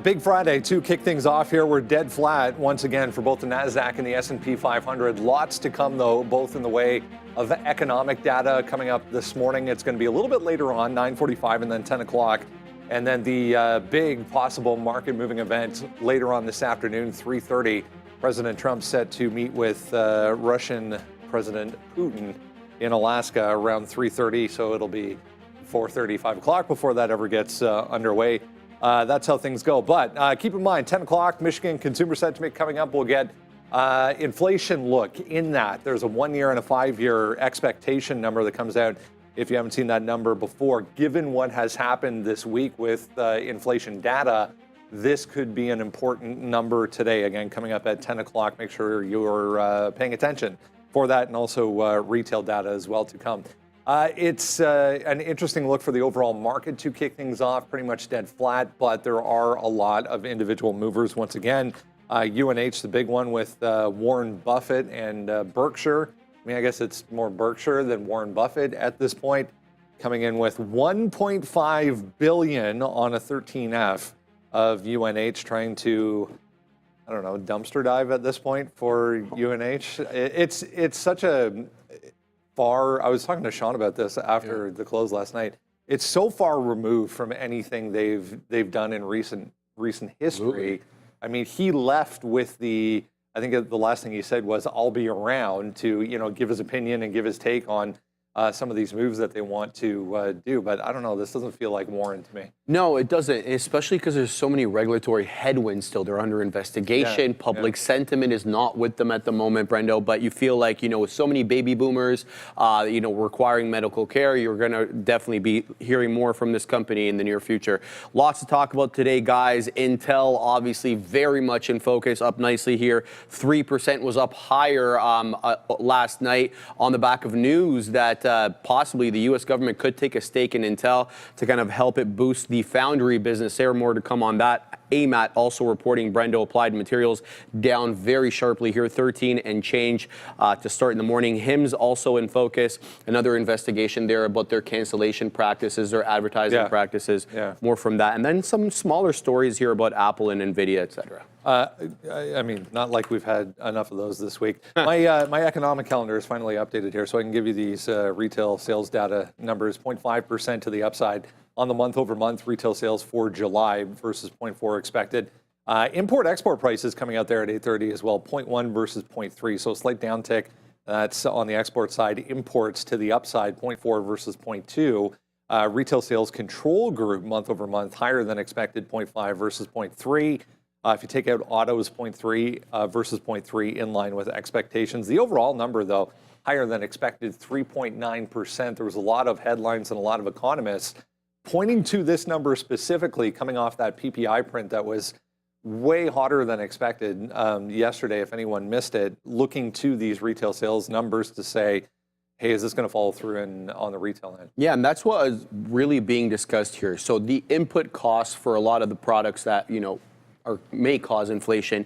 Big Friday to kick things off here. We're dead flat once again for both the NASDAQ and the S&P 500. Lots to come, though, both in the way of economic data coming up this morning. It's going to be a little bit later on, 9:45 and then 10 o'clock. And then the big possible market-moving event later on this afternoon, 3:30. President Trump set to meet with Russian President Putin in Alaska around 3:30. So it'll be 4:30, 5 o'clock before that ever gets underway. That's how things go. But keep in mind, 10 o'clock, Michigan consumer sentiment coming up. We'll get inflation look in that. There's a 1 year and a 5 year expectation number that comes out. If you haven't seen that number before, given what has happened this week with inflation data, this could be an important number today. Again, coming up at 10 o'clock. Make sure you're paying attention for that, and also retail data as well to come. It's an interesting look for the overall market to kick things off, pretty much dead flat, but there are a lot of individual movers once again. UNH, the big one with Warren Buffett and Berkshire. I mean, I guess it's more Berkshire than Warren Buffett at this point, coming in with $1.5 billion on a 13F of UNH, trying to, I don't know, dumpster dive at this point for UNH. It's such a I was talking to Sean about this after the close last night. It's so far removed from anything they've done in recent history. Absolutely. I mean, he left with I think the last thing he said was, "I'll be around to give his opinion and give his take on some of these moves that they want to do." But I don't know. This doesn't feel like Warren to me. No, it doesn't, especially because there's so many regulatory headwinds still. They're under investigation. Public sentiment is not with them at the moment, Brendo. But you feel like, with so many baby boomers, requiring medical care, you're going to definitely be hearing more from this company in the near future. Lots to talk about today, guys. Intel, obviously, very much in focus, up nicely here. 3% was up higher last night on the back of news that possibly the U.S. government could take a stake in Intel to kind of help it boost the foundry business. There more to come on that. AMAT also reporting Brendo Applied Materials down very sharply here, 13 and change to start in the morning. HIMS also in focus. Another investigation there about their cancellation practices, their advertising practices. More from that. And then some smaller stories here about Apple and Nvidia, et cetera. I mean, not like we've had enough of those this week. My economic calendar is finally updated here, so I can give you these retail sales data numbers. 0.5% to the upside on the month-over-month retail sales for July versus 0.4 expected. Import-export prices coming out there at 8:30 as well, 0.1 versus 0.3, so a slight downtick. That's on the export side. Imports to the upside, 0.4 versus 0.2. Retail sales control group month-over-month higher than expected, 0.5 versus 0.3. If you take out autos, 0.3 versus 0.3, in line with expectations. The overall number, though, higher than expected, 3.9%. There was a lot of headlines and a lot of economists pointing to this number specifically, coming off that PPI print that was way hotter than expected yesterday, if anyone missed it, looking to these retail sales numbers to say, hey, is this going to follow through on the retail end? Yeah, and that's what is really being discussed here. So the input costs for a lot of the products that, may cause inflation.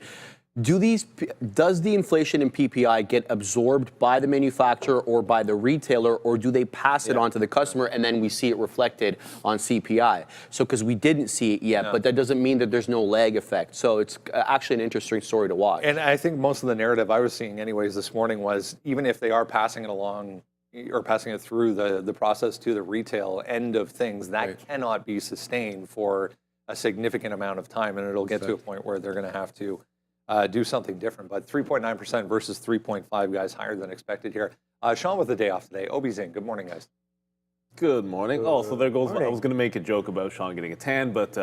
Does the inflation in PPI get absorbed by the manufacturer or by the retailer, or do they pass it on to the customer and then we see it reflected on CPI? So because we didn't see it yet, but that doesn't mean that there's no lag effect. So it's actually an interesting story to watch. And I think most of the narrative I was seeing anyways this morning was, even if they are passing it along or passing it through the process to the retail end of things, that cannot be sustained for a significant amount of time, and it'll get to a point where they're going to have to do something different. But 3.9% versus 3.5, guys, higher than expected here. Sean with the day off today. Obi's in. Good morning, guys. Good morning. Oh, so there goes. I was going to make a joke about Sean getting a tan, but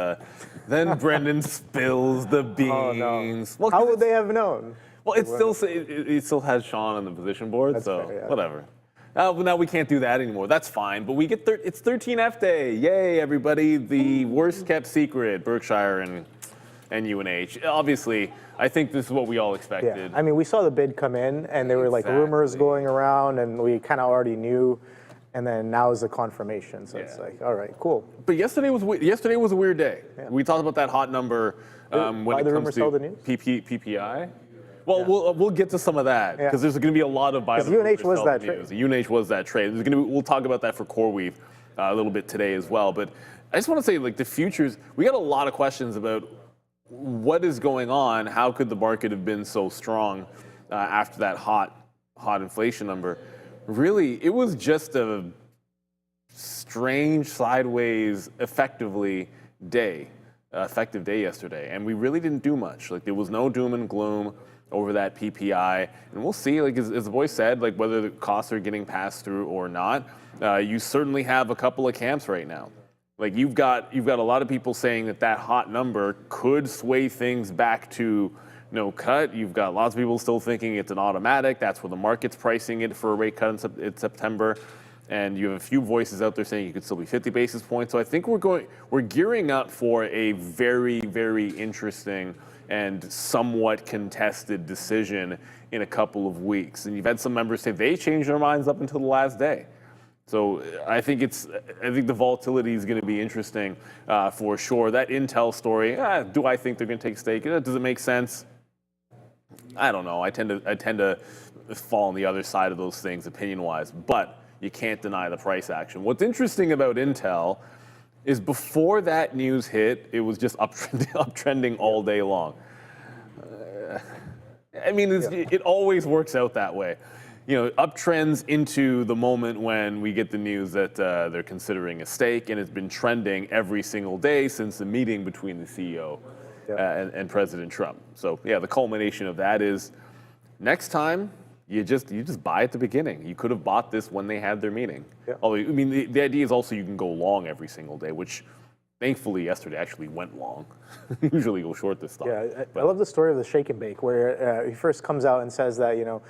then Brendan spills the beans. Oh, no. Well, how would they have known? Well, it still has Sean on the position board, That's so fair, whatever. Now we can't do that anymore. That's fine. But we get it's 13F day. Yay, everybody! The worst kept secret, Berkshire and UNH. Obviously, I think this is what we all expected. Yeah. I mean, we saw the bid come in, and there were like rumors going around, and we kind of already knew. And then now is the confirmation. So it's like, all right, cool. But yesterday was a weird day. Yeah. We talked about that hot number when it comes to PPI. Well, we'll get to some of that because there's going to be a lot of buy. UNH was that trade. UNH was that trade. We'll talk about that for CoreWeave a little bit today as well. But I just want to say, like, the futures, we got a lot of questions about what is going on. How could the market have been so strong after that hot inflation number? Really, it was just a strange sideways effective day yesterday, and we really didn't do much. Like, there was no doom and gloom over that PPI, and we'll see, like as the boy said, like whether the costs are getting passed through or not. You certainly have a couple of camps right now. Like, you've got a lot of people saying that hot number could sway things back to no cut. You've got lots of people still thinking it's an automatic. That's where the market's pricing it for a rate cut in September. And you have a few voices out there saying you could still be 50 basis points. So I think we're gearing up for a very, very interesting and somewhat contested decision in a couple of weeks. And you've had some members say they changed their minds up until the last day. So I think the volatility is going to be interesting for sure. That Intel story, do I think they're going to take a stake? Does it make sense? I don't know. I tend to fall on the other side of those things opinion-wise, but you can't deny the price action. What's interesting about Intel is before that news hit, it was just uptrending all day long. I mean, it always works out that way. You know, uptrends into the moment when we get the news that they're considering a stake, and it's been trending every single day since the meeting between the CEO and President Trump. So yeah, the culmination of that is next time you just buy at the beginning. You could have bought this when they had their meeting. Yeah. Although, I mean, the idea is also you can go long every single day, which thankfully yesterday actually went long. Usually go short this stuff. Yeah, I love the story of the shake and bake, where he first comes out and says that, you know,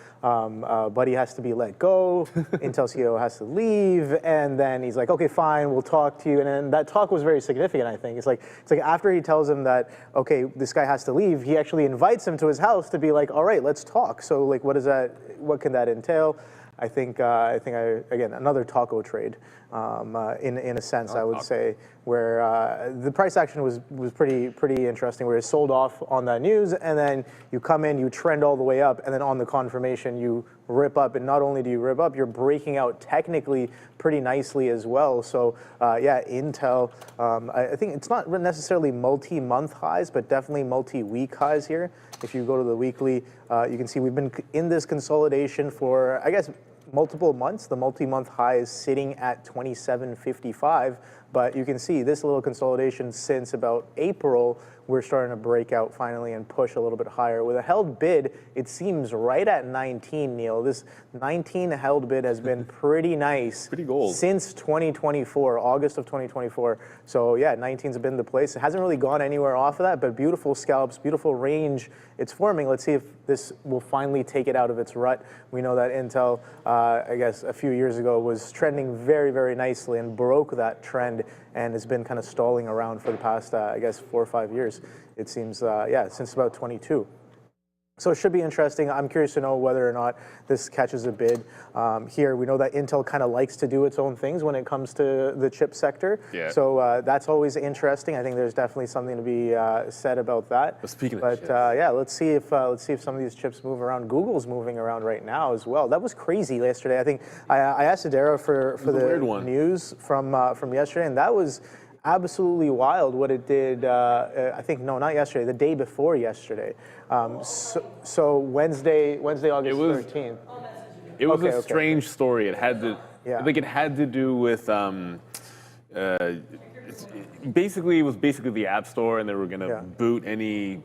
Buddy has to be let go, Intel CEO has to leave, and then he's like, okay, fine, we'll talk to you. And then that talk was very significant, I think. It's like after he tells him that, okay, this guy has to leave, he actually invites him to his house to be like, all right, let's talk. So like, what can that entail? I think again, another taco trade, in a sense, I would say, where the price action was pretty interesting, where it sold off on that news, and then you come in, you trend all the way up, and then on the confirmation, you rip up, and not only do you rip up, you're breaking out technically pretty nicely as well. So yeah, Intel, I think it's not necessarily multi-month highs, but definitely multi-week highs here. If you go to the weekly, you can see we've been in this consolidation for, I guess, multiple months. The multi-month high is sitting at 27.55, but you can see this little consolidation since about April, we're starting to break out finally and push a little bit higher. With a held bid, it seems right at 19, Neil. This 19 held bid has been pretty nice. Pretty gold. Since 2024, August of 2024. So yeah, 19's been the place. It hasn't really gone anywhere off of that, but beautiful scalps, beautiful range it's forming. Let's see if this will finally take it out of its rut. We know that Intel, I guess a few years ago, was trending very, very nicely and broke that trend and has been kind of stalling around for the past, I guess, 4 or 5 years. It seems, yeah, since about 22. So it should be interesting. I'm curious to know whether or not this catches a bid. Here, we know that Intel kind of likes to do its own things when it comes to the chip sector. Yeah. So that's always interesting. I think there's definitely something to be said about that. But speaking of chips. Yeah, let's see if some of these chips move around. Google's moving around right now as well. That was crazy yesterday. I think I asked Adara for the news from yesterday, and that was absolutely wild what it did. I think, no, not yesterday, the day before yesterday. So Wednesday, August 13th. It was a strange story. It had to, yeah. I think it had to do with, basically, it was basically the App Store, and they were going to boot any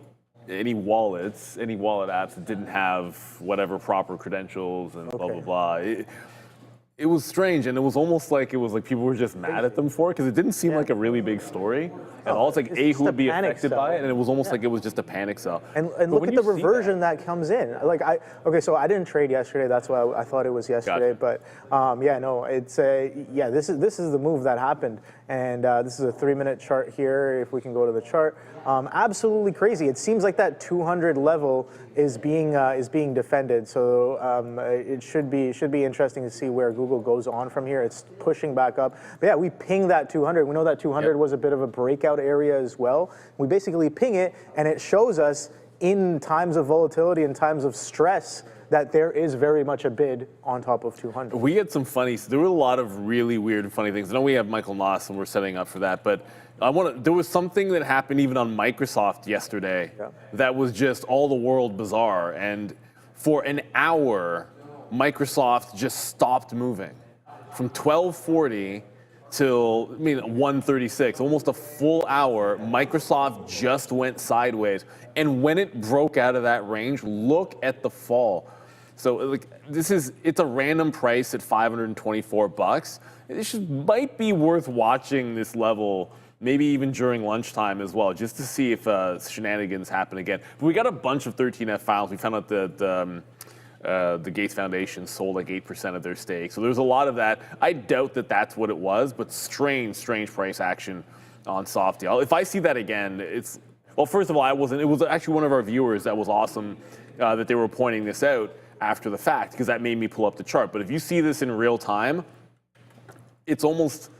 wallet apps that didn't have whatever proper credentials and blah, blah, blah. It was strange, and it was almost like people were just mad at them for it, because it didn't seem like a really big story at all. It's like who would be affected by it, and it was almost like it was just a panic sell. And look at the reversion that comes in. Okay, so I didn't trade yesterday. That's why I thought it was yesterday. But yeah, no, it's yeah. This is the move that happened, and this is a 3-minute chart here. If we can go to the chart, absolutely crazy. It seems like that 200 level is being defended. So it should be interesting to see where Google goes on from here. It's pushing back up. But yeah, we ping that 200. We know that 200 was a bit of a breakout area as well. We basically ping it, and it shows us in times of volatility and times of stress, that there is very much a bid on top of 200. We had some funny, there were a lot of really weird and funny things. I know we have Michael Noss and we're setting up for that, but there was something that happened even on Microsoft yesterday that was just all the world bizarre. And for an hour, Microsoft just stopped moving from 12:40 till 1:36, almost a full hour. Microsoft just went sideways, and when it broke out of that range, look at the fall. So like it's a random price at $524. This might be worth watching this level, maybe even during lunchtime as well, just to see if shenanigans happen again. But we got a bunch of 13F files. We found out that the Gates Foundation sold like 8% of their stake. So there's a lot of that. I doubt that that's what it was, but strange price action on Softy. If I see that again, well, first of all, it was actually one of our viewers that was awesome that they were pointing this out after the fact, because that made me pull up the chart. But if you see this in real time, it's almost,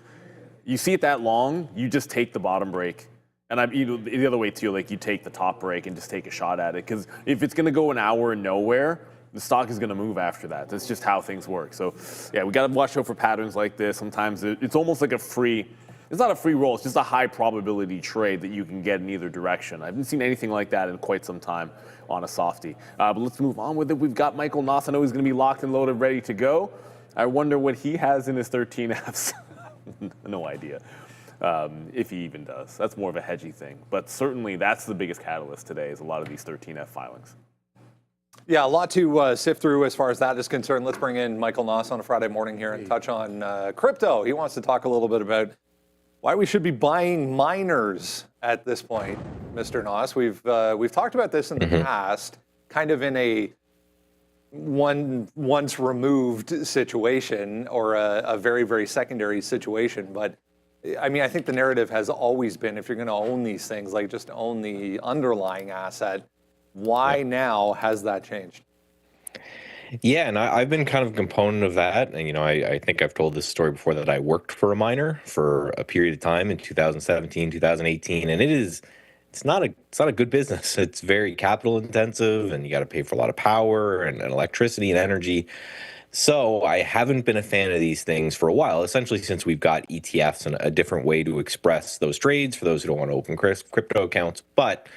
you see it that long, you just take the bottom break. And the other way too, like you take the top break and just take a shot at it. Because if it's going to go an hour nowhere, the stock is going to move after that. That's just how things work. So yeah, we got to watch out for patterns like this. Sometimes it's almost like it's not a free roll, it's just a high probability trade that you can get in either direction. I haven't seen anything like that in quite some time on a Softy. But let's move on with it. We've got Michael Noss. I know he's going to be locked and loaded, ready to go. I wonder what he has in his 13Fs. No idea. If he even does. That's more of a hedgy thing. But certainly that's the biggest catalyst today, is a lot of these 13F filings. Yeah, a lot to sift through as far as that is concerned. Let's bring in Michael Noss on a Friday morning here and touch on crypto. He wants to talk a little bit about why we should be buying miners at this point, Mr. Noss. We've talked about this in the past, kind of in a once removed situation, or a very, very secondary situation. But I mean, I think the narrative has always been, if you're going to own these things, like just own the underlying asset. Why now has that changed? Yeah, and I've been kind of a component of that. And, I think I've told this story before, that I worked for a miner for a period of time in 2017, 2018. And it's not a good business. It's very capital intensive, and you got to pay for a lot of power and electricity and energy. So I haven't been a fan of these things for a while, essentially since we've got ETFs and a different way to express those trades for those who don't want to open crypto accounts. But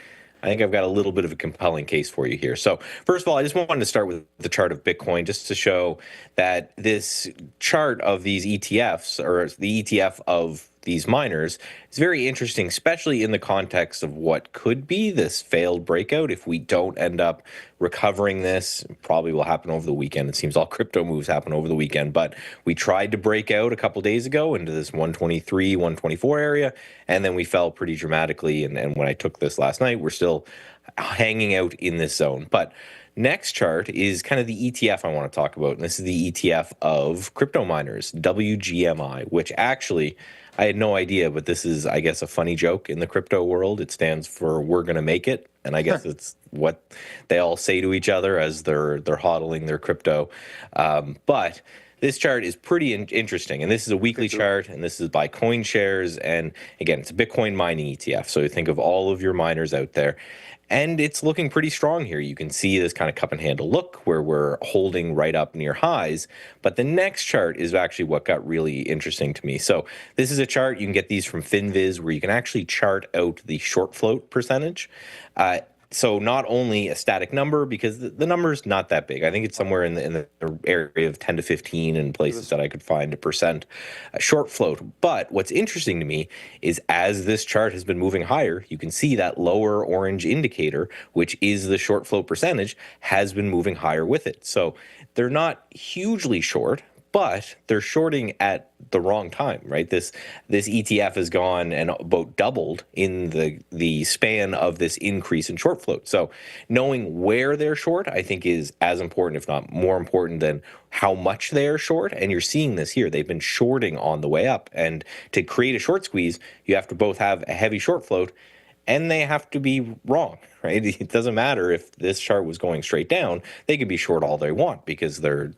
I think I've got a little bit of a compelling case for you here. So first of all, I just wanted to start with the chart of Bitcoin, just to show that this chart of these ETFs, or the ETF of these miners, is very interesting, especially in the context of what could be this failed breakout. If we don't end up recovering this, it probably will happen over the weekend. It seems all crypto moves happen over the weekend, but we tried to break out a couple days ago into this 123, 124 area, and then we fell pretty dramatically. And when I took this last night, we're still hanging out in this zone. But next chart is kind of the ETF I want to talk about, and this is the ETF of crypto miners, WGMI, which actually I had no idea, but this is, I guess, a funny joke in the crypto world. It stands for "We're gonna make it," and I guess it's what they all say to each other as they're hodling their crypto. But this chart is pretty interesting, and this is a weekly chart, and this is by CoinShares, and again, it's a Bitcoin mining ETF. So you think of all of your miners out there. And it's looking pretty strong here. You can see this kind of cup and handle look where we're holding right up near highs. But the next chart is actually what got really interesting to me. So this is a chart. You can get these from FinViz, where you can actually chart out the short float percentage. So not only a static number, because the number is not that big. I think it's somewhere in the area of 10 to 15 in places that I could find a percent short float. But what's interesting to me is, as this chart has been moving higher, you can see that lower orange indicator, which is the short float percentage, has been moving higher with it. So they're not hugely short, but they're shorting at the wrong time, right? This ETF has gone and about doubled in the span of this increase in short float. So knowing where they're short, I think, is as important, if not more important, than how much they are short. And you're seeing this here. They've been shorting on the way up. And to create a short squeeze, you have to both have a heavy short float, and they have to be wrong, right? It doesn't matter if this chart was going straight down. They could be short all they want, because they're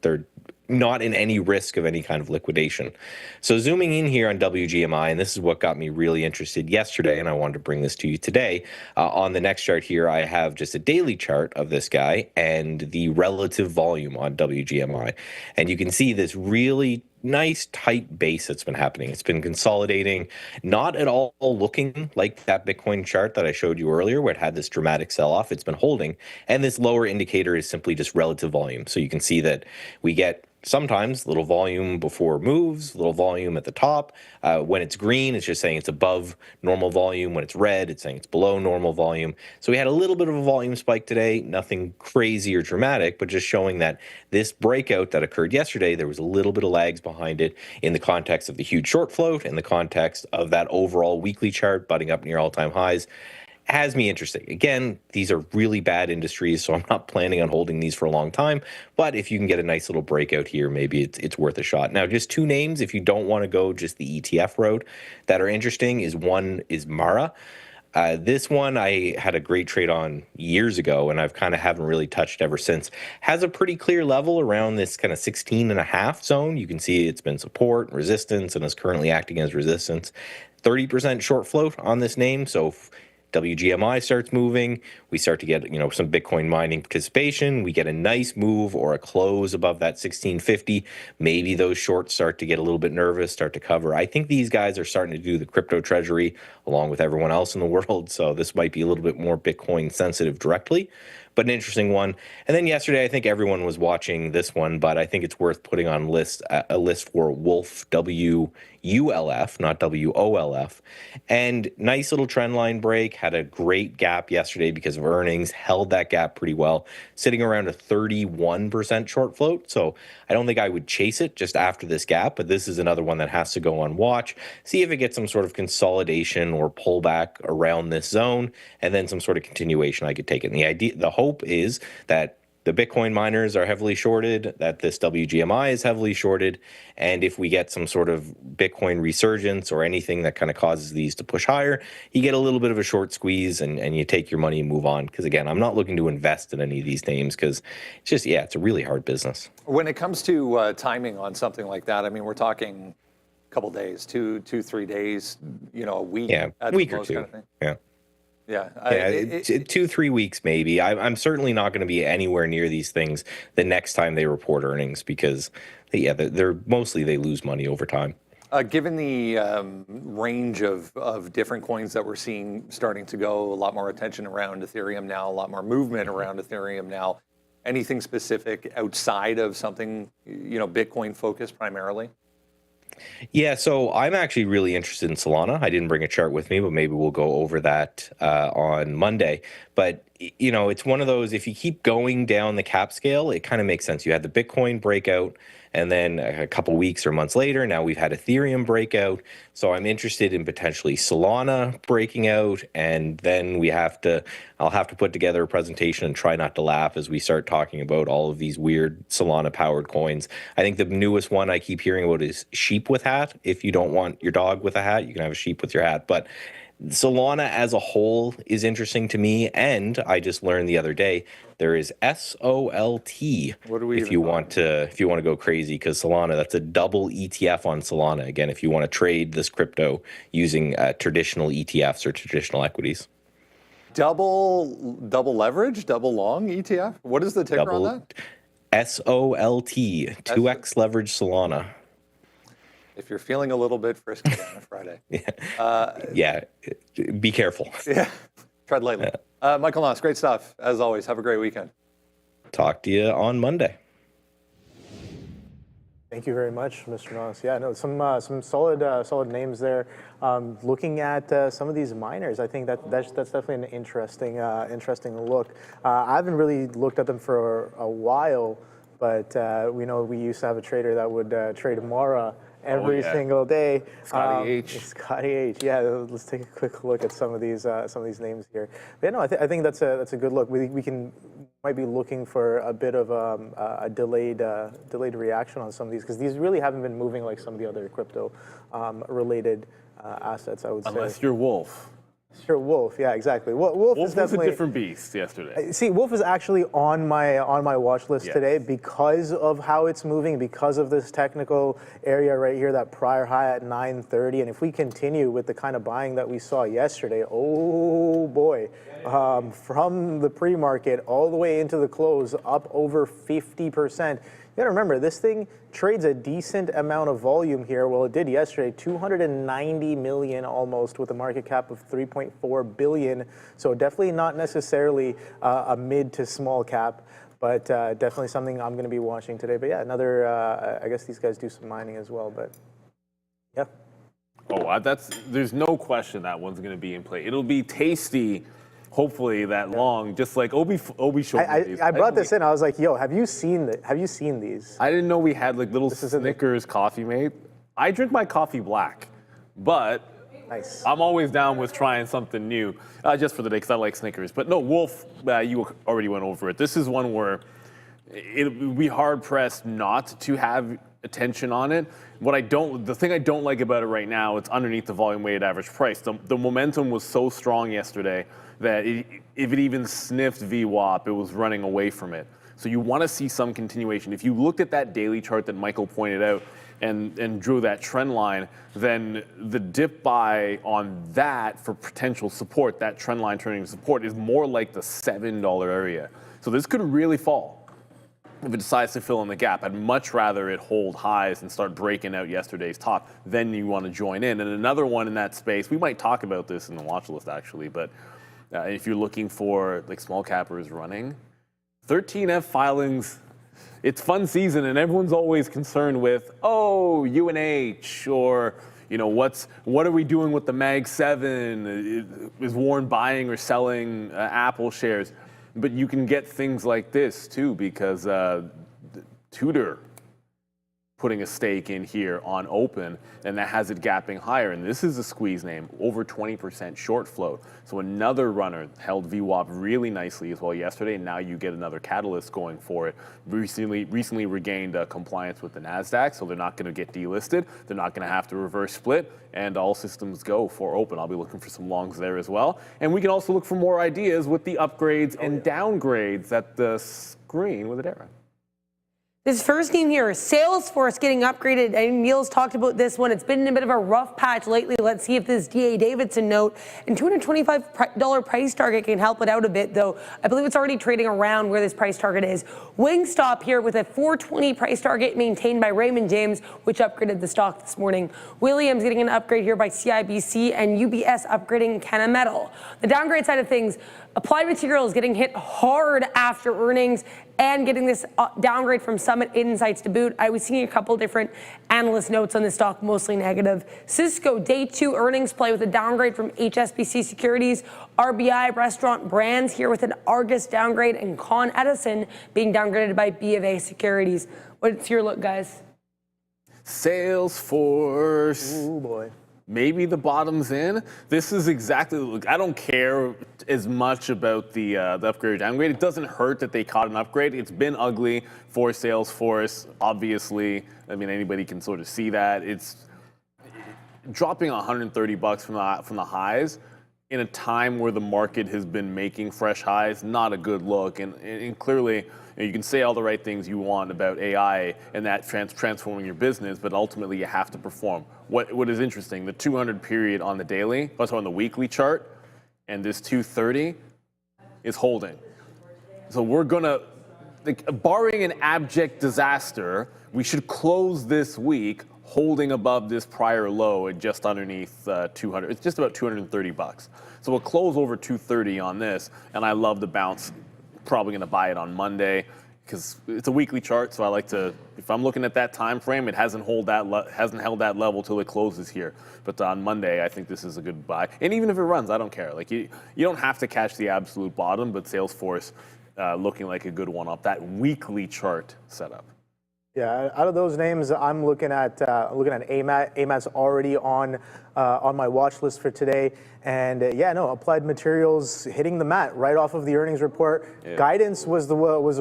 not in any risk of any kind of liquidation. So zooming in here on WGMI, and this is what got me really interested yesterday, and I wanted to bring this to you today. On the next chart here, I have just a daily chart of this guy and the relative volume on WGMI. And you can see this really nice tight base that's been happening. It's been consolidating, not at all looking like that Bitcoin chart that I showed you earlier where it had this dramatic sell-off. It's been holding, and this lower indicator is simply just relative volume. So you can see that we get sometimes little volume before moves, little volume at the top. When it's green, it's just saying it's above normal volume. When it's red, it's saying it's below normal volume. So we had a little bit of a volume spike today, nothing crazy or dramatic, but just showing that this breakout that occurred yesterday, there was a little bit of lags behind it in the context of the huge short float, in the context of that overall weekly chart butting up near all-time highs. Has me interested. Again, these are really bad industries, so I'm not planning on holding these for a long time. But if you can get a nice little breakout here, maybe it's worth a shot. Now, just two names, if you don't want to go just the ETF road, that are interesting is one is Mara. This one I had a great trade on years ago, and I've kind of haven't really touched ever since. Has a pretty clear level around this kind of 16.5 zone. You can see it's been support and resistance and is currently acting as resistance. 30% short float on this name, so WGMI starts moving, we start to get, some Bitcoin mining participation, we get a nice move or a close above that 1650, maybe those shorts start to get a little bit nervous, start to cover. I think these guys are starting to do the crypto treasury along with everyone else in the world, so this might be a little bit more Bitcoin sensitive directly, but an interesting one. And then yesterday, I think everyone was watching this one, but I think it's worth putting on a list for Wolf, WULF, not WOLF. And nice little trend line break, had a great gap yesterday because of earnings, held that gap pretty well, sitting around a 31% short float. So I don't think I would chase it just after this gap, but this is another one that has to go on watch, see if it gets some sort of consolidation or pullback around this zone, and then some sort of continuation I could take it. And the hope is that the Bitcoin miners are heavily shorted, that this WGMI is heavily shorted, and if we get some sort of Bitcoin resurgence or anything that kind of causes these to push higher, you get a little bit of a short squeeze and you take your money and move on. Because again, I'm not looking to invest in any of these names because it's just, it's a really hard business. When it comes to timing on something like that, I mean, we're talking a couple days, 3 days, a week. Yeah, a week or two. Kind of thing. Yeah. Yeah, 2-3 weeks maybe. I'm certainly not going to be anywhere near these things the next time they report earnings because, they're mostly they lose money over time. Given the range of different coins that we're seeing starting to go, a lot more attention around Ethereum now, a lot more movement around Ethereum now. Anything specific outside of something Bitcoin focused primarily? Yeah, so I'm actually really interested in Solana. I didn't bring a chart with me, but maybe we'll go over that on Monday. But, it's one of those, if you keep going down the cap scale, it kind of makes sense. You had the Bitcoin breakout, and then a couple weeks or months later, now we've had Ethereum breakout. So I'm interested in potentially Solana breaking out, and then I'll have to put together a presentation and try not to laugh as we start talking about all of these weird Solana-powered coins. I think the newest one I keep hearing about is sheep with hat. If you don't want your dog with a hat, you can have a sheep with your hat. But Solana as a whole is interesting to me, and I just learned the other day there is SOLT. What do we if you want to go crazy, because Solana, that's a double ETF on Solana. Again, if you want to trade this crypto using traditional ETFs or traditional equities. Double leverage, double long ETF. What is the ticker on that? SOLT, 2x leverage Solana. If you're feeling a little bit frisky on a Friday. Be careful. Yeah, tread lightly. Michael Noss, great stuff. As always, have a great weekend. Talk to you on Monday. Thank you very much, Mr. Noss. Yeah, no, some solid names there. Looking at some of these miners, I think that's definitely an interesting look. I haven't really looked at them for a while, but we used to have a trader that would trade Mara every single day. Scotty H. Scotty H. Yeah, let's take a quick look at some of these names here. But I think that's a good look. We might be looking for a bit of a delayed reaction on some of these because these really haven't been moving like some of the other crypto related assets. I would say. Unless you're Wolf. Sure, Wolf. Yeah, exactly. Wolf Wolf is was a definitely different beast yesterday. See, Wolf is actually on my watch list Yes. today because of how it's moving, because of this technical area right here, that prior high at 930. And if we continue with the kind of buying that we saw yesterday, oh boy, from the pre-market all the way into the close, up over 50%. You gotta remember, this thing trades a decent amount of volume here. Well, it did yesterday, 290 million almost, with a market cap of 3.4 billion. So definitely not necessarily a mid to small cap, but definitely something I'm gonna be watching today. But yeah, another, I guess these guys do some mining as well, but yeah. Oh, there's no question that one's going to be in play. It'll be tasty, hopefully, that long, just like Obi showed me these. I brought this in. I was like, yo, have you seen these? I didn't know we had like little Snickers Coffee Mate. I drink my coffee black, but Nice. I'm always down with trying something new, just for the day, because I like Snickers. But no, Wolf, you already went over it. This is one where it would be hard pressed not to have attention on it. The thing I don't like about it right now, it's underneath the volume weighted average price. The momentum was so strong yesterday that if it even sniffed VWAP, it was running away from it. So you want to see some continuation. If you looked at that daily chart that Michael pointed out and drew that trend line, then the dip buy on that for potential support, that trend line turning to support, is more like the $7 area. So this could really fall if it decides to fill in the gap. I'd much rather it hold highs and start breaking out yesterday's top. Then you want to join in. And another one in that space, we might talk about this in the watch list actually, but if you're looking for like small cappers running, 13F filings, it's fun season and everyone's always concerned with, oh, UNH, or what are we doing with the Mag 7? Is Warren buying or selling Apple shares? But you can get things like this too, because Tudor putting a stake in here on open, and that has it gapping higher. And this is a squeeze name, over 20% short float. So another runner held VWAP really nicely as well yesterday, and now you get another catalyst going for it. Recently regained compliance with the NASDAQ, so they're not going to get delisted. They're not going to have to reverse split, and all systems go for open. I'll be looking for some longs there as well. And we can also look for more ideas with the upgrades and downgrades at the screen with Adara. This first name here, Salesforce, getting upgraded. And Neil's talked about this one. It's been in a bit of a rough patch lately. Let's see if this D.A. Davidson note and $225 price target can help it out a bit, though. I believe it's already trading around where this price target is. Wingstop here with a $420 price target maintained by Raymond James, which upgraded the stock this morning. Williams getting an upgrade here by CIBC, and UBS upgrading Kennametal. The downgrade side of things, Applied Materials getting hit hard after earnings and getting this downgrade from Summit Insights to boot. I was seeing a couple different analyst notes on the stock, mostly negative. Cisco, day 2 earnings play with a downgrade from HSBC Securities. RBI Restaurant Brands here with an Argus downgrade, and Con Edison being downgraded by BofA Securities. What's your look, guys? Salesforce. Oh boy. Maybe the bottom's in. This is exactly, look, I don't care as much about the upgrade or downgrade. It doesn't hurt that they caught an upgrade. It's been ugly for Salesforce, obviously. I mean, anybody can sort of see that. It's dropping $130 from the highs in a time where the market has been making fresh highs, not a good look. And clearly, you can say all the right things you want about AI and that transforming your business, but ultimately you have to perform. What is interesting, the 200 period on the daily, also on the weekly chart, and this 230 is holding. So we're gonna, barring an abject disaster, we should close this week holding above this prior low at just underneath 200. It's just about $230. So we'll close over 230 on this, and I love the bounce. Probably going to buy it on Monday because it's a weekly chart. So I like to, if I'm looking at that time frame, it hasn't held that level till it closes here. But on Monday, I think this is a good buy. And even if it runs, I don't care. Like you don't have to catch the absolute bottom, but Salesforce looking like a good one off that weekly chart setup. Yeah, out of those names, I'm looking at AMAT. AMAT's already on my watch list for today, and Applied Materials hitting the mat right off of the earnings report. Yeah. Guidance was the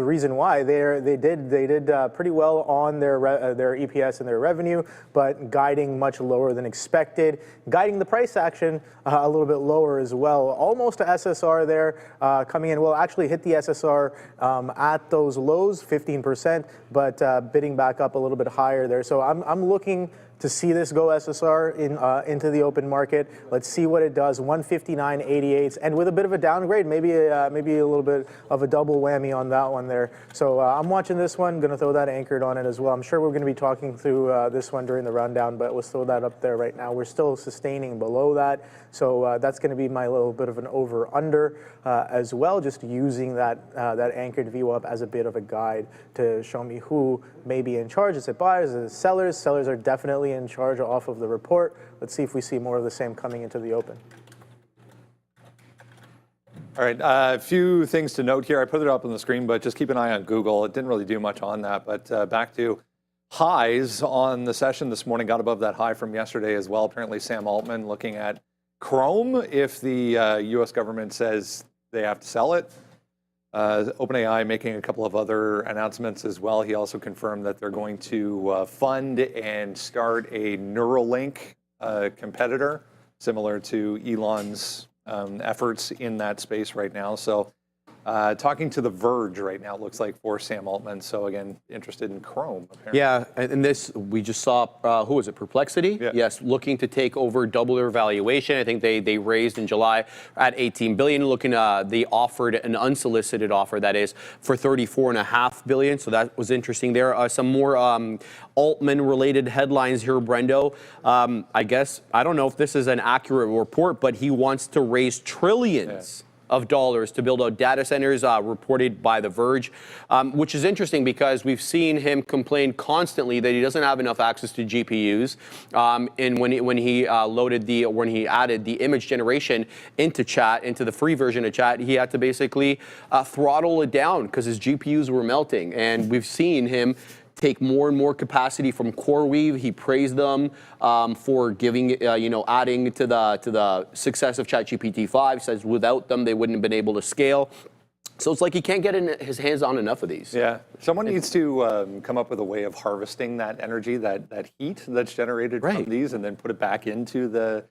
reason why they did pretty well on their EPS and their revenue, but guiding much lower than expected. Guiding the price action a little bit lower as well. Almost to SSR there, coming in. Well, actually hit the SSR at those lows, 15%, but bidding back up a little bit higher there. So I'm looking to see this go SSR into the open market. Let's see what it does. 159.88, and with a bit of a downgrade, maybe a little bit of a double whammy on that one there. So I'm watching this one. Going to throw that anchored on it as well. I'm sure we're going to be talking through this one during the rundown, but let's throw that up there right now. We're still sustaining below that, so that's going to be my little bit of an over/under as well. Just using that anchored VWAP as a bit of a guide to show me who may be in charge. Is it buyers? Is it sellers? Sellers are definitely in charge off of the report. Let's see if we see more of the same coming into the open. All right, a few things to note here. I put it up on the screen, but just keep an eye on Google. It didn't really do much on that, but back to highs on the session this morning, got above that high from yesterday as well. Apparently Sam Altman looking at Chrome if the US government says they have to sell it. OpenAI making a couple of other announcements as well. He also confirmed that they're going to fund and start a Neuralink competitor, similar to Elon's efforts in that space right now. So talking to The Verge right now, it looks like, for Sam Altman. So again, interested in Chrome, apparently. Yeah, and this, we just saw, who was it, Perplexity? Yeah. Yes, looking to take over, double their valuation. I think they raised in July at $18 billion, looking, they offered an unsolicited offer, that is, for $34.5 billion. So that was interesting there. Some more Altman-related headlines here, Brendo. I guess, I don't know if this is an accurate report, but he wants to raise trillions of dollars to build out data centers, reported by The Verge, which is interesting because we've seen him complain constantly that he doesn't have enough access to GPUs. And when he added the image generation into chat, into the free version of chat, he had to basically throttle it down because his GPUs were melting. And we've seen him take more and more capacity from CoreWeave. He praised them for giving, adding to the success of ChatGPT 5. Says without them, they wouldn't have been able to scale. So it's like he can't get his hands on enough of these. Yeah, someone needs to come up with a way of harvesting that energy, that heat that's generated from these, and then put it back into the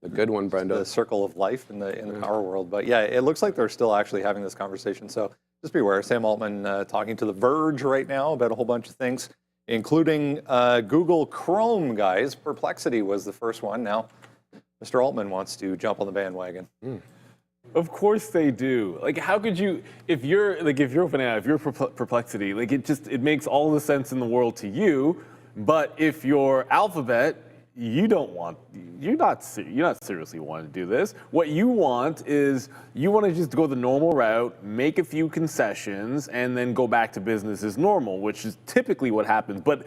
good one, Brenda. The circle of life in the power world. But yeah, it looks like they're still actually having this conversation. So just be aware. Sam Altman talking to The Verge right now about a whole bunch of things, including Google Chrome, guys. Perplexity was the first one. Now, Mr. Altman wants to jump on the bandwagon. Of course they do. Like, how could you, if you're OpenAI, if you're Perplexity, like it makes all the sense in the world to you. But if you're Alphabet, you're not seriously wanting to do this. What you want is you want to just go the normal route, make a few concessions, and then go back to business as normal, which is typically what happens. But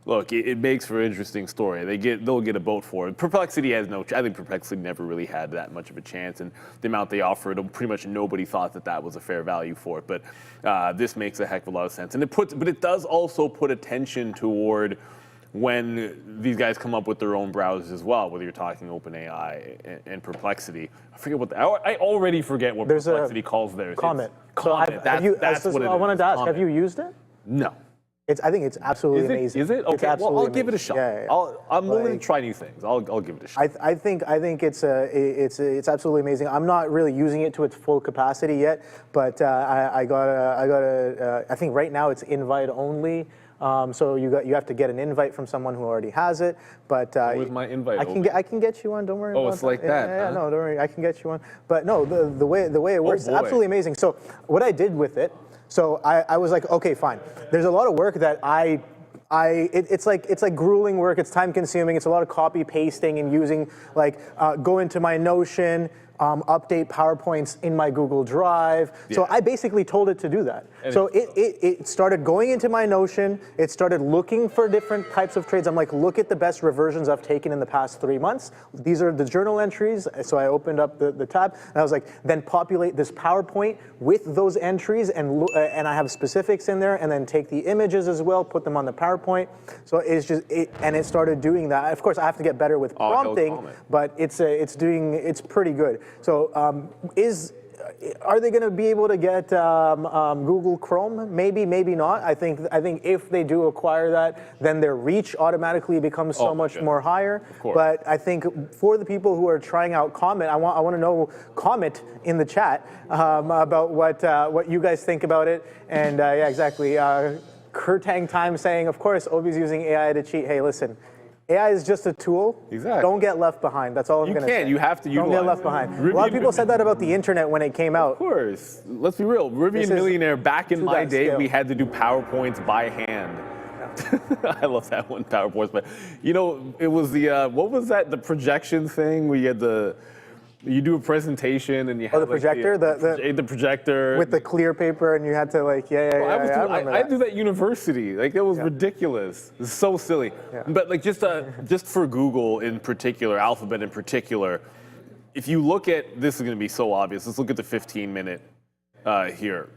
look, it makes for an interesting story. They'll get a vote for it. Perplexity has I think Perplexity never really had that much of a chance, and the amount they offered, pretty much nobody thought that was a fair value for it. But this makes a heck of a lot of sense, and it does also put attention toward when these guys come up with their own browsers as well, whether you're talking OpenAI and Perplexity. I forget I already forget what Perplexity calls theirs. Comet. Comet. That's what it is. I wanted to ask, have you used it? No. I think it's absolutely amazing. Is it? Okay, well, I'll give it a shot. Yeah. I'm willing to try new things. I'll give it a shot. I think it's absolutely amazing. I'm not really using it to its full capacity yet, but I think right now it's invite only. So you have to get an invite from someone who already has it. But with my invite, I can get you one. Don't worry. Oh, it's like that. Yeah, no, don't worry. I can get you one. But no, the way it works is absolutely amazing. So what I did with it. So I was like, okay, fine. There's a lot of work that it's like grueling work. It's time consuming. It's a lot of copy pasting and using go into my Notion, update PowerPoints in my Google Drive. So I basically told it to do that. And so it started going into my Notion. It started looking for different types of trades. I'm like, look at the best reversions I've taken in the past 3 months. These are the journal entries. So I opened up the tab, and I was like, then populate this PowerPoint with those entries, and I have specifics in there, and then take the images as well, put them on the PowerPoint. So it's just, and it started doing that. Of course, I have to get better with prompting, but it's pretty good. So are they going to be able to get Google Chrome? Maybe, maybe not. I think if they do acquire that, then their reach automatically becomes so much more higher. But I think for the people who are trying out Comet, I want to know, comment in the chat about what you guys think about it. And yeah, exactly. Kurtang Time saying, of course, Obi's using AI to cheat. Hey, listen. AI is just a tool. Exactly. Don't get left behind. That's all I'm going to say. You have to utilize. Don't get left behind. A lot of people said that about the internet when it came out. Of course. Let's be real. Rivian Millionaire, back in my day, we had to do PowerPoints by hand. I love that one, PowerPoints. But, you know, it was the, what was that, the projection thing where you had you do a presentation and you have the projector, the projector with the clear paper, and you had to I do that at university. Like, it was ridiculous. It's so silly. Yeah. But like just for Google in particular, Alphabet in particular, if you look at this, is going to be so obvious. Let's look at the 15-minute here.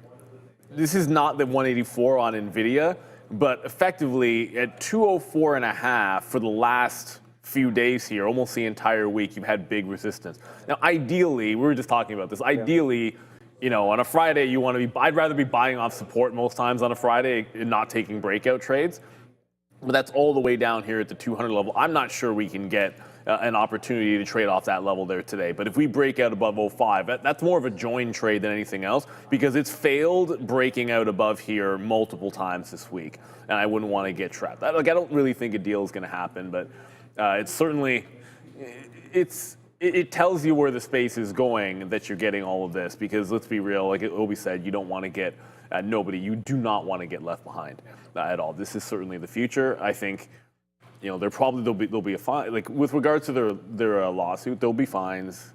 This is not the 184 on Nvidia, but effectively at 204.5 for the last few days here, almost the entire week, you've had big resistance. Now, ideally, we were just talking about this. Ideally, you know, on a Friday, you want to be. I'd rather be buying off support most times on a Friday and not taking breakout trades. But that's all the way down here at the 200 level. I'm not sure we can get an opportunity to trade off that level there today. But if we break out above 05, that's more of a join trade than anything else, because it's failed breaking out above here multiple times this week, and I wouldn't want to get trapped. I don't really think a deal is going to happen, but. It's certainly, it tells you where the space is going that you're getting all of this, because let's be real, like Obi said, you don't want to get, you do not want to get left behind at all. This is certainly the future. I think, you know, there'll be a fine, like with regards to their lawsuit, there'll be fines.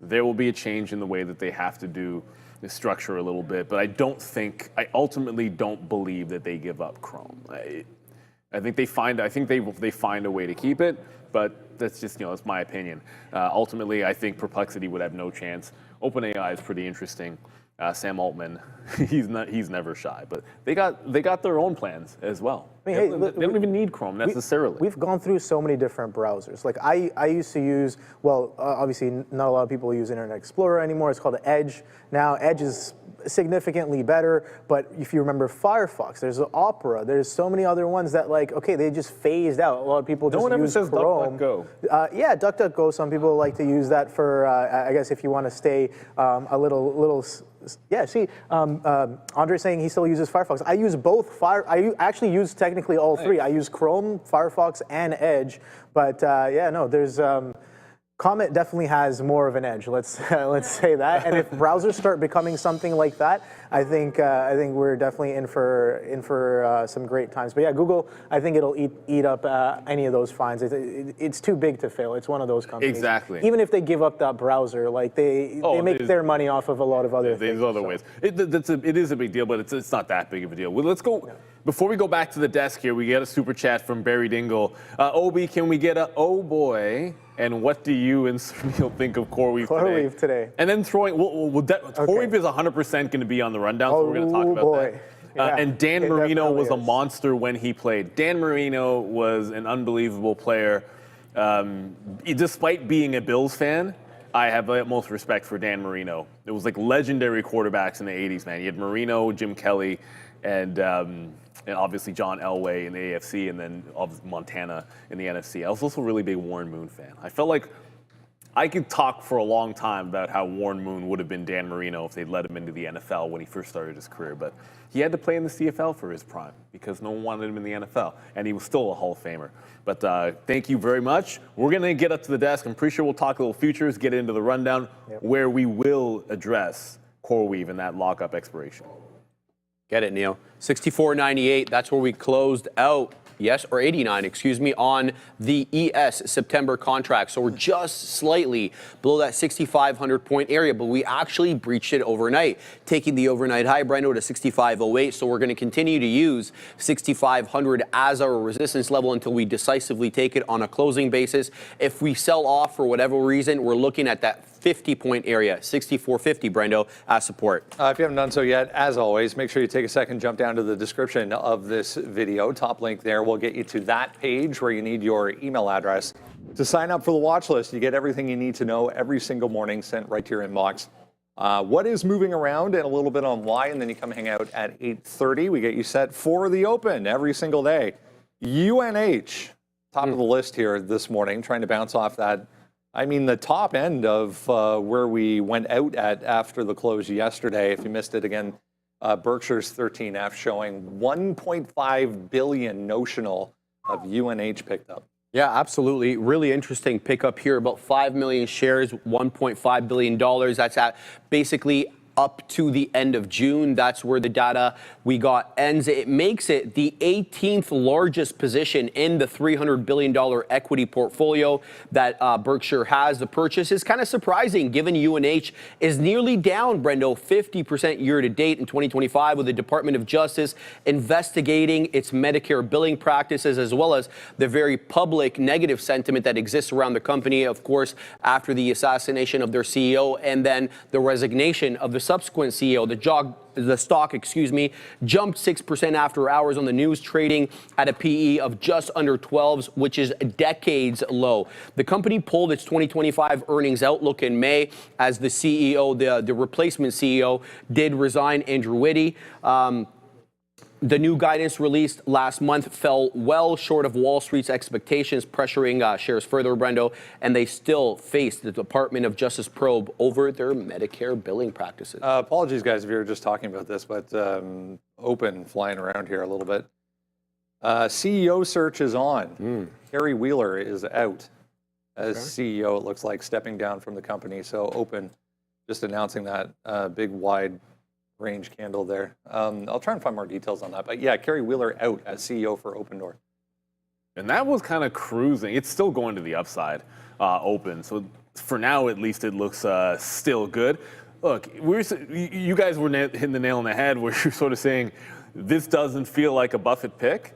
There will be a change in the way that they have to do the structure a little bit, but I ultimately don't believe that they give up Chrome. I think they find a way to keep it, but that's just, that's my opinion. Ultimately, I think Perplexity would have no chance. OpenAI is pretty interesting. Sam Altman, he's never shy, but they got their own plans as well. I mean, they don't even need Chrome necessarily. We've gone through so many different browsers. Like I used to use, obviously not a lot of people use Internet Explorer anymore. It's called Edge. Now Edge is significantly better, but if you remember Firefox, there's Opera, there's so many other ones that they just phased out. A lot of people just use Chrome. DuckDuckGo. Yeah, DuckDuckGo. Some people like to use that for, I guess, if you want to stay a little. Yeah, see, Andre's saying he still uses Firefox. I use both. I actually use technically all three. I use Chrome, Firefox, and Edge. But there's. Comet definitely has more of an edge. Let's say that. And if browsers start becoming something like that, I think we're definitely in for some great times. But yeah, Google, I think it'll eat up any of those fines. It's too big to fail. It's one of those companies. Exactly. Even if they give up that browser, they make their money off of a lot of other things. There's other ways. It is a big deal, but it's not that big of a deal. Well, let's go. Yeah. Before we go back to the desk here, we get a super chat from Barry Dingle. Obi, can we get a oh boy? And what do you and Sunil think of CoreWeave today? And then CoreWeave is 100% going to be on the rundown, so we're going to talk about that. Yeah, and Dan Marino was a monster when he played. Dan Marino was an unbelievable player. Despite being a Bills fan, I have the utmost respect for Dan Marino. It was like legendary quarterbacks in the 80s, man. You had Marino, Jim Kelly, and obviously John Elway in the AFC, and then Montana in the NFC. I was also a really big Warren Moon fan. I felt like I could talk for a long time about how Warren Moon would have been Dan Marino if they'd let him into the NFL when he first started his career. But he had to play in the CFL for his prime because no one wanted him in the NFL, and he was still a Hall of Famer. But thank you very much. We're going to get up to the desk. I'm pretty sure we'll talk a little futures, get into the rundown, where we will address CoreWeave and that lockup expiration. Get it, Neo. 64.98. That's where we closed out yes, or 89, excuse me, on the ES September contract. So we're just slightly below that 6,500 point area, but we actually breached it overnight, taking the overnight high, Brendo, to 6,508. So we're going to continue to use 6,500 as our resistance level until we decisively take it on a closing basis. If we sell off for whatever reason, we're looking at that 50-point area, 6,450, Brendo, as support. If you haven't done so yet, as always, make sure you take a second, jump down to the description of this video. Top link there will get you to that page where you need your email address to sign up for the watch list. You get everything you need to know every single morning sent right to your inbox. What is moving around and a little bit on why, and then you come hang out at 8:30. We get you set for the open every single day. UNH, top of the list here this morning, trying to bounce off that. I mean, the top end of where we went out at after the close yesterday. If you missed it again, Berkshire's 13F showing 1.5 billion notional of UNH picked up. Yeah, absolutely. Really interesting pickup here. About 5 million shares, $1.5 billion. That's at basically up to the end of June. That's where the data we got ends. It makes it the 18th largest position in the $300 billion equity portfolio that Berkshire has. The purchase is kind of surprising given UNH is nearly down, Brendo, 50% year to date in 2025, with the Department of Justice investigating its Medicare billing practices, as well as the very public negative sentiment that exists around the company, of course, after the assassination of their CEO and then the resignation of the subsequent CEO. The stock, jumped 6% after hours on the news, trading at a PE of just under 12s, which is decades low. The company pulled its 2025 earnings outlook in May as the CEO, the replacement CEO, did resign, Andrew Whitty. The new guidance released last month fell well short of Wall Street's expectations, pressuring shares further, Brendo, and they still face the Department of Justice probe over their Medicare billing practices. Apologies, guys, if you were just talking about this, but open flying around here a little bit. CEO search is on. Carrie Wheeler is out as CEO, it looks like, stepping down from the company. So open, just announcing that big, wide range candle there. I'll try and find more details on that. But yeah, Carrie Wheeler out as CEO for Open Door. And that was kind of cruising. It's still going to the upside, open. So for now, at least, it looks still good. Look, you guys were hitting the nail on the head where you're sort of saying this doesn't feel like a Buffett pick,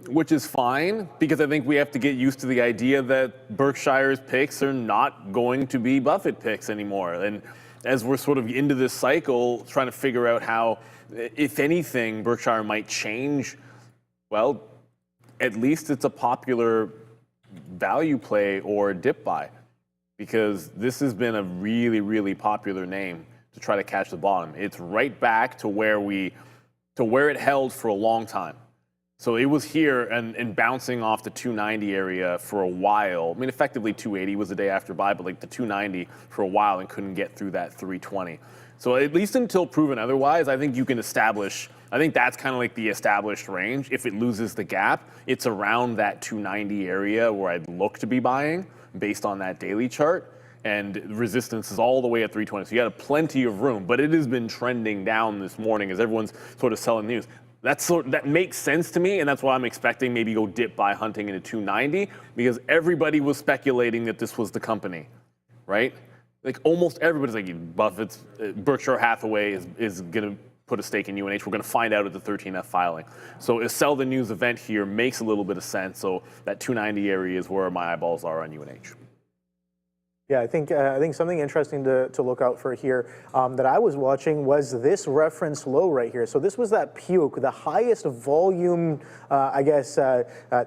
which is fine, because I think we have to get used to the idea that Berkshire's picks are not going to be Buffett picks anymore. And as we're sort of into this cycle, trying to figure out how, if anything, Berkshire might change, well, at least it's a popular value play or dip buy, because this has been a really, really popular name to try to catch the bottom. It's right back to where it held for a long time. So it was here and bouncing off the 290 area for a while. I mean, effectively 280 was the day after buy, but like the 290 for a while and couldn't get through that 320. So at least until proven otherwise, I think you can establish, I think that's kind of like the established range. If it loses the gap, it's around that 290 area where I'd look to be buying based on that daily chart. And resistance is all the way at 320. So you got plenty of room, but it has been trending down this morning as everyone's sort of selling news. That makes sense to me, and that's why I'm expecting maybe go dip buy hunting into 290, because everybody was speculating that this was the company, right? Like almost everybody's like, Buffett's, Berkshire Hathaway is going to put a stake in UNH. We're going to find out at the 13F filing. So a sell the news event here makes a little bit of sense. So that 290 area is where my eyeballs are on UNH. Yeah, I think something interesting to look out for here that I was watching was this reference low right here. So this was that puke, the highest volume,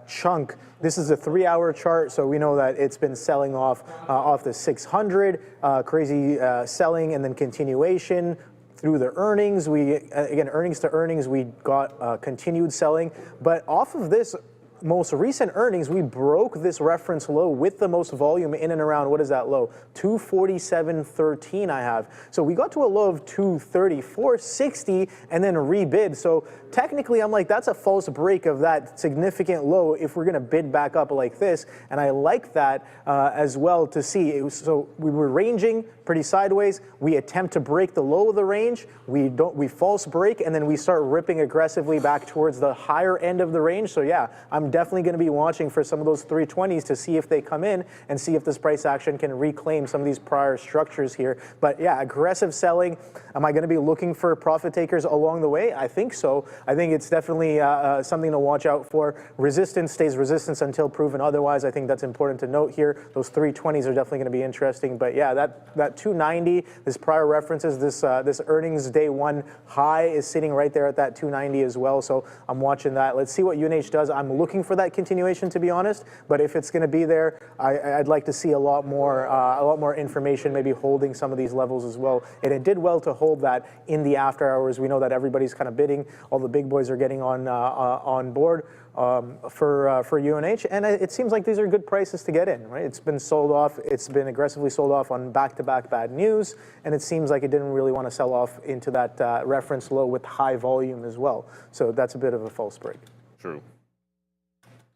chunk. This is a 3-hour chart, so we know that it's been selling off the 600, crazy selling, and then continuation through the earnings. Earnings to earnings, we got continued selling, but off of this most recent earnings, we broke this reference low with the most volume in and around, what is that low? 247.13 I have. So we got to a low of 234.60 and then rebid. So technically, I'm like, that's a false break of that significant low if we're going to bid back up like this. And I like that as well to see. So we were ranging pretty sideways. We attempt to break the low of the range. We false break, and then we start ripping aggressively back towards the higher end of the range. So yeah, I'm definitely going to be watching for some of those 320s to see if they come in and see if this price action can reclaim some of these prior structures here. But yeah, aggressive selling. Am I going to be looking for profit takers along the way? I think so. I think it's definitely something to watch out for. Resistance stays resistance until proven otherwise. I think that's important to note here. Those 320s are definitely going to be interesting. But yeah, that 290, this prior references, this earnings day one high is sitting right there at that 290 as well. So I'm watching that. Let's see what UNH does. I'm looking for that continuation, to be honest. But if it's going to be there, I'd like to see a lot more information, maybe holding some of these levels as well. And it did well to hold that in the after hours. We know that everybody's kind of bidding. All the big boys are getting on board for UNH, and it seems like these are good prices to get in, right? It's been sold off. It's been aggressively sold off on back-to-back bad news, and it seems like it didn't really want to sell off into that reference low with high volume as well. So that's a bit of a false break. True.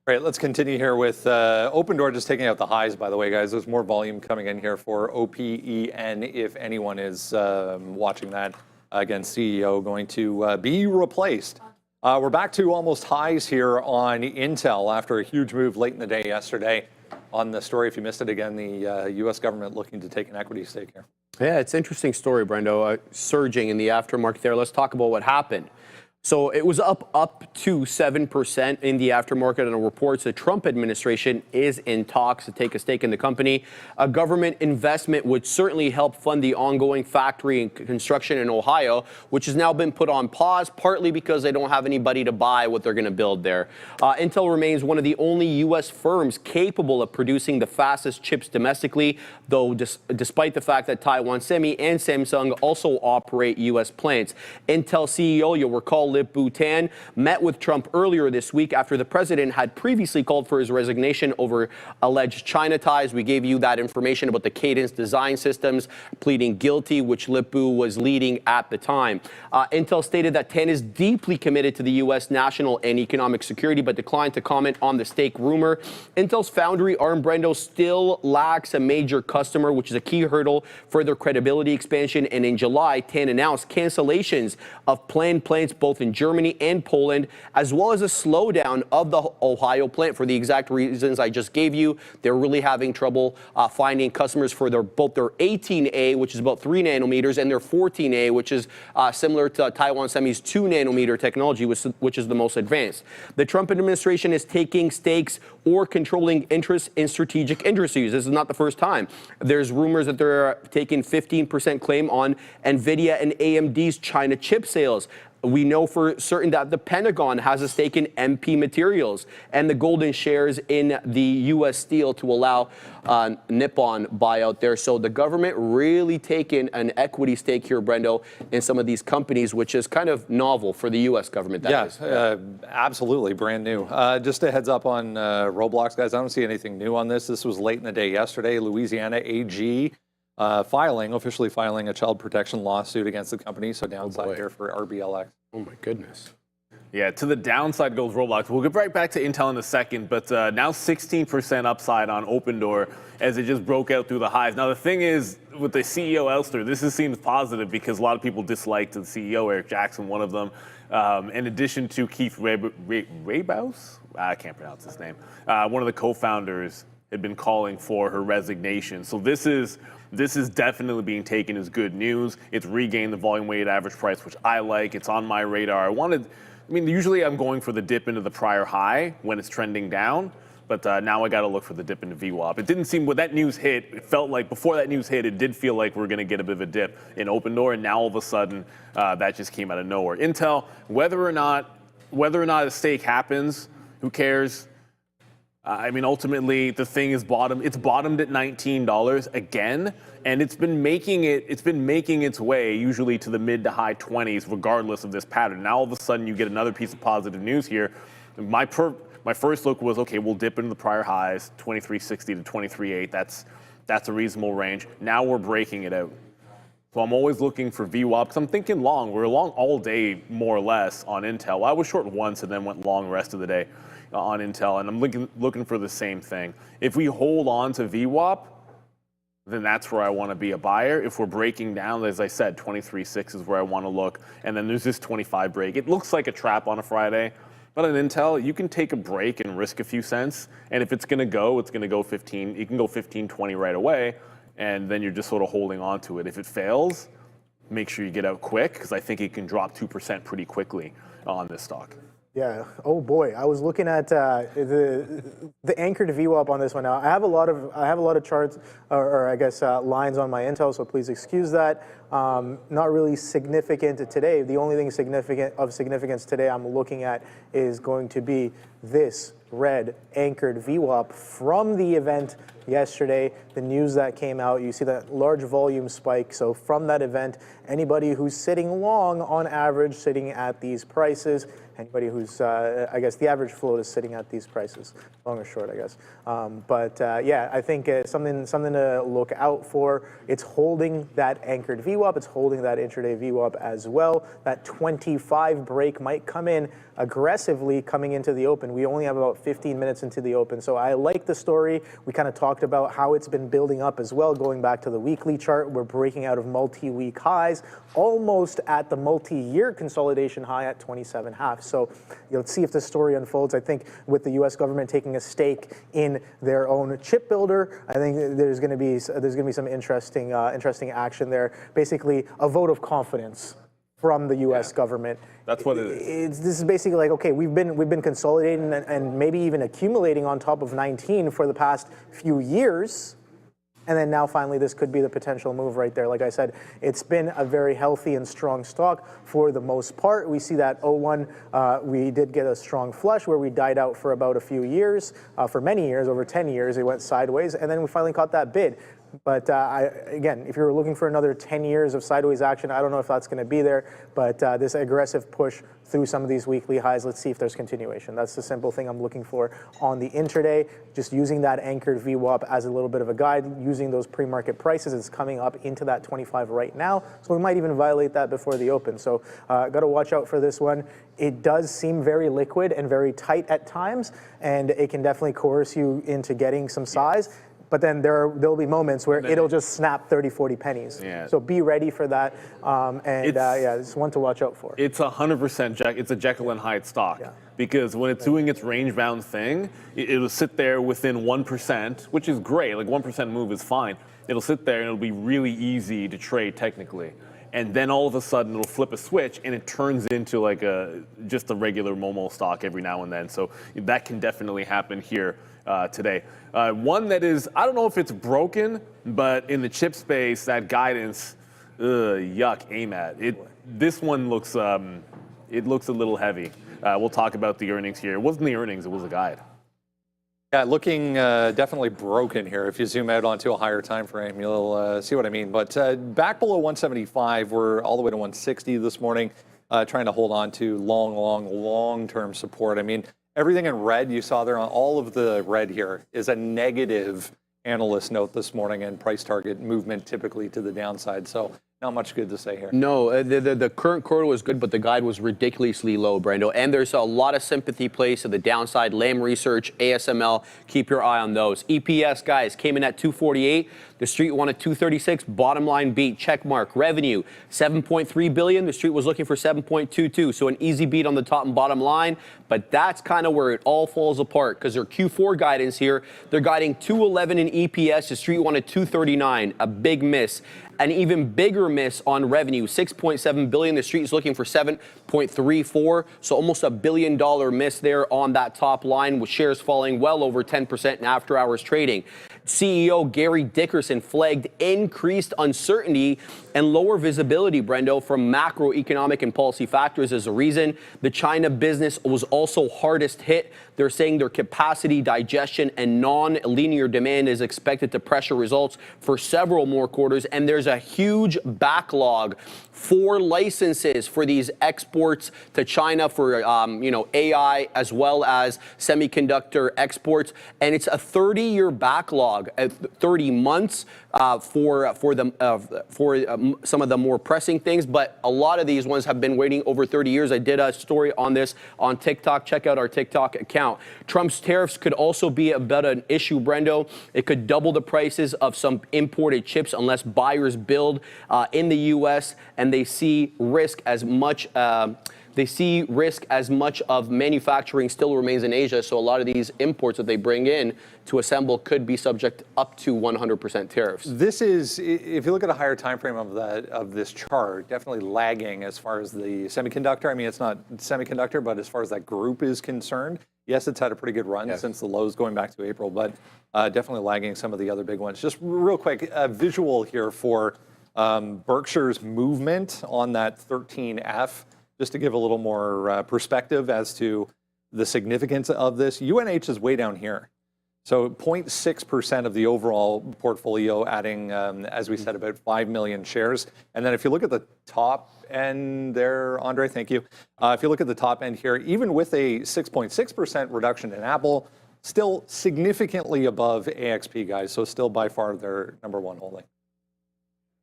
All right, let's continue here with Open Door just taking out the highs, by the way, guys. There's more volume coming in here for OPEN if anyone is watching that. Again, CEO going to be replaced. We're back to almost highs here on Intel after a huge move late in the day yesterday. On the story, if you missed it again, the U.S. government looking to take an equity stake here. Yeah, it's an interesting story, Brendo. Surging in the aftermarket there. Let's talk about what happened. So it was up to 7% in the aftermarket, and reports the Trump administration is in talks to take a stake in the company. A government investment would certainly help fund the ongoing factory and construction in Ohio, which has now been put on pause, partly because they don't have anybody to buy what they're going to build there. Intel remains one of the only U.S. firms capable of producing the fastest chips domestically, though despite the fact that Taiwan Semi and Samsung also operate U.S. plants. Intel CEO, you'll recall, Lip-Bu Tan, met with Trump earlier this week after the president had previously called for his resignation over alleged China ties. We gave you that information about the Cadence Design Systems pleading guilty, which Lip-Bu was leading at the time. Intel stated that Tan is deeply committed to the U.S. national and economic security, but declined to comment on the stake rumor. Intel's foundry arm, Brendo, still lacks a major customer, which is a key hurdle for their credibility expansion. And in July, Tan announced cancellations of planned plants both in Germany and Poland, as well as a slowdown of the Ohio plant for the exact reasons I just gave you. They're really having trouble finding customers for both their 18A, which is about 3 nanometers, and their 14A, which is similar to Taiwan Semi's 2 nanometer technology, which is the most advanced. The Trump administration is taking stakes or controlling interests in strategic industries. This is not the first time. There's rumors that they're taking 15% claim on Nvidia and AMD's China chip sales. We know for certain that the Pentagon has a stake in MP Materials and the golden shares in the U.S. Steel to allow Nippon buyout there. So the government really taking an equity stake here, Brendo, in some of these companies, which is kind of novel for the U.S. government. Absolutely brand new. Just a heads up on Roblox, guys. I don't see anything new on this. This was late in the day yesterday. Louisiana AG officially filing a child protection lawsuit against the company. So downside here for RBLX. Oh my goodness. Yeah, to the downside goes Roblox. We'll get right back to Intel in a second, but now 16% upside on Open Door as it just broke out through the highs. Now the thing is, with the CEO Elster, this seems positive because a lot of people disliked the CEO, Eric Jackson, one of them. In addition to Keith Rabaus, I can't pronounce his name, one of the co-founders had been calling for her resignation. So this is definitely being taken as good news. It's regained the volume weighted average price, which I like. It's on my radar. Usually I'm going for the dip into the prior high when it's trending down, but now I got to look for the dip into VWAP. It didn't seem, when that news hit, it felt like before that news hit, it did feel like we're going to get a bit of a dip in Open Door, and now all of a sudden that just came out of nowhere. Intel, whether or not a stake happens, who cares? Ultimately, the thing is bottomed. It's bottomed at $19 again, and it's been making its way usually to the mid to high 20s, regardless of this pattern. Now all of a sudden you get another piece of positive news here. My my first look was, okay, we'll dip into the prior highs, 23.60 to 23.8. That's a reasonable range. Now we're breaking it out. So I'm always looking for VWAP because I'm thinking long. We're long all day, more or less, on Intel. I was short once and then went long the rest of the day on Intel, and I'm looking for the same thing. If we hold on to VWAP, then that's where I want to be a buyer. If we're breaking down, as I said, 23.6 is where I want to look, and then there's this 25 break. It looks like a trap on a Friday, but on Intel, you can take a break and risk a few cents, and if it's going to go, it's going to go 15. You can go 15, 20 right away, and then you're just sort of holding on to it. If it fails, make sure you get out quick, because I think it can drop 2% pretty quickly on this stock. Yeah. Oh boy, I was looking at the anchored VWAP on this one. Now I have a lot of charts, or I guess lines on my Intel, so please excuse that. Not really significant today. The only thing of significance today I'm looking at is going to be this red anchored VWAP from the event yesterday, the news that came out. You see that large volume spike. So from that event, anybody who's sitting long on average, sitting at these prices, anybody who's, I guess the average float is sitting at these prices, long or short, I guess. Yeah, I think something to look out for. It's holding that anchored VWAP. It's holding that intraday VWAP as well. That 25 break might come in aggressively coming into the open. We only have about 15 minutes into the open. So I like the story. We kind of talked about how it's been building up as well, going back to the weekly chart. We're breaking out of multi-week highs, almost at the multi-year consolidation high at 27.5. So let's see if the story unfolds. I think with the U.S. government taking a stake in their own chip builder, I think there's going to be some interesting action there. Basically, a vote of confidence from the U.S. government. That's what it is. This is basically like, okay, we've been consolidating and maybe even accumulating on top of 19 for the past few years. And then now finally this could be the potential move right there. Like I said, it's been a very healthy and strong stock for the most part. We see that 01, we did get a strong flush where we died out for about a few years, for many years, over 10 years, it went sideways, and then we finally caught that bid. But again, if you're looking for another 10 years of sideways action, I don't know if that's going to be there. But this aggressive push through some of these weekly highs, let's see if there's continuation. That's the simple thing I'm looking for on the intraday. Just using that anchored VWAP as a little bit of a guide, using those pre-market prices. It's coming up into that 25 right now. So we might even violate that before the open. So got to watch out for this one. It does seem very liquid and very tight at times, and it can definitely coerce you into getting some size. But then there'll be moments where it'll just snap 30, 40 pennies. Yeah. So be ready for that. Yeah, it's one to watch out for. It's 100% it's a Jekyll and Hyde stock. Yeah. Because when it's doing its range bound thing, it'll sit there within 1%, which is great. Like 1% move is fine. It'll sit there and it'll be really easy to trade technically. And then all of a sudden it'll flip a switch and it turns into like just a regular Momo stock every now and then. So that can definitely happen here today. One that is, I don't know if it's broken, but in the chip space, that guidance, yuck, AMAT. This one looks, it looks a little heavy. We'll talk about the earnings here. It wasn't the earnings, it was a guide. Yeah, looking definitely broken here. If you zoom out onto a higher time frame, you'll see what I mean. But back below 175, we're all the way to 160 this morning, trying to hold on to long-term support. I mean, everything in red you saw there, on all of the red here is a negative analyst note this morning and price target movement typically to the downside. So not much good to say here. No, the current quarter was good, but the guide was ridiculously low, Brando. And there's a lot of sympathy placed to the downside. Lam Research, ASML, keep your eye on those. EPS, guys, came in at 248. The street wanted 236. Bottom line beat, check mark. Revenue, 7.3 billion. The street was looking for 7.22. So an easy beat on the top and bottom line. But that's kind of where it all falls apart because their Q4 guidance here, they're guiding 211 in EPS. The street wanted 239, a big miss. An even bigger miss on revenue, 6.7 billion. The street is looking for 7.34, so almost $1 billion miss there on that top line, with shares falling well over 10% in after-hours trading. CEO Gary Dickerson flagged increased uncertainty and lower visibility, Brendo, from macroeconomic and policy factors as a reason. The China business was also hardest hit. They're saying their capacity, digestion, and non-linear demand is expected to pressure results for several more quarters, and there's a huge backlog for licenses for these exports to China for AI as well as semiconductor exports, and it's a 30-year backlog, 30 months for some of the more pressing things, but a lot of these ones have been waiting over 30 years. I did a story on this on TikTok. Check out our TikTok account. Trump's tariffs could also be about an issue, Brendo. It could double the prices of some imported chips unless buyers build in the U.S. and they see risk as much. They see risk as much of manufacturing still remains in Asia, so a lot of these imports that they bring in to assemble could be subject up to 100% tariffs. This is, if you look at a higher time frame of this chart, definitely lagging as far as the semiconductor. I mean, it's not semiconductor, but as far as that group is concerned, yes, it's had a pretty good run since the lows going back to April, but definitely lagging some of the other big ones. Just real quick, a visual here for Berkshire's movement on that 13F. Just to give a little more perspective as to the significance of this, UNH is way down here. So 0.6% of the overall portfolio, adding, as we said, about 5 million shares. And then if you look at the top end there, Andre, thank you. If you look at the top end here, even with a 6.6% reduction in Apple, still significantly above AXP, guys. So still by far their number one holding.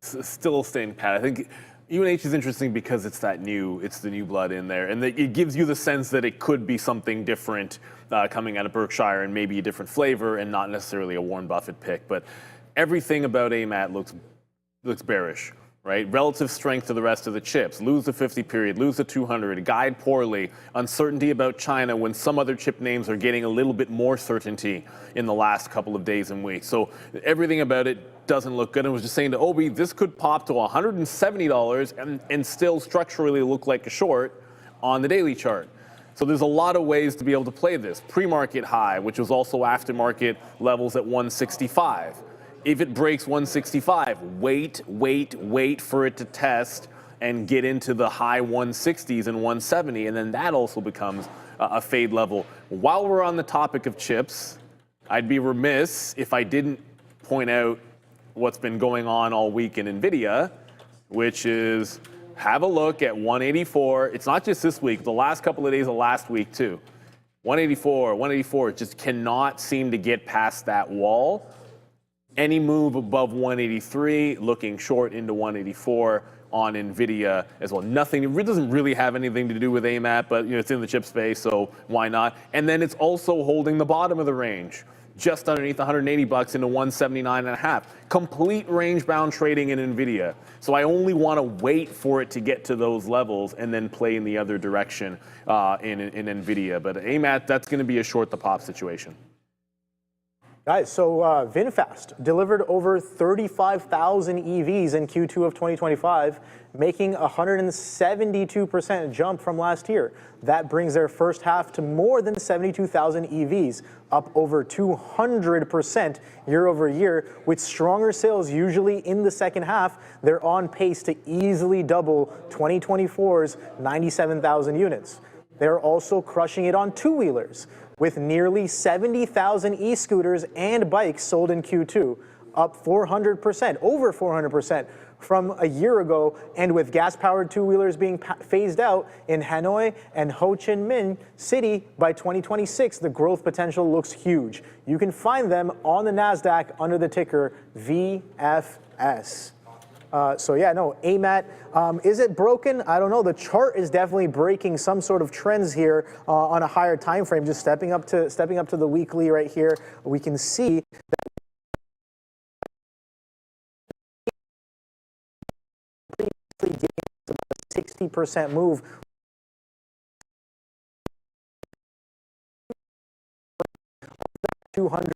Still staying pat. I think UNH is interesting because it's the new blood in there, and it gives you the sense that it could be something different coming out of Berkshire and maybe a different flavor and not necessarily a Warren Buffett pick. But everything about AMAT looks bearish, right? Relative strength to the rest of the chips. Lose the 50 period, lose the 200, guide poorly, uncertainty about China when some other chip names are getting a little bit more certainty in the last couple of days and weeks. So everything about it doesn't look good. I was just saying to Obi, this could pop to $170 and still structurally look like a short on the daily chart. So there's a lot of ways to be able to play this. Pre-market high, which was also aftermarket levels at 165. If it breaks 165, wait for it to test and get into the high 160s and 170, and then that also becomes a fade level. While we're on the topic of chips, I'd be remiss if I didn't point out what's been going on all week in Nvidia, which is have a look at 184. It's not just this week, the last couple of days of last week too. 184, just cannot seem to get past that wall. Any move above 183, looking short into 184 on Nvidia as well. Nothing, it doesn't really have anything to do with AMAT, but it's in the chip space, so why not? And then it's also holding the bottom of the range, just underneath $180 into 179.5. Complete range-bound trading in Nvidia. So I only want to wait for it to get to those levels and then play in the other direction in Nvidia. But AMAT, that's going to be a short the pop situation. Guys, so VinFast delivered over 35,000 EVs in Q2 of 2025, making a 172% jump from last year. That brings their first half to more than 72,000 EVs, up over 200% year over year. With stronger sales usually in the second half, they're on pace to easily double 2024's 97,000 units. They're also crushing it on two-wheelers, with nearly 70,000 e-scooters and bikes sold in Q2, up 400%, over 400% from a year ago, and with gas-powered two-wheelers being phased out in Hanoi and Ho Chi Minh City by 2026, the growth potential looks huge. You can find them on the NASDAQ under the ticker VFS. So yeah, no, AMAT, is it broken? I don't know. The chart is definitely breaking some sort of trends here on a higher time frame. Just stepping up to the weekly right here, we can see that 60% move. $200.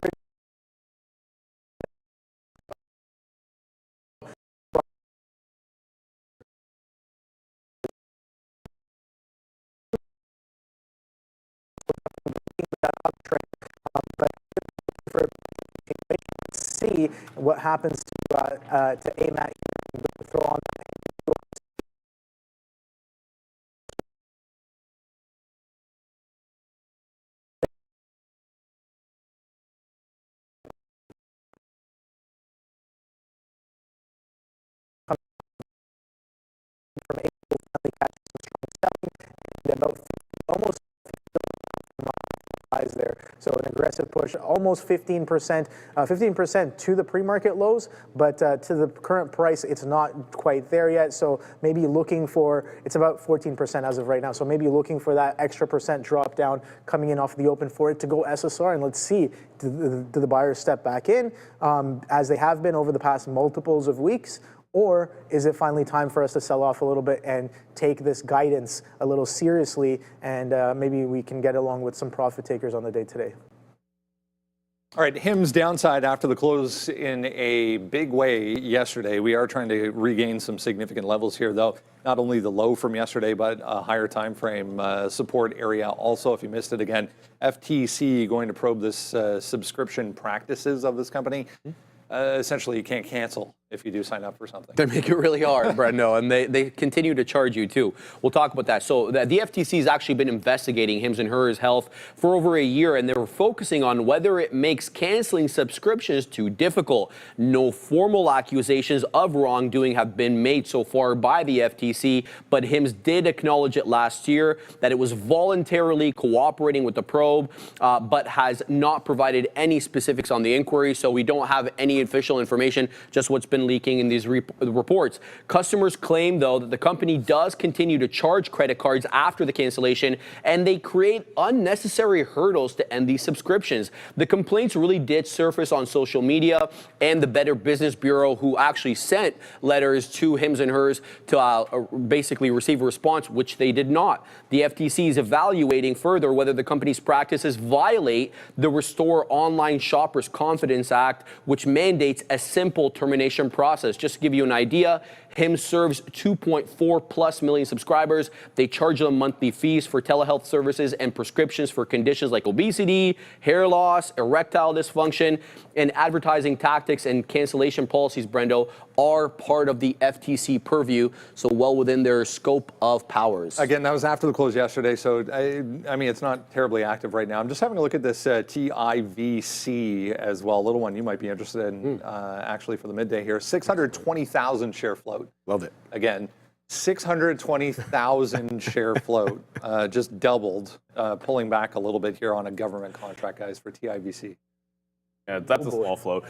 But for see what happens to AMAT. Throw on from April, finally catching some strong selling, and about almost highs there. So an aggressive push, almost 15%, 15% to the pre-market lows, but to the current price, it's not quite there yet. So maybe looking for, it's about 14% as of right now. So maybe looking for that extra percent drop down coming in off the open for it to go SSR. And let's see, do the buyers step back in as they have been over the past multiples of weeks? Or is it finally time for us to sell off a little bit and take this guidance a little seriously, and maybe we can get along with some profit takers on the day today? All right, HIM's downside after the close in a big way yesterday. We are trying to regain some significant levels here, though. Not only the low from yesterday, but a higher time frame support area. Also, if you missed it again, FTC going to probe this subscription practices of this company. Essentially, you can't cancel if you do sign up for something. They make it really hard, Brendo, and they continue to charge you too. We'll talk about that. So the FTC has actually been investigating Hims and Hers Health for over a year, and they were focusing on whether it makes canceling subscriptions too difficult. No formal accusations of wrongdoing have been made so far by the FTC, but Hims did acknowledge it last year that it was voluntarily cooperating with the probe, but has not provided any specifics on the inquiry. So we don't have any official information, just what's been leaking in these reports. Customers claim, though, that the company does continue to charge credit cards after the cancellation, and they create unnecessary hurdles to end these subscriptions. The complaints really did surface on social media, and the Better Business Bureau, who actually sent letters to Hims and Hers to basically receive a response, which they did not. The FTC is evaluating further whether the company's practices violate the Restore Online Shoppers Confidence Act, which mandates a simple termination process. Just to give you an idea, Hims serves 2.4+ million subscribers. They charge them monthly fees for telehealth services and prescriptions for conditions like obesity, hair loss, erectile dysfunction, and advertising tactics and cancellation policies, Brendo, are part of the FTC purview, so well within their scope of powers. Again, that was after the close yesterday, so I mean, it's not terribly active right now. I'm just having a look at this TIVC as well, a little one you might be interested in actually for the midday here. 620,000 share float. Love it. Again, 620,000 share float, just doubled, pulling back a little bit here on a government contract, guys, for TIVC. Yeah, that's a small float.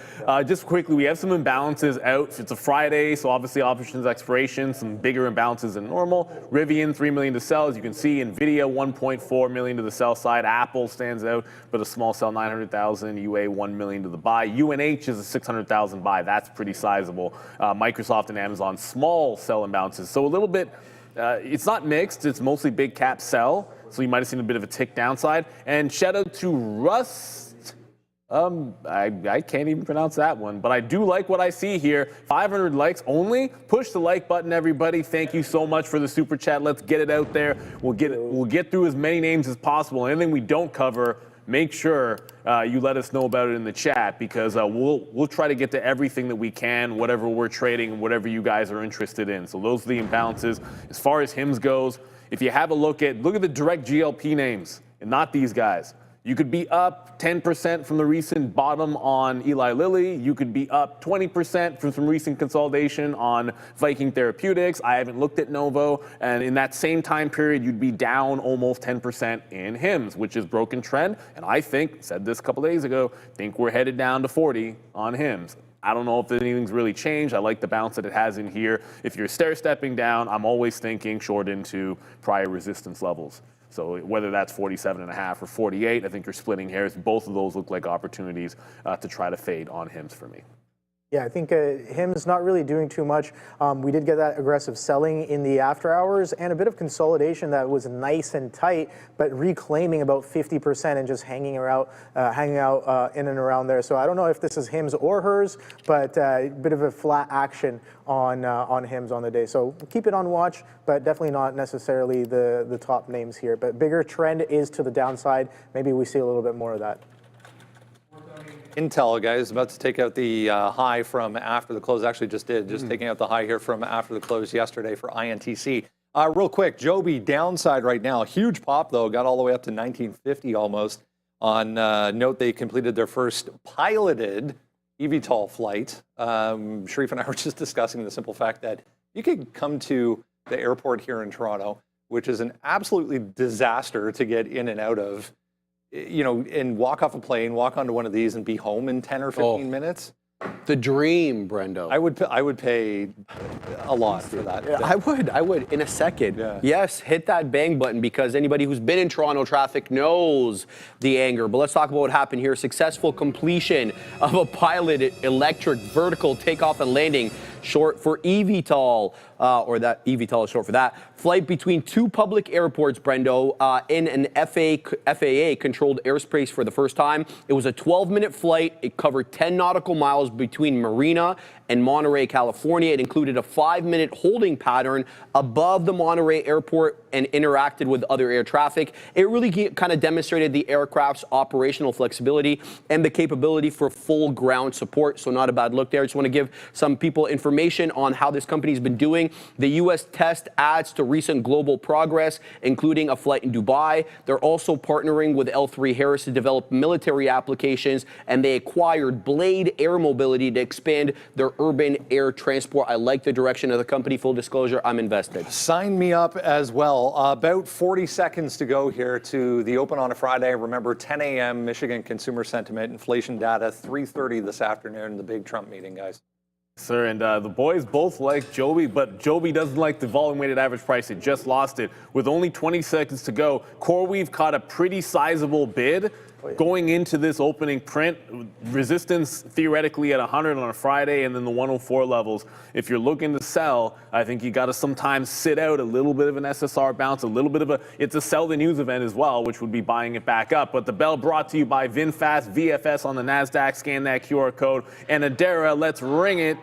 Just quickly, we have some imbalances out. It's a Friday, so obviously options expiration, some bigger imbalances than normal. Rivian, 3 million to sell, as you can see. Nvidia, 1.4 million to the sell side. Apple stands out, but a small sell, 900,000. UA, 1 million to the buy. UNH is a 600,000 buy. That's pretty sizable. Microsoft and Amazon, small sell imbalances. So a little bit, it's not mixed. It's mostly big cap sell. So you might have seen a bit of a tick downside. And shout out to Russ. I can't even pronounce that one, but I do like what I see here. 500 likes only. Push the like button, everybody. Thank you so much for the super chat. Let's get it out there. We'll get through as many names as possible. Anything we don't cover, make sure you let us know about it in the chat, because we'll try to get to everything that we can, whatever we're trading, whatever you guys are interested in. So those are the imbalances. As far as Hims goes, if you have a look at the direct GLP names and not these guys. You could be up 10% from the recent bottom on Eli Lilly. You could be up 20% from some recent consolidation on Viking Therapeutics. I haven't looked at Novo. And in that same time period, you'd be down almost 10% in Hims, which is broken trend. And I said this a couple days ago, think we're headed down to 40 on Hims. I don't know if anything's really changed. I like the bounce that it has in here. If you're stair-stepping down, I'm always thinking short into prior resistance levels. So whether that's 47.5 or 48, I think you're splitting hairs. Both of those look like opportunities to try to fade on Hims for me. Yeah, I think Hims not really doing too much. We did get that aggressive selling in the after hours and a bit of consolidation that was nice and tight, but reclaiming about 50% and just hanging out in and around there. So I don't know if this is Hims or Hers, but a bit of a flat action on Hims on the day. So keep it on watch, but definitely not necessarily the top names here. But bigger trend is to the downside. Maybe we see a little bit more of that. Intel, guys, about to take out the high from after the close. Actually, just taking out the high here from after the close yesterday for INTC. Real quick, Joby downside right now. Huge pop, though. Got all the way up to 1950 almost. On note, they completed their first piloted eVTOL flight. Sharif and I were just discussing the simple fact that you could come to the airport here in Toronto, which is an absolutely disaster to get in and out of, you know, and walk off a plane, walk onto one of these and be home in 10 or 15 minutes. The dream, Brendo. I would pay a lot for that. Yeah, I would in a second. Yeah. Yes, hit that bang button because anybody who's been in Toronto traffic knows the anger. But let's talk about what happened here. Successful completion of a piloted electric vertical takeoff and landing, short for eVTOL, or that eVTOL is short for that. Flight between two public airports, Brendo, in an FAA-controlled airspace for the first time. It was a 12-minute flight. It covered 10 nautical miles between Marina and Monterey, California. It included a 5-minute holding pattern above the Monterey airport and interacted with other air traffic. It really kind of demonstrated the aircraft's operational flexibility and the capability for full ground support. So not a bad look there. I just want to give some people information on how this company's been doing. The U.S. test adds to recent global progress, including a flight in Dubai. They're also partnering with L3Harris to develop military applications, and they acquired Blade Air Mobility to expand their urban air transport. I like the direction of the company. Full disclosure, I'm invested. Sign me up as well. About 40 seconds to go here to the open on a Friday. Remember, 10 a.m. Michigan consumer sentiment, inflation data, 3:30 this afternoon, the big Trump meeting, guys. Sir, and the boys both like Joby, but Joby doesn't like the volume-weighted average price. It just lost it. With only 20 seconds to go, CoreWeave caught a pretty sizable bid going into this opening print. Resistance theoretically at 100 on a Friday, and then the 104 levels. If you're looking to sell, I think you got to sometimes sit out a little bit of an SSR bounce, a little bit of it's a sell the news event as well, which would be buying it back up. But the bell brought to you by VinFast, VFS on the NASDAQ. Scan that QR code. And Adara, let's ring it.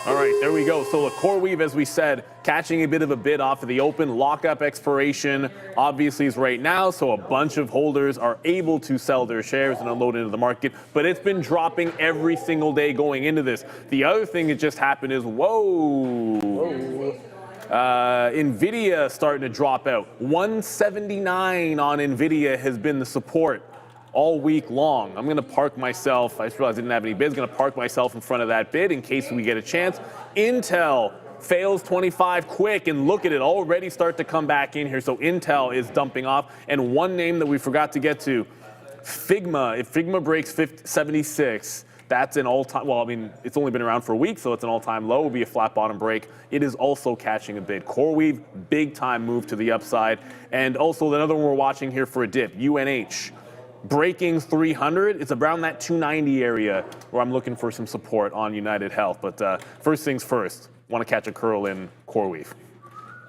All right, there we go. So the CoreWeave, as we said, catching a bit of a bid off of the open. Lockup expiration obviously is right now, so a bunch of holders are able to sell their shares and unload into the market. But it's been dropping every single day going into this. The other thing that just happened is, Nvidia starting to drop out. 179 on Nvidia has been the support all week long. I'm going to park myself. I just realized I didn't have any bids. Going to park myself in front of that bid in case we get a chance. Intel fails 25 quick, and look at it already start to come back in here. So Intel is dumping off. And one name that we forgot to get to, Figma. If Figma breaks 76, that's an all-time, well, I mean, it's only been around for a week, so it's an all-time low. It will be a flat bottom break. It is also catching a bid. CoreWeave, big-time move to the upside. And also another one we're watching here for a dip, UNH. Breaking 300, it's around that 290 area where I'm looking for some support on United Health. But first things first, want to catch a curl in CoreWeave.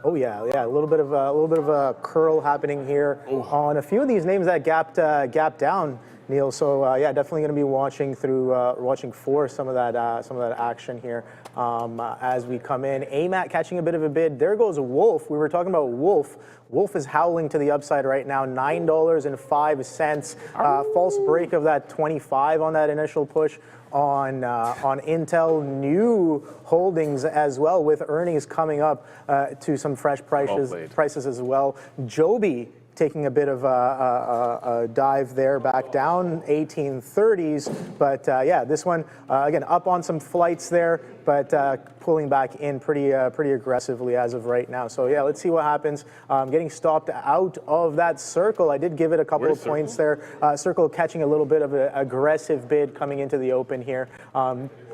Oh yeah, a little bit of a curl happening here on a few of these names that gapped down, Neil. So yeah, definitely going to be watching for some of that action here as we come in. AMAT catching a bit of a bid. There goes Wolf. We were talking about Wolf. Wolf is howling to the upside right now, $9.05. False break of that 25 on that initial push on Intel. New holdings as well with earnings coming up to some fresh prices as well. Joby taking a bit of a dive there, back down 1830s. But yeah, this one, again, up on some flights there, but pulling back in pretty aggressively as of right now. So yeah, let's see what happens. Getting stopped out of that circle. I did give it a couple of points there. Circle catching a little bit of an aggressive bid coming into the open here.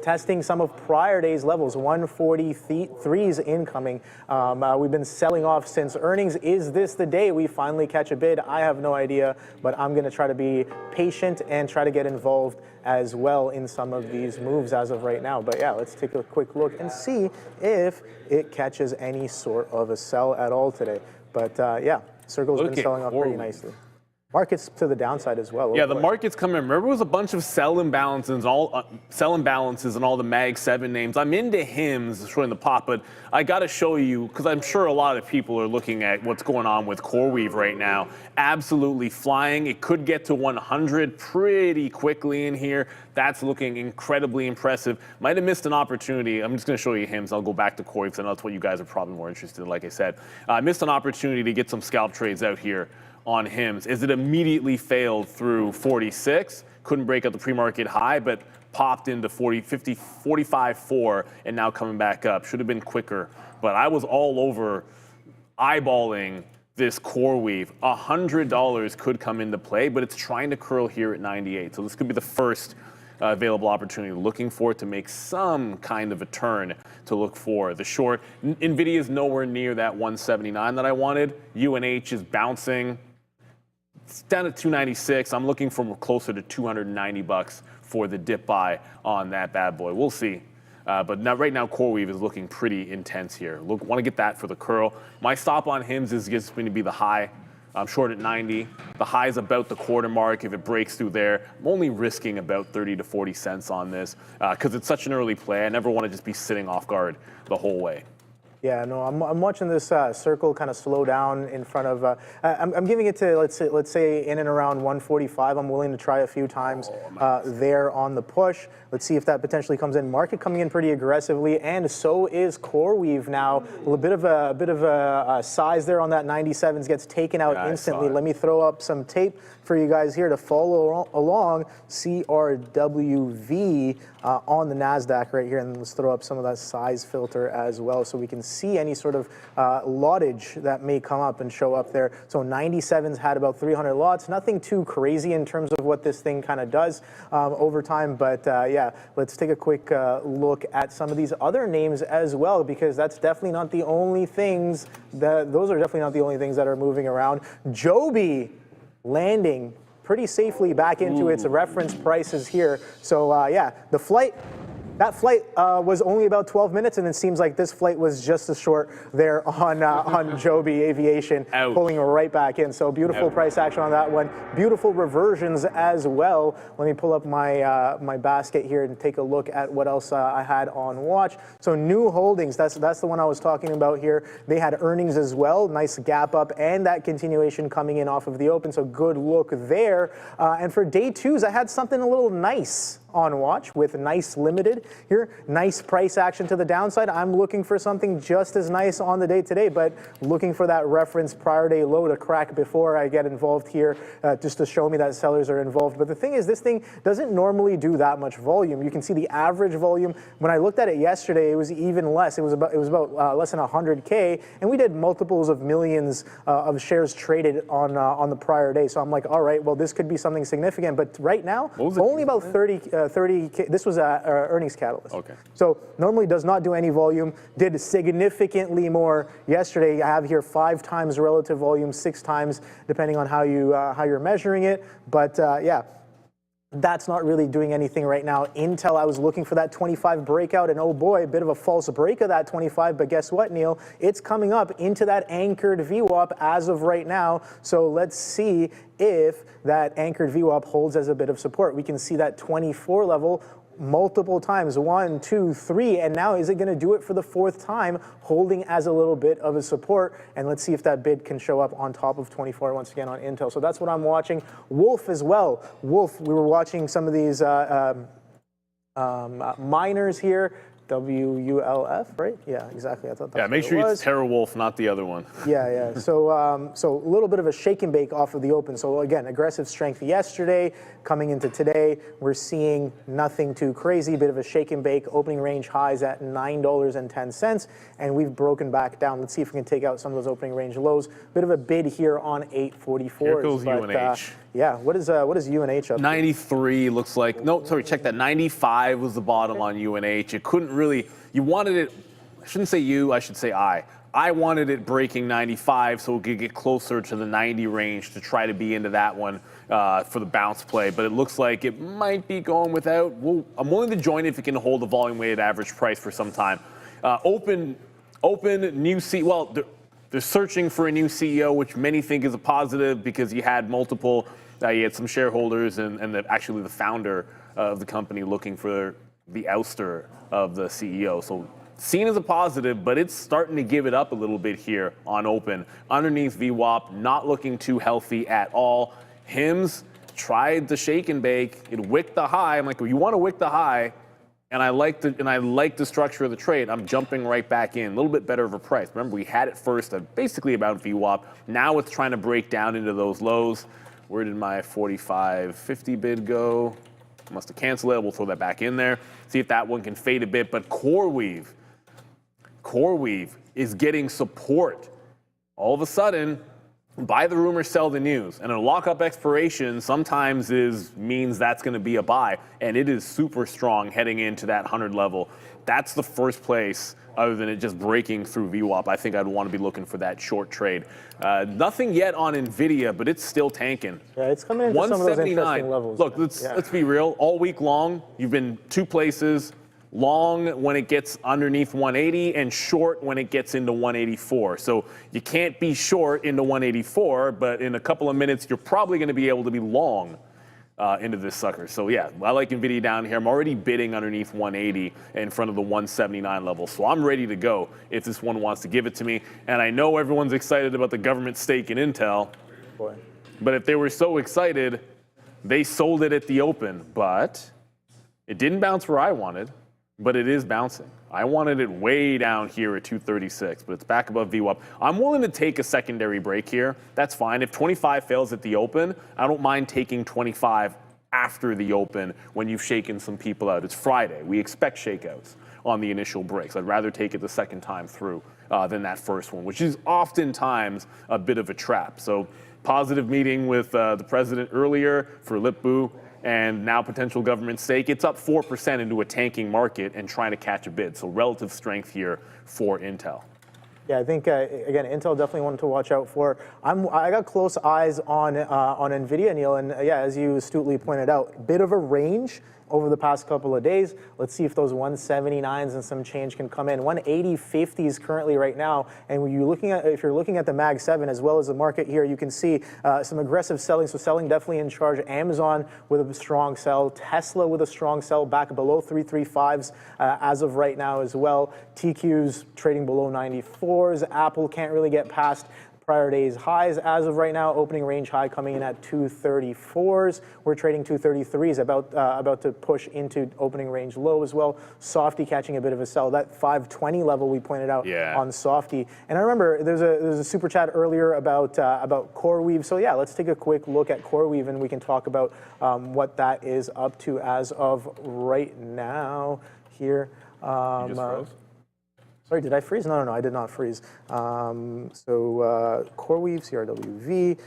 Testing some of prior day's levels, 143s incoming. We've been selling off since earnings. Is this the day we finally catch a bid? I have no idea, but I'm going to try to be patient and try to get involved as well in some of these moves as of right now. But yeah, let's take a quick look and see if it catches any sort of a sell at all today. But yeah, Circle's been selling off pretty nicely. Markets to the downside as well. Yeah, the market's coming. Remember, it was a bunch of sell imbalances, and all the Mag 7 names. I'm into HIMS showing the pop, but I got to show you, because I'm sure a lot of people are looking at what's going on with CoreWeave right now. Absolutely flying. It could get to 100 pretty quickly in here. That's looking incredibly impressive. Might have missed an opportunity. I'm just going to show you HIMS. I'll go back to CoreWeave, because I know that's what you guys are probably more interested in, like I said. I missed an opportunity to get some scalp trades out here on HIMS. Is it immediately failed through 46, couldn't break out the pre-market high, but popped into 40, 50, 45.4, and now coming back up. Should have been quicker, but I was all over eyeballing this CoreWeave. $100 could come into play, but it's trying to curl here at 98. So this could be the first available opportunity, looking for it to make some kind of a turn to look for. The short, Nvidia is nowhere near that 179 that I wanted. UNH is bouncing. It's down at 296. I'm looking for closer to 290 bucks for the dip buy on that bad boy. We'll see. But now, right now, CoreWeave is looking pretty intense here. Look, want to get that for the curl. My stop on HIMS is just going to be the high. I'm short at 90. The high is about the quarter mark. If it breaks through there, I'm only risking about 30 to 40 cents on this because it's such an early play. I never want to just be sitting off guard the whole way. Yeah, no, I'm watching this circle kind of slow down in front of. I'm giving it to let's say in and around 145. I'm willing to try a few times there on the push. Let's see if that potentially comes in. Market coming in pretty aggressively, and so is CoreWeave now. A bit of a size there on that 97s gets taken out instantly. Let me throw up some tape for you guys here to follow along. CRWV on the NASDAQ right here, and let's throw up some of that size filter as well so we can see any sort of lottage that may come up and show up there. So 97s had about 300 lots, nothing too crazy in terms of what this thing kind of does over time, but yeah, let's take a quick look at some of these other names as well, because that's definitely not the only things those are definitely not the only things that are moving around. Joby landing pretty safely back into its reference prices here. So yeah, that flight was only about 12 minutes, and it seems like this flight was just as short there on Joby Aviation, pulling right back in. So beautiful price action on that one. Beautiful reversions as well. Let me pull up my my basket here and take a look at what else I had on watch. So new holdings, that's the one I was talking about here. They had earnings as well, nice gap up, and that continuation coming in off of the open. So good look there. And for day twos, I had something a little nice on watch with nice limited here. Nice price action to the downside. I'm looking for something just as nice on the day today, but looking for that reference prior day low to crack before I get involved here, just to show me that sellers are involved. But the thing is, this thing doesn't normally do that much volume. You can see the average volume. When I looked at it yesterday, it was even less. It was about less than 100K, and we did multiples of millions of shares traded on the prior day. So I'm like, all right, well, this could be something significant. But right now, only about 30K. This was an earnings catalyst. Okay. So normally does not do any volume. Did significantly more yesterday. I have here 5 times relative volume, 6 times depending on how you're measuring it. But yeah, that's not really doing anything right now. Intel, I was looking for that 25 breakout, and oh boy, a bit of a false break of that 25. But guess what, Neil? It's coming up into that anchored VWAP as of right now. So let's see if that anchored VWAP holds as a bit of support. We can see that 24 level multiple times, 1, 2, 3, and now is it going to do it for the 4th time, holding as a little bit of a support? And let's see if that bid can show up on top of 24 once again on Intel. So that's what I'm watching. Wolf as well. Wolf, we were watching some of these miners here. WULF, right? Yeah, exactly. I thought that. Yeah, make sure it's TerraWolf, not the other one. Yeah. So, so a little bit of a shake and bake off of the open. So again, aggressive strength yesterday, coming into today, we're seeing nothing too crazy. Bit of a shake and bake. Opening range highs at $9.10, and we've broken back down. Let's see if we can take out some of those opening range lows. Bit of a bid here on 844. Here goes UNH. Yeah, what is UNH up 93 looks like. No, sorry, check that. 95 was the bottom on UNH. It couldn't really, you wanted it, I shouldn't say you, I should say I wanted it breaking 95 so it could get closer to the 90 range to try to be into that one for the bounce play. But it looks like it might be going without. I'm willing to join if it can hold the volume weighted average price for some time. Open new C. Well, They're searching for a new CEO, which many think is a positive because you had multiple, you had some shareholders and actually the founder of the company looking for the ouster of the CEO. So seen as a positive, but it's starting to give it up a little bit here on open. Underneath VWAP, not looking too healthy at all. HIMS tried the shake and bake. It wicked the high. I'm like, well, you want to wick the high, and I like the structure of the trade. I'm jumping right back in. A little bit better of a price. Remember, we had it first at basically about VWAP. Now it's trying to break down into those lows. Where did my 45.50 bid go? Must have canceled it. We'll throw that back in there. See if that one can fade a bit. But CoreWeave is getting support. All of a sudden, buy the rumor, sell the news. And a lockup expiration sometimes means that's going to be a buy. And it is super strong heading into that 100 level. That's the first place, other than it just breaking through VWAP. I think I'd want to be looking for that short trade. Nothing yet on Nvidia, but it's still tanking. Yeah, it's coming into some of those interesting levels. Look, let's be real. All week long, you've been two places. Long when it gets underneath 180 and short when it gets into 184. So you can't be short into 184, but in a couple of minutes, you're probably going to be able to be long into this sucker. So yeah, I like Nvidia down here. I'm already bidding underneath 180 in front of the 179 level. So I'm ready to go if this one wants to give it to me. And I know everyone's excited about the government stake in Intel. Boy. But if they were so excited, they sold it at the open. But it didn't bounce where I wanted. But it is bouncing. I wanted it way down here at 236, but it's back above VWAP. I'm willing to take a secondary break here. That's fine. If 25 fails at the open, I don't mind taking 25 after the open when you've shaken some people out. It's Friday. We expect shakeouts on the initial breaks. I'd rather take it the second time through than that first one, which is oftentimes a bit of a trap. So positive meeting with the president earlier for Lipbu. And now potential government stake. It's up 4% into a tanking market and trying to catch a bid. So relative strength here for Intel. Yeah, I think, again, Intel definitely wanted to watch out for. I got close eyes on Nvidia, Neil, and yeah, as you astutely pointed out, bit of a range over the past couple of days. Let's see if those 179s and some change can come in. 180.50s currently right now, and when you're looking at, if you're looking at the Mag 7 as well as the market here, you can see some aggressive selling. So selling definitely in charge. Amazon with a strong sell, Tesla with a strong sell, back below 335s as of right now as well. TQ's trading below 94s. Apple can't really get past prior day's highs as of right now. Opening range high coming in at 234s. We're trading 233s, about to push into opening range low as well. Softy catching a bit of a sell. That 520 level we pointed out on Softy. And I remember there's a super chat earlier about CoreWeave. So yeah, let's take a quick look at CoreWeave and we can talk about what that is up to as of right now here. You just froze? Sorry, did I freeze? No, I did not freeze. CoreWeave, CRWV.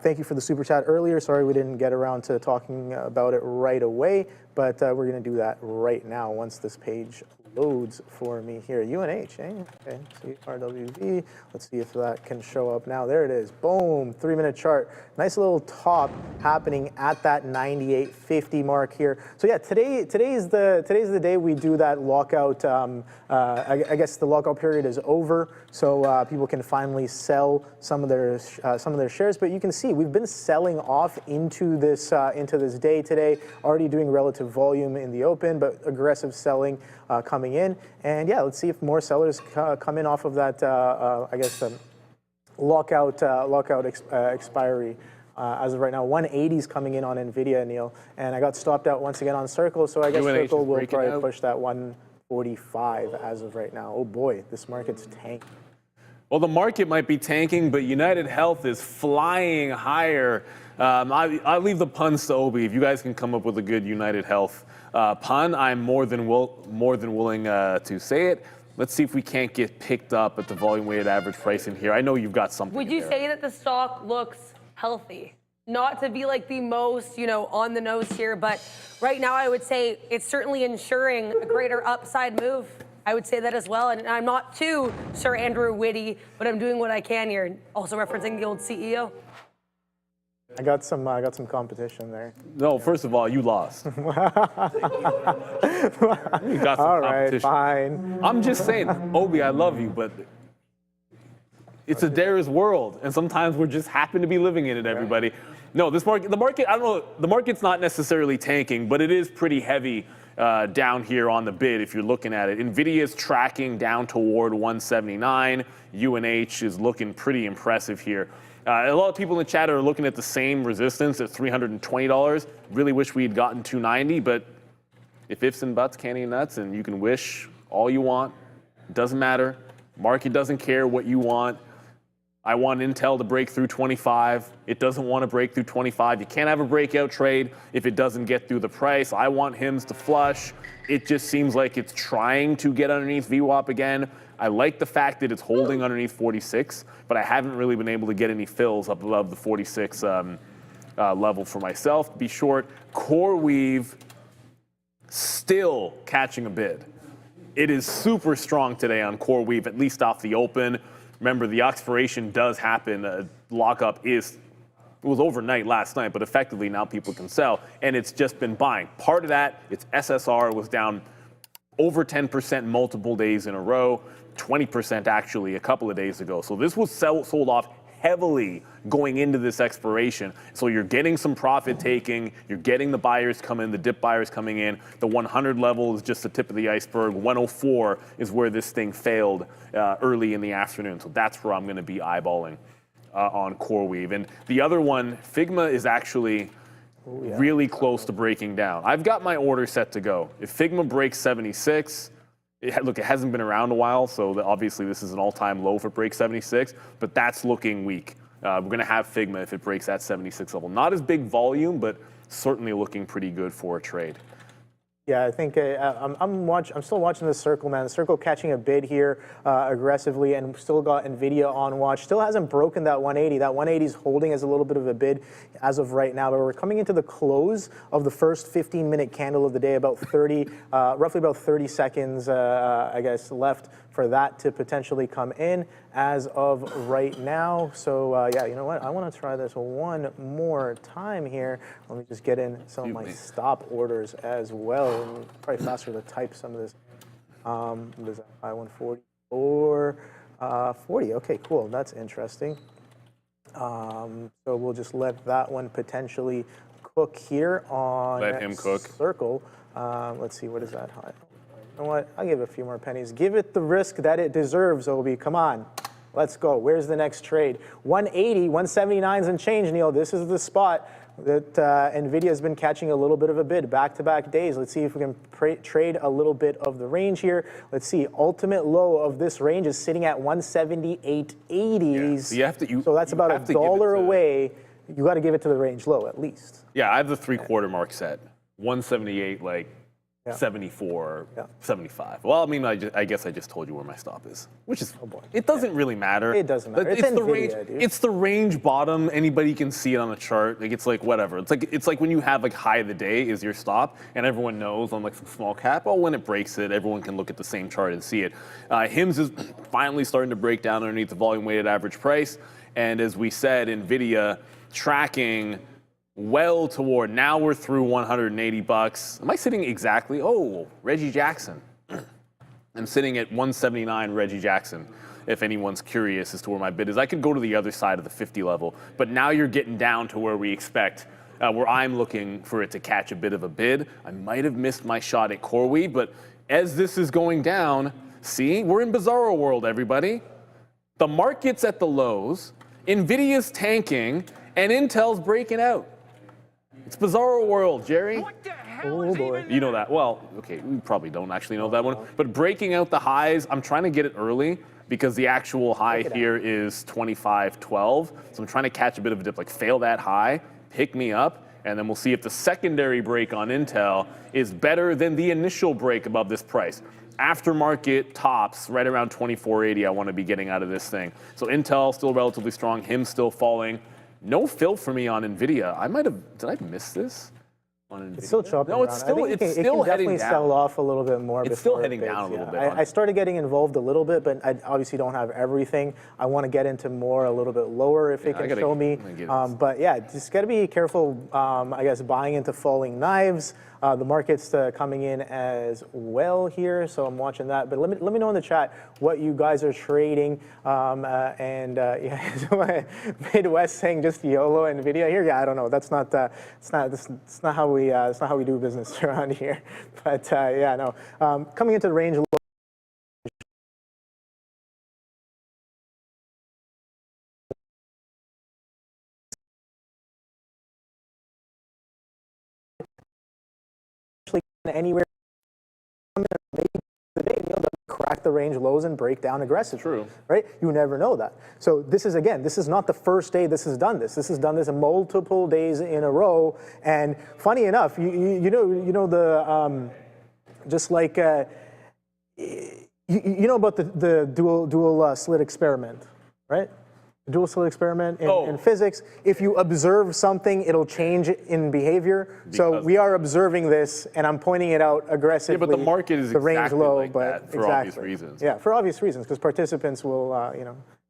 Thank you for the super chat earlier. Sorry we didn't get around to talking about it right away, but we're going to do that right now once this page loads for me here. UNH, eh? Okay, CRWV. Let's see if that can show up now. There it is. Boom, 3-minute chart. Nice little top happening at that 98.50 mark here. So yeah, today's the day we do that lockout. I guess the lockout period is over, so people can finally sell some of their shares. But you can see we've been selling off into this day today. Already doing relative volume in the open, but aggressive selling coming in. And yeah, let's see if more sellers come in off of that, I guess, lockout expiry. As of right now, 180's coming in on Nvidia, Neil. And I got stopped out once again on Circle, so I guess Circle will probably push that 145 as of right now. Oh boy, this market's tanking. Well, the market might be tanking, but United Health is flying higher. I leave the puns to Obi. If you guys can come up with a good United Health pun, I'm more than willing to say it. Let's see if we can't get picked up at the volume-weighted average price in here. I know you've got something. Would you say that the stock looks healthy? Not to be like the most, on the nose here, but right now I would say it's certainly ensuring a greater upside move. I would say that as well. And I'm not too Sir Andrew witty, but I'm doing what I can here. Also referencing the old CEO. I got some competition there. No, first of all, you lost. You got some all competition. Right, fine. I'm just saying, Obi, I love you, but It's Adair's world, and sometimes we're just happen to be living in it, everybody. No, the market, I don't know, the market's not necessarily tanking, but it is pretty heavy down here on the bid if you're looking at it. Nvidia is tracking down toward 179. UNH is looking pretty impressive here. A lot of people in the chat are looking at the same resistance at $320. Really wish we had gotten 290, but if ifs and buts, candy and nuts, and you can wish all you want, it doesn't matter. Market doesn't care what you want. I want Intel to break through 25. It doesn't want to break through 25. You can't have a breakout trade if it doesn't get through the price. I want HIMS to flush. It just seems like it's trying to get underneath VWAP again. I like the fact that it's holding underneath 46, but I haven't really been able to get any fills up above the 46 level for myself. To be short, CoreWeave still catching a bid. It is super strong today on CoreWeave, at least off the open. Remember, the expiration does happen. Lockup it was overnight last night, but effectively now people can sell, and it's just been buying. Part of that, its SSR was down over 10% multiple days in a row, 20% actually a couple of days ago. So this was sold off heavily going into this expiration. So you're getting some profit taking, you're getting the buyers come in, the dip buyers coming in. The 100 level is just the tip of the iceberg. 104 is where this thing failed early in the afternoon. So that's where I'm going to be eyeballing on CoreWeave. And the other one, Figma, is actually really close to breaking down. I've got my order set to go. If Figma breaks 76, look, it hasn't been around a while, so obviously this is an all-time low if it breaks 76, but that's looking weak. We're going to have Figma if it breaks that 76 level. Not as big volume, but certainly looking pretty good for a trade. Yeah, I think I'm still watching the Circle, man. The Circle catching a bid here aggressively, and still got Nvidia on watch. Still hasn't broken that 180. That 180 is holding as a little bit of a bid as of right now. But we're coming into the close of the first 15-minute candle of the day. About 30, roughly about 30 seconds, I guess, left for that to potentially come in as of right now. So yeah, you know what? I want to try this one more time here. Let me just get in some of my stop orders as well. Probably faster to type some of this. What is that? I-140 or 40. Okay, cool. That's interesting. So we'll just let that one potentially cook here on Let him cook. Circle. Let's see, what is that high? You know what? I'll give it a few more pennies. Give it the risk that it deserves, Obi. Come on. Let's go. Where's the next trade? 180, 179s and change, Neil. This is the spot that Nvidia has been catching a little bit of a bid back-to-back days. Let's see if we can trade a little bit of the range here. Let's see. Ultimate low of this range is sitting at 178.80s. Yeah. So that's about $1 away. You got to give it to the range low at least. Yeah, I have the 3/4 mark set. 178, like 74, 75. Well, I mean, I guess I just told you where my stop is, which is, it doesn't really matter. It doesn't matter. It's the Nvidia, range. dude. It's the range bottom. Anybody can see it on the chart. Like, it's like whatever. It's like when you have like high of the day is your stop, and everyone knows on like some small cap. Oh, when it breaks it, everyone can look at the same chart and see it. HIMS is finally starting to break down underneath the volume weighted average price, and as we said, Nvidia tracking well toward, now we're through 180 bucks. Am I sitting exactly? Oh, Reggie Jackson. I'm sitting at 179 Reggie Jackson, if anyone's curious as to where my bid is. I could go to the other side of the 50 level, but now you're getting down to where we expect, where I'm looking for it to catch a bit of a bid. I might have missed my shot at CoreWeave, but as this is going down, see, we're in bizarro world, everybody. The market's at the lows, Nvidia's tanking, and Intel's breaking out. It's bizarro world, Jerry. What the hell Oh, is boy. even You know that. Well, okay, we probably don't actually know that one. But breaking out the highs, I'm trying to get it early because the actual high here is 25.12. So I'm trying to catch a bit of a dip, like fail that high, pick me up, and then we'll see if the secondary break on Intel is better than the initial break above this price. Aftermarket tops right around 24.80 I want to be getting out of this thing. So Intel still relatively strong, HIMS still falling. No fill for me on Nvidia. Did I miss this? On Nvidia? It's still chopping No, it's around. still, I think it's it still can heading definitely down. sell off a little bit more. It's still before it heading bids, down a little bit. I started getting involved a little bit, but I obviously don't have everything. I want to get into more a little bit lower if it can show me. But yeah, just got to be careful, I guess, buying into falling knives. The market's coming in as well here, so I'm watching that. But let me know in the chat what you guys are trading. Yeah, Midwest saying just YOLO Nvidia here. Yeah, I don't know. That's not how we do business around here. But yeah, no. Coming into the range. Anywhere maybe today, they'll crack the range lows and break down aggressively. True. Right? You never know that. So this is, again, this is not the first day this has done this. This has done this multiple days in a row. And funny enough, you know the just like you know about the dual slit experiment, right? Dual slit experiment in physics. If you observe something, it'll change in behavior. So we are observing this, and I'm pointing it out aggressively. Yeah, but the market is the range exactly low, like but that for obvious reasons. Yeah, for obvious reasons, because participants will,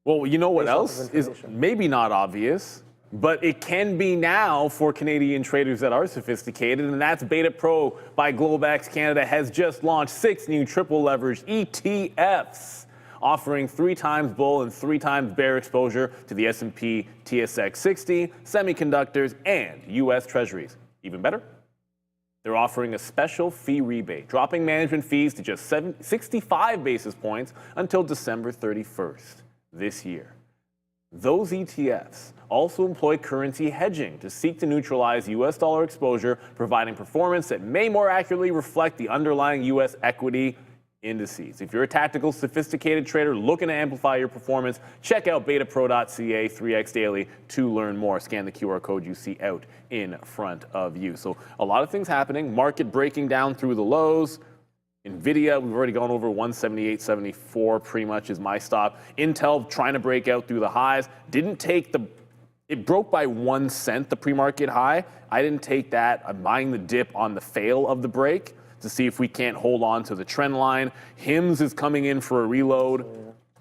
Well, you know what based off else of is information. maybe not obvious, but it can be now for Canadian traders that are sophisticated, and that's Beta Pro by Globex Canada has just launched 6 new triple leveraged ETFs, offering 3 times bull and 3 times bear exposure to the S&P TSX 60, semiconductors, and U.S. Treasuries. Even better, they're offering a special fee rebate, dropping management fees to just 65 basis points until December 31st this year. Those ETFs also employ currency hedging to seek to neutralize U.S. dollar exposure, providing performance that may more accurately reflect the underlying U.S. equity indices. If you're a tactical, sophisticated trader looking to amplify your performance, check out betapro.ca 3x daily to learn more. Scan the QR code you see out in front of you. So a lot of things happening. Market breaking down through the lows. Nvidia, we've already gone over 178.74 pretty much is my stop. Intel trying to break out through the highs. It broke by 1 cent, the pre-market high. I didn't take that. I'm buying the dip on the fail of the break to see if we can't hold on to the trend line. HIMS is coming in for a reload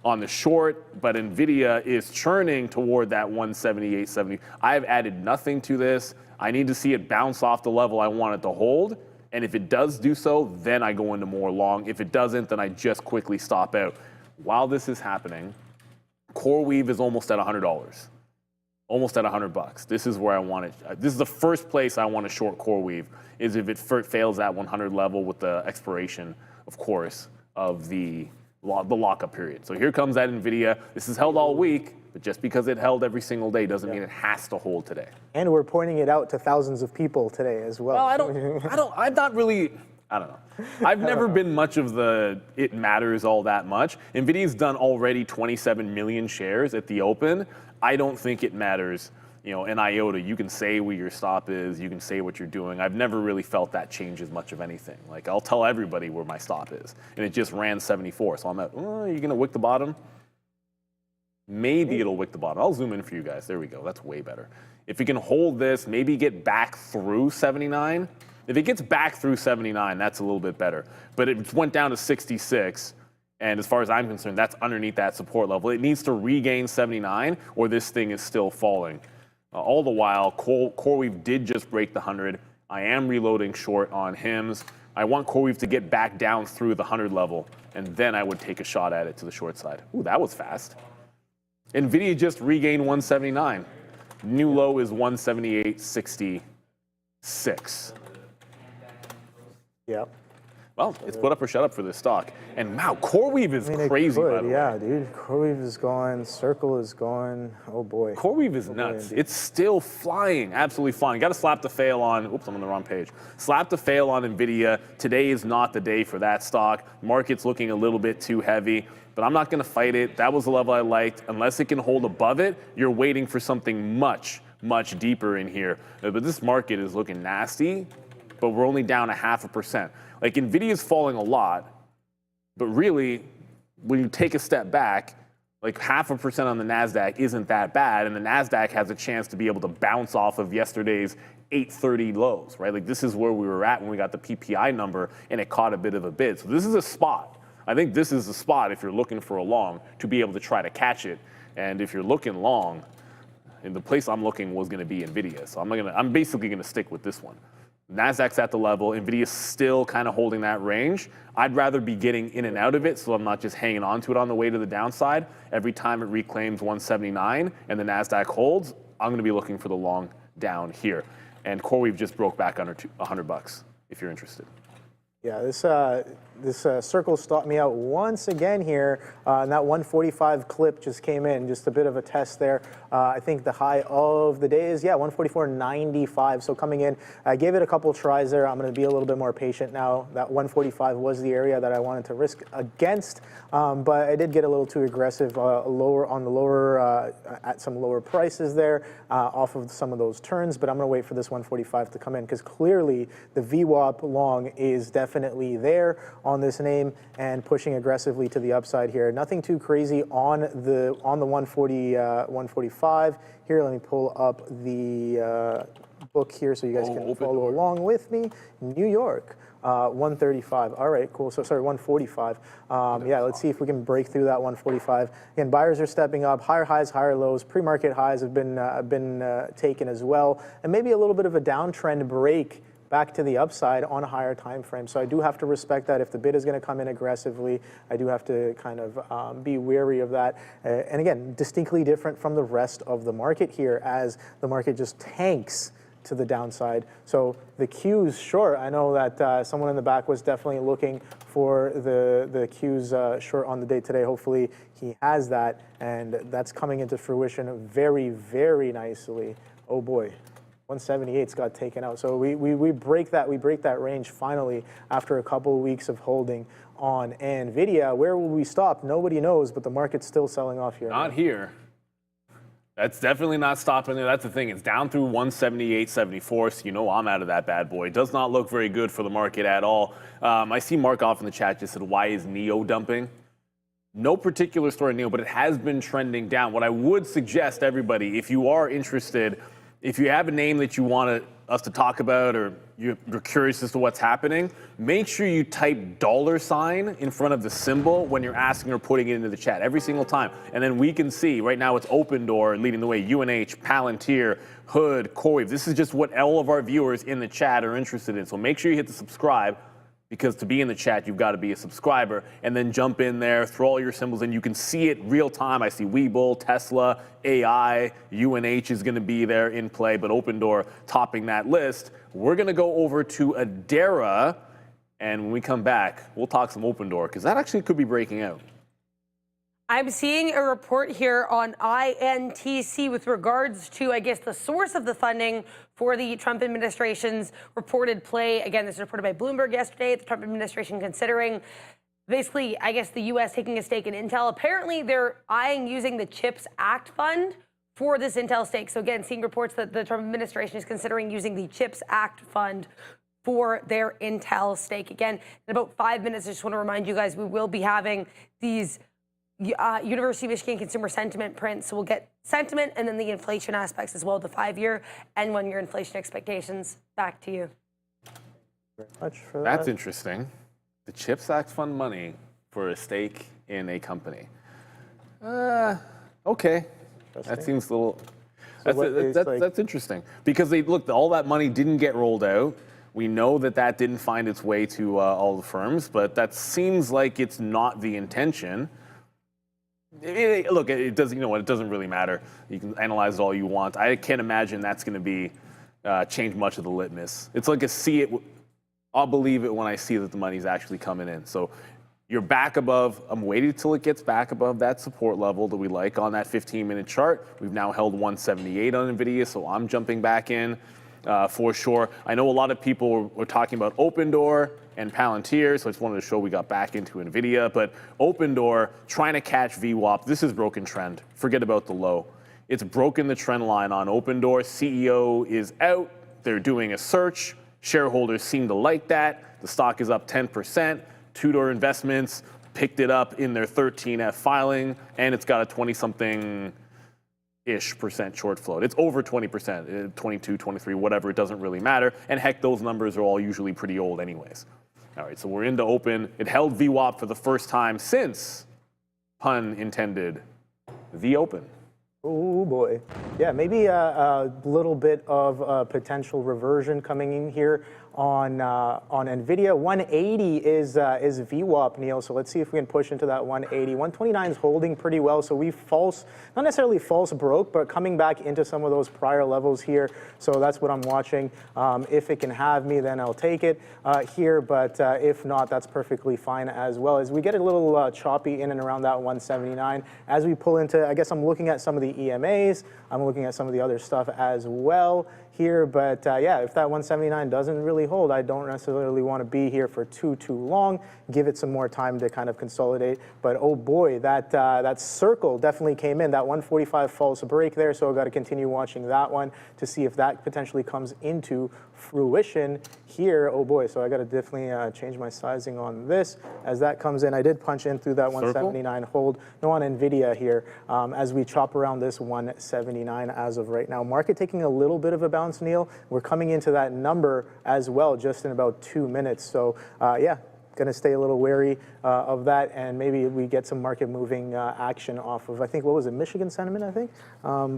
on the short, but Nvidia is churning toward that 178.70. I have added nothing to this. I need to see it bounce off the level I want it to hold. And if it does do so, then I go into more long. If it doesn't, then I just quickly stop out. While this is happening, CoreWeave is almost at $100. Almost at $100. This is where I want it. This is the first place I want to short CoreWeave, is if it fails that 100 level with the expiration, of course, of the lockup period. So here comes that Nvidia. This is held all week, but just because it held every single day doesn't mean it has to hold today. And we're pointing it out to thousands of people today as well. Well, I'm not really, I don't know. I've never been much of the it matters all that much. Nvidia's done already 27 million shares at the open. I don't think it matters, an iota. You can say where your stop is. You can say what you're doing. I've never really felt that changes much of anything. Like, I'll tell everybody where my stop is. And it just ran 74. So I'm at, are you going to wick the bottom? Maybe it'll wick the bottom. I'll zoom in for you guys. There we go. That's way better. If we can hold this, maybe get back through 79. If it gets back through 79, that's a little bit better. But it went down to 66. And as far as I'm concerned, that's underneath that support level. It needs to regain 79 or this thing is still falling. All the while, CoreWeave did just break the 100. I am reloading short on HIMS. I want CoreWeave to get back down through the 100 level, and then I would take a shot at it to the short side. Ooh, that was fast. Nvidia just regained 179. New low is 178.66. Yeah. Well, it's put up or shut up for this stock. And wow, CoreWeave is crazy, by the way. Yeah, dude. CoreWeave is going. Circle is going. Oh, boy. CoreWeave is nuts. It's still flying, absolutely flying. Got to slap the fail on. Oops, I'm on the wrong page. Slap the fail on Nvidia. Today is not the day for that stock. Market's looking a little bit too heavy, but I'm not going to fight it. That was the level I liked. Unless it can hold above it, you're waiting for something much, much deeper in here. But this market is looking nasty, but we're only down 0.5%. Like, Nvidia's falling a lot, but really, when you take a step back, like 0.5% on the NASDAQ isn't that bad, and the NASDAQ has a chance to be able to bounce off of yesterday's 830 lows, right? Like, this is where we were at when we got the PPI number, and it caught a bit of a bid. So this is a spot. I think this is the spot, if you're looking for a long, to be able to try to catch it. And if you're looking long, and the place I'm looking was going to be Nvidia. So I'm basically going to stick with this one. NASDAQ's at the level. Nvidia's still kind of holding that range. I'd rather be getting in and out of it so I'm not just hanging on to it on the way to the downside. Every time it reclaims 179 and the NASDAQ holds, I'm going to be looking for the long down here. And CoreWeave just broke back under $100 if you're interested. Yeah, this circle stopped me out once again here, and that 145 clip just came in, just a bit of a test there. I think the high of the day is, 144.95, so coming in. I gave it a couple tries there. I'm going to be a little bit more patient now. That 145 was the area that I wanted to risk against, but I did get a little too aggressive at some lower prices there off of some of those turns, but I'm going to wait for this 145 to come in because clearly the VWAP long is definitely there on this name and pushing aggressively to the upside here. Nothing too crazy on the 145 here. Let me pull up the book here so you guys can follow along with me. New York. 135. All right, cool. So sorry, 145. Let's see if we can break through that 145. Again, buyers are stepping up. Higher highs, higher lows. Pre-market highs have been taken as well, and maybe a little bit of a downtrend break back to the upside on a higher time frame. So I do have to respect that. If the bid is going to come in aggressively, I do have to kind of be wary of that. And again, distinctly different from the rest of the market here as the market just tanks to the downside. So the Qs, sure, I know that someone in the back was definitely looking for the Qs short on the day today. Hopefully he has that, and that's coming into fruition very, very nicely. Oh boy. 178's got taken out. So we break that range finally after a couple of weeks of holding on Nvidia. Where will we stop? Nobody knows, but the market's still selling off here. Not here. That's definitely not stopping there. That's the thing. It's down through 178.74, so you know I'm out of that bad boy. It does not look very good for the market at all. I see Mark off in the chat just said, why is NEO dumping? No particular story, NEO, but it has been trending down. What I would suggest everybody, if you are interested, if you have a name that you want us to talk about or you're curious as to what's happening, make sure you type $ in front of the symbol when you're asking or putting it into the chat every single time. And then we can see, right now it's Open Door leading the way, UNH, Palantir, Hood, CoreWeave. This is just what all of our viewers in the chat are interested in. So make sure you hit the subscribe, because to be in the chat, you've got to be a subscriber, and then jump in there, throw all your symbols in. You can see it real time. I see Webull, Tesla, AI, UNH is going to be there in play, but Open Door topping that list. We're going to go over to Adara, and when we come back, we'll talk some Open Door, because that actually could be breaking out. I'm seeing a report here on INTC with regards to, I guess, the source of the funding for the Trump administration's reported play. Again, this was reported by Bloomberg yesterday. The Trump administration considering basically, I guess, the U.S. taking a stake in Intel. Apparently, they're eyeing using the CHIPS Act fund for this Intel stake. So again, seeing reports that the Trump administration is considering using the CHIPS Act fund for their Intel stake. Again, in about 5 minutes, I just want to remind you guys, we will be having these University of Michigan consumer sentiment prints. So we'll get sentiment and then the inflation aspects as well, the 5-year and 1-year inflation expectations. Back to you. Very much for That's that. interesting. The CHIPS Act fund money for a stake in a company. Okay. That seems a little... That's interesting. Because look, all that money didn't get rolled out. We know that didn't find its way to all the firms, but that seems like it's not the intention. Look, it doesn't. You know what? It doesn't really matter. You can analyze it all you want. I can't imagine that's going to be change much of the litmus. It's like I'll believe it when I see that the money's actually coming in. So you're back above. I'm waiting till it gets back above that support level that we like on that 15-minute chart. We've now held 178 on Nvidia, so I'm jumping back in for sure. I know a lot of people were talking about Open Door and Palantir, so I just wanted to show we got back into Nvidia. But Open Door trying to catch VWAP. This is broken trend. Forget about the low. It's broken the trend line on Open Door. CEO is out. They're doing a search. Shareholders seem to like that. The stock is up 10%. Tudor Investments picked it up in their 13F filing, and it's got a 20-something-ish% short float. It's over 20%, 22, 23, whatever. It doesn't really matter. And heck, those numbers are all usually pretty old anyways. All right, so we're into Open. It held VWAP for the first time since, pun intended, the Open. Oh boy. Yeah, maybe a little bit of potential reversion coming in here on Nvidia. 180 is VWAP, Neil. So let's see if we can push into that 180. 129 is holding pretty well. So we not necessarily false broke, but coming back into some of those prior levels here. So that's what I'm watching. If it can have me, then I'll take it here. But if not, that's perfectly fine as well. As we get a little choppy in and around that 179, as we pull into, I guess I'm looking at some of the EMAs. I'm looking at some of the other stuff as well here, but yeah, if that 179 doesn't really hold, I don't necessarily want to be here for too long. Give it some more time to kind of consolidate. But oh boy, that circle definitely came in. That 145 false break there, so I've got to continue watching that one to see if that potentially comes into fruition here. Oh boy, so I got to definitely change my sizing on this as that comes in. I did punch in through that 179 hold. No, on Nvidia here as we chop around this 179 as of right now. Market taking a little bit of a bounce, Neil. We're coming into that number as well just in about 2 minutes. So yeah, going to stay a little wary of that, and maybe we get some market moving action off of, I think, what was it, Michigan sentiment, I think?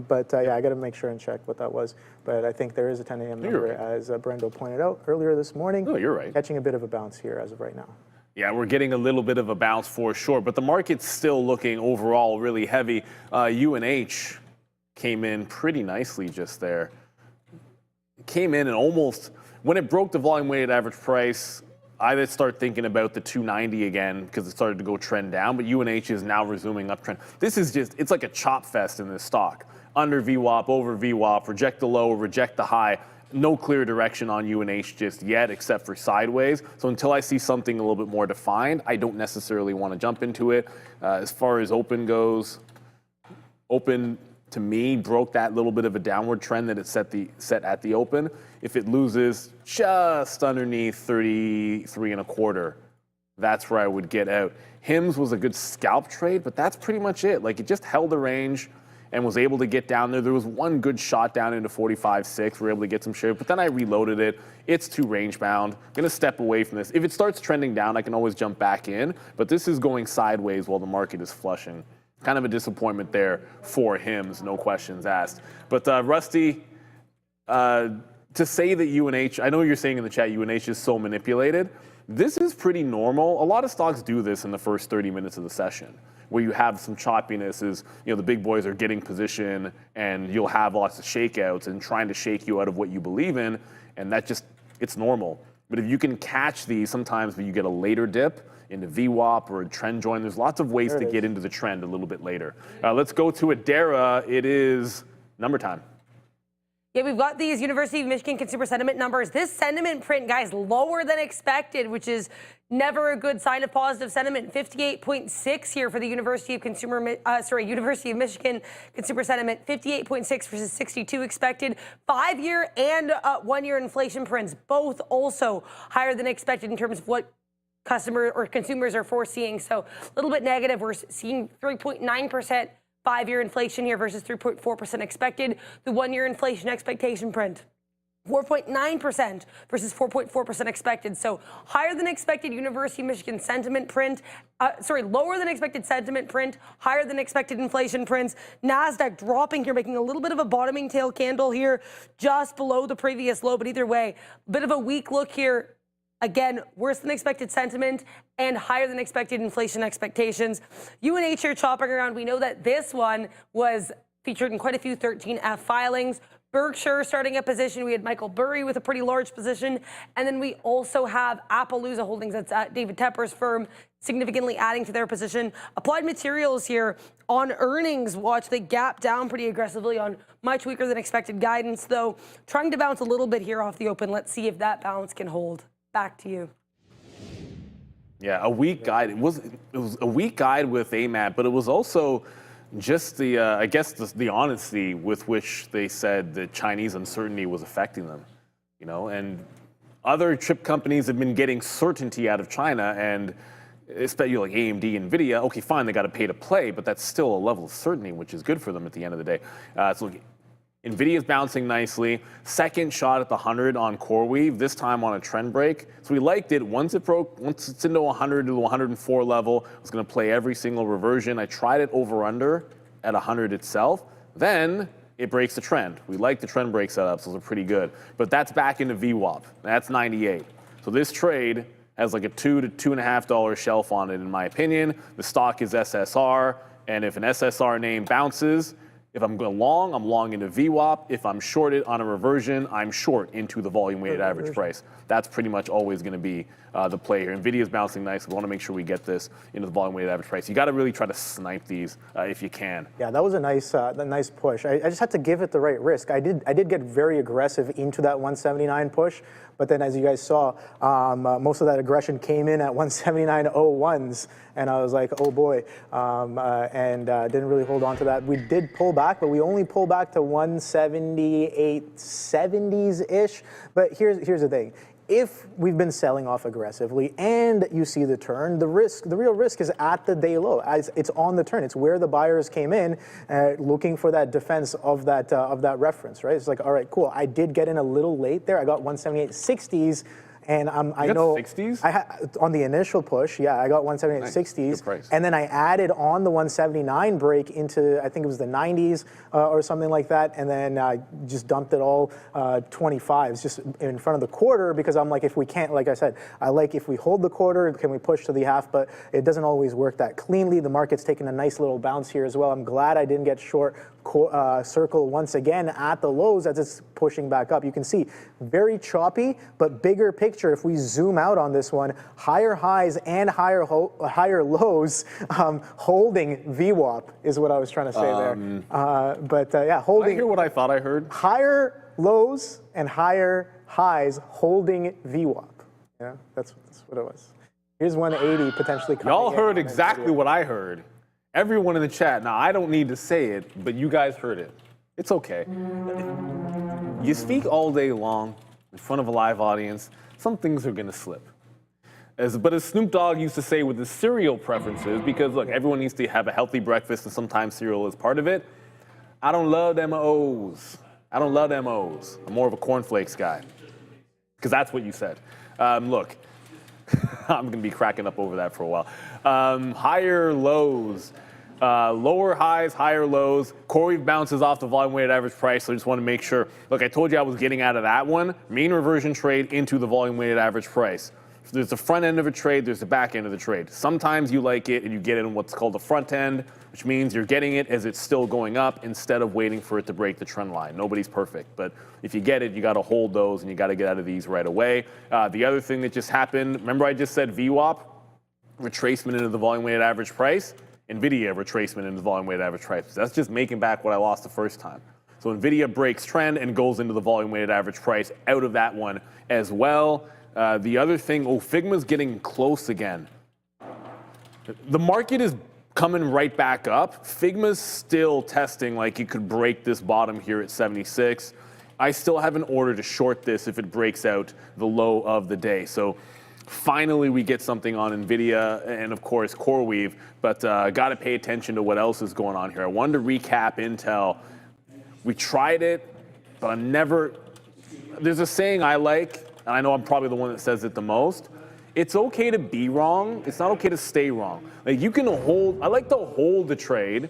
But yeah, I got to make sure and check what that was. But I think there is a 10 a.m. number, as Brendo pointed out earlier this morning. Oh, you're right. Catching a bit of a bounce here as of right now. Yeah, we're getting a little bit of a bounce for sure, but the market's still looking overall really heavy. UNH came in pretty nicely just there. Came in and almost, when it broke the volume weighted average price, I did start thinking about the 290 again because it started to go trend down, but UNH is now resuming uptrend. This is just, it's like a chop fest in this stock. Under VWAP, over VWAP, reject the low, reject the high. No clear direction on UNH just yet, except for sideways. So until I see something a little bit more defined, I don't necessarily want to jump into it. As far as open goes, open to me broke that little bit of a downward trend that it set at the open. If it loses just underneath 33 and a quarter, that's where I would get out. HIMS was a good scalp trade, but that's pretty much it. Like, it just held the range and was able to get down there. There was one good shot down into 45.6. We were able to get some share, but then I reloaded it. It's too range bound. I'm gonna step away from this. If it starts trending down, I can always jump back in, but this is going sideways while the market is flushing. Kind of a disappointment there for HIMS, no questions asked. But Rusty, to say that UNH, I know you're saying in the chat UNH is so manipulated. This is pretty normal. A lot of stocks do this in the first 30 minutes of the session, where you have some choppiness, is, you know, the big boys are getting position and you'll have lots of shakeouts and trying to shake you out of what you believe in, and that just, it's normal. But if you can catch these, sometimes when you get a later dip into VWAP or a trend join, there's lots of ways to get into the trend a little bit later. Let's go to Adara. It is number time. Yeah, we've got these University of Michigan consumer sentiment numbers. This sentiment print, guys, lower than expected, which is never a good sign of positive sentiment. 58.6 here for the University of Michigan consumer sentiment. 58.6 versus 62 expected. 5-year and 1-year inflation prints, both also higher than expected in terms of what consumers are foreseeing. So a little bit negative. We're seeing 3.9%. 5-year inflation here versus 3.4% expected. The 1-year inflation expectation print, 4.9% versus 4.4% expected. So higher than expected University of Michigan sentiment print, lower than expected sentiment print, higher than expected inflation prints. NASDAQ dropping here, making a little bit of a bottoming tail candle here, just below the previous low, but either way, a bit of a weak look here. Again, worse than expected sentiment and higher than expected inflation expectations. UNH here chopping around. We know that this one was featured in quite a few 13F filings. Berkshire starting a position. We had Michael Burry with a pretty large position. And then we also have Appaloosa Holdings, that's David Tepper's firm, significantly adding to their position. Applied Materials here on earnings watch. They gap down pretty aggressively on much weaker than expected guidance, though trying to bounce a little bit here off the open. Let's see if that bounce can hold. Back to you. Yeah, a weak guide. It was a weak guide with AMAT, but it was also just the I guess the honesty with which they said that Chinese uncertainty was affecting them. You know, and other chip companies have been getting certainty out of China, and especially like AMD, Nvidia. Okay, fine, they got to pay to play, but that's still a level of certainty, which is good for them at the end of the day. So Nvidia is bouncing nicely. Second shot at the 100 on CoreWeave, this time on a trend break. So we liked it. Once it's into 100 to the 104 level, I was going to play every single reversion. I tried it over under at 100 itself. Then it breaks the trend. We like the trend break setups, those are pretty good. But that's back into VWAP. That's 98. So this trade has like a $2 to $2.50 shelf on it, in my opinion. The stock is SSR, and if an SSR name bounces, if I'm going long, I'm long into VWAP. If I'm shorted on a reversion, I'm short into the volume weighted average price. That's pretty much always going to be the play here. Nvidia's bouncing nice. We want to make sure we get this into the volume weighted average price. You got to really try to snipe these if you can. Yeah, that was a nice push. I just had to give it the right risk. I did get very aggressive into that 179 push, but then as you guys saw, most of that aggression came in at 179.01s, and I was like, oh boy, and didn't really hold on to that. We did pull back, but we only pulled back to 178.70s-ish. But here's the thing. If we've been selling off aggressively and you see the turn, the real risk is at the day low. It's on the turn. It's where the buyers came in looking for that defense of that reference, right? It's like, all right, cool. I did get in a little late there. I got 178.60s. And I know 60s? On the initial push, yeah, I got 178.60s, nice. and then I added on the 179 break into, I think it was the 90s or something like that, and then I just dumped it all 25s just in front of the quarter, because I'm like, if we can't, like I said, I like if we hold the quarter, can we push to the half? But it doesn't always work that cleanly. The market's taking a nice little bounce here as well. I'm glad I didn't get short circle once again at the lows as it's pushing back up. You can see very choppy, but bigger picture. If we zoom out on this one, higher highs and higher lows, holding VWAP is what I was trying to say there. Yeah, holding. Did I hear what I thought I heard? Higher lows and higher highs, holding VWAP. Yeah, that's what it was. Here's 180 potentially coming. Y'all heard exactly what I heard. Everyone in the chat, now I don't need to say it, but you guys heard it. It's okay. You speak all day long in front of a live audience, some things are gonna slip. But as Snoop Dogg used to say with his cereal preferences, because look, everyone needs to have a healthy breakfast and sometimes cereal is part of it. I don't love them O's. I don't love them O's. I'm more of a cornflakes guy. Because that's what you said. Look, I'm gonna be cracking up over that for a while. Higher lows, lower highs, higher lows. CoreWeave bounces off the volume weighted average price, so I just want to make sure. Look, I told you I was getting out of that one. Mean reversion trade into the volume weighted average price. So there's the front end of a trade, there's the back end of the trade. Sometimes you like it and you get it in what's called the front end, which means you're getting it as it's still going up instead of waiting for it to break the trend line. Nobody's perfect, but if you get it, you got to hold those and you got to get out of these right away. The other thing that just happened, remember I just said VWAP, retracement into the volume weighted average price. Nvidia retracement into the volume weighted average price. That's just making back what I lost the first time. So Nvidia breaks trend and goes into the volume weighted average price out of that one as well. The other thing, Figma's getting close again. The market is coming right back up. Figma's still testing like it could break this bottom here at 76. I still have an order to short this if it breaks out the low of the day. So finally we get something on Nvidia and of course CoreWeave, but got to pay attention to what else is going on here. I wanted to recap Intel. We tried it, but there's a saying I like, and I know I'm probably the one that says it the most. It's okay to be wrong. It's not okay to stay wrong. Like you can hold, I like to hold the trade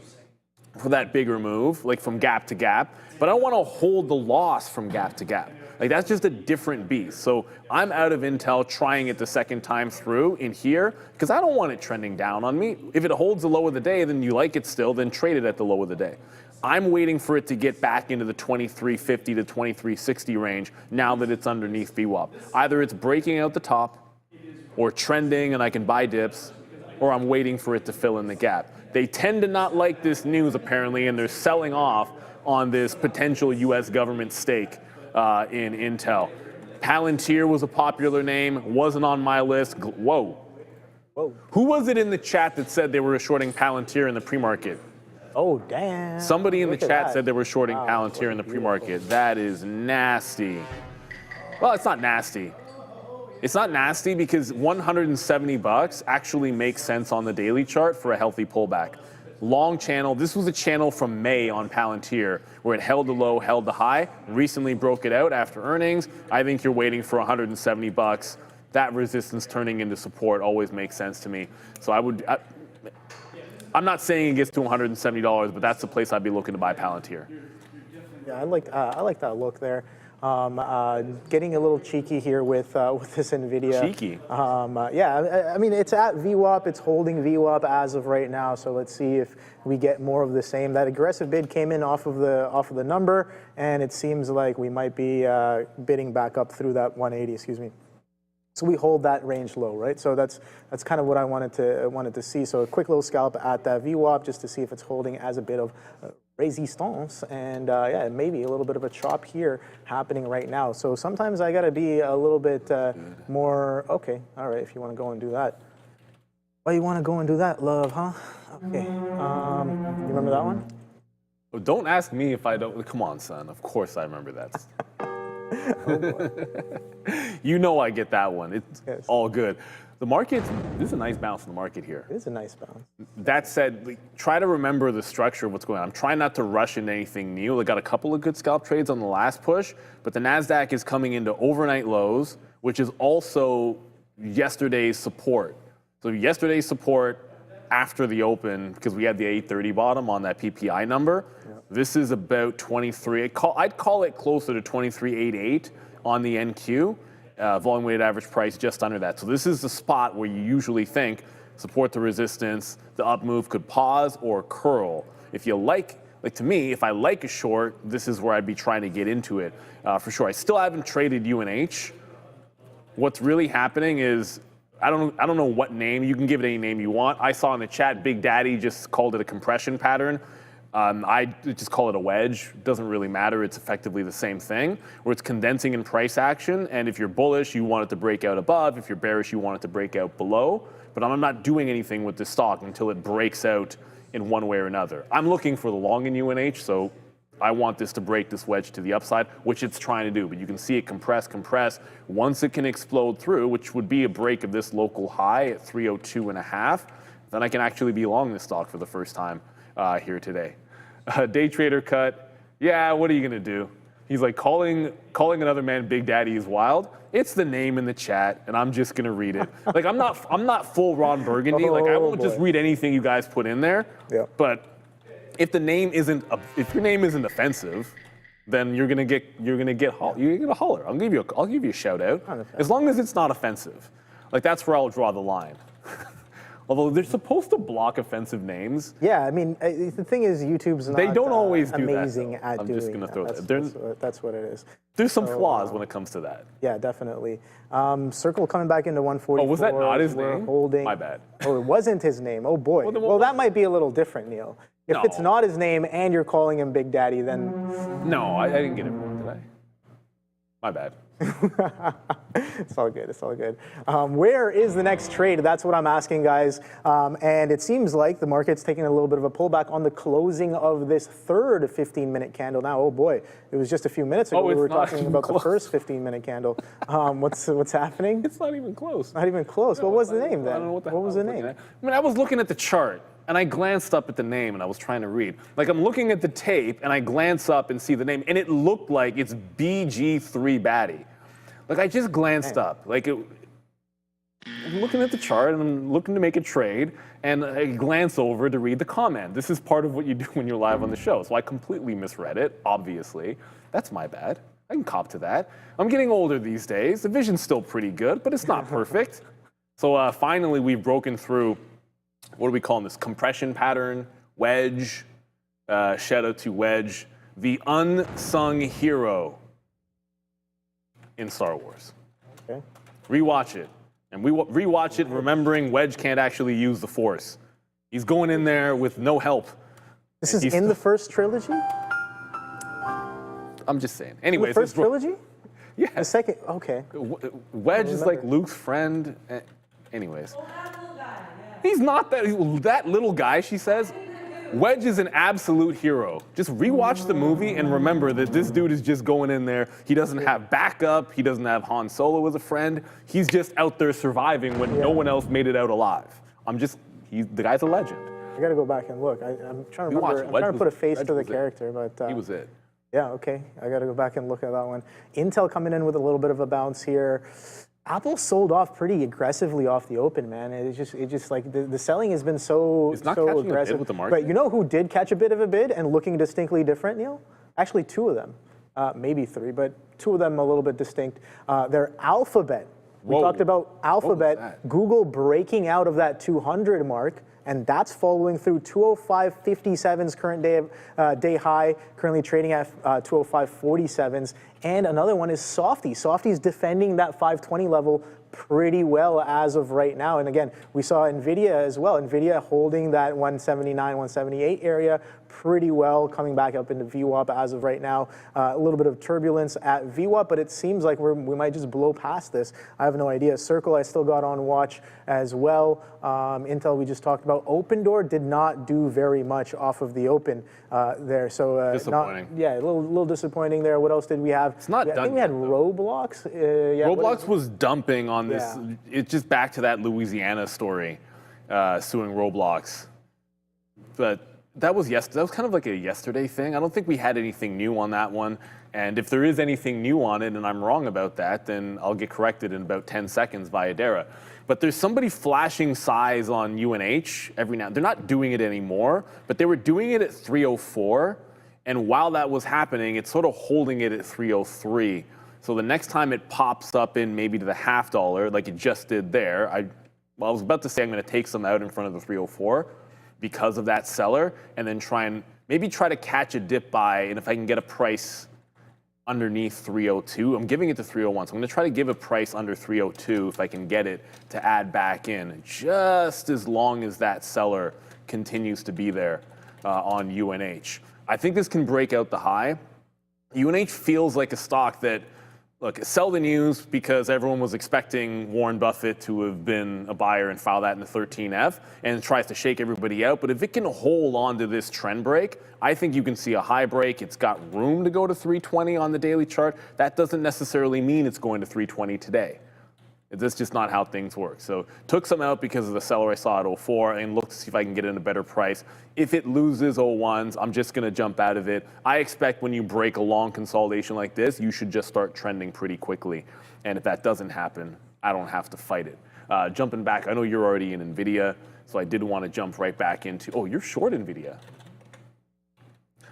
for that bigger move, like from gap to gap, but I don't want to hold the loss from gap to gap. Like that's just a different beast. So I'm out of Intel trying it the second time through in here because I don't want it trending down on me. If it holds the low of the day, then you like it still, then trade it at the low of the day. I'm waiting for it to get back into the 2350 to 2360 range now that it's underneath VWAP. Either it's breaking out the top or trending and I can buy dips, or I'm waiting for it to fill in the gap. They tend to not like this news apparently, and they're selling off on this potential US government stake in Intel. Palantir was a popular name, wasn't on my list. Whoa. Who was it in the chat that said they were shorting Palantir in the pre-market? Oh, damn. Somebody in the chat said they were shorting Palantir in the pre-market. That is nasty. Well, it's not nasty. It's not nasty because 170 bucks actually makes sense on the daily chart for a healthy pullback. Long channel. This was a channel from May on Palantir where it held the low, held the high, recently broke it out after earnings. I think you're waiting for 170 bucks. That resistance turning into support always makes sense to me. So I'm not saying it gets to $170, but that's the place I'd be looking to buy Palantir. Yeah, I like that look there. Getting a little cheeky here with this Nvidia. Cheeky. Yeah, I mean it's at VWAP. It's holding VWAP as of right now. So let's see if we get more of the same. That aggressive bid came in off of the number, and it seems like we might be bidding back up through that 180. Excuse me. So we hold that range low, right? So that's kind of what I wanted to see. So a quick little scalp at that VWAP just to see if it's holding as a bit of resistance, and yeah, maybe a little bit of a chop here happening right now. So sometimes I gotta be a little bit more, okay, all right, if you wanna go and do that. Why you wanna go and do that, love, huh? Okay, you remember that one? Oh, don't ask me if I don't, come on, son, of course I remember that. You know I get that one, it's all good. The market, this is a nice bounce in the market here. It is a nice bounce. That said, try to remember the structure of what's going on. I'm trying not to rush into anything new. They got a couple of good scalp trades on the last push, but the NASDAQ is coming into overnight lows, which is also yesterday's support. So yesterday's support after the open, because we had the 830 bottom on that PPI number, this is about 23. I'd call it closer to 23.88 on the NQ. Volume weighted average price just under that. So this is the spot where you usually think support to resistance, the up move could pause or curl. If you like to me, if I like a short, this is where I'd be trying to get into it for sure. I still haven't traded UNH. What's really happening is, I don't know what name, you can give it any name you want. I saw in the chat, Big Daddy just called it a compression pattern. I just call it a wedge. It doesn't really matter. It's effectively the same thing, where it's condensing in price action. And if you're bullish, you want it to break out above. If you're bearish, you want it to break out below. But I'm not doing anything with this stock until it breaks out in one way or another. I'm looking for the long in UNH, so I want this to break this wedge to the upside, which it's trying to do. But you can see it compress. Once it can explode through, which would be a break of this local high at 302.5, then I can actually be long this stock for the first time here today. Day trader cut. Yeah, what are you gonna do? He's like calling another man Big Daddy is wild. It's the name in the chat, and I'm just gonna read it. Like I'm not full Ron Burgundy. Like I won't just read anything you guys put in there. Yeah. But if the name isn't if your name isn't offensive, then you're gonna get a holler. I'll give you a shout out as long as it's not offensive. Like that's where I'll draw the line. Although they're supposed to block offensive names. Yeah, I mean, the thing is, YouTube's not they don't always do amazing that, at I'm doing just gonna that. throw that. That's what it is. There's some flaws when it comes to that. Yeah, definitely. Circle coming back into 144. Oh, was that not his name? Holding. My bad. Oh, it wasn't his name. Oh boy. Well, that might be a little different, Neil. If it's not his name and you're calling him Big Daddy, then. No, I didn't get it wrong, did I? My bad. It's all good. It's all good. Where is the next trade? That's what I'm asking, guys. And it seems like the market's taking a little bit of a pullback on the closing of this third 15-minute candle. Now, oh boy, it was just a few minutes ago we were talking about the first 15-minute candle. What's happening? It's not even close. Not even close. What was the name then? I don't know what was the name? I mean, I was looking at the chart. And I glanced up at the name and I was trying to read. Like I'm looking at the tape and I glance up and see the name and it looked like it's BG3 Batty. Like I just glanced up. Like I'm looking at the chart and I'm looking to make a trade and I glance over to read the comment. This is part of what you do when you're live on the show. So I completely misread it, obviously. That's my bad. I can cop to that. I'm getting older these days. The vision's still pretty good, but it's not perfect. So finally we've broken through. What are we calling this? Compression pattern, wedge, shout out to Wedge, the unsung hero in Star Wars. Okay. Rewatch it. And we rewatch it remembering Wedge can't actually use the Force. He's going in there with no help. This is in the first trilogy? I'm just saying. Anyways. The first trilogy? Yeah. The second, okay. Wedge is like Luke's friend. Anyways. He's not that little guy, she says. Wedge is an absolute hero. Just rewatch the movie and remember that this dude is just going in there. He doesn't have backup. He doesn't have Han Solo as a friend. He's just out there surviving when no one else made it out alive. The guy's a legend. I gotta go back and look. I'm trying to remember. I'm trying to put a face to the character, but he was it. Yeah, okay. I gotta go back and look at that one. Intel coming in with a little bit of a bounce here. Apple sold off pretty aggressively off the open, man. It just like the selling has been so It's not so catching a bid aggressive. with the market. But you know who did catch a bit of a bid and looking distinctly different, Neil? Actually, two of them, maybe three, but two of them a little bit distinct. They're Alphabet. We Whoa. talked about Alphabet, that? Google breaking out of that 200 mark, and that's following through 205.57's current day high, currently trading at 205.47's. And another one is Softy. Softy's defending that 520 level pretty well as of right now. And again, we saw Nvidia as well. Nvidia holding that 179, 178 area pretty well, coming back up into VWAP as of right now. A little bit of turbulence at VWAP, but it seems like we might just blow past this. I have no idea. Circle I still got on watch as well. Intel we just talked about. Open Door did not do very much off of the open there. So disappointing. a little disappointing there. What else did we have? It's not I think done we had yet, though. Roblox. Roblox was dumping on this. Yeah. It's just back to that Louisiana story, suing Roblox. But that was kind of like a yesterday thing. I don't think we had anything new on that one. And if there is anything new on it and I'm wrong about that, then I'll get corrected in about 10 seconds by Adara. But there's somebody flashing size on UNH every now. They're not doing it anymore, but they were doing it at 304. And while that was happening, it's sort of holding it at 303. So the next time it pops up in maybe to the $0.50, like it just did there, I was about to say I'm going to take some out in front of the 304 because of that seller, and then try to catch a dip buy, and if I can get a price underneath 302, I'm giving it to 301. So I'm going to try to give a price under 302 if I can get it to add back in, just as long as that seller continues to be there on UNH. I think this can break out the high. UNH feels like a stock that, look, sell the news because everyone was expecting Warren Buffett to have been a buyer and file that in the 13F, and it tries to shake everybody out. But if it can hold on to this trend break, I think you can see a high break. It's got room to go to 320 on the daily chart. That doesn't necessarily mean it's going to 320 today. That's just not how things work. So took some out because of the seller I saw at 04 and looked to see if I can get in a better price. If it loses 01s, I'm just going to jump out of it. I expect when you break a long consolidation like this, you should just start trending pretty quickly. And if that doesn't happen, I don't have to fight it. Jumping back, I know you're already in Nvidia, so I did want to jump right back into, you're short Nvidia.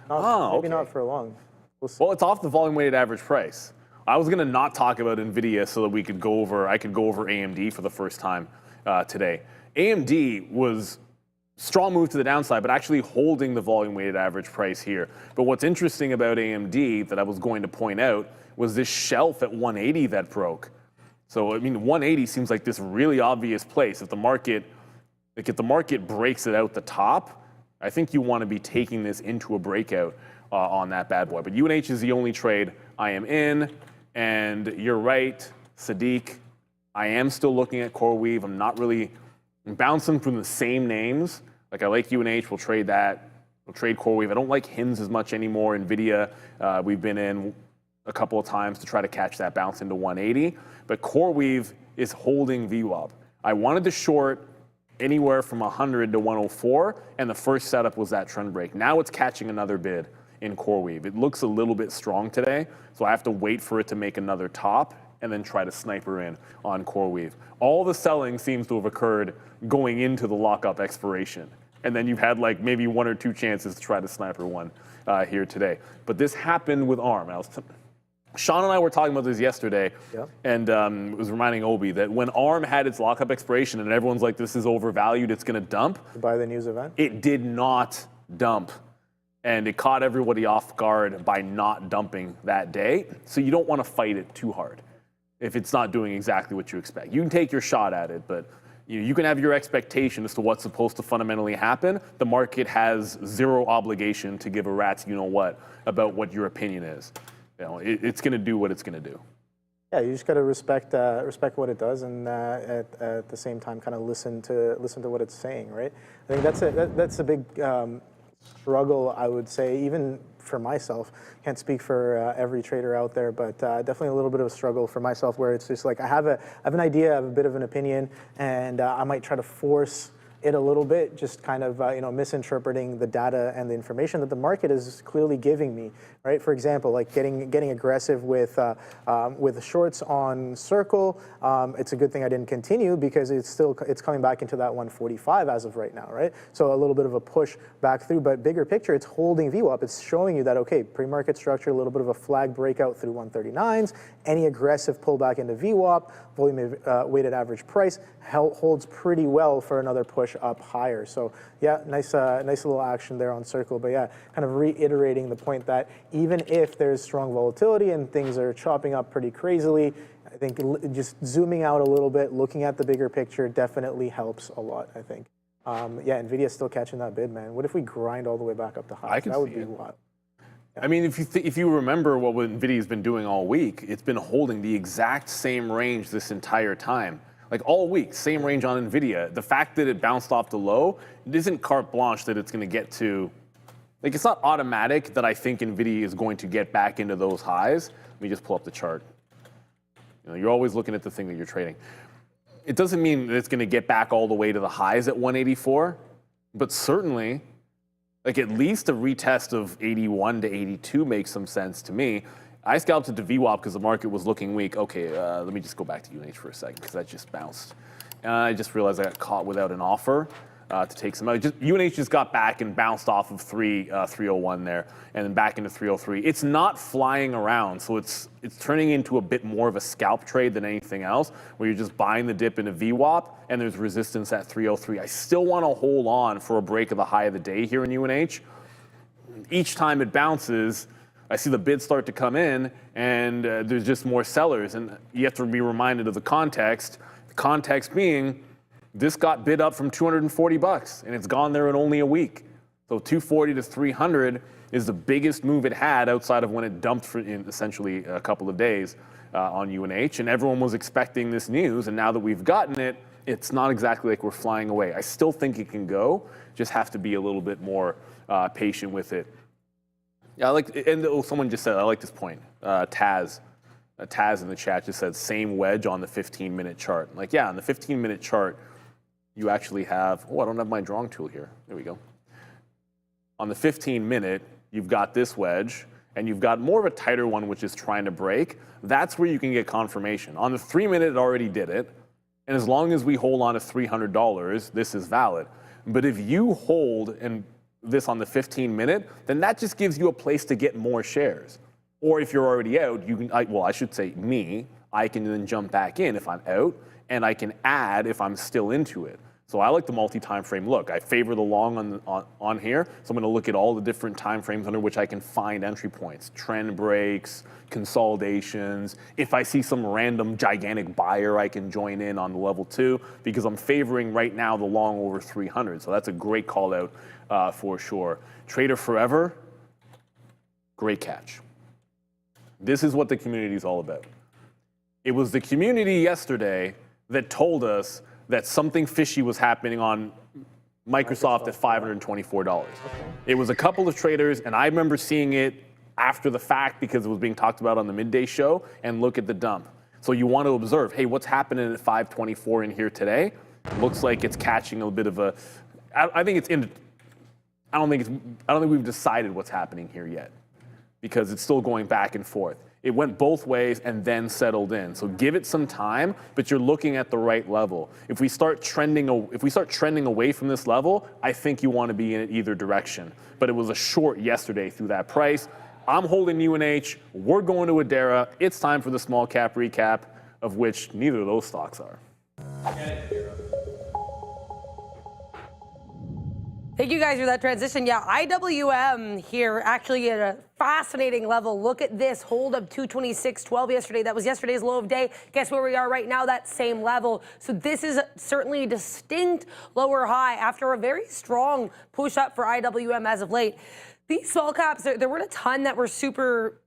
Maybe not for long. We'll see. Well, it's off the volume weighted average price. I was going to not talk about Nvidia so that I could go over AMD for the first time today. AMD was strong move to the downside, but actually holding the volume weighted average price here. But what's interesting about AMD that I was going to point out was this shelf at 180 that broke. So, I mean, 180 seems like this really obvious place. If the market breaks it out the top, I think you want to be taking this into a breakout on that bad boy. But UNH is the only trade I am in. And you're right, Sadiq, I am still looking at CoreWeave. I'm bouncing from the same names. Like I like UNH, we'll trade that. We'll trade CoreWeave. I don't like HINS as much anymore. Nvidia, we've been in a couple of times to try to catch that bounce into 180. But CoreWeave is holding VWAP. I wanted to short anywhere from 100 to 104, and the first setup was that trend break. Now it's catching another bid in CoreWeave. It looks a little bit strong today, so I have to wait for it to make another top and then try to sniper in on CoreWeave. All the selling seems to have occurred going into the lockup expiration. And then you've had like maybe one or two chances to try to sniper one here today. But this happened with ARM. Sean and I were talking about this yesterday, and it was reminding Obi that when ARM had its lockup expiration and everyone's like, this is overvalued, it's going to dump. By the news event? It did not dump. And it caught everybody off guard by not dumping that day. So you don't want to fight it too hard if it's not doing exactly what you expect. You can take your shot at it, but you can have your expectation as to what's supposed to fundamentally happen. The market has zero obligation to give a rat's you-know-what about what your opinion is. It's going to do what it's going to do. Yeah, you just got to respect what it does, and at the same time, kind of listen to what it's saying, right? I think that's a big struggle, I would say, even for myself. Can't speak for every trader out there, but definitely a little bit of a struggle for myself, where it's just like I have an idea, I have a bit of an opinion, and I might try to force it a little bit, just kind of misinterpreting the data and the information that the market is clearly giving me, right? For example, like getting aggressive with shorts on Circle. It's a good thing I didn't continue because it's coming back into that 145 as of right now, right? So a little bit of a push back through, but bigger picture, it's holding VWAP. It's showing you that, okay, pre-market structure, a little bit of a flag breakout through 139s, any aggressive pullback into VWAP, volume weighted average price, holds pretty well for another push up higher. So yeah, nice little action there on Circle. But yeah, kind of reiterating the point that even if there's strong volatility and things are chopping up pretty crazily, I think just zooming out a little bit, looking at the bigger picture definitely helps a lot, I think. Yeah, Nvidia's still catching that bid, man. What if we grind all the way back up to highs? That would be wild. I mean, if you remember what Nvidia's been doing all week, it's been holding the exact same range this entire time. Like all week, same range on Nvidia. The fact that it bounced off the low, it isn't carte blanche that it's going to get to. Like, it's not automatic that I think Nvidia is going to get back into those highs. Let me just pull up the chart. You're always looking at the thing that you're trading. It doesn't mean that it's going to get back all the way to the highs at 184, but certainly, like, at least a retest of 81 to 82 makes some sense to me. I scalped it to VWAP because the market was looking weak. Okay, let me just go back to UNH for a second because that just bounced. I just realized I got caught without an offer to take some out. UNH just got back and bounced off of 301 there and then back into 303. It's not flying around, so it's turning into a bit more of a scalp trade than anything else, where you're just buying the dip into VWAP and there's resistance at 303. I still want to hold on for a break of the high of the day here in UNH. Each time it bounces, I see the bids start to come in, and there's just more sellers. And you have to be reminded of the context. The context being, this got bid up from 240 bucks, and it's gone there in only a week. So 240 to 300 is the biggest move it had outside of when it dumped for in essentially a couple of days on UNH. And everyone was expecting this news, and now that we've gotten it, it's not exactly like we're flying away. I still think it can go, just have to be a little bit more patient with it. Yeah, someone just said, I like this point. Taz in the chat just said, same wedge on the 15-minute chart. Like, yeah, on the 15-minute chart, you actually have, I don't have my drawing tool here. There we go. On the 15-minute, you've got this wedge, and you've got more of a tighter one, which is trying to break. That's where you can get confirmation. On the 3-minute, it already did it. And as long as we hold on to $300, this is valid. But if you hold this on the 15-minute, then that just gives you a place to get more shares. Or if you're already out, you can, I should say me, I can then jump back in if I'm out, and I can add if I'm still into it. So I like the multi-time frame look. I favor the long on here, so I'm going to look at all the different time frames under which I can find entry points, trend breaks, consolidations. If I see some random gigantic buyer, I can join in on the level 2 because I'm favoring right now the long over 300. So that's a great call out for sure. Trader Forever, great catch. This is what the community is all about. It was the community yesterday that told us that something fishy was happening on Microsoft at $524. Okay. It was a couple of traders, and I remember seeing it after the fact because it was being talked about on the midday show, and look at the dump. So you want to observe, hey, what's happening at 524 in here today? Looks like it's catching a bit of a, I don't think we've decided what's happening here yet because it's still going back and forth. It went both ways and then settled in. So give it some time, but you're looking at the right level. If we start trending away from this level, I think you want to be in either direction. But it was a short yesterday through that price. I'm holding UNH. We're going to Adara. It's time for the small cap recap, of which neither of those stocks are. Thank you guys for that transition. Yeah, IWM here actually at a fascinating level. Look at this hold of 226.12 yesterday. That was yesterday's low of day. Guess where we are right now? That same level. So this is certainly a distinct lower high after a very strong push up for IWM as of late. These small caps, there weren't a ton that were super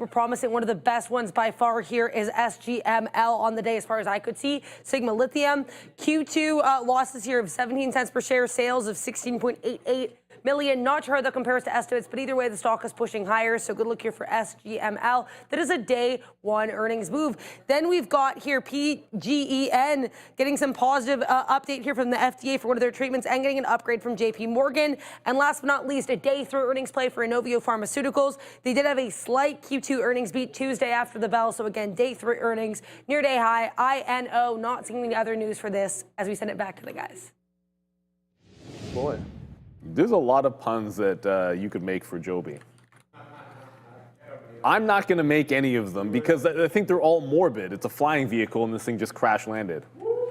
promising. One of the best ones by far here is SGML on the day as far as I could see. Sigma Lithium, Q2 losses here of 17 cents per share, sales of 16.88 million. Not sure how that compares to estimates, but either way, the stock is pushing higher. So good look here for SGML. That is a day one earnings move. Then we've got here PGEN getting some positive update here from the FDA for one of their treatments and getting an upgrade from JP Morgan. And last but not least, a day three earnings play for Inovio Pharmaceuticals. They did have a slight Q2 earnings beat Tuesday after the bell. So again, day three earnings near day high. INO, not seeing any other news for this as we send it back to the guys. Boy. There's a lot of puns that you could make for Joby. I'm not going to make any of them because I think they're all morbid. It's a flying vehicle and this thing just crash landed.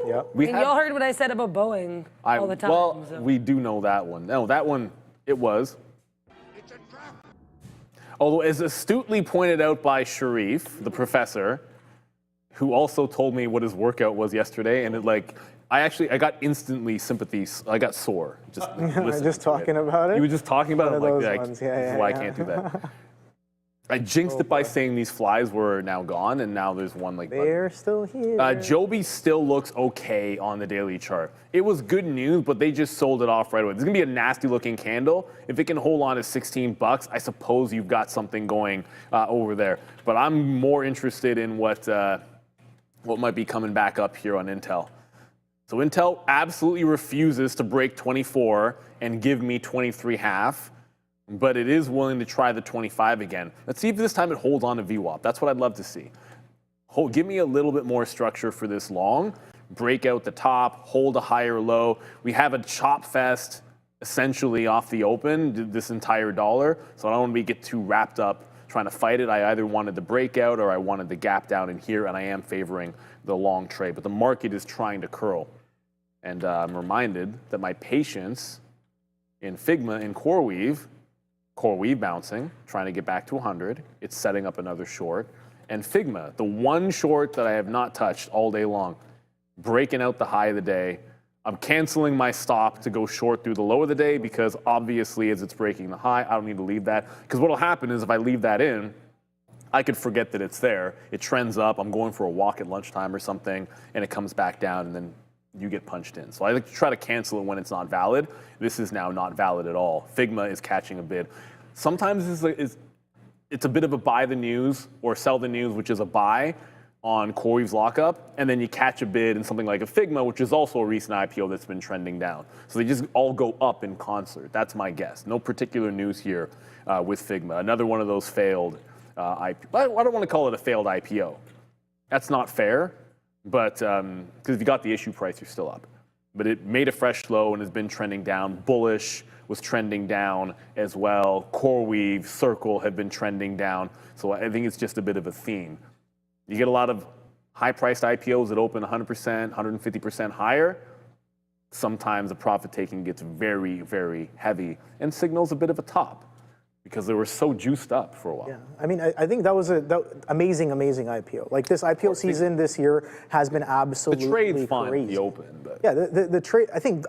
Yeah. Y'all heard what I said about Boeing all the time. Well, so. we do know that one. No, that one, it was. Although, as astutely pointed out by Sharif, the professor, who also told me what his workout was yesterday, and I got instantly sympathy. I got sore Just talking about it. He was just talking about it. One of Like, those ones. this is why I can't do that. I jinxed it by saying these flies were now gone, and now there's one like. They're still here. Joby still looks okay on the daily chart. It was good news, but they just sold it off right away. This is gonna be a nasty-looking candle. If it can hold on to 16 bucks, I suppose you've got something going over there. But I'm more interested in what might be coming back up here on Intel. So Intel absolutely refuses to break 24 and give me 23.5. But it is willing to try the 25 again. Let's see if this time it holds on to VWAP. That's what I'd love to see. Give me a little bit more structure for this long. Break out the top, hold a higher low. We have a chop fest essentially off the open, this entire dollar. So I don't want to get too wrapped up trying to fight it. I either wanted the breakout or I wanted the gap down in here, and I am favoring the long trade. But the market is trying to curl. And I'm reminded that my patience in Figma and CoreWeave bouncing, trying to get back to 100. It's setting up another short. And Figma, the one short that I have not touched all day long, breaking out the high of the day. I'm canceling my stop to go short through the low of the day because obviously as it's breaking the high, I don't need to leave that. Because what will happen is if I leave that in, I could forget that it's there. It trends up. I'm going for a walk at lunchtime or something, and it comes back down, and then you get punched in. So I like to try to cancel it when it's not valid. This is now not valid at all. Figma is catching a bid. Sometimes it's a bit of a buy the news or sell the news, which is a buy on CoreWeave's lockup, and then you catch a bid in something like a Figma, which is also a recent IPO that's been trending down. So they just all go up in concert. That's my guess. No particular news here with Figma. Another one of those failed IPO. I don't want to call it a failed IPO. That's not fair. But because if you got the issue price, you're still up. But it made a fresh low and has been trending down. Bullish was trending down as well. CoreWeave, Circle have been trending down. So I think it's just a bit of a theme. You get a lot of high-priced IPOs that open 100%, 150% higher. Sometimes the profit taking gets very, very heavy and signals a bit of a top, because they were so juiced up for a while. Yeah, I mean, I think that was an amazing IPO. Like this IPO season this year has been absolutely crazy. The trade's fine in the open, but yeah, the trade. I think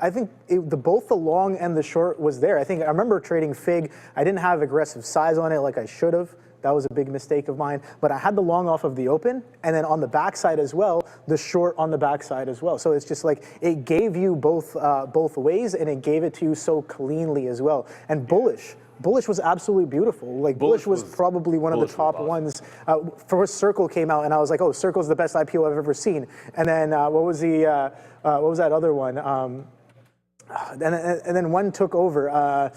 both the long and the short was there. I remember trading Fig. I didn't have aggressive size on it like I should have. That was a big mistake of mine. But I had the long off of the open, and then on the backside as well, the short on the backside as well. So it's just like it gave you both ways, and it gave it to you so cleanly as well. And bullish was absolutely beautiful. Like Bullish was probably one of the top ones. First Circle came out, and I was like, oh, Circle's the best IPO I've ever seen. And then what was that other one? And then one took over.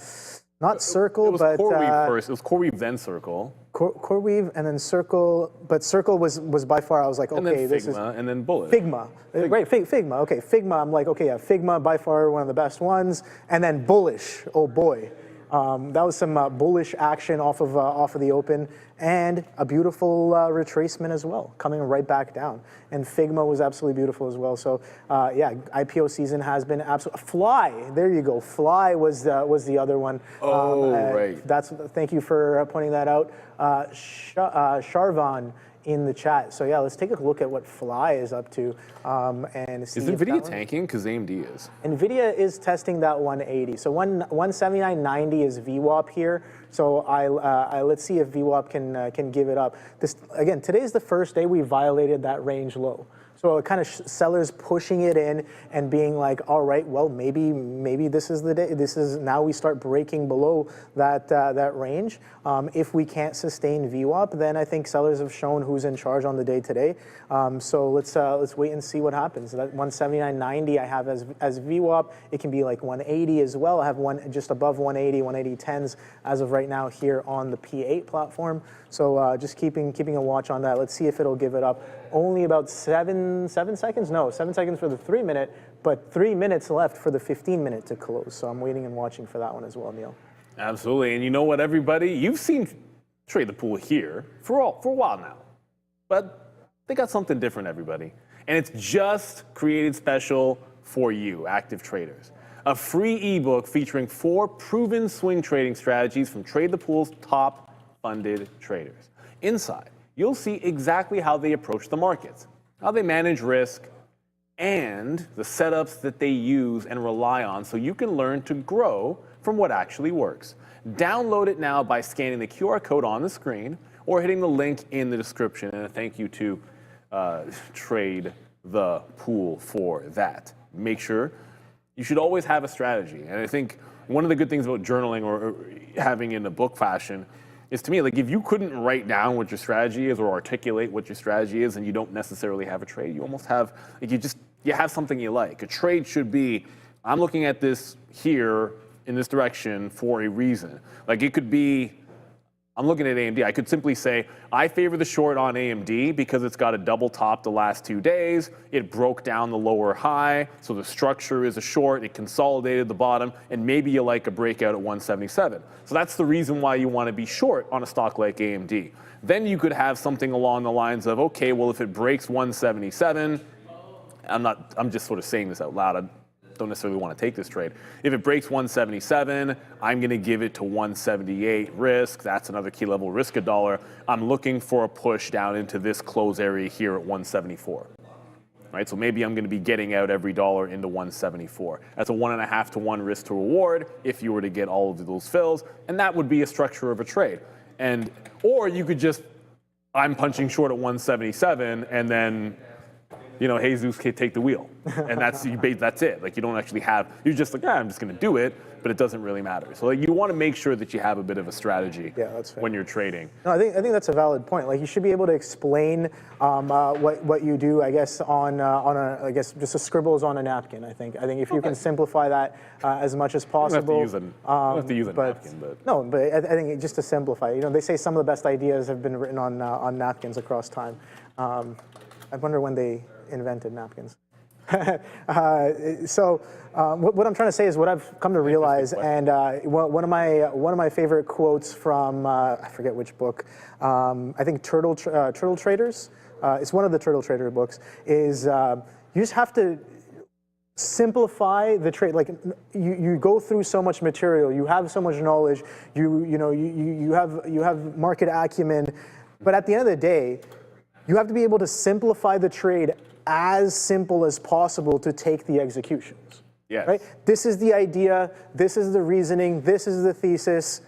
Not Circle, but CoreWeave first. It was CoreWeave, then Circle. CoreWeave, and then Circle. But Circle was by far. I was like, okay, this is and then Bullish. Figma. Right, Figma. Okay, Figma. I'm like, okay, yeah, Figma by far one of the best ones. And then Bullish. Oh boy. That was some bullish action off of the open, and a beautiful retracement as well, coming right back down. And Figma was absolutely beautiful as well. So yeah, IPO season has been absolutely. Fly, there you go. Fly was the other one. Right. Thank you for pointing that out, Sharvan in the chat. So yeah, let's take a look at what Fly is up to and see. Is Nvidia tanking? Because AMD is. Nvidia is testing that 180. So 179.90 is VWAP here. So let's see if VWAP can give it up. This again, today is the first day we violated that range low. So it kind of sellers pushing it in and being like, all right, well, maybe this is the day. This is now we start breaking below that range. If we can't sustain VWAP, then I think sellers have shown who's in charge on the day today. So let's wait and see what happens. That 179.90 I have as VWAP. It can be like 180 as well. I have one just above 180, 180.10s as of right now here on the P8 platform. So just keeping a watch on that. Let's see if it'll give it up. Only about 7 seconds? No, 7 seconds for the 3 minute, but 3 minutes left for the 15 minute to close. So I'm waiting and watching for that one as well, Neil. Absolutely. And you know what, everybody? You've seen Trade the Pool here for a while now. But they got something different, everybody. And it's just created special for you, active traders. A free ebook featuring 4 proven swing trading strategies from Trade the Pool's top funded traders. Inside, you'll see exactly how they approach the markets, how they manage risk, and the setups that they use and rely on so you can learn to grow from what actually works. Download it now by scanning the QR code on the screen or hitting the link in the description. And a thank you to Trade the Pool for that. Make sure you should always have a strategy. And I think one of the good things about journaling or having in a book fashion is, to me, like, if you couldn't write down what your strategy is or articulate what your strategy is and you don't necessarily have a trade, you almost have, like, you have something you like. A trade should be, I'm looking at this here in this direction for a reason. Like, it could be, I'm looking at AMD. I could simply say, I favor the short on AMD because it's got a double top the last 2 days. It broke down the lower high, so the structure is a short. It consolidated the bottom, and maybe you like a breakout at 177. So that's the reason why you want to be short on a stock like AMD. Then you could have something along the lines of, okay, well, if it breaks 177, I'm just sort of saying this out loud. I don't necessarily want to take this trade. If it breaks 177, I'm going to give it to 178 risk. That's another key level risk $1. I'm looking for a push down into this close area here at 174. Right, so maybe I'm going to be getting out every dollar into 174. That's a 1.5 to 1 risk to reward if you were to get all of those fills, and that would be a structure of a trade. Or you could just, I'm punching short at 177, and then, you know, Jesus can take the wheel, and that's it. Like, you don't actually have, you're just like, yeah, I'm just going to do it, but it doesn't really matter. So, like, you want to make sure that you have a bit of a strategy when you're trading. No, I think that's a valid point. Like, you should be able to explain what you do, I guess, on I guess just a scribbles on a napkin. I think if you can simplify that as much as possible. You don't have to use a napkin, but no, but I think just to simplify. You know, they say some of the best ideas have been written on napkins across time. I wonder when they invented napkins. So what I'm trying to say is what I've come to realize, and one of my favorite quotes from I forget which book. I think Turtle Traders. It's one of the Turtle Trader books. Is you just have to simplify the trade. Like, you go through so much material, you have so much knowledge, you have market acumen, but at the end of the day, you have to be able to simplify the trade as simple as possible to take the executions. Yes. Right? This is the idea, this is the reasoning, this is the thesis.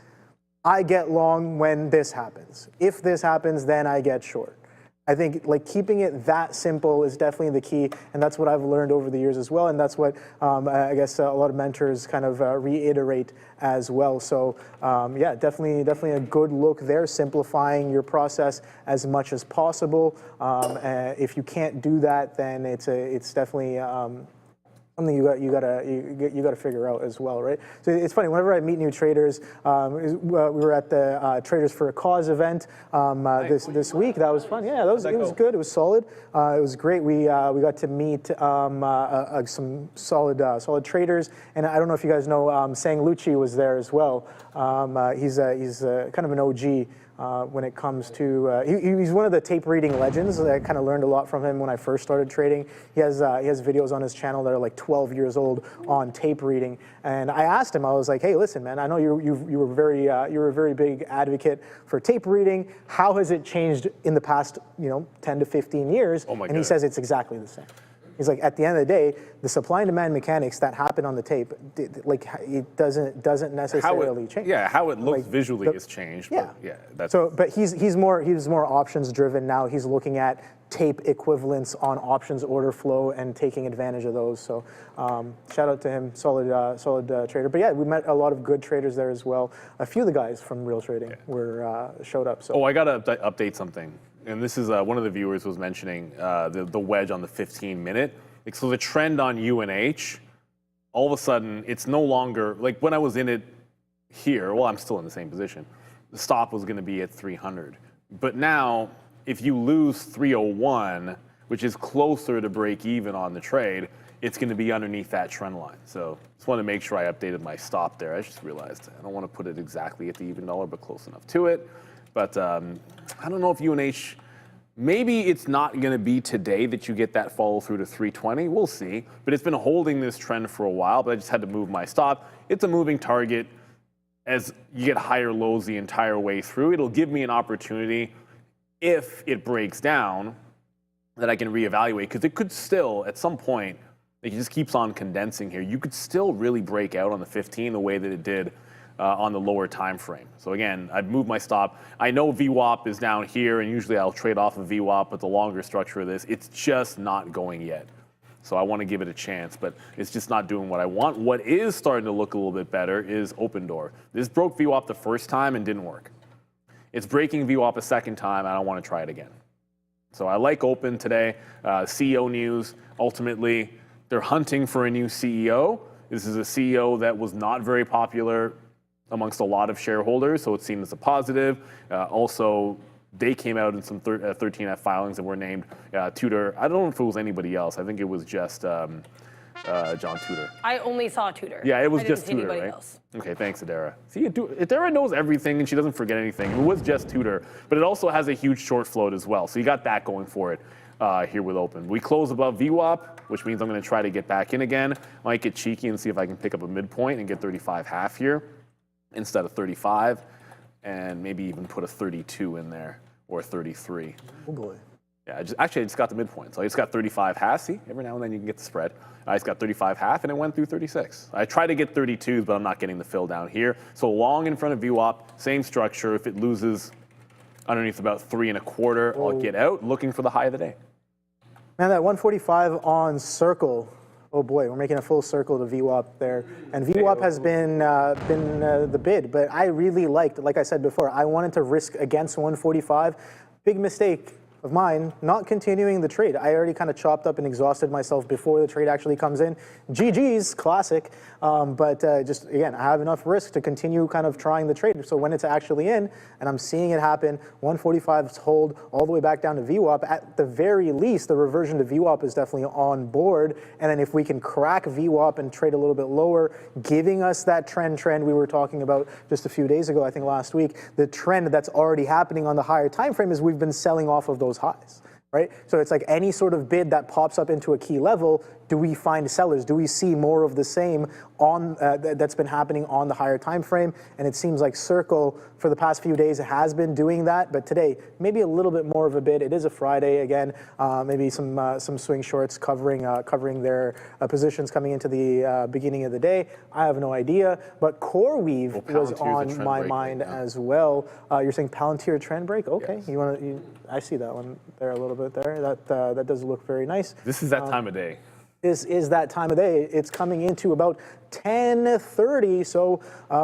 I get long when this happens. If this happens, then I get short. I think, like, keeping it that simple is definitely the key, and that's what I've learned over the years as well, and that's what I guess a lot of mentors kind of reiterate as well. So yeah, definitely a good look there, simplifying your process as much as possible. If you can't do that, then it's definitely something you gotta figure out as well, right? So it's funny. Whenever I meet new traders, we were at the Traders for a Cause event this week. That was fun. Yeah, it was good. It was solid. It was great. We got to meet some solid traders, and I don't know if you guys know, Sang Lucci was there as well. He's kind of an OG. When it comes to, he's one of the tape reading legends. I kind of learned a lot from him when I first started trading. He has videos on his channel that are like 12 years old on tape reading. And I asked him, I was like, hey, listen, man, I know you were a very big advocate for tape reading. How has it changed in the past, 10 to 15 years? Oh my and he says it's exactly the same. He's like, at the end of the day, the supply and demand mechanics that happen on the tape, like, it doesn't necessarily change. Yeah, how it looks like, visually has changed. Yeah, but yeah, that's so. But he's more options driven now. He's looking at tape equivalents on options order flow and taking advantage of those. So shout out to him, solid trader. But yeah, we met a lot of good traders there as well. A few of the guys from Real Trading showed up. So. Oh, I gotta update something. And this is one of the viewers was mentioning the wedge on the 15-minute. Like, so the trend on UNH, all of a sudden, it's no longer, like when I was in it here, well, I'm still in the same position. The stop was gonna be at 300. But now, if you lose 301, which is closer to break even on the trade, it's gonna be underneath that trend line. So just want to make sure I updated my stop there. I just realized I don't want to put it exactly at the even dollar, but close enough to it. But I don't know if UNH, maybe it's not going to be today that you get that follow through to 320. We'll see. But it's been holding this trend for a while, but I just had to move my stop. It's a moving target. As you get higher lows the entire way through, it'll give me an opportunity, if it breaks down, that I can reevaluate. Because it could still, at some point, it just keeps on condensing here. You could still really break out on the 15 the way that it did on the lower time frame. So again, I've moved my stop. I know VWAP is down here, and usually I'll trade off of VWAP, but the longer structure of this, it's just not going yet. So I want to give it a chance, but it's just not doing what I want. What is starting to look a little bit better is Open Door. This broke VWAP the first time and didn't work. It's breaking VWAP a second time, and I don't want to try it again. So I like Open today. CEO news, ultimately, they're hunting for a new CEO. This is a CEO that was not very popular amongst a lot of shareholders, so it seemed as a positive. Also, they came out in some 13F filings that were named Tudor. I don't know if it was anybody else. I think it was just John Tudor. I only saw Tudor. Yeah, it was I just didn't see Tudor, anybody right? else. Okay, thanks, Adara. See, Adara knows everything and she doesn't forget anything. It was just Tudor, but it also has a huge short float as well. So you got that going for it here with Open. We close above VWAP, which means I'm going to try to get back in again. Might get cheeky and see if I can pick up a midpoint and get 35.5 here instead of 35, and maybe even put a 32 in there. Or 33. Oh boy. Yeah, I just got the midpoint. So I just got 35.5. See, every now and then you can get the spread. I just got 35.5 and it went through 36. I tried to get 32s, but I'm not getting the fill down here. So long in front of VWAP, same structure. If it loses underneath about 3.25, I'll get out looking for the high of the day. Man, that 145 on Circle. Oh boy, we're making a full circle to VWAP there. And VWAP has been the bid, but I really liked, like I said before, I wanted to risk against 145. Big mistake of mine, not continuing the trade. I already kind of chopped up and exhausted myself before the trade actually comes in. GG's, classic. But just, again, I have enough risk to continue kind of trying the trade. So when it's actually in, and I'm seeing it happen, 145's hold all the way back down to VWAP, at the very least, the reversion to VWAP is definitely on board. And then if we can crack VWAP and trade a little bit lower, giving us that trend we were talking about just a few days ago, I think last week, the trend that's already happening on the higher time frame is we've been selling off of those highs, right? So it's like any sort of bid that pops up into a key level, do we find sellers? Do we see more of the same on that's been happening on the higher time frame? And it seems like Circle for the past few days has been doing that, but today maybe a little bit more of a bid. It is a Friday again. Maybe some swing shorts covering their positions coming into the beginning of the day. I have no idea, but CoreWeave was on my mind as well. You're saying Palantir trend break? Okay, yes. I see that one there a little bit there. That does look very nice. This is that time of day. This is that time of day. It's coming into about 10:30, so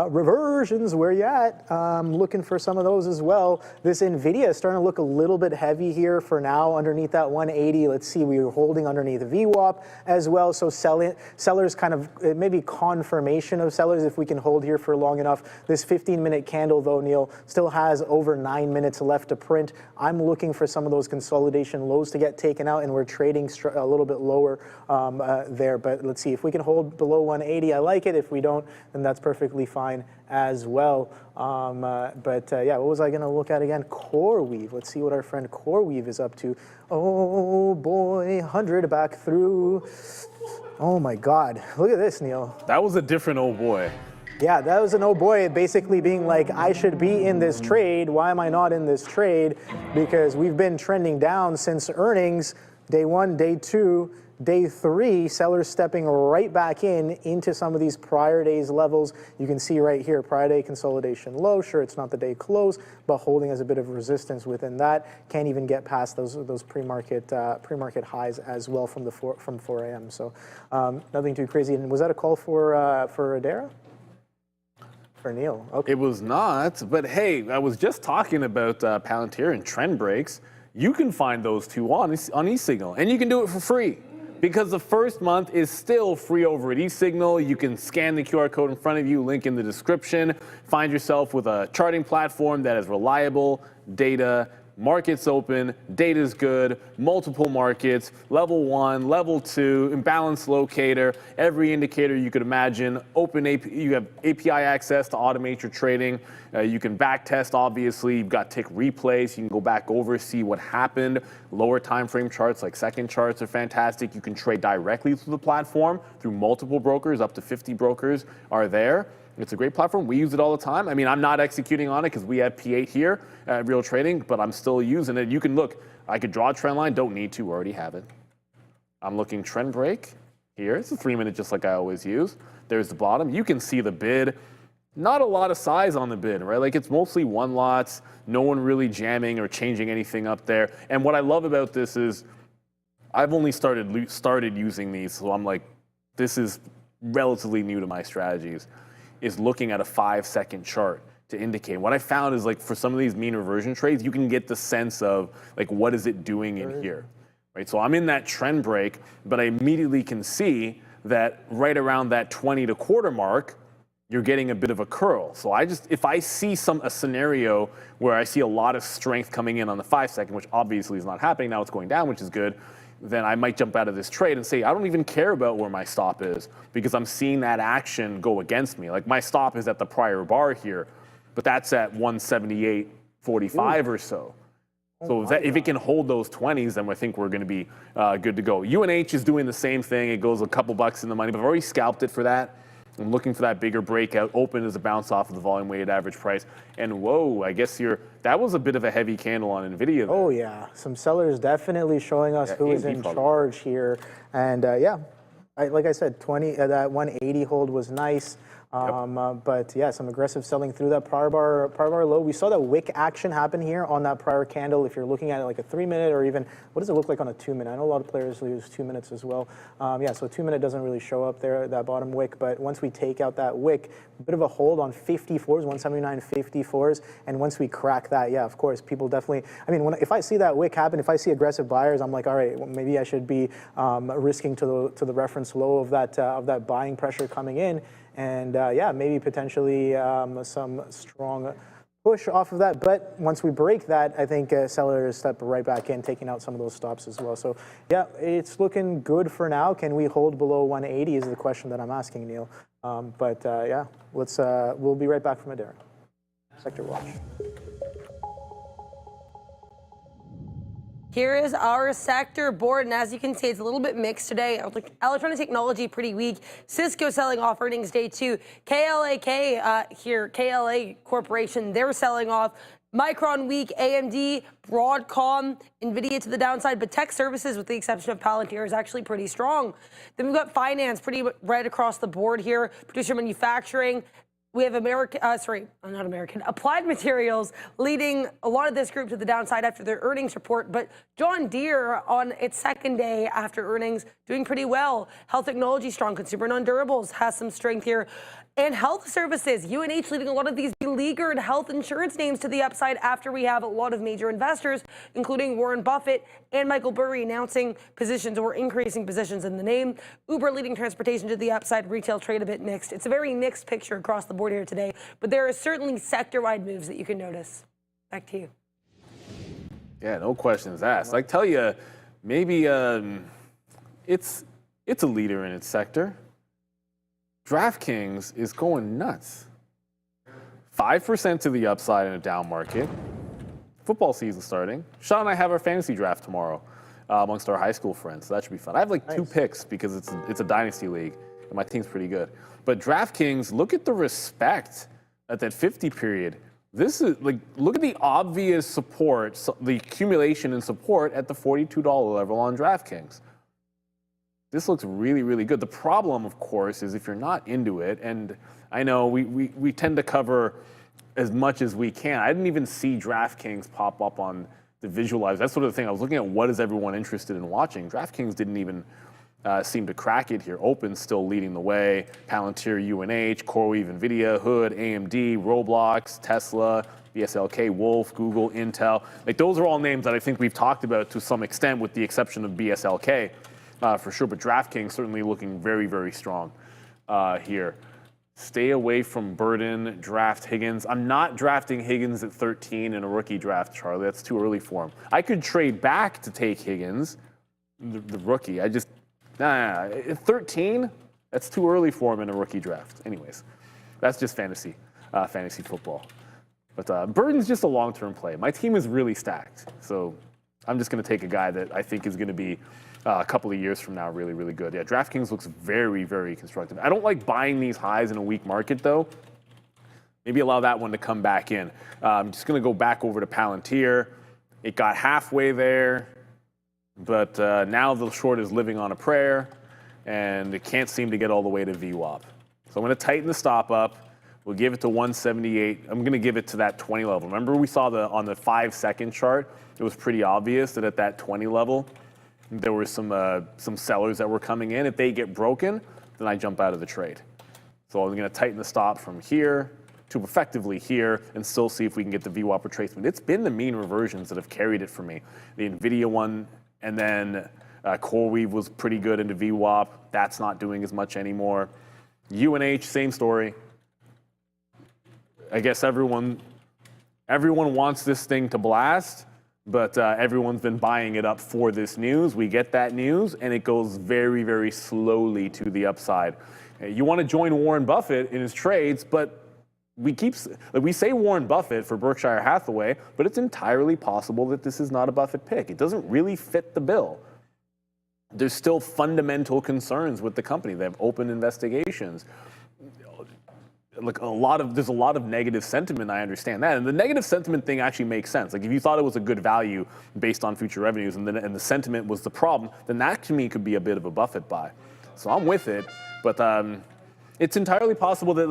reversions, where you at? Looking for some of those as well. This Nvidia is starting to look a little bit heavy here for now, underneath that 180. Let's see, we were holding underneath VWAP as well, so sellers kind of, maybe confirmation of sellers if we can hold here for long enough. This 15-minute candle, though, Neil, still has over 9 minutes left to print. I'm looking for some of those consolidation lows to get taken out, and we're trading a little bit lower there, but let's see if we can hold below 180. I like it. If we don't, then that's perfectly fine as well. Yeah, what was I going to look at again? CoreWeave. Let's see what our friend CoreWeave is up to. Oh boy, 100 back through. Oh my God, look at this, Neil. That was a different oh boy. Yeah, that was an oh boy, basically being like, I should be in this trade. Why am I not in this trade? Because we've been trending down since earnings, day one, day two, Day 3, sellers stepping right back into some of these prior day's levels. You can see right here, prior day consolidation low. Sure, it's not the day close, but holding as a bit of resistance within that. Can't even get past those pre-market highs as well from 4 a.m. So nothing too crazy. And was that a call for Adara? For Neil? Okay. It was not, but hey, I was just talking about Palantir and trend breaks. You can find those two on eSignal, and you can do it for free because the first month is still free over at eSignal. You can scan the QR code in front of you, link in the description, find yourself with a charting platform that is reliable, data, markets open, data's good, multiple markets, level 1, level 2, imbalance locator, every indicator you could imagine, you have API access to automate your trading. You can back test, obviously. You've got tick replays. You can go back over, see what happened. Lower time frame charts like second charts are fantastic. You can trade directly through the platform through multiple brokers. Up to 50 brokers are there. It's a great platform. We use it all the time. I mean, I'm not executing on it because we have P8 here at Real Trading, but I'm still using it. You can look. I could draw a trend line. Don't need to. Already have it. I'm looking trend break here. It's a 3-minute just like I always use. There's the bottom. You can see the bid. Not a lot of size on the bid, right? Like it's mostly one lots. No one really jamming or changing anything up there. And what I love about this is I've only started using these. So I'm like, this is relatively new to my strategies. Is looking at a 5-second chart to indicate. What I found is like for some of these mean reversion trades, you can get the sense of like what is it doing in here, right? So I'm in that trend break, but I immediately can see that right around that 20 to quarter mark, you're getting a bit of a curl. So if I see a scenario where I see a lot of strength coming in on the 5-second, which obviously is not happening now, it's going down, which is good. Then I might jump out of this trade and say, I don't even care about where my stop is because I'm seeing that action go against me. Like my stop is at the prior bar here, but that's at 178.45 or so. So if it can hold those 20s, then I think we're going to be good to go. UNH is doing the same thing. It goes a couple bucks in the money, but I've already scalped it for that. I'm looking for that bigger breakout. Open as a bounce off of the volume weighted average price. And whoa, I guess that was a bit of a heavy candle on Nvidia there. Oh yeah, some sellers definitely showing us who is in charge here. And like I said, that 180 hold was nice. But yeah, some aggressive selling through that prior bar low. We saw that wick action happen here on that prior candle. If you're looking at it like a 3-minute or even, what does it look like on a 2-minute? I know a lot of players use 2 minutes as well. So 2-minute doesn't really show up there, that bottom wick. But once we take out that wick, a bit of a hold on 54s, 179.54s. And once we crack that, yeah, of course, people definitely, I mean, if I see that wick happen, if I see aggressive buyers, I'm like, all right, well, maybe I should be risking to the reference low of that buying pressure coming in. And maybe potentially some strong push off of that. But once we break that, I think sellers step right back in, taking out some of those stops as well. So yeah, it's looking good for now. Can we hold below 180 is the question that I'm asking, Neil. We'll be right back from Adara. Sector watch. Here is our sector board, and as you can see, it's a little bit mixed today. Electronic technology pretty weak. Cisco selling off earnings day 2. KLA Corporation, they're selling off. Micron weak, AMD, Broadcom, Nvidia to the downside, but tech services, with the exception of Palantir, is actually pretty strong. Then we've got finance pretty right across the board here. Producer manufacturing. We have Applied Materials leading a lot of this group to the downside after their earnings report, but John Deere on its second day after earnings doing pretty well. Health technology strong, consumer non-durables has some strength here. And health services, UNH leading a lot of these beleaguered health insurance names to the upside after we have a lot of major investors, including Warren Buffett and Michael Burry, announcing positions or increasing positions in the name. Uber leading transportation to the upside, retail trade a bit mixed. It's a very mixed picture across the board here today, but there are certainly sector-wide moves that you can notice. Back to you. Yeah, no questions asked. I tell you, maybe it's a leader in its sector. DraftKings is going nuts. 5% to the upside in a down market. Football season starting. Sean and I have our fantasy draft tomorrow amongst our high school friends, so that should be fun. I have like 2 picks because it's a dynasty league, and my team's pretty good. But DraftKings, look at the respect at that 50 period. This is like, look at the obvious support, the accumulation in support at the $42 level on DraftKings. this looks really, really good. The problem, of course, is if you're not into it, and I know we tend to cover as much as we can. I didn't even see DraftKings pop up on the visualize. That's sort of the thing. I was looking at what is everyone interested in watching. DraftKings didn't even seem to crack it here. Open's still leading the way. Palantir, UNH, CoreWeave, Nvidia, Hood, AMD, Roblox, Tesla, BSLK, Wolf, Google, Intel. Like those are all names that I think we've talked about to some extent, with the exception of BSLK for sure. But DraftKings certainly looking very, very strong here. Stay away from Burden, draft Higgins. I'm not drafting Higgins at 13 in a rookie draft, Charlie. That's too early for him. I could trade back to take Higgins, the rookie. At 13, that's too early for him in a rookie draft. Anyways, that's just fantasy football. But Burden's just a long-term play. My team is really stacked, so I'm just going to take a guy that I think is going to be a couple of years from now really, really good. Yeah, DraftKings looks very, very constructive. I don't like buying these highs in a weak market, though. Maybe allow that one to come back in. I'm just going to go back over to Palantir. It got halfway there, but now the short is living on a prayer, and it can't seem to get all the way to VWAP. So I'm going to tighten the stop up. We'll give it to 178. I'm going to give it to that 20 level. Remember we saw on the 5-second chart, it was pretty obvious that at that 20 level, there were some sellers that were coming in. If they get broken, then I jump out of the trade. So I'm going to tighten the stop from here to effectively here and still see if we can get the VWAP retracement. It's been the mean reversions that have carried it for me. The Nvidia one, and then CoreWeave was pretty good into VWAP. That's not doing as much anymore. UNH, same story. I guess everyone wants this thing to blast, but everyone's been buying it up for this news. We get that news, and it goes very, very slowly to the upside. You want to join Warren Buffett in his trades, but we say Warren Buffett for Berkshire Hathaway, but it's entirely possible that this is not a Buffett pick. It doesn't really fit the bill. There's still fundamental concerns with the company. They have open investigations. Like there's a lot of negative sentiment. I understand that, and the negative sentiment thing actually makes sense. Like if you thought it was a good value based on future revenues, and the sentiment was the problem, then that to me could be a bit of a Buffett buy. So I'm with it, but it's entirely possible that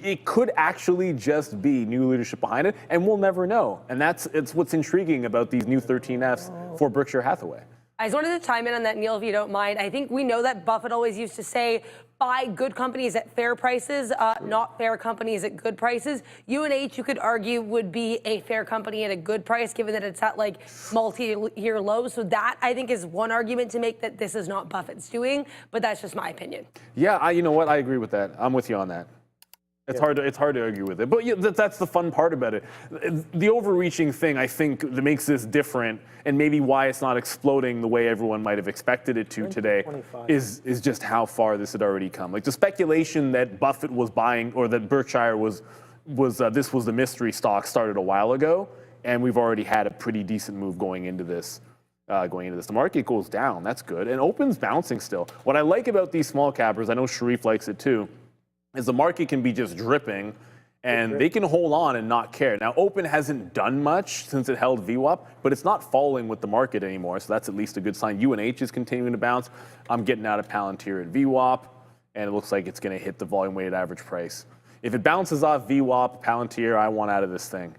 it could actually just be new leadership behind it, and we'll never know. And it's what's intriguing about these new 13Fs for Berkshire Hathaway. I just wanted to chime in on that, Neil, if you don't mind. I think we know that Buffett always used to say, buy good companies at fair prices, not fair companies at good prices. UNH, you could argue, would be a fair company at a good price, given that it's at like multi-year lows. So that, I think, is one argument to make that this is not Buffett's doing, but that's just my opinion. Yeah, you know what? I agree with that. I'm with you on that. It's hard to argue with it, but yeah, that's the fun part about it. The overreaching thing, I think, that makes this different, and maybe why it's not exploding the way everyone might have expected it to today, is just how far this had already come. Like the speculation that Buffett was buying, or that Berkshire was this was the mystery stock, started a while ago, and we've already had a pretty decent move going into this. The market goes down. That's good, and Open's bouncing still. What I like about these small cappers, I know Sharif likes it too, is the market can be just dripping, and they can hold on and not care. Now, Open hasn't done much since it held VWAP, but it's not falling with the market anymore, so that's at least a good sign. UNH is continuing to bounce. I'm getting out of Palantir at VWAP, and it looks like it's going to hit the volume-weighted average price. If it bounces off VWAP, Palantir, I want out of this thing.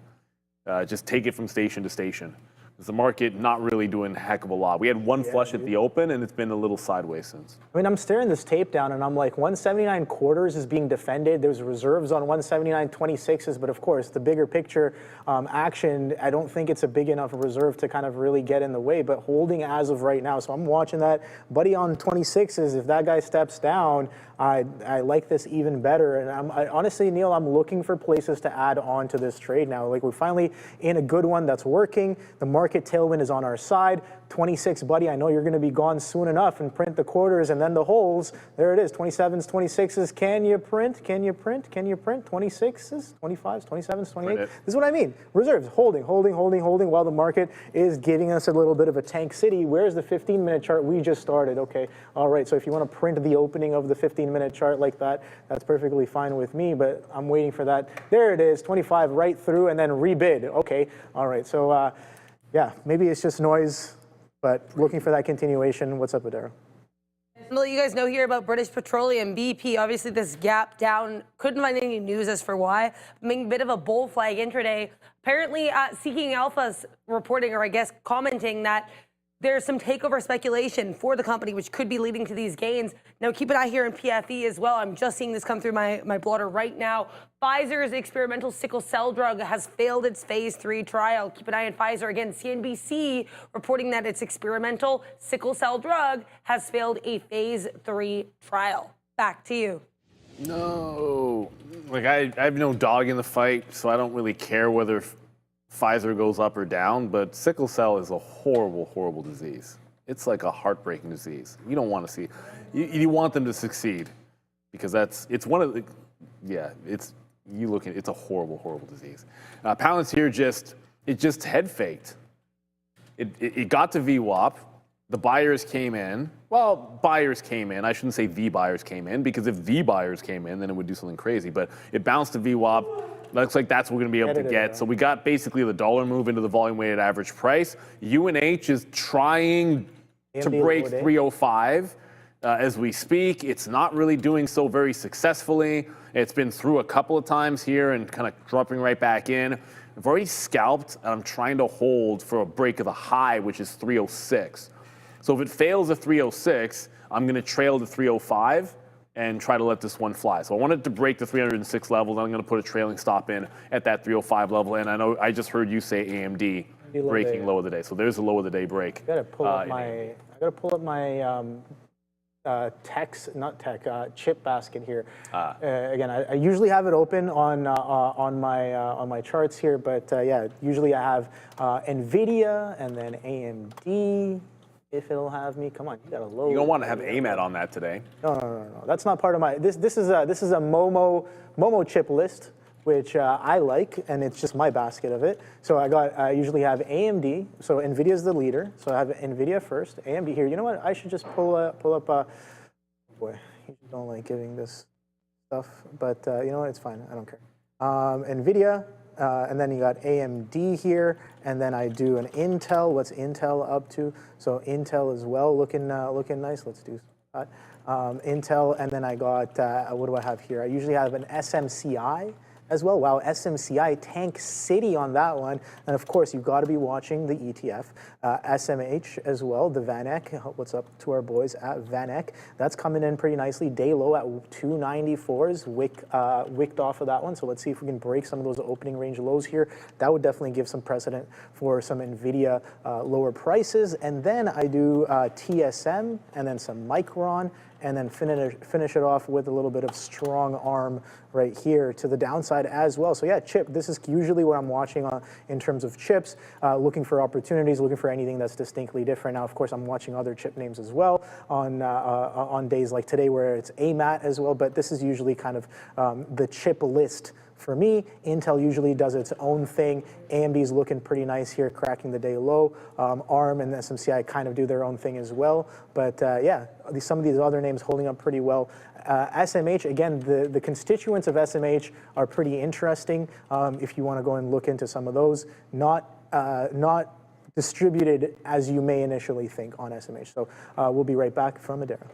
Just take it from station to station. The market not really doing a heck of a lot. We had one flush at the open, and it's been a little sideways since. I mean, I'm staring this tape down, and I'm like, 179 quarters is being defended. There's reserves on 179 26s, but of course, the bigger picture action, I don't think it's a big enough reserve to kind of really get in the way, but holding as of right now. So I'm watching that. Buddy on 26s, if that guy steps down, I like this even better. And honestly, Neil, I'm looking for places to add on to this trade now. Like, we're finally in a good one that's working. The market tailwind is on our side. 26, buddy, I know you're going to be gone soon enough, and print the quarters and then the holes. There it is, 27s, 26s. Can you print? Can you print? Can you print? 26s, 25s, 27s, 28s. This is what I mean. Reserves, holding while the market is giving us a little bit of a tank city. Where's the 15-minute chart? We just started. Okay, all right. So if you want to print the opening of the 15-minute chart like that, that's perfectly fine with me, but I'm waiting for that. There it is, 25 right through and then rebid. Okay, all right. So yeah, maybe it's just noise, but looking for that continuation. What's up, Adara? I'll let you guys know here about British Petroleum, BP. Obviously, this gap down. Couldn't find any news as for why. Making a bit of a bull flag intraday. Apparently, Seeking Alpha's reporting, or I guess commenting, that there's some takeover speculation for the company, which could be leading to these gains. Now, keep an eye here in PFE as well. I'm just seeing this come through my blotter right now. Pfizer's experimental sickle cell drug has failed its phase 3 trial. Keep an eye on Pfizer. Again, CNBC reporting that its experimental sickle cell drug has failed a phase 3 trial. Back to you. No. Like, I have no dog in the fight, so I don't really care whether Pfizer goes up or down, but sickle cell is a horrible, horrible disease. It's like a heartbreaking disease. You don't want to see, you want them to succeed, because it's one of the, it's a horrible, horrible disease. Palantir just head faked. It got to VWAP. The buyers came in. Well, buyers came in. I shouldn't say the buyers came in, because if the buyers came in, then it would do something crazy. But it bounced to VWAP. Looks like that's what we're going to be able to get. So we got basically the dollar move into the volume weighted average price. UNH is trying to break 305 as we speak. It's not really doing so very successfully. It's been through a couple of times here and kind of dropping right back in. I've already scalped, and I'm trying to hold for a break of the high, which is 306. So if it fails at 306, I'm going to trail to 305 and try to let this one fly. So I wanted to break the 306 level, then I'm going to put a trailing stop in at that 305 level. And I know I just heard you say AMD breaking low of the day. So there's a low of the day break. I gotta pull up my chip basket here. Again, I usually have it open on my charts here, but usually I have Nvidia and then AMD. If it'll have me, come on, you got a low. You don't want to have AMAT on that today. No. That's not part of my. This is a Momo chip list, which I like, and it's just my basket of it. So I usually have AMD. So Nvidia is the leader. So I have Nvidia first, AMD here. You know what? I should just pull up. Boy, you don't like giving this stuff, but you know what? It's fine. I don't care. Nvidia. And then you got AMD here, and then I do an Intel. What's Intel up to? So Intel as well, looking nice. Let's do that. Intel, and then I got, what do I have here? I usually have an SMCI as well. Wow, SMCI, Tank City on that one. And of course, you've got to be watching the ETF. SMH as well, the VanEck. What's up to our boys at VanEck? That's coming in pretty nicely. Day low at 294s, wicked off of that one. So let's see if we can break some of those opening range lows here. That would definitely give some precedent for some Nvidia lower prices. And then I do TSM, and then some Micron, and then finish it off with a little bit of strong arm right here to the downside as well. So yeah, chip, this is usually what I'm watching in terms of chips, looking for opportunities, looking for anything that's distinctly different. Now, of course, I'm watching other chip names as well on days like today where it's AMAT as well, but this is usually kind of the chip list. For me, Intel usually does its own thing. AMD is looking pretty nice here, cracking the day low. ARM and SMCI kind of do their own thing as well. But some of these other names holding up pretty well. SMH, again, the constituents of SMH are pretty interesting. If you want to go and look into some of those, not distributed as you may initially think on SMH. So we'll be right back from Madeira.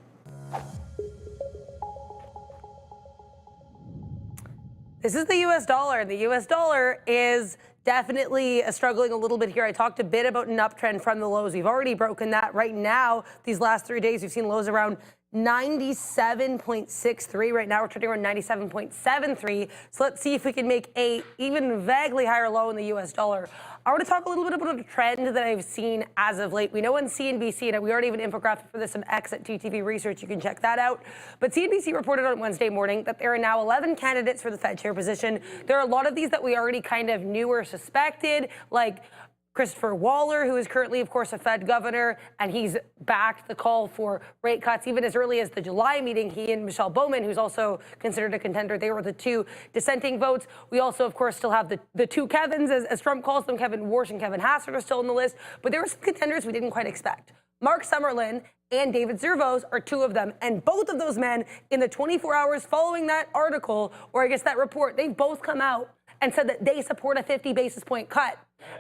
This is the US dollar. The US dollar is definitely struggling a little bit here. I talked a bit about an uptrend from the lows. We've already broken that. Right now, these last 3 days, we've seen lows around 97.63. Right now, we're trading around 97.73. So let's see if we can make a even vaguely higher low in the US dollar. I want to talk a little bit about a trend that I've seen as of late. We know on CNBC, and we already have an infographic for this on X at TTV Research. You can check that out. But CNBC reported on Wednesday morning that there are now 11 candidates for the Fed chair position. There are a lot of these that we already kind of knew or suspected, like Christopher Waller, who is currently, of course, a Fed governor, and he's backed the call for rate cuts even as early as the July meeting. He and Michelle Bowman, who's also considered a contender, they were the two dissenting votes. We also, of course, still have the two Kevins, as Trump calls them. Kevin Warsh and Kevin Hassard are still on the list, but there were some contenders we didn't quite expect. Mark Summerlin and David Zervos are two of them, and both of those men, in the 24 hours following that article, or I guess that report, they've both come out and said that they support a 50 basis point cut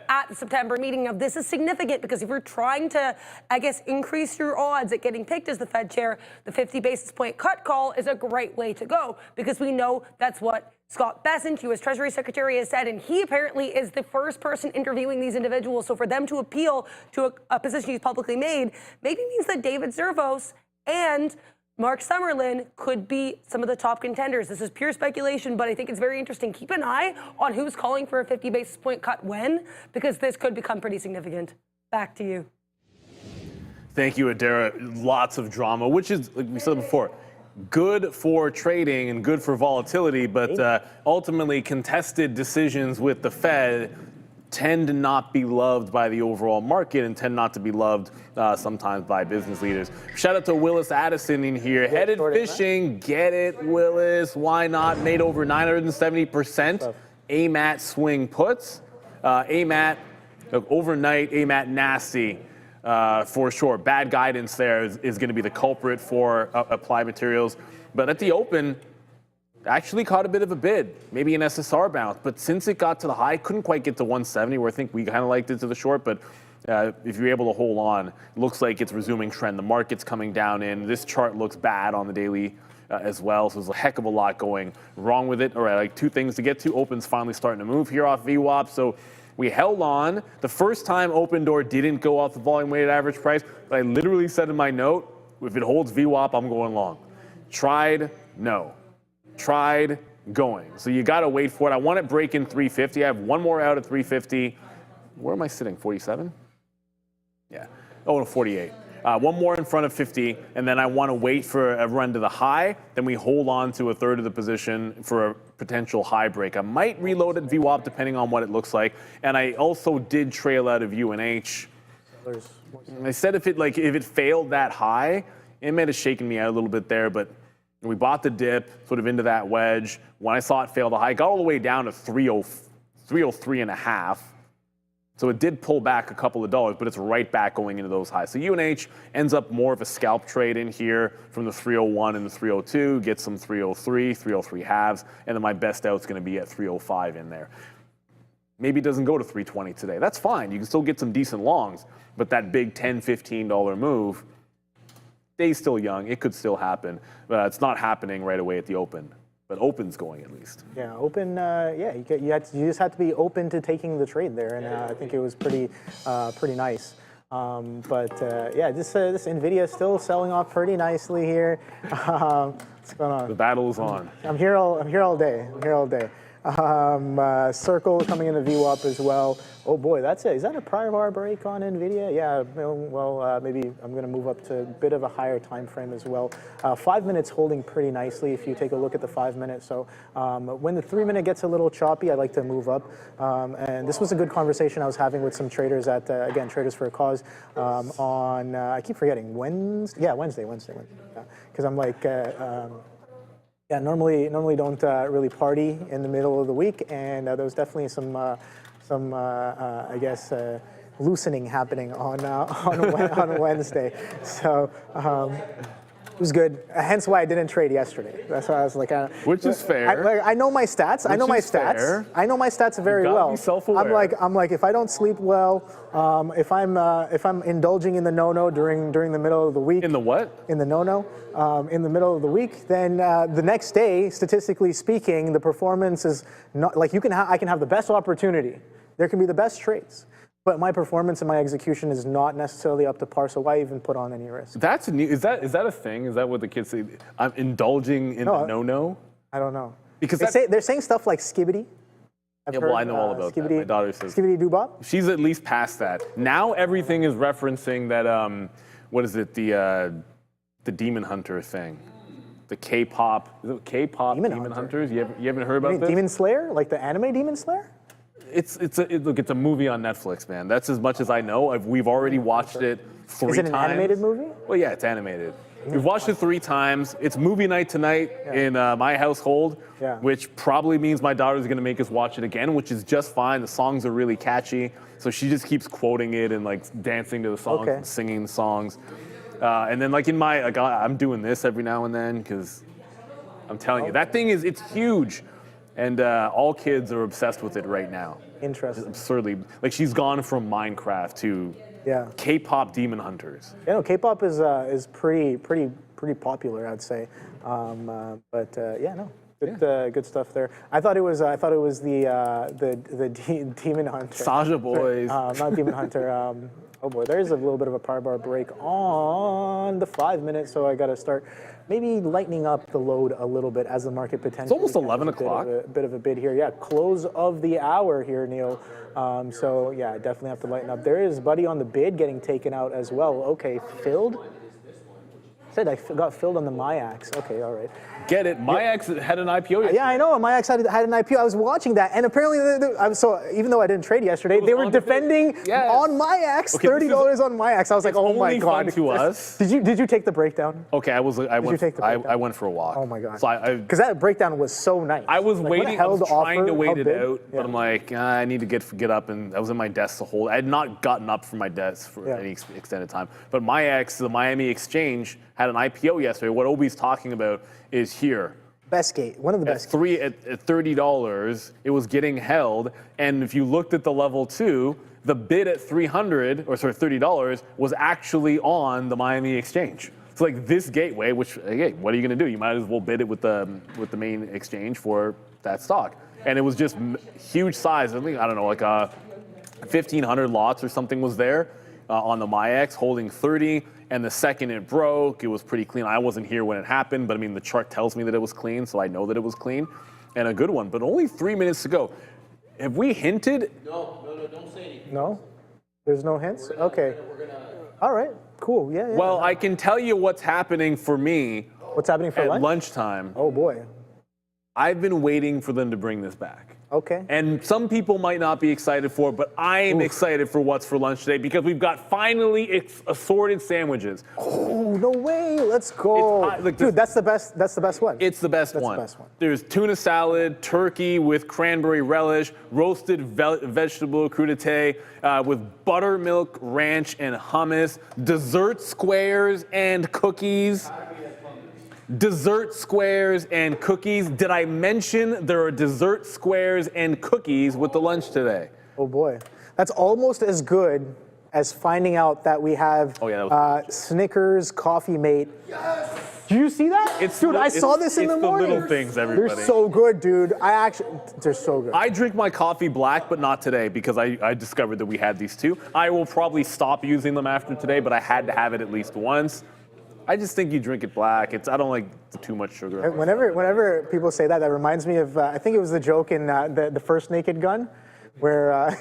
at the September meeting. Now, this is significant because if you're trying to, I guess, increase your odds at getting picked as the Fed chair, the 50 basis point cut call is a great way to go because we know that's what Scott Bessent, U.S. Treasury Secretary, has said, and he apparently is the first person interviewing these individuals. So for them to appeal to a position he's publicly made maybe means that David Zervos and Mark Summerlin could be some of the top contenders. This is pure speculation, but I think it's very interesting. Keep an eye on who's calling for a 50 basis point cut when, because this could become pretty significant. Back to you. Thank you, Adara. Lots of drama, which is, like we said before, good for trading and good for volatility, but ultimately contested decisions with the Fed tend to not be loved by the overall market and tend not to be loved sometimes by business leaders. Shout out to Willis Addison in here. Headed fishing, get it, Willis. Why not? Made over 970% AMAT swing puts. AMAT, overnight, AMAT nasty for sure. Bad guidance there is going to be the culprit for Applied Materials. But at the open, actually caught a bit of a bid, maybe an SSR bounce, but since it got to the high, couldn't quite get to 170, where I think we kind of liked it to the short, but if you're able to hold on, it looks like it's resuming trend. The market's coming down in. This chart looks bad on the daily as well, so there's a heck of a lot going wrong with it. All right, like two things to get to. Open's finally starting to move here off VWAP, so we held on. The first time Open Door didn't go off the volume weighted average price, but I literally said in my note, if it holds VWAP, I'm going long. Tried, no. Tried, going. So you got to wait for it. I want it breaking 350. I have one more out at 350. Where am I sitting? 47? Yeah. Oh, no, 48. One more in front of 50, and then I want to wait for a run to the high. Then we hold on to a third of the position for a potential high break. I might reload at VWAP depending on what it looks like. And I also did trail out of UNH. I said if it failed that high, it might have shaken me out a little bit there, but we bought the dip sort of into that wedge. When I saw it fail the high, got all the way down to 303.5. So it did pull back a couple of dollars, but it's right back going into those highs. So UNH ends up more of a scalp trade in here from the 301 and the 302, gets some 303, 303 halves, and then my best out's going to be at 305 in there. Maybe it doesn't go to 320 today. That's fine. You can still get some decent longs, but that big $10, $15 move, day's still young. It could still happen. But it's not happening right away at the open. But open's going at least. Yeah, open. You just had to be open to taking the trade there, and I think it was pretty nice. This Nvidia is still selling off pretty nicely here. What's going on? The battle is on. I'm here all day. Circle coming into VWAP as well. Oh boy, that's it. Is that a prior bar break on Nvidia? Yeah. Well, maybe I'm going to move up to a bit of a higher time frame as well. 5 minutes holding pretty nicely if you take a look at the 5 minutes. So when the 3 minute gets a little choppy, I like to move up. And this was a good conversation I was having with some traders at again Traders for a Cause on I keep forgetting Wednesday. Yeah, Wednesday. Because I'm like. Yeah, normally don't really party in the middle of the week, and there was definitely some I guess loosening happening on Wednesday. So it was good. Hence why I didn't trade yesterday. That's why I was like, which is fair. I know my stats. I know my stats very well. Be self-aware. I'm like, if I don't sleep well, if I'm indulging in the no-no during the middle of the week. In the what? In the no-no. In the middle of the week, then the next day, statistically speaking, the performance is not like I can have the best opportunity. There can be the best trades. But my performance and my execution is not necessarily up to par, so why even put on any risk? That's new. Is that a thing? Is that what the kids say? I'm indulging in the no-no? I don't know. Because they're saying stuff like skibbity. Well, I know all about that. My daughter says skibbity doobop. She's at least past that. Now everything is referencing that. What is it? The Demon Hunter thing. The K-pop. Is it K-pop Demon Hunters? You haven't heard about this? Demon Slayer, like the anime Demon Slayer. Look, it's a movie on Netflix, man. That's as much as I know. We've already watched it 3 times. Is it an animated movie? Well, yeah, it's animated. We've watched it 3 times. It's movie night tonight in my household, which probably means my daughter's going to make us watch it again, which is just fine. The songs are really catchy, so she just keeps quoting it and like dancing to the songs and singing the songs. And then like I'm doing this every now and then because I'm telling you, that thing it's huge. And all kids are obsessed with it right now. Interesting. Absurdly. Like, she's gone from Minecraft to K-pop Demon Hunters. Yeah, no, K-pop is pretty popular, I'd say. Yeah, no. Good stuff there. I thought it was the Demon Hunter. Saja Boys. Not Demon Hunter. Oh boy, there is a little bit of a power bar break on the 5 minutes, so I got to start maybe lightening up the load a little bit as the market potentially. It's almost 11 o'clock. A bit of a bid here. Yeah, close of the hour here, Neil. So yeah, definitely have to lighten up. There is Buddy on the bid getting taken out as well. Okay, filled. Said I got filled on the MIAX. Okay, all right. Get it? MIAX had an IPO yesterday. Yeah, I know. MIAX had an IPO. I was watching that, and apparently, so even though I didn't trade yesterday, they were defending on MIAX, $30 on MIAX. I was like, oh my god. Fun to us. Did you take the breakdown? Okay, I went for a walk. Oh my god. So because that breakdown was so nice. I was like, waiting. I was trying to wait it bid? out, but I'm like, I need to get up, and I was in my desk the whole. I had not gotten up from my desk for any extended time. But MIAX, the Miami Exchange, had an IPO yesterday. What Obi's talking about is here. Best gate, one of the best. At $30, it was getting held, and if you looked at the level 2, the bid at $30 was actually on the Miami Exchange. It's like this gateway, which hey, what are you going to do? You might as well bid it with the main exchange for that stock, and it was just huge size. I don't know, like 1,500 lots or something was there on the MIAX holding 30. And the second it broke, it was pretty clean. I wasn't here when it happened, but I mean, the chart tells me that it was clean, so I know that it was clean. And a good one, but only 3 minutes to go. Have we hinted? No, don't say anything. No? There's no hints? Okay. All right, cool, yeah. Well, I can tell you what's happening for me. What's happening for at lunch? Lunchtime. Oh boy. I've been waiting for them to bring this back. Okay. And some people might not be excited for it, but I am excited for what's for lunch today because we've got finally assorted sandwiches. Oh, no way. Let's go. Dude, that's the best one. It's the best one. That's the best one. There's tuna salad, turkey with cranberry relish, roasted vegetable crudité with buttermilk ranch and hummus, dessert squares and cookies. Dessert squares and cookies. Did I mention there are dessert squares and cookies with the lunch today? Oh boy. That's almost as good as finding out that we have Snickers Coffee Mate. Yes! Do you see that? I saw this in the morning. It's the little things, everybody. They're so good, dude. They're so good. I drink my coffee black, but not today because I discovered that we had these two. I will probably stop using them after today, but I had to have it at least once. I just think you drink it black. I don't like too much sugar. Whenever people say that, that reminds me of, I think it was the joke in the first Naked Gun, where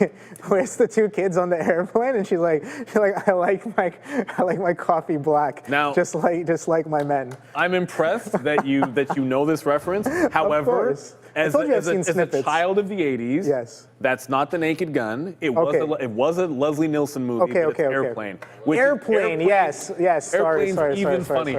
it's the two kids on the airplane, and she's like, I like my coffee black, now, just like my men. I'm impressed that you know this reference. However, as a child of the 80s, yes, that's not the Naked Gun. It was a Leslie Nielsen movie. Okay. Airplane. Airplane. Yes. Sorry. Even funny.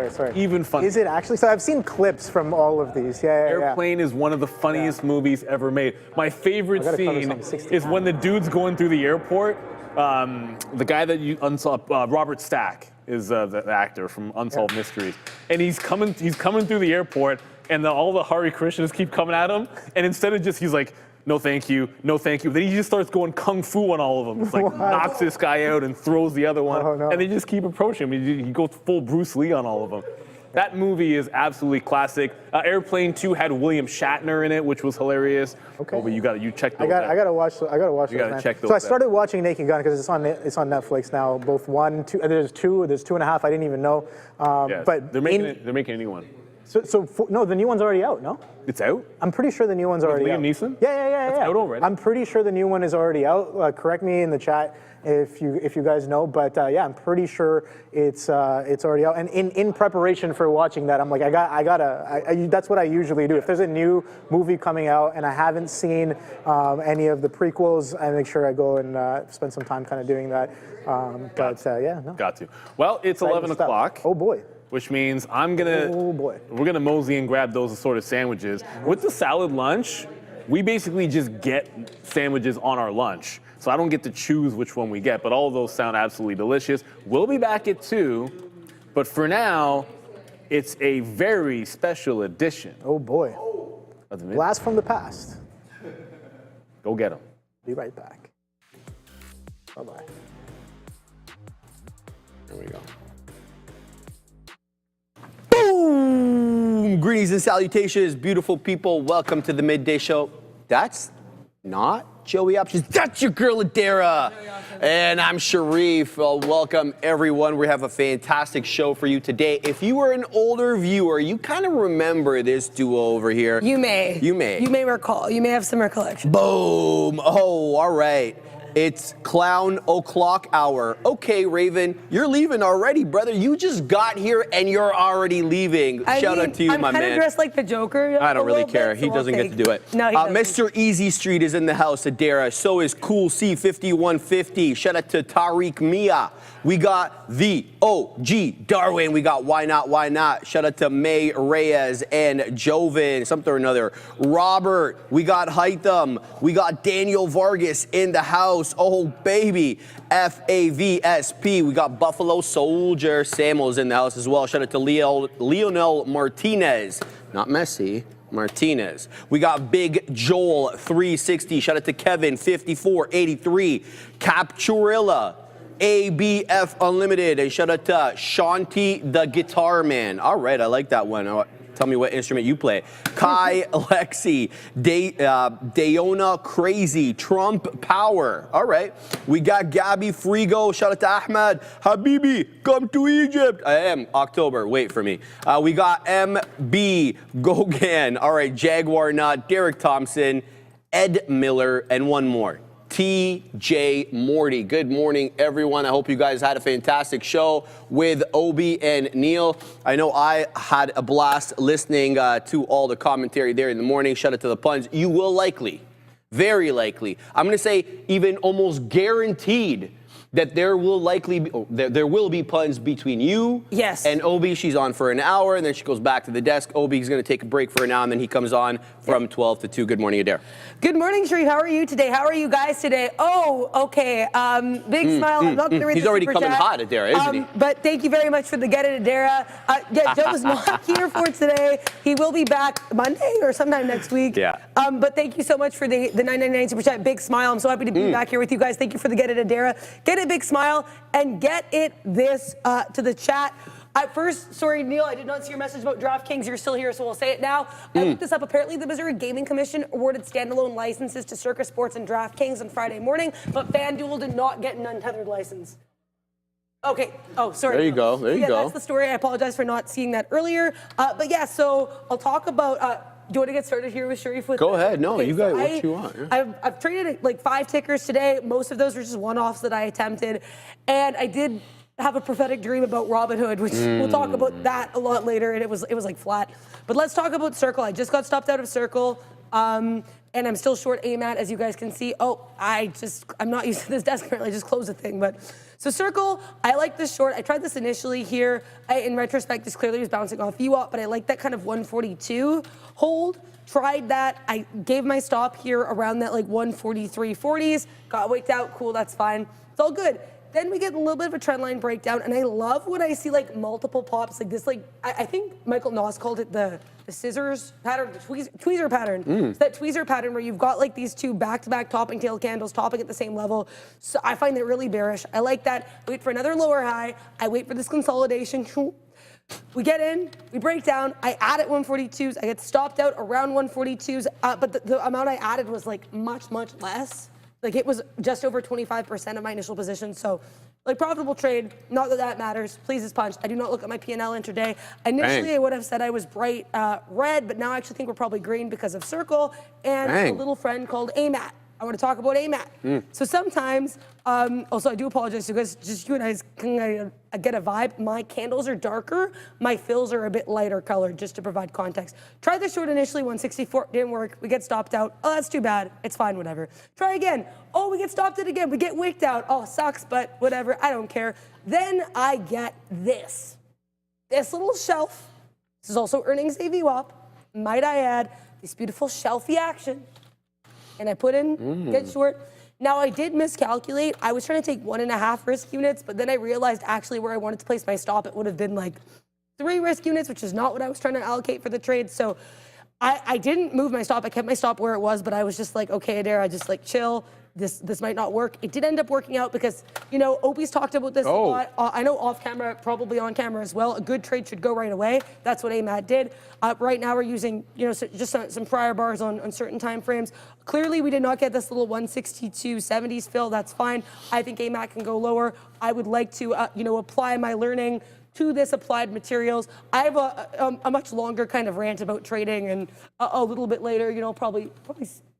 Is it actually? So I've seen clips from all of these. Airplane is one of the funniest movies ever made. My favorite scene is when the dude's going through the airport. The guy that you unsaw, Robert Stack, is the actor from Unsolved Mysteries, and he's coming through the airport. And all the Hare Krishnas keep coming at him. And instead of he's like, no thank you. Then he just starts going kung fu on all of them. It's like knocks this guy out and throws the other one. Oh, no. And they just keep approaching him. He goes full Bruce Lee on all of them. That movie is absolutely classic. Airplane 2 had William Shatner in it, which was hilarious. Okay. Oh, but you check those out. I gotta watch those. You gotta check those So I started watching Naked Gun because it's on Netflix now. Both 1, 2. There's 2.5. I didn't even know. But they're making a new one. No, the new one's already out, no? It's out? I'm pretty sure the new one's already out. Liam Neeson? Yeah. It's out already? I'm pretty sure the new one is already out. Correct me in the chat if you guys know, but I'm pretty sure it's already out. And in preparation for watching that, I'm like, that's what I usually do. If there's a new movie coming out and I haven't seen any of the prequels, I make sure I go and spend some time kind of doing that. Got to. Well, it's 11 o'clock. Oh boy. Which means we're gonna mosey and grab those assorted sandwiches. With the salad lunch, we basically just get sandwiches on our lunch. So I don't get to choose which one we get, but all of those sound absolutely delicious. We'll be back at 2, but for now, it's a very special edition. Oh boy. Blast from the past. Go get them. Be right back. Bye-bye. There we go. Boom! Greetings and salutations, beautiful people. Welcome to the Midday Show. That's not Joey Options. That's your girl, Adara. And I'm Sharif. Welcome, everyone. We have a fantastic show for you today. If you are an older viewer, you kind of remember this duo over here. You may. You may. You may recall. You may have some recollection. Boom. Oh, all right. It's clown o'clock hour. Okay, Raven, you're leaving already, brother. You just got here and you're already leaving. Shout out to you, my man. I'm kind of dressed like the Joker. I don't really care. Bit, He doesn't get to do it. No, he doesn't. Mr. Easy Street is in the house, Adara. So is Cool C5150. Shout out to Tariq Mia. We got the OG Darwin. We got Why Not, Why Not. Shout out to May Reyes and Joven, something or another. Robert. We got Haitham. We got Daniel Vargas in the house. Oh, baby. FAVSP. We got Buffalo Soldier. Samuel's in the house as well. Shout out to Lionel Martinez. Not Messi. Martinez. We got Big Joel 360. Shout out to Kevin 5483. Capturilla. ABF Unlimited, and shout out to Shanti the Guitar Man. All right, I like that one. Tell me what instrument you play. Kai Lexi, Dayona Crazy, Trump Power. All right, we got Gabby Frigo. Shout out to Ahmad. Habibi, come to Egypt. I am October. Wait for me. We got MB Gogan. All right, Jaguar Nut, Derek Thompson, Ed Miller, and one more. TJ Morty. Good morning, everyone. I hope you guys had a fantastic show with Obi and Neil. I know I had a blast listening to all the commentary there in the morning. Shout out to the puns. You will likely, very likely, I'm going to say even almost guaranteed that there will likely be, there will be puns between you and Obi. She's on for an hour, and then she goes back to the desk. Obi's going to take a break for an hour, and then he comes on from 12 to 2. Good morning, Adair. Good morning, Sharif. How are you today? How are you guys today? Oh, okay. Big smile. I'm not going to read He's the already super coming chat. hot, Adair, isn't he? But thank you very much for the Get It, Adara. Yeah, Joe's not here for today. He will be back Monday or sometime next week. Yeah. But thank you so much for the 999 super chat. Big smile. I'm so happy to be back here with you guys. Thank you for the Get It, Adara. Get it, big smile. And get it this to the chat. At first, sorry, Neil, I did not see your message about DraftKings. You're still here, so we'll say it now. I looked this up. Apparently, the Missouri Gaming Commission awarded standalone licenses to Circus Sports and DraftKings on Friday morning, but FanDuel did not get an untethered license. Okay. Oh, sorry. There you go. There you go. That's the story. I apologize for not seeing that earlier. But yeah, so I'll talk about. Do you want to get started here with Sharif? Go ahead. No, you got what you want. Yeah. I've traded like 5 tickers today. Most of those were just one-offs that I attempted. And I did have a prophetic dream about Robinhood, which we'll talk about that a lot later. And it was like flat. But let's talk about Circle. I just got stopped out of Circle. And I'm still short AMAT, as you guys can see. Oh, I'm not used to this desk currently. I just closed the thing. But so Circle, I like this short. I tried this initially here. In retrospect, this clearly was bouncing off VWAP, but I like that kind of 142 hold. Tried that. I gave my stop here around that like 143.40s. Got waked out. Cool, that's fine. It's all good. Then we get a little bit of a trend line breakdown, and I love when I see like multiple pops like this. Like I think Michael Noss called it the scissors pattern, the tweezer pattern. It's that tweezer pattern where you've got like these two back-to-back topping tail candles topping at the same level. So I find that really bearish. I like that. I wait for another lower high. I wait for this consolidation. We get in, we break down, I add at 142s, I get stopped out around 142s, but the amount I added was like much, much less. Like it was just over 25% of my initial position. So like profitable trade, not that that matters. Please is punched. I do not look at my P&L intraday. Initially, I would have said I was bright red, but now I actually think we're probably green because of Circle and a little friend called AMAT. I want to talk about AMAT. So sometimes, also I do apologize because just you and I can get a vibe. My candles are darker, my fills are a bit lighter colored, just to provide context. Tried this short initially, 164, didn't work. We get stopped out. Oh, that's too bad. It's fine, whatever. Try again. Oh, we get stopped out again. We get wicked out. Oh, sucks, but whatever. I don't care. Then I get this little shelf. This is also earnings AVWAP. Might I add, this beautiful shelfy action. And I put in get short. Now I did miscalculate. I was trying to take 1.5 risk units, but then I realized actually where I wanted to place my stop, it would have been like 3 risk units, which is not what I was trying to allocate for the trade. So I didn't move my stop. I kept my stop where it was, but I was just like, okay, Adair, I just like chill. This might not work. It did end up working out because, you know, Opie's talked about this a lot. I know off camera, probably on camera as well. A good trade should go right away. That's what AMAT did. Right now we're using, you know, just some prior bars on certain time frames. Clearly we did not get this little 162.70s fill. That's fine. I think AMAT can go lower. I would like to, you know, apply my learning to this applied materials. I have a much longer kind of rant about trading, and a little bit later, you know, probably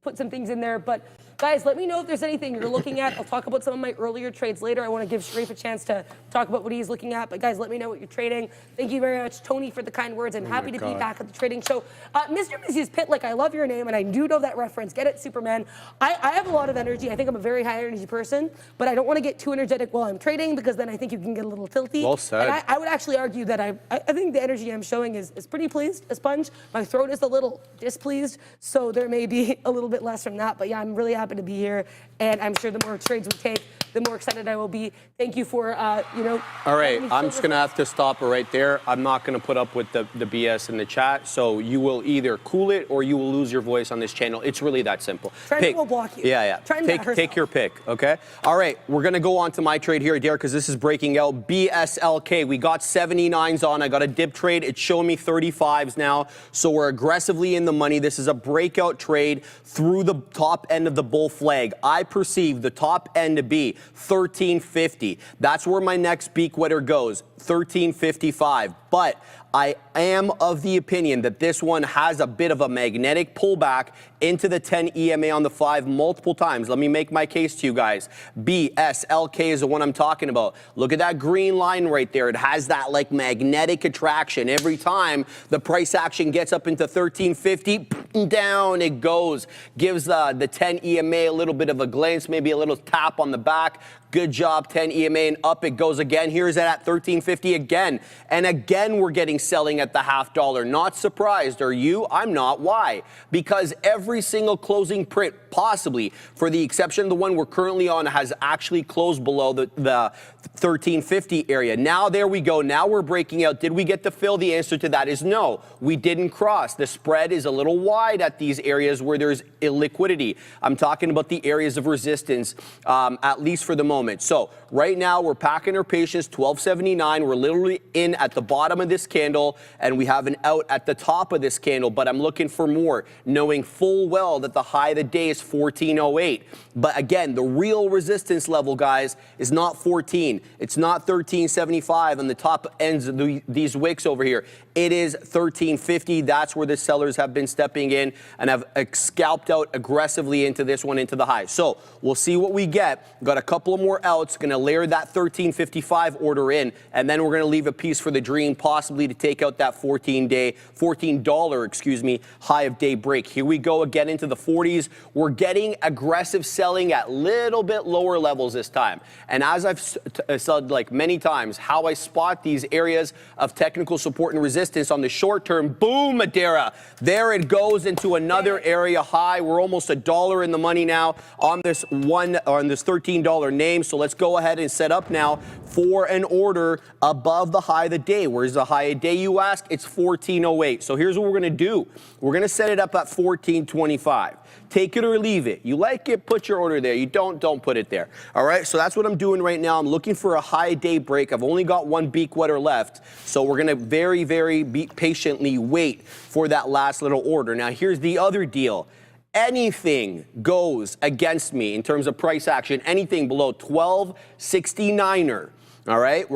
put some things in there. But guys, let me know if there's anything you're looking at. I'll talk about some of my earlier trades later. I want to give Sharif a chance to talk about what he's looking at. But guys, let me know what you're trading. Thank you very much, Tony, for the kind words. I'm happy to be back at the trading show. Mr. Mrs. Pitlick, I love your name, and I do know that reference. Get it, Superman. I have a lot of energy. I think I'm a very high energy person, but I don't want to get too energetic while I'm trading, because then I think you can get a little tilty. Well said. And I would actually argue that I think the energy I'm showing is pretty pleased, a sponge. My throat is a little displeased, so there may be a little bit less from that. But yeah, I'm really happy to be here, and I'm sure the more trades we take, the more excited I will be. Thank you for, you know. All right, I'm just going to have to stop it right there. I'm not going to put up with the BS in the chat. So you will either cool it or you will lose your voice on this channel. It's really that simple. Trent will block you. Yeah. Take your pick, okay? All right, we're going to go on to my trade here, Derek, because this is breaking out. BSLK, we got 79s on. I got a dip trade. It's showing me 35s now. So we're aggressively in the money. This is a breakout trade through the top end of the bull flag. I perceive the top end to be 1350. That's where my next beak wetter goes, 1355. But I am of the opinion that this one has a bit of a magnetic pullback into the 10 EMA on the 5 multiple times. Let me make my case to you guys. BSLK is the one I'm talking about. Look at that green line right there. It has that like magnetic attraction. Every time the price action gets up into 1350, down it goes. Gives the 10 EMA a little bit of a glance, maybe a little tap on the back. Good job, 10 EMA, and up it goes again. Here's it at 1350 again. And again, we're getting selling at the $0.50. Not surprised, are you? I'm not. Why? Because every single closing print, possibly, for the exception of the one we're currently on, has actually closed below the 1350 area. Now, there we go. Now we're breaking out. Did we get the fill? The answer to that is no. We didn't cross. The spread is a little wide at these areas where there's illiquidity. I'm talking about the areas of resistance, at least for the moment. So right now we're packing our patience, 1279. We're literally in at the bottom of this candle, and we have an out at the top of this candle, but I'm looking for more, knowing full well that the high of the day is 1408. But again, the real resistance level, guys, is not 14. It's not 1375 on the top ends of these wicks over here. It is 1350. That's where the sellers have been stepping in and have scalped out aggressively into this one, into the high. So we'll see what we get. Got a couple of more outs. Going to layer that 1355 order in, and then we're going to leave a piece for the dream, possibly to take out that $14, high of day break. Here we go again into the 40s. We're getting aggressive selling at little bit lower levels this time. And as I've said like many times, how I spot these areas of technical support and resistance on the short term, boom, Madeira. There it goes into another area high. We're almost $1 in the money now on this $13 name. So let's go ahead and set up now for an order above the high of the day. Where's the high of the day, you ask? It's 1408. So here's what we're going to do. We're going to set it up at 1425. Take it or leave it. You like it, put your order there. You don't put it there. All right, so that's what I'm doing right now. I'm looking for a high day break. I've only got one beak wetter left, so we're going to very, very patiently wait for that last little order. Now, here's the other deal. Anything goes against me in terms of price action, anything below 1269er. All right,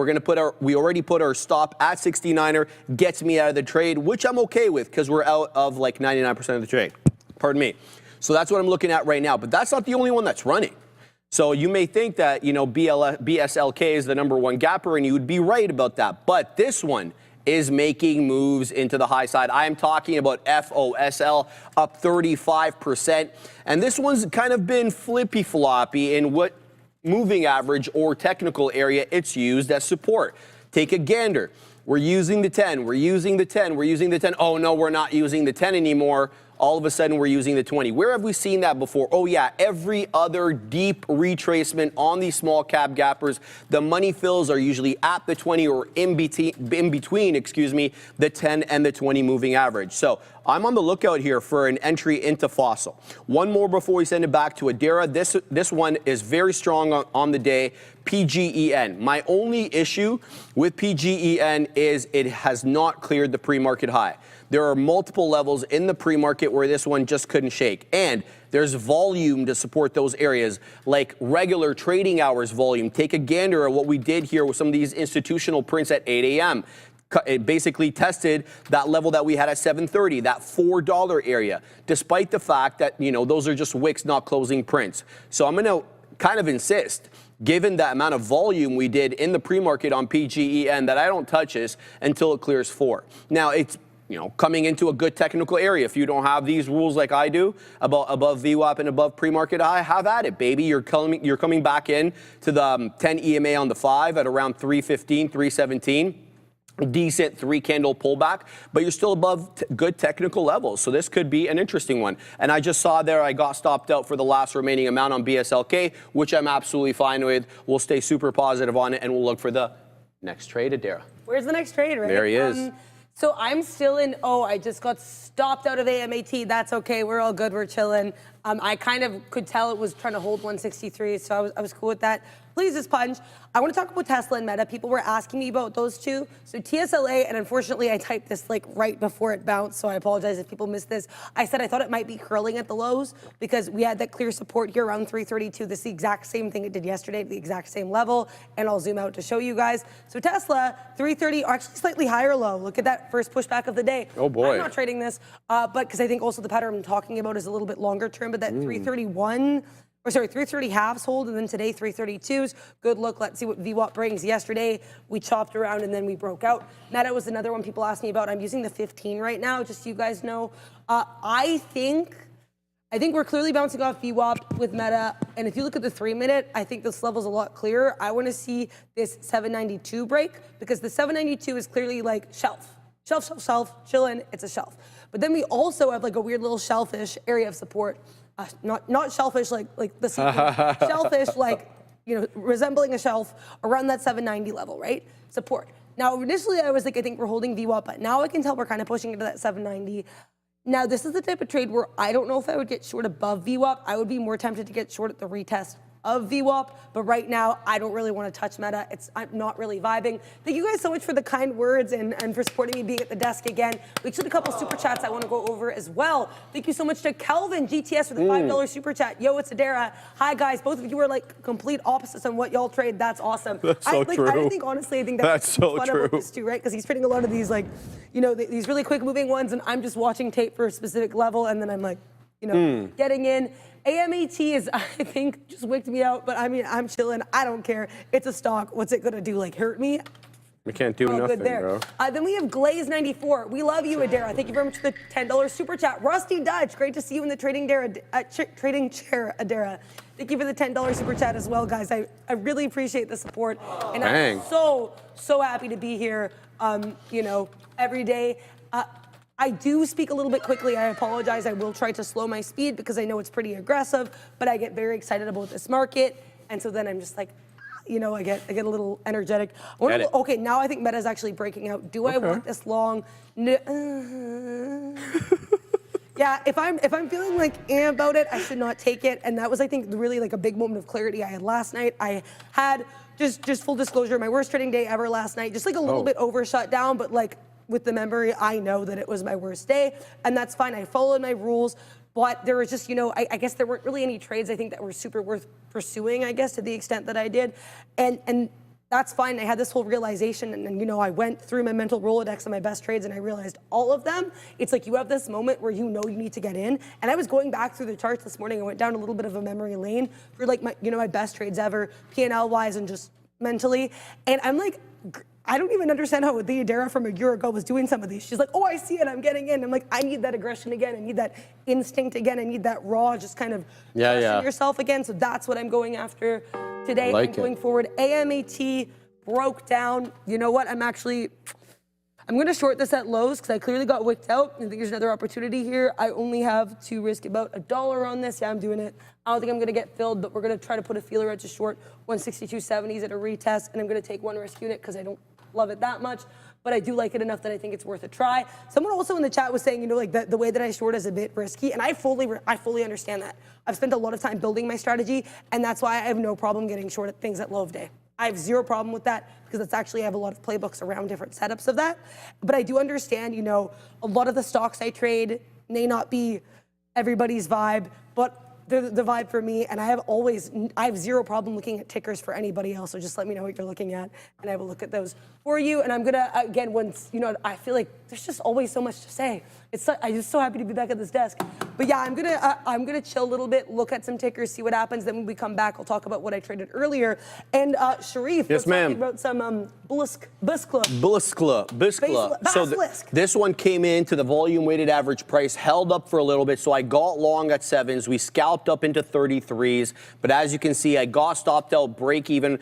we already put our stop at 69er, gets me out of the trade, which I'm okay with because we're out of like 99% of the trade. Pardon me. So that's what I'm looking at right now, but that's not the only one that's running. So you may think that, you know, BSLK is the #1 gapper, and you would be right about that. But this one is making moves into the high side. I am talking about FOSL up 35%. And this one's kind of been flippy-floppy in what moving average or technical area it's used as support. Take a gander. We're using the 10, we're using the 10, we're using the 10. Oh no, we're not using the 10 anymore. all of a sudden we're using the 20. Where have we seen that before? Oh yeah, every other deep retracement on these small cap gappers, the money fills are usually at the 20 or in between, excuse me, the 10 and the 20 moving average. So I'm on the lookout here for an entry into fossil. One more before we send it back to Adara. This one is very strong on the day. PGEN. My only issue with PGEN is it has not cleared the pre-market high. There are multiple levels in the pre-market where this one just couldn't shake. And there's volume to support those areas, like regular trading hours volume. Take a gander at what we did here with some of these institutional prints at 8 a.m. It basically tested that level that we had at 7:30, that $4 area, despite the fact that, those are just wicks, not closing prints. So I'm going to kind of insist, given the amount of volume we did in the pre-market on PGEN, that I don't touch this until it clears 4. Now, it's coming into a good technical area. If you don't have these rules like I do about above VWAP and above pre-market high, have at it, baby. You're coming back in to the 10 EMA on the 5 at around 315, 317. Decent 3-candle pullback, but you're still above good technical levels. So this could be an interesting one. And I just saw there I got stopped out for the last remaining amount on BSLK, which I'm absolutely fine with. We'll stay super positive on it, and we'll look for the next trade, Adara. Where's the next trade, right? There he is. So I'm still in, I just got stopped out of AMAT. That's okay. We're all good. We're chilling. I kind of could tell it was trying to hold 163, so I was cool with that. Please just punch. I want to talk about Tesla and Meta. People were asking me about those two. So TSLA, and unfortunately I typed this like right before it bounced, so I apologize if people missed this. I said I thought it might be curling at the lows because we had that clear support here around 332. This is the exact same thing it did yesterday at the exact same level, and I'll zoom out to show you guys. So Tesla, 330, actually slightly higher low. Look at that first pushback of the day. Oh boy. I'm not trading this, but because I think also the pattern I'm talking about is a little bit longer term, but that 331, 330 halves hold, and then today 332s. Good look. Let's see what VWAP brings. Yesterday we chopped around and then we broke out. Meta was another one people asked me about. I'm using the 15 right now, just so you guys know. I think we're clearly bouncing off VWAP with Meta, and if you look at the 3-minute, I think this level's a lot clearer. I want to see this 792 break because the 792 is clearly like shelf, chillin'. It's a shelf. But then we also have like a weird little shelfish area of support. Not shellfish like the seafood, shellfish like, resembling a shelf around that 790 level, right? Support. Now, initially I was like, I think we're holding VWAP, but now I can tell we're kind of pushing into that 790. Now, this is the type of trade where I don't know if I would get short above VWAP. I would be more tempted to get short at the retest of VWAP, but right now I don't really want to touch Meta. I'm not really vibing. Thank you guys so much for the kind words and for supporting me being at the desk again. We actually had a couple super chats I want to go over as well. Thank you so much to Kelvin GTS for the $5 super chat. Yo, it's Adara. Hi guys, both of you are like complete opposites on what y'all trade. That's awesome. That's so true. I think honestly, I think that's so fun about this too, right? Because he's trading a lot of these like, these really quick moving ones, and I'm just watching tape for a specific level, and then I'm like, getting in. AMAT is, I think, just wicked me out, but I mean, I'm chilling. I don't care. It's a stock. What's it gonna do? Like hurt me? We can't do nothing, good there. bro. Then we have Glaze94. We love you, Adara. Thank you very much for the $10 super chat. Rusty Dutch, great to see you in the trading chair, Adara. Thank you for the $10 super chat as well, guys. I really appreciate the support, and I'm so happy to be here. Every day. I do speak a little bit quickly. I apologize. I will try to slow my speed because I know it's pretty aggressive, but I get very excited about this market. And so then I'm just like, I get a little energetic. Okay, now I think Meta's actually breaking out. Do I want this long? Yeah, if I'm feeling like about it, I should not take it. And that was, I think, really like a big moment of clarity I had last night. I had, just full disclosure, my worst trading day ever last night. Just like a little bit overshut down, but like, with the memory, I know that it was my worst day, and that's fine. I followed my rules, but there was just, I guess there weren't really any trades I think that were super worth pursuing, I guess, to the extent that I did, and that's fine. I had this whole realization, and then, I went through my mental Rolodex of my best trades, and I realized all of them. It's like you have this moment where you need to get in, and I was going back through the charts this morning. I went down a little bit of a memory lane for like my, my best trades ever, P&L wise and just mentally, and I'm like, I don't even understand how the Adara from a year ago was doing some of these. She's like, oh, I see it, I'm getting in. I'm like, I need that aggression again. I need that instinct again. I need that raw, just kind of trusting yourself again. So that's what I'm going after today and going forward. AMAT broke down. You know what? I'm going to short this at lows because I clearly got wicked out. I think there's another opportunity here. I only have to risk about $1 on this. Yeah, I'm doing it. I don't think I'm going to get filled, but we're going to try to put a feeler out to short 162.70s at a retest, and I'm going to take one risk unit because I don't love it that much, but I do like it enough that I think it's worth a try. Someone also in the chat was saying, you know, like the way that I short is a bit risky, and I fully understand that. I've spent a lot of time building my strategy, and that's why I have no problem getting short at things at low of day. I have zero problem with that because that's actually, I have a lot of playbooks around different setups of that. But I do understand, you know, a lot of the stocks I trade may not be everybody's vibe, but they're the vibe for me, and I have zero problem looking at tickers for anybody else, so just let me know what you're looking at, and I will look at those for you. And I'm gonna, again, once, you know, I feel like there's just always so much to say. I'm just so happy to be back at this desk. But yeah, I'm gonna chill a little bit, look at some tickers, see what happens. Then when we come back, I'll talk about what I traded earlier. And Sharif, yes, ma'am, wrote some Buskla. So this one came into the volume weighted average price, held up for a little bit. So I got long at 7s. We scalped up into 33s. But as you can see, I got stopped out break even.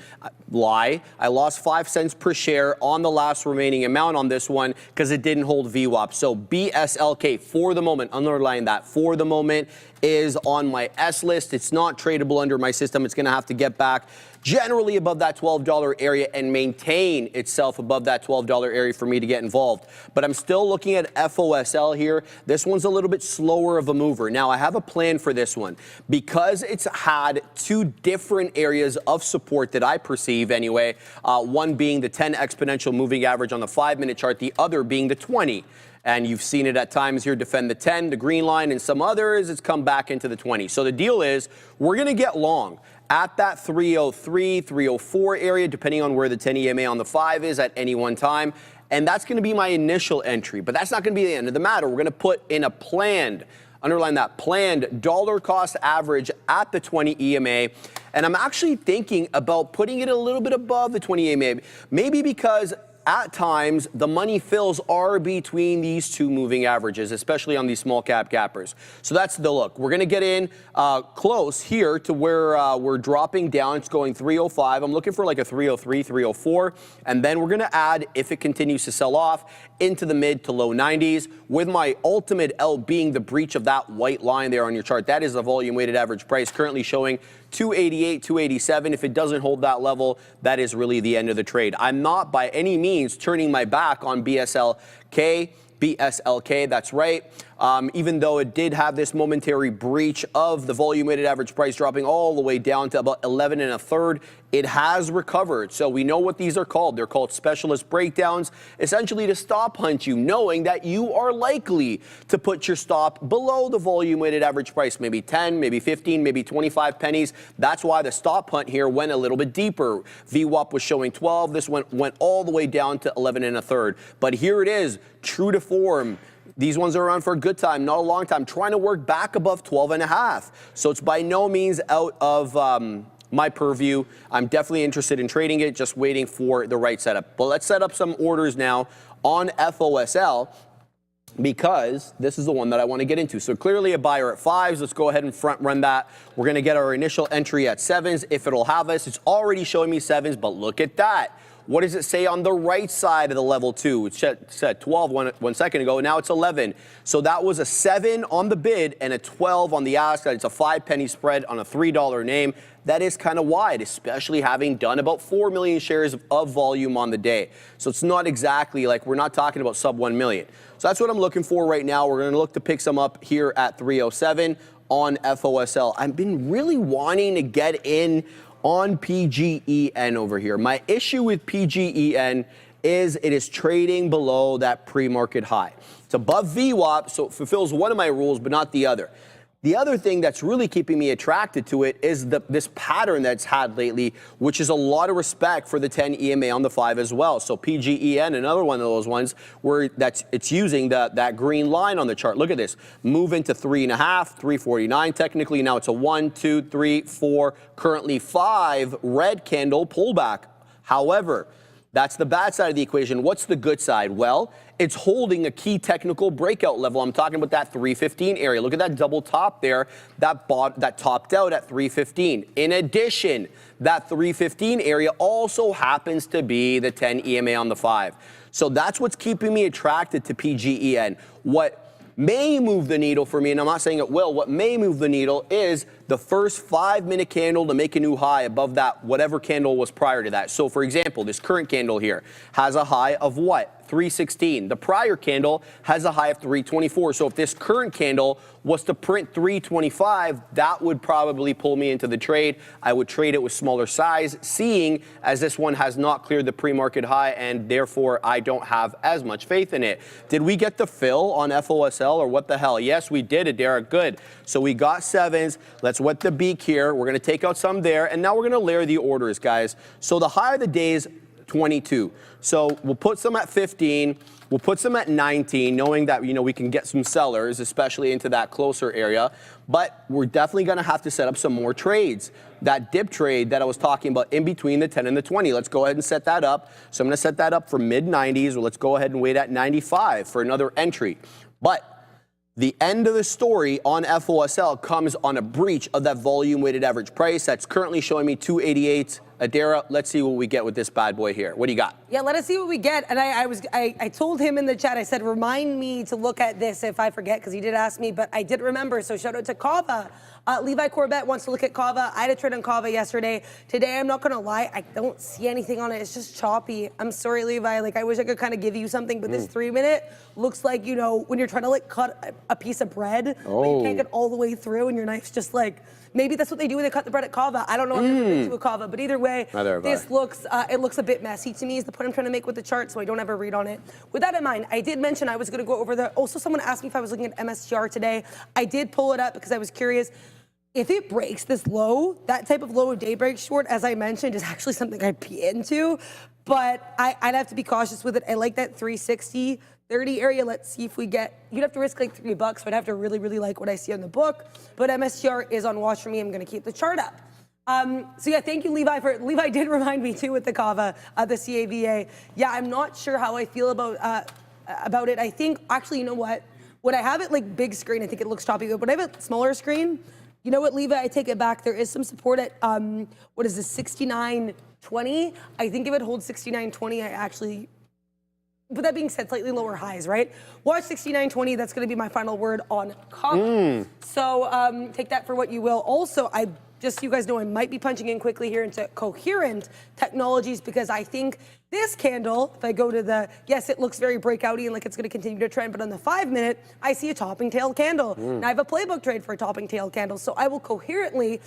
I lost 5 cents per share on the last remaining amount on this one because it didn't hold VWAP. So BSLK for the moment, underline that, for the moment is on my S list. It's not tradable under my system. It's going to have to get back generally above that $12 area and maintain itself above that $12 area for me to get involved. But I'm still looking at FOSL here. This one's a little bit slower of a mover. Now, I have a plan for this one. Because it's had 2 different areas of support that I perceive anyway, one being the 10 exponential moving average on the 5-minute chart, the other being the 20. And you've seen it at times here defend the 10, the green line, and some others, it's come back into the 20. So the deal is we're going to get long at that 303, 304 area, depending on where the 10 EMA on the 5 is at any one time. And that's going to be my initial entry. But that's not going to be the end of the matter. We're going to put in a planned, underline that, planned dollar cost average at the 20 EMA. And I'm actually thinking about putting it a little bit above the 20 EMA, maybe because at times, the money fills are between these 2 moving averages, especially on these small cap gappers. So that's the look. We're going to get in close here to where we're dropping down. It's going 305. I'm looking for like a 303, 304. And then we're going to add, if it continues to sell off, into the mid to low 90s, with my ultimate out being the breach of that white line there on your chart. That is the volume weighted average price currently showing 288, 287. If it doesn't hold that level, that is really the end of the trade. I'm not by any means turning my back on BSLK, that's right. Even though it did have this momentary breach of the volume weighted average price dropping all the way down to about 11 1/3, it has recovered. So we know what these are called. They're called specialist breakdowns, essentially to stop hunt you, knowing that you are likely to put your stop below the volume weighted average price, maybe 10, maybe 15, maybe 25 pennies. That's why the stop hunt here went a little bit deeper. VWAP was showing 12. This went all the way down to 11 1/3. But here it is, true to form. These ones are around for a good time, not a long time, trying to work back above 12.5. So it's by no means out of my purview. I'm definitely interested in trading it, just waiting for the right setup. But let's set up some orders now on FOSL, because this is the one that I want to get into. So clearly a buyer at 5s. Let's go ahead and front run that. We're going to get our initial entry at 7s if it'll have us. It's already showing me 7s, but look at that. What does it say on the right side of the level 2? It said 12 one second ago. Now it's 11. So that was a 7 on the bid and a 12 on the ask. It's a 5 penny spread on a $3 name. That is kind of wide, especially having done about 4 million shares of volume on the day. So it's not exactly like, we're not talking about sub 1 million. So that's what I'm looking for right now. We're going to look to pick some up here at 307 on FOSL. I've been really wanting to get in on PGEN over here. My issue with PGEN is it is trading below that pre-market high. It's above VWAP, so it fulfills one of my rules, but not the other. The other thing that's really keeping me attracted to it is this pattern that's had lately, which is a lot of respect for the 10 EMA on the 5 as well. So PGEN, another one of those ones where it's using that green line on the chart. Look at this, move into 3.5, 349 technically. Now it's a 1, 2, 3, 4, currently 5 red candle pullback. However, That's the bad side of the equation. What's the good side? Well, it's holding a key technical breakout level. I'm talking about that 315 area. Look at that double top there. That topped out at 315. In addition, that 315 area also happens to be the 10 EMA on the 5. So that's what's keeping me attracted to PGEN. What may move the needle for me, and I'm not saying it will, what may move the needle is the first 5-minute candle to make a new high above that, whatever candle was prior to that. So for example, this current candle here has a high of what? 316. The prior candle has a high of 324. So if this current candle was to print 325, that would probably pull me into the trade. I would trade it with smaller size, seeing as this one has not cleared the pre-market high, and therefore I don't have as much faith in it. Did we get the fill on FOSL or what the hell? Yes, we did it, Derek. Good. So we got 7s. Let's wet the beak here. We're going to take out some there, and now we're going to layer the orders, guys. So the high of the day is 22. So we'll put some at 15. We'll put some at 19, knowing that, we can get some sellers, especially into that closer area. But we're definitely going to have to set up some more trades. That dip trade that I was talking about in between the 10 and the 20. Let's go ahead and set that up. So I'm going to set that up for mid-90s, or let's go ahead and wait at 95 for another entry. But the end of the story on FOSL comes on a breach of that volume weighted average price. That's currently showing me 288. Adara, let's see what we get with this bad boy here. What do you got? Yeah, let us see what we get. And I told him in the chat, I said, remind me to look at this if I forget, because he did ask me, but I did remember. So shout out to Kava. Levi Corbett wants to look at Kava. I had a trade on Kava yesterday. Today, I'm not going to lie, I don't see anything on it. It's just choppy. I'm sorry, Levi. I wish I could kind of give you something, but this 3-minute looks like, when you're trying to cut a piece of bread, but you can't get all the way through, and your knife's just maybe that's what they do when they cut the bread at Kava. I don't know. I've never been to a Kava, but either way, this looks a bit messy to me is the point I'm trying to make with the chart, so I don't have a read on it. With that in mind, I did mention I was going to go over also someone asked me if I was looking at MSTR today. I did pull it up because I was curious. If it breaks this low, that type of low day break short, as I mentioned, is actually something I'd be into, but I'd have to be cautious with it. I like that 360. 30 area, let's see if we get, you'd have to risk $3, so I'd have to really, really like what I see on the book, but MSTR is on watch for me. I'm going to keep the chart up. So yeah, thank you, Levi. Levi did remind me too with the Kava, the CAVA. Yeah, I'm not sure how I feel about it. I think, actually, you know what? When I have it big screen, I think it looks choppy, but when I have a smaller screen, you know what, Levi, I take it back. There is some support at, what is this, 69.20? I think if it holds 69.20, I actually... But that being said, slightly lower highs, right? Watch 69.20. That's going to be my final word on Kava. So take that for what you will. Also, just so you guys know, I might be punching in quickly here into Coherent Technologies, because I think this candle, if I go to yes, it looks very breakouty and like it's going to continue to trend, but on the 5-minute, I see a topping tail candle. Now I have a playbook trade for a topping tail candle, so I will coherently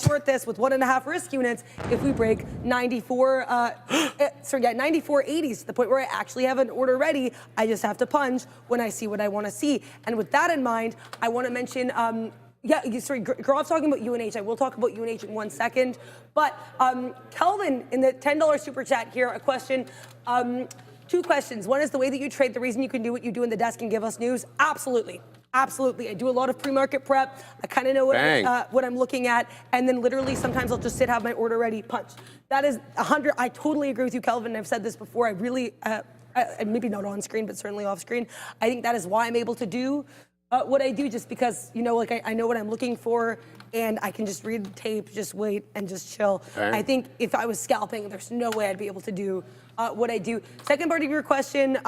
short this with 1.5 risk units if we break 94.80s to the point where I actually have an order ready. I just have to punch when I see what I want to see. And with that in mind, I want to mention Grov's talking about UNH. I will talk about UNH in 1 second. But Kelvin, in the $10 super chat here, a question. 2 questions. One is the way that you trade, the reason you can do what you do in the desk and give us news. Absolutely. Absolutely. I do a lot of pre-market prep. I kind of know what I'm looking at. And then literally sometimes I'll just have my order ready, punch. That is 100. I totally agree with you, Kelvin. I've said this before. I really, maybe not on screen, but certainly off screen. I think that is why I'm able to do what I do, just because, I know what I'm looking for, and I can just read the tape, just wait, and just chill. I think if I was scalping, there's no way I'd be able to do what I do. Second part of your question,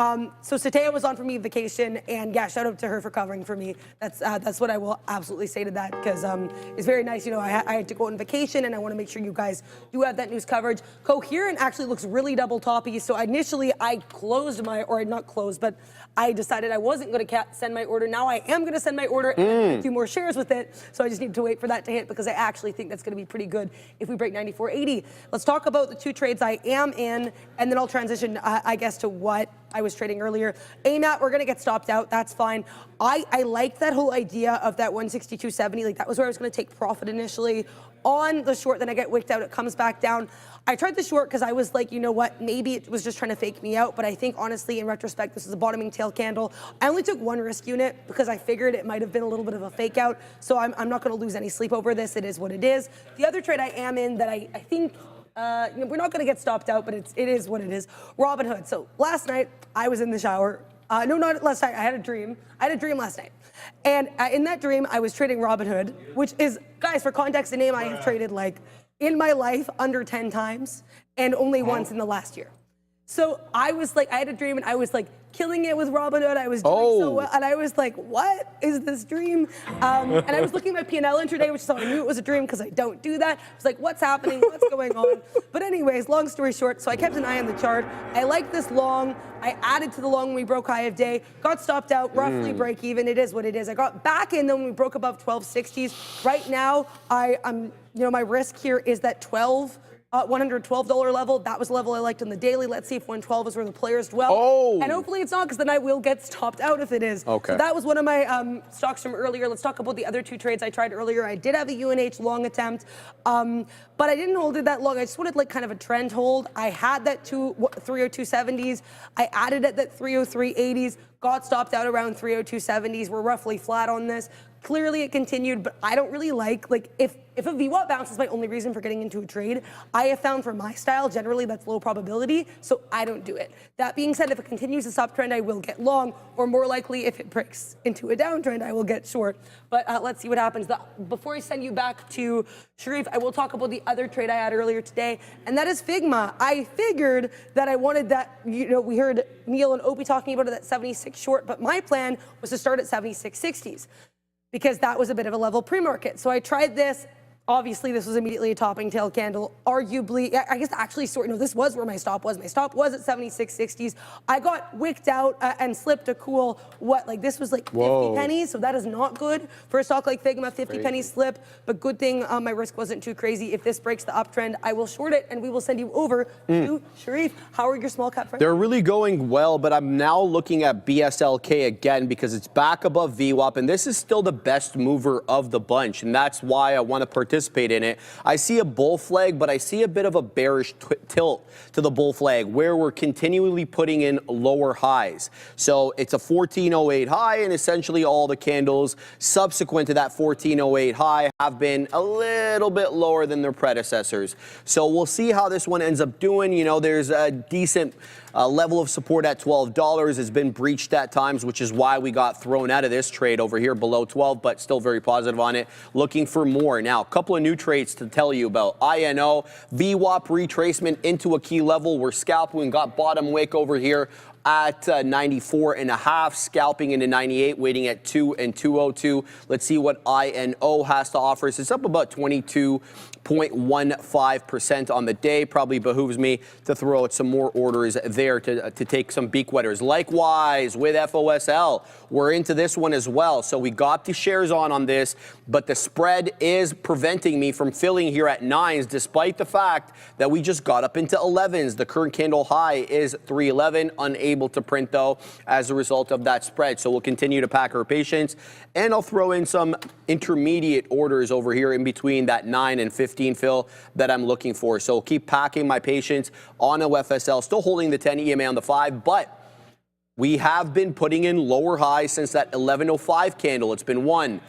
so Sataya was on for me vacation, and yeah, shout out to her for covering for me. That's what I will absolutely say to that, because it's very nice. I had to go on vacation, and I want to make sure you guys do have that news coverage. Coherent actually looks really double toppy, so initially I closed not closed, but I decided I wasn't going to send my order. Now I am going to send my order and do more shares with it, so I just need to wait for that to hit, because I actually think that's going to be pretty good if we break 94.80. Let's talk about the 2 trades I am in, and then I'll transition, I guess, to what I was trading earlier. AMAT, we're going to get stopped out. That's fine. I like that whole idea of that 162.70. That was where I was going to take profit initially. On the short, then I get wicked out. It comes back down. I tried the short because I was like, you know what, maybe it was just trying to fake me out, but I think honestly, in retrospect, this is a bottoming tail candle. I only took 1 risk unit because I figured it might have been a little bit of a fake out, so I'm not going to lose any sleep over this. It is what it is. The other trade I am in that I think we're not going to get stopped out, but it is what it is. Robinhood. So last night, I was in the shower. No, not last night. I had a dream. I had a dream last night. And in that dream, I was trading Robinhood, which is, guys, for context, a name I have traded like in my life under 10 times and only once in the last year. So I was like, I had a dream and I was like killing it with Robinhood. I was doing so well. And I was like, what is this dream? And I was looking at my P&L intraday, which is how I knew it was a dream because I don't do that. I was like, what's happening? What's going on? But anyways, long story short, so I kept an eye on the chart. I liked this long. I added to the long when we broke high of day, got stopped out, roughly break even. It is what it is. I got back in then when we broke above 1260s. Right now, I'm, my risk here is that $112 level. That was the level I liked on the daily. Let's see if 112 is where the players dwell. And hopefully it's not, because then I will get stopped out if it is. Okay. So that was one of my stocks from earlier. Let's talk about the other two trades I tried earlier. I did have a UNH long attempt, but I didn't hold it that long. I just wanted like kind of a trend hold. I had that 302.70s. I added at that 303.80s. Got stopped out around 302.70s. We're roughly flat on this. Clearly it continued, but I don't really like if a VWAP bounce is my only reason for getting into a trade, I have found for my style, generally that's low probability, so I don't do it. That being said, if it continues this uptrend, I will get long, or more likely, if it breaks into a downtrend, I will get short. But let's see what happens. Before I send you back to Sharif, I will talk about the other trade I had earlier today, and that is Figma. I figured that I wanted that, we heard Neil and Opie talking about it at 76 short, but my plan was to start at 76.60s. Because that was a bit of a level pre-market. So I tried this. Obviously, this was immediately a topping tail candle. Arguably, I guess actually, this was where my stop was. My stop was at 76.60s. I got wicked out and slipped a cool, this was like 50 pennies. So that is not good for a stock like Figma, 50 pennies slip. But good thing my risk wasn't too crazy. If this breaks the uptrend, I will short it and we will send you over to Sharif. How are your small cap friends? They're really going well, but I'm now looking at BSLK again because it's back above VWAP, and this is still the best mover of the bunch, and that's why I want to participate in it. I see a bull flag, but I see a bit of a bearish tilt to the bull flag where we're continually putting in lower highs. So it's a 1408 high, and essentially all the candles subsequent to that 1408 high have been a little bit lower than their predecessors. So we'll see how this one ends up doing. There's a decent level of support at $12. Has been breached at times, which is why we got thrown out of this trade over here below 12, but still very positive on it. Looking for more. Now, a couple of new trades to tell you about. INO, VWAP retracement into a key level. We're scalping and got bottom wick over here at 94.5, scalping into 98, waiting at 2 and 202. Let's see what INO has to offer. So it's up about 22.15% on the day. Probably behooves me to throw out some more orders there to take some beak wetters. Likewise with FOSL, we're into this one as well. So we got the shares on this, but the spread is preventing me from filling here at 9s, despite the fact that we just got up into 11s. The current candle high is 311, unable to print though as a result of that spread. So we'll continue to pack our patience, and I'll throw in some intermediate orders over here in between that 9 and 15 fill that I'm looking for. So keep packing my patience on OFSL, still holding the 10 EMA on the 5, but we have been putting in lower highs since that 1105 candle. It's been 1,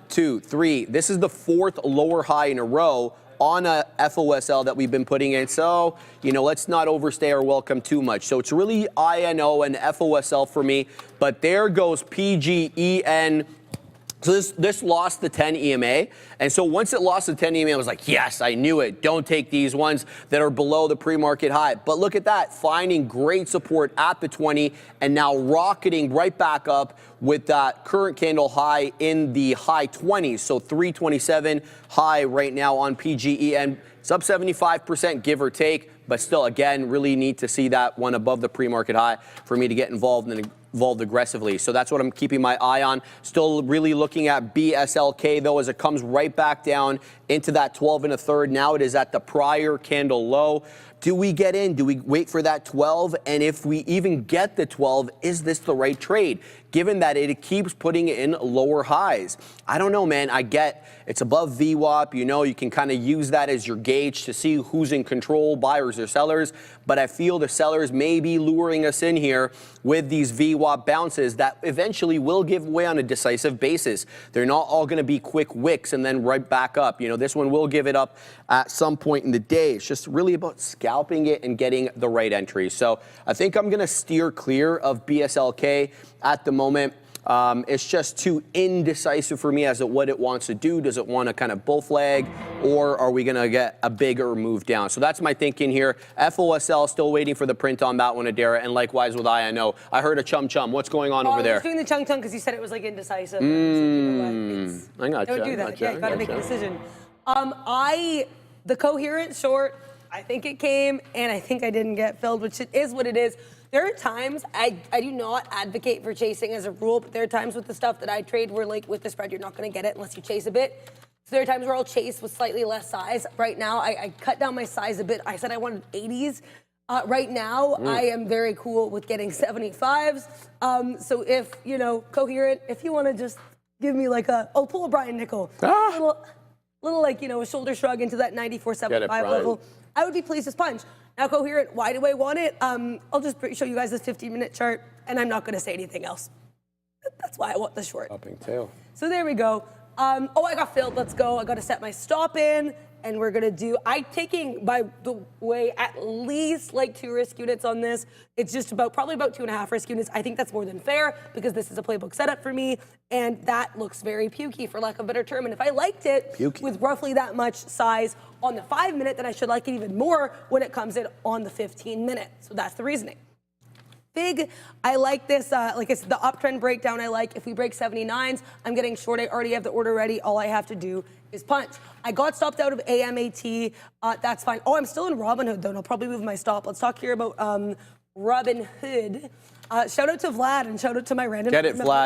2, 3. This is the 4th lower high in a row on a FOSL that we've been putting in. So, let's not overstay our welcome too much. So it's really INO and FOSL for me, but there goes PGEN. So this lost the 10 EMA, and so once it lost the 10 EMA, I was like, yes, I knew it. Don't take these ones that are below the pre-market high. But look at that, finding great support at the 20, and now rocketing right back up with that current candle high in the high 20s. So 327 high right now on PGEN. It's up 75%, give or take, but still, again, really need to see that one above the pre-market high for me to get involved aggressively. So that's what I'm keeping my eye on. Still really looking at BSLK though, as it comes right back down into that 12 and a third. Now it is at the prior candle low. Do we get in? Do we wait for that 12? And if we even get the 12, is this the right trade? Given that it keeps putting in lower highs. I don't know, man. I get It's above VWAP. You know, you can kind of use that as your gauge to see who's in control, buyers or sellers. But I feel the sellers may be luring us in here with these VWAP bounces that eventually will give way on a decisive basis. They're not all going to be quick wicks and then right back up. You know, this one will give it up at some point in the day. It's just really about scalping it and getting the right entry. So I think I'm going to steer clear of BSLK at the moment. It's just too indecisive for me as to what it wants to do. Does it want to kind of bull flag, or are we going to get a bigger move down? So that's my thinking here. FOSL, still waiting for the print on that one, Adara, and likewise with INO. I heard a chum. What's going on over there? I was doing the chung because you said it was like indecisive. I got you. Don't do that. Yeah, you got to make a decision. The coherent short, I think it came, and I think I didn't get filled, which is what it is. There are times I do not advocate for chasing as a rule, but there are times with the stuff that I trade where, like, with the spread, you're not going to get it unless you chase a bit. So there are times where I'll chase with slightly less size. Right now, I cut down my size a bit. I said I wanted 80s. Right now, I am very cool with getting 75s. So if, you know, coherent, if you want to just give me like pull a Brian Nickel. Little like, you know, a shoulder shrug into that 94.75 level. I would be pleased as punch. Now, coherent, why do I want it? I'll just show you guys this 15-minute chart, and I'm not going to say anything else. That's why I want the short. Topping tail. So there we go. I got filled. Let's go. I got to set my stop in, and we're going to do, I'm taking, by the way, at least like 2 risk units on this. It's just probably about 2.5 risk units. I think that's more than fair because this is a playbook setup for me, and that looks very pukey, for lack of a better term. And if I liked it with roughly that much size on the 5-minute, then I should like it even more when it comes in on the 15-minute. So that's the reasoning. Big, I like this, like it's the uptrend breakdown I like. If we break 79s, I'm getting short. I already have the order ready. All I have to do is punch. I got stopped out of AMAT. That's fine. I'm still in Robinhood, though, and I'll probably move my stop. Let's talk here about Robinhood. Shout out to Vlad and shout out to my random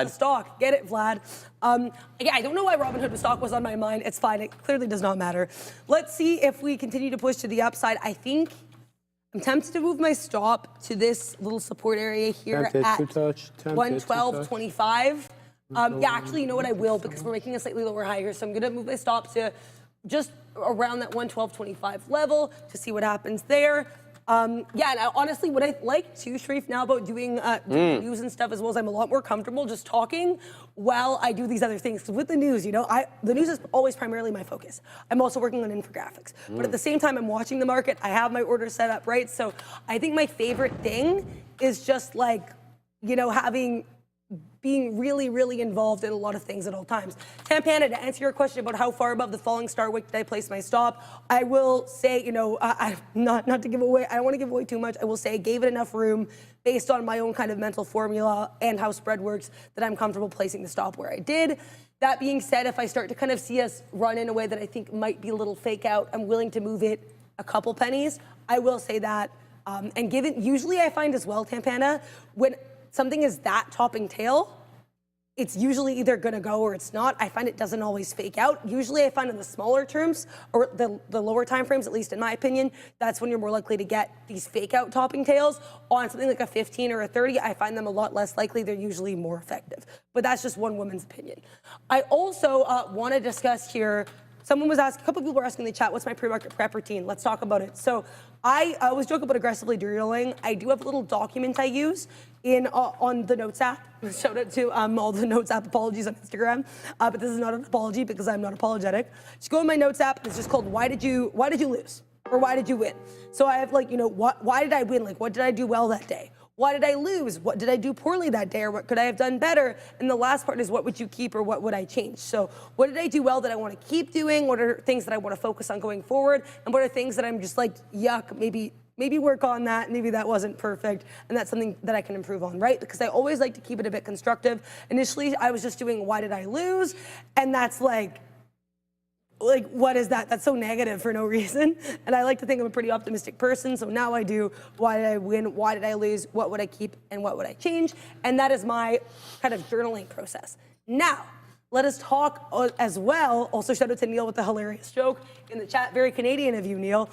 stock. Get it, Vlad. Yeah, I don't know why Robinhood stock was on my mind. It's fine. It clearly does not matter. Let's see if we continue to push to the upside. I think I'm tempted to move my stop to this little support area here at 112.25. Yeah, actually, you know what? I will, because we're making a slightly lower high here. So I'm going to move my stop to just around that 112.25 level to see what happens there. Yeah, and honestly, what I like too, Sharif, now about doing news and stuff as well, is I'm a lot more comfortable just talking while I do these other things. Because with the news, you know, the news is always primarily my focus. I'm also working on infographics. But at the same time, I'm watching the market. I have my order set up, right? So I think my favorite thing is just like, you know, being really, really involved in a lot of things at all times. Tampana, to answer your question about how far above the falling star wick did I place my stop, I will say, you know, not to give away, I don't want to give away too much. I will say I gave it enough room based on my own kind of mental formula and how spread works that I'm comfortable placing the stop where I did. That being said, if I start to kind of see us run in a way that I think might be a little fake out, I'm willing to move it a couple pennies. I will say that. And given, usually I find as well, Tampana, when something is that topping tail, it's usually either going to go or it's not. I find it doesn't always fake out. Usually I find in the smaller terms, or the lower time frames, at least in my opinion, that's when you're more likely to get these fake out topping tails. On something like a 15 or a 30, I find them a lot less likely. They're usually more effective. But that's just one woman's opinion. I also want to discuss here, someone was asking, a couple people were asking in the chat, what's my pre-market prep routine? Let's talk about it. So I was joking about aggressively drilling. I do have a little document I use on the Notes app. Shout out to all the Notes app apologies on Instagram. But this is not an apology because I'm not apologetic. Just go in my Notes app. It's just called Why Did You Lose? Or Why Did You Win? So I have like, you know, why did I win? Like, what did I do well that day? Why did I lose? What did I do poorly that day? Or what could I have done better? And the last part is what would you keep or what would I change? So what did I do well that I want to keep doing? What are things that I want to focus on going forward? And what are things that I'm just like, yuck, maybe work on that. Maybe that wasn't perfect. And that's something that I can improve on, right? Because I always like to keep it a bit constructive. Initially, I was just doing why did I lose? And that's like, what is that? That's so negative for no reason. And I like to think I'm a pretty optimistic person. So now I do, why did I win? Why did I lose? What would I keep? And what would I change? And that is my kind of journaling process. Now, let us talk as well. Also, shout out to Neil with the hilarious joke in the chat. Very Canadian of you, Neil.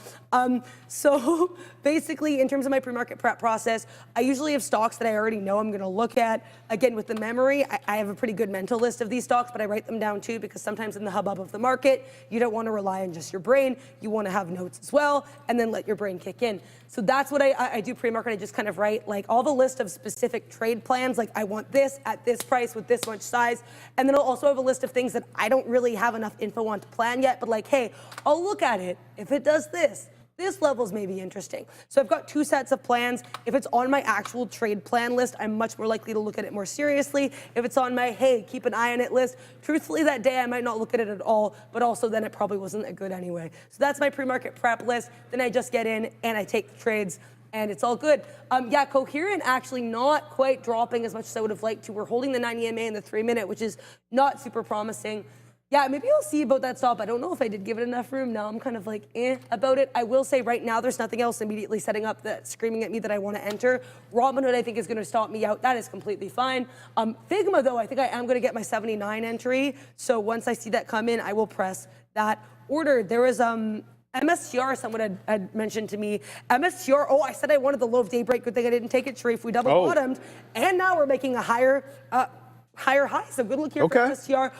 So basically, in terms of my pre-market prep process, I usually have stocks that I already know I'm going to look at. Again, with the memory, I have a pretty good mental list of these stocks, but I write them down too, because sometimes in the hubbub of the market, you don't want to rely on just your brain. You want to have notes as well, and then let your brain kick in. So that's what I do pre-market. I just kind of write like all the list of specific trade plans, like I want this at this price with this much size. And then I'll also have a list of things that I don't really have enough info on to plan yet, but like, hey, I'll look at it if it does this. This level's maybe interesting. So I've got 2 sets of plans. If it's on my actual trade plan list, I'm much more likely to look at it more seriously. If it's on my, hey, keep an eye on it list, truthfully that day I might not look at it at all, but also then it probably wasn't that good anyway. So that's my pre-market prep list. Then I just get in and I take the trades and it's all good. Yeah, Coherent actually not quite dropping as much as I would have liked to. We're holding the 90 EMA in the 3-minute, which is not super promising. Yeah, maybe I'll see about that stop. I don't know if I did give it enough room. Now I'm kind of like, about it. I will say right now there's nothing else immediately setting up that screaming at me that I want to enter. Robinhood, I think, is going to stop me out. That is completely fine. Figma, though, I think I am going to get my 79 entry. So once I see that come in, I will press that order. There was MSTR, someone had mentioned to me. MSTR, oh, I said I wanted the low of daybreak. Good thing I didn't take it, Sharif. We double bottomed. And now we're making a higher high. So good look here for MSTR.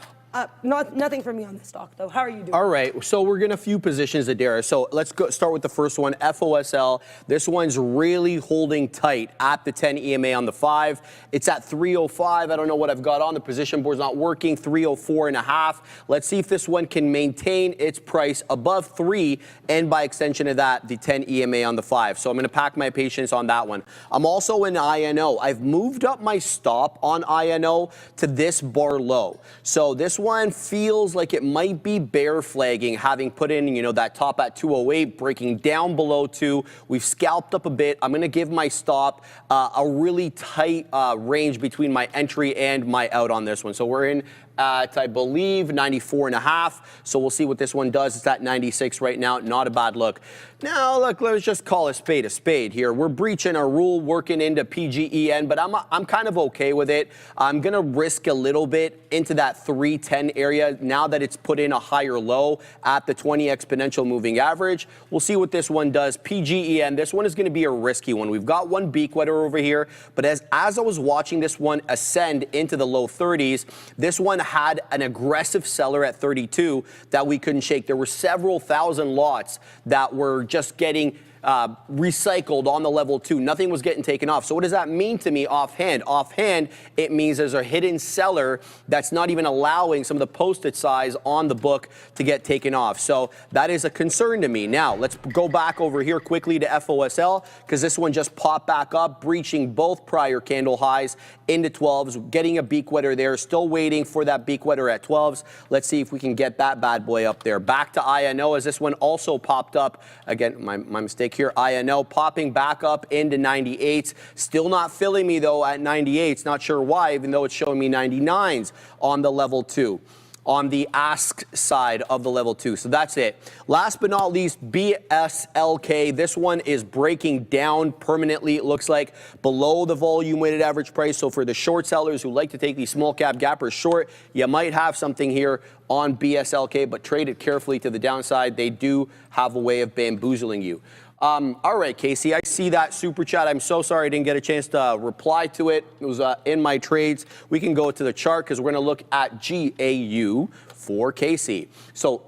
Nothing for me on this stock, though. How are you doing? All right, so we're going to few positions, Adara. So let's start with the first one, FOSL. This one's really holding tight at the 10 EMA on the 5. It's at 305. I don't know what I've got on. The position board's not working, 304.5. Let's see if this one can maintain its price above 3, and by extension of that, the 10 EMA on the 5. So I'm going to pack my patience on that one. I'm also in INO. I've moved up my stop on INO to this bar low. So this one feels like it might be bear flagging, having put in, that top at 208, breaking down below 2. We've scalped up a bit. I'm going to give my stop a really tight range between my entry and my out on this one. So we're in at, I believe, 94.5. So we'll see what this one does. It's at 96 right now. Not a bad look. Now, look, let's just call a spade here. We're breaching our rule, working into PGEN, but I'm kind of okay with it. I'm going to risk a little bit into that 310 area now that it's put in a higher low at the 20 exponential moving average. We'll see what this one does. PGEN, this one is going to be a risky one. We've got one beak wetter over here, but as I was watching this one ascend into the low 30s, this one had an aggressive seller at 32 that we couldn't shake. There were several thousand lots that were just getting recycled on the level 2. Nothing was getting taken off. So what does that mean to me offhand? Offhand, it means there's a hidden seller that's not even allowing some of the posted size on the book to get taken off. So that is a concern to me. Now, let's go back over here quickly to FOSL, because this one just popped back up, breaching both prior candle highs into 12s, getting a beak wetter there, still waiting for that beak wetter at 12s. Let's see if we can get that bad boy up there. Back to INO, as this one also popped up. Again, my mistake here. INO popping back up into 98s. Still not filling me, though, at 98s. Not sure why, even though it's showing me 99s on the level 2. On the ask side of the level 2. So that's it. Last but not least, BSLK. This one is breaking down permanently, it looks like, below the volume weighted average price. So for the short sellers who like to take these small cap gappers short, you might have something here on BSLK, but trade it carefully to the downside. They do have a way of bamboozling you. All right, Casey, I see that super chat. I'm so sorry I didn't get a chance to reply to it. It was in my trades. We can go to the chart because we're going to look at GAU for Casey. So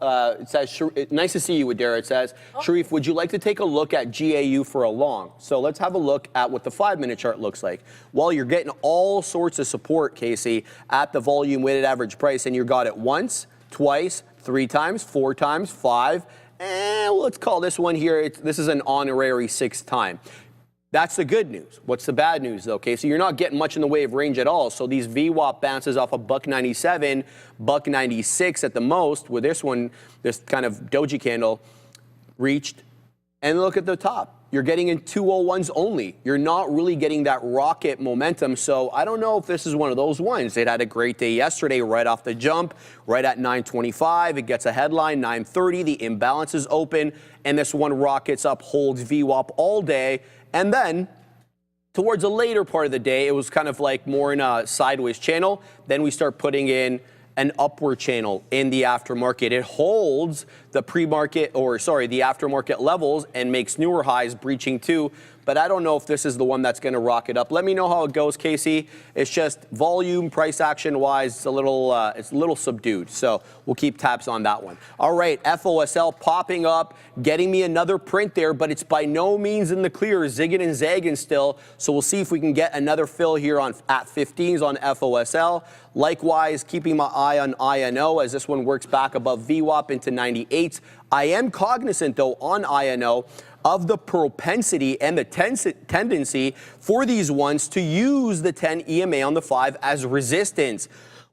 it says, nice to see you, Adara. It says, Sharif, would you like to take a look at GAU for a long? So let's have a look at what the 5-minute chart looks like. Well, you're getting all sorts of support, Casey, at the volume weighted average price, and you got it once, twice, 3 times, 4 times, 5. And let's call this one here, this is an honorary 6th time. That's the good news. What's the bad news, though? Okay, so you're not getting much in the way of range at all. So these VWAP bounces off a $197, $196 at the most, with this one, this kind of doji candle reached. And look at the top. You're getting in 201s only. You're not really getting that rocket momentum. So I don't know if this is one of those ones. It had a great day yesterday right off the jump, right at 9:25. It gets a headline, 9:30. The imbalance is open, and this one rockets up, holds VWAP all day, and then Towards the later part of the day, it was kind of like more in a sideways channel. Then we start putting in an upward channel in the aftermarket. It holds the pre-market, or sorry, the aftermarket levels and makes newer highs, breaching too. But I don't know if this is the one that's going to rock it up. Let me know how it goes, Casey. It's just volume, price action wise, it's a little subdued. So we'll keep tabs on that one. All right, FOSL popping up, getting me another print there, but it's by no means in the clear, zigging and zagging still. So we'll see if we can get another fill here at 15s on FOSL. Likewise, keeping my eye on INO as this one works back above VWAP into 98s. I am cognizant though on INO of the propensity and the tendency for these ones to use the 10 EMA on the 5 as resistance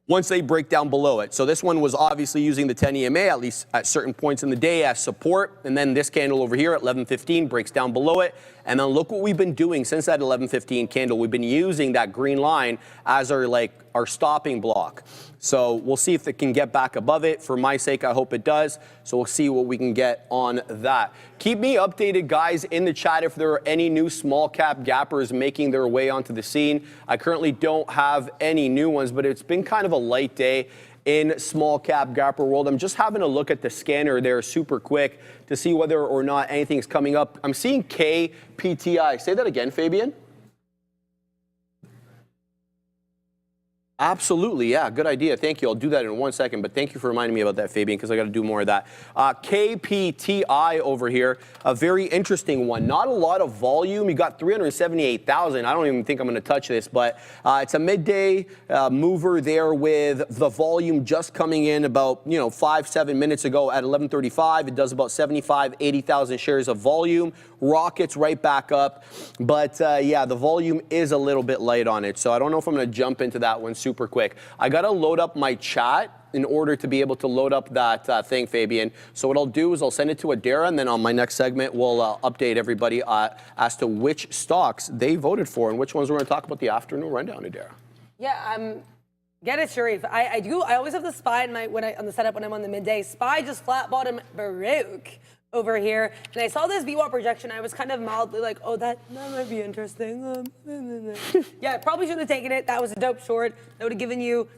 once they break down below it. So this one was obviously using the 10 EMA, at least at certain points in the day, as support. And then this candle over here at 11:15 breaks down below it. And then look what we've been doing since that 11:15 candle. We've been using that green line as our stopping block. So we'll see if it can get back above it. For my sake, I hope it does. So we'll see what we can get on that. Keep me updated, guys, in the chat if there are any new small cap gappers making their way onto the scene. I currently don't have any new ones, but it's been kind of a light day in small cap gapper world. I'm just having a look at the scanner there super quick to see whether or not anything's coming up. I'm seeing KPTI. Say that again, Fabian. Absolutely, yeah, good idea. Thank you. I'll do that in 1 second, but thank you for reminding me about that, Fabian, because I got to do more of that. KPTI over here, a very interesting one. Not a lot of volume. You got 378,000. I don't even think I'm going to touch this, but it's a midday mover there with the volume just coming in about 5-7 minutes ago at 11:35. It does about 80,000 shares of volume. Rockets right back up, but yeah, the volume is a little bit light on it, so I don't know if I'm going to jump into that one super quick. I got to load up my chat in order to be able to load up that thing, Fabian. So what I'll do is I'll send it to Adara, and then on my next segment, we'll update everybody as to which stocks they voted for and which ones we're going to talk about the afternoon rundown, Adara. Yeah, get it, Sharif. I always have the SPY on the setup when I'm on the midday. SPY just flat bottom broke over here, and I saw this VWAP projection. I was kind of mildly like, oh, that might be interesting. Yeah, probably should have taken it. That was a dope short. That would have given you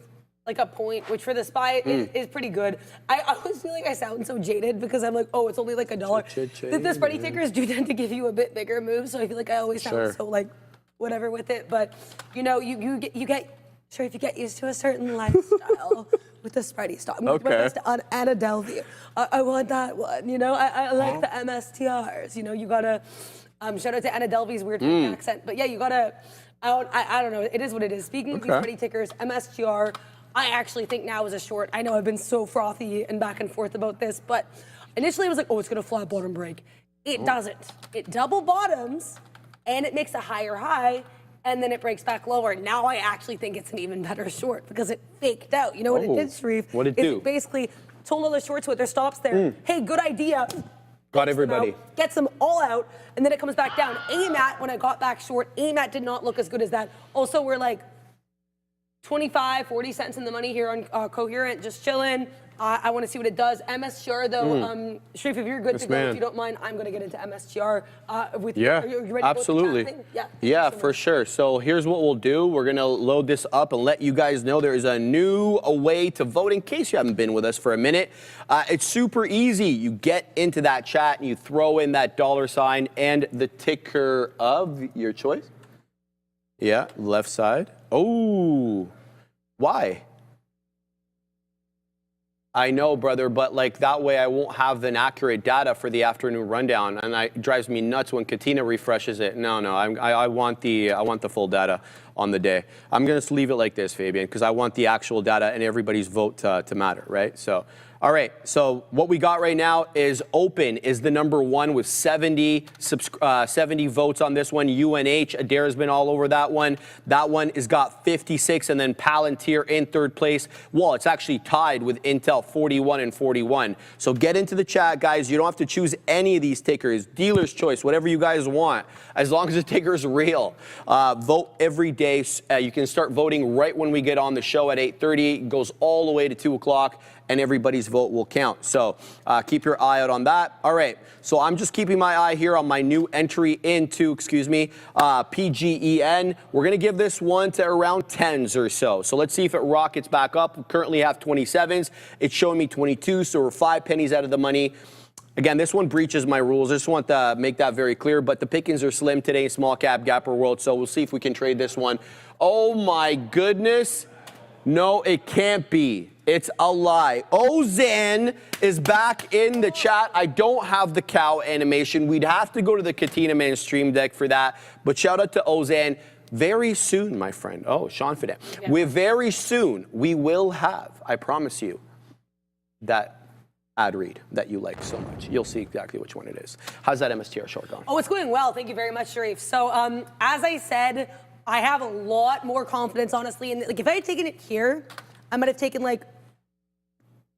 like a point, which for the SPY is pretty good. I always feel like I sound so jaded because I'm like, oh, it's only like $1. The spready tickers do tend to give you a bit bigger moves, so I feel like I always sound so like whatever with it. But you get used to a certain lifestyle with the spready stock. I'm on Anadelvia. I want that one. I like the MSTRs. You gotta shout out to Anadelvi's weird accent. But yeah, you gotta. I don't know. It is what it is. Speaking of these spready tickers, MSTR, I actually think now is a short. I know I've been so frothy and back and forth about this, but initially I was like, oh, it's gonna flat bottom break. It doesn't. It double bottoms, and it makes a higher high. And then it breaks back lower. Now I actually think it's an even better short because it faked out. You know what it did, Sharif? What did it do? It basically told all the shorts with their stops there, hey, good idea. Got everybody. Gets them all out, and then it comes back down. AMAT, when I got back short, AMAT did not look as good as that. Also, we're like 25, 40 cents in the money here on Coherent, just chilling. I want to see what it does. MSTR, though, Sharif, if you're good to go, if you don't mind, I'm going to get into MSTR with you. Are you ready absolutely. To go with the chat thing? Yeah, for sure. So here's what we'll do. We're going to load this up and let you guys know there is a new way to vote in case you haven't been with us for a minute. It's super easy. You get into that chat and you throw in that $ and the ticker of your choice. Yeah, left side. Oh, why? I know, brother, but like that way I won't have an accurate data for the afternoon rundown, and it drives me nuts when Katina refreshes it. No, I want the full data on the day. I'm gonna just leave it like this, Fabian, because I want the actual data and everybody's vote to matter, right? So, all right. So what we got right now is Open is the #1 with 70 votes on this one. UNH, Adara's been all over that one. That one has got 56, and then Palantir in third place. Well, it's actually tied with Intel, 41 and 41. So get into the chat, guys. You don't have to choose any of these tickers. Dealer's choice, whatever you guys want, as long as the ticker is real. Vote every day. You can start voting right when we get on the show at 8:30. It goes all the way to 2 o'clock. and everybody's vote will count. So keep your eye out on that. All right, so I'm just keeping my eye here on my new entry into, PGEN. We're going to give this one to around 10s or so. So let's see if it rockets back up. We currently have 27s. It's showing me 22, so we're 5 pennies out of the money. Again, this one breaches my rules. I just want to make that very clear, but the pickings are slim today, small cap, gapper world, so we'll see if we can trade this one. Oh my goodness. No, it can't be. It's a lie. Ozan is back in the chat. I don't have the cow animation. We'd have to go to the Katina Man stream deck for that, but shout out to Ozan. Very soon, my friend. Oh, Sean Fidel. Yeah. We're very soon, we will have, I promise you, that ad read that you like so much. You'll see exactly which one it is. How's that MSTR short going? Oh, it's going well. Thank you very much, Sharif. So as I said, I have a lot more confidence, honestly. And like, if I had taken it here, I might have taken like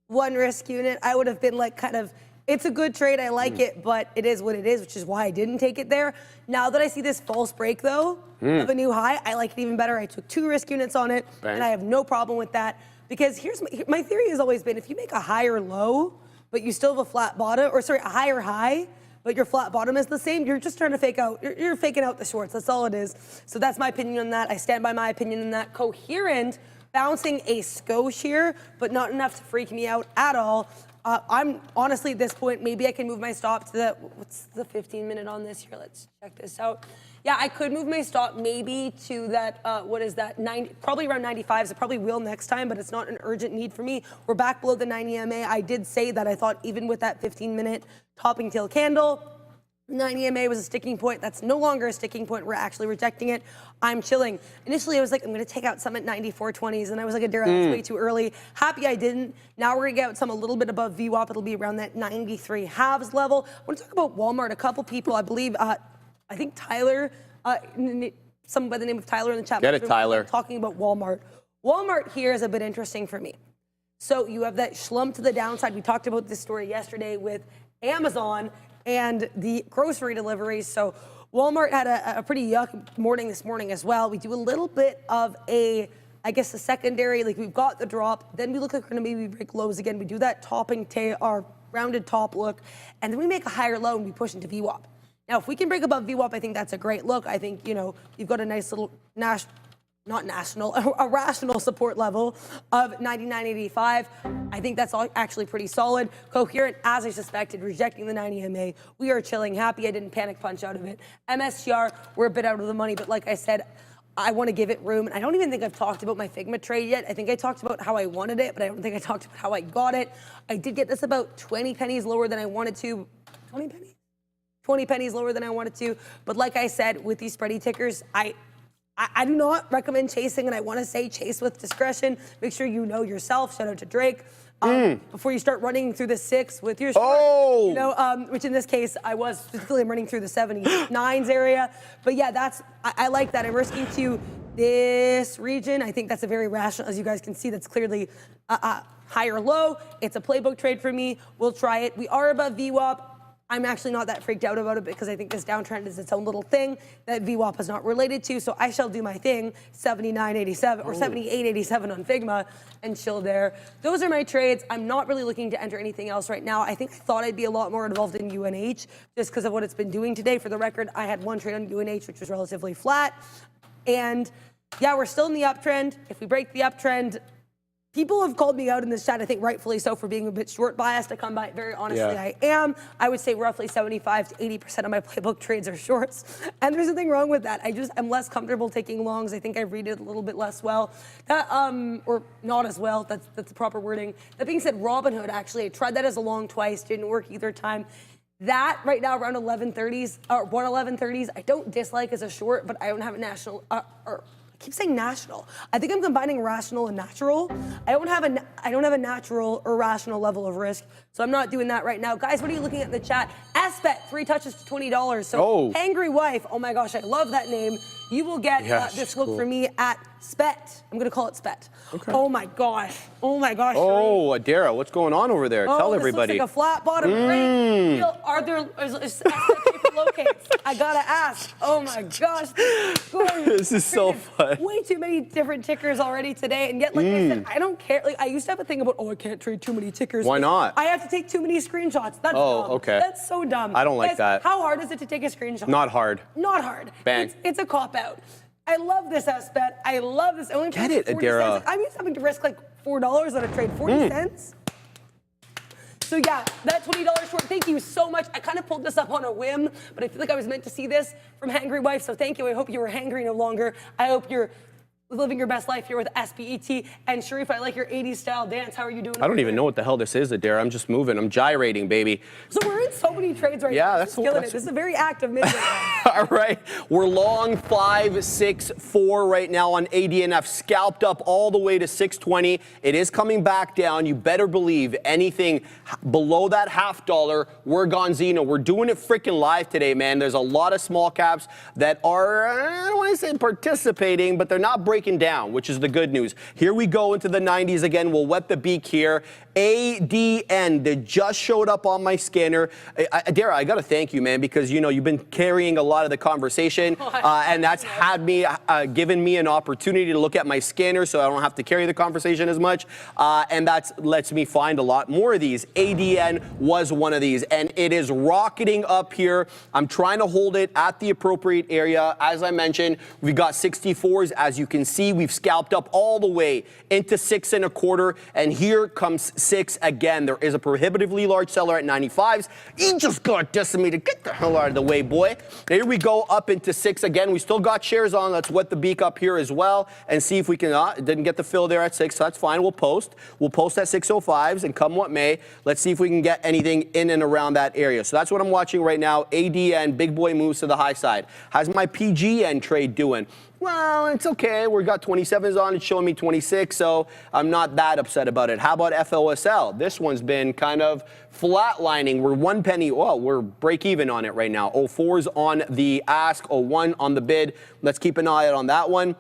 1 risk unit. I would have been like kind of, it's a good trade. I like it, but it is what it is, which is why I didn't take it there. Now that I see this false break, though, of a new high, I like it even better. I took 2 risk units on it, and I have no problem with that. Because here's my theory has always been, if you make a higher low, but you still have a flat bottom, or sorry, a higher high, but your flat bottom is the same, you're just trying to fake out, you're faking out the shorts, that's all it is. So that's my opinion on that. I stand by my opinion on that. Coherent, bouncing a skosh here, but not enough to freak me out at all. I'm honestly at this point, maybe I can move my stop to the, what's the 15-minute on this here? Let's check this out. Yeah, I could move my stop maybe to that, what is that, 90, probably around 95s. I probably will next time, but it's not an urgent need for me. We're back below the 90 MA. I did say that I thought even with that 15-minute topping tail candle, 90 MA was a sticking point. That's no longer a sticking point. We're actually rejecting it. I'm chilling. Initially, I was like, I'm going to take out some at 94.20s, and I was like, Adara, that's way too early. Happy I didn't. Now we're going to get out some a little bit above VWAP. It'll be around that 93 halves level. I want to talk about Walmart. A couple people, I believe, I think Tyler, someone by the name of Tyler in the chat. Get it, Tyler. Talking about Walmart. Walmart here is a bit interesting for me. So you have that slump to the downside. We talked about this story yesterday with Amazon and the grocery deliveries. So Walmart had a pretty yuck morning this morning as well. We do a little bit of a, I guess, a secondary, like we've got the drop, then we look like we're gonna maybe break lows again. We do that topping tail, our rounded top look, and then we make a higher low and we push into VWAP. Now, if we can break above VWAP, I think that's a great look. I think, you know, you've got a nice little a rational support level of 99.85. I think that's actually pretty solid. Coherent, as I suspected, rejecting the 90 MA. We are chilling, happy I didn't panic punch out of it. MSTR, we're a bit out of the money, but like I said, I want to give it room. And I don't even think I've talked about my Figma trade yet. I think I talked about how I wanted it, but I don't think I talked about how I got it. I did get this about 20 pennies lower than I wanted to. 20 pennies? 20 pennies lower than I wanted to. But like I said, with these spready tickers, I do not recommend chasing, and I want to say chase with discretion. Make sure you know yourself. Shout out to Drake. Before you start running through the 6 with your short, you know, which in this case I was specifically running through the 79s area. But yeah, I like that. I'm risking to this region. I think that's a very rational, as you guys can see, that's clearly a higher low. It's a playbook trade for me. We'll try it. We are above VWAP. I'm actually not that freaked out about it because I think this downtrend is its own little thing that VWAP is not related to. So I shall do my thing, 79.87 or 78.87 on Figma, and chill there. Those are my trades. I'm not really looking to enter anything else right now. I think I thought I'd be a lot more involved in UNH just because of what it's been doing today. For the record, I had one trade on UNH, which was relatively flat. And yeah, we're still in the uptrend. If we break the uptrend, people have called me out in this chat, I think rightfully so, for being a bit short biased. I come by it very honestly, I am. I would say roughly 75 to 80% of my playbook trades are shorts. And there's nothing wrong with that. I'm less comfortable taking longs. I think I read it a little bit less well. Or not as well, that's the proper wording. That being said, Robinhood, actually, I tried that as a long twice, didn't work either time. That right now around 1130s, or 11130s, I don't dislike as a short, but I don't have a national, I keep saying national. I think I'm combining rational and natural. I don't have a natural or rational level of risk, so I'm not doing that right now. Guys, what are you looking at in the chat? SPET, 3 touches to $20. So Angry Wife, oh my gosh, I love that name. You will get this look for me at SPET. I'm gonna call it SPET. Okay. Oh my gosh. Oh my gosh. Oh, Adara, what's going on over there? Tell everybody. This looks like a flat bottom. Great. Is SPET locates. I gotta ask. Oh my gosh. This is so fun. Way too many different tickers already today, and yet, like I said, I don't care. Like I used to have a thing about, I can't trade too many tickers. Why not? I have to take too many screenshots. That's dumb. Okay. That's so dumb. I don't like that. How hard is it to take a screenshot? Not hard. Not hard. Bang. It's a cop out. I love this bet. I love this. Only Get it, 40 Adara. cents. I'm used to having to risk like $4 on a trade. 40 cents. So yeah, that $20 short, thank you so much. I kind of pulled this up on a whim, but I feel like I was meant to see this from Hangry Wife, so thank you. I hope you were hangry no longer. I hope you're living your best life here with SPET. And Sharif, I like your 80s style dance. How are you doing? I don't even know what the hell this is, Adara. I'm just moving. I'm gyrating, baby. So we're in so many trades right now. Yeah, That's killing it. This is a very active midday. All right, we're long 564 right now on ADNF, scalped up all the way to 620. It is coming back down. You better believe anything below that $0.50, we're gonzino. We're doing it freaking live today, man. There's a lot of small caps that are, I don't want to say participating, but they're not breaking down, which is the good news. Here we go into the 90s again. We'll wet the beak here. ADN that just showed up on my scanner. Adara, I got to thank you, man, because, you know, you've been carrying a lot of the conversation, and that's had me, given me an opportunity to look at my scanner so I don't have to carry the conversation as much, and that lets me find a lot more of these. ADN was one of these, and it is rocketing up here. I'm trying to hold it at the appropriate area. As I mentioned, we got 64s. As you can see, we've scalped up all the way into 6.25, and here comes 6 again. There is a prohibitively large seller at 95s. He just got decimated. Get the hell out of the way, boy. Here we go up into 6 again. We still got shares on. Let's wet the beak up here as well and see if we can. Didn't get the fill there at 6, so that's fine. We'll post. We'll post at 605s, and come what may, let's see if we can get anything in and around that area. So that's what I'm watching right now. ADN, big boy moves to the high side. How's my PGN trade doing? Well, it's okay. We got 27s on. It's showing me 26, so I'm not that upset about it. How about FOSL? This one's been kind of flatlining. We're 1 penny. Well, we're break even on it right now. 04's on the ask, 01 on the bid. Let's keep an eye out on that one.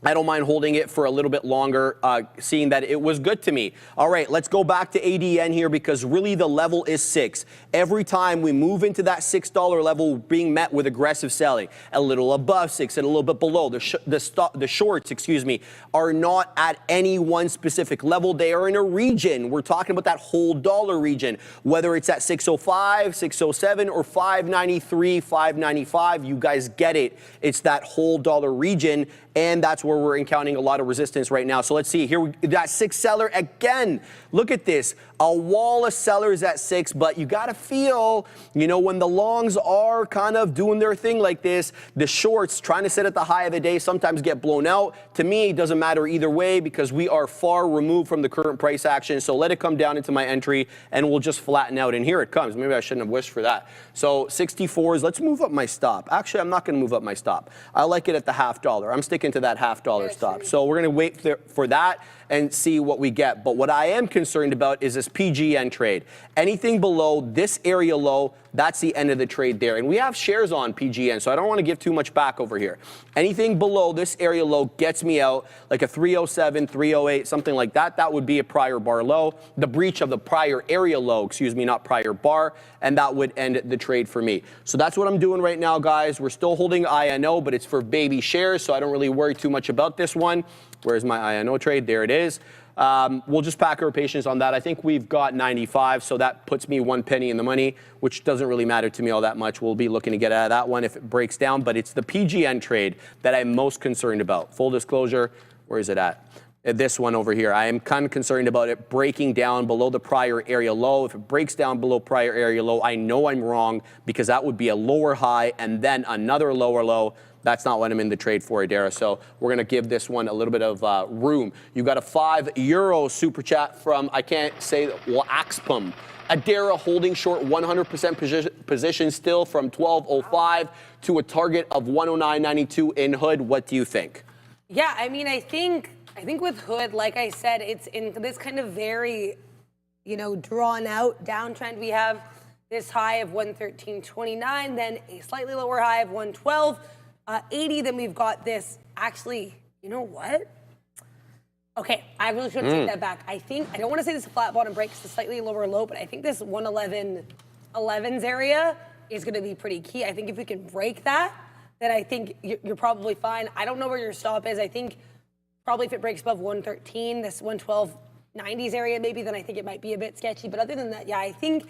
I don't mind holding it for a little bit longer, seeing that it was good to me. All right, let's go back to ADN here because really the level is 6. Every time we move into that $6 level, we're being met with aggressive selling. A little above 6 and a little bit below. The shorts, excuse me, are not at any one specific level. They are in a region. We're talking about that whole dollar region, whether it's at 605, 607, or 593, 595. You guys get it. It's that whole dollar region, and that's where we're encountering a lot of resistance right now. So let's see here, that 6 seller again. Look at this, a wall of sellers at 6, but you got to feel, you know, when the longs are kind of doing their thing like this, the shorts trying to sit at the high of the day sometimes get blown out. To me, it doesn't matter either way because we are far removed from the current price action. So let it come down into my entry and we'll just flatten out. And here it comes. Maybe I shouldn't have wished for that. So 64s, let's move up my stop. Actually, I'm not going to move up my stop. I like it at the $0.50. I'm sticking to that $0.50 stop. So we're going to wait for that and see what we get. But what I am concerned about is this PGN trade. Anything below this area low, that's the end of the trade there. And we have shares on PGN, so I don't want to give too much back over here. Anything below this area low gets me out, like a 307, 308, something like that. That would be a prior bar low, the breach of the prior area low, excuse me, not prior bar, and that would end the trade for me. So that's what I'm doing right now, guys. We're still holding INO, but it's for baby shares, so I don't really worry too much about this one. Where's my INO trade? There it is. We'll just pack our patience on that. I think we've got 95, so that puts me 1 penny in the money, which doesn't really matter to me all that much. We'll be looking to get out of that one if it breaks down, but it's the PGN trade that I'm most concerned about. Full disclosure, where is it at? This one over here. I am kind of concerned about it breaking down below the prior area low. If it breaks down below prior area low, I know I'm wrong because that would be a lower high and then another lower low. That's not what I'm in the trade for, Adara. So we're going to give this one a little bit of room. You got a €5 super chat from, I can't say, Waxpum. Adara holding short 100% position still from 12.05 to a target of 109.92 in Hood. What do you think? Yeah, I mean, I think with Hood, like I said, it's in this kind of very, you know, drawn out downtrend. We have this high of 113.29, then a slightly lower high of 112.80. Then we've got this, actually, you know what? Okay, I really should take that back. I don't want to say this is a flat bottom break, it's a slightly lower low, but I think this 111.11's area is going to be pretty key. I think if we can break that, then I think you're probably fine. I don't know where your stop is. I think probably if it breaks above 113, this 112.90s area maybe, then I think it might be a bit sketchy. But other than that, yeah, I think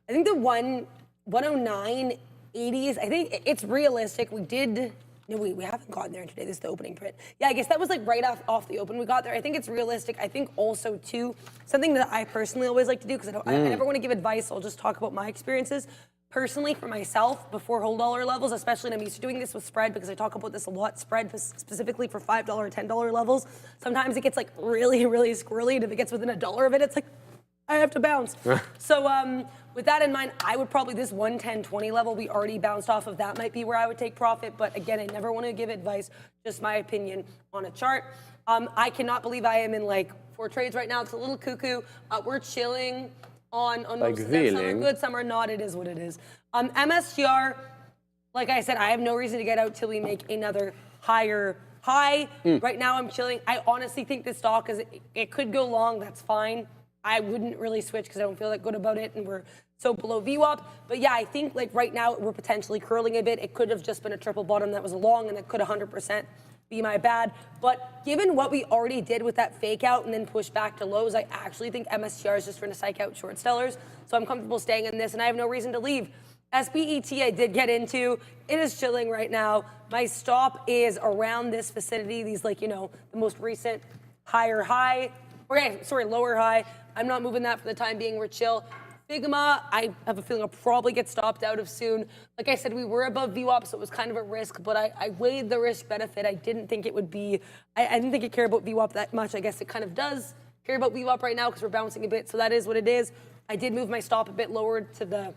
the 109.80s, I think it's realistic. We haven't gotten there today. This is the opening print. Yeah, I guess that was like right off the open we got there. I think it's realistic. I think also too, something that I personally always like to do, because I never want to give advice, I'll just talk about my experiences. Personally, for myself, before whole dollar levels, especially, and I'm used to doing this with spread because I talk about this a lot, spread specifically for $5, $10 levels. Sometimes it gets like really, really squirrely, and if it gets within $1 of it, it's like, I have to bounce. So with that in mind, I would probably, this 110.20 level, we already bounced off of, that might be where I would take profit. But again, I never want to give advice, just my opinion on a chart. I cannot believe I am in like 4 trades right now. It's a little cuckoo. We're chilling on most of them. Some are good, some are not. It is what it is. MSCR, like I said, I have no reason to get out till we make another higher high. Right now I'm chilling. I honestly think this stock, it could go long, that's fine. I wouldn't really switch because I don't feel that good about it, and we're so below VWAP. But yeah, I think like right now we're potentially curling a bit. It could have just been a triple bottom that was long, and it could 100% be my bad. But given what we already did with that fake out and then push back to lows, I actually think MSCR is just trying to psych out short sellers. So I'm comfortable staying in this, and I have no reason to leave. SPET I did get into. It is chilling right now. My stop is around this vicinity, these like, you know, the most recent lower high. I'm not moving that for the time being. We're chill. Figma, I have a feeling I'll probably get stopped out of soon. Like I said, we were above VWAP, so it was kind of a risk, but I weighed the risk benefit. I didn't think it would be, I didn't think it cared about VWAP that much. I guess it kind of does care about VWAP right now because we're bouncing a bit, so that is what it is. I did move my stop a bit lower to the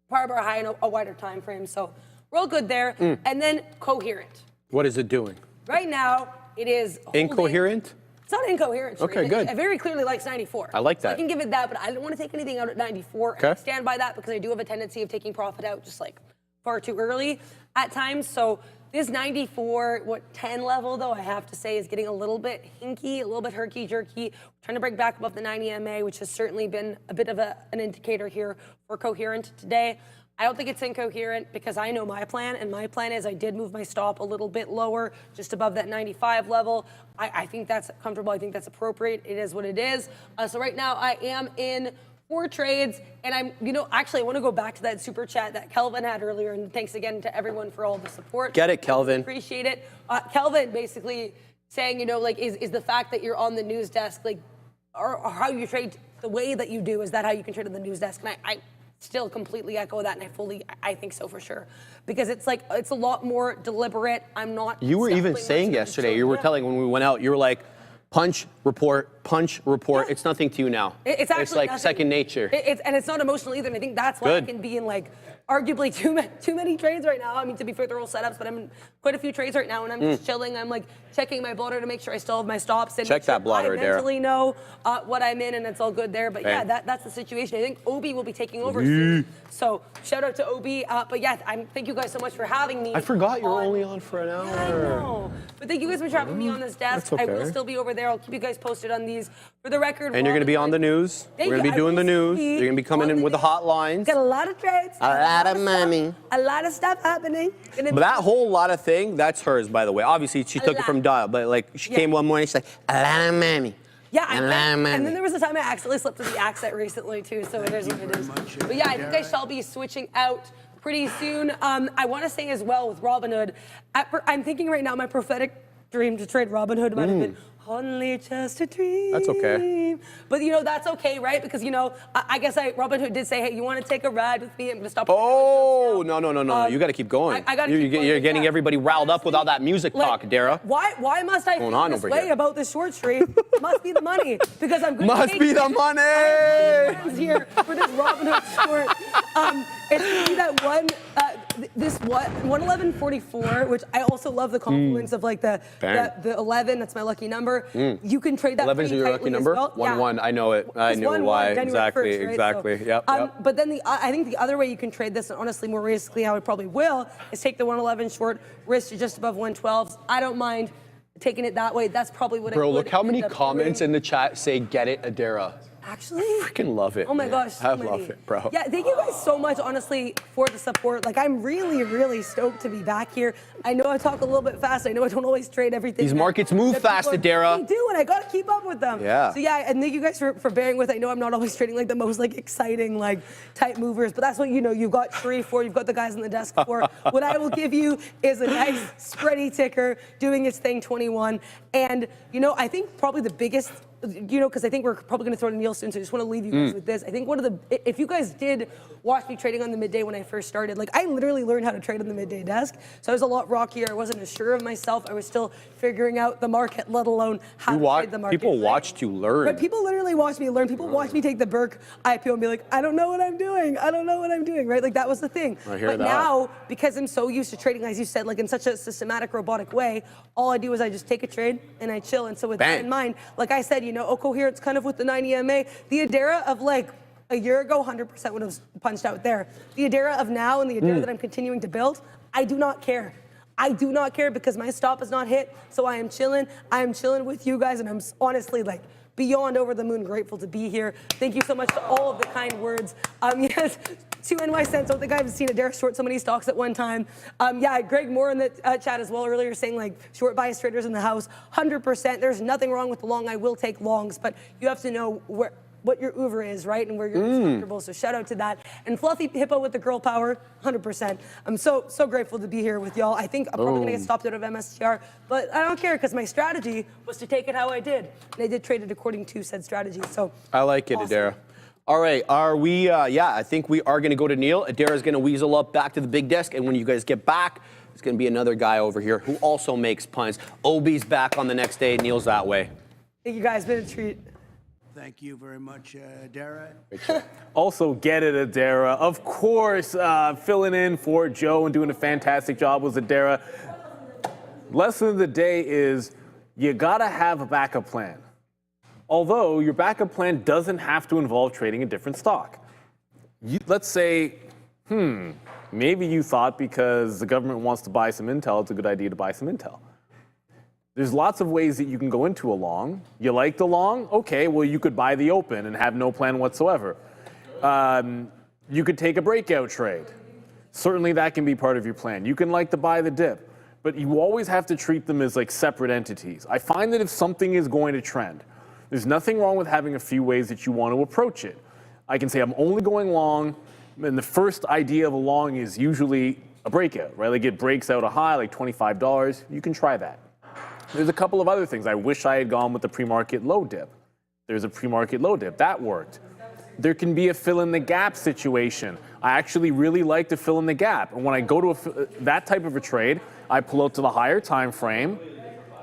part of our high in a wider time frame, so we're all good there. And then Coherent. What is it doing? Right now, it is holding. Incoherent? It's not incoherent. Okay, good. It very clearly likes 94. I like that. So I can give it that, but I don't want to take anything out at 94. Okay. I stand by that because I do have a tendency of taking profit out just like far too early at times. So this 94, 10 level though, I have to say is getting a little bit hinky, a little bit herky-jerky. Trying to break back above the 90 MA, which has certainly been a bit of an indicator here for Coherent today. I don't think it's incoherent because I know my plan, and my plan is I did move my stop a little bit lower, just above that 95 level. I think that's comfortable. I think that's appropriate. It is what it is. So right now I am in 4 trades, and actually I want to go back to that super chat that Kelvin had earlier, and thanks again to everyone for all the support. Get it, Kelvin. Appreciate it. Kelvin basically saying, is the fact that you're on the news desk, like, or how you trade the way that you do, is that how you can trade on the news desk? And I still completely echo that, and I think so for sure, because it's a lot more deliberate. I'm not. You were even saying yesterday, you were telling when we went out, you were like, punch, report. Yeah. It's nothing to you now. It's actually like nothing. Second nature. And it's not emotional either. And I think that's why I can be in like arguably too many trades right now. I mean, to be fair, they're all setups, but I'm in quite a few trades right now, and I'm just chilling. I'm like checking my blotter to make sure I still have my stops. And check that blotter, I mentally know what I'm in, and it's all good there. But yeah, that's the situation. I think Obi will be taking over soon. So shout out to Obi. But yeah, thank you guys so much for having me. I forgot you were only on for an hour. Yeah, I know. But thank you guys for having me on this desk. Okay. I will still be over there. I'll keep you guys posted on these. For the record, and you're going to be on the news. We're going to be doing the news. You're going to be coming in with the hotlines. Got a lot of trades. A lot of money. A lot of stuff happening. But that whole lot of thing, that's hers, by the way. Obviously, she took it from Dial, but like she came one morning, she's like, a lot of money. Yeah, and then there was a time I accidentally slipped with the accent recently too, so it is what it is. But yeah, I think I shall be switching out pretty soon. I want to say as well with Robinhood, I'm thinking right now my prophetic dream to trade Robinhood might have been only just a dream. That's okay. But that's okay, right? Because I guess Robinhood did say, hey, you want to take a ride with me? I'm gonna stop. Oh no! You got to keep going. I gotta keep going. You're getting everybody riled up with all that music talk, Dara. Why must I feel this way about this short streak? Must be the money, because I'm good. Must be the money. Friends here for this Robinhood short. It's gonna be that one. This 111.44, which I also love the confluence of like the 11. That's my lucky number. You can trade that. 11 is your lucky number. Well. 1-1. I know it. I knew why. Exactly. 1st, right? Exactly. So, Yep. But then I think the other way you can trade this, and honestly more realistically how I probably will, is take the 111 short, risk to just above 112s. I don't mind taking it that way. That's probably what. Bro, look how many comments in the chat say "Get it, Adara." Actually? Freaking love it. Oh my man. gosh. I so love many. it, bro. Yeah, thank you guys so much, honestly, for the support. Like, I'm really, really stoked to be back here. I know I talk a little bit fast. I know I don't always trade everything. These markets move fast, Adara. They do, and I got to keep up with them. Yeah. So, yeah, and thank you guys for bearing with. I know I'm not always trading, like, the most, like, exciting, like, type movers, but that's what, you know, you've got Sharif for, you've got the guys on the desk for. What I will give you is a nice, spready ticker doing its thing, 21. And, you know, I think probably the biggest, you know, because I think we're probably going to throw to Neil soon, so I just want to leave you guys with this. I think one of the, if you guys did watch me trading on the midday when I first started, like I literally learned how to trade on the midday desk. So I was a lot rockier. I wasn't as sure of myself. I was still figuring out the market, let alone how to trade the market. People watched you learn. But people literally watched me learn. People watched me take the Burke IPO and be like, I don't know what I'm doing. I don't know what I'm doing, right? Like that was the thing. I hear but that. now, because I'm so used to trading, as you said, like in such a systematic, robotic way, all I do is I just take a trade and I chill. And so with that in mind, like I said, you know, coherence kind of with the 90 EMA, the Adara of like a year ago, 100% would have punched out there. The Adara of now and the Adara that I'm continuing to build, I do not care. I do not care because my stop is not hit, so I am chilling. I am chilling with you guys, and I'm honestly like beyond over the moon grateful to be here. Thank you so much to all of the kind words. Yes, to NY Sense, I don't think I haven't seen Adara short so many stocks at one time. Yeah, Greg Moore in the chat as well earlier saying like short bias traders in the house, 100%. There's nothing wrong with the long. I will take longs, but you have to know what your Uber is, right? And where you're comfortable. So shout out to that. And Fluffy Hippo with the girl power, 100%. I'm so grateful to be here with y'all. I think I'm probably gonna get stopped out of MSTR, but I don't care because my strategy was to take it how I did. And I did trade it according to said strategy. So I like it, Adara. All right, are we, yeah, I think we are gonna go to Neil. Adara's gonna weasel up back to the big desk, and when you guys get back, there's gonna be another guy over here who also makes punts. Obi's back on the next day, Neil's that way. thank you guys, been a treat. Thank you very much, Dara. Also, get it, Adara. Of course, filling in for Joe and doing a fantastic job was Adara. Lesson of the day is you gotta have a backup plan. Although your backup plan doesn't have to involve trading a different stock. Let's say, maybe you thought because the government wants to buy some Intel, it's a good idea to buy some Intel. There's lots of ways that you can go into a long. You like the long? Okay, well, you could buy the open and have no plan whatsoever. You could take a breakout trade. Certainly that can be part of your plan. You can like to buy the dip, but you always have to treat them as like separate entities. I find that if something is going to trend, there's nothing wrong with having a few ways that you want to approach it. I can say I'm only going long, and the first idea of a long is usually a breakout, right? Like it breaks out a high, like $25. You can try that. There's a couple of other things. I wish I had gone with the pre-market low dip. There's a pre-market low dip. That worked. There can be a fill in the gap situation. I actually really like to fill in the gap. And when I go to that type of a trade, I pull out to the higher time frame.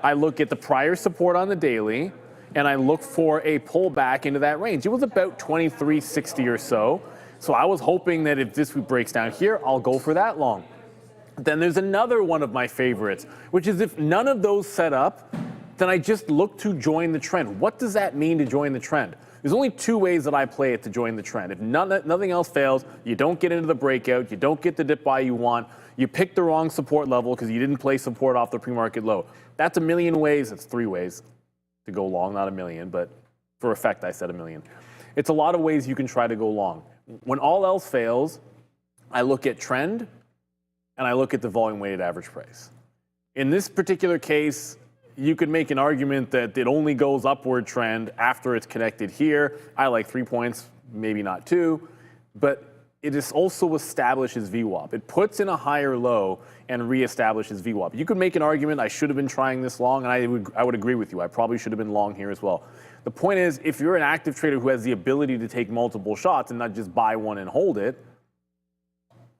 I look at the prior support on the daily, and I look for a pullback into that range. It was about 23.60 or so. So I was hoping that if this breaks down here, I'll go for that long. Then there's another one of my favorites, which is if none of those set up, then I just look to join the trend. What does that mean to join the trend? There's only two ways that I play it to join the trend. If nothing else fails, you don't get into the breakout, you don't get the dip buy you want, you pick the wrong support level because you didn't play support off the pre-market low. That's a million ways, it's 3 ways to go long, not a million, but for effect I said a million. It's a lot of ways you can try to go long. When all else fails, I look at trend, and I look at the volume weighted average price. In this particular case, you could make an argument that it only goes upward trend after it's connected here. I like 3 points, maybe not 2, but it is also establishes VWAP. It puts in a higher low and reestablishes VWAP. You could make an argument I should have been trying this long, and I would agree with you. I probably should have been long here as well. The point is, if you're an active trader who has the ability to take multiple shots and not just buy one and hold it,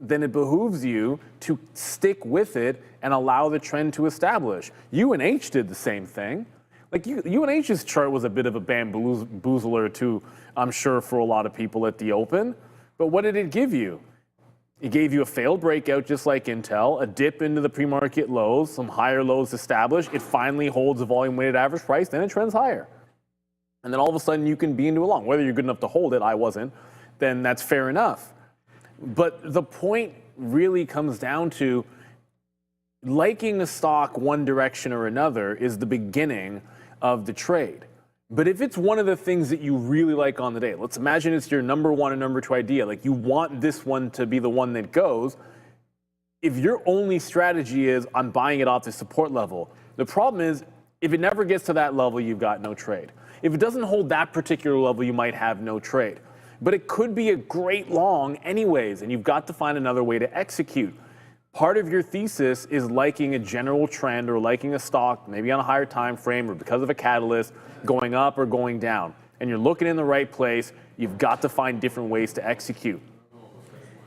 then it behooves you to stick with it and allow the trend to establish. UNH did the same thing. Like UNH's chart was a bit of a bamboozler too, I'm sure, for a lot of people at the open. But what did it give you? It gave you a failed breakout just like Intel, a dip into the pre-market lows, some higher lows established. It finally holds a volume weighted average price, then it trends higher. And then all of a sudden you can be into a long. Whether you're good enough to hold it, I wasn't, then that's fair enough. But the point really comes down to liking a stock one direction or another is the beginning of the trade. But if it's one of the things that you really like on the day, let's imagine it's your number one and number two idea, like you want this one to be the one that goes. If your only strategy is I'm buying it off the support level, the problem is if it never gets to that level, you've got no trade. If it doesn't hold that particular level, you might have no trade. But it could be a great long anyways, and you've got to find another way to execute. Part of your thesis is liking a general trend or liking a stock, maybe on a higher time frame or because of a catalyst, going up or going down. And you're looking in the right place, you've got to find different ways to execute.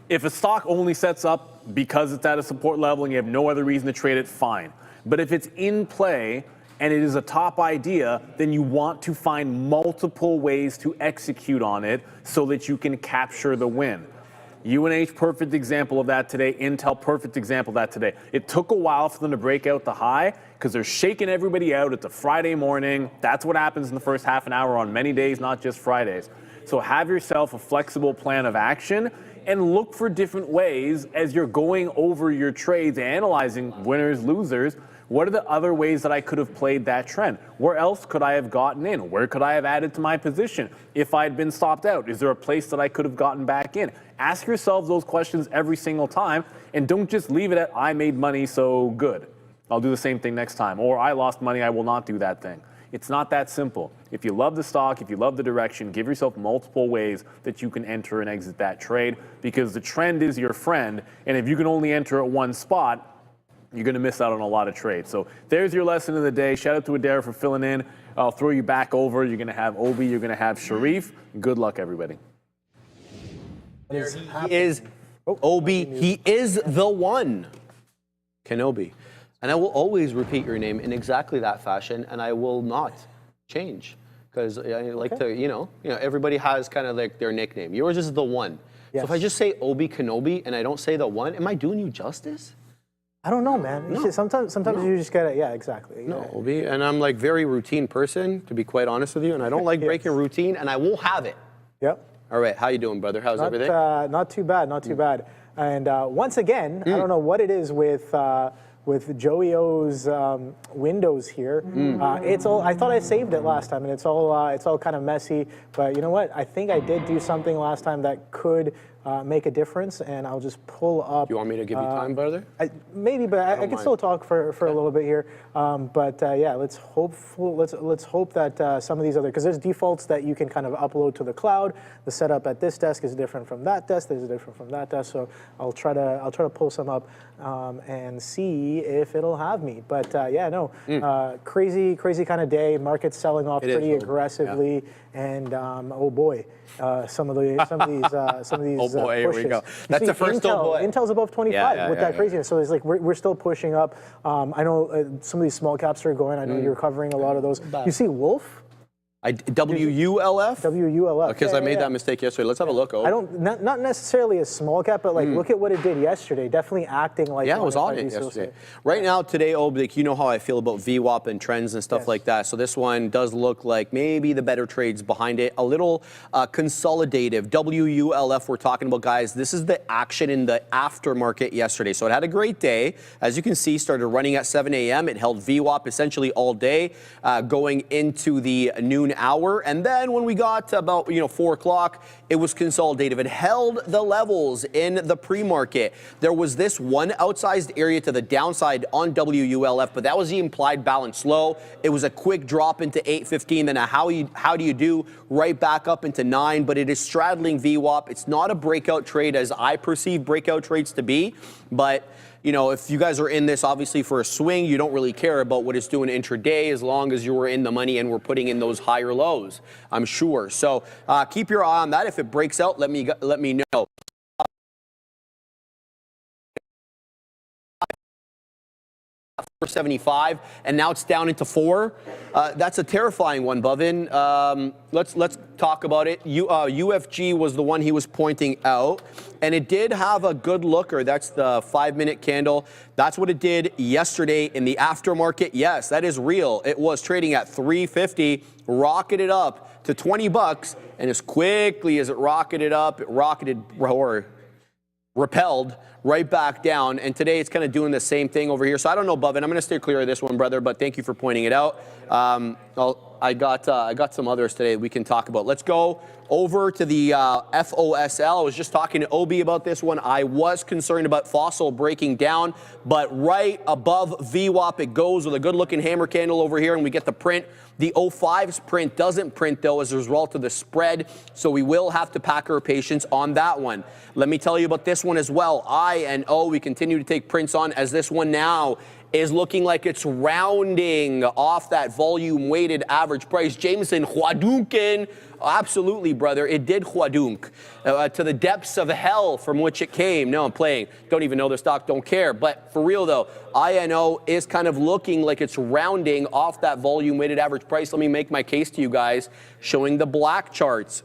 If a stock only sets up because it's at a support level and you have no other reason to trade it, fine. But if it's in play and it is a top idea, then you want to find multiple ways to execute on it so that you can capture the win. UNH, perfect example of that today. Intel, perfect example of that today. It took a while for them to break out the high because they're shaking everybody out. It's a Friday morning. That's what happens in the first half an hour on many days, not just Fridays. So have yourself a flexible plan of action and look for different ways as you're going over your trades, analyzing winners, losers. What are the other ways that I could have played that trend? Where else could I have gotten in? Where could I have added to my position? If I had been stopped out, is there a place that I could have gotten back in? Ask yourself those questions every single time, and don't just leave it at, I made money, so good. I'll do the same thing next time. Or I lost money, I will not do that thing. It's not that simple. If you love the stock, if you love the direction, give yourself multiple ways that you can enter and exit that trade, because the trend is your friend, and if you can only enter at one spot, you're going to miss out on a lot of trades. So there's your lesson of the day. Shout out to Adair for filling in. I'll throw you back over. You're going to have Obi. You're going to have Sharif. Good luck, everybody. He is Obi. He is the one. Kenobi. And I will always repeat your name in exactly that fashion, and I will not change. Because I like to, you know, everybody has kind of like their nickname. Yours is the one. Yes. So if I just say Obi Kenobi and I don't say the one, am I doing you justice? I don't know, man. No. Sometimes you just gotta, yeah, exactly. No, Obi, and I'm like very routine person, to be quite honest with you, and I don't like breaking routine, and I won't have it. Yep. All right, how you doing, brother? How's everything? Not too bad, not too bad. And once again, I don't know what it is with Joey O's windows here. It's all. I thought I saved it last time, and it's all kind of messy. But you know what? I think I did do something last time that could make a difference, and I'll just pull up. You want me to give you time, brother? Maybe, but I can still talk for a little bit here. Yeah, let's hope that some of these other, because there's defaults that you can kind of upload to the cloud. The setup at this desk is different from that desk. There's different from that desk. So I'll try to pull some up and see if it'll have me. But yeah, no, crazy kind of day. Market's selling off pretty aggressively, and oh boy, some of these oh boy, here we go. That's the first Intel, boy. Intel's above 25 with that craziness. So it's like we're still pushing up. I know some of these small caps are going. I know you're covering a lot of those. You see Wolf? WULF? WULF. Because I made that mistake yesterday. Let's have a look. I don't, not necessarily a small cap, but like look at what it did yesterday. Definitely acting like it was on it yesterday. Right now, today, Oblik, you know how I feel about VWAP and trends and stuff like that. So this one does look like maybe the better trades behind it. A little consolidative. WULF we're talking about, guys. This is the action in the aftermarket yesterday. So it had a great day. As you can see, started running at 7 a.m. It held VWAP essentially all day, going into the noon hour, and then when we got to about 4 o'clock, it was consolidative. It held the levels in the pre-market. There was this one outsized area to the downside on WULF, but that was the implied balance low. It was a quick drop into 815, then how do you do right back up into 9, but it is straddling VWAP. It's not a breakout trade as I perceive breakout trades to be, but if you guys are in this obviously for a swing, you don't really care about what it's doing intraday as long as you were in the money and we're putting in those higher lows, I'm sure. So keep your eye on that. If it breaks out, let me know. 475, and now it's down into 4. That's a terrifying one, Bovin. Let's talk about it. UFG was the one he was pointing out, and it did have a good looker. That's the 5-minute candle. That's what it did yesterday in the aftermarket. Yes, that is real. It was trading at 350, rocketed up to $20, and as quickly as it rocketed up, it rocketed or repelled right back down, and today it's kind of doing the same thing over here. So I don't know, Bovin. I'm going to stay clear of this one, brother, but thank you for pointing it out. I got some others today we can talk about. Let's go over to the FOSL. I was just talking to Obi about this one. I was concerned about fossil breaking down, but right above VWAP it goes with a good-looking hammer candle over here, and we get the print. The 05's print doesn't print, though, as a result of the spread, so we will have to pack our patience on that one. Let me tell you about this one as well. I and O, we continue to take prints on, as this one now is looking like it's rounding off that volume-weighted average price. Jameson, Huadunken, absolutely, brother. It did Huadunk to the depths of hell from which it came. No, I'm playing. Don't even know the stock, don't care. But for real, though, INO is kind of looking like it's rounding off that volume-weighted average price. Let me make my case to you guys, showing the black charts.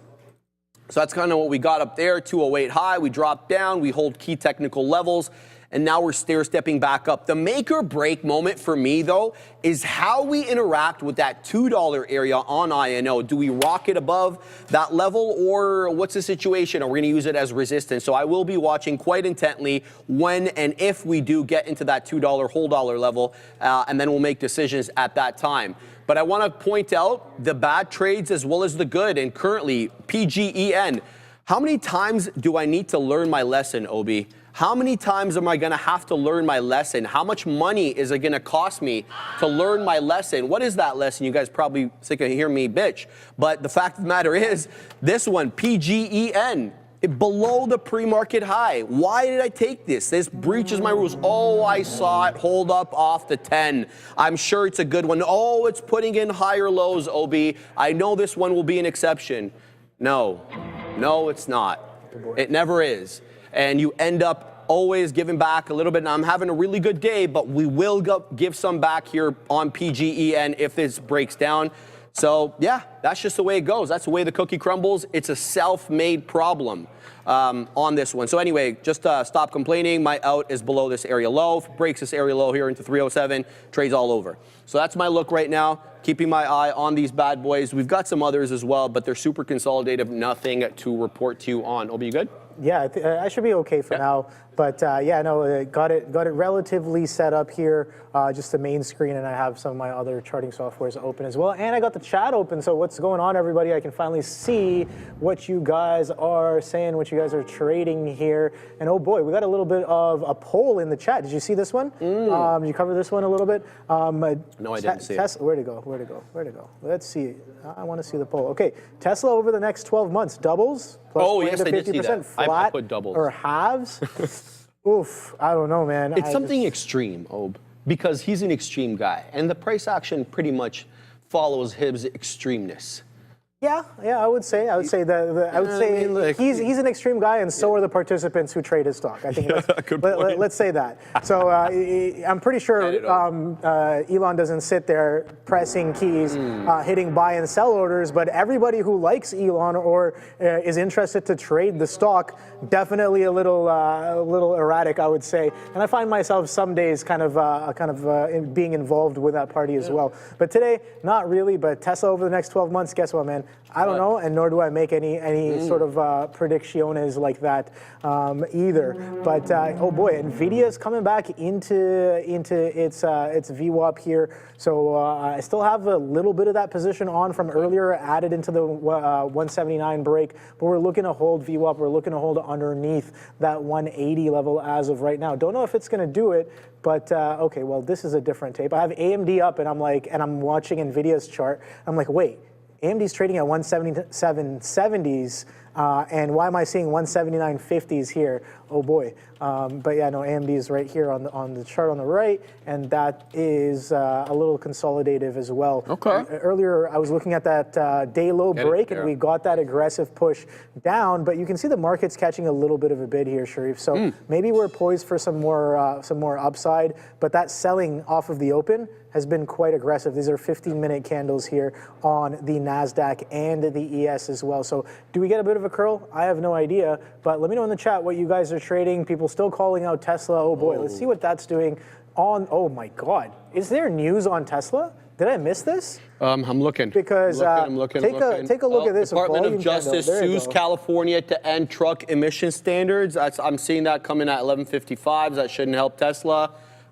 So that's kind of what we got up there, 208 high. We dropped down, we hold key technical levels, and now we're stair-stepping back up. The make or break moment for me, though, is how we interact with that $2 area on INO. Do we rocket above that level, or what's the situation? Are we going to use it as resistance? So I will be watching quite intently when and if we do get into that $2 whole dollar level, and then we'll make decisions at that time. But I want to point out the bad trades as well as the good, and currently, PGEN. How many times do I need to learn my lesson, Obi? How many times am I going to have to learn my lesson? How much money is it going to cost me to learn my lesson? What is that lesson? You guys probably sick of hearing me bitch. But the fact of the matter is, this one, PGEN, below the pre-market high. Why did I take this? This breaches my rules. Oh, I saw it hold up off the 10. I'm sure it's a good one. Oh, it's putting in higher lows, OB. I know this one will be an exception. No, it's not. It never is. And you end up always giving back a little bit. Now, I'm having a really good day, but we will give some back here on PGEN if this breaks down. So, yeah, that's just the way it goes. That's the way the cookie crumbles. It's a self-made problem on this one. So anyway, just stop complaining. My out is below this area low. If it breaks this area low here into 307, trades all over. So that's my look right now. Keeping my eye on these bad boys. We've got some others as well, but they're super consolidative. Nothing to report to you on. Obi, you good? Yeah, I should be okay for now. But yeah, no, got it relatively set up here, just the main screen, and I have some of my other charting softwares open as well. And I got the chat open, so what's going on, everybody? I can finally see what you guys are saying, what you guys are trading here. And oh boy, we got a little bit of a poll in the chat. Did you see this one? Did you cover this one a little bit? No, I didn't see it. Where'd it go? Let's see. I want to see the poll. Okay, Tesla over the next 12 months, doubles? Plus oh, yes, I did see that. Flat I put doubles. Or halves? Oof, I don't know, man. It's something extreme, Ob, because he's an extreme guy, and the price action pretty much follows his extremeness. Yeah, I would say he's an extreme guy, and so are the participants who trade his stock. I think let's say that. So I'm pretty sure Elon doesn't sit there pressing keys, hitting buy and sell orders, but everybody who likes Elon or is interested to trade the stock, definitely a little erratic, I would say. And I find myself some days kind of being involved with that party as well. But today, not really. But Tesla over the next 12 months, guess what, man? I don't know, and nor do I make any sort of predicciones like that either. But oh boy, Nvidia is coming back into its VWAP here. So I still have a little bit of that position on from earlier, added into the 179 break. But we're looking to hold VWAP. We're looking to hold underneath that 180 level as of right now. Don't know if it's going to do it. But okay, well, this is a different tape. I have AMD up, and I'm watching Nvidia's chart. I'm like, wait. AMD's trading at 177.70s, and why am I seeing 179.50s here? Oh boy. But yeah, no, AMD is right here on the chart on the right, and that is a little consolidative as well. Okay. Earlier, I was looking at that day low break, and we got that aggressive push down, but you can see the market's catching a little bit of a bid here, Sharif. So maybe we're poised for some more upside, but that selling off of the open has been quite aggressive. These are 15-minute candles here on the NASDAQ and the ES as well. So do we get a bit of a curl? I have no idea, but let me know in the chat what you guys are trading. People still calling out Tesla. Oh boy, let's see what that's doing on, oh my God. Is there news on Tesla? Did I miss this? I'm looking. Because I'm looking. Take a look at this. Department of Justice sues California to end truck emission standards. I'm seeing that coming at 11:55. That shouldn't help Tesla.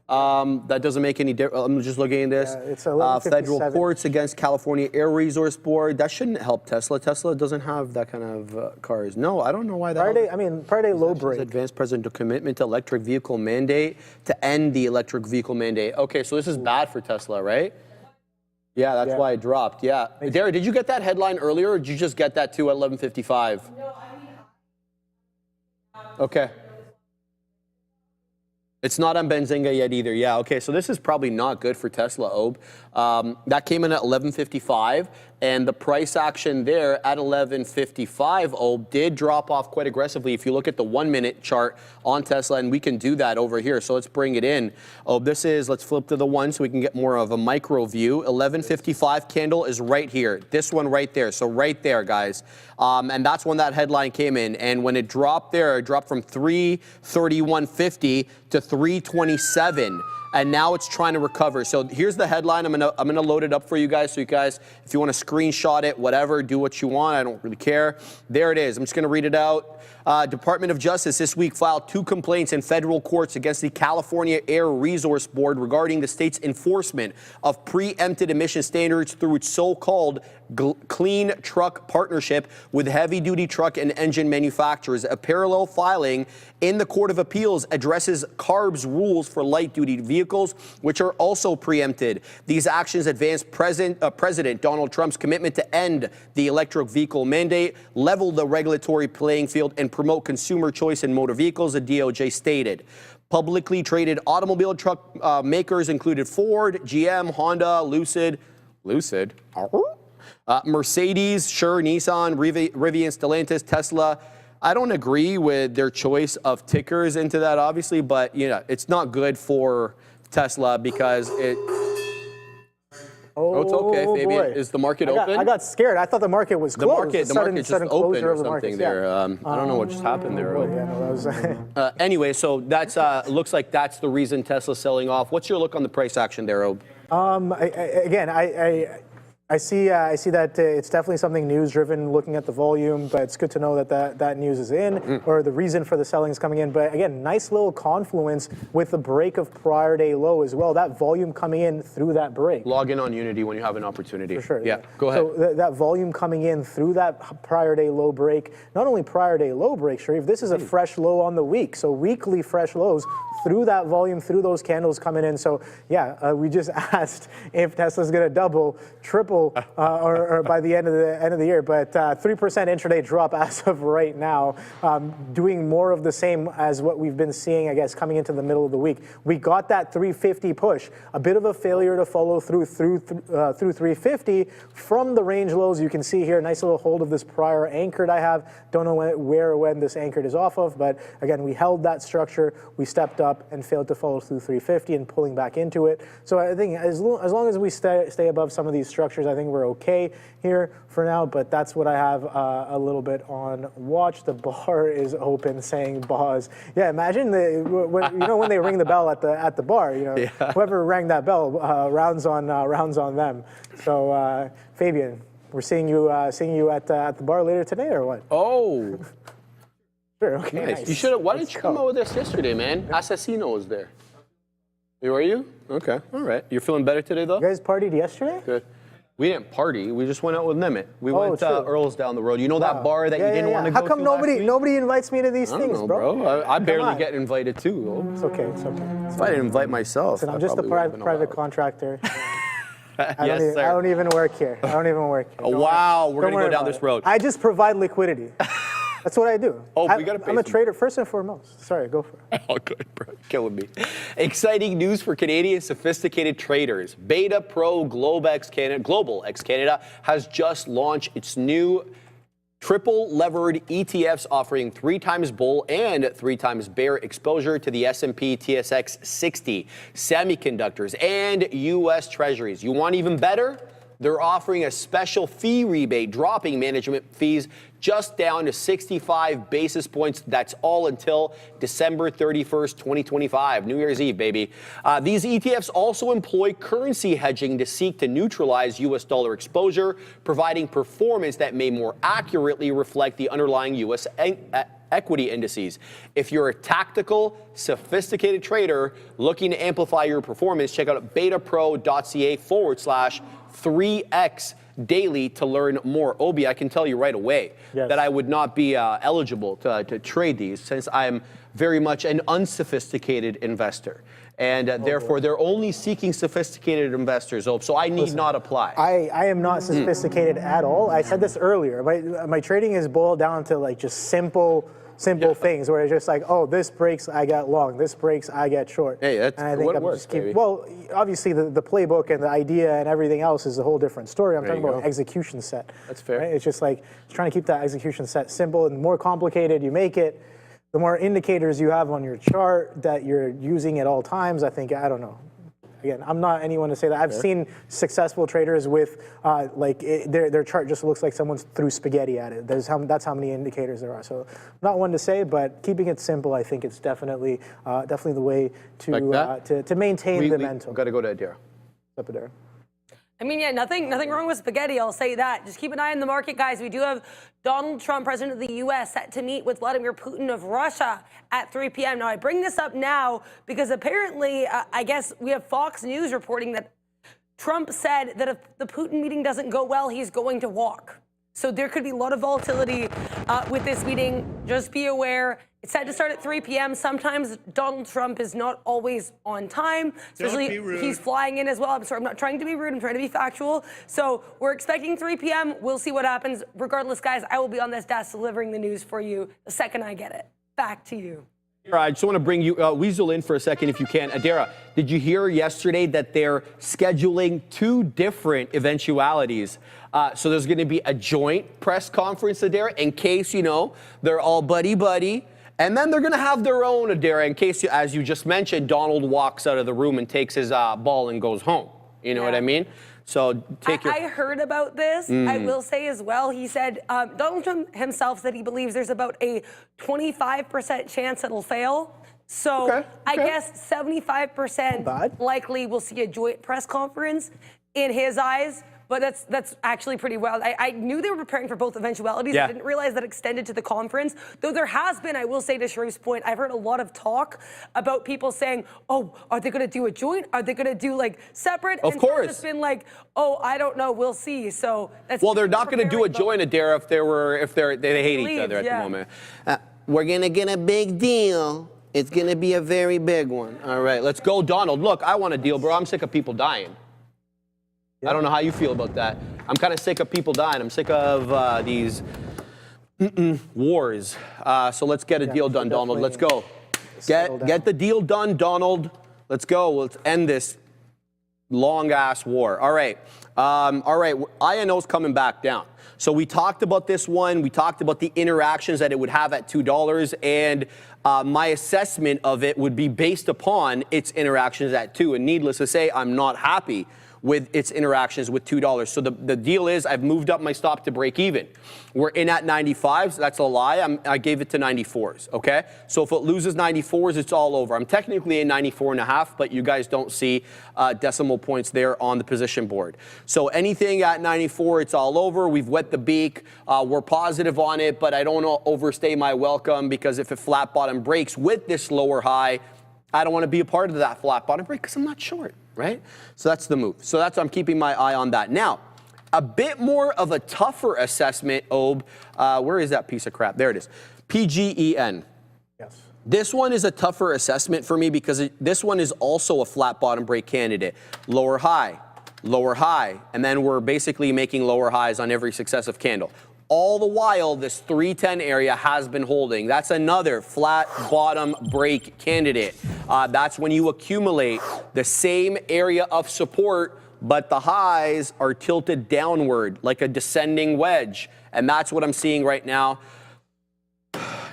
That doesn't make any difference. I'm just looking at this. Yeah, it's 1157. Federal courts against California Air Resource Board. That shouldn't help Tesla. Tesla doesn't have that kind of cars. No, I don't know why that. Friday low break. Advanced presidential commitment to electric vehicle mandate to end the electric vehicle mandate. Okay, so this is bad for Tesla, right? Yeah, that's why it dropped. Yeah. Derek, did you get that headline earlier, or did you just get that too at 11:55? No, okay. It's not on Benzinga yet either. Yeah, okay, so this is probably not good for Tesla, Ob. That came in at 11:55, and the price action there at 11:55, Ob, did drop off quite aggressively. If you look at the 1-minute chart on Tesla, and we can do that over here, so let's bring it in. Ob, this is, let's flip to the one so we can get more of a micro view. 11:55 candle is right here. This one right there, so right there, guys. And that's when that headline came in, and when it dropped there, it dropped from 331.50 to 327, and now it's trying to recover. So here's the headline. I'm gonna load it up for you guys. So you guys, if you want to screenshot it, whatever, do what you want. I don't really care. There it is. I'm just gonna read it out. Department of Justice this week filed 2 complaints in federal courts against the California Air Resource Board regarding the state's enforcement of preempted emission standards through its so-called Clean Truck Partnership with heavy-duty truck and engine manufacturers. A parallel filing in the Court of Appeals addresses CARB's rules for light-duty vehicles, which are also preempted. These actions advance President Donald Trump's commitment to end the electric vehicle mandate, level the regulatory playing field, and promote consumer choice in motor vehicles, the DOJ stated. Publicly traded automobile truck makers included Ford, GM, Honda, Lucid, Mercedes, Sure, Nissan, Rivian, Stellantis, Tesla. I don't agree with their choice of tickers into that, obviously, but it's not good for Tesla because it. Oh, it's okay, Fabian. Boy. Is the market open? I got scared. I thought the market was closed. The market just opened or something there. Yeah. I don't know what just happened there. Yeah, no, that was anyway, so that's looks like that's the reason Tesla's selling off. What's your look on the price action there, Ob? I see that it's definitely something news-driven, looking at the volume, but it's good to know that news is in, or the reason for the selling is coming in. But again, nice little confluence with the break of prior day low as well. That volume coming in through that break. Log in on Unity when you have an opportunity. For sure. Yeah, go ahead. So that volume coming in through that prior day low break, not only prior day low break, Sharif, this is a fresh low on the week. So weekly fresh lows through that volume, through those candles coming in. So yeah, we just asked if Tesla's going to double, triple, or by the end of the year, but 3% intraday drop as of right now, doing more of the same as what we've been seeing, I guess, coming into the middle of the week. We got that 350 push, a bit of a failure to follow through 350 from the range lows. You can see here, nice little hold of this prior anchored I have. Don't know where or when this anchored is off of, but again, we held that structure. We stepped up and failed to follow through 350 and pulling back into it. So I think as long as we stay above some of these structures, I think we're okay here for now, but that's what I have a little bit on watch. The bar is open, saying pause. Yeah, imagine when they ring the bell at the bar, whoever rang that bell rounds on them. So Fabian, we're seeing you at the bar later today, or what? Oh. Sure, okay, nice. You should have. Why didn't you come out with us yesterday, man? Assassino was there. Were you? Okay, all right. You're feeling better today, though? You guys partied yesterday? Good. We didn't party. We just went out with Nemeth. We went to Earl's down the road. You know that bar that you didn't want to go to? How come nobody invites me to these things, know, bro? I barely get invited too. It's okay. If I didn't invite myself, I'm just a private contractor. I Yes, sir. I don't even work here. Wow, we're gonna go down this road. I just provide liquidity. That's what I do. Oh, we gotta pay I'm a trader first and foremost. Sorry, go for it. Oh, good, bro. Killing me. Exciting news for Canadian sophisticated traders. Beta Pro Global X Canada has just launched its new triple levered ETFs offering 3 times bull and 3 times bear exposure to the S&P TSX 60, semiconductors, and U.S. Treasuries. You want even better? They're offering a special fee rebate, dropping management fees just down to 65 basis points. That's all until December 31st, 2025, New Year's Eve, baby. These ETFs also employ currency hedging to seek to neutralize U.S. dollar exposure, providing performance that may more accurately reflect the underlying U.S. equity indices. If you're a tactical, sophisticated trader looking to amplify your performance, check out betapro.ca/3x daily to learn more. Obi, I can tell you right away that I would not be eligible to trade these, since I'm very much an unsophisticated investor. And therefore, they're only seeking sophisticated investors, so I need not apply. I am not sophisticated at all. I said this earlier. My trading is boiled down to like just simple things where it's just like, oh, this breaks, I get long. This breaks, I get short. Hey, that's what it works, baby. Well, obviously the playbook and the idea and everything else is a whole different story. I'm talking about execution set. That's fair. Right? It's just like trying to keep that execution set simple. And the more complicated you make it, the more indicators you have on your chart that you're using at all times. I don't know. Again, I'm not anyone to say that. I've seen successful traders with their chart just looks like someone's threw spaghetti at it. That's how many indicators there are. So not one to say, but keeping it simple, I think it's definitely the way to maintain the momentum. We've got to go to Adira. Up Adira. I mean, yeah, nothing wrong with spaghetti, I'll say that. Just keep an eye on the market, guys. We do have Donald Trump, president of the U.S., set to meet with Vladimir Putin of Russia at 3 p.m. Now, I bring this up now because apparently, I guess we have Fox News reporting that Trump said that if the Putin meeting doesn't go well, he's going to walk. So there could be a lot of volatility with this meeting. Just be aware. It's set to start at 3 p.m. Sometimes Donald Trump is not always on time, especially he's flying in as well. I'm sorry, I'm not trying to be rude. I'm trying to be factual. So we're expecting 3 p.m. We'll see what happens. Regardless, guys, I will be on this desk delivering the news for you the second I get it. Back to you. I just want to bring you Weasel in for a second, if you can. Adira, did you hear yesterday that they're scheduling two different eventualities? So there's going to be a joint press conference, Adira, in case, they're all buddy-buddy. And then they're going to have their own, Adira, in case, as you just mentioned, Donald walks out of the room and takes his ball and goes home. You know what I mean? So I heard about this. I will say as well, he said, Donald Trump himself said he believes there's about a 25% chance it'll fail. So I guess 75% likely we'll see a joint press conference in his eyes. But that's actually pretty wild. I knew they were preparing for both eventualities. I didn't realize that extended to the conference. Though there has been, I will say to Sharif's point, I've heard a lot of talk about people saying, oh, are they going to do a joint? Are they going to do separate? Of course. It's been like, oh, I don't know. We'll see. So that's they're not going to do a joint, Adira, if they hate each other at the moment. We're going to get a big deal. It's going to be a very big one. All right, let's go, Donald. Look, I want a deal, bro. I'm sick of people dying. I don't know how you feel about that. I'm kind of sick of people dying. I'm sick of these wars. So let's get a deal done, Donald. Let's go. Get the deal done, Donald. Let's go. Let's end this long-ass war. All right. INO's coming back down. So we talked about this one. We talked about the interactions that it would have at $2. And my assessment of it would be based upon its interactions at 2. And needless to say, I'm not happy with its interactions with $2. So the deal is I've moved up my stop to break even. We're in at 95s. That's a lie. I gave it to 94s, okay? So if it loses 94s, it's all over. I'm technically in 94.5, but you guys don't see decimal points there on the position board. So anything at 94, it's all over. We've wet the beak. We're positive on it, but I don't want to overstay my welcome because if it flat bottom breaks with this lower high, I don't want to be a part of that flat bottom break because I'm not short. Right? So that's the move. So I'm keeping my eye on that. Now, a bit more of a tougher assessment, Ob. Where is that piece of crap? There it is. PGEN. Yes. This one is a tougher assessment for me because this one is also a flat bottom break candidate. Lower high, and then we're basically making lower highs on every successive candle. All the while, this 310 area has been holding. That's another flat bottom break candidate. That's when you accumulate the same area of support, but the highs are tilted downward like a descending wedge. And that's what I'm seeing right now.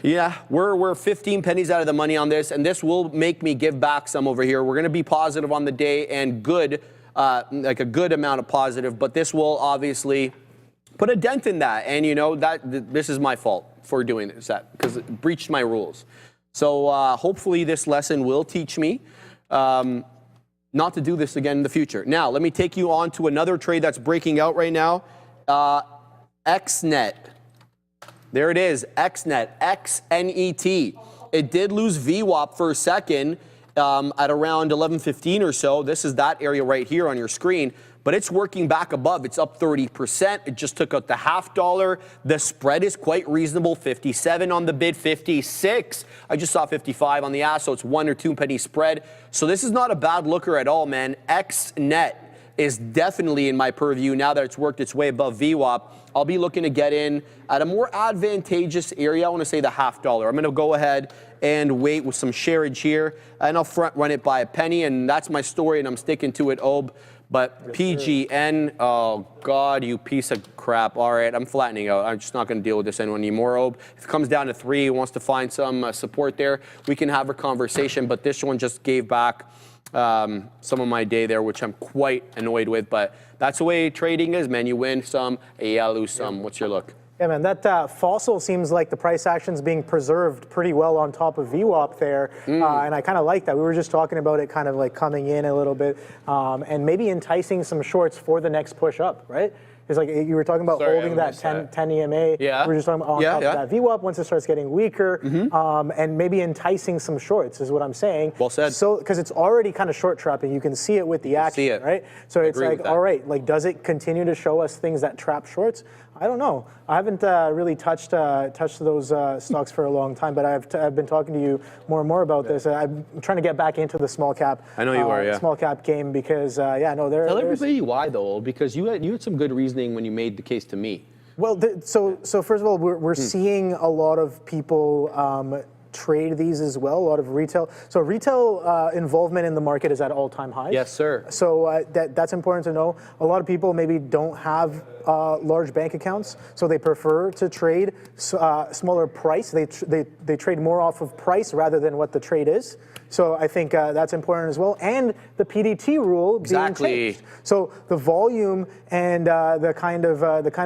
Yeah, we're 15 pennies out of the money on this, and this will make me give back some over here. We're going to be positive on the day and good, like a good amount of positive, but this will obviously put a dent in that. And you know this is my fault for doing this, because it breached my rules. So hopefully this lesson will teach me not to do this again in the future. Now, let me take you on to another trade that's breaking out right now. XNet. There it is, XNet, XNET. It did lose VWAP for a second at around 11:15 or so. This is that area right here on your screen. But it's working back above. It's up 30%. It just took out the $0.50. The spread is quite reasonable. 57 on the bid, 56. I just saw 55 on the ask, so it's 1 or 2 penny spread. So this is not a bad looker at all, man. XNet is definitely in my purview now that it's worked its way above VWAP. I'll be looking to get in at a more advantageous area. I want to say the $0.50. I'm going to go ahead and wait with some sharage here, and I'll front run it by a penny, and that's my story, and I'm sticking to it, Ob. But PGN, oh God, you piece of crap. All right, I'm flattening out. I'm just not going to deal with this anymore, Ob. If it comes down to 3, wants to find some support there, we can have a conversation. But this one just gave back some of my day there, which I'm quite annoyed with. But that's the way trading is, man. You win some, you lose some. What's your look? Yeah, man, that fossil seems like the price action's being preserved pretty well on top of VWAP there, and I kind of like that. We were just talking about it kind of like coming in a little bit, and maybe enticing some shorts for the next push up, right? It's like you were talking about holding that 10 EMA. Yeah. We were just talking about on top of that VWAP once it starts getting weaker, and maybe enticing some shorts is what I'm saying. Well said. So because it's already kind of short trapping, you can see it with the action, right? So it's like, all right, like does it continue to show us things that trap shorts? I don't know. I haven't really touched those stocks for a long time, but I've been talking to you more and more about this. I'm trying to get back into the small cap. I know you are, yeah. Small cap game because Tell everybody why though, because you had some good reasoning when you made the case to me. Well, so first of all, we're seeing a lot of people trade these as well, a lot of retail. So retail involvement in the market is at all-time highs. Yes, sir. So that's important to know. A lot of people maybe don't have large bank accounts, so they prefer to trade smaller price. They trade more off of price rather than what the trade is. So I think that's important as well. And the PDT rule being changed. So the volume and the kind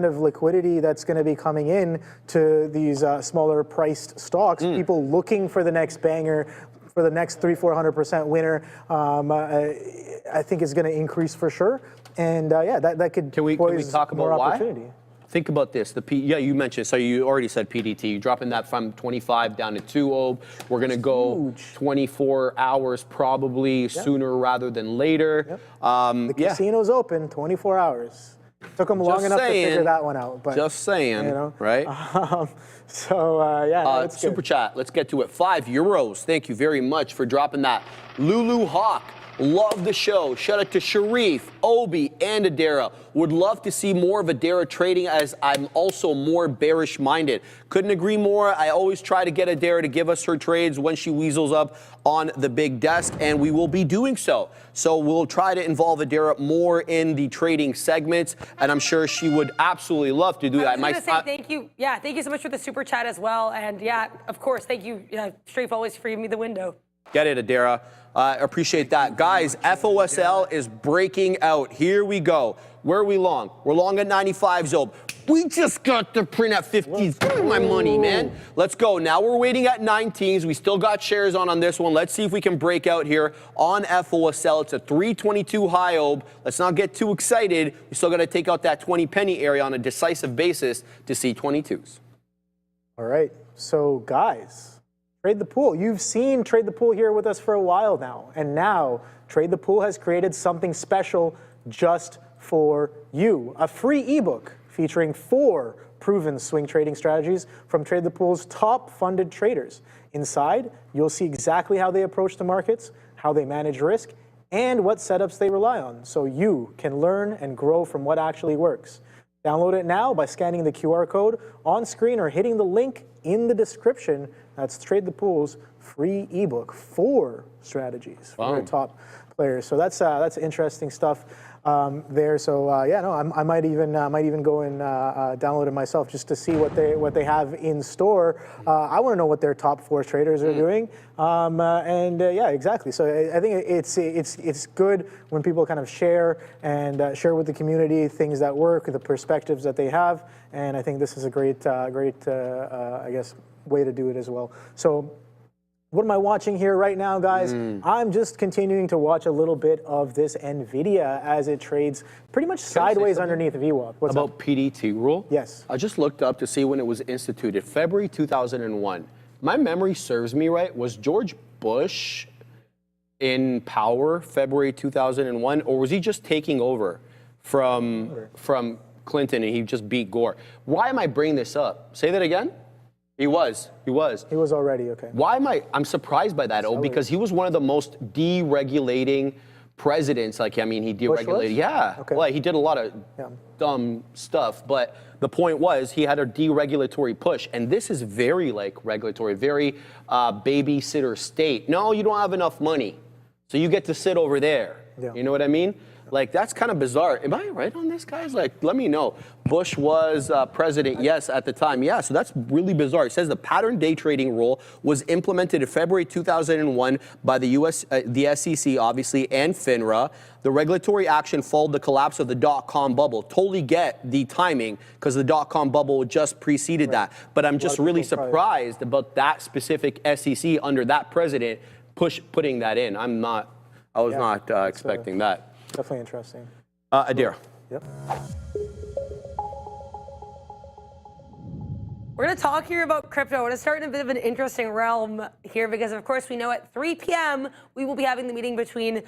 of liquidity that's going to be coming in to these smaller priced stocks, people looking for the next banger, for the next 300-400% winner, I think is going to increase for sure. And that could can we talk about more why? opportunity. Think about this. You mentioned, so you already said PDT. You're dropping that from 25 down to 2. We're going to go 24 hours probably sooner rather than later. The casino's open 24 hours. Took them long enough to figure that one out. But, just saying, you know, right? It's Super good. chat. Let's get to it. €5. Thank you very much for dropping that. Lulu Hawk. Love the show. Shout out to Sharif, Obi, and Adara. Would love to see more of Adara trading as I'm also more bearish minded. Couldn't agree more. I always try to get Adara to give us her trades when she weasels up on the big desk, and we will be doing so. So we'll try to involve Adara more in the trading segments, and I'm sure she would absolutely love to do that. I was going to say thank you. Yeah, thank you so much for the super chat as well. And yeah, of course, thank you, Strafe, always for giving me the window. Get it, Adara. Appreciate that. Guys, FOSL is breaking out. Here we go. Where are we long? We're long at 95, Zob. We just got the print at 50s. Give me my money, man. Let's go. Now we're waiting at 19s. We still got shares on this one. Let's see if we can break out here on FOSL. It's a 322 high, Ob. Let's not get too excited. We still got to take out that 20 penny area on a decisive basis to see 22s. All right. So, guys. Trade the Pool. You've seen Trade the Pool here with us for a while now. And now, Trade the Pool has created something special just for you. A free ebook featuring 4 proven swing trading strategies from Trade the Pool's top funded traders. Inside, you'll see exactly how they approach the markets, how they manage risk, and what setups they rely on, so you can learn and grow from what actually works. Download it now by scanning the QR code on screen or hitting the link in the description. That's Trade the Pool's free ebook, 4 strategies for the top players. So that's interesting stuff. there. So yeah, no, I might even go and download it myself just to see what they have in store. I want to know what their top 4 traders are doing. Yeah, exactly. So I think it's good when people kind of share and share with the community things that work, the perspectives that they have, and I think this is a great I guess way to do it as well. So what am I watching here right now, guys? I'm just continuing to watch a little bit of this Nvidia as it trades pretty much sideways underneath VWAP. What's about PDT rule? Yes. I just looked up to see when it was instituted, February 2001. My memory serves me right. Was George Bush in power February 2001, or was he just taking over from Clinton and he just beat Gore? Why am I bringing this up? Say that again? He was already, okay. Why am I'm surprised by that, because he was one of the most deregulating presidents. Like, I mean, he deregulated, yeah. Okay. Well, he did a lot of dumb stuff, but the point was he had a deregulatory push, and this is very like regulatory, very babysitter state. No, you don't have enough money, so you get to sit over there. Yeah. You know what I mean? Like, that's kind of bizarre. Am I right on this, guys? Like, let me know. Bush was president, yes, at the time. Yeah, so that's really bizarre. It says the pattern day trading rule was implemented in February 2001 by the the SEC, obviously, and FINRA. The regulatory action followed the collapse of the dot-com bubble. Totally get the timing, because the dot-com bubble just preceded that. But I'm just really surprised about that specific SEC under that president putting that in. I was not expecting that. Definitely interesting. Adira. Yep. We're going to talk here about crypto. We're going to start in a bit of an interesting realm here because, of course, we know at 3 p.m. we will be having the meeting between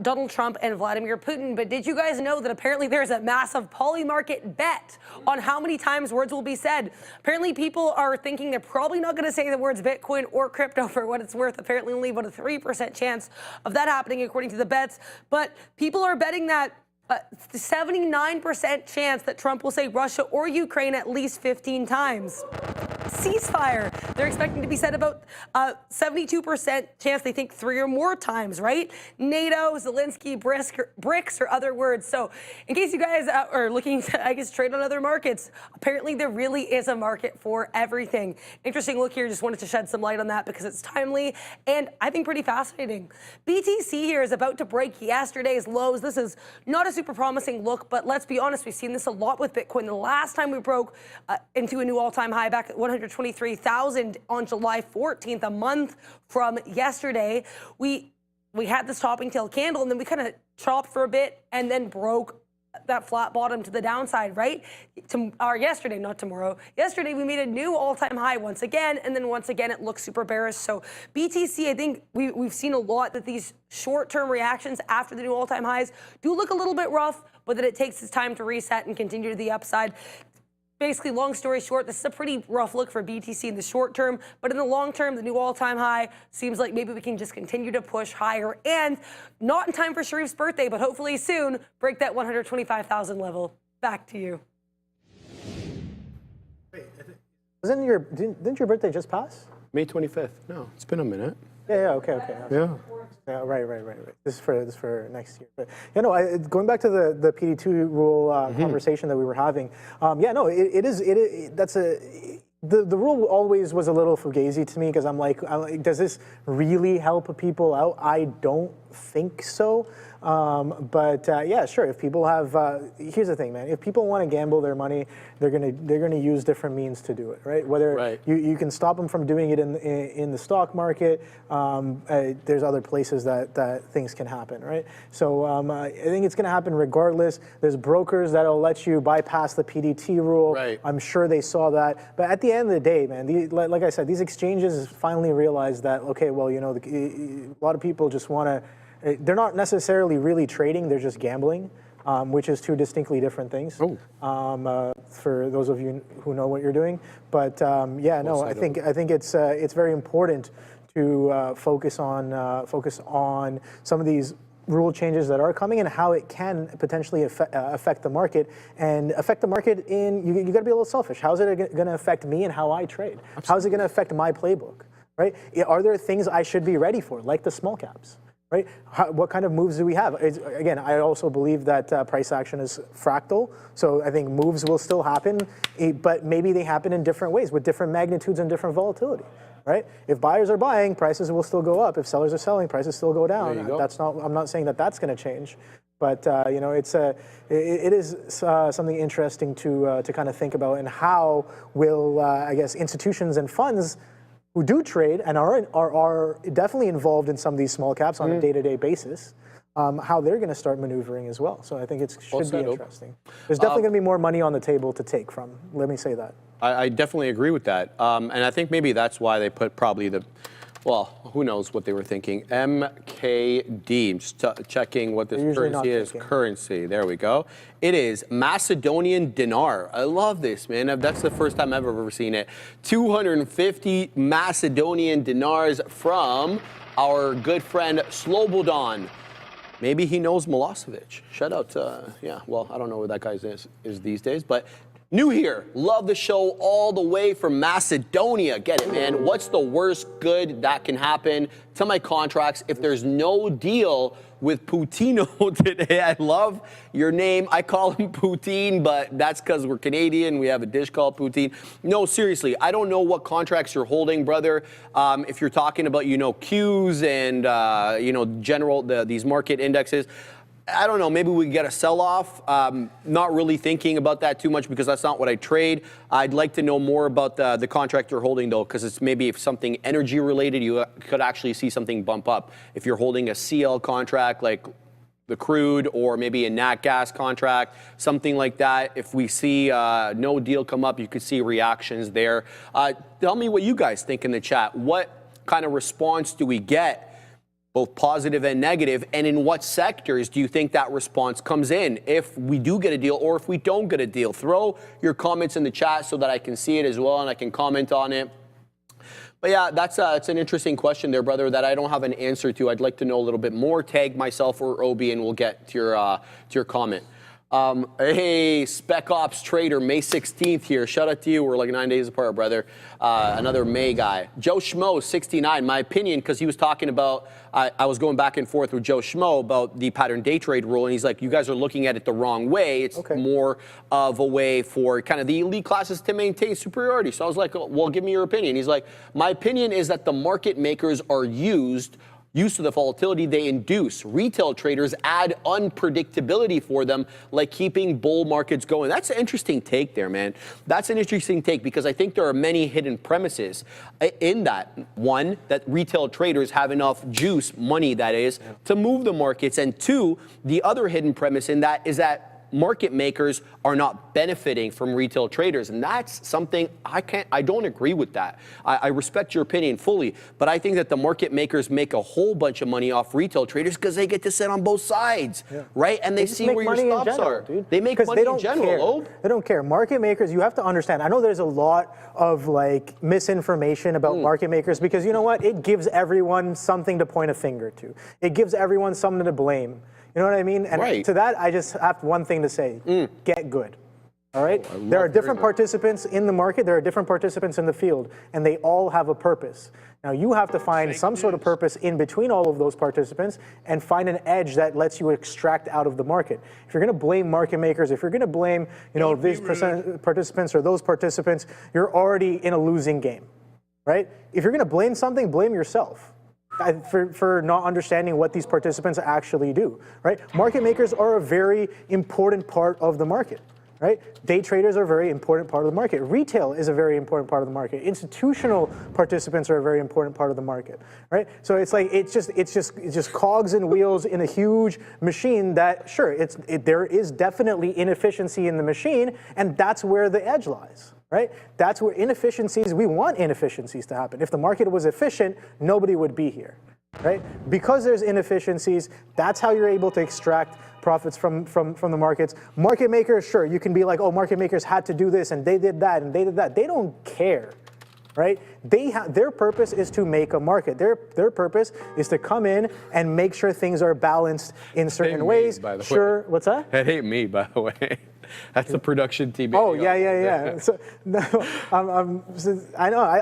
Donald Trump and Vladimir Putin. But did you guys know that apparently there's a massive polymarket bet on how many times words will be said? Apparently people are thinking they're probably not going to say the words Bitcoin or crypto for what it's worth. Apparently only about a 3% chance of that happening according to the bets. But people are betting that 79% chance that Trump will say Russia or Ukraine at least 15 times. Ceasefire. They're expecting to be said about 72% chance they think 3 or more times, right? NATO, Zelensky, BRICS, or other words. So in case you guys are looking to, I guess, trade on other markets, apparently there really is a market for everything. Interesting look here. Just wanted to shed some light on that because it's timely and I think pretty fascinating. BTC here is about to break yesterday's lows. This is not a super promising look, but let's be honest, we've seen this a lot with Bitcoin. The last time we broke into a new all-time high back at 123,000 on July 14th, a month from yesterday, we had this topping tail candle, and then we kind of chopped for a bit and then broke that flat bottom to the downside, right? Yesterday, not tomorrow. Yesterday, we made a new all-time high once again, and then once again, it looks super bearish. So BTC, I think we've seen a lot that these short-term reactions after the new all-time highs do look a little bit rough, but that it takes its time to reset and continue to the upside. Basically, long story short, this is a pretty rough look for BTC in the short term, but in the long term, the new all-time high seems like maybe we can just continue to push higher, and not in time for Sharif's birthday, but hopefully soon, break that 125,000 level. Back to you. Didn't your birthday just pass? May 25th. No, it's been a minute. Yeah, okay. Yeah. Yeah, right. This is for next year. But going back to the PD2 rule conversation that we were having. The rule always was a little fugazi to me because I'm like, does this really help people out? I don't think so. Yeah, sure. If people have, here's the thing, man. If people want to gamble their money, they're gonna use different means to do it, right? Whether you can stop them from doing it in the stock market. There's other places that things can happen, right? So I think it's gonna happen regardless. There's brokers that'll let you bypass the PDT rule. Right. I'm sure they saw that. But at the end of the day, man, like I said, these exchanges finally realized that, okay, well, you know, a lot of people just want to. They're not necessarily really trading; they're just gambling, which is two distinctly different things. For those of you who know what you're doing, but I think it's very important to focus on some of these rule changes that are coming and how it can potentially affect the market and affect the market you got to be a little selfish. How's it going to affect me and how I trade? Absolutely. How's it going to affect my playbook? Right? Are there things I should be ready for, like the small caps? right? What kind of moves do we have? Again, I also believe that price action is fractal, so I think moves will still happen, but maybe they happen in different ways with different magnitudes and different volatility, right? If buyers are buying, prices will still go up. If sellers are selling, prices still go down. There you go. That's not. I'm not saying that that's going to change, but you know, it is something interesting to kind of think about, and how will I guess institutions and funds who do trade and are definitely involved in some of these small caps on a day-to-day basis, how they're going to start maneuvering as well. So I think it should be interesting. There's definitely going to be more money on the table to take from. Let me say that. I definitely agree with that. And I think maybe that's why they put probably the, well, who knows what they were thinking. MKD, just checking what this currency is. Currency, there we go. It is Macedonian dinar. I love this, man. That's the first time I've ever seen it. 250 Macedonian dinars from our good friend Slobodan. Maybe he knows Milosevic. Shout out to, yeah, well, I don't know where that guy is these days, but new here. Love the show all the way from Macedonia. Get it, man. What's the worst good that can happen to my contracts if there's no deal with Poutino today? I love your name. I call him Poutine, but that's because we're Canadian. We have a dish called poutine. No, seriously, I don't know what contracts you're holding, brother. If you're talking about, you know, Qs and, you know, general, these market indexes, I don't know, maybe we get a sell-off. Not really thinking about that too much because that's not what I trade. I'd like to know more about the contract you're holding, though, because it's maybe if something energy related, you could actually see something bump up. If you're holding a CL contract like the crude, or maybe a nat gas contract, something like that, if we see no deal come up, you could see reactions there. Tell me what you guys think in the chat. What kind of response do we get, both positive and negative, and in what sectors do you think that response comes in if we do get a deal or if we don't get a deal? Throw your comments in the chat so that I can see it as well and I can comment on it. But yeah, that's it's an interesting question there, brother, that I don't have an answer to. I'd like to know a little bit more. Tag myself or Obi and we'll get to your comment. Hey, Spec Ops Trader, May 16th here. Shout out to you. We're like 9 days apart, brother. Another May guy. Joe Schmo, 69. My opinion, because he was talking about, I was going back and forth with Joe Schmo about the pattern day trade rule, and he's like, you guys are looking at it the wrong way. It's more of a way for kind of the elite classes to maintain superiority. So I was like, well, give me your opinion. He's like, my opinion is that the market makers are used to the volatility they induce. Retail traders add unpredictability for them, like keeping bull markets going. That's an interesting take there, man. That's an interesting take because I think there are many hidden premises in that. One, that retail traders have enough juice, money that is, to move the markets. And two, the other hidden premise in that is that market makers are not benefiting from retail traders. And that's something I don't agree with that. I respect your opinion fully, but I think that the market makers make a whole bunch of money off retail traders because they get to sit on both sides, right? And they see where your stops are. Dude. They make money in general. They don't care. Market makers, you have to understand, I know there's a lot of like misinformation about market makers because you know what? It gives everyone something to point a finger to. It gives everyone something to blame. You know what I mean? And to that, I just have one thing to say. Get good. All right? There are different participants in the market. There are different participants in the field. And they all have a purpose. Now, you have to find some sort of purpose in between all of those participants and find an edge that lets you extract out of the market. If you're going to blame market makers, if you're going to blame, you know, these participants or those participants, you're already in a losing game. Right? If you're going to blame something, blame yourself. For not understanding what these participants actually do, right? Market makers are a very important part of the market, right? Day traders are a very important part of the market. Retail is a very important part of the market. Institutional participants are a very important part of the market, right? So it's like it's just cogs and wheels in a huge machine that sure there is definitely inefficiency in the machine, and that's where the edge lies. Right? That's where inefficiencies, we want inefficiencies to happen. If the market was efficient, nobody would be here, right? Because there's inefficiencies, that's how you're able to extract profits from the markets. Market makers, sure, you can be like, oh, market makers had to do this and they did that and they did that. They don't care, right? Their purpose is to make a market. Their purpose is to come in and make sure things are balanced in certain ways. By the way. What's that? It ain't me, by the way. That's the production team. Oh yeah. So, no, I know.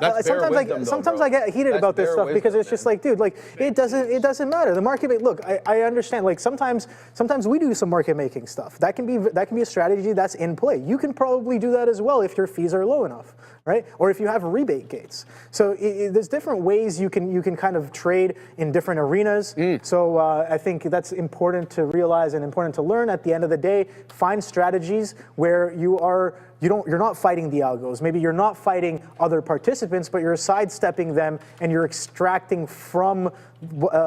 Sometimes I get heated about this stuff because it's just like, dude, like it doesn't matter. The market, look, I understand. Like sometimes we do some market making stuff. That can be a strategy that's in play. You can probably do that as well if your fees are low enough, right? Or if you have rebate gates. So there's different ways you can kind of trade in different arenas. So I think that's important to realize and important to learn. At the end of the day, find strategies where you're not fighting the algos. Maybe you're not fighting other participants, but you're sidestepping them and you're extracting from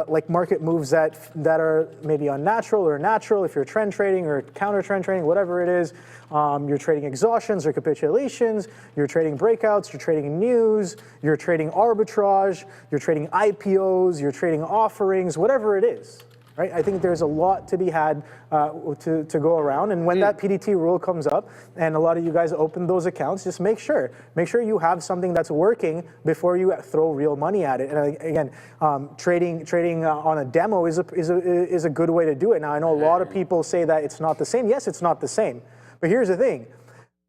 like market moves that are maybe unnatural or natural. If you're trend trading or counter trend trading, whatever it is, you're trading exhaustions or capitulations, you're trading breakouts, you're trading news, you're trading arbitrage, you're trading IPOs, you're trading offerings, whatever it is. Right? I think there's a lot to be had to go around, and when that PDT rule comes up, and a lot of you guys open those accounts, just make sure you have something that's working before you throw real money at it. And again, trading on a demo is a good way to do it. Now I know a lot of people say that it's not the same. Yes, it's not the same, but here's the thing: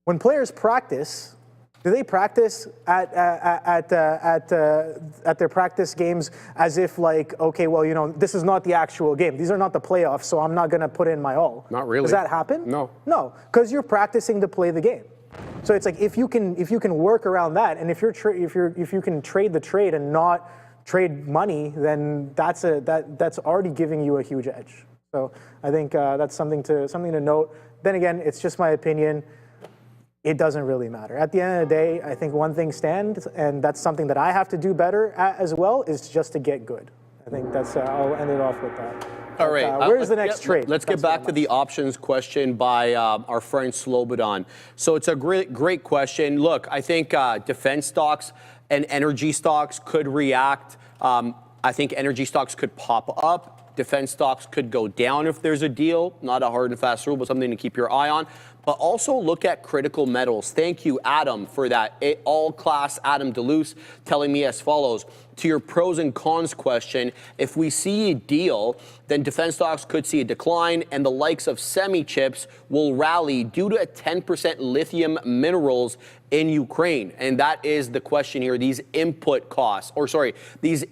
when players practice. Do they practice at their practice games as if like, okay, well, this is not the actual game. These are not the playoffs, so I'm not going to put in my all. Not really. Does that happen? No. No, because you're practicing to play the game. So it's like if you can work around that, and if you can trade the trade and not trade money, then that's already giving you a huge edge. So I think that's something to note. Then again, it's just my opinion. It doesn't really matter. At the end of the day, I think one thing stands, and that's something that I have to do better at as well, is just to get good. I think that's, I'll end it off with that. All right. Where's the next trade? Let's get back to the options question by our friend Slobodan. So it's a great question. Look, I think defense stocks and energy stocks could react. I think energy stocks could pop up. Defense stocks could go down if there's a deal. Not a hard and fast rule, but something to keep your eye on. But also look at critical metals. Thank you, Adam, for that. All-class Adam DeLuce telling me as follows. To your pros and cons question, if we see a deal, then defense stocks could see a decline, and the likes of semi-chips will rally due to a 10% lithium minerals in Ukraine. And that is the question here. These input costs, these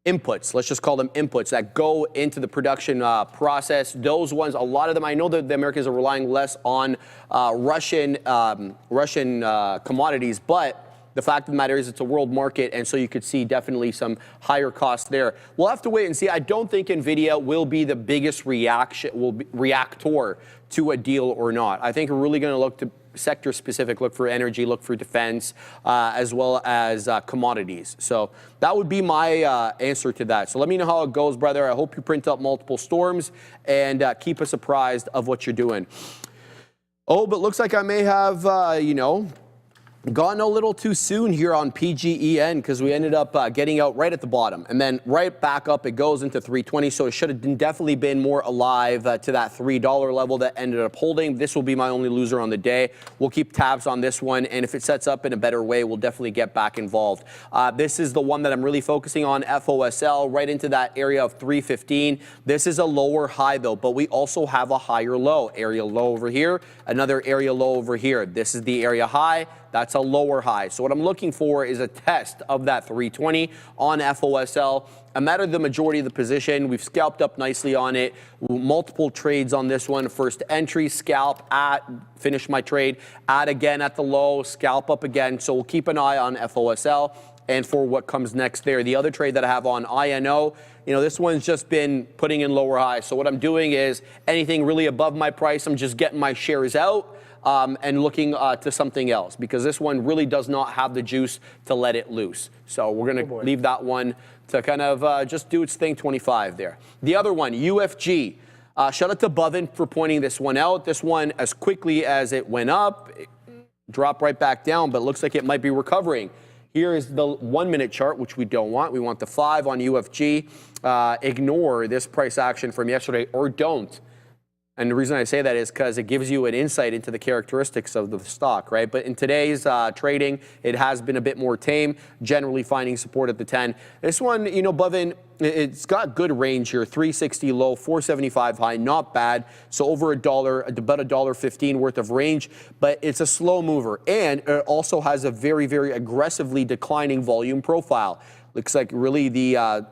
inputs, let's just call them inputs that go into the production process. Those ones, a lot of them, I know that the Americans are relying less on Russian commodities, but the fact of the matter is it's a world market, and so you could see definitely some higher costs there. We'll have to wait and see. I don't think Nvidia will be the biggest reactor to a deal or not. I think we're really going to look to sector specific, look for energy, look for defense, as well as commodities. So that would be my answer to that. So let me know how it goes, brother. I hope you print up multiple storms and keep us apprised of what you're doing. Oh, but looks like I may have, gone a little too soon here on PGEN because we ended up getting out right at the bottom and then right back up it goes into 320. So it should have definitely been more alive to that $3 level that ended up holding. This will be my only loser on the day. We'll keep tabs on this one, and if it sets up in a better way, we'll definitely get back involved. This is the one that I'm really focusing on, FOSL, right into that area of 315. This is a lower high though, but we also have a higher low. Area low over here, another area low over here. This is the area high. That's a lower high. So what I'm looking for is a test of that 320 on FOSL. I'm out of the majority of the position. We've scalped up nicely on it. Multiple trades on this one. First entry, scalp, finish my trade, add again at the low, scalp up again. So we'll keep an eye on FOSL and for what comes next there. The other trade that I have on INO, this one's just been putting in lower highs. So what I'm doing is anything really above my price, I'm just getting my shares out. And looking to something else because this one really does not have the juice to let it loose. So we're going to leave that one to kind of just do its thing, 25 there. The other one, UFG. Shout out to Buffett for pointing this one out. This one, as quickly as it went up, it dropped right back down, but it looks like it might be recovering. Here is the 1 minute chart, which we don't want. We want the 5 on UFG. Ignore this price action from yesterday or don't. And the reason I say that is because it gives you an insight into the characteristics of the stock, right? But in today's trading, it has been a bit more tame, generally finding support at the 10. This one, you know, Bovin, it's got good range here, 360 low, 475 high, not bad. So over $1, about $1.15 worth of range, but it's a slow mover. And it also has a very, very aggressively declining volume profile. Looks like really the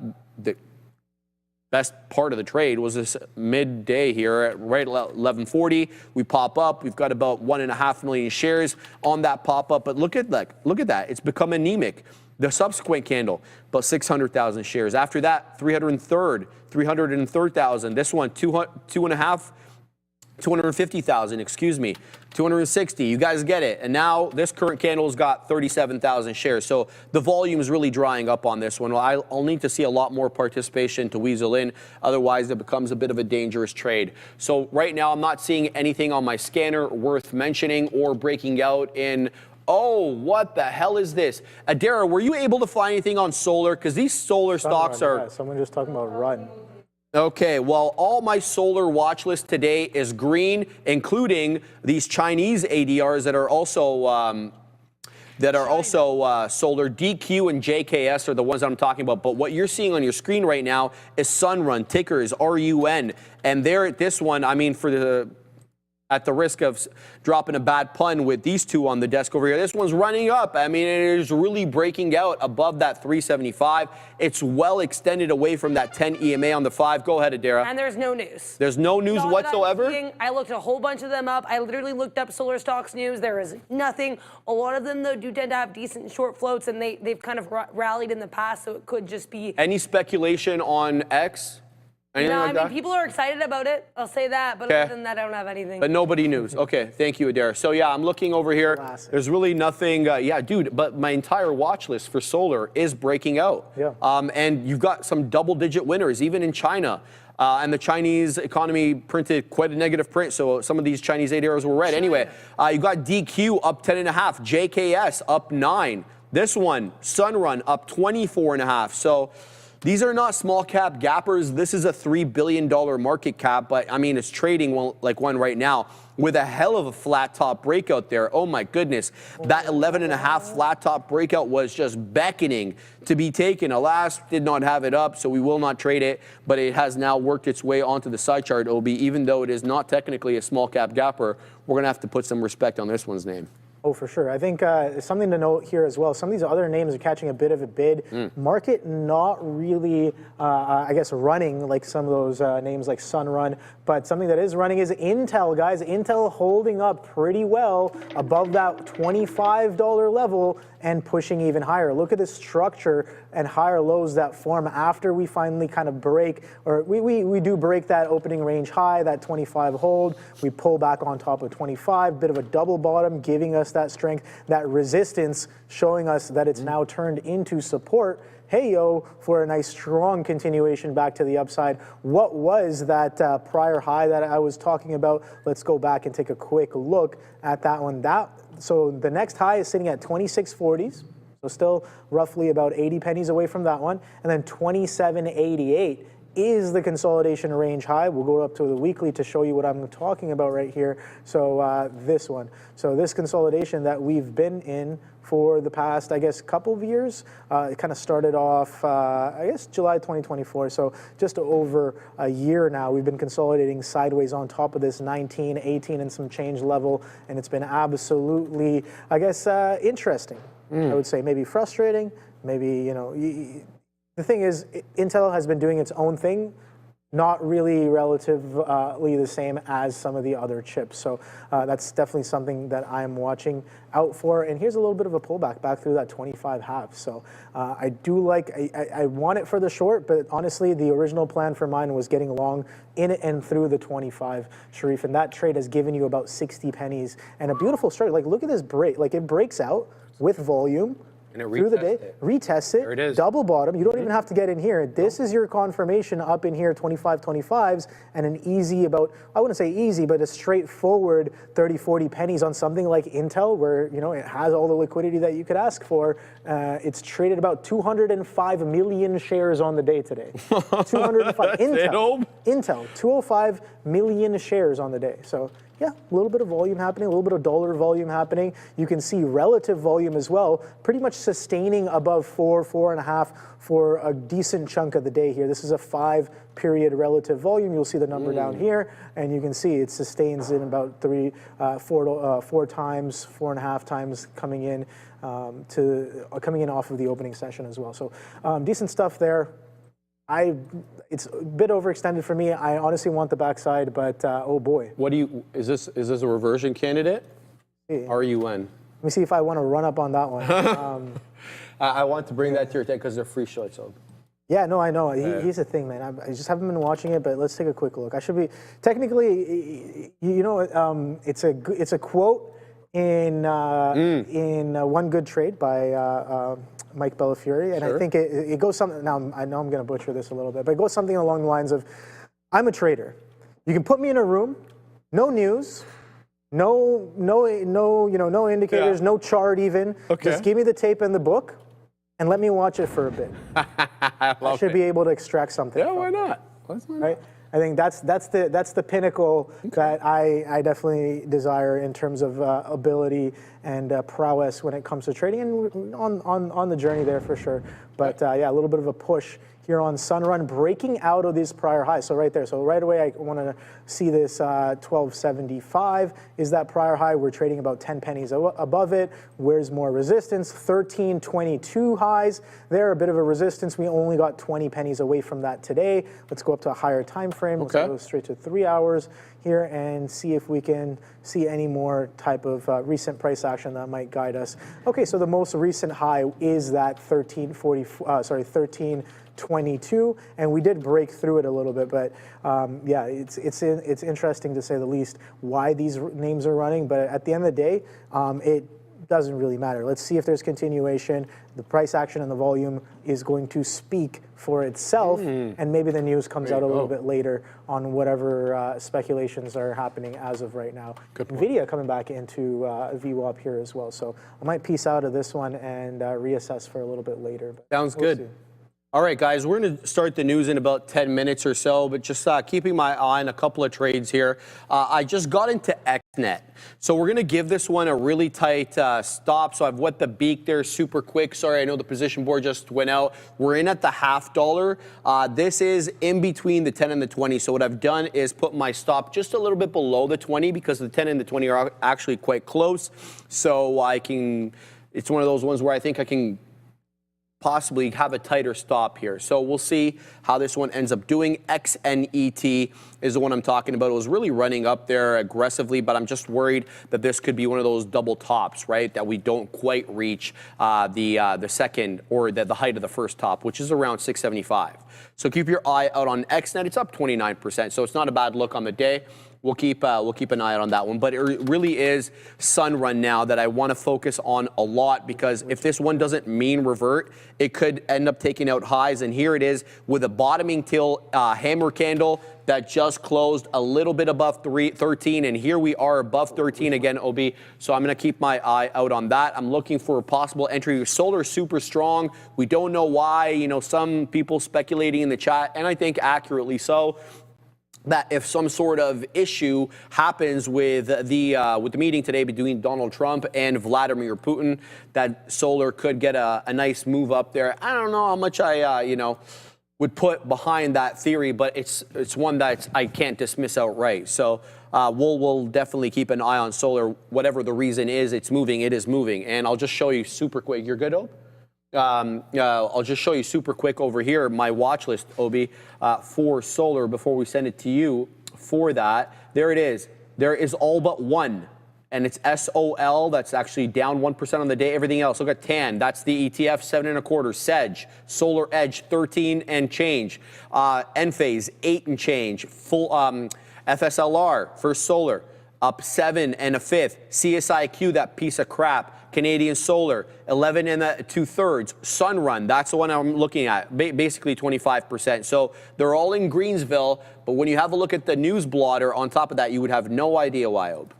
best part of the trade was this midday here at right at 11:40. We pop up. We've got about 1.5 million shares on that pop up. But look at that. It's become anemic. The subsequent candle, about 600,000 shares. After that, 303,000. This one, 250,000. Excuse me. 260. You guys get it. And now this current candle's got 37,000 shares. So the volume is really drying up on this one. Well, I'll need to see a lot more participation to weasel in. Otherwise, it becomes a bit of a dangerous trade. So right now, I'm not seeing anything on my scanner worth mentioning or breaking out in. Oh, what the hell is this? Adara, were you able to find anything on solar? Because these solar stocks are. Yeah, someone just talking about run. Okay, well, all my solar watch list today is green, including these Chinese ADRs that are also solar. DQ and JKS are the ones I'm talking about. But what you're seeing on your screen right now is Sunrun. Ticker is RUN, and there at this one, I mean, at the risk of dropping a bad pun with these two on the desk over here, this one's running up. I mean, it is really breaking out above that 375. It's well extended away from that 10 EMA on the 5. Go ahead, Adara. And there's no news. There's no news whatsoever? I looked a whole bunch of them up. I literally looked up solar stocks news. There is nothing. A lot of them, though, do tend to have decent short floats, and they've kind of rallied in the past, so it could just be. Any speculation on X? Anything No, like I mean, that? people are excited about it. I'll say that, but Okay. other than that, I don't have anything. But nobody news. Okay, thank you, Adara. So yeah, I'm looking over here. Classic. There's really nothing. Yeah, dude, but my entire watch list for solar is breaking out. Yeah. And you've got some double-digit winners, even in China. And the Chinese economy printed quite a negative print, so some of these Chinese ADRs were red. Anyway, you got DQ up 10.5, JKS up 9. This one, Sunrun up 24.5. So. These are not small cap gappers. This is a $3 billion market cap, but I mean, it's trading like one right now with a hell of a flat top breakout there. Oh my goodness. That 11.5 flat top breakout was just beckoning to be taken. Alas, did not have it up, so we will not trade it, but it has now worked its way onto the side chart, OB. Even though it is not technically a small cap gapper, we're gonna have to put some respect on this one's name. Oh, for sure. I think something to note here as well, some of these other names are catching a bit of a bid. Market not really, I guess, running like some of those names like Sunrun, but something that is running is Intel, guys. Intel holding up pretty well above that $25 level and pushing even higher. Look at the structure and higher lows that form after we finally kind of break, or we do break that opening range high, that 25 hold. We pull back on top of 25, bit of a double bottom, giving us that strength, that resistance, showing us that it's now turned into support. Hey, yo, for a nice strong continuation back to the upside. What was that prior high that I was talking about? Let's go back and take a quick look at that one. So the next high is sitting at 26.40s. So still roughly about 80 pennies away from that one. And then 27.88 is the consolidation range high. We'll go up to the weekly to show you what I'm talking about right here. So this one. So this consolidation that we've been in for the past, I guess, couple of years. It kind of started off, I guess, July 2024. So just over a year now, we've been consolidating sideways on top of this 19, 18 and some change level. And it's been absolutely, I guess, interesting. I would say maybe frustrating, maybe, you know, the thing is, Intel has been doing its own thing, not really relatively the same as some of the other chips. So that's definitely something that I'm watching out for. And here's a little bit of a pullback back through that 25 half. So I do like, I want it for the short, but honestly, the original plan for mine was getting long in and through the 25, Sharif. And that trade has given you about 60 pennies and a beautiful strike. Like, look at this break. Like, it breaks out with volume, And it through the day, retests it. retest it, There it is. double bottom. You don't even have to get in here. This is your confirmation up in here, 25s, and an easy I wouldn't say easy, but a straightforward 30, 40 pennies on something like Intel, where it has all the liquidity that you could ask for. It's traded about 205 million shares on the day today. 205. Intel, 205 million shares on the day. So yeah, a little bit of volume happening, a little bit of dollar volume happening. You can see relative volume as well, pretty much sustaining above 4.5 for a decent chunk of the day here. This is a 5-period relative volume. You'll see the number down here, and you can see it sustains in about 4 times, 4.5 times coming in off of the opening session as well. So decent stuff there. It's a bit overextended for me. I honestly want the backside, but oh boy. Is this a reversion candidate? RUN. Let me see if I want to run up on that one. I want to bring that to your attention because they're free shorts. So. Yeah, no, I know. He's a thing, man. I just haven't been watching it, but let's take a quick look. I should be technically, it's a quote in One Good Trade by Mike Bellafiore, and sure. I think it goes something. Now I know I'm going to butcher this a little bit, but it goes something along the lines of, "I'm a trader. You can put me in a room, no news, no indicators, no chart even. Okay. Just give me the tape and the book, and let me watch it for a bit. I should be able to extract something. Yeah, why not? Right? I think that's the pinnacle that I definitely desire in terms of ability and prowess when it comes to trading, and on the journey there for sure. But yeah, a little bit of a push here on Sunrun, breaking out of these prior highs. So right there. So right away, I want to see this 1275 is that prior high. We're trading about 10 pennies above it. Where's more resistance? 1322 highs. There, a bit of a resistance. We only got 20 pennies away from that today. Let's go up to a higher time frame. Let's go straight to 3 hours here and see if we can see any more type of recent price action that might guide us. Okay, so the most recent high is that 1322, and we did break through it a little bit, but yeah, it's interesting to say the least why these names are running, but at the end of the day, it doesn't really matter. Let's see if there's continuation. The price action and the volume is going to speak for itself, and maybe the news comes out a little bit later on whatever speculations are happening as of right now. Nvidia coming back into VWAP here as well, so I might piece out of this one and reassess for a little bit later. Sounds good. See. All right, guys, we're going to start the news in about 10 minutes or so, but just keeping my eye on a couple of trades here. I just got into XNet. So we're going to give this one a really tight stop. So I've wet the beak there super quick. Sorry, I know the position board just went out. We're in at the $0.50. This is in between the 10 and the 20. So what I've done is put my stop just a little bit below the 20 because the 10 and the 20 are actually quite close. So it's one of those ones where I think I can possibly have a tighter stop here. So we'll see how this one ends up doing. XNET is the one I'm talking about. It was really running up there aggressively, but I'm just worried that this could be one of those double tops, right? That we don't quite reach the second or the height of the first top, which is around 675. So keep your eye out on XNet. It's up 29%, so it's not a bad look on the day. We'll keep an eye out on that one. But it really is Sunrun now that I want to focus on a lot, because if this one doesn't mean revert, it could end up taking out highs. And here it is with a bottoming till hammer candle that just closed a little bit above 13. And here we are above 13 again, OB. So I'm going to keep my eye out on that. I'm looking for a possible entry. Solar super strong. We don't know why. Some people speculating in the chat, and I think accurately so, that if some sort of issue happens with the meeting today between Donald Trump and Vladimir Putin, that solar could get a nice move up there. I don't know how much I would put behind that theory, but it's one that I can't dismiss outright. So we'll definitely keep an eye on solar. Whatever the reason is, it's moving. It is moving, and I'll just show you super quick. You're good, Obe? I'll just show you super quick over here my watch list, Obi, for solar before we send it to you for that. There it is. There is all but one, and it's SOL. That's actually down 1% on the day. Everything else, look at TAN. That's the ETF, 7.25. Sedge, Solar Edge, 13 and change. Enphase, 8 and change. Full FSLR for solar, up 7 1/5. CSIQ, that piece of crap, Canadian Solar, 11 2/3. Sunrun, that's the one I'm looking at, basically 25%. So they're all in Greensville, but when you have a look at the news blotter on top of that, you would have no idea why, Ob.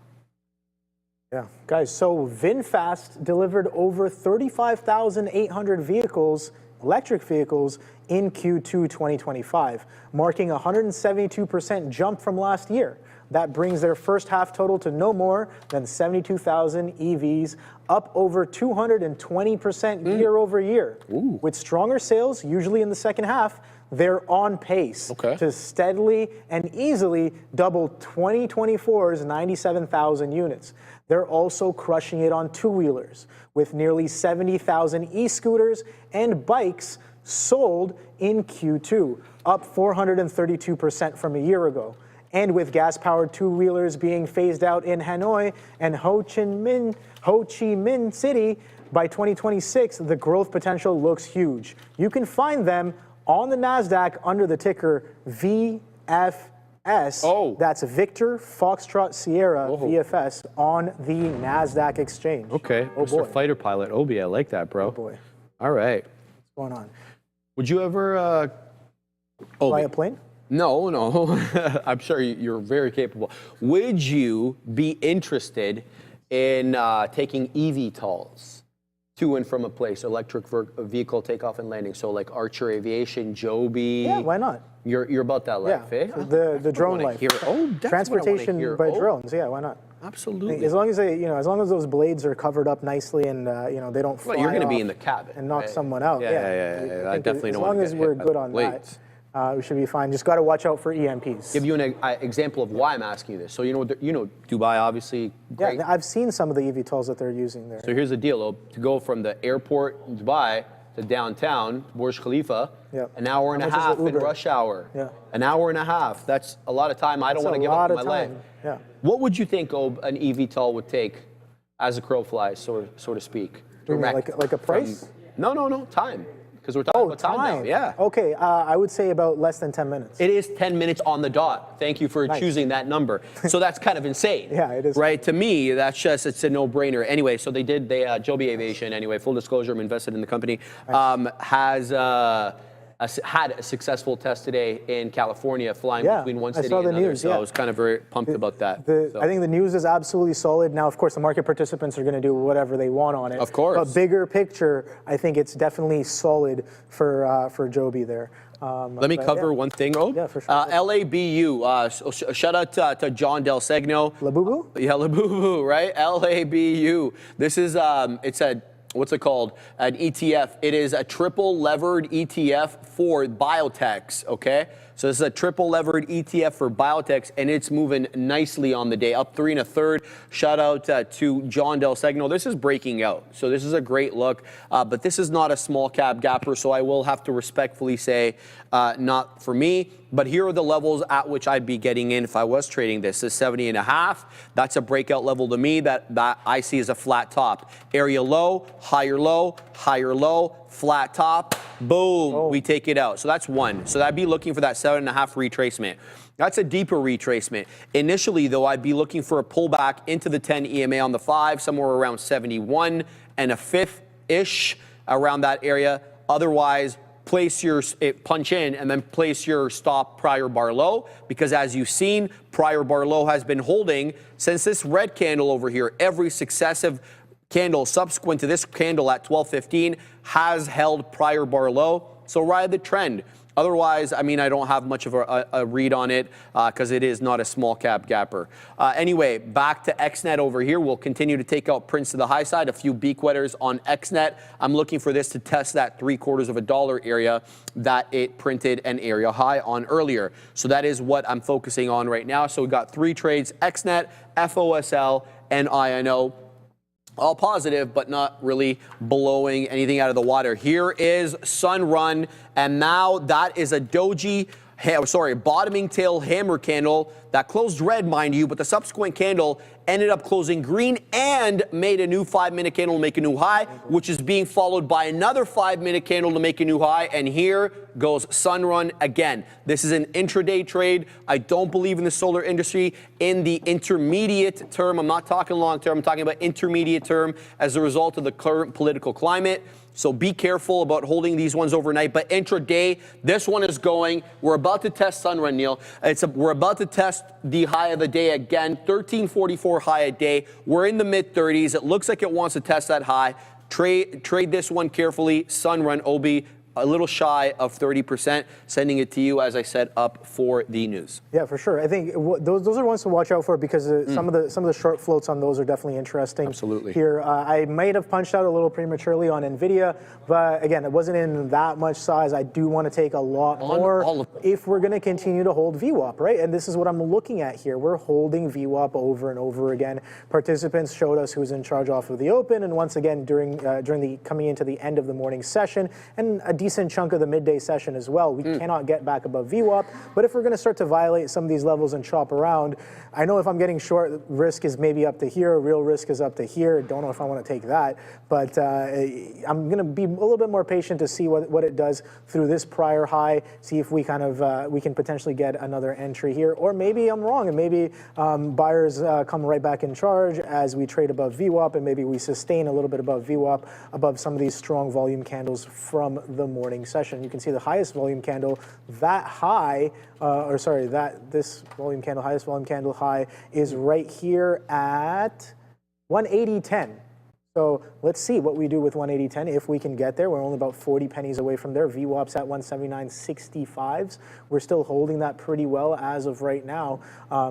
Yeah, guys, so VinFast delivered over 35,800 vehicles, electric vehicles, in Q2 2025, marking a 172% jump from last year. That brings their first half total to no more than 72,000 EVs, up over 220% year over year. With stronger sales, usually in the second half, they're on pace to steadily and easily double 2024's 97,000 units. They're also crushing it on two-wheelers, with nearly 70,000 e-scooters and bikes sold in Q2, up 432% from a year ago. And with gas-powered two-wheelers being phased out in Hanoi and Ho Chi Minh City by 2026, the growth potential looks huge. You can find them on the NASDAQ under the ticker VFS. That's Victor Foxtrot Sierra VFS on the NASDAQ exchange. Okay, Mr. Fighter Pilot Obi, I like that, bro. Oh boy. All right. What's going on? Would you ever fly a plane? No, no. I'm sure you're very capable. Would you be interested in taking eVTOLs to and from a place, electric vehicle takeoff and landing? So like Archer Aviation, Joby. Yeah, why not? You're about that life, Yeah, eh? the drone life. Transportation by drones. Yeah, why not? Absolutely. As long as they, as long as those blades are covered up nicely and they don't fly Well, you're going to be off in the cabin and knock someone out. Yeah. I definitely don't As long want to as get we're hit by good the on blades. that, we should be fine. Just got to watch out for EMPs. Give you an example of why I'm asking you this. So you know Dubai, obviously. Great. Yeah, I've seen some of the eVTOLs that they're using there. So here's the deal, to go from the airport in Dubai to downtown, Burj Khalifa, an hour and a half in rush hour. Yeah. An hour and a half. That's a lot of time. I don't want to give up on my leg. Yeah. What would you think an eVTOL would take as a crow flies, so to speak? Like a price? No, time. Because we're talking about time now. Yeah. Okay, I would say about less than 10 minutes. It is 10 minutes on the dot. Thank you for choosing that number. So that's kind of insane. Yeah, it is. Right? To me, it's a no-brainer. Anyway, so they Joby Aviation, anyway, full disclosure, I'm invested in the company, has had a successful test today in California, flying between one city and another. So I was kind of very pumped about that. I think the news is absolutely solid. Now, of course, the market participants are going to do whatever they want on it. Of course. But bigger picture, I think it's definitely solid for Joby there. Let me cover one thing, Yeah, for sure. LABU, shout out to John Del Segno. Labubu? Yeah, Labubu, right? LABU. This is, what's it called? An ETF. It is a triple levered ETF for biotechs, okay? So this is a triple levered ETF for biotechs, and it's moving nicely on the day, up 3 1/3. Shout out to John Del Segno. This is breaking out, so this is a great look, but this is not a small cap gapper, so I will have to respectfully say not for me. But here are the levels at which I'd be getting in if I was trading this. This is 70.5. That's a breakout level to me that I see as a flat top. Area low, higher low, flat top. Boom, we take it out. So that's one. So I'd be looking for that 7.5 retracement. That's a deeper retracement. Initially, though, I'd be looking for a pullback into the 10 EMA on the 5, somewhere around 71 and a fifth-ish, around that area. Otherwise, punch in and then place your stop prior bar low, because as you've seen, prior bar low has been holding since this red candle over here. Every successive candle subsequent to this candle at 12:15 has held prior bar low. So ride the trend. Otherwise, I mean, I don't have much of a read on it because it is not a small cap gapper. Anyway, back to XNet over here. We'll continue to take out prints to the high side, a few beak wetters on XNet. I'm looking for this to test that $0.75 area that it printed an area high on earlier. So that is what I'm focusing on right now. So we got 3 trades, XNet, FOSL, and INO. All positive, but not really blowing anything out of the water. Here is Sunrun, and now that is a doji bottoming tail hammer candle that closed red, mind you, but the subsequent candle ended up closing green and made a new 5-minute candle to make a new high, which is being followed by another 5-minute candle to make a new high. And here goes Sunrun again. This is an intraday trade. I don't believe in the solar industry in the intermediate term. I'm not talking long term. I'm talking about intermediate term as a result of the current political climate. So be careful about holding these ones overnight. But intraday, this one is going. We're about to test Sunrun, Neil. We're about to test the high of the day again, 1344 high a day. We're in the mid-30s. It looks like it wants to test that high. Trade this one carefully. Sunrun, OB, a little shy of 30%. Sending it to you, as I said, up for the news. Yeah, for sure. I think those are ones to watch out for because some of the short floats on those are definitely interesting. Absolutely. Here, I might have punched out a little prematurely on Nvidia, but again, it wasn't in that much size. I do want to take a lot more if we're going to continue to hold VWAP, right? And this is what I'm looking at here. We're holding VWAP over and over again. Participants showed us who's in charge off of the open, and once again during the coming into the end of the morning session and a decent chunk of the midday session as well. We cannot get back above VWAP, but if we're going to start to violate some of these levels and chop around, I know if I'm getting short, risk is maybe up to here, real risk is up to here. Don't know if I want to take that, but I'm going to be a little bit more patient to see what it does through this prior high, see if we kind of we can potentially get another entry here, or maybe I'm wrong and maybe buyers come right back in charge as we trade above VWAP, and maybe we sustain a little bit above VWAP, above some of these strong volume candles from the morning session. You can see the highest volume candle, that high, this volume candle, highest volume candle high is right here at 180.10. So let's see what we do with 180.10 if we can get there. We're only about 40 pennies away from there. VWAP's at 179.65s. We're still holding that pretty well as of right now.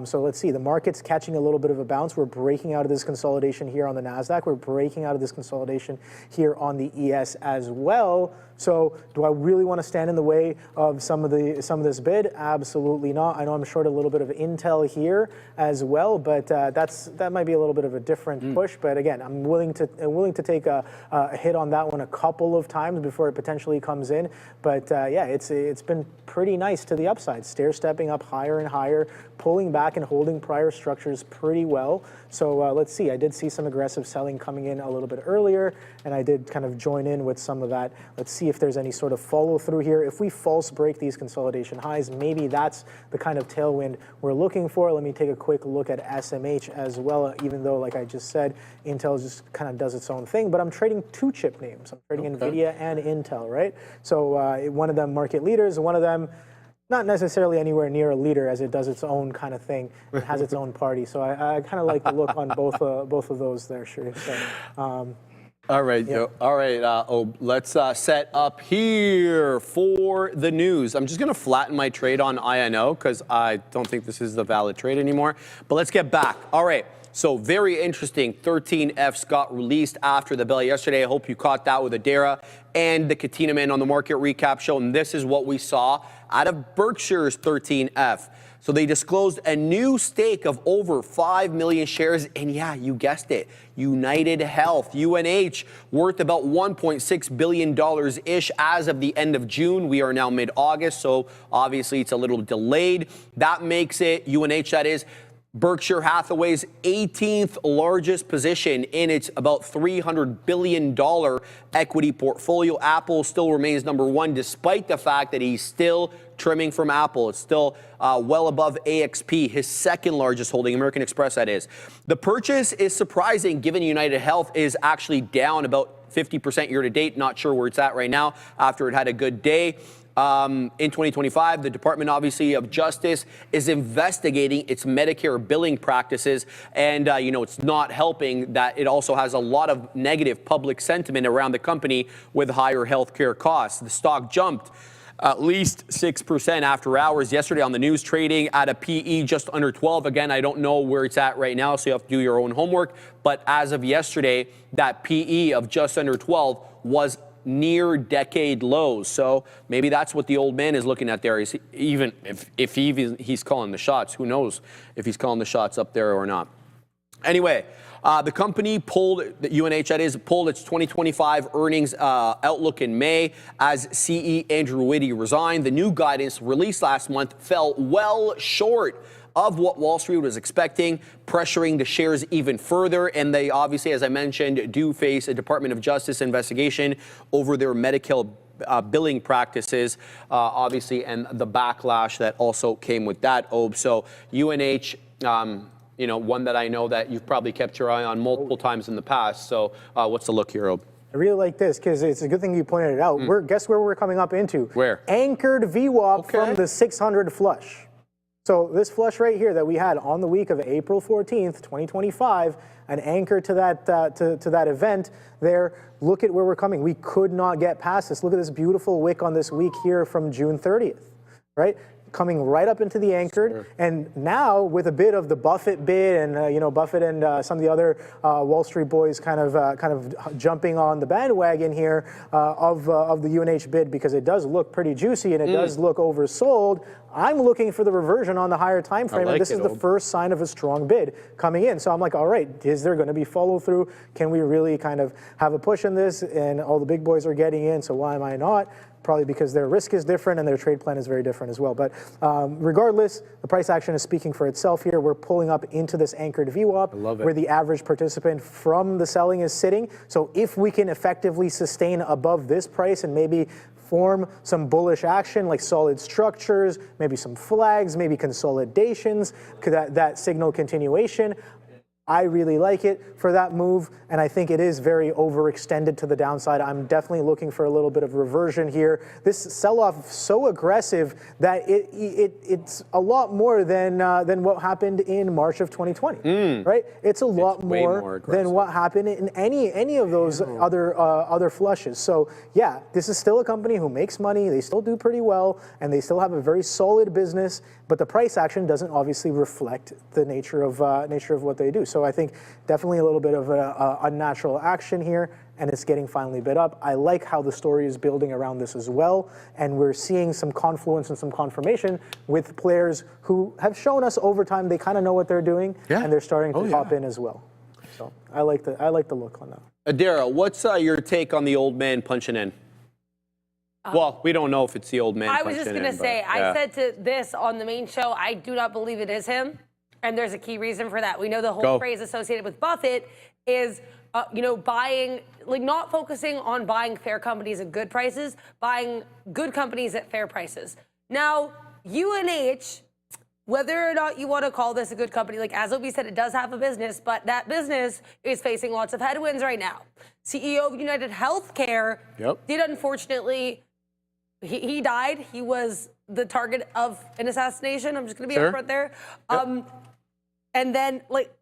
So let's see. The market's catching a little bit of a bounce. We're breaking out of this consolidation here on the NASDAQ. We're breaking out of this consolidation here on the ES as well. So do I really want to stand in the way of some of this bid? Absolutely not. I know I'm short a little bit of Intel here as well, but that might be a little bit of a different push. But again, I'm willing to take a hit on that one a couple of times before it potentially comes in. But yeah, it's been pretty nice to the upside, stair-stepping up higher and higher, pulling back and holding prior structures pretty well. So let's see. I did see some aggressive selling coming in a little bit earlier, and I did kind of join in with some of that. Let's see if there's any sort of follow through here. If we false break these consolidation highs, maybe that's the kind of tailwind we're looking for. Let me take a quick look at SMH as well, even though, like I just said, Intel just kind of does its own thing, but I'm trading two chip names. I'm trading Nvidia and Intel, right? So one of them market leaders, one of them not necessarily anywhere near a leader, as it does its own kind of thing. It has its own party. So I kind of like the look on both of those there, Sherif. So, all right, yeah. All right, let's set up here for the news. I'm just going to flatten my trade on INO because I don't think this is the valid trade anymore. But let's get back. All right. So very interesting. 13Fs got released after the bell yesterday. I hope you caught that with Adara and the Katina Man on the market recap show. And this is what we saw out of Berkshire's 13F. So they disclosed a new stake of over 5 million shares. And yeah, you guessed it. United Health, UNH, worth about $1.6 billion-ish as of the end of June. We are now mid-August, so obviously it's a little delayed. That makes it, UNH that is, Berkshire Hathaway's 18th largest position in its about $300 billion equity portfolio. Apple still remains number one, despite the fact that he's still trimming from Apple. It's still well above AXP, his second largest holding, American Express that is. The purchase is surprising given United Health is actually down about 50% year to date. Not sure where it's at right now after it had a good day. In 2025, the Department, obviously, of Justice is investigating its Medicare billing practices. And, it's not helping that it also has a lot of negative public sentiment around the company with higher healthcare costs. The stock jumped at least 6% after hours yesterday on the news, trading at a PE just under 12. Again, I don't know where it's at right now, so you have to do your own homework. But as of yesterday, that PE of just under 12 was near decade lows. So maybe that's what the old man is looking at there. Is even if he's calling the shots, who knows if he's calling the shots up there or not. Anyway, the company pulled, the UNH that is, pulled its 2025 earnings outlook in May as CE Andrew Whitty resigned. The new guidance released last month fell well short of what Wall Street was expecting, pressuring the shares even further. And they obviously, as I mentioned, do face a Department of Justice investigation over their Medicare billing practices, obviously, and the backlash that also came with that, Ob. So UNH, you know, one that I know that you've probably kept your eye on multiple times in the past. So what's the look here, Ob? I really like this because it's a good thing you pointed it out. Guess where we're coming up into? Where? Anchored VWAP from the 600 flush. So this flush right here that we had on the week of April 14th, 2025, an anchor to that to that event there. Look at where we're coming. We could not get past this. Look at this beautiful wick on this week here from June 30th, right? Coming right up into the anchored, and now with a bit of the Buffett bid, and you know, Buffett and some of the other Wall Street boys kind of jumping on the bandwagon here of the UNH bid, because it does look pretty juicy and it does look oversold. I'm looking for the reversion on the higher time frame, and this is the first sign of a strong bid coming in. So I'm like, all right, is there going to be follow through? Can we really kind of have a push in this? And all the big boys are getting in, so why am I not? Probably because their risk is different and their trade plan is very different as well. But regardless, the price action is speaking for itself here. We're pulling up into this anchored VWAP where the average participant from the selling is sitting. So if we can effectively sustain above this price and maybe form some bullish action like solid structures, maybe some flags, maybe consolidations, that signal continuation, I really like it for that move, and I think it is very overextended to the downside. I'm definitely looking for a little bit of reversion here. This sell-off so aggressive that it's a lot more than what happened in March of 2020, right? It's a lot more than what happened in any of those other flushes. So yeah, this is still a company who makes money. They still do pretty well, and they still have a very solid business. But the price action doesn't obviously reflect the nature of what they do. So I think definitely a little bit of a unnatural action here, and it's getting finally bid up. I like how the story is building around this as well, and we're seeing some confluence and some confirmation with players who have shown us over time they kind of know what they're doing, and they're starting to pop in as well. So I like the look on that. Adara, what's your take on the old man punching in? Well, we don't know if it's the old man. I was just going to say, I said to this on the main show, I do not believe it is him. And there's a key reason for that. We know the whole phrase associated with Buffett is, you know, buying, like not focusing on buying fair companies at good prices, buying good companies at fair prices. Now, UNH, whether or not you want to call this a good company, like as Obi said, it does have a business, but that business is facing lots of headwinds right now. CEO of United Healthcare did unfortunately, he died. He was the target of an assassination. I'm just going to be upfront there. And then, like,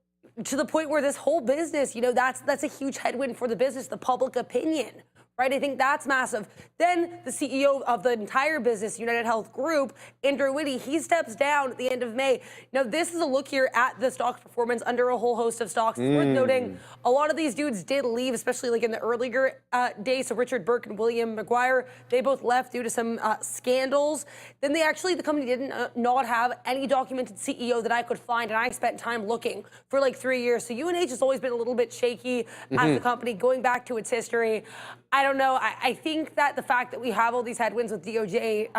to the point where this whole business, you know, that's a huge headwind for the business, the public opinion, right? I think that's massive. Then the CEO of the entire business, United Health Group, Andrew Whitty, he steps down at the end of May. Now, this is a look here at the stock performance under a whole host of stocks. It's worth noting, a lot of these dudes did leave, especially like in the earlier days. So Richard Burke and William McGuire, they both left due to some scandals. Then the company didn't not have any documented CEO that I could find, and I spent time looking for like 3 years. So UNH has always been a little bit shaky as a company, going back to its history. I don't know. I think that the fact that we have all these headwinds with DOJ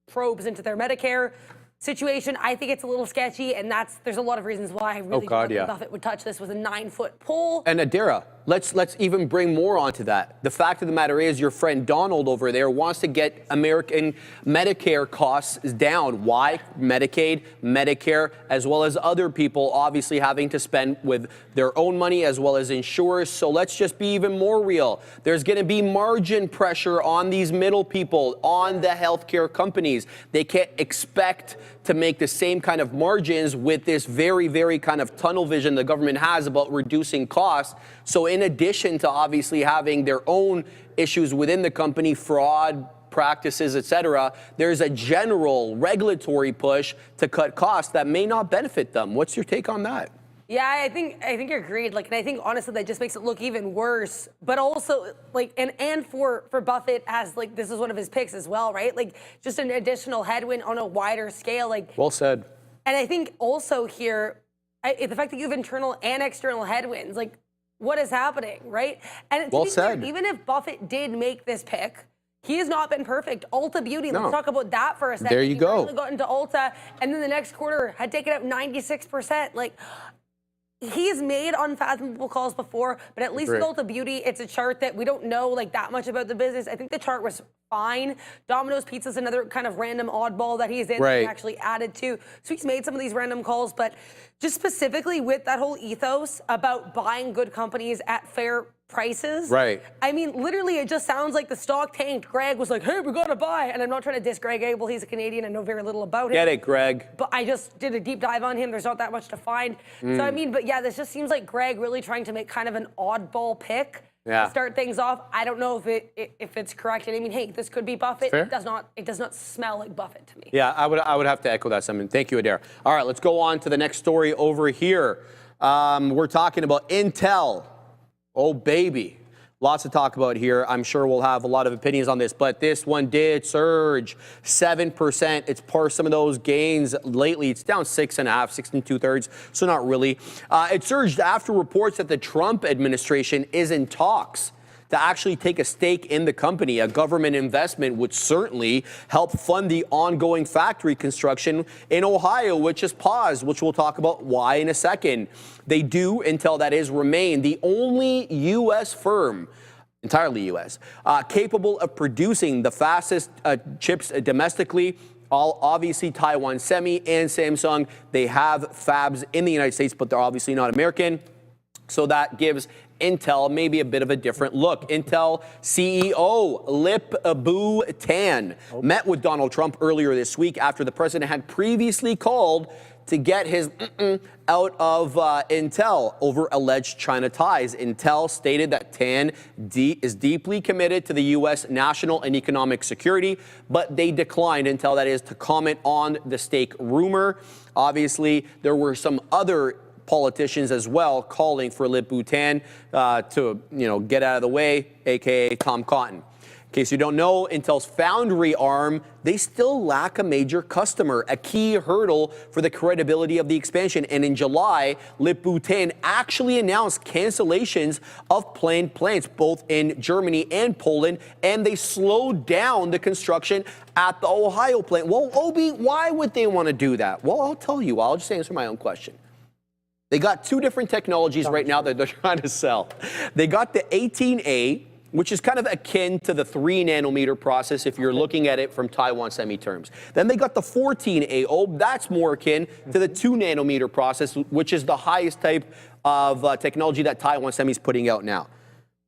probes into their Medicare situation, I think it's a little sketchy, and there's a lot of reasons why I really don't think Buffett would touch this with a 9-foot pole. And Adara, let's even bring more onto that. The fact of the matter is, your friend Donald over there wants to get American Medicare costs down. Why? Medicaid, Medicare, as well as other people obviously having to spend with their own money as well as insurers. So let's just be even more real. There's going to be margin pressure on these middle people, on the healthcare companies. They can't expect to make the same kind of margins with this very, very kind of tunnel vision the government has about reducing costs. So in addition to obviously having their own issues within the company, fraud practices, et cetera, there's a general regulatory push to cut costs that may not benefit them. What's your take on that? Yeah, I think you're agreed. Like, and I think honestly that just makes it look even worse. But also, like, and for Buffett, as like this is one of his picks as well, right? Like, just an additional headwind on a wider scale. Like, well said. And I think also here, the fact that you have internal and external headwinds, like what is happening, right? And Well said. Even if Buffett did make this pick, he has not been perfect. Ulta Beauty, No. let's talk about that for a second. There you go. He finally got into Ulta, and then the next quarter had taken up 96%. Like, he's made unfathomable calls before, but at least with Ulta Beauty, it's a chart that we don't know like that much about the business. I think the chart was fine. Domino's Pizza is another kind of random oddball that he's in that he actually added to. So he's made some of these random calls, but just specifically with that whole ethos about buying good companies at fair prices. Right. I mean, literally, it just sounds like the stock tanked. Greg was like, hey, we got to buy. And I'm not trying to diss Greg Abel. He's a Canadian. I know very little about him. Get it, Greg. But I just did a deep dive on him. There's not that much to find. So, I mean, but yeah, this just seems like Greg really trying to make kind of an oddball pick to start things off. I don't know if it's correct. And I mean, hey, this could be Buffett. Fair. It does not smell like Buffett to me. Yeah, I would have to echo that sentiment. Thank you, Adair. All right, let's go on to the next story over here. We're talking about Intel. Oh, baby. Lots to talk about here. I'm sure we'll have a lot of opinions on this, but this one did surge 7%. It's part of some of those gains lately. It's down 6.5, 6 2/3, so not really. It surged after reports that the Trump administration is in talks to actually take a stake in the company. A government investment would certainly help fund the ongoing factory construction in Ohio, which is paused, which we'll talk about why in a second. They do, Intel that is, remain the only U.S. firm, entirely U.S., capable of producing the fastest chips domestically. Obviously, Taiwan Semi and Samsung, they have fabs in the United States, but they're obviously not American. So that gives Intel maybe a bit of a different look. Intel CEO Lip-Bu Tan met with Donald Trump earlier this week after the president had previously called to get his out of Intel over alleged China ties. Intel stated that Tan is deeply committed to the U.S. national and economic security, but they declined, Intel that is, to comment on the stake rumor. Obviously, there were some other politicians as well calling for Lip-Bu Tan to get out of the way, aka Tom Cotton. In case you don't know, Intel's foundry arm, they still lack a major customer, a key hurdle for the credibility of the expansion. And in July, Lip-Bu Tan actually announced cancellations of planned plants both in Germany and Poland, and they slowed down the construction at the Ohio plant. Well, Obi, why would they want to do that? Well, I'll tell you. I'll just answer my own question. They got two different technologies right now that they're trying to sell. They got the 18A, which is kind of akin to the 3 nanometer process if you're looking at it from Taiwan Semi terms. Then they got the 14A. Oh, that's more akin to the 2 nanometer process, which is the highest type of technology that Taiwan Semi is putting out now.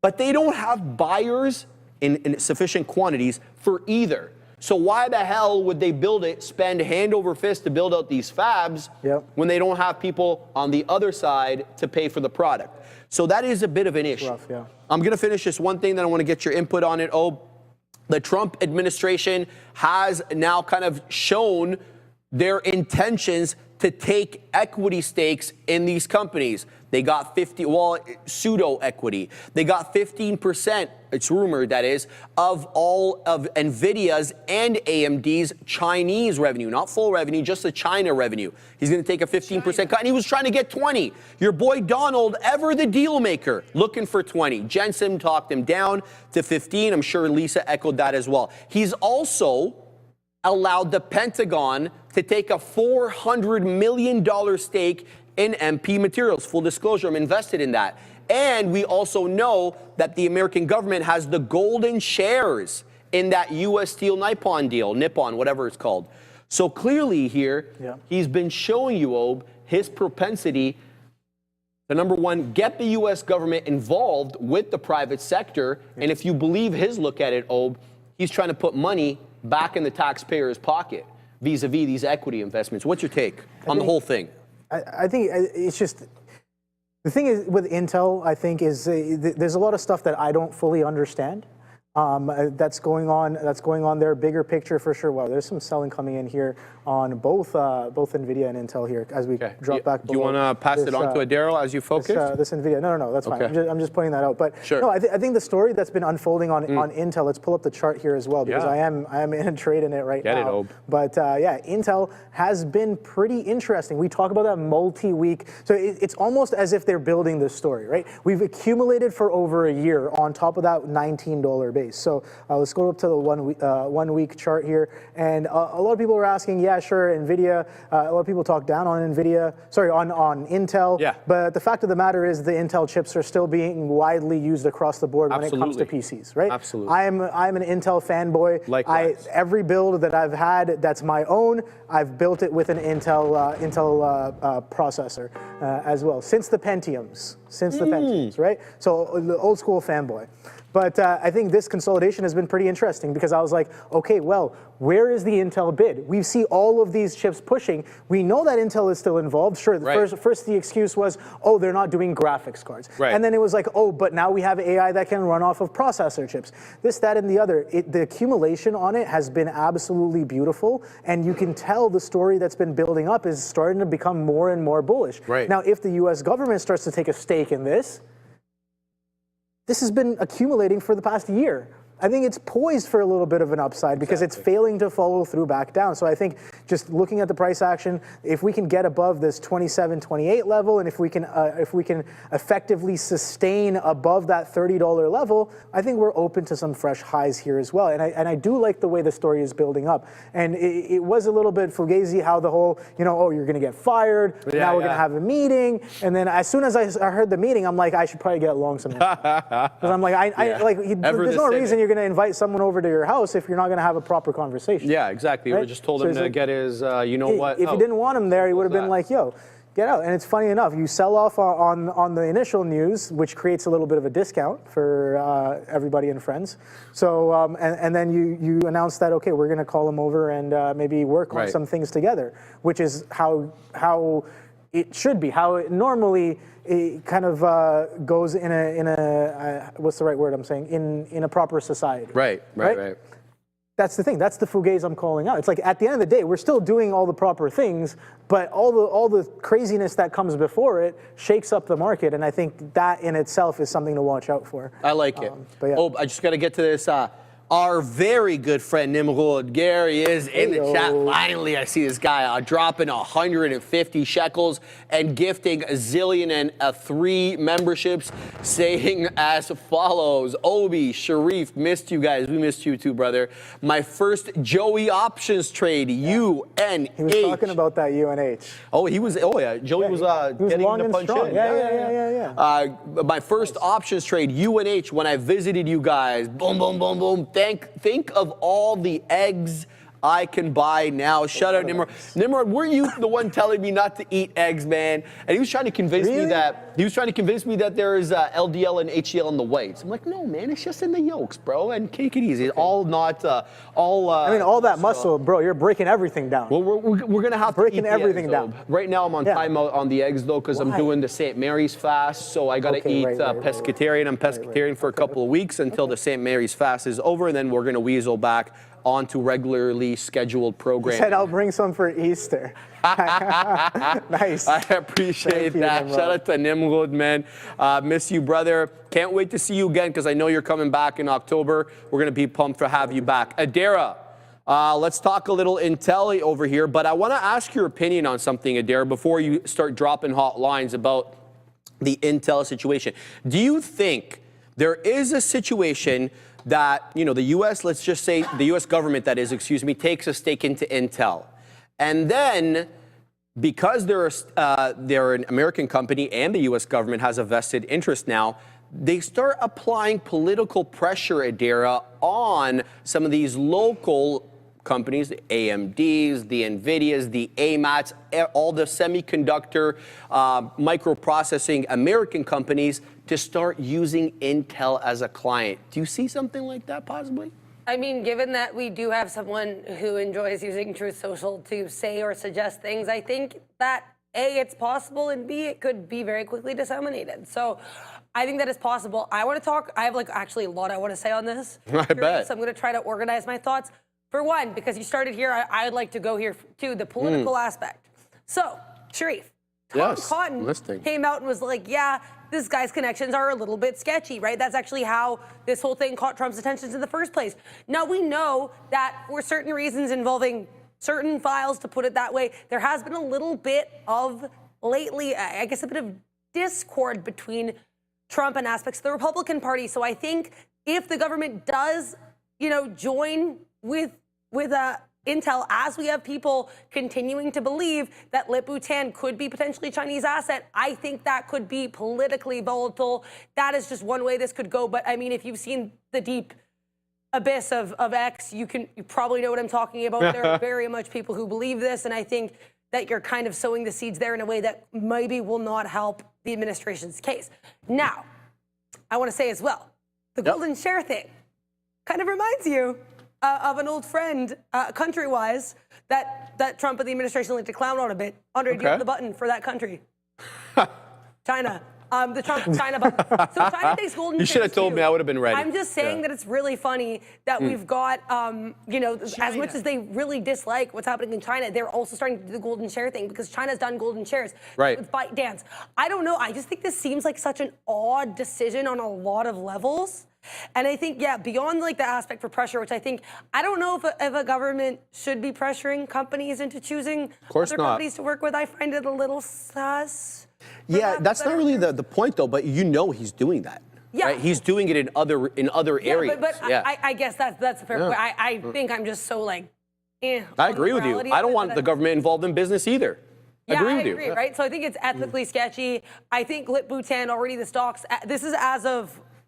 But they don't have buyers in sufficient quantities for either. So why the hell would they build it, spend hand over fist to build out these fabs when they don't have people on the other side to pay for the product? So that is a bit of an issue. Rough, yeah. I'm going to finish this one thing that I want to get your input on it. Oh, the Trump administration has now kind of shown their intentions to take equity stakes in these companies. They got pseudo equity. They got 15%, it's rumored that is, of all of Nvidia's and AMD's Chinese revenue, not full revenue, just the China revenue. He's going to take a 15% cut, and he was trying to get 20. Your boy Donald, ever the deal maker, looking for 20. Jensen talked him down to 15. I'm sure Lisa echoed that as well. He's also allowed the Pentagon to take a $400 million stake in MP Materials. Full disclosure, I'm invested in that. And we also know that the American government has the golden shares in that U.S. Steel Nippon deal, whatever it's called. So clearly here, he's been showing you, Ob, his propensity to, number one, get the U.S. government involved with the private sector. And if you believe his look at it, Ob, he's trying to put money back in the taxpayer's pocket vis-a-vis these equity investments. What's your take on the whole thing? I think it's just, the thing is with Intel, I think, is there's a lot of stuff that I don't fully understand. That's going on there. Bigger picture for sure. Wow, there's some selling coming in here on both Nvidia and Intel here as we drop back. Do you want to pass it on to Adero as you focus? This Nvidia. No, that's fine. I'm just pointing that out. But sure. no, I think the story that's been unfolding on Intel. Let's pull up the chart here as well because I am in a trade in it right now. Get it, Ob. But yeah, Intel has been pretty interesting. We talk about that multi-week. So it's almost as if they're building this story, right? We've accumulated for over a year on top of that $19 base. So let's go up to the 1 week chart here. And a lot of people were asking, yeah, sure, Nvidia. A lot of people talk down on Nvidia. Sorry, on Intel. Yeah. But the fact of the matter is the Intel chips are still being widely used across the board when it comes to PCs, right? Absolutely. I'm an Intel fanboy. Likewise. Every build that I've had that's my own, I've built it with an Intel processor as well since the Pentiums. Right? So the old school fanboy. But I think this consolidation has been pretty interesting because I was like, okay, well, where is the Intel bid? We see all of these chips pushing. We know that Intel is still involved. Sure, first the excuse was, oh, they're not doing graphics cards. Right. And then it was like, oh, but now we have AI that can run off of processor chips. This, that, and the other. The accumulation on it has been absolutely beautiful. And you can tell the story that's been building up is starting to become more and more bullish. Right. Now, if the US government starts to take a stake in this has been accumulating for the past year. I think it's poised for a little bit of an upside because it's failing to follow through back down. So I think just looking at the price action, if we can get above this 27, 28 level, and if we can effectively sustain above that $30 level, I think we're open to some fresh highs here as well. And I do like the way the story is building up. And it was a little bit fugazi how the whole, oh, you're going to get fired. Now we're going to have a meeting. And then as soon as I heard the meeting, I'm like, I should probably get long some. Because I'm like, there's no reason you're going to invite someone over to your house if you're not going to have a proper conversation. Yeah, exactly. Right? We just told him to get his, what? If you didn't want him there, he would have been like, yo, get out. And it's funny enough, you sell off on the initial news, which creates a little bit of a discount for everybody and friends. So, and then you announce that, okay, we're going to call him over and maybe work on some things together, which is how it should be, how it normally it kind of goes in a what's the right word I'm saying, in a proper society. Right. That's the thing. That's the fugazi I'm calling out. It's like at the end of the day, we're still doing all the proper things, but all the craziness that comes before it shakes up the market, and I think that in itself is something to watch out for. I like it. But yeah. Oh, I just got to get to this. Our very good friend Nimrod Gary is in the chat. Finally, I see this guy dropping 150 shekels and gifting a zillion and 3 memberships, saying as follows: Obi, Sharif, missed you guys. We missed you too, brother. My first Joey options trade, UNH. He was talking about that UNH. Oh, he was. Oh yeah, Joey was getting long the and punch strong. in. Yeah. My first options trade, UNH, when I visited you guys. Boom, boom, boom, boom. Think of all the eggs I can buy now. Shout out Nimrod. Nimrod, were you the one telling me not to eat eggs, man? And he was trying to convince me that there is LDL and HDL in the whites. I'm like, no, man, it's just in the yolks, bro. And take it easy. All not all. I mean, all that muscle, bro. You're breaking everything down. Well, we're gonna have breaking to eat everything the eggs, down. Though. Right now, I'm on timeout on the eggs though, because I'm doing the St. Mary's fast. So I gotta eat pescatarian. I'm pescatarian for a couple of weeks until the St. Mary's fast is over, and then we're gonna weasel back onto regularly scheduled programming. He said I'll bring some for Easter. Nice. I appreciate that. Shout out to Nimrod, man. Miss you, brother. Can't wait to see you again because I know you're coming back in October. We're going to be pumped to have you back. Adera, let's talk a little Intel over here, but I want to ask your opinion on something, Adera, before you start dropping hot lines about the Intel situation. Do you think there is a situation that, the U.S., let's just say the U.S. government, that is, takes a stake into Intel. And then, because they're an American company and the U.S. government has a vested interest now, they start applying political pressure, Adera, on some of these local companies, the AMDs, the Nvidias, the AMATs, all the semiconductor, microprocessing American companies to start using Intel as a client. Do you see something like that possibly? I mean, given that we do have someone who enjoys using Truth Social to say or suggest things, I think that A, it's possible, and B, it could be very quickly disseminated. So I think that is possible. I want to talk. I have like actually a lot I want to say on this. I bet. So I'm going to try to organize my thoughts. For one, because you started here, I would like to go here to the political aspect. So, Sharif, Tom Cotton came out and was like, yeah, this guy's connections are a little bit sketchy, right? That's actually how this whole thing caught Trump's attention in the first place. Now, we know that for certain reasons involving certain files, to put it that way, there has been a little bit of, lately, I guess, a bit of discord between Trump and aspects of the Republican Party. So I think if the government does, join with Intel, as we have people continuing to believe that Lip-Bhutan could be potentially a Chinese asset, I think that could be politically volatile. That is just one way this could go. But I mean, if you've seen the deep abyss of X, you probably know what I'm talking about. There are very much people who believe this, and I think that you're kind of sowing the seeds there in a way that maybe will not help the administration's case. Now, I want to say as well, the golden share thing kind of reminds you of an old friend, country-wise, that Trump and the administration like to clown on a bit. Andre, do you have the button for that country? China. The Trump-China button. So China takes golden shares. You should have told me. I would have been ready. I'm just saying that it's really funny that we've got, as much as they really dislike what's happening in China, they're also starting to do the golden share thing because China's done golden shares with ByteDance. I don't know. I just think this seems like such an odd decision on a lot of levels. And I think, beyond like the aspect for pressure, which I don't know if a government should be pressuring companies into choosing other companies to work with. I find it a little sus. Yeah, that's not really the point, though. But he's doing that. Yeah, right? He's doing it in other areas. But I guess that's a fair point. I think I'm just so like, I agree with you. I don't want the government involved in business either. I agree, right? So I think it's ethically sketchy. I think Lip-Bhutan already the stocks.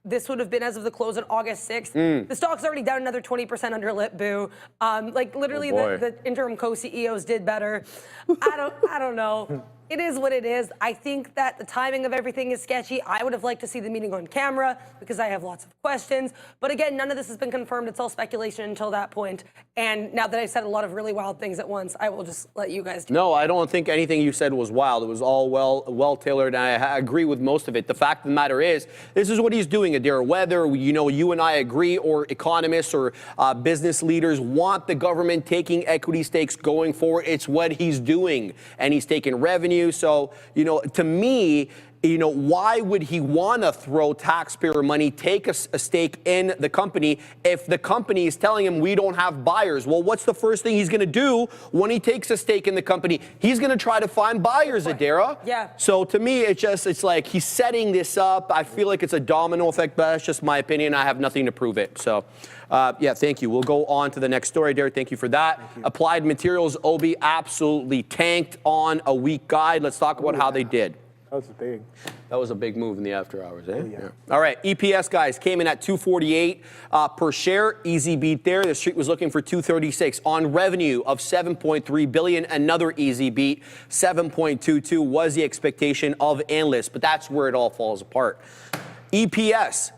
This would have been as of the close on August 6th. The stock's already down another 20% under Lip-Bu. Literally, the interim co-CEOs did better. I don't know. It is what it is. I think that the timing of everything is sketchy. I would have liked to see the meeting on camera because I have lots of questions. But again, none of this has been confirmed. It's all speculation until that point. And now that I've said a lot of really wild things at once, I will just let you guys do it. No, I don't think anything you said was wild. It was all well tailored, and I agree with most of it. The fact of the matter is, this is what he's doing, Adair. Whether you and I agree, or economists or business leaders want the government taking equity stakes going forward, it's what he's doing, and he's taking revenue. So, to me, why would he want to throw taxpayer money, take a stake in the company if the company is telling him we don't have buyers? Well, what's the first thing he's going to do when he takes a stake in the company? He's going to try to find buyers, Adara. Yeah. So to me, it's like he's setting this up. I feel like it's a domino effect, but that's just my opinion. I have nothing to prove it. So, thank you. We'll go on to the next story, Derek. Thank you for that. Applied Materials, OB, absolutely tanked on a weak guide. Let's talk about how they did. That was big. That was a big move in the after hours, eh? Yeah. All right, EPS, guys, came in at 248 per share. Easy beat there. The street was looking for 236 on revenue of 7.3 billion. Another easy beat. 7.22 was the expectation of analysts, but that's where it all falls apart. EPS,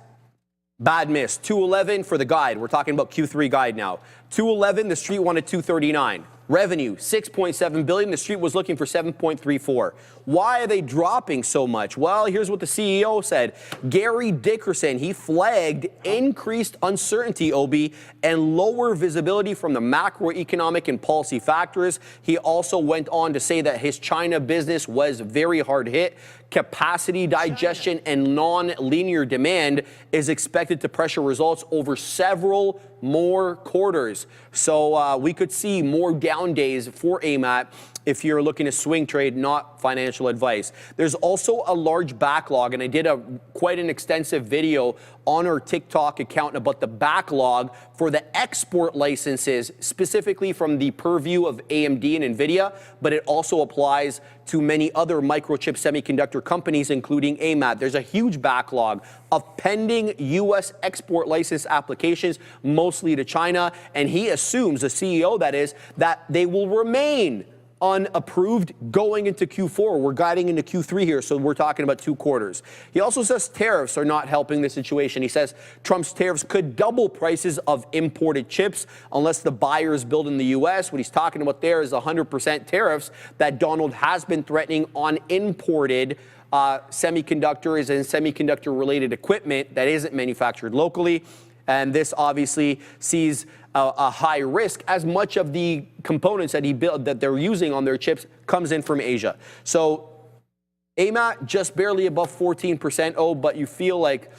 bad miss. 211 for the guide. We're talking about Q3 guide now. 211. The street wanted 239. Revenue, 6.7 billion. The street was looking for 7.34. Why are they dropping so much? Well, here's what the CEO said. Gary Dickerson, he flagged increased uncertainty, OB, and lower visibility from the macroeconomic and policy factors. He also went on to say that his China business was very hard hit. Capacity digestion and non-linear demand is expected to pressure results over several more quarters. So we could see more down days for AMAT if you're looking to swing trade, not financial advice. There's also a large backlog, and I did quite an extensive video on our TikTok account about the backlog for the export licenses, specifically from the purview of AMD and Nvidia, but it also applies to many other microchip semiconductor companies, including AMAT. There's a huge backlog of pending U.S. export license applications, mostly to China, and he assumes, the CEO that is, that they will remain unapproved going into Q4. We're guiding into Q3 here, so we're talking about 2 quarters. He also says tariffs are not helping the situation. He says Trump's tariffs could double prices of imported chips unless the buyers build in the U.S. What he's talking about there is 100% tariffs that Donald has been threatening on imported semiconductors and semiconductor-related equipment that isn't manufactured locally. And this obviously sees a high risk, as much of the components that he built that they're using on their chips comes in from Asia. So AMAT just barely above 14%. Oh, but you feel like,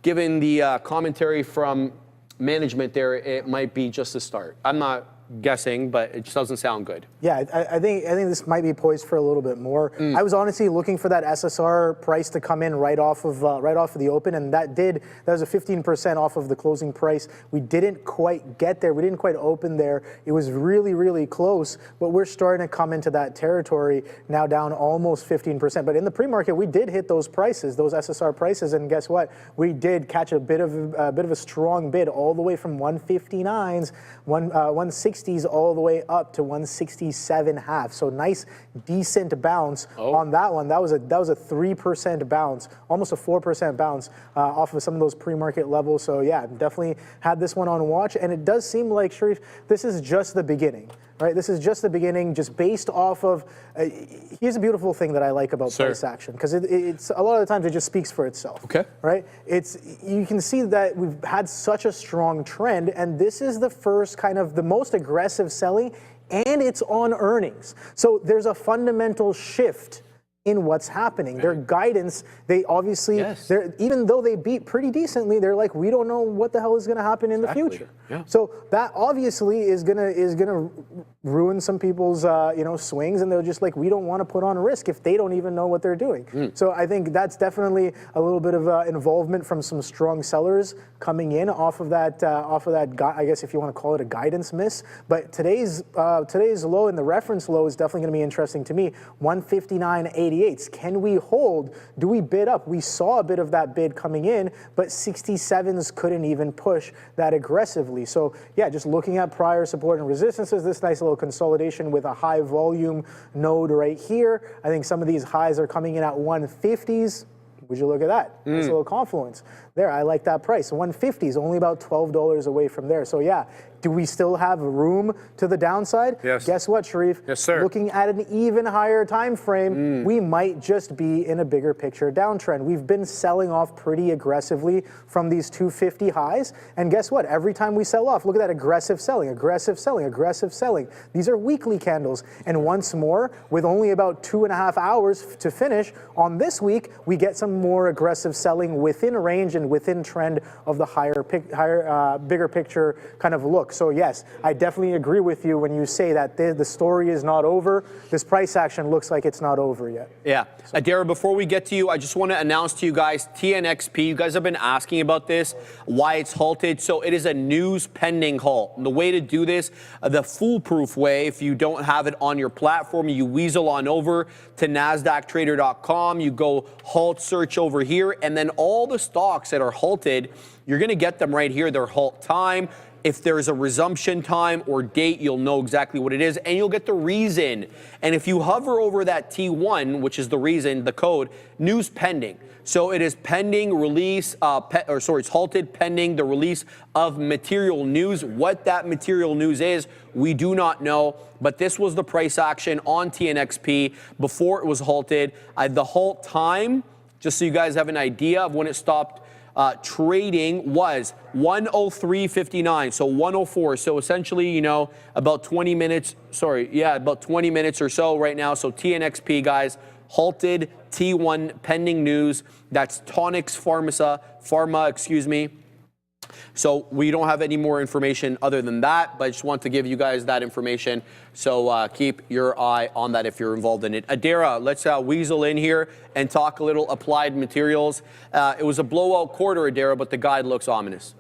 given the commentary from management there, it might be just the start. I'm not guessing, but it just doesn't sound good. Yeah, I think this might be poised for a little bit more. I was honestly looking for that SSR price to come in right off of the open, and that was a 15% off of the closing price. We didn't quite get there. We didn't quite open there. It was really, really close, but we're starting to come into that territory now, down almost 15%. But in the pre-market, we did hit those prices, those SSR prices, and guess what? We did catch a bit of a strong bid all the way from 159s, 160s all the way up to 167.5. So nice, decent bounce on that one. That was a 3% bounce, almost a 4% bounce off of some of those pre-market levels. So yeah, definitely had this one on watch, and it does seem like, Sharif, this is just the beginning. Right, this is just the beginning, just based off of. Here's a beautiful thing that I like about price action, because it's a lot of the times it just speaks for itself. Okay. Right, you can see that we've had such a strong trend, and this is the first kind of the most aggressive selling, and it's on earnings. So there's a fundamental shift in what's happening. Their guidance, they obviously, even though they beat pretty decently, they're like, we don't know what the hell is going to happen in the future. Yeah. So that obviously is gonna ruin some people's swings, and they're just like, we don't want to put on risk if they don't even know what they're doing. So I think that's definitely a little bit of involvement from some strong sellers coming in off of that I guess if you want to call it a guidance miss. But today's low and the reference low is definitely going to be interesting to me. 159.88. Can we hold? Do we bid up? We saw a bit of that bid coming in, but 67s couldn't even push that aggressively. So yeah, just looking at prior support and resistances, this nice little consolidation with a high volume node right here. I think some of these highs are coming in at 150s. Would you look at that? Nice little confluence there. I like that price. 150s, only about $12 away from there. So yeah, do we still have room to the downside? Yes. Guess what, Sharif? Yes, sir. Looking at an even higher time frame, we might just be in a bigger picture downtrend. We've been selling off pretty aggressively from these 250 highs. And guess what? Every time we sell off, look at that aggressive selling, aggressive selling, aggressive selling. These are weekly candles. And once more, with only about 2.5 hours to finish, on this week, we get some more aggressive selling within range and within trend of the bigger picture kind of look. So yes, I definitely agree with you when you say that the story is not over. This price action looks like it's not over yet. Yeah. Adara, before we get to you, I just want to announce to you guys, TNXP, you guys have been asking about this, why it's halted. So it is a news pending halt. And the way to do this, the foolproof way, if you don't have it on your platform, you weasel on over to NASDAQtrader.com, you go halt search over here, and then all the stocks that are halted, you're going to get them right here, their halt time. If there's a resumption time or date, you'll know exactly what it is, and you'll get the reason. And if you hover over that T1, which is the reason, the code, news pending. So it is pending release, it's halted pending the release of material news. What that material news is, we do not know, but this was the price action on TNXP before it was halted. The halt time, just so you guys have an idea of when it stopped trading, was 103.59, so 104. So essentially, about 20 minutes, about 20 minutes or so right now. So TNXP, guys, halted, T1 pending news. That's Tonix Pharma, excuse me. So we don't have any more information other than that, but I just want to give you guys that information. So keep your eye on that if you're involved in it. Adara, let's weasel in here and talk a little applied materials. It was a blowout quarter, Adara, but the guide looks ominous.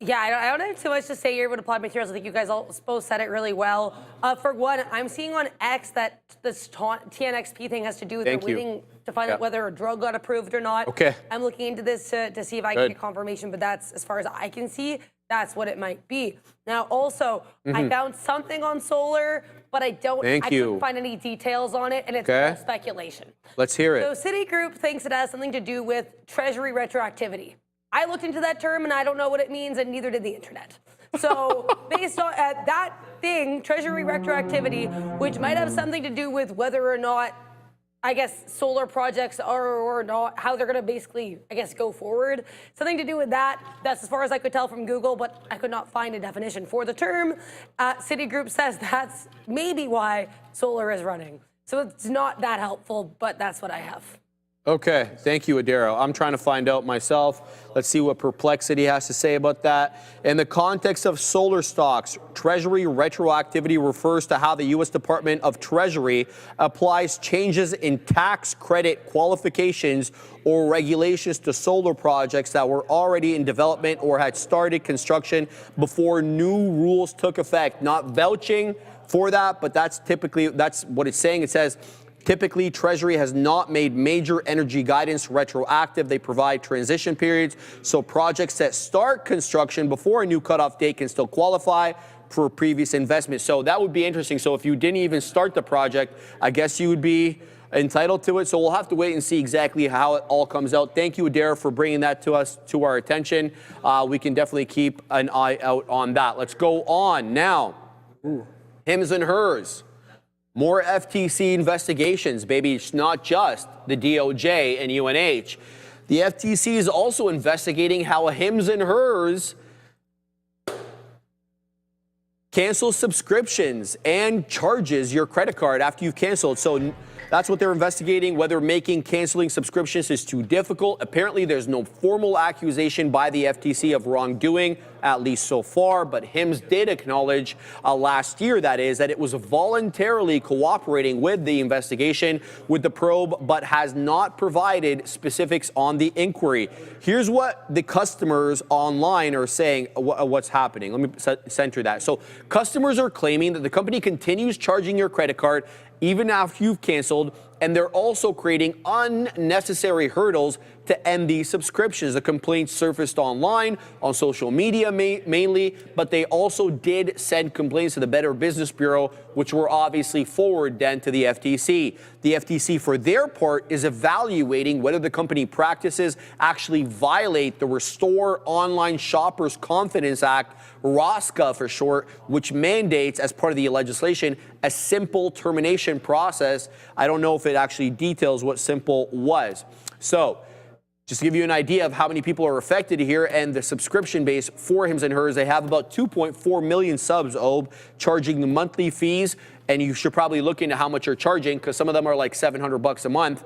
Yeah, I don't have too much to say here with applied materials. I think you guys all both said it really well. For one, I'm seeing on X that this TNXP thing has to do with they're waiting to find out whether a drug got approved or not. Okay. I'm looking into this to see if I can get confirmation, but that's, as far as I can see, that's what it might be. Now, also, I found something on solar, but I couldn't find any details on it, and it's all speculation. Let's hear it. So Citigroup thinks it has something to do with Treasury retroactivity. I looked into that term, and I don't know what it means, and neither did the internet. So based on that thing, Treasury retroactivity, which might have something to do with whether or not I guess, solar projects are or not, how they're going to basically, I guess, go forward. Something to do with that. That's as far as I could tell from Google, but I could not find a definition for the term. Citigroup says that's maybe why solar is running. So it's not that helpful, but that's what I have. Okay, thank you, Adero. I'm trying to find out myself. Let's see what Perplexity has to say about that. In the context of solar stocks, Treasury retroactivity refers to how the U.S. Department of Treasury applies changes in tax credit qualifications or regulations to solar projects that were already in development or had started construction before new rules took effect. Not vouching for that, but that's what it's saying. It says, typically, Treasury has not made major energy guidance retroactive. They provide transition periods, so projects that start construction before a new cutoff date can still qualify for previous investment. So that would be interesting. So if you didn't even start the project, I guess you would be entitled to it. So we'll have to wait and see exactly how it all comes out. Thank you, Adair, for bringing that to us, to our attention. We can definitely keep an eye out on that. Let's go on now. Hims and hers. More FTC investigations, baby. It's not just the DOJ and UNH. The FTC is also investigating how Hims and Hers cancels subscriptions and charges your credit card after you've canceled. So that's what they're investigating, whether canceling subscriptions is too difficult. Apparently, there's no formal accusation by the FTC of wrongdoing, at least so far, but Hims did acknowledge last year, that it was voluntarily cooperating with the investigation, with the probe, but has not provided specifics on the inquiry. Here's what the customers online are saying, what's happening. Let me center that. So customers are claiming that the company continues charging your credit card even after you've canceled, and they're also creating unnecessary hurdles to end these subscriptions. The complaints surfaced online, on social media mainly, but they also did send complaints to the Better Business Bureau, which were obviously forwarded then to the FTC. The FTC, for their part, is evaluating whether the company practices actually violate the Restore Online Shoppers Confidence Act, ROSCA for short, which mandates, as part of the legislation, a simple termination process. I don't know if it actually details what simple was. So, just to give you an idea of how many people are affected here and the subscription base for Hims and Hers, they have about 2.4 million subs, charging the monthly fees, and you should probably look into how much you're charging, because some of them are like $700 a month.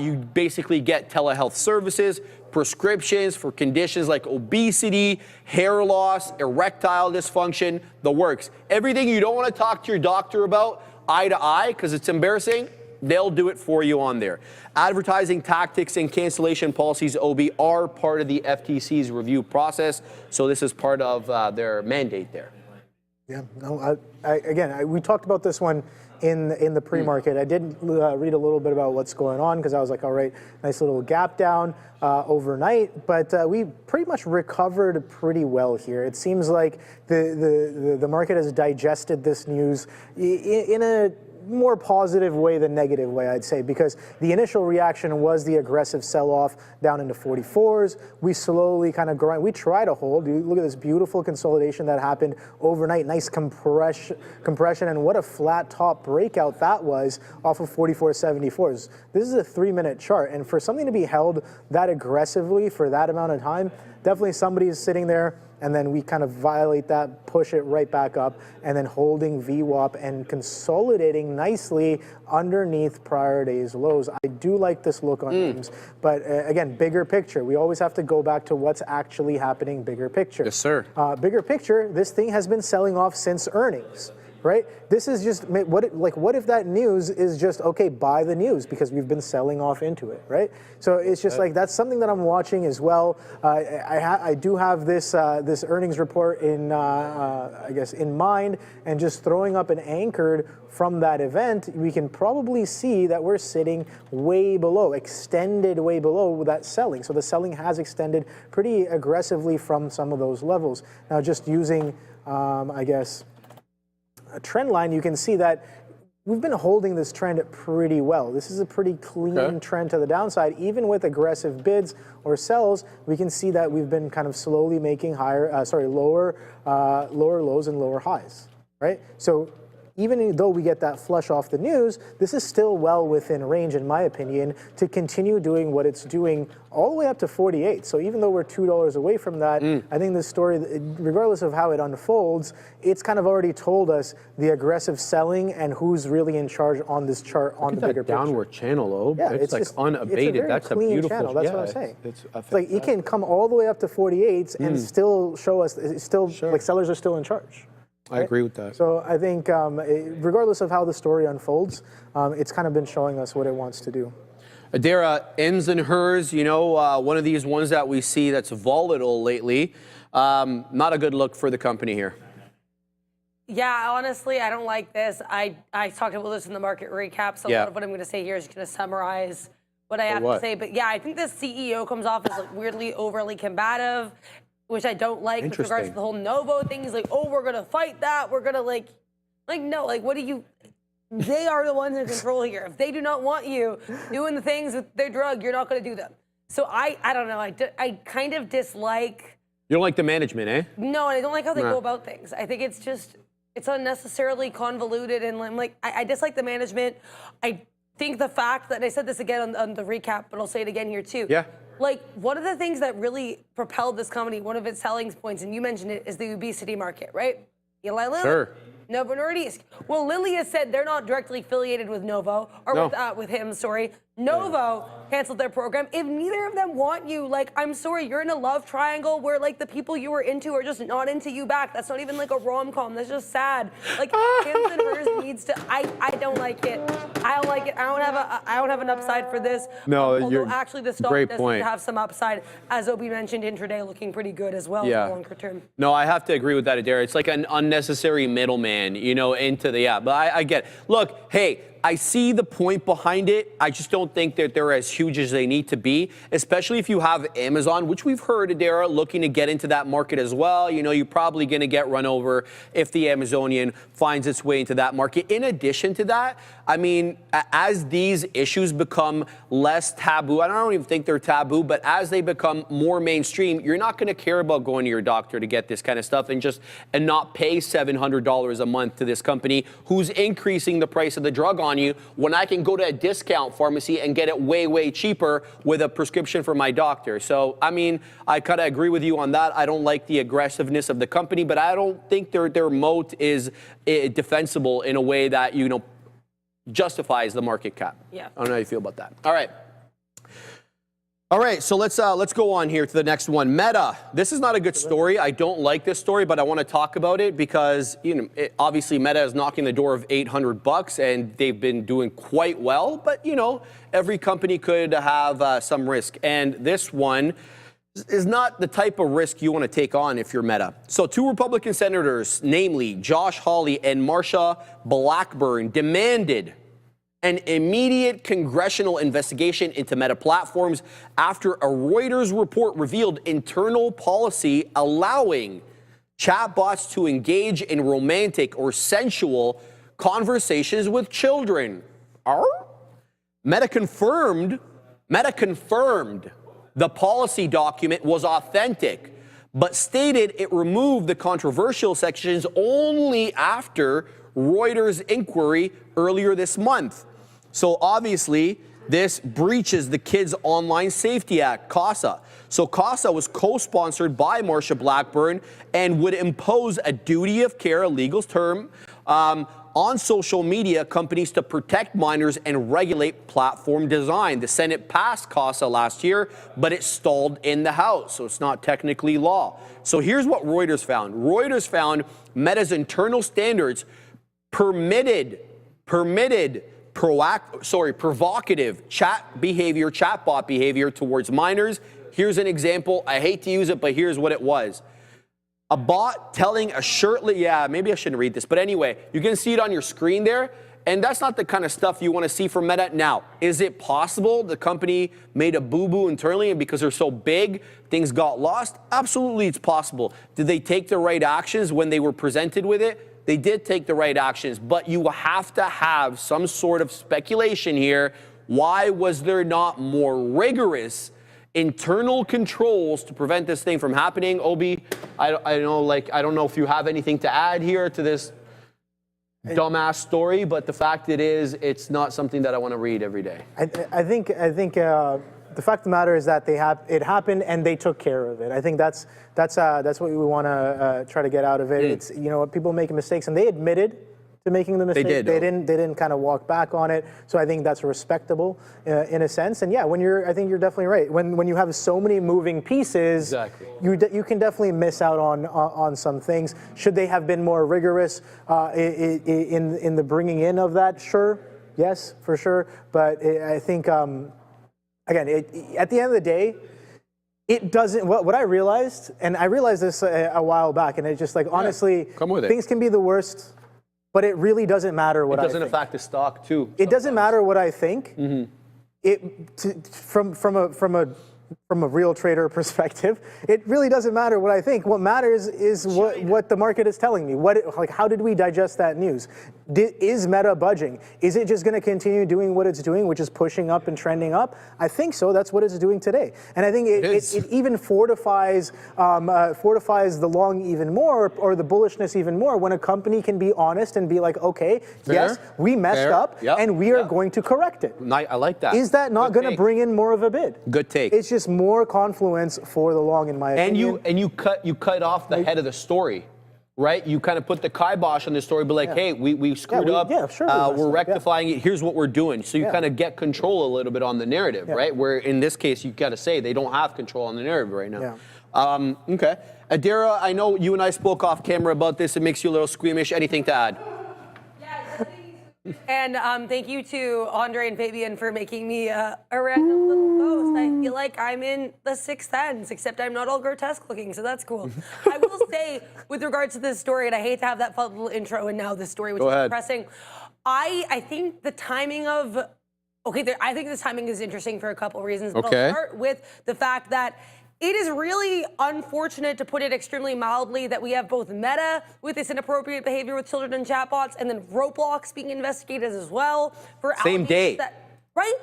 You basically get telehealth services, prescriptions for conditions like obesity, hair loss, erectile dysfunction, the works. Everything you don't want to talk to your doctor about eye to eye because it's embarrassing, they'll do it for you on there. Advertising tactics and cancellation policies, OB, are part of the FTC's review process, so this is part of their mandate there. Yeah, no, we talked about this one in the pre-market. I did read a little bit about what's going on, because I was like, all right, nice little gap down overnight, but we pretty much recovered pretty well here. It seems like the market has digested this news in a more positive way than negative way, I'd say, because the initial reaction was the aggressive sell-off down into 44s. We slowly kind of grind. We try to hold. Look at this beautiful consolidation that happened overnight. Nice compression, and what a flat top breakout that was off of 44.74s. This is a 3-minute chart, and for something to be held that aggressively for that amount of time, definitely somebody is sitting there, and then we kind of violate that, push it right back up, and then holding VWAP and consolidating nicely underneath prior day's lows. I do like this look on names, but again, bigger picture. We always have to go back to what's actually happening, bigger picture. Yes, sir. Bigger picture, this thing has been selling off since earnings. Right? This is just what if that news is just, okay, buy the news, because we've been selling off into it, right? So it's just like, that's something that I'm watching as well. I do have this this earnings report in I guess in mind, and just throwing up an anchored from that event, we can probably see that we're sitting way below, extended way below that selling. So the selling has extended pretty aggressively from some of those levels. Now, just using I guess a trend line, you can see that we've been holding this trend pretty well. This is a pretty clean trend to the downside. Even with aggressive bids or sells, we can see that we've been kind of slowly making lower lows and lower highs, right? So even though we get that flush off the news, this is still well within range, in my opinion, to continue doing what it's doing all the way up to 48. So even though we're $2 away from that, I think this story, regardless of how it unfolds, it's kind of already told us the aggressive selling and who's really in charge on this chart on the bigger picture. Downward channel, Yeah, it's like just, unabated. It's a That's a clean beautiful channel. That's what I'm saying. It's like it can come all the way up to 48 and still show us, it's still like sellers are still in charge. I agree with that. So I think regardless of how the story unfolds, it's kind of been showing us what it wants to do. Adara, Ms and hers, you know, one of these ones that we see that's volatile lately. Not a good look for the company here. Yeah, honestly, I don't like this. I talked about this in the market recap, so a lot of what I'm going to say here is going to summarize what I have to say. But yeah, I think the CEO comes off as like weirdly overly combative, which I don't like with regards to the whole Novo thing. He's like, oh, we're going to fight that. We're going to like no, like what do you... They are the ones in control here. If they do not want you doing the things with their drug, you're not going to do them. So I don't know. I kind of dislike... You don't like the management, eh? No, and I don't like how they go about things. I think it's just... It's unnecessarily convoluted, and I'm like, I dislike the management. I think the fact that, and I said this again on the recap, but I'll say it again here too. Yeah. Like, one of the things that really propelled this company, one of its selling points, and you mentioned it, is the obesity market, right? Eli Lilly, Sure. Novo Nordisk. Well, Lilly has said they're not directly affiliated with Novo, or with him, sorry. Novo canceled their program. If neither of them want you, like, I'm sorry, you're in a love triangle where, like, the people you were into are just not into you back. That's not even, like, a rom-com. That's just sad. Like, Hims and hers needs to, I don't like it. I don't like it. I don't have an upside for this. No, although actually the stock great does point. have some upside. As Obi mentioned, intraday looking pretty good as well for longer term. No, I have to agree with that, Adara. It's like an unnecessary middleman, you know, into the, but I get it. Look, hey, I see the point behind it. I just don't think that they're as huge as they need to be, especially if you have Amazon, which we've heard, Adara, looking to get into that market as well. You know, you're probably going to get run over if the Amazonian finds its way into that market. In addition to that, I mean, as these issues become less taboo, I don't even think they're taboo, but as they become more mainstream, you're not going to care about going to your doctor to get this kind of stuff and not pay $700 a month to this company who's increasing the price of the drug on you when I can go to a discount pharmacy and get it way, way cheaper with a prescription from my doctor. So, I mean, I kind of agree with you on that. I don't like the aggressiveness of the company, but I don't think their moat is defensible in a way that, you know, justifies the market cap. Yeah. I don't know how you feel about that. All right, so let's go on here to the next one. Meta. This is not a good story. I don't like this story, but I want to talk about it because, you know, obviously Meta is knocking the door of $800 and they've been doing quite well, but you know, every company could have some risk, and this one is not the type of risk you want to take on if you're Meta. So 2 Republican senators, namely Josh Hawley and Marsha Blackburn, demanded an immediate congressional investigation into Meta Platforms after a Reuters report revealed internal policy allowing chatbots to engage in romantic or sensual conversations with children. Meta confirmed the policy document was authentic, but stated it removed the controversial sections only after Reuters' inquiry earlier this month. So obviously, this breaches the Kids Online Safety Act, CASA. So CASA was co-sponsored by Marsha Blackburn and would impose a duty of care, a legal term, on social media companies to protect minors and regulate platform design. The Senate passed CASA last year, but it stalled in the House, so it's not technically law. So here's what Reuters found. Reuters found Meta's internal standards provocative chatbot behavior towards minors. Here's an example. I hate to use it, but here's what it was. A bot telling a shirtless, maybe I shouldn't read this, but anyway, you can see it on your screen there, and that's not the kind of stuff you want to see from Meta. Now, is it possible the company made a boo-boo internally and because they're so big, things got lost? Absolutely, it's possible. Did they take the right actions when they were presented with it? They did take the right actions, but you have to have some sort of speculation here. Why was there not more rigorous internal controls to prevent this thing from happening? Obi, I don't know if you have anything to add here to this. dumbass story, but the fact it's not something that I want to read every day. I think the fact of the matter is that it happened and they took care of it. I think that's what we want to try to get out of it. It's, you know, people making mistakes and they admitted to making the mistake. They didn't kind of walk back on it. So I think that's respectable in a sense. And yeah, I think you're definitely right. When you have so many moving pieces, exactly, you can definitely miss out on some things. Should they have been more rigorous in the bringing in of that? Sure, yes, for sure. But I think again, at the end of the day, it doesn't. What I realized, and I realized this a while back, and it's just like honestly, things can be the worst. But it really doesn't matter what I think. It doesn't affect the stock too. It doesn't matter what I think. From a real trader perspective, it really doesn't matter what I think. What matters is what the market is telling me. How did we digest that news? Is Meta budging? Is it just going to continue doing what it's doing, which is pushing up and trending up? I think so. That's what it's doing today. And I think it even fortifies the long even more, or the bullishness even more, when a company can be honest and be like, okay, yes, we messed up, and we are going to correct it. I like that. Is that not going to bring in more of a bid? Good take. It's just more confluence for the long, in my opinion. And you cut off the head of the story, right? You kind of put the kibosh on the story, but like, hey, we screwed up. Yeah, sure. We're rectifying it. Here's what we're doing. So you kind of get control a little bit on the narrative, right? Where in this case, you got to say they don't have control on the narrative right now. Okay. Adira, I know you and I spoke off camera about this. It makes you a little squeamish. Anything to add? And thank you to Andre and Fabian for making me a random little ghost. I feel like I'm in the Sixth Sense, except I'm not all grotesque looking, so that's cool. I will say, with regards to this story, and I hate to have that fun little intro and now this story, which is depressing, I think the timing of, I think this timing is interesting for a couple of reasons, but I'll start with the fact that it is really unfortunate, to put it extremely mildly, that we have both Meta with this inappropriate behavior with children and chatbots, and then Roblox being investigated as well for same day.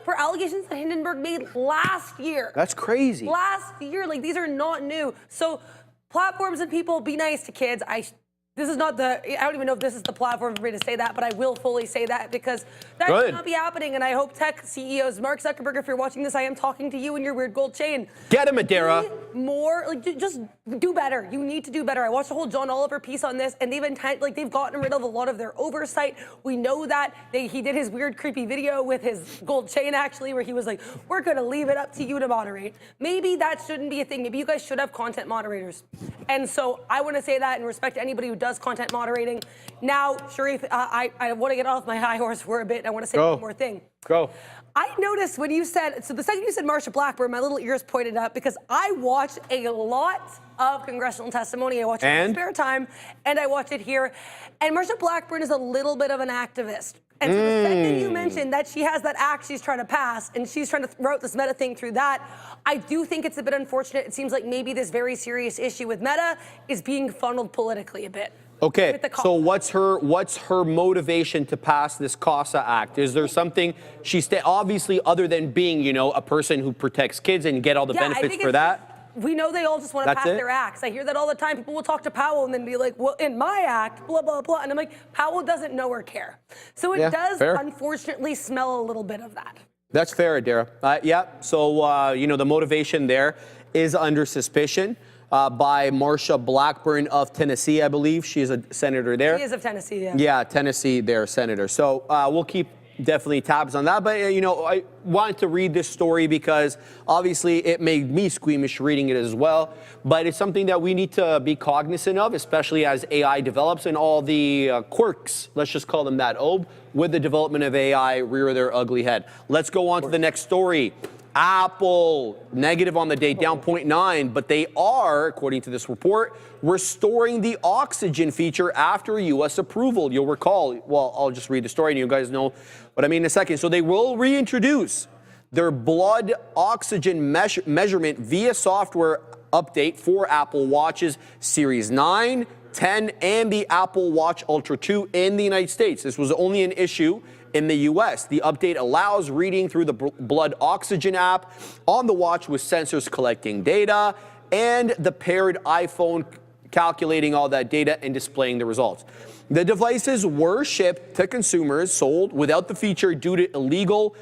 For allegations that Hindenburg made last year. That's crazy. Last year, like, these are not new. So platforms and people, be nice to kids. This is not I don't even know if this is the platform for me to say that, but I will fully say that, because that should not be happening. And I hope tech CEOs, Mark Zuckerberg, if you're watching this, I am talking to you and your weird gold chain. Get him, Adira. More, just do better. You need to do better. I watched a whole John Oliver piece on this, and they've gotten rid of a lot of their oversight. We know that. He did his weird, creepy video with his gold chain, actually, where he was like, we're going to leave it up to you to moderate. Maybe that shouldn't be a thing. Maybe you guys should have content moderators. And so I want to say that in respect to anybody who does content moderating. Now, Sharif, I want to get off my high horse for a bit. I want to say one more thing. Go. I noticed when you said, so the second you said Marsha Blackburn, my little ears pointed up, because I watch a lot of congressional testimony. I watch it in spare time, and I watch it here. And Marsha Blackburn is a little bit of an activist. And so the second you mentioned that she has that act she's trying to pass, and she's trying to route this Meta thing through that, I do think it's a bit unfortunate. It seems like maybe this very serious issue with Meta is being funneled politically a bit. Okay, so what's her motivation to pass this CASA Act? Is there something obviously, other than being, a person who protects kids and get all the benefits for that? We know they all just want to pass their acts. I hear that all the time. People will talk to Powell and then be like, well, in my act, blah, blah, blah. And I'm like, Powell doesn't know or care. So it does, unfortunately, smell a little bit of that. That's fair, Adira. So, the motivation there is under suspicion by Marsha Blackburn of Tennessee, I believe. She is a senator there. She is of Tennessee, yeah. Yeah, Tennessee, their senator. So we'll keep definitely tabs on that. But, I wanted to read this story because obviously it made me squeamish reading it as well. But it's something that we need to be cognizant of, especially as AI develops and all the quirks, let's just call them that, with the development of AI rear their ugly head. Let's go on to the next story. Apple, negative on the day, down 0.9, but they are, according to this report, restoring the oxygen feature after U.S. approval. You'll recall, well, I'll just read the story and you guys know what I mean in a second. So they will reintroduce their blood oxygen measurement via software update for Apple Watches Series 9, 10, and the Apple Watch Ultra 2 in the United States. This was only an issue in the US. The update allows reading through the blood oxygen app on the watch with sensors collecting data, and the paired iPhone calculating all that data and displaying the results. The devices were shipped to consumers, sold without the feature due to legal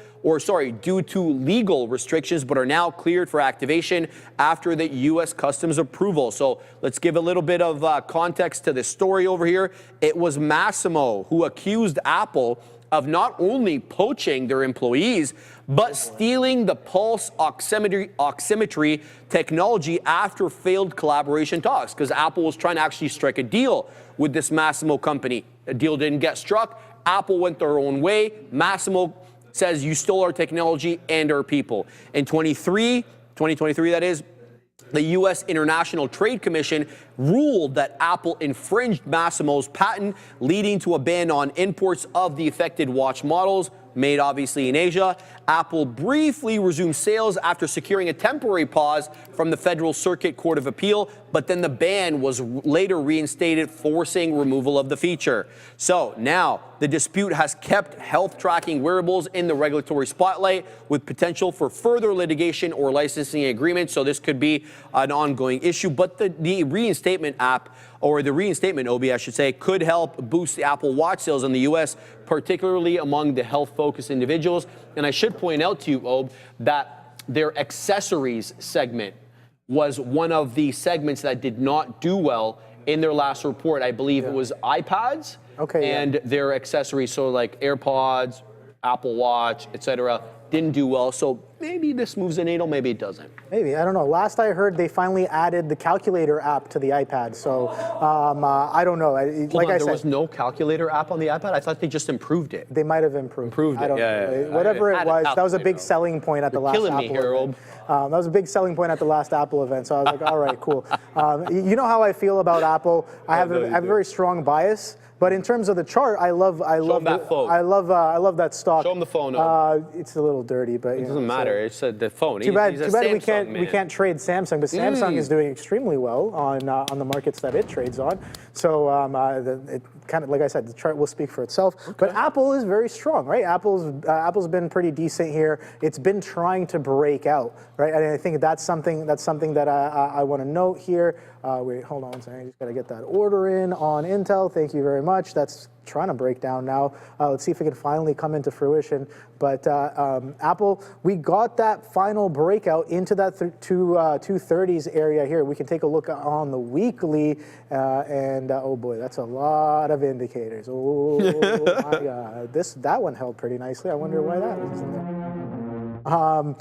restrictions, but are now cleared for activation after the U.S. Customs approval. So let's give a little bit of context to this story over here. It was Massimo who accused Apple of not only poaching their employees, but stealing the pulse oximetry technology after failed collaboration talks, because Apple was trying to actually strike a deal with this Massimo company. The deal didn't get struck. Apple went their own way. Massimo says you stole our technology and our people. In 2023, that is, the U.S. International Trade Commission ruled that Apple infringed Massimo's patent, leading to a ban on imports of the affected watch models, made obviously in Asia. Apple briefly resumed sales after securing a temporary pause from the Federal Circuit Court of Appeal, but then the ban was later reinstated, forcing removal of the feature. So now the dispute has kept health tracking wearables in the regulatory spotlight, with potential for further litigation or licensing agreements. So this could be an ongoing issue, but the reinstatement app, or the reinstatement, Obi, I should say, could help boost the Apple Watch sales in the U.S., particularly among the health-focused individuals. And I should point out to you, Ob, that their accessories segment was one of the segments that did not do well in their last report. I believe it was iPads and their accessories, so like AirPods, Apple Watch, etc., didn't do well. So maybe this moves the needle, maybe it doesn't. Maybe, I don't know. Last I heard, they finally added the calculator app to the iPad. So I don't know. There was no calculator app on the iPad? I thought they just improved it. They might have improved it. I don't know. Whatever it was, that was a big selling point at the last Apple event. That was a big selling point at the last Apple event. So I was like, all right, cool. You know how I feel about Apple. I have a very strong bias. But in terms of the chart, I love that stock. Show them the phone. It's a little dirty, but it doesn't matter. It's the phone. Too bad we can't trade Samsung, but Samsung is doing extremely well on the markets that it trades on. So it kind of, like I said, the chart will speak for itself. Okay. But Apple is very strong, right? Apple's been pretty decent here. It's been trying to break out, right? And I think that's something that I want to note here. Wait, hold on a second. I just got to get that order in on Intel. Thank you very much. That's trying to break down now. Let's see if it can finally come into fruition. But Apple, we got that final breakout into that 230s area here. We can take a look on the weekly, and oh boy, that's a lot of indicators. Oh my God, that one held pretty nicely. I wonder why that was in there.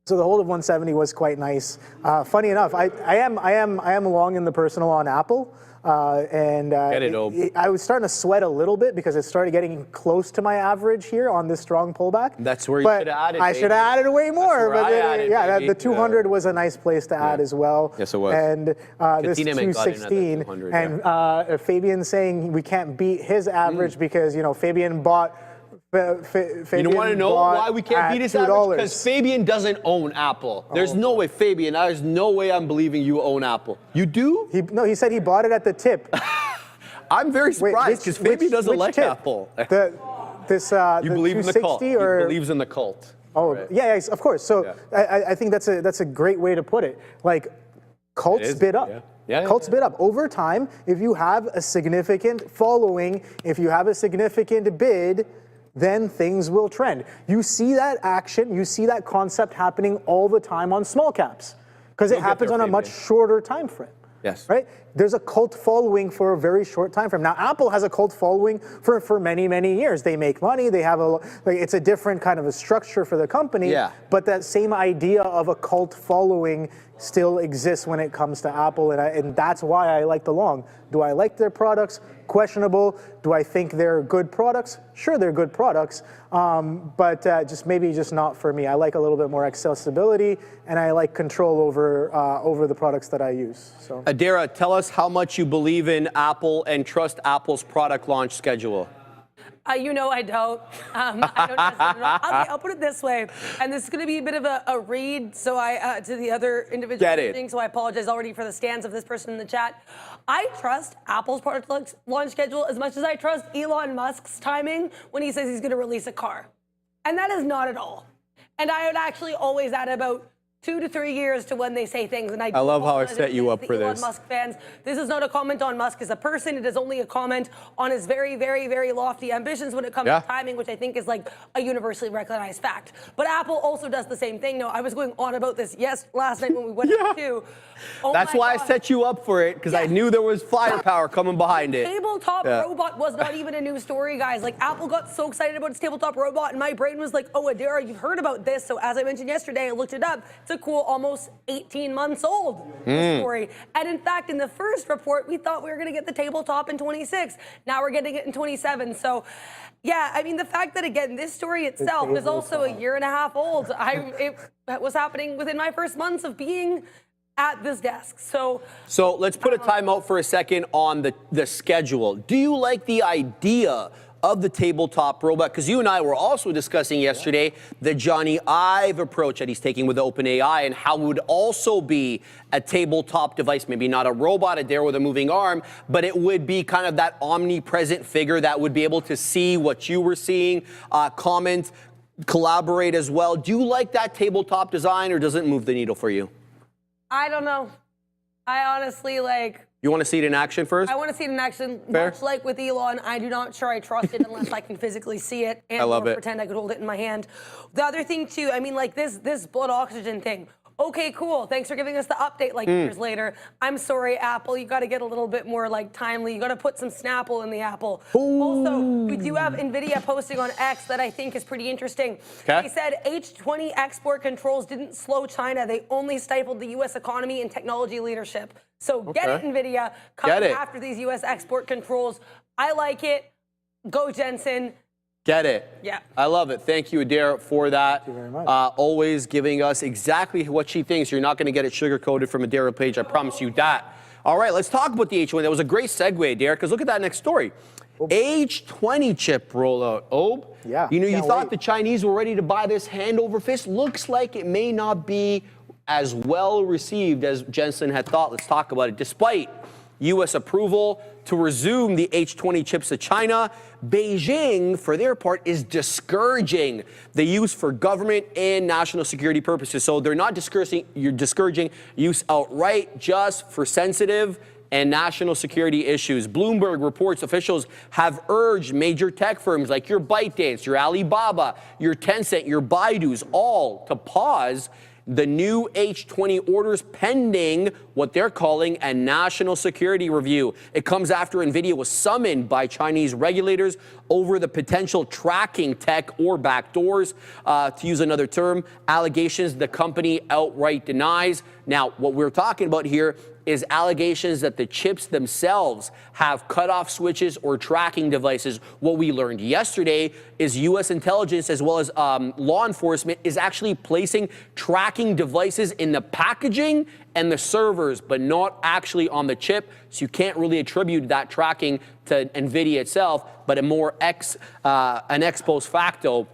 So the hold of 170 was quite nice. Funny enough, I am long in the personal on Apple. I was starting to sweat a little bit because it started getting close to my average here on this strong pullback. That's where you should have added. I should have added way more. But the 200 was a nice place to add as well. Yes, it was. And this 216. And Fabian saying we can't beat his average because Fabian bought. You don't want to know why we can't beat his average? Because Fabian doesn't own Apple. There's no way, Fabian, there's no way I'm believing you own Apple. You do? He said he bought it at the tip. I'm very surprised because Fabian doesn't like tip? Apple. You believe in the cult. He believes in the cult. Oh, right. Yeah, of course. So I think that's a great way to put it. Like, cults bid up. Cults bid up. Over time, if you have a significant following, if you have a significant bid, then things will trend. You see that action, you see that concept happening all the time on small caps because it happens on a much shorter time frame. Yes. Right? There's a cult following for a very short time frame. Now, Apple has a cult following for many, many years. They make money. They have it's a different kind of a structure for the company. Yeah. But that same idea of a cult following still exists when it comes to Apple, and that's why I like the long. Do I like their products? Questionable. Do I think they're good products? Sure, they're good products, but just not for me. I like a little bit more accessibility, and I like control over the products that I use. So, Adara, tell us how much you believe in Apple and trust Apple's product launch schedule. I don't. I don't trust it at all. I'll put it this way, and this is going to be a bit of a read. So to the other individuals, so I apologize already for the stance of this person in the chat. I trust Apple's product launch schedule as much as I trust Elon Musk's timing when he says he's going to release a car, and that is not at all. And I would actually always add about 2 to 3 years to when they say things, and I love how I apologize set you up to for Elon this. Musk fans. This is not a comment on Musk as a person. It is only a comment on his very, very, very lofty ambitions when it comes to timing, which I think is like a universally recognized fact. But Apple also does the same thing. No, I was going on about this last night when we went up too. Oh That's why I set you up for it, because I knew there was firepower coming behind it. Tabletop robot was not even a new story, guys. Like, Apple got so excited about its tabletop robot, and my brain was like, oh, Adara, you've heard about this. So as I mentioned yesterday, I looked it up. It's a cool, almost 18 months old story. And in fact, in the first report, we thought we were going to get the tabletop in 26. Now we're getting it in 27. So, yeah, I mean, the fact that, again, this story itself is also a year and a half old. It was happening within my first months of being at this desk. So let's put a timeout for a second on the schedule. Do you like the idea of the tabletop robot? Because you and I were also discussing yesterday the Johnny Ive approach that he's taking with OpenAI, and how it would also be a tabletop device, maybe not a robot, a dare with a moving arm, but it would be kind of that omnipresent figure that would be able to see what you were seeing, comment, collaborate as well. Do you like that tabletop design, or does it move the needle for you? I don't know. I honestly, You want to see it in action first? I want to see it in action. Fair. Much like with Elon, I do not sure I trust it unless I can physically see it and I love it. pretend I could hold it in my hand. The other thing too, I mean, like this blood oxygen thing. Okay, cool. Thanks for giving us the update years later. I'm sorry, Apple. You got to get a little bit more timely. You got to put some Snapple in the Apple. Also, we do have Nvidia posting on X that I think is pretty interesting. Okay. They said H20 export controls didn't slow China. They only stifled the U.S. economy and technology leadership. So get it, Nvidia. Coming after these U.S. export controls. I like it. Go, Jensen. Get it. Yeah. I love it. Thank you, Adair, for that. Thank you very much. Always giving us exactly what she thinks. You're not going to get it sugar-coated from Adair Page. I promise you that. All right, let's talk about the H1. That was a great segue, Adair, because look at that next story. H20 chip rollout. Yeah. You thought the Chinese were ready to buy this hand over fist. Looks like it may not be as well received as Jensen had thought. Let's talk about it. Despite U.S. approval to resume the H20 chips to China, Beijing, for their part, is discouraging the use for government and national security purposes. So they're not discouraging use outright, just for sensitive and national security issues. Bloomberg reports officials have urged major tech firms like your ByteDance, your Alibaba, your Tencent, your Baidu's, all to pause the new H20 orders pending what they're calling a national security review. It comes after Nvidia was summoned by Chinese regulators over the potential tracking tech or backdoors, to use another term, allegations the company outright denies. Now, what we're talking about here is allegations that the chips themselves have cutoff switches or tracking devices. What we learned yesterday is U.S. intelligence as well as law enforcement is actually placing tracking devices in the packaging and the servers, but not actually on the chip. So you can't really attribute that tracking to Nvidia itself, but a more an ex post facto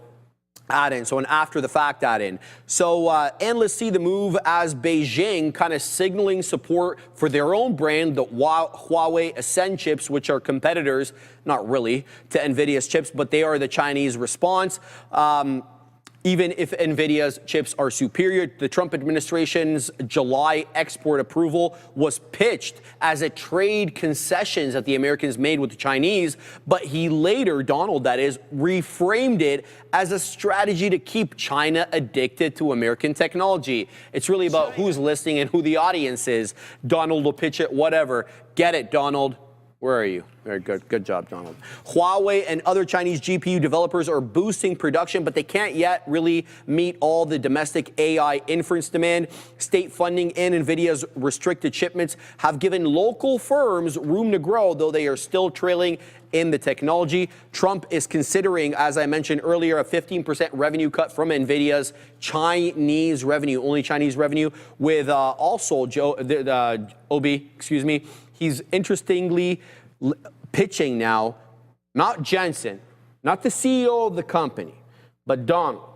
add-in, so an after-the-fact add-in. So analysts see the move as Beijing kind of signaling support for their own brand, the Huawei Ascend chips, which are competitors, not really, to Nvidia's chips, but they are the Chinese response. Even if Nvidia's chips are superior, the Trump administration's July export approval was pitched as a trade concessions that the Americans made with the Chinese, but he later, Donald that is, reframed it as a strategy to keep China addicted to American technology. It's really about who's listening and who the audience is. Donald will pitch it, whatever. Get it, Donald. Where are you? Very good. Good job, Donald. Huawei and other Chinese GPU developers are boosting production, but they can't yet really meet all the domestic AI inference demand. State funding and NVIDIA's restricted shipments have given local firms room to grow, though they are still trailing in the technology. Trump is considering, as I mentioned earlier, a 15% revenue cut from NVIDIA's Chinese revenue, only Chinese revenue, with also Joby, he's interestingly pitching now, not Jensen, not the CEO of the company, but Donald,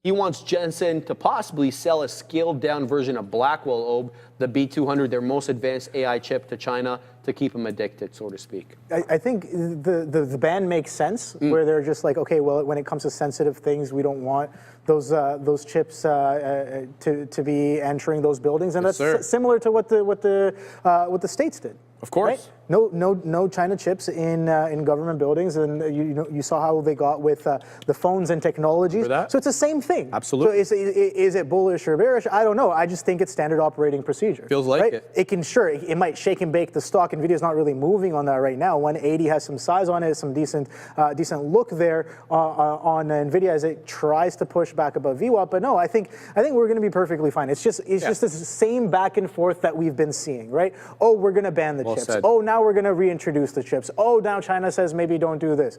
He wants Jensen to possibly sell a scaled-down version of Blackwell, the B200, their most advanced AI chip, to China to keep them addicted, so to speak. I think the ban makes sense, where they're just like, okay, well, when it comes to sensitive things, we don't want those chips to be entering those buildings, and that's similar to what the states did. Of course. Right? No China chips in government buildings, and you saw how they got with the phones and technologies. So it's the same thing. Absolutely. So is it bullish or bearish? I don't know. I just think it's standard operating procedure. Feels like it. It might shake and bake the stock. Nvidia's not really moving on that right now. 180 has some size on it, some decent look there on Nvidia as it tries to push back above VWAP. But no, I think we're going to be perfectly fine. It's just the same back and forth that we've been seeing, right? Oh, we're going to ban the chips. Said. Oh, now we're going to reintroduce the chips. Oh, now China says maybe don't do this.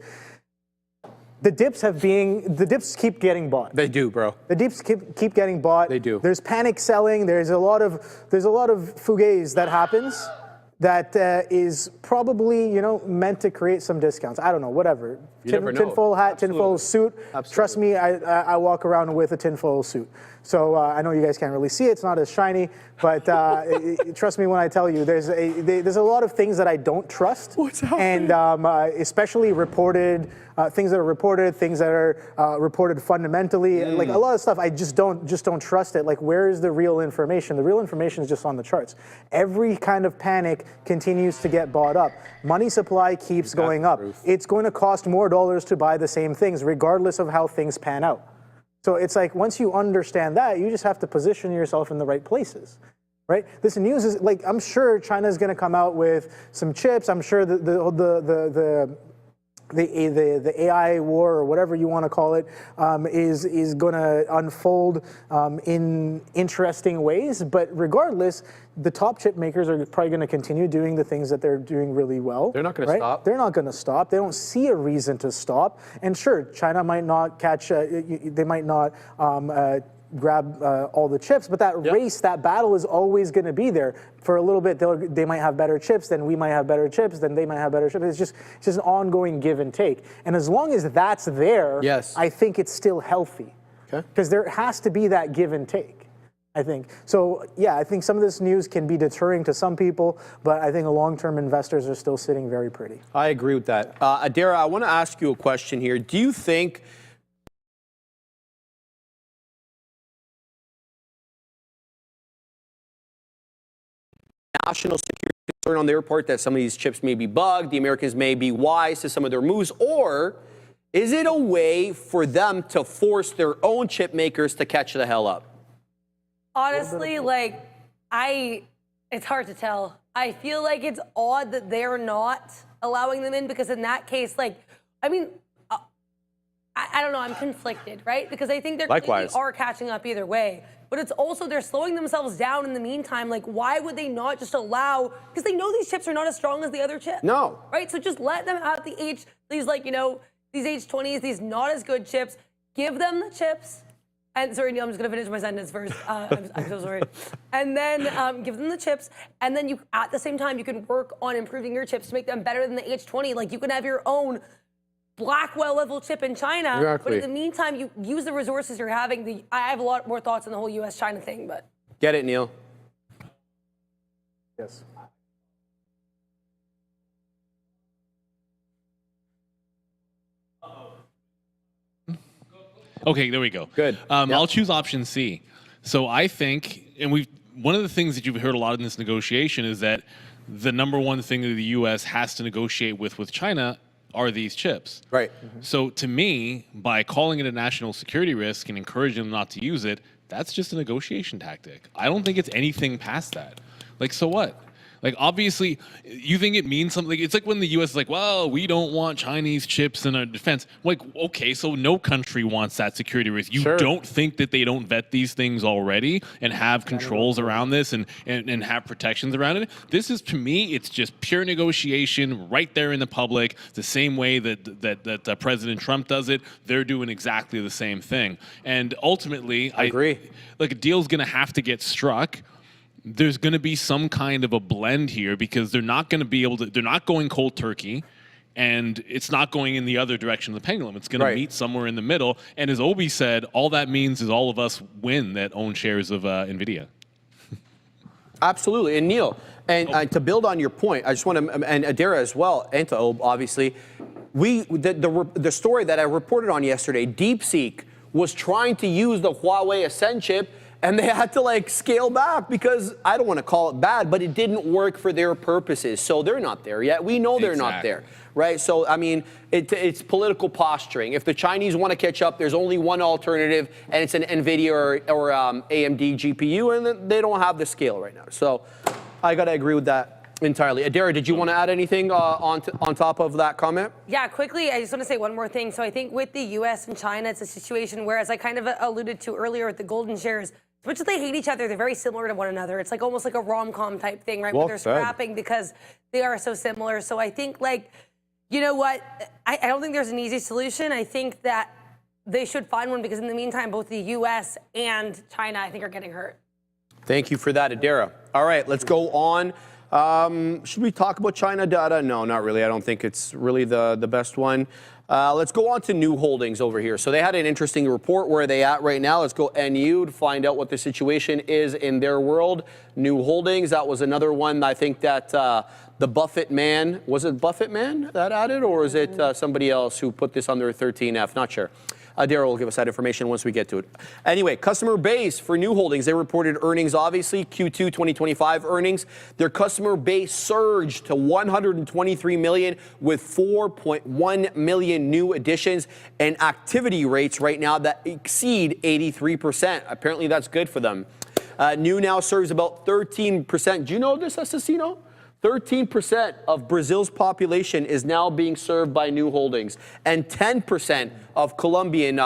The dips keep getting bought. They do, bro. The dips keep getting bought. They do. There's panic selling. There's a lot of fugazi that happens that is probably meant to create some discounts. I don't know, whatever. Tinfoil hat, tinfoil suit. Absolutely. Trust me, I walk around with a tinfoil suit. So I know you guys can't really see it. It's not as shiny, but trust me when I tell you, there's a lot of things that I don't trust. What's happening? And especially reported things that are reported, things that are reported fundamentally, like a lot of stuff. I just don't trust it. Like, where is the real information? The real information is just on the charts. Every kind of panic continues to get bought up. Money supply keeps going up. It's going to cost more dollars to buy the same things, regardless of how things pan out. So it's like, once you understand that, you just have to position yourself in the right places, right? This news is like, I'm sure China's going to come out with some chips. I'm sure that the AI war, or whatever you want to call it, is going to unfold in interesting ways. But regardless, the top chip makers are probably going to continue doing the things that they're doing really well. They're not going to stop. They're not going to stop. They don't see a reason to stop. And sure, China might not catch. They might not grab all the chips, but that race, that battle is always going to be there. For a little bit, they might have better chips, then we might have better chips, then they might have better chips. It's just an ongoing give and take. And as long as that's there, I think it's still healthy. Because there has to be that give and take, I think. So yeah, I think some of this news can be deterring to some people, but I think long-term investors are still sitting very pretty. I agree with that. Adira, I want to ask you a question here. Do you think national security concern on their part that some of these chips may be bugged, the Americans may be wise to some of their moves, or is it a way for them to force their own chip makers to catch the hell up? Honestly, it's hard to tell. I feel like it's odd that they're not allowing them in, because in that case, I don't know, I'm conflicted, right? Because I think they are catching up either way. But it's also, they're slowing themselves down in the meantime. Like, why would they not just allow, because they know these chips are not as strong as the other chips. No. Right? So just let them have these H20s, these not as good chips. Give them the chips. And sorry, Neil, I'm just going to finish my sentence first. I'm so sorry. And then give them the chips. And then at the same time, you can work on improving your chips to make them better than the H20. Like, you can have your own Blackwell level chip in China, but in the meantime, you use the resources you're having. I have a lot more thoughts on the whole U.S.-China thing, but get it, Neil. Yes. Okay, there we go. Good. I'll choose option C. So I think, and one of the things that you've heard a lot in this negotiation is that the number one thing that the U.S. has to negotiate with China are these chips. Right. So to me, by calling it a national security risk and encouraging them not to use it, that's just a negotiation tactic. I don't think it's anything past that. Like, so what? Like, obviously, you think it means something. It's like when the U.S. is like, well, we don't want Chinese chips in our defense. I'm like, okay, so no country wants that security risk. You don't think that they don't vet these things already and have controls around this and have protections around it? This is, to me, it's just pure negotiation right there in the public, the same way that President Trump does it. They're doing exactly the same thing. And ultimately, I agree. Like, a deal's going to have to get struck. There's going to be some kind of a blend here, because they're not going to be able to, they're not going cold turkey, and it's not going in the other direction of the pendulum. It's going Right. to meet somewhere in the middle. And as Obi said, all that means is all of us win that own shares of Nvidia. Absolutely. And Neil, and to build on your point, I just want to, and Adara as well, and to Ob, obviously, the story that I reported on yesterday, DeepSeek was trying to use the Huawei Ascend chip, and they had to like scale back because I don't want to call it bad, but it didn't work for their purposes. So they're not there yet. We know they're not there, right? So, I mean, it's political posturing. If the Chinese want to catch up, there's only one alternative, and it's an Nvidia or AMD GPU, and they don't have the scale right now. So I got to agree with that entirely. Adara, did you want to add anything on top of that comment? Yeah, quickly, I just want to say one more thing. So I think with the U.S. and China, it's a situation where, as I kind of alluded to earlier with the golden shares, as much as they hate each other, they're very similar to one another. It's like almost like a rom-com type thing, right? Well Where they're said. scrapping because they are so similar. So I think, like, you know what? I don't think there's an easy solution. I think that they should find one because in the meantime, both the U.S. and China, I think, are getting hurt. Thank you for that, Adara. All right, let's go on. Should we talk about China data? No, not really. I don't think it's really the best one. Let's go on to new holdings over here. So they had an interesting report. Where are they at right now? Let's go NU to find out what the situation is in their world. New holdings, that was another one. I think that the Buffett man, was it Buffett man that added, or is it somebody else who put this under 13F? Not sure. Daryl will give us that information once we get to it. Anyway, customer base for new holdings. They reported earnings, obviously, Q2 2025 earnings. Their customer base surged to 123 million with 4.1 million new additions and activity rates right now that exceed 83%. Apparently, that's good for them. New now serves about 13%. Do you know this, Assassino? 13% of Brazil's population is now being served by new holdings, and 10% of Colombian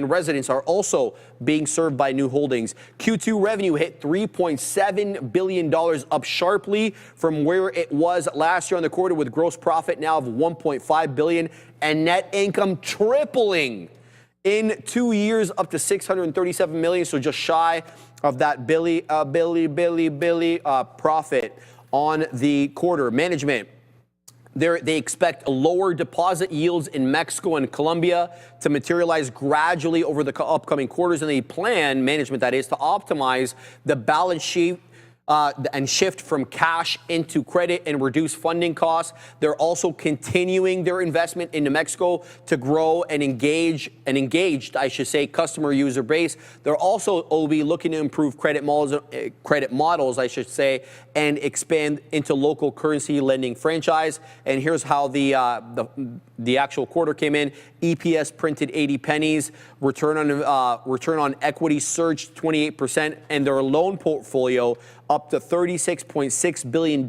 residents are also being served by new holdings. Q2 revenue hit $3.7 billion, up sharply from where it was last year on the quarter, with gross profit now of $1.5 billion and net income tripling in 2 years, up to $637 million, so just shy of that Billy profit on the quarter. Management, they expect lower deposit yields in Mexico and Colombia to materialize gradually over the upcoming quarters, and they plan, management that is, to optimize the balance sheet and shift from cash into credit and reduce funding costs. They're also continuing their investment into Mexico to grow an engaged, I should say, customer user base. They're also, Obi, looking to improve credit models, I should say, and expand into local currency lending franchise. And here's how the actual quarter came in. EPS printed 80 pennies. Return on equity surged 28%, and their loan portfolio up to $36.6 billion,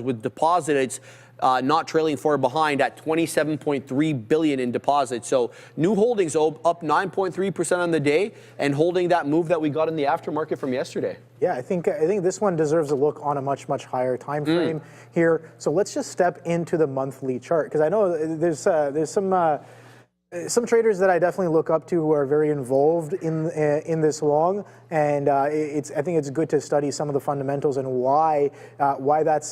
with deposits not trailing far behind at $27.3 billion in deposits. So new holdings up 9.3% on the day, and holding that move that we got in the aftermarket from yesterday. Yeah, I think this one deserves a look on a much higher time frame here. So let's just step into the monthly chart, because I know there's some traders that I definitely look up to who are very involved in this long, and I think it's good to study some of the fundamentals and why that's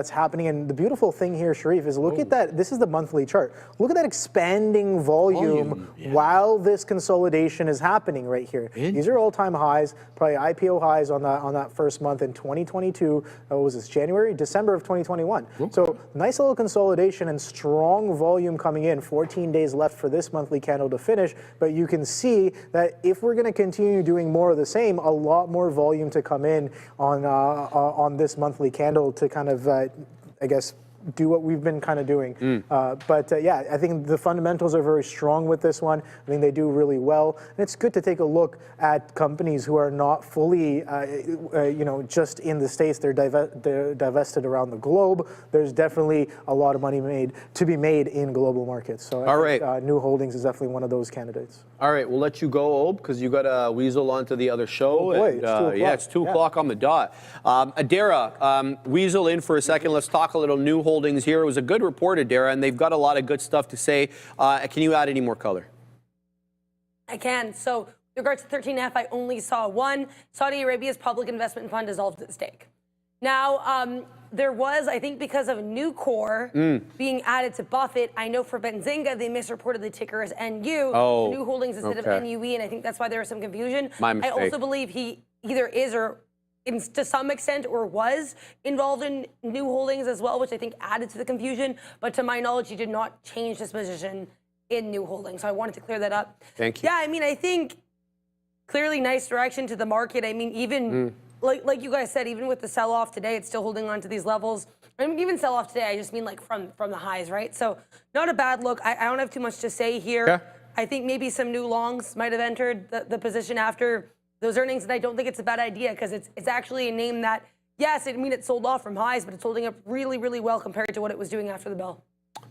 happening. And the beautiful thing here, Sharif, is look at that. This is the monthly chart. Look at that expanding volume while this consolidation is happening right here. These are all-time highs, probably IPO highs on that first month in 2022. What was this, December of 2021? So nice little consolidation and strong volume coming in. 14 days left for this monthly candle to finish, but you can see that if we're going to continue doing more of the same, a lot more volume to come in on this monthly candle to kind of, I guess, do what we've been kind of doing. But yeah, I think the fundamentals are very strong with this one. I think they do really well. And it's good to take a look at companies who are not fully, just in the States. They're divested around the globe. There's definitely a lot of money to be made in global markets. So I think, New Holdings is definitely one of those candidates. All right, we'll let you go, Ob, because you got to weasel onto the other show. Oh boy, it's 2 o'clock. Yeah, it's 2 o'clock on the dot. Adara, weasel in for a second. Let's talk a little new holdings here. It was a good report, Adara, and they've got a lot of good stuff to say. Can you add any more color? I can. So, with regards to 13F, I only saw one. Saudi Arabia's public investment fund dissolved its stake. Now, there was, I think, because of Nucor being added to Buffett, I know for Benzinga, they misreported the ticker as NU, New Holdings instead of NUE, and I think that's why there was some confusion. My mistake. I also believe he either is or, to some extent, or was involved in New Holdings as well, which I think added to the confusion. But to my knowledge, he did not change his position in New Holdings. So I wanted to clear that up. Thank you. Yeah, I mean, I think clearly nice direction to the market. I mean, even like you guys said, even with the sell-off today, it's still holding on to these levels. I mean, even sell-off today, I just mean like from the highs, right? So not a bad look. I don't have too much to say here. Yeah. I think maybe some new longs might have entered the position after those earnings, and I don't think it's a bad idea because it's actually a name that, yes, I mean, it sold off from highs, but it's holding up really, really well compared to what it was doing after the bell.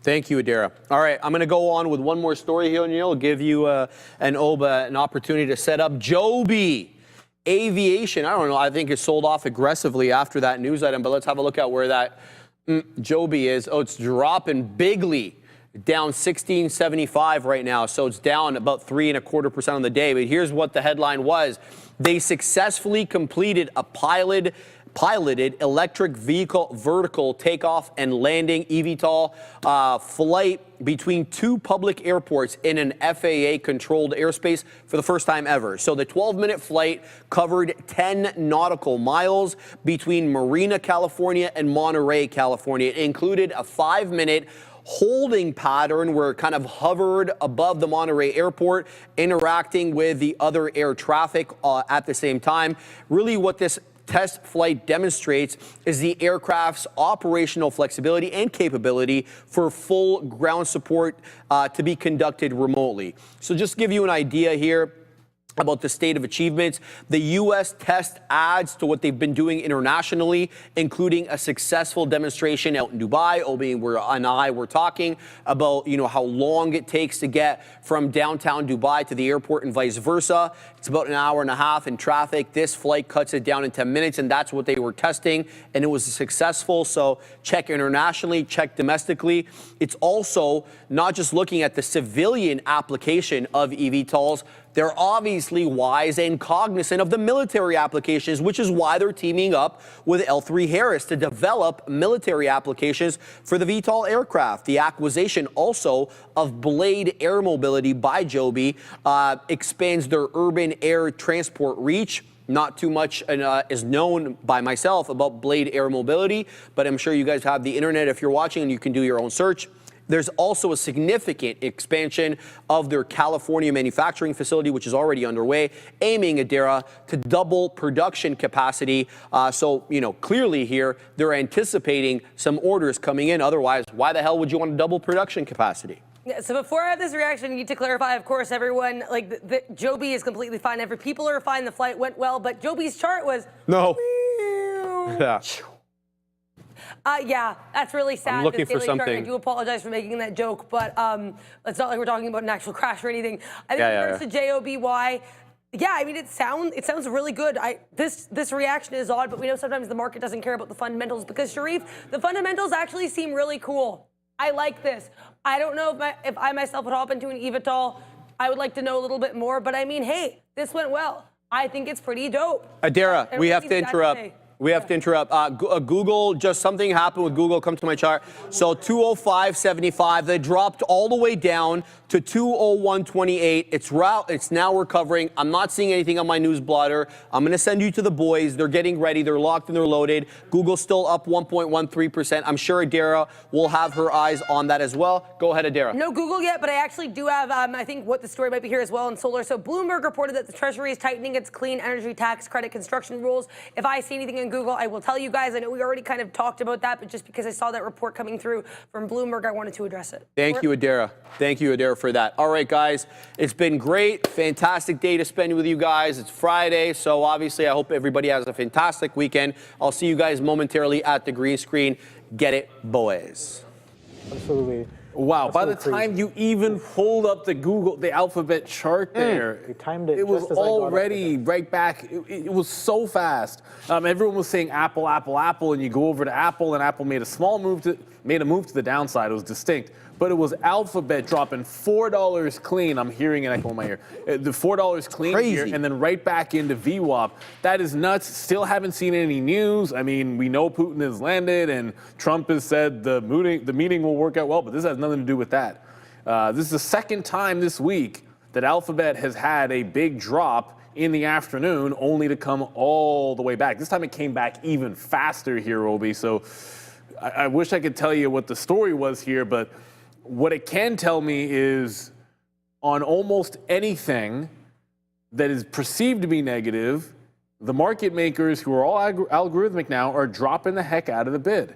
Thank you, Adira. All right, I'm going to go on with one more story here, and I'll give you an opportunity to set up Joby. Aviation, I don't know, I think it sold off aggressively after that news item, but let's have a look at where that Joby is. Oh, it's dropping bigly. Down 16.75 right now, so it's down about 3.25% on the day. But here's what the headline was. They successfully completed a piloted electric vehicle vertical takeoff and landing eVTOL flight between two public airports in an FAA-controlled airspace for the first time ever. So the 12-minute flight covered 10 nautical miles between Marina, California and Monterey, California. It included a 5-minute holding pattern where it kind of hovered above the Monterey airport, interacting with the other air traffic at the same time. Really what this test flight demonstrates is the aircraft's operational flexibility and capability for full ground support to be conducted remotely. So just to give you an idea here about the state of achievements, the U.S. test adds to what they've been doing internationally, including a successful demonstration out in Dubai. Obi and I were talking about, how long it takes to get from downtown Dubai to the airport and vice versa. It's about an hour and a half in traffic. This flight cuts it down in 10 minutes, and that's what they were testing, and it was successful. So check internationally, check domestically. It's also not just looking at the civilian application of eVTOLs. They're obviously wise and cognizant of the military applications, which is why they're teaming up with L3 Harris to develop military applications for the VTOL aircraft. The acquisition also of Blade Air Mobility by Joby expands their urban air transport reach. Not too much is known by myself about Blade Air Mobility, but I'm sure you guys have the internet if you're watching and you can do your own search. There's also a significant expansion of their California manufacturing facility, which is already underway, aiming, Adira, to double production capacity. So, clearly here, they're anticipating some orders coming in. Otherwise, why the hell would you want to double production capacity? Yeah, so before I have this reaction, I need to clarify, of course, everyone, the Joby is completely fine. Every people are fine. The flight went well, but Joby's chart was... No. Yeah. Yeah, that's really sad. I'm looking for something. I do apologize for making that joke, but it's not like we're talking about an actual crash or anything. I think in regards to JOBY, yeah, I mean, it sounds really good. This reaction is odd, but we know sometimes the market doesn't care about the fundamentals because, Sharif, the fundamentals actually seem really cool. I like this. I don't know if I myself would hop into an eVTOL. I would like to know a little bit more, but I mean, hey, this went well. I think it's pretty dope. Adira, we have to interrupt. We have to interrupt. Google, just something happened with Google. Come to my chart. So 205.75, they dropped all the way down to 201.28. It's now recovering. I'm not seeing anything on my news blotter. I'm going to send you to the boys. They're getting ready. They're locked and they're loaded. Google's still up 1.13%. I'm sure Adira will have her eyes on that as well. Go ahead, Adira. No Google yet, but I actually do have, I think, what the story might be here as well in solar. So Bloomberg reported that the Treasury is tightening its clean energy tax credit construction rules. If I see anything in Google, I will tell you guys. I know we already kind of talked about that, but just because I saw that report coming through from Bloomberg, I wanted to address it. Thank you, Adira. Thank you, Adira, for that. All right, guys, it's been great. Fantastic day to spend with you guys. It's Friday, so obviously I hope everybody has a fantastic weekend. I'll see you guys momentarily at the green screen. Get it, boys. Absolutely. Wow, by the time you even pulled up the Alphabet chart there, You timed it was just as I got up already right back. It was so fast. Everyone was saying Apple, Apple, Apple, and you go over to Apple, and Apple made a small move made a move to the downside. It was distinct. But it was Alphabet dropping $4 clean. I'm hearing an echo in my ear. The $4 clean here, and then right back into VWAP. That is nuts. Still haven't seen any news. I mean, we know Putin has landed, and Trump has said the meeting will work out well, but this has nothing to do with that. This is the second time this week that Alphabet has had a big drop in the afternoon, only to come all the way back. This time it came back even faster here, Obi. So I wish I could tell you what the story was here, but what it can tell me is on almost anything that is perceived to be negative, the market makers, who are all algorithmic now, are dropping the heck out of the bid.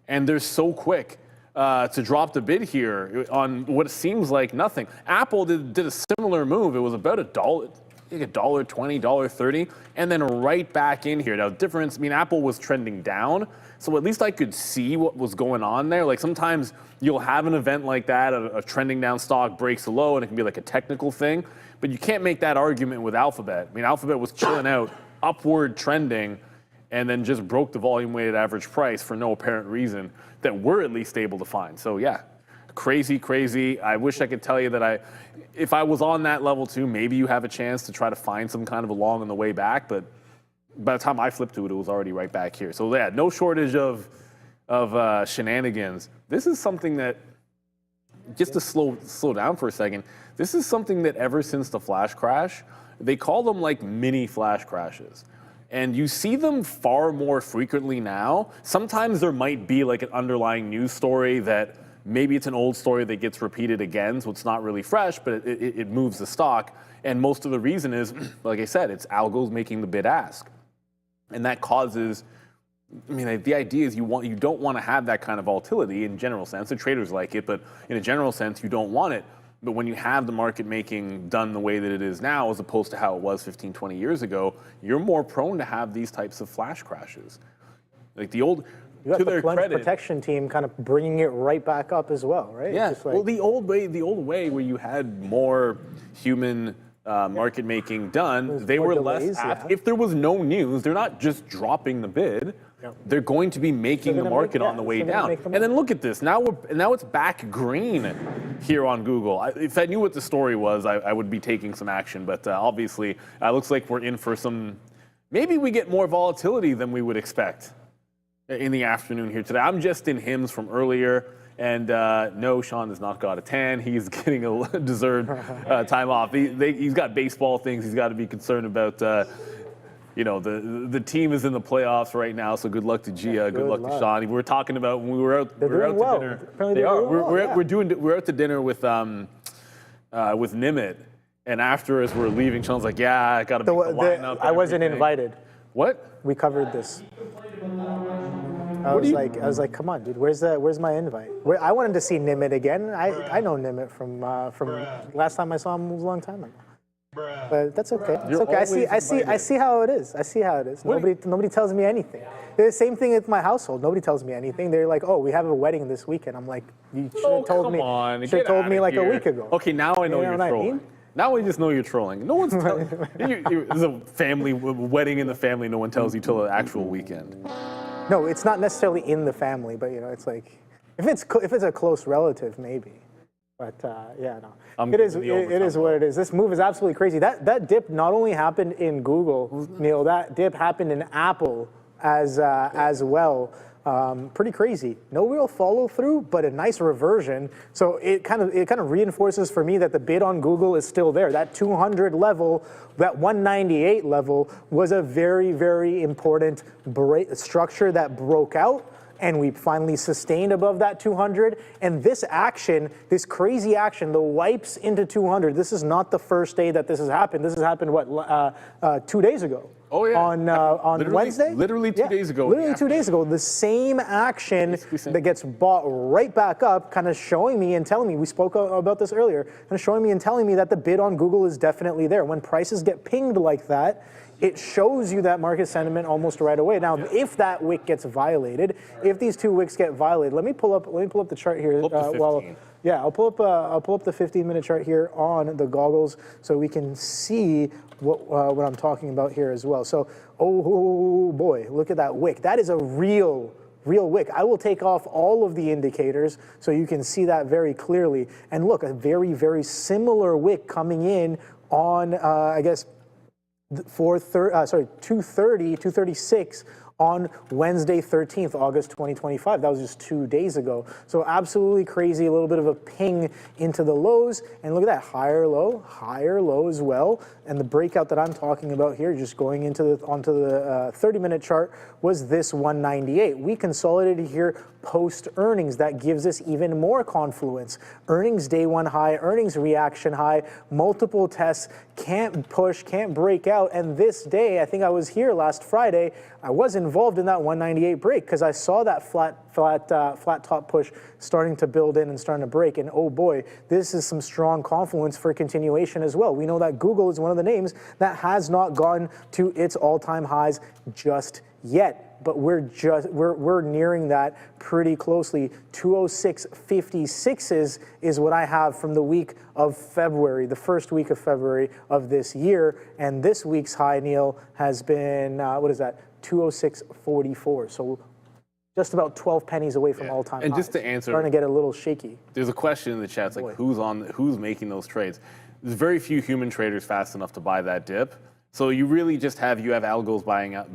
And they're so quick to drop the bid here on what seems like nothing. Apple did a similar move. It was about $1, like $1.20, $1.30, and then right back in here. Now, the difference, I mean, Apple was trending down, so at least I could see what was going on there. Like sometimes you'll have an event like that, a trending down stock breaks a low, and it can be like a technical thing, but you can't make that argument with Alphabet. I mean, Alphabet was chilling out, upward trending, and then just broke the volume weighted average price for no apparent reason that we're at least able to find. So yeah, crazy. I wish I could tell you that if I was on that level too, maybe you have a chance to try to find some kind of a long on the way back, but by the time I flipped to it, it was already right back here. So yeah, no shortage of shenanigans. This is something that, just to slow down for a second, this is something that ever since the flash crash, they call them like mini flash crashes. And you see them far more frequently now. Sometimes there might be like an underlying news story that maybe it's an old story that gets repeated again, so it's not really fresh, but it moves the stock. And most of the reason is, like I said, it's algos making the bid ask. And that causes, I mean, the idea is you don't want to have that kind of volatility in general sense. The traders like it, but in a general sense, you don't want it. But when you have the market making done the way that it is now, as opposed to how it was 15, 20 years ago, you're more prone to have these types of flash crashes. Like the old, you got the plunge protection team kind of bringing it right back up as well, right? Yeah. Just like, well, the old way where you had more human market making done, they were delays, less. If there was no news, they're not just dropping the bid. Yep. They're going to be making the market on the way down. And then look at this. Now it's back green here on Google. If I knew what the story was, I would be taking some action. But obviously, it looks like we're in for some. Maybe we get more volatility than we would expect in the afternoon here today. I'm just in HIMS from earlier. And no, Sean has not got a tan. He's getting a deserved time off. He's got baseball things he's got to be concerned about. The team is in the playoffs right now, so good luck to Gia. Good luck to Sean. We were talking about when we were out to dinner. They are. We're out to dinner with Nimit, and after as we're leaving, Sean's like, "Yeah, I got to make the lineup." I wasn't invited. What? We covered this. I was like, come on, dude. Where's my invite? I wanted to see Nimit again. I know Nimit from last time I saw him was a long time ago. But that's okay. It's okay. I see how it is. Nobody tells me anything. The same thing with my household. Nobody tells me anything. They're like, oh, we have a wedding this weekend. I'm like, you should have told me. Should have told me like a week ago. Okay, now I know you're trolling. Now I just know you're trolling. No one's telling you. There's a family wedding in the family. No one tells you till the actual weekend. No, it's not necessarily in the family, but it's like if it's a close relative, maybe. But yeah, no. It is what it is. This move is absolutely crazy. That dip not only happened in Google, Neil. That dip happened in Apple as well. Pretty crazy. No real follow through, but a nice reversion. So it kind of reinforces for me that the bid on Google is still there. That 200 level, that 198 level was a very, very important structure that broke out. And we finally sustained above that 200. And this action, this crazy action, the wipes into 200, this is not the first day that this has happened. This has happened, 2 days ago? Oh, yeah. On Wednesday? Literally 2 days ago. Literally 2 days ago. The same action that gets bought right back up, kind of showing me and telling me, we spoke about this earlier, kind of showing me and telling me that the bid on Google is definitely there. When prices get pinged like that, it shows you that market sentiment almost right away. Now, if that wick gets violated, if these two wicks get violated, let me pull up the chart here. I'll pull up the 15-minute chart here on the goggles so we can see what I'm talking about here as well. So, oh boy, look at that wick. That is a real real wick. I will take off all of the indicators so you can see that very clearly. And look, a very, very similar wick coming in on, I guess, 236 on Wednesday, 13th, August 2025. That was just 2 days ago. So absolutely crazy, a little bit of a ping into the lows. And look at that, higher low as well. And the breakout that I'm talking about here, just going into onto the 30-minute chart, was this 198. We consolidated here post earnings. That gives us even more confluence. Earnings day one high, earnings reaction high, multiple tests, can't push, can't break out. And this day, I think I was here last Friday, I was involved in that 198 break because I saw that flat top push starting to build in and starting to break. And oh boy, this is some strong confluence for continuation as well. We know that Google is one of the names that has not gone to its all-time highs just yet. But we're nearing that pretty closely. 206.56 is what I have from the week of February, the first week of February of this year. And this week's high, Neil, has been, what is that? 206.44. So just about 12 pennies away from all-time highs. And just to answer, starting to get a little shaky. There's a question in the chat. It's like, who's making those trades? There's very few human traders fast enough to buy that dip. So you really just have algos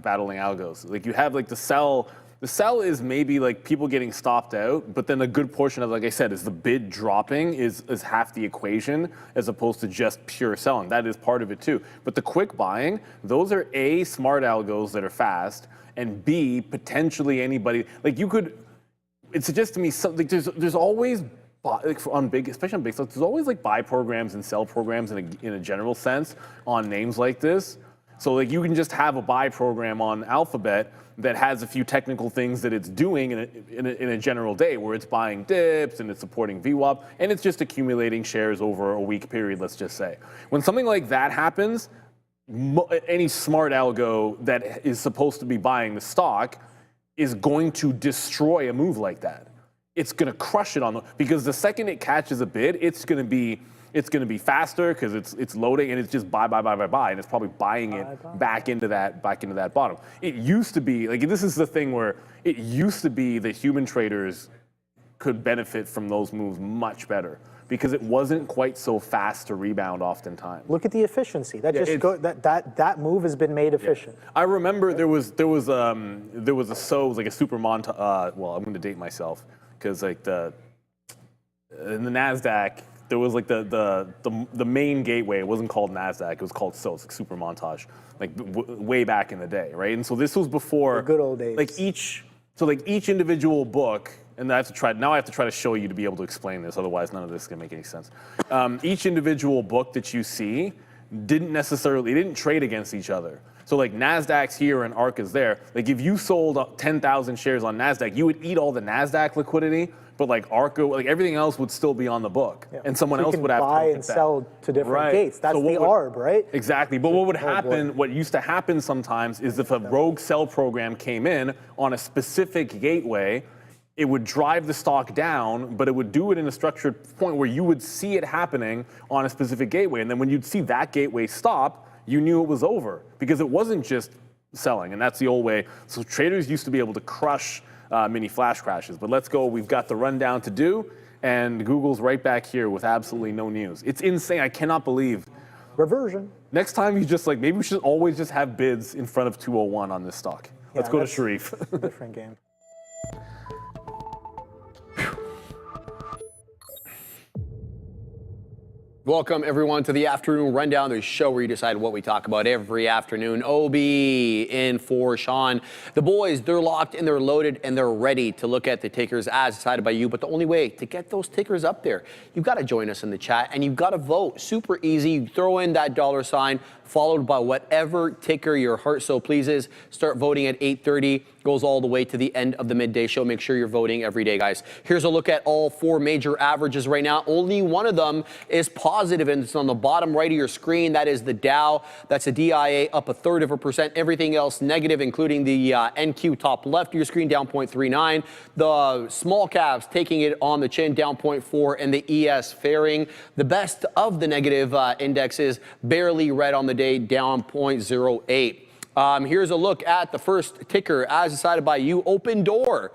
battling algos. Like you have like the sell. The sell is maybe like people getting stopped out, but then a good portion of, like I said, is the bid dropping is half the equation as opposed to just pure selling. That is part of it too. But the quick buying, those are A, smart algos that are fast, and B, potentially anybody. Like you could, it suggests to me something. There's always, like especially on big stocks, there's always like buy programs and sell programs in a general sense on names like this. So like you can just have a buy program on Alphabet that has a few technical things that it's doing in a general day where it's buying dips and it's supporting VWAP and it's just accumulating shares over a week period, let's just say. When something like that happens, any smart algo that is supposed to be buying the stock is going to destroy a move like that. It's going to crush it because the second it catches a bid, it's going to be faster because it's loading and it's just buy, and it's probably buying it back into that bottom. It used to be like, this is the thing where it used to be that human traders could benefit from those moves much better because it wasn't quite so fast to rebound oftentimes. Look at the efficiency. That move has been made efficient. Yeah. I remember there was a super montage. Well, I'm going to date myself because like in the Nasdaq. There was like the main gateway. It wasn't called Nasdaq. It was called SOS, like Super Montage, like way back in the day, right? And so this was before the good old days. Like each individual book, and I have to try to show you to be able to explain this. Otherwise, none of this is gonna make any sense. Each individual book that you see didn't trade against each other. So like Nasdaq's here and ARK is there. Like if you sold 10,000 shares on Nasdaq, you would eat all the Nasdaq liquidity. But like ARCO, like everything else would still be on the book, and someone else would have to buy and sell to different gates. That's the ARB, right? Exactly. But what would happen? What used to happen sometimes is if a rogue sell program came in on a specific gateway, it would drive the stock down, but it would do it in a structured point where you would see it happening on a specific gateway, and then when you'd see that gateway stop, you knew it was over because it wasn't just selling, and that's the old way. So traders used to be able to crush mini flash crashes. But let's go. We've got the rundown to do, and Google's right back here with absolutely no news. It's insane. I cannot believe. Reversion. Next time you just maybe we should always just have bids in front of 201 on this stock. Let's go to Sharif. Different game. Welcome, everyone, to the Afternoon Rundown, the show where you decide what we talk about every afternoon. OB in for Sean. The boys, they're locked and they're loaded and they're ready to look at the tickers as decided by you. But the only way to get those tickers up there, you've got to join us in the chat and you've got to vote. Super easy. You throw in that $sign followed by whatever ticker your heart so pleases. Start voting at 8:30. Goes all the way to the end of the midday show. Make sure you're voting every day, guys. Here's a look at all four major averages right now. Only one of them is positive, and it's on the bottom right of your screen. That is the Dow. That's a DIA up 0.33%. Everything else negative, including the NQ top left of your screen, down 0.39. The small caps taking it on the chin, down 0.4, and the ES faring the best of the negative indexes, barely red on the day, down 0.08. Here's a look at the first ticker as decided by you, Open Door.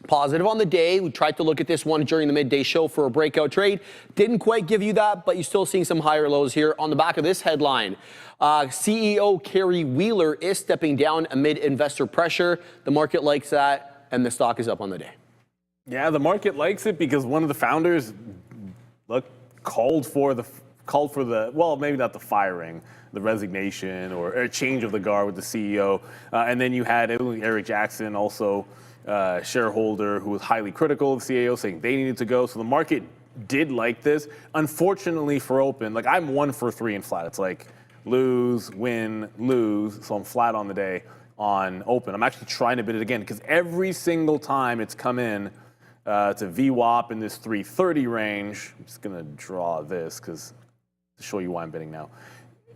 Positive on the day. We tried to look at this one during the midday show for a breakout trade. Didn't quite give you that, but you're still seeing some higher lows here. On the back of this headline, CEO Kerry Wheeler is stepping down amid investor pressure. The market likes that, and the stock is up on the day. Yeah, the market likes it because one of the founders called for the well, maybe not the firing, the resignation or a change of the guard with the CEO, and then you had Eric Jackson also. Shareholder who was highly critical of the CEO, saying they needed to go. So the market did like this. Unfortunately for Open, like I'm 1 for 3 in flat. It's like lose, win, lose. So I'm flat on the day on Open. I'm actually trying to bid it again because every single time it's come in to VWAP in this 330 range. I'm just gonna draw this to show you why I'm bidding now.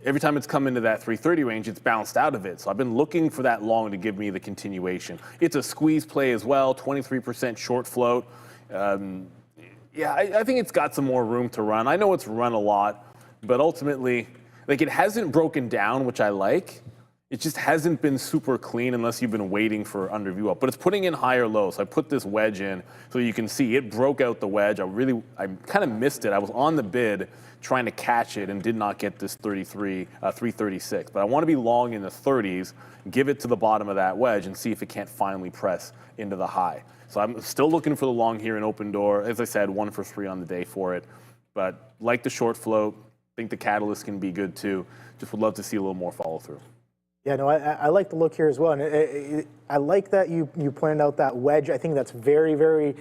Every time it's come into that 330 range, it's bounced out of it. So I've been looking for that long to give me the continuation. It's a squeeze play as well, 23% short float. Yeah, I think it's got some more room to run. I know it's run a lot, but ultimately, like it hasn't broken down, which I like. It just hasn't been super clean unless you've been waiting for under view up. But it's putting in higher lows. So I put this wedge in so you can see it broke out the wedge. I kind of missed it. I was on the bid trying to catch it and did not get this 336. But I want to be long in the 30s, give it to the bottom of that wedge and see if it can't finally press into the high. So I'm still looking for the long here in Open Door. As I said, 1 for 3 on the day for it. But like the short float, think the catalyst can be good too. Just would love to see a little more follow through. Yeah, no, I like the look here as well. And I like that you pointed out that wedge. I think that's very, very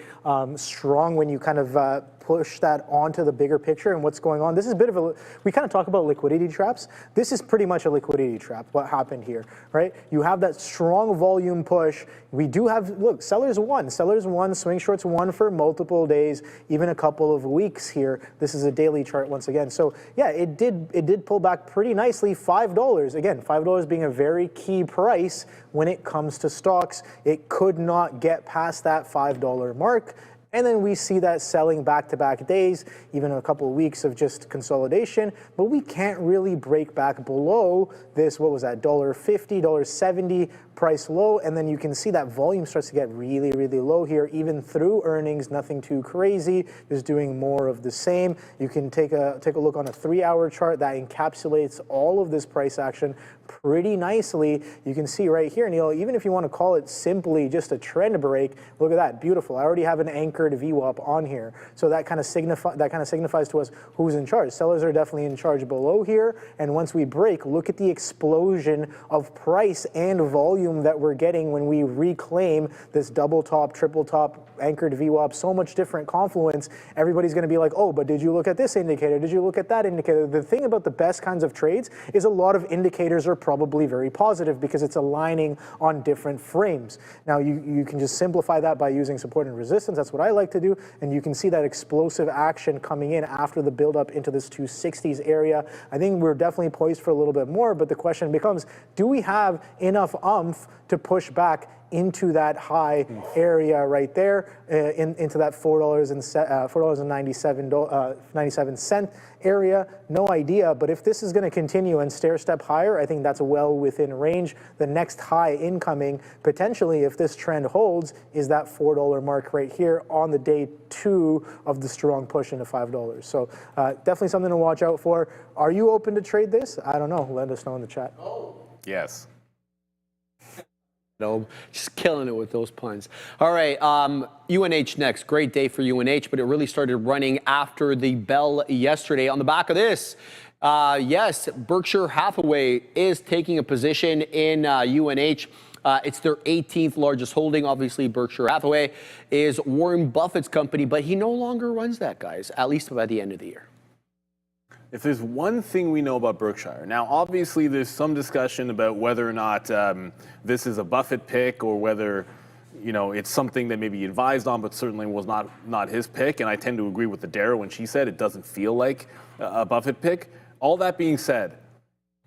strong when you kind of push that onto the bigger picture and what's going on. This is a bit of we kind of talk about liquidity traps. This is pretty much a liquidity trap, what happened here, right? You have that strong volume push. We do have, look, sellers won, swing shorts won for multiple days, even a couple of weeks here. This is a daily chart once again. So yeah, it did pull back pretty nicely, $5. Again, $5 being a very key price when it comes to stocks. It could not get past that $5 mark. And then we see that selling back-to-back days, even a couple of weeks of just consolidation, but we can't really break back below this, what was that, $1.50, $1.70 price low, and then you can see that volume starts to get really, really low here, even through earnings, nothing too crazy, just doing more of the same. You can take a look on a 3-hour chart that encapsulates all of this price action pretty nicely. You can see right here, Neil, even if you want to call it simply just a trend break, look at that, beautiful. I already have an anchored VWAP on here. So that kind of signifies to us who's in charge. Sellers are definitely in charge below here. And once we break, look at the explosion of price and volume that we're getting when we reclaim this double top, triple top, anchored VWAP, so much different confluence. Everybody's going to be like, oh, but did you look at this indicator? Did you look at that indicator? The thing about the best kinds of trades is a lot of indicators are probably very positive because it's aligning on different frames. Now, you can just simplify that by using support and resistance. That's what I like to do. And you can see that explosive action coming in after the buildup into this 260s area. I think we're definitely poised for a little bit more, but the question becomes, do we have enough oomph to push back into that high area right there, into that $4.97 area? No idea, but if this is going to continue and stair step higher, I think that's well within range. The next high incoming, potentially, if this trend holds, is that $4 mark right here on the day 2 of the strong push into $5. So definitely something to watch out for. Are you open to trade this? I don't know. Let us know in the chat. Yes. No, just killing it with those puns. All right, UNH next. Great day for UNH, but it really started running after the bell yesterday. On the back of this, yes, Berkshire Hathaway is taking a position in UNH. It's their 18th largest holding. Obviously, Berkshire Hathaway is Warren Buffett's company, but he no longer runs that, guys, at least by the end of the year. If there's one thing we know about Berkshire, now obviously there's some discussion about whether or not this is a Buffett pick or whether, you know, it's something that maybe he advised on, but certainly was not his pick. And I tend to agree with Dara when she said it doesn't feel like a Buffett pick. All that being said,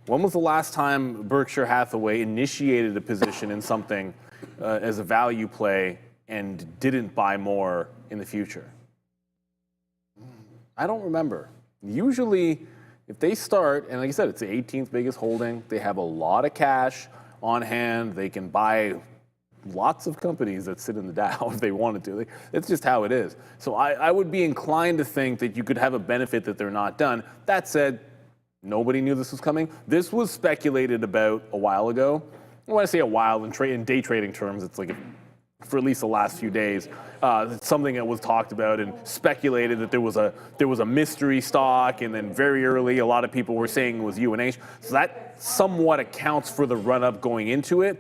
when was the last time Berkshire Hathaway initiated a position in something as a value play and didn't buy more in the future? I don't remember. Usually, If they start, and like I said, it's the 18th biggest holding, they have a lot of cash on hand, they can buy lots of companies that sit in the Dow if they wanted to. It's just how it is. So I would be inclined to think that you could have a benefit that they're not done. That said, nobody knew this was coming. This was speculated about a while ago. When I say a while, in day trading terms, it's like for at least the last few days. It's something that was talked about and speculated that there was a mystery stock, and then very early, a lot of people were saying it was UNH. So that somewhat accounts for the run-up going into it.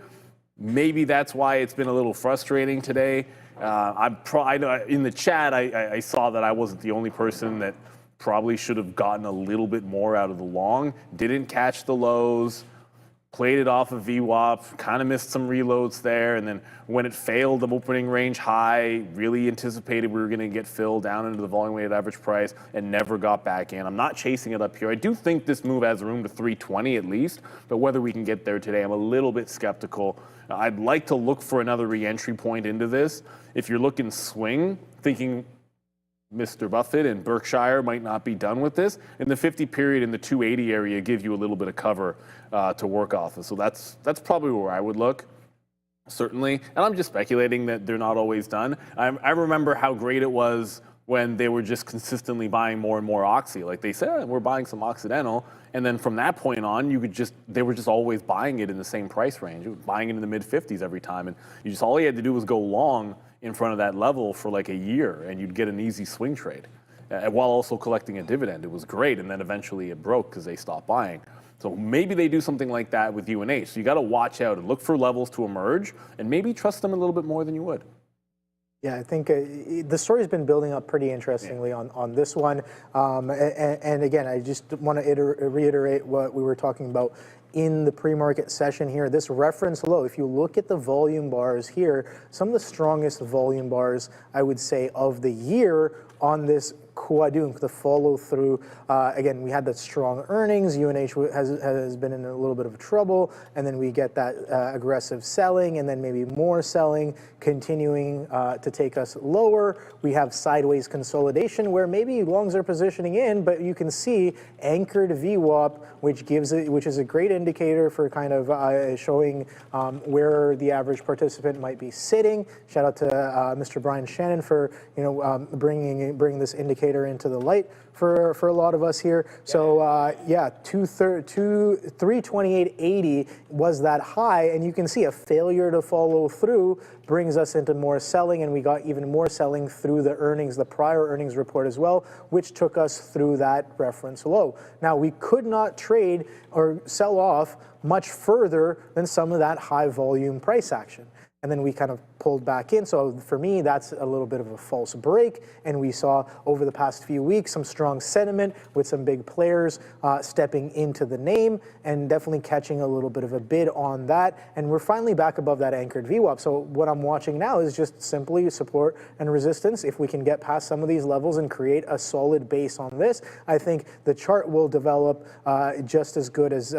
Maybe that's why it's been a little frustrating today. In the chat, I saw that I wasn't the only person that probably should have gotten a little bit more out of the long. Didn't catch the lows, played it off of VWAP, kind of missed some reloads there, and then when it failed the opening range high, really anticipated we were going to get filled down into the volume-weighted average price and never got back in. I'm not chasing it up here. I do think this move has room to 320 at least, but whether we can get there today, I'm a little bit skeptical. I'd like to look for another re-entry point into this. If you're looking swing, thinking Mr. Buffett and Berkshire might not be done with this, in the 50 period in the 280 area give you a little bit of cover to work off of. So that's probably where I would look, certainly. And I'm just speculating that they're not always done. I remember how great it was when they were just consistently buying more and more Oxy. Like they said, we're buying some Occidental. And then from that point on, they were just always buying it in the same price range, buying it in the mid 50s every time. And all you had to do was go long in front of that level for like a year, and you'd get an easy swing trade while also collecting a dividend. It was great. And then eventually it broke because they stopped buying. So maybe they do something like that with UNH. So you got to watch out and look for levels to emerge and maybe trust them a little bit more than you would. Yeah, I think the story's been building up pretty interestingly on this one. And again, I just want to reiterate what we were talking about in the pre-market session here. This reference low, if you look at the volume bars here, some of the strongest volume bars, I would say, of the year on this Quadunk, the follow through. Again, we had that strong earnings. UNH has been in a little bit of trouble, and then we get that aggressive selling, and then maybe more selling, continuing to take us lower. We have sideways consolidation where maybe longs are positioning in, but you can see anchored VWAP, which is a great indicator for kind of showing where the average participant might be sitting. Shout out to Mr. Brian Shannon for bringing this indicator into the light for a lot of us here. So yeah, 328.80 was that high, and you can see a failure to follow through brings us into more selling, and we got even more selling through the earnings, the prior earnings report as well, which took us through that reference low. Now, we could not trade or sell off much further than some of that high volume price action. And then we kind of pulled back in. So for me, that's a little bit of a false break. And we saw over the past few weeks some strong sentiment with some big players stepping into the name and definitely catching a little bit of a bid on that. And we're finally back above that anchored VWAP. So what I'm watching now is just simply support and resistance. If we can get past some of these levels and create a solid base on this, I think the chart will develop just as good as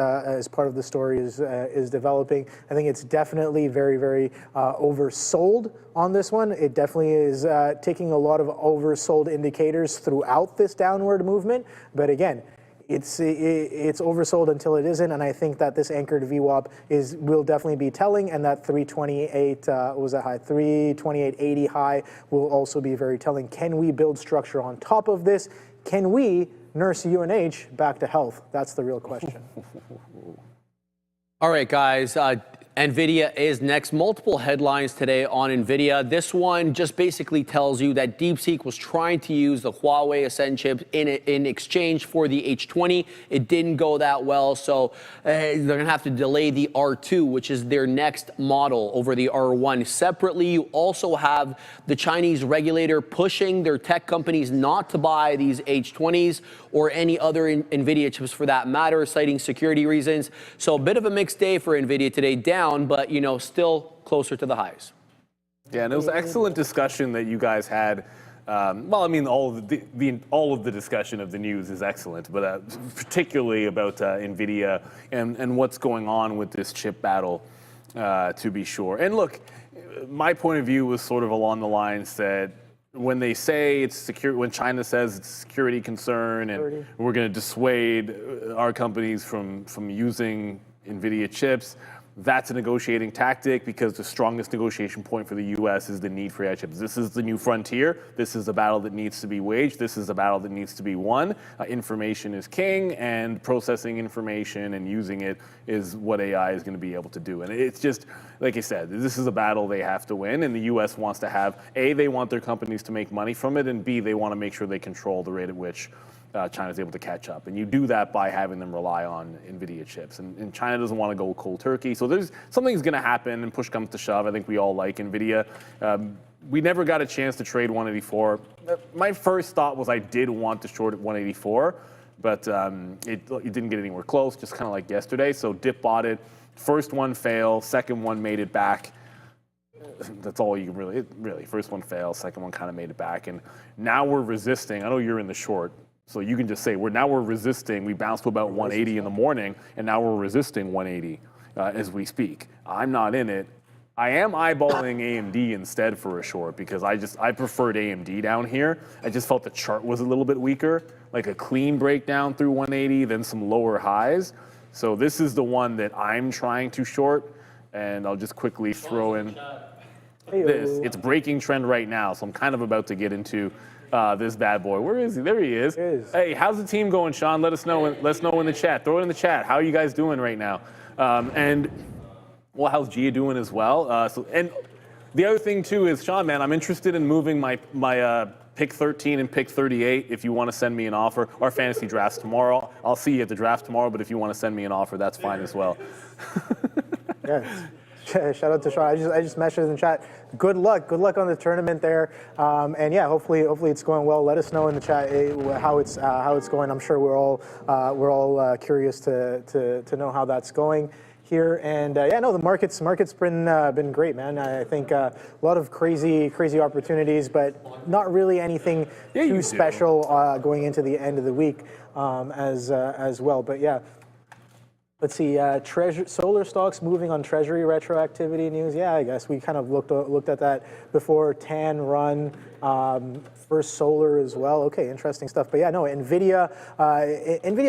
part of the story is developing. I think it's definitely very, very oversold on this one. It definitely is taking a lot of oversold indicators throughout this downward movement. But again, it's oversold until it isn't, and I think that this anchored VWAP will definitely be telling, and that 328 what was that high? 328.80 high will also be very telling. Can we build structure on top of this? Can we nurse UNH back to health? That's the real question. All right, guys. Nvidia is next. Multiple headlines today on Nvidia. This one just basically tells you that DeepSeek was trying to use the Huawei Ascend chip in exchange for the H20. It didn't go that well, so they're going to have to delay the R2, which is their next model, over the R1. Separately, you also have the Chinese regulator pushing their tech companies not to buy these H20s or any other Nvidia chips for that matter, citing security reasons. So a bit of a mixed day for Nvidia today, down, but still closer to the highs. Yeah, and it was excellent discussion that you guys had. Well, I mean, all of the discussion of the news is excellent, but particularly about Nvidia and what's going on with this chip battle, to be sure. And look, my point of view was sort of along the lines that when they say it's secure, when China says it's a security concern and we're going to dissuade our companies from using Nvidia chips, that's a negotiating tactic because the strongest negotiation point for the U.S. is the need for AI chips. This is the new frontier. This is the battle that needs to be waged. This is the battle that needs to be won. Information is king, and processing information and using it is what AI is going to be able to do. And it's just, like I said, this is a battle they have to win, and the U.S. wants to have, A, they want their companies to make money from it, and B, they want to make sure they control the rate at which China's able to catch up. And you do that by having them rely on Nvidia chips. And China doesn't want to go cold turkey. So there's something's going to happen, and push comes to shove. I think we all like Nvidia. We never got a chance to trade 184. My first thought was I did want to short at 184, but it didn't get anywhere close, just kind of like yesterday. So dip bought it. First one failed, second one made it back. That's all you can really. First one failed, second one kind of made it back. And now we're resisting. I know you're in the short, so you can just say we're resisting. We bounced to about 180 in the morning, and now we're resisting 180 as we speak. I'm not in it. I am eyeballing AMD instead for a short because I preferred AMD down here. I just felt the chart was a little bit weaker, like a clean breakdown through 180, then some lower highs. So this is the one that I'm trying to short, and I'll just quickly throw in this. It's breaking trend right now, so I'm kind of about to get into this bad boy. Where is he? There he is. Hey, how's the team going, Sean? Let us know in the chat. Throw it in the chat. How are you guys doing right now? And well, how's Gia doing as well? And the other thing too is, Sean, man, I'm interested in moving my pick 13 and pick 38. If you want to send me an offer, our fantasy drafts tomorrow. I'll see you at the draft tomorrow. But if you want to send me an offer, that's fine as well. Yeah. Shout out to Sean. I just messaged in the chat. Good luck on the tournament there. And yeah, hopefully it's going well. Let us know in the chat how it's going. I'm sure we're all curious to know how that's going here. And yeah, no, the market's been great, man. I think a lot of crazy opportunities, but not really anything too special going into the end of the week as well. But yeah. Let's see, solar stocks moving on Treasury retroactivity news. Yeah, I guess we kind of looked at that before. TAN run, First Solar as well. Okay, interesting stuff. But yeah, no, Nvidia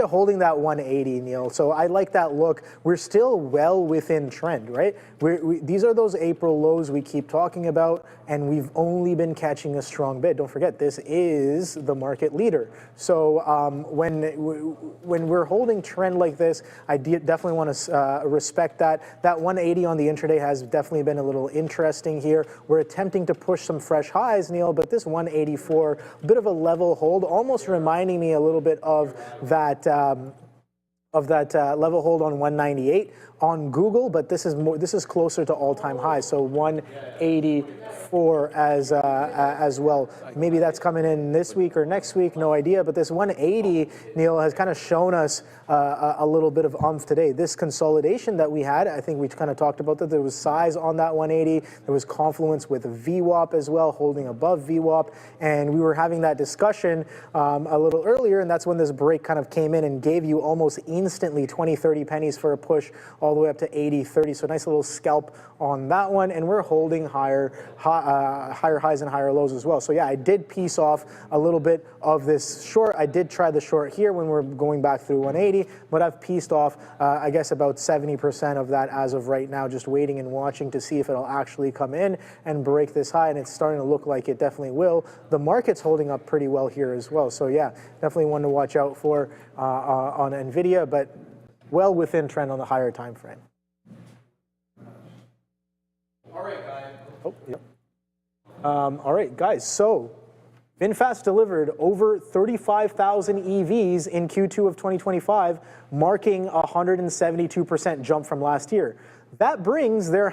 holding that 180, Neil. So I like that look. We're still well within trend, right? These are those April lows we keep talking about, and we've only been catching a strong bid. Don't forget, this is the market leader. So when we're holding trend like this, I definitely want to respect that. That 180 on the intraday has definitely been a little interesting here. We're attempting to push some fresh highs, Neil, but this 184, a bit of a level hold, almost reminding me a little bit of that level hold on 198 on Google, but this is closer to all-time highs. So 184 as well. Maybe that's coming in this week or next week, no idea. But this 180, Neil, has kind of shown us a little bit of oomph today. This consolidation that we had, I think we kind of talked about that. There was size on that 180. There was confluence with VWAP as well, holding above VWAP. And we were having that discussion a little earlier, and that's when this break kind of came in and gave you almost instantly 20, 30 pennies for a push all the way up to 80, 30. So nice little scalp on that one. And we're holding higher highs and higher lows as well. So yeah, I did piece off a little bit of this short. I did try the short here when we're going back through 180, but I've pieced off, I guess, about 70% of that as of right now, just waiting and watching to see if it'll actually come in and break this high. And it's starting to look like it definitely will. The market's holding up pretty well here as well. So yeah, definitely one to watch out for on Nvidia, but well within trend on the higher time frame. All right, guys. Oh, yep. All right, guys. So VinFast delivered over 35,000 EVs in Q2 of 2025, marking a 172% jump from last year. That brings their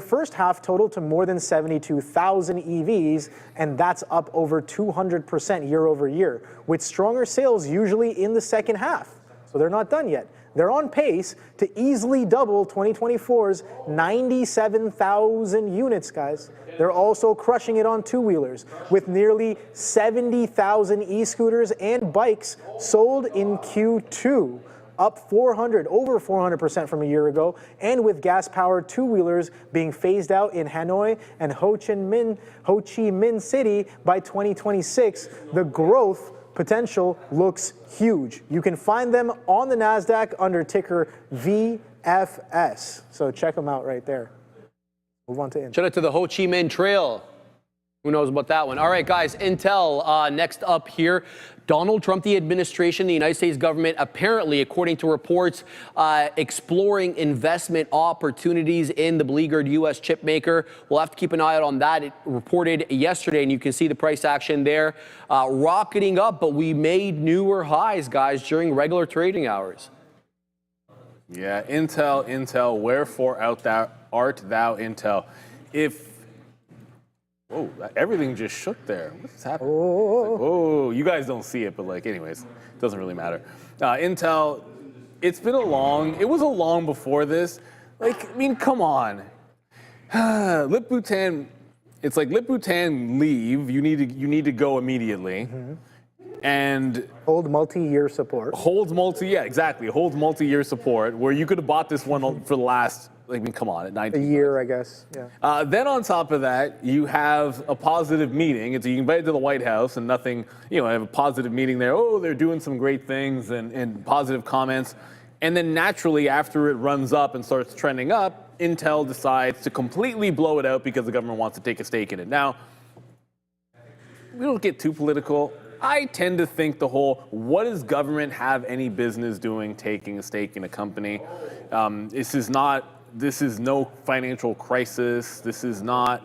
first half total to more than 72,000 EVs, and that's up over 200% year over year, with stronger sales usually in the second half. So they're not done yet. They're on pace to easily double 2024's 97,000 units, guys. They're also crushing it on two-wheelers, with nearly 70,000 e-scooters and bikes sold in Q2, up over 400% from a year ago, and with gas-powered two-wheelers being phased out in Hanoi and Ho Chi Minh City by 2026, the growth potential looks huge. You can find them on the NASDAQ under ticker VFS. So check them out right there. Move on to Intel. Shout out to the Ho Chi Minh Trail. Who knows about that one? All right, guys, Intel next up here. Donald Trump, the administration, the United States government, apparently, according to reports, exploring investment opportunities in the beleaguered U.S. chip maker. We'll have to keep an eye out on that. It reported yesterday, and you can see the price action there rocketing up, but we made newer highs, guys, during regular trading hours. Yeah, Intel, wherefore art thou, Intel? Whoa, everything just shook there. What's happening? Oh, you guys don't see it, but anyways, it doesn't really matter. Intel, it was a long before this. Come on. Lip-Bhutan, it's like Lip-Bhutan leave, you need to go immediately. Mm-hmm. And hold multi-year support. Holds multi-year support, where you could have bought this one for the last, come on, at 19 a year, I guess. Yeah. Then on top of that, you have a positive meeting. You invited to the White House and nothing, have a positive meeting there. Oh, they're doing some great things and positive comments. And then naturally, after it runs up and starts trending up, Intel decides to completely blow it out because the government wants to take a stake in it. Now, we don't get too political. I tend to think what does government have any business doing taking a stake in a company? This is no financial crisis. This is not.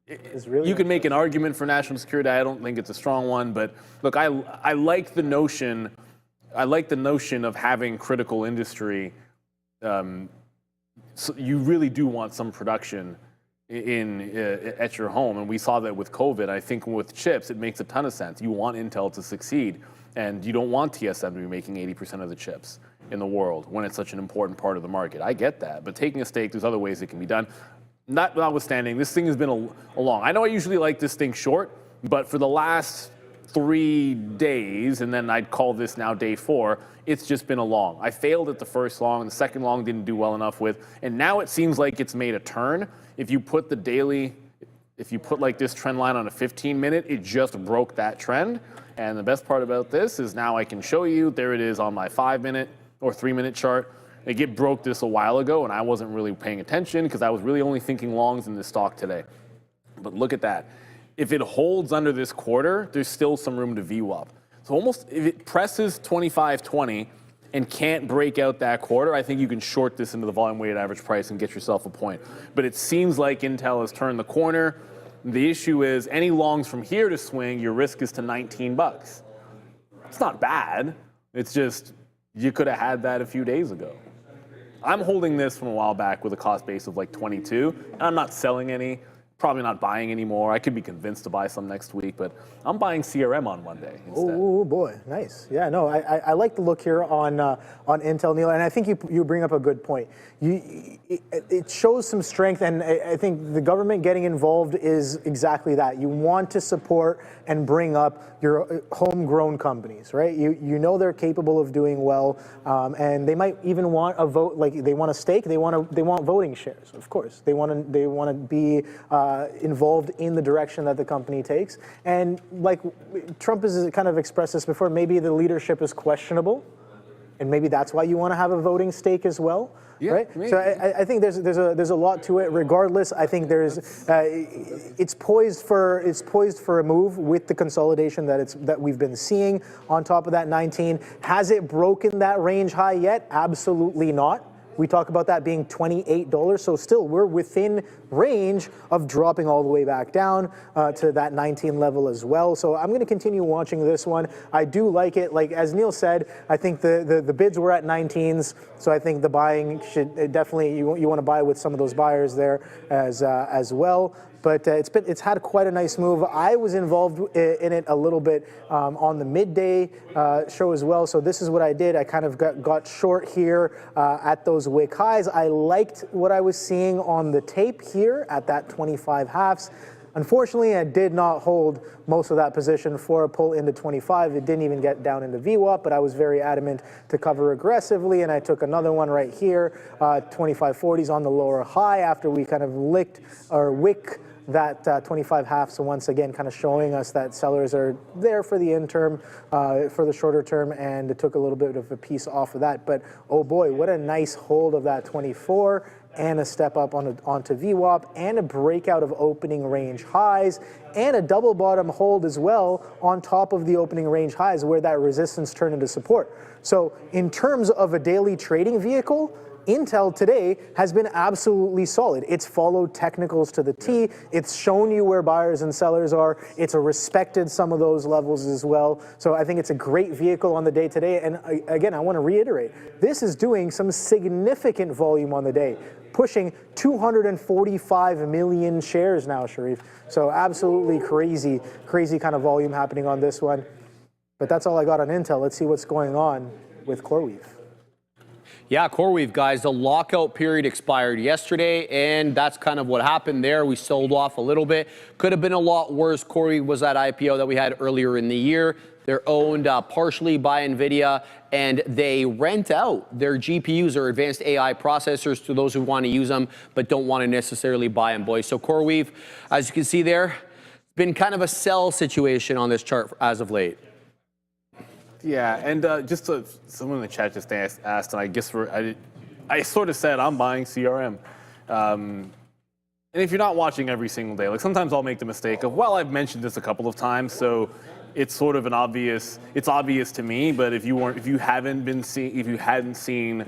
You can make an argument for national security. I don't think it's a strong one, but look, I like the notion. I like the notion of having critical industry. So you really do want some production at your home, and we saw that with COVID. I think with chips, it makes a ton of sense. You want Intel to succeed, and you don't want TSM to be making 80% of the chips in the world when it's such an important part of the market. I get that, but taking a stake, there's other ways it can be done. Notwithstanding, this thing has been a long. I know I usually like this thing short, but for the last 3 days, and then I'd call this now day 4, it's just been a long. I failed at the first long, the second long didn't do well enough with, and now it seems like it's made a turn. If you put this trend line on a 15-minute, it just broke that trend. And the best part about this is now I can show you, there it is on my 5-minute or 3-minute chart. It broke this a while ago, and I wasn't really paying attention because I was really only thinking longs in this stock today. But look at that. If it holds under this quarter, there's still some room to VWAP. So almost if it presses 25.20 and can't break out that quarter, I think you can short this into the volume weighted average price and get yourself a point. But it seems like Intel has turned the corner. The issue is any longs from here to swing, your risk is to $19. It's not bad. It's just you could have had that a few days ago. I'm holding this from a while back with a cost base of 22. And I'm not selling any. Probably not buying anymore. I could be convinced to buy some next week, but I'm buying CRM on Monday instead. Oh boy, nice. Yeah, no, I like the look here on Intel, Neil, and I think you bring up a good point. It shows some strength, and I think the government getting involved is exactly that. You want to support and bring up your homegrown companies, right? You know they're capable of doing well, and they might even want a vote. They want a stake. They want voting shares. Of course, they want to be involved in the direction that the company takes. And Trump has kind of expressed this before, maybe the leadership is questionable, and maybe that's why you want to have a voting stake as well. Yeah, right. Maybe. So I think there's a lot to it. Regardless, I think it's poised for a move with the consolidation that we've been seeing. On top of that, 19, has it broken that range high yet? Absolutely not. We talk about that being $28, so still we're within range of dropping all the way back down to that 19 level as well. So I'm going to continue watching this one. I do like it. As Neil said, I think the bids were at 19s, so I think the buying should definitely, you want to buy with some of those buyers there as well. But it's had quite a nice move. I was involved in it a little bit on the midday show as well. So this is what I did. I kind of got short here at those wick highs. I liked what I was seeing on the tape here at that 25 halves. Unfortunately, I did not hold most of that position for a pull into 25. It didn't even get down into VWAP, but I was very adamant to cover aggressively, and I took another one right here, 25.40s on the lower high after we kind of wick that 25 half. So once again, kind of showing us that sellers are there for the interim, for the shorter term, and it took a little bit of a piece off of that. But oh boy, what a nice hold of that 24 and a step up onto VWAP and a breakout of opening range highs and a double bottom hold as well on top of the opening range highs where that resistance turned into support. So in terms of a daily trading vehicle, Intel today has been absolutely solid. It's followed technicals to the T. It's shown you where buyers and sellers are. It's respected some of those levels as well. So I think it's a great vehicle on the day today. And again, I want to reiterate, this is doing some significant volume on the day, pushing 245 million shares now, Sharif. So absolutely crazy kind of volume happening on this one. But that's all I got on Intel. Let's see what's going on with CoreWeave. Yeah, CoreWeave, guys, the lockout period expired yesterday, and that's kind of what happened there. We sold off a little bit. Could have been a lot worse. CoreWeave was that IPO that we had earlier in the year. They're owned partially by Nvidia, and they rent out their GPUs or advanced AI processors to those who want to use them but don't want to necessarily buy them, boys. So CoreWeave, as you can see there, been kind of a sell situation on this chart as of late. Yeah, and someone in the chat just asked, and I guess I sort of said I'm buying CRM. And if you're not watching every single day, like sometimes I'll make the mistake of, well, I've mentioned this a couple of times, so it's sort of it's obvious to me. But if you hadn't seen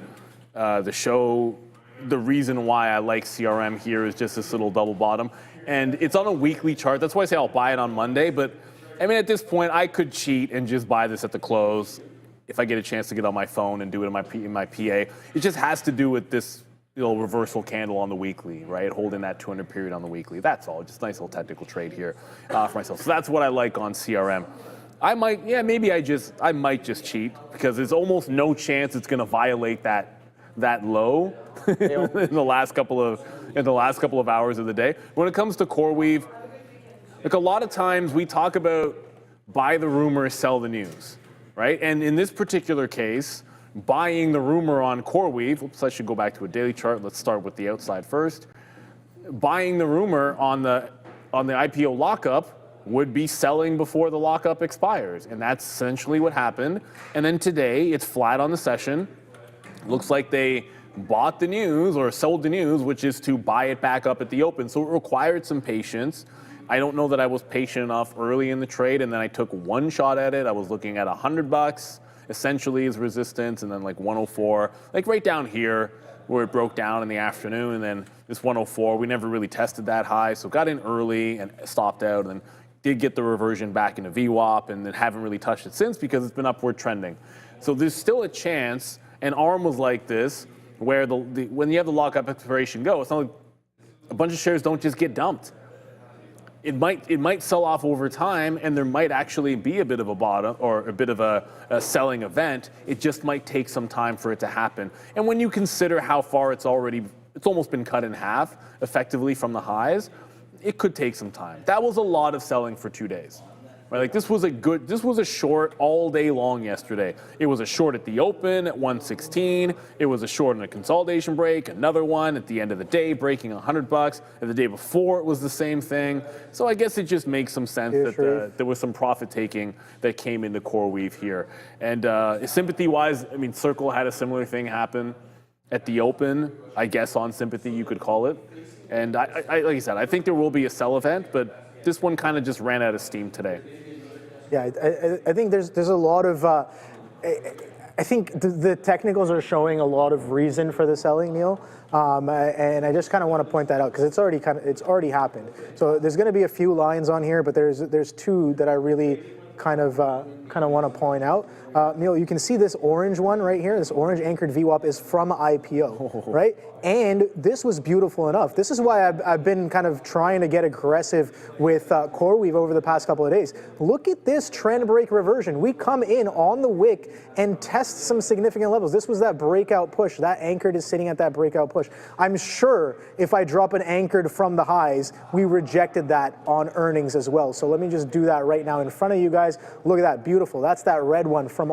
the show, the reason why I like CRM here is just this little double bottom, and it's on a weekly chart. That's why I say I'll buy it on Monday, but. I mean, at this point, I could cheat and just buy this at the close if I get a chance to get on my phone and do it in my PA. It just has to do with this reversal candle on the weekly, right? Holding that 200 period on the weekly. That's all. Just a nice little technical trade here for myself. So that's what I like on CRM. I might just cheat because there's almost no chance it's going to violate that low in the last couple of hours of the day. When it comes to CoreWeave, like a lot of times we talk about buy the rumor, sell the news, right? And in this particular case, buying the rumor on CoreWeave, oops, I should go back to a daily chart. Let's start with the outside first. Buying the rumor on the IPO lockup would be selling before the lockup expires. And that's essentially what happened. And then today it's flat on the session. Looks like they bought the news or sold the news, which is to buy it back up at the open. So it required some patience. I don't know that I was patient enough early in the trade, and then I took one shot at it. I was looking at $100 essentially as resistance, and then like 104, like right down here where it broke down in the afternoon, and then this 104, we never really tested that high, so got in early and stopped out, and then did get the reversion back into VWAP, and then haven't really touched it since because it's been upward trending. So there's still a chance, and ARM was like this, where when you have the lockup expiration go, it's not like a bunch of shares don't just get dumped. It might sell off over time, and there might actually be a bit of a bottom or a bit of a selling event. It just might take some time for it to happen. And when you consider how far it's almost been cut in half effectively from the highs, it could take some time. That was a lot of selling for 2 days. Right? Like this was a short all day long yesterday. It was a short at the open at 116. It was a short in a consolidation break, another one at the end of the day breaking $100. And the day before it was the same thing. So I guess it just makes some sense that there was some profit taking that came into CoreWeave here. And sympathy wise, I mean, Circle had a similar thing happen at the open, I guess on sympathy you could call it. And like I said, I think there will be a sell event, but this one kind of just ran out of steam today. Yeah, I think there's a lot of, I think the technicals are showing a lot of reason for the selling, Neil. And I just kind of want to point that out because it's already happened. So there's going to be a few lines on here, but there's two that I really kind of want to point out. Neil, you can see this orange one right here. This orange anchored VWAP is from IPO, right? And this was beautiful enough. This is why I've been kind of trying to get aggressive with CoreWeave over the past couple of days. Look at this trend break reversion. We come in on the wick and test some significant levels. This was that breakout push. That anchored is sitting at that breakout push. I'm sure if I drop an anchored from the highs, we rejected that on earnings as well. So let me just do that right now in front of you guys. Look at that, beautiful. That's that red one from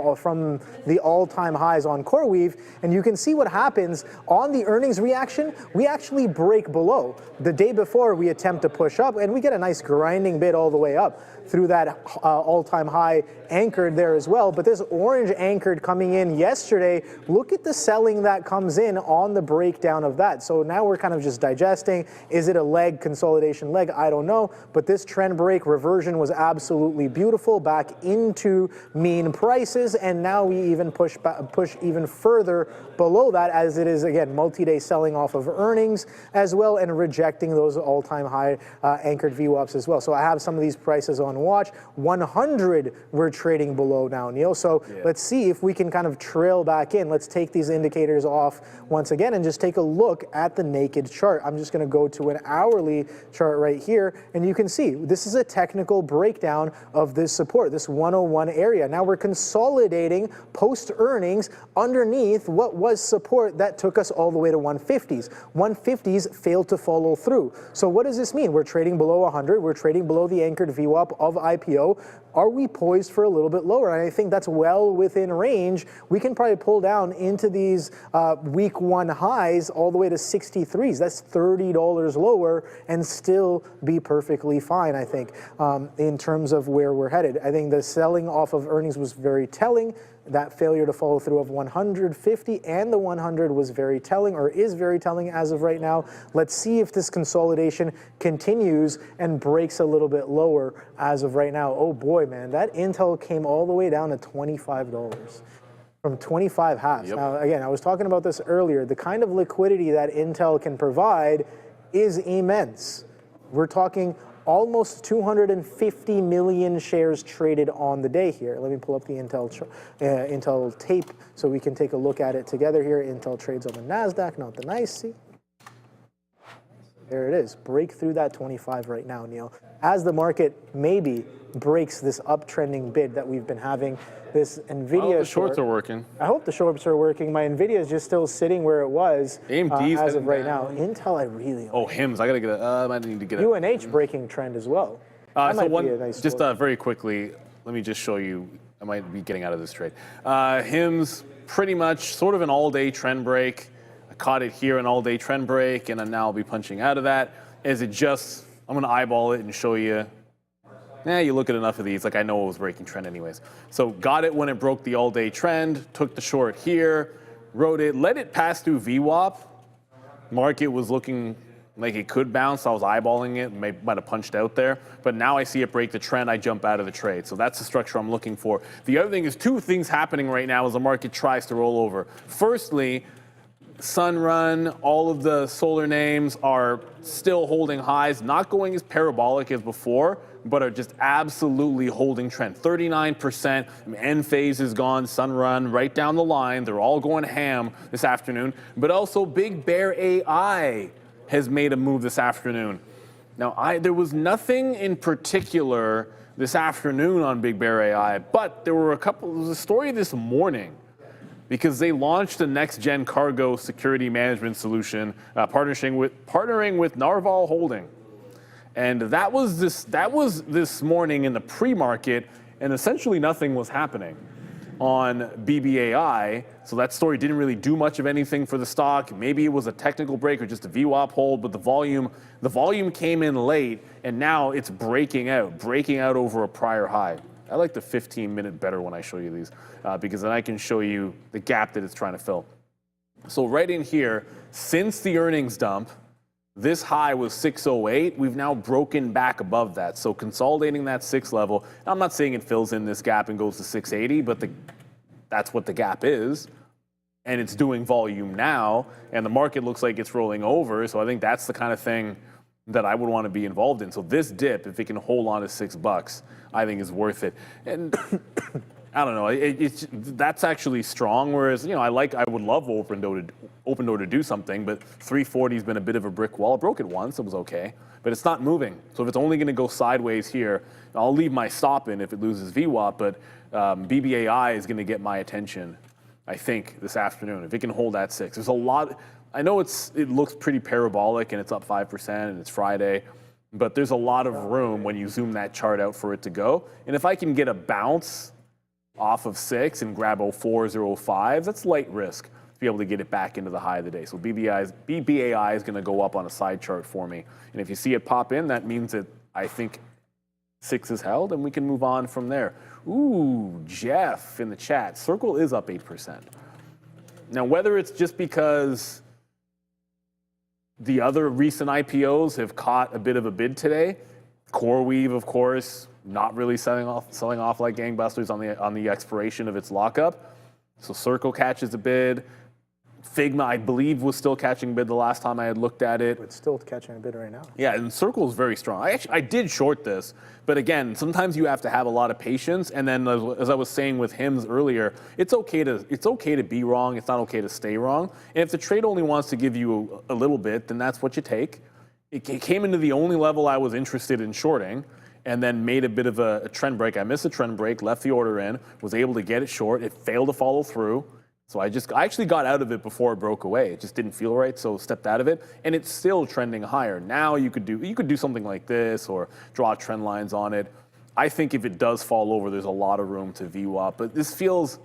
the all-time highs on CoreWeave. And you can see what happens on the earnings reaction. We actually break below. The day before, we attempt to push up, and we get a nice grinding bid all the way up through that all-time high anchored there as well. But this orange anchored coming in yesterday, look at the selling that comes in on the breakdown of that. So now we're kind of just digesting. Is it a leg, consolidation leg? I don't know. But this trend break reversion was absolutely beautiful back into mean prices. And now we even push even further below that, as it is, again, multi-day selling off of earnings as well and rejecting those all-time high anchored VWAPs as well. So I have some of these prices on watch. 100 we're trading below now, Neil. So let's see if we can kind of trail back in. Let's take these indicators off once again and just take a look at the naked chart. I'm just going to go to an hourly chart right here, and you can see this is a technical breakdown of this support, this 101 area. Now we're consolidating post earnings underneath what was support that took us all the way to 150s. 150s failed to follow through. So what does this mean? We're trading below 100. We're trading below the anchored VWAP of IPO. Are we poised for a little bit lower? And I think that's well within range. We can probably pull down into these week one highs all the way to 63s. That's $30 lower and still be perfectly fine, I think, in terms of where we're headed. I think the selling off of earnings was very telling. That failure to follow through of 150 and the 100 was very telling, or is very telling as of right now. Let's see if this consolidation continues and breaks a little bit lower as of right now. Oh boy, man, that Intel came all the way down to $25 from 25 halves. Yep. Now, again, I was talking about this earlier. The kind of liquidity that Intel can provide is immense. We're talking almost 250 million shares traded on the day here. Let me pull up the Intel tape so we can take a look at it together here. Intel trades on the NASDAQ, not the NYSE. There it is. Break through that 25 right now, Neil. As the market maybe breaks this uptrending bid that we've been having, this Nvidia the shorts are working. I hope the shorts are working. My Nvidia is just still sitting where it was AMD's as of right down. now. Intel, I really like. Oh, HIMS. I gotta get I might need to get UNH breaking trend as well. That So might be a nice just look. very quickly, let me just show you. I might be getting out of this trade. HIMS, pretty much sort of an all-day trend break. I caught it here, an all-day trend break, and now I'll be punching out of that. Is it just, I'm gonna eyeball it and show you. You look at enough of these, like I know it was breaking trend anyways. So got it when it broke the all-day trend, took the short here, rode it, let it pass through VWAP. Market was looking like it could bounce. I was eyeballing it, might have punched out there. But now I see it break the trend, I jump out of the trade. So that's the structure I'm looking for. The other thing is two things happening right now as the market tries to roll over. Firstly, Sunrun, all of the solar names are still holding highs, not going as parabolic as before, but are just absolutely holding trend. 39%, Enphase is gone, Sunrun, right down the line. They're all going ham this afternoon. But also Big Bear AI has made a move this afternoon. Now, there was nothing in particular this afternoon on Big Bear AI, but there was a story this morning because they launched a next-gen cargo security management solution, partnering with Narval Holding. And that was this morning in the pre-market, and essentially nothing was happening on BBAI. So that story didn't really do much of anything for the stock. Maybe it was a technical break or just a VWAP hold, but the volume came in late, and now it's breaking out over a prior high. I like the 15-minute better when I show you these, because then I can show you the gap that it's trying to fill. So right in here, since the earnings dump, this high was 608. We've now broken back above that. So consolidating that 6 level. I'm not saying it fills in this gap and goes to 680, but that's what the gap is. And it's doing volume now, and the market looks like it's rolling over. So I think that's the kind of thing that I would want to be involved in. So this dip, if it can hold on to $6, I think is worth it. And I don't know, that's actually strong. Whereas, you know, I would love open door to do something, but 340 has been a bit of a brick wall. It broke it once, it was okay, but it's not moving. So if it's only going to go sideways here, I'll leave my stop in if it loses VWAP, but BBAI is going to get my attention, I think, this afternoon. If it can hold at 6, there's a lot. I know it looks pretty parabolic and it's up 5% and it's Friday, but there's a lot of room when you zoom that chart out for it to go. And if I can get a bounce off of 6 and grab 04s or 05s, that's light risk to be able to get it back into the high of the day. So BBAI is going to go up on a side chart for me. And if you see it pop in, that means that I think 6 is held and we can move on from there. Ooh, Jeff in the chat, Circle is up 8%. Now, whether it's just because the other recent IPOs have caught a bit of a bid today, CoreWeave, of course, not really selling off like gangbusters on the expiration of its lockup. So Circle catches a bid. Figma, I believe, was still catching a bid the last time I had looked at it. It's still catching a bid right now. Yeah, and Circle is very strong. I did short this, but again, sometimes you have to have a lot of patience. And then, as I was saying with HIMS earlier, it's okay to be wrong. It's not okay to stay wrong. And if the trade only wants to give you a little bit, then that's what you take. It came into the only level I was interested in shorting, and then made a bit of a trend break. I missed a trend break, left the order in, was able to get it short. It failed to follow through. So I actually got out of it before it broke away. It just didn't feel right, so stepped out of it, and it's still trending higher. Now you could do something like this or draw trend lines on it. I think if it does fall over, there's a lot of room to VWAP. But this feels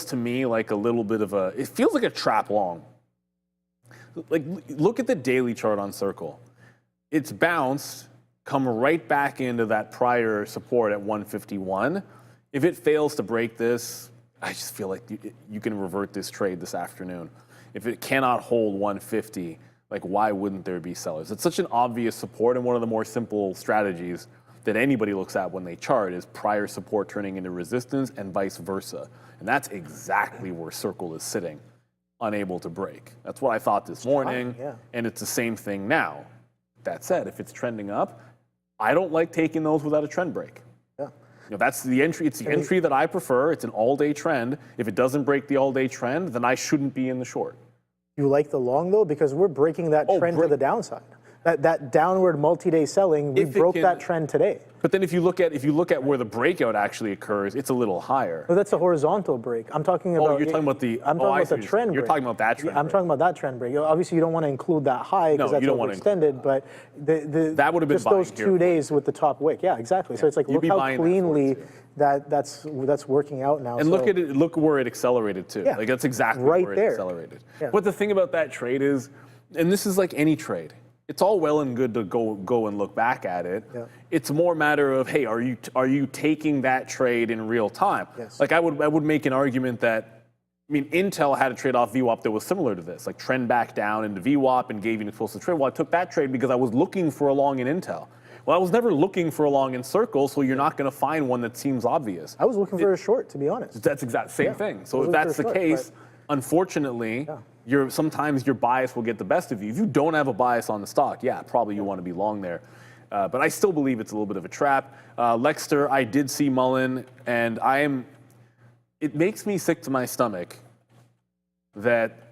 to me like a little bit of it feels like a trap long. Like, look at the daily chart on Circle. It's bounced, come right back into that prior support at 151. If it fails to break this, I just feel like you can revert this trade this afternoon. If it cannot hold 150, like, why wouldn't there be sellers? It's such an obvious support, and one of the more simple strategies that anybody looks at when they chart is prior support turning into resistance and vice versa. And that's exactly where Circle is sitting, unable to break. That's what I thought this morning, and it's the same thing now. That said, if it's trending up, I don't like taking those without a trend break. You know, that's the entry. It's the entry that I prefer. It's an all-day trend. If it doesn't break the all-day trend, then I shouldn't be in the short. You like the long, though? Because we're breaking that trend to the downside. That downward multi-day selling, we broke that trend today. But then if you look at where the breakout actually occurs, it's a little higher. Well, that's a horizontal break. I'm talking about. Oh, you're talking about the. I'm talking about the trend break. You're talking about that trend. I'm talking about that trend break. Obviously, you don't want to include that high because that's overextended. But that would have been just those 2 days with the top wick. Yeah, exactly. So it's like, look how cleanly that's working out now. And look at it. Look where it accelerated to. Like, that's exactly right where there. It accelerated. But the thing about that trade is, and this is like any trade, it's all well and good to go and look back at it. It's more a matter of, hey, are you taking that trade in real time? Like, I would make an argument that, I mean, Intel had a trade off VWAP that was similar to this, like trend back down into VWAP and gave you an explosive trade. Well, I took that trade because I was looking for a long in Intel. Well, I was never looking for a long in Circle, so you're not going to find one that seems obvious. I was looking for a short, to be honest. That's exact same thing. So if that's the case, unfortunately, sometimes your bias will get the best of you. If you don't have a bias on the stock, probably you want to be long there. But I still believe it's a little bit of a trap. Lexter, I did see Mullen, and it makes me sick to my stomach that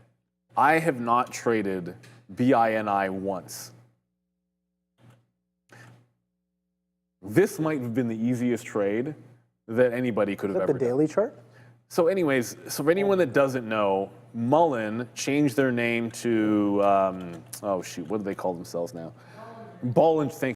I have not traded BINI once. This might have been the easiest trade that anybody could have ever done. The daily chart? So anyways, so for anyone that doesn't know, Mullen changed their name to, what do they call themselves now? Ball, thank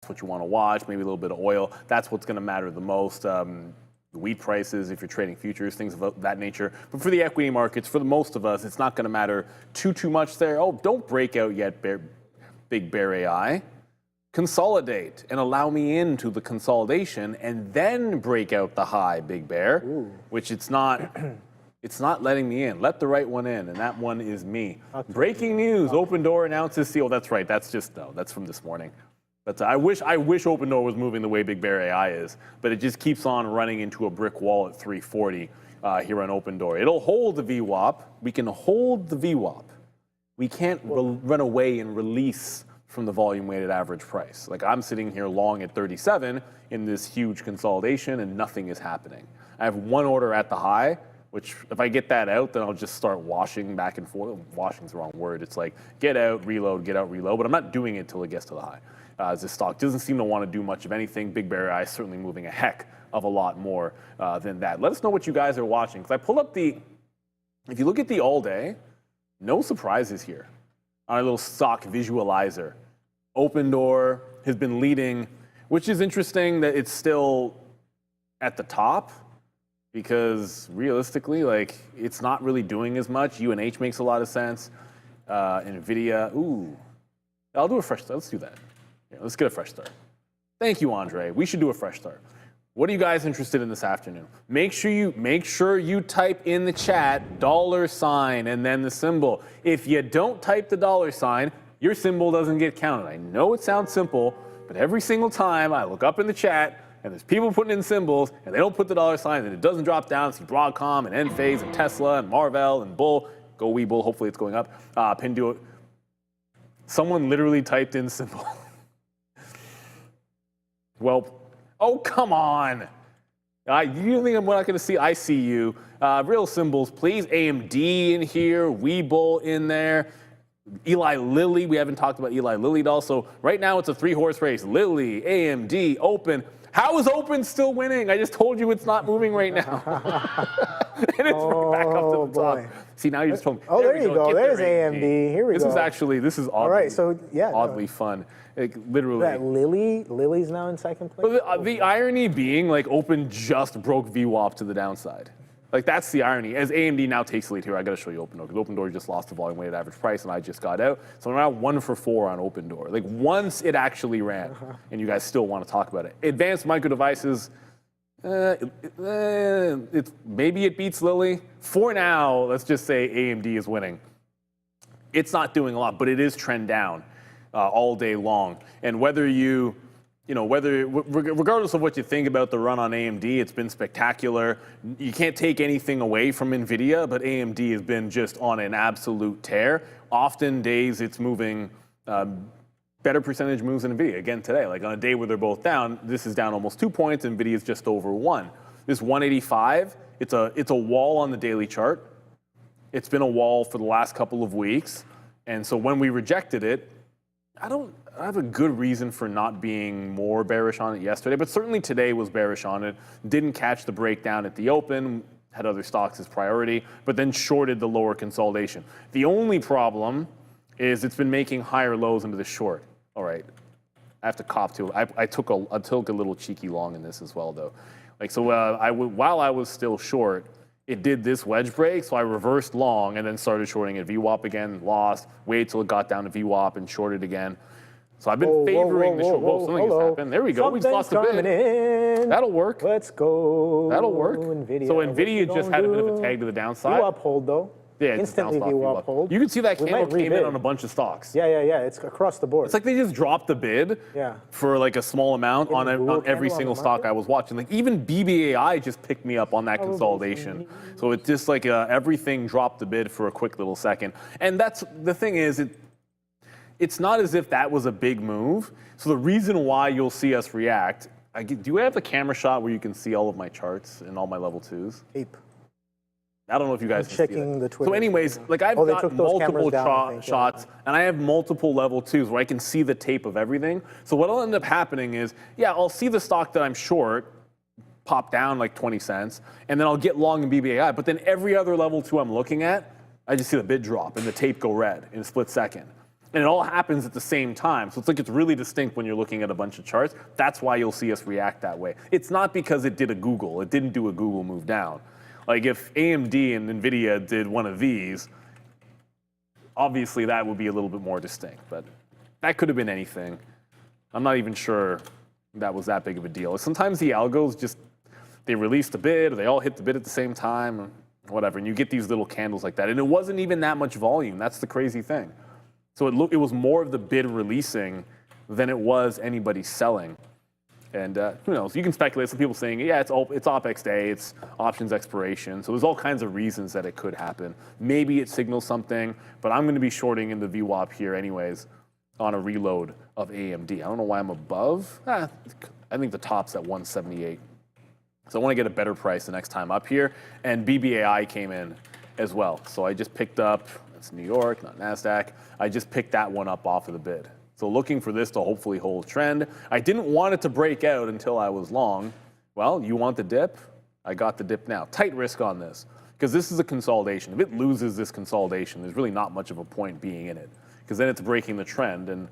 what you want to watch, maybe a little bit of oil. That's what's going to matter the most. The wheat prices, if you're trading futures, things of that nature. But for the equity markets, for the most of us, it's not going to matter too much there. Oh, don't break out yet, Big Bear AI. Consolidate and allow me into the consolidation and then break out the high, Big Bear, which it's not letting me in. Let the right one in, and that one is me. Okay. Breaking news, Open Door announces CEO. That's right, that's from this morning. But I wish Open Door was moving the way Big Bear AI is, but it just keeps on running into a brick wall at 340 here on Open Door. It'll hold the VWAP. We can hold the VWAP. We can't run away and release from the volume weighted average price. Like I'm sitting here long at 37 in this huge consolidation and nothing is happening. I have one order at the high, which if I get that out, then I'll just start washing back and forth. Washing's the wrong word. It's like get out, reload, but I'm not doing it till it gets to the high. This stock doesn't seem to want to do much of anything. Big Bear AI is certainly moving a heck of a lot more than that. Let us know what you guys are watching. Because I pull up if you look at the all day, no surprises here on a little stock visualizer. Open Door has been leading, which is interesting that it's still at the top because realistically, like it's not really doing as much. UNH makes a lot of sense. Nvidia, I'll do a fresh start. Let's do that. Yeah, let's get a fresh start. Thank you, Andre. We should do a fresh start. What are you guys interested in this afternoon? Make sure you type in the chat $sign and then the symbol. If you don't type the $sign, your symbol doesn't get counted. I know it sounds simple, but every single time I look up in the chat and there's people putting in symbols and they don't put the $sign and it doesn't drop down. See Broadcom and Enphase and Tesla and Marvell and Bull. Go Webull. Hopefully it's going up. Pinduoduo. Someone literally typed in symbol. Well, oh, come on. You think I'm not going to see? I see you. Real symbols, please. AMD in here. Webull in there. Eli Lilly. We haven't talked about Eli Lilly at all. So right now it's a 3-horse race. Lilly, AMD, Open. How is Open still winning? I just told you it's not moving right now. And it's back up to the top. See, now you just told me. Oh, there you go. There's AMD. Here we go. This is oddly, all right, so, yeah, oddly fun. Like, literally. That Lilly's now in second place? But the irony being, like, Open just broke VWAP to the downside. Like, that's the irony. As AMD now takes the lead here, I got to show you Open Door, because Open Door just lost the volume weighted average price, and I just got out. So I'm now 1 for 4 on Open Door. Like, once it actually ran, and you guys still want to talk about it. Advanced Micro Devices, maybe it beats Lilly. For now, let's just say AMD is winning. It's not doing a lot, but it is trend down all day long. And regardless of what you think about the run on AMD, it's been spectacular. You can't take anything away from Nvidia, but AMD has been just on an absolute tear. Often days it's moving, better percentage moves than Nvidia. Again today, like on a day where they're both down, this is down almost 2 points, Nvidia is just over 1. This 185, it's a wall on the daily chart. It's been a wall for the last couple of weeks. And so when we rejected it, I have a good reason for not being more bearish on it yesterday, but certainly today was bearish on it. Didn't catch the breakdown at the open, had other stocks as priority, but then shorted the lower consolidation. The only problem is it's been making higher lows into the short. All right, I have to cop to it. I took a little cheeky long in this as well, though. Like so, while I was still short, it did this wedge break, so I reversed long and then started shorting at VWAP again, lost, waited till it got down to VWAP and shorted again. So I've been favoring the short. Whoa, something has happened. There we go. We just lost a bit. That'll work. Let's go. That'll work. Nvidia. So Nvidia just had a bit of a tag to the downside. VWAP hold, though. Yeah, instantly VWAP hold. You can see that candle came in on a bunch of stocks. Yeah. It's across the board. It's like they just dropped the bid for like a small amount on every single stock I was watching. Like even BBAI just picked me up on that consolidation. So it's just like everything dropped the bid for a quick little second. And that's the thing is, it's not as if that was a big move. So the reason why you'll see us react, do you have the camera shot where you can see all of my charts and all my level 2s? Ape. I don't know if you guys can see that. The Twitter. So anyways, like I've got multiple shots and I have multiple level 2s where I can see the tape of everything. So what'll end up happening is, I'll see the stock that I'm short pop down like 20 cents, and then I'll get long in BBAI. But then every other level 2 I'm looking at, I just see the bid drop and the tape go red in a split second. And it all happens at the same time. So it's like it's really distinct when you're looking at a bunch of charts. That's why you'll see us react that way. It's not because it did a Google. It didn't do a Google move down. Like if AMD and Nvidia did one of these, obviously that would be a little bit more distinct. But that could have been anything. I'm not even sure that was that big of a deal. Sometimes the algos just, they released a bid, or they all hit the bid at the same time, or whatever. And you get these little candles like that. And it wasn't even that much volume. That's the crazy thing. So it was more of the bid releasing than it was anybody selling. And who knows? You can speculate. Some people saying, yeah, it's OPEX day, it's options expiration. So there's all kinds of reasons that it could happen. Maybe it signals something, but I'm going to be shorting in the VWAP here anyways on a reload of AMD. I don't know why I'm above. I think the top's at 178. So I want to get a better price the next time up here. And BBAI came in as well. So I just picked up, it's New York, not NASDAQ. I just picked that one up off of the bid. So looking for this to hopefully hold trend. I didn't want it to break out until I was long. Well, you want the dip? I got the dip now. Tight risk on this, because this is a consolidation. If it loses this consolidation, there's really not much of a point being in it, because then it's breaking the trend, and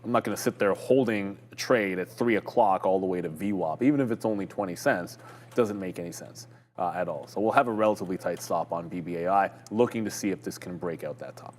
I'm not going to sit there holding a trade at 3 o'clock all the way to VWAP. Even if it's only 20 cents, it doesn't make any sense at all. So we'll have a relatively tight stop on BBAI, looking to see if this can break out that top.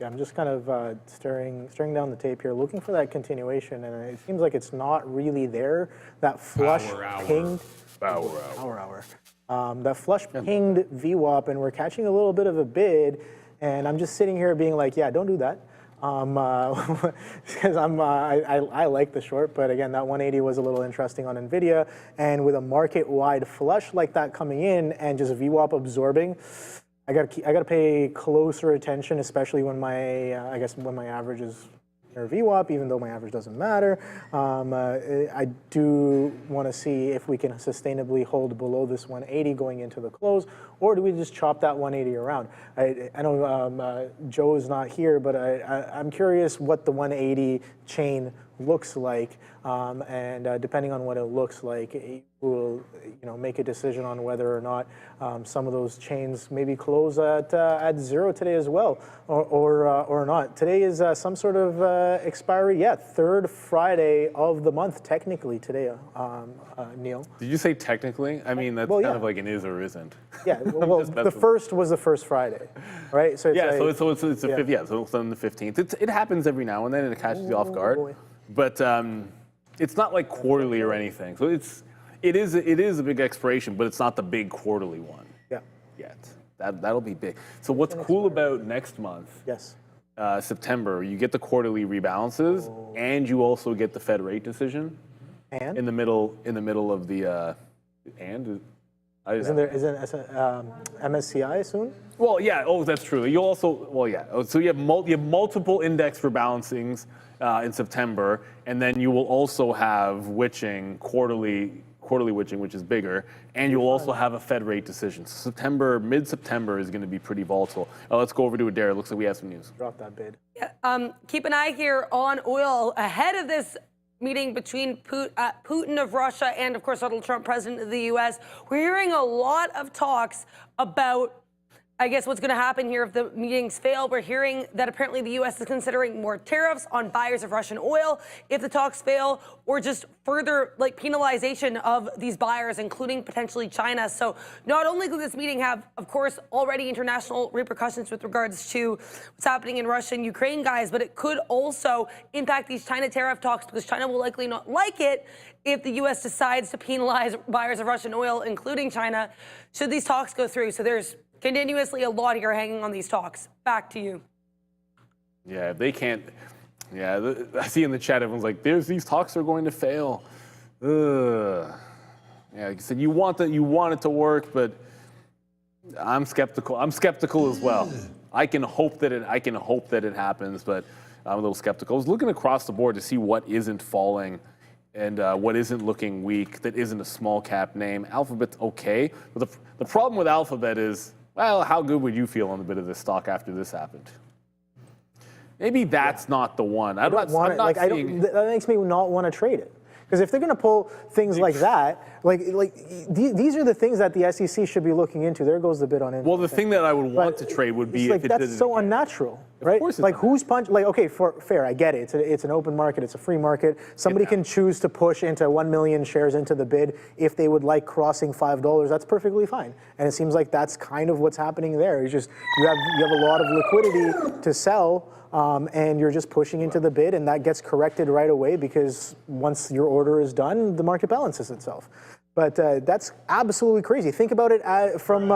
Yeah, I'm just kind of staring down the tape here, looking for that continuation, and it seems like it's not really there. That flush pinged. That flush pinged VWAP, and we're catching a little bit of a bid, and I'm just sitting here being like, yeah, don't do that. Because I like the short, but again, that 180 was a little interesting on Nvidia, and with a market-wide flush like that coming in and just VWAP absorbing, I gotta pay closer attention, especially when my I guess when my average is near VWAP, even though my average doesn't matter. I do want to see if we can sustainably hold below this 180 going into the close, or do we just chop that 180 around? I know Joe is not here, but I'm curious what the 180 chain looks like, and depending on what it looks like, we'll make a decision on whether or not some of those chains maybe close at zero today as well, or not. Today is some sort of expiry. Yeah, third Friday of the month technically today. Neil. Did you say technically? I mean, that's kind of like an is or isn't. Yeah. Well, the first was the first Friday, right? So it's yeah. like, So it's the fifth. Yeah. So it's on the 15th. It happens every now and then, and it catches you off guard. But it's not like quarterly or anything. So it is a big expiration, but it's not the big quarterly one. Yeah. Yet. That'll be big. So what's cool about next month? Yes. September, you get the quarterly rebalances, and you also get the Fed rate decision. And in the middle of the isn't MSCI soon? Well, yeah. Oh, that's true. You also So you have multiple index rebalancings in September, and then you will also have witching quarterly witching, which is bigger, and you'll also have a Fed rate decision. So mid-September is going to be pretty volatile. Let's go over to Adair. Looks like we have some news. Drop that bid. Yeah, keep an eye here on oil ahead of this meeting between Putin of Russia and, of course, Donald Trump, president of the U.S. We're hearing a lot of talks about, I guess, what's going to happen here if the meetings fail. We're hearing that apparently the U.S. is considering more tariffs on buyers of Russian oil if the talks fail, or just further penalization of these buyers, including potentially China. So not only could this meeting have, of course, already international repercussions with regards to what's happening in Russia and Ukraine, guys, but it could also impact these China tariff talks, because China will likely not like it if the U.S. decides to penalize buyers of Russian oil, including China, should these talks go through. So there's continuously a lot here hanging on these talks. Back to you. Yeah, they can't. Yeah, I see in the chat everyone's like, these talks are going to fail. Ugh. Yeah, like you said, you want it to work, but I'm skeptical. I'm skeptical as well. I can hope that it happens, but I'm a little skeptical. I was looking across the board to see what isn't falling and what isn't looking weak, that isn't a small cap name. Alphabet's okay, but the problem with Alphabet is, well, how good would you feel on the bit of this stock after this happened? Maybe that's not the one. That makes me not want to trade it. Because if they're going to pull things like that, these are the things that the SEC should be looking into. There goes the bid on Intel. Well, the thing that I would want to trade would be if that's so unnatural. Right? course it's Like not. who's punch? Like okay, fair. I get it. It's an open market. It's a free market. Somebody can choose to push into 1 million shares into the bid if they would like crossing $5. That's perfectly fine. And it seems like that's kind of what's happening there. It's just you have a lot of liquidity to sell, and you're just pushing into the bid, and that gets corrected right away because once your order is done, the market balances itself. But that's absolutely crazy. Think about it from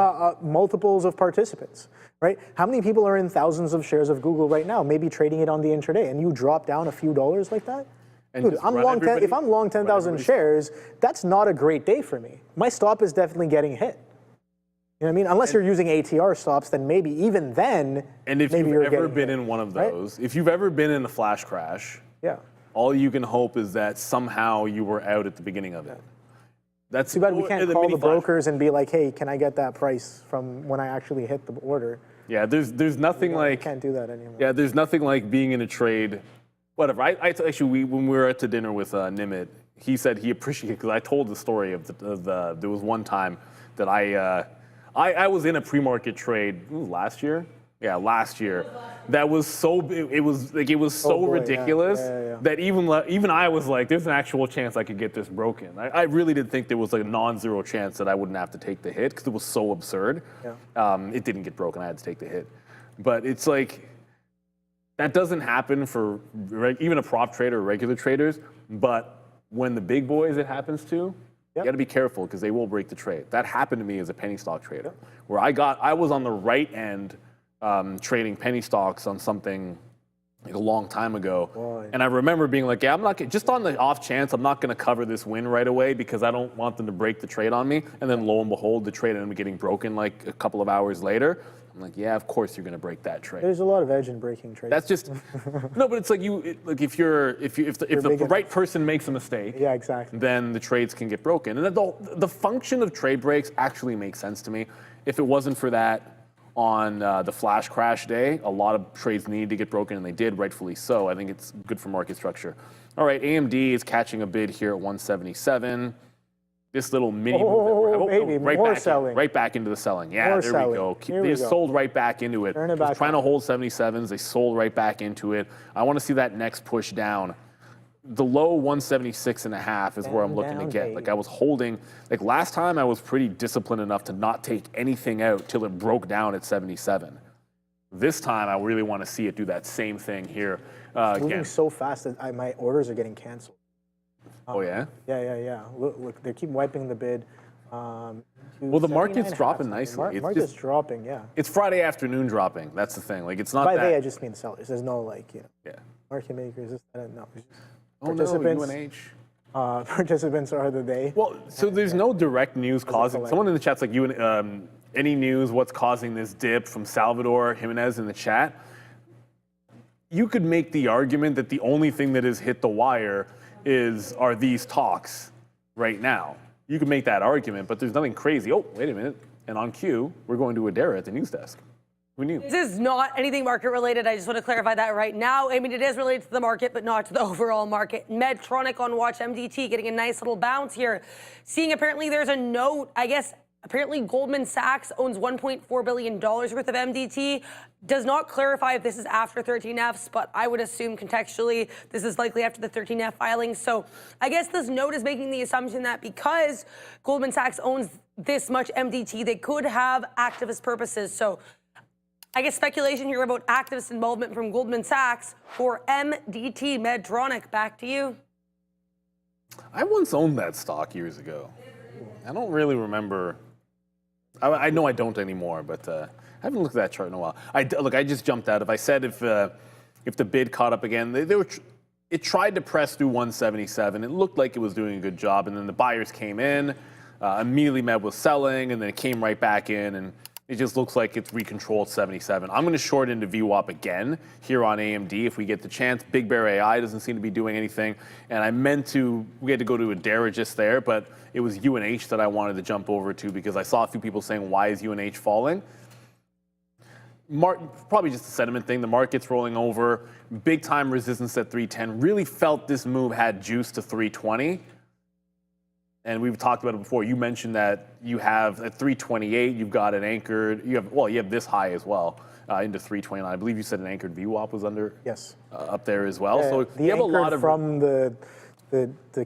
multiples of participants, right? How many people are in thousands of shares of Google right now, maybe trading it on the intraday, and you drop down a few dollars like that? And Dude, just I'm run long everybody- if I'm long 10,000 shares, that's not a great day for me. My stop is definitely getting hit. You know what I mean? Unless you're using ATR stops, then maybe even then, And if maybe you've you're ever getting been hit, in one of right? those, if you've ever been in a flash crash, Yeah. all you can hope is that somehow you were out at the beginning of it. That's Too bad we can't the call mini the flash. brokers and be like, hey, can I get that price from when I actually hit the order? Yeah, there's nothing We like can't do that anymore. Yeah, there's nothing like being in a trade. Whatever. Actually, when we were at the dinner with Nimit, he said he appreciated because I told the story of the there was one time that I was in a pre-market trade last year. Yeah, last year. That was so it was so boy, yeah, ridiculous yeah. that even I was like, there's an actual chance I could get this broken. I really did think there was like a non-zero chance that I wouldn't have to take the hit because it was so absurd. Yeah. It didn't get broken. I had to take the hit, but it's like. That doesn't happen for even a prop trader or regular traders, but when the big boys it happens to, you got to be careful because they will break the trade. That happened to me as a penny stock trader, where I was on the right end trading penny stocks on something like a long time ago, and I remember being like, yeah, I'm not just on the off chance I'm not going to cover this win right away because I don't want them to break the trade on me, and then lo and behold, the trade ended up getting broken like a couple of hours later. I'm like, yeah, of course you're going to break that trade. There's a lot of edge in breaking trades. That's just no, but it's like if the right person makes a mistake, yeah, exactly. then the trades can get broken. And the function of trade breaks actually makes sense to me. If it wasn't for that on the flash crash day, a lot of trades needed to get broken, and they did, rightfully so. I think it's good for market structure. All right, AMD is catching a bid here at 177. This little mini move baby, more selling. right back into the selling. Yeah, More there selling. we go. Here we They go. sold right back into it. Turn it Was back trying to on. hold 77s. They sold right back into it. I want to see that next push down. The low 176.5 is where I'm looking to get. Like I was holding, like last time I was pretty disciplined enough to not take anything out till it broke down at 77. This time I really want to see it do that same thing here Moving again. so fast that my orders are getting canceled. Oh yeah? Yeah. Look, they keep wiping the bid. Well, the market's dropping nicely. It's Market's just- dropping, yeah. It's Friday afternoon dropping. That's the thing. Like it's not By that. they, I just mean sellers. There's no Yeah. market makers. No. Oh no, UNH. Participants are the they. Well, so there's no direct news causing. collect? Someone in the chat's like, any news? What's causing this dip from Salvador Jimenez in the chat? You could make the argument that the only thing that has hit the wire are these talks right now. You could make that argument, but there's nothing crazy. Oh, wait a minute. And on cue, we're going to Adara at the news desk. Who knew? This is not anything market related. I just want to clarify that right now. I mean, it is related to the market, but not to the overall market. Medtronic on watch, MDT getting a nice little bounce here. Seeing apparently there's a note, I guess, apparently Goldman Sachs owns $1.4 billion worth of MDT. Does not clarify if this is after 13Fs, but I would assume contextually this is likely after the 13F filing. So I guess this note is making the assumption that because Goldman Sachs owns this much MDT, they could have activist purposes. So I guess speculation here about activist involvement from Goldman Sachs for MDT, Medtronic. Back to you. I once owned that stock years ago. I don't really remember. I know I don't anymore, but I haven't looked at that chart in a while. I just jumped out. If I said if the bid caught up again, it tried to press through 177. It looked like it was doing a good job, and then the buyers came in, immediately met with selling, and then it came right back in, and it just looks like it's recontrolled 77. I'm going to short into VWAP again here on AMD if we get the chance. Big Bear AI doesn't seem to be doing anything, and we had to go to Adara just there, but it was UNH that I wanted to jump over to because I saw a few people saying, why is UNH falling? Probably just a sentiment thing. The market's rolling over. Big time resistance at 310. Really felt this move had juice to 320. and we've talked about it before. You mentioned that you have at 328, you've got an anchored. You have this high as well into 329. I believe you said an anchored VWAP was under. Yes. Up there as well. Yeah, So the you have a lot of from the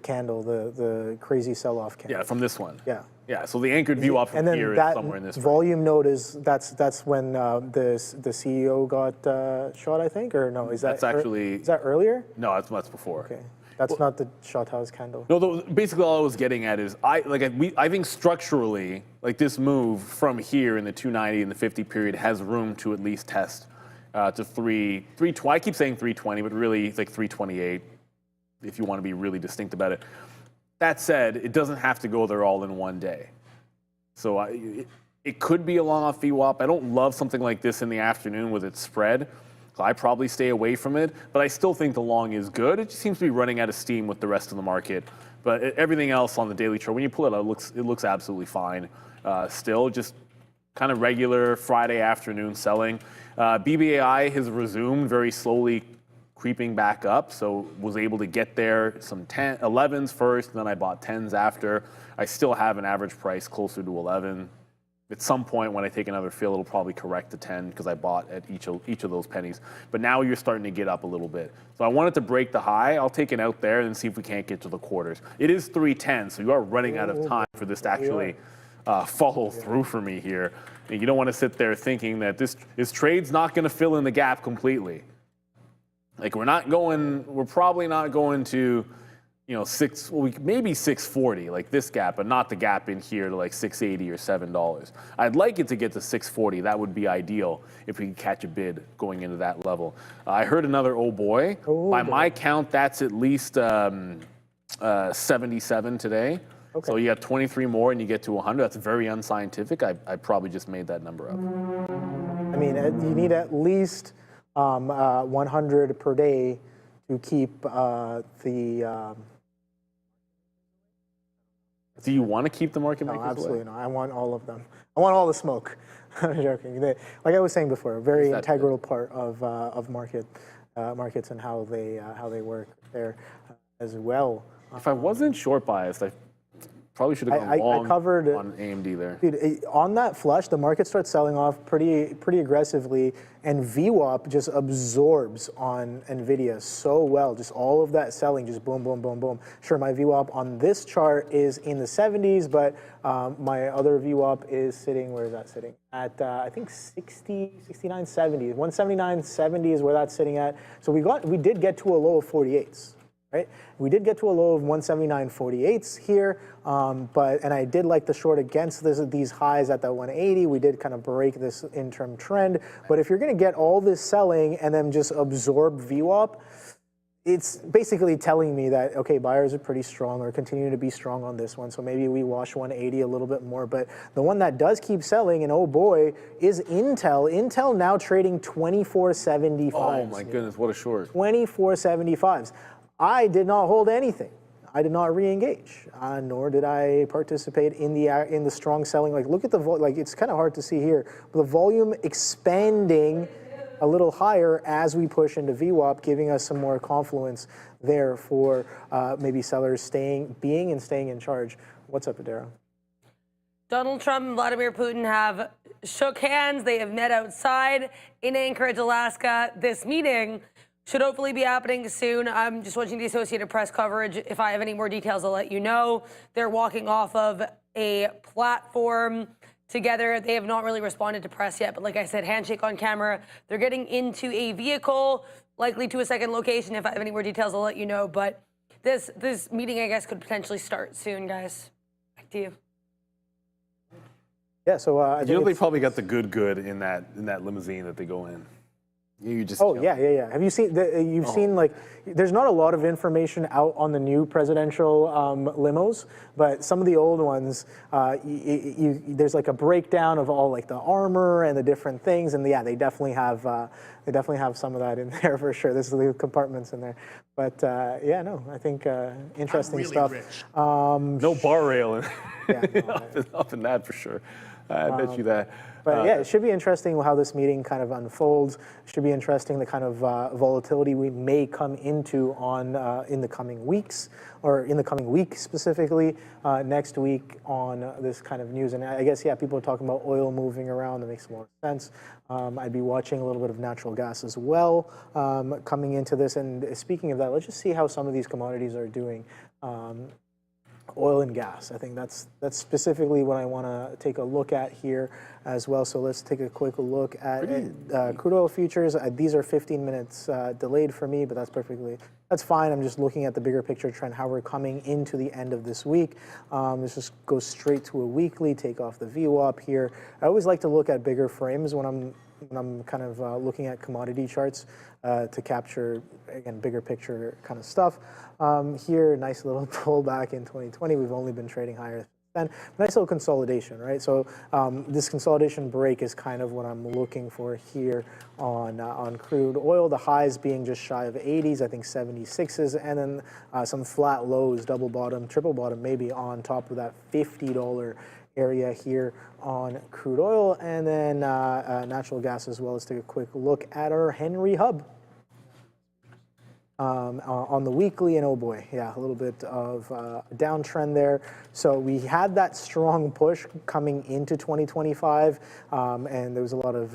candle, the crazy sell-off candle. yeah from this one. Yeah. Yeah. So the anchored VWAP from And then here is that somewhere in this range. volume node that's when the CEO got shot, I think, or no? Is that That's actually is that earlier? No, that's before. Okay, that's not the shot house candle. No, basically all I was getting at is I think structurally, like this move from here in the 290 and the 50 period has room to at least test to 320. I keep saying 320, but really it's like 328 if you want to be really distinct about it. That said, it doesn't have to go there all in one day. So it could be a long-off VWAP. I don't love something like this in the afternoon with its spread. So I probably stay away from it, but I still think the long is good. It just seems to be running out of steam with the rest of the market. But everything else on the daily chart, when you pull it out, it looks absolutely fine. Still, just kind of regular Friday afternoon selling. BBAI has resumed very slowly, creeping back up, so was able to get there some 11s first, and then I bought 10s after. I still have an average price closer to 11. At some point when I take another fill, it'll probably correct to 10 because I bought at each of those pennies. But now you're starting to get up a little bit. So I wanted to break the high. I'll take it out there and see if we can't get to the quarters. It is 310, so you are running out of time for this to actually follow through for me here. And you don't want to sit there thinking that this trade's not going to fill in the gap completely. Like we're probably not going to, maybe 640, like this gap, but not the gap in here to like 680 or $7. I'd like it to get to 640. That would be ideal if we could catch a bid going into that level. I heard another oh boy. By my count, that's at least 77 today. Okay. So you got 23 more and you get to 100. That's very unscientific. I probably just made that number up. I mean, you need at least 100 per day to keep the. Do you want to keep the market makers? No, absolutely not. I want all of them. I want all the smoke. I'm joking. Like I was saying before, a very integral part of markets and how they work there as well. If I wasn't short biased, I probably should have gone long on AMD there. Dude, on that flush, the market starts selling off pretty aggressively, and VWAP just absorbs on Nvidia so well. Just all of that selling, just boom, boom, boom, boom. Sure, my VWAP on this chart is in the 70s, but my other VWAP is sitting, where is that sitting? At, I think 60, 69, 70. 179.70 is where that's sitting at. So we did get to a low of 48s. Right? We did get to a low of 179.48 here, and I did like the short against these highs at that 180. We did kind of break this interim trend, but if you're going to get all this selling and then just absorb VWAP, it's basically telling me that, okay, buyers are pretty strong or continue to be strong on this one, so maybe we wash 180 a little bit more. But the one that does keep selling, and oh boy, is Intel. Intel now trading 24.75s. Oh my goodness, what a short. 24.75s. I did not hold anything. I did not re-engage, nor did I participate in the strong selling. Like, look at the like. It's kind of hard to see here, but the volume expanding a little higher as we push into VWAP, giving us some more confluence there for maybe sellers staying in charge. What's up, Adara? Donald Trump and Vladimir Putin have shook hands. They have met outside in Anchorage, Alaska. This meeting should hopefully be happening soon. I'm just watching the Associated Press coverage. If I have any more details, I'll let you know. They're walking off of a platform together. They have not really responded to press yet, but like I said, handshake on camera. They're getting into a vehicle, likely to a second location. If I have any more details, I'll let you know. But this meeting, I guess, could potentially start soon, guys. Back to you. Yeah, so they probably got the good in that limousine that they go in. You just yeah. Have you seen? You've seen, like, there's not a lot of information out on the new presidential limos, but some of the old ones, there's like a breakdown of all like the armor and the different things, and yeah, they definitely have some of that in there for sure. There's the compartments in there, but yeah, no, I think interesting stuff. No bar rail Yeah, up in that for sure. I bet you that. But yeah, it should be interesting how this meeting kind of unfolds. It should be interesting the kind of volatility we may come into on in the coming weeks, or in the coming week specifically, next week on this kind of news. And I guess, yeah, people are talking about oil moving around. That makes a lot of sense. I'd be watching a little bit of natural gas as well coming into this. And speaking of that, let's just see how some of these commodities are doing. Oil and gas. I think that's specifically what I want to take a look at here as well. So let's take a quick look at crude oil futures. These are 15 minutes delayed for me, but that's fine. I'm just looking at the bigger picture trend, how we're coming into the end of this week. Let's just go straight to a weekly, take off the VWAP here. I always like to look at bigger frames when I'm kind of looking at commodity charts to capture, again, bigger picture kind of stuff. Here, nice little pullback in 2020. We've only been trading higher then. Nice little consolidation, right? So this consolidation break is kind of what I'm looking for here on crude oil. The highs being just shy of 80s, I think 76s, and then some flat lows, double bottom, triple bottom, maybe on top of that $50 area here on crude oil, and then natural gas as well. Let's take a quick look at our Henry Hub on the weekly, and oh boy, yeah, a little bit of downtrend there. So we had that strong push coming into 2025, and there was a lot of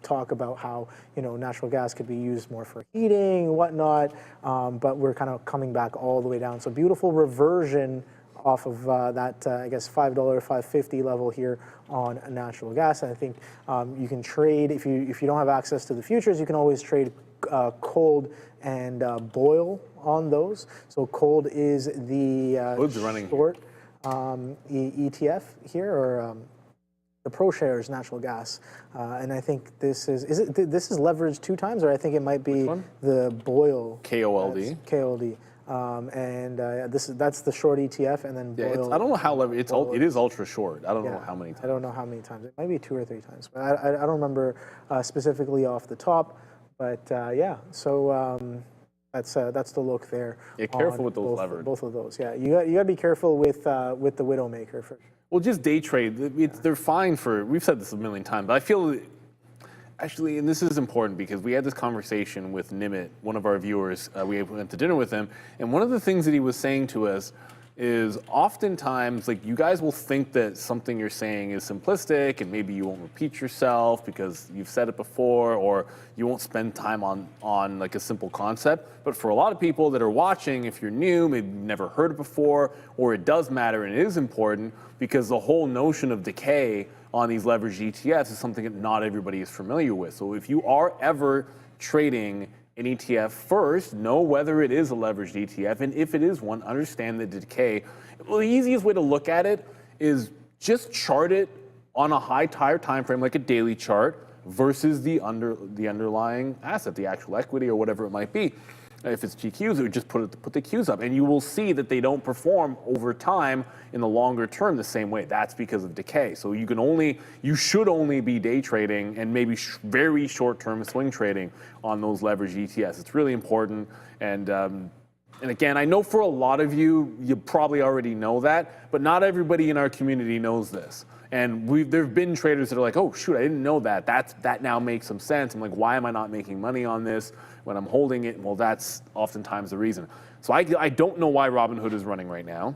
talk about how, you know, natural gas could be used more for heating, whatnot, but we're kind of coming back all the way down. So beautiful reversion off of that, I guess, $5, $5.50 level here on natural gas. And I think you can trade, if you don't have access to the futures, you can always trade cold and boil on those. So cold is the short ETF here, or the ProShares natural gas. And I think this is this is leveraged 2 times, or I think it might be the boil. KOLD. KOLD. That's the short ETF, and then boil. I don't know how it is ultra short. I don't know how many times. I don't know how many times. It might be 2 or 3 times, but I don't remember specifically off the top. But yeah, so that's the look there. Yeah, careful with those levered. Both of those. Yeah, you got to be careful with the Widowmaker for sure. Well, just day trade. They're fine for. We've said this a million times, but I feel. Actually, and this is important because we had this conversation with Nimit, one of our viewers. We went to dinner with him, and one of the things that he was saying to us is oftentimes, like, you guys will think that something you're saying is simplistic, and maybe you won't repeat yourself because you've said it before, or you won't spend time on like a simple concept. But for a lot of people that are watching, if you're new, maybe you've never heard it before, or it does matter and it is important, because the whole notion of decay on these leveraged ETFs is something that not everybody is familiar with. So if you are ever trading an ETF, first, know whether it is a leveraged ETF, and if it is one, understand the decay. Well, the easiest way to look at it is just chart it on a higher time frame, like a daily chart, versus the underlying asset, the actual equity or whatever it might be. If it's GQs, it would just put the Qs up, and you will see that they don't perform over time in the longer term the same way. That's because of decay. So you should only be day trading and maybe very short-term swing trading on those leveraged ETFs. It's really important. And again, I know for a lot of you probably already know that, but not everybody in our community knows this. And there've been traders that are like, oh shoot, I didn't know that. That now makes some sense. I'm like, why am I not making money on this when I'm holding it? Well, that's oftentimes the reason. So I don't know why Robinhood is running right now.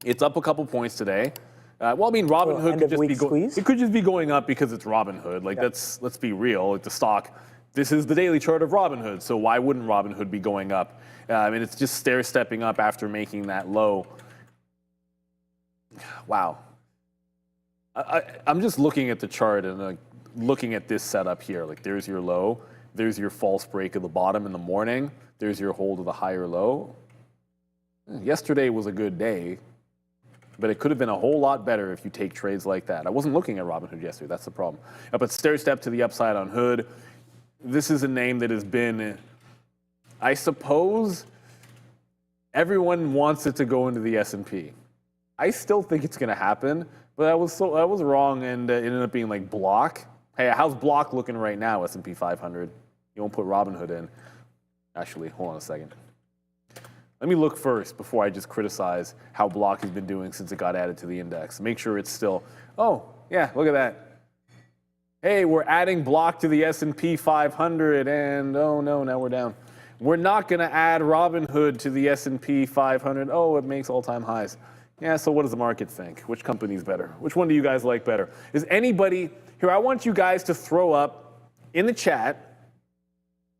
It's up a couple points today. Well, I mean, Robinhood could just be going up because it's Robinhood. Like, let's be real. Like, the stock, this is the daily chart of Robinhood. So why wouldn't Robinhood be going up? I mean, it's just stair-stepping up after making that low. Wow. I'm just looking at the chart and looking at this setup here. Like, there's your low, there's your false break at the bottom in the morning, there's your hold of the higher low. Yesterday was a good day, but it could have been a whole lot better if you take trades like that. I wasn't looking at Robinhood yesterday, that's the problem. But stair step to the upside on Hood. This is a name that has been, I suppose, everyone wants it to go into the S&P. I still think it's going to happen. But I was wrong, and it ended up being like Block. Hey, how's Block looking right now, S&P 500? You won't put Robinhood in. Actually, hold on a second. Let me look first before I just criticize how Block has been doing since it got added to the index. Make sure it's still, oh, yeah, look at that. Hey, we're adding Block to the S&P 500, and oh no, now we're down. We're not going to add Robinhood to the S&P 500. Oh, it makes all-time highs. Yeah, so what does the market think? Which company's better? Which one do you guys like better? Is anybody, here, I want you guys to throw up in the chat,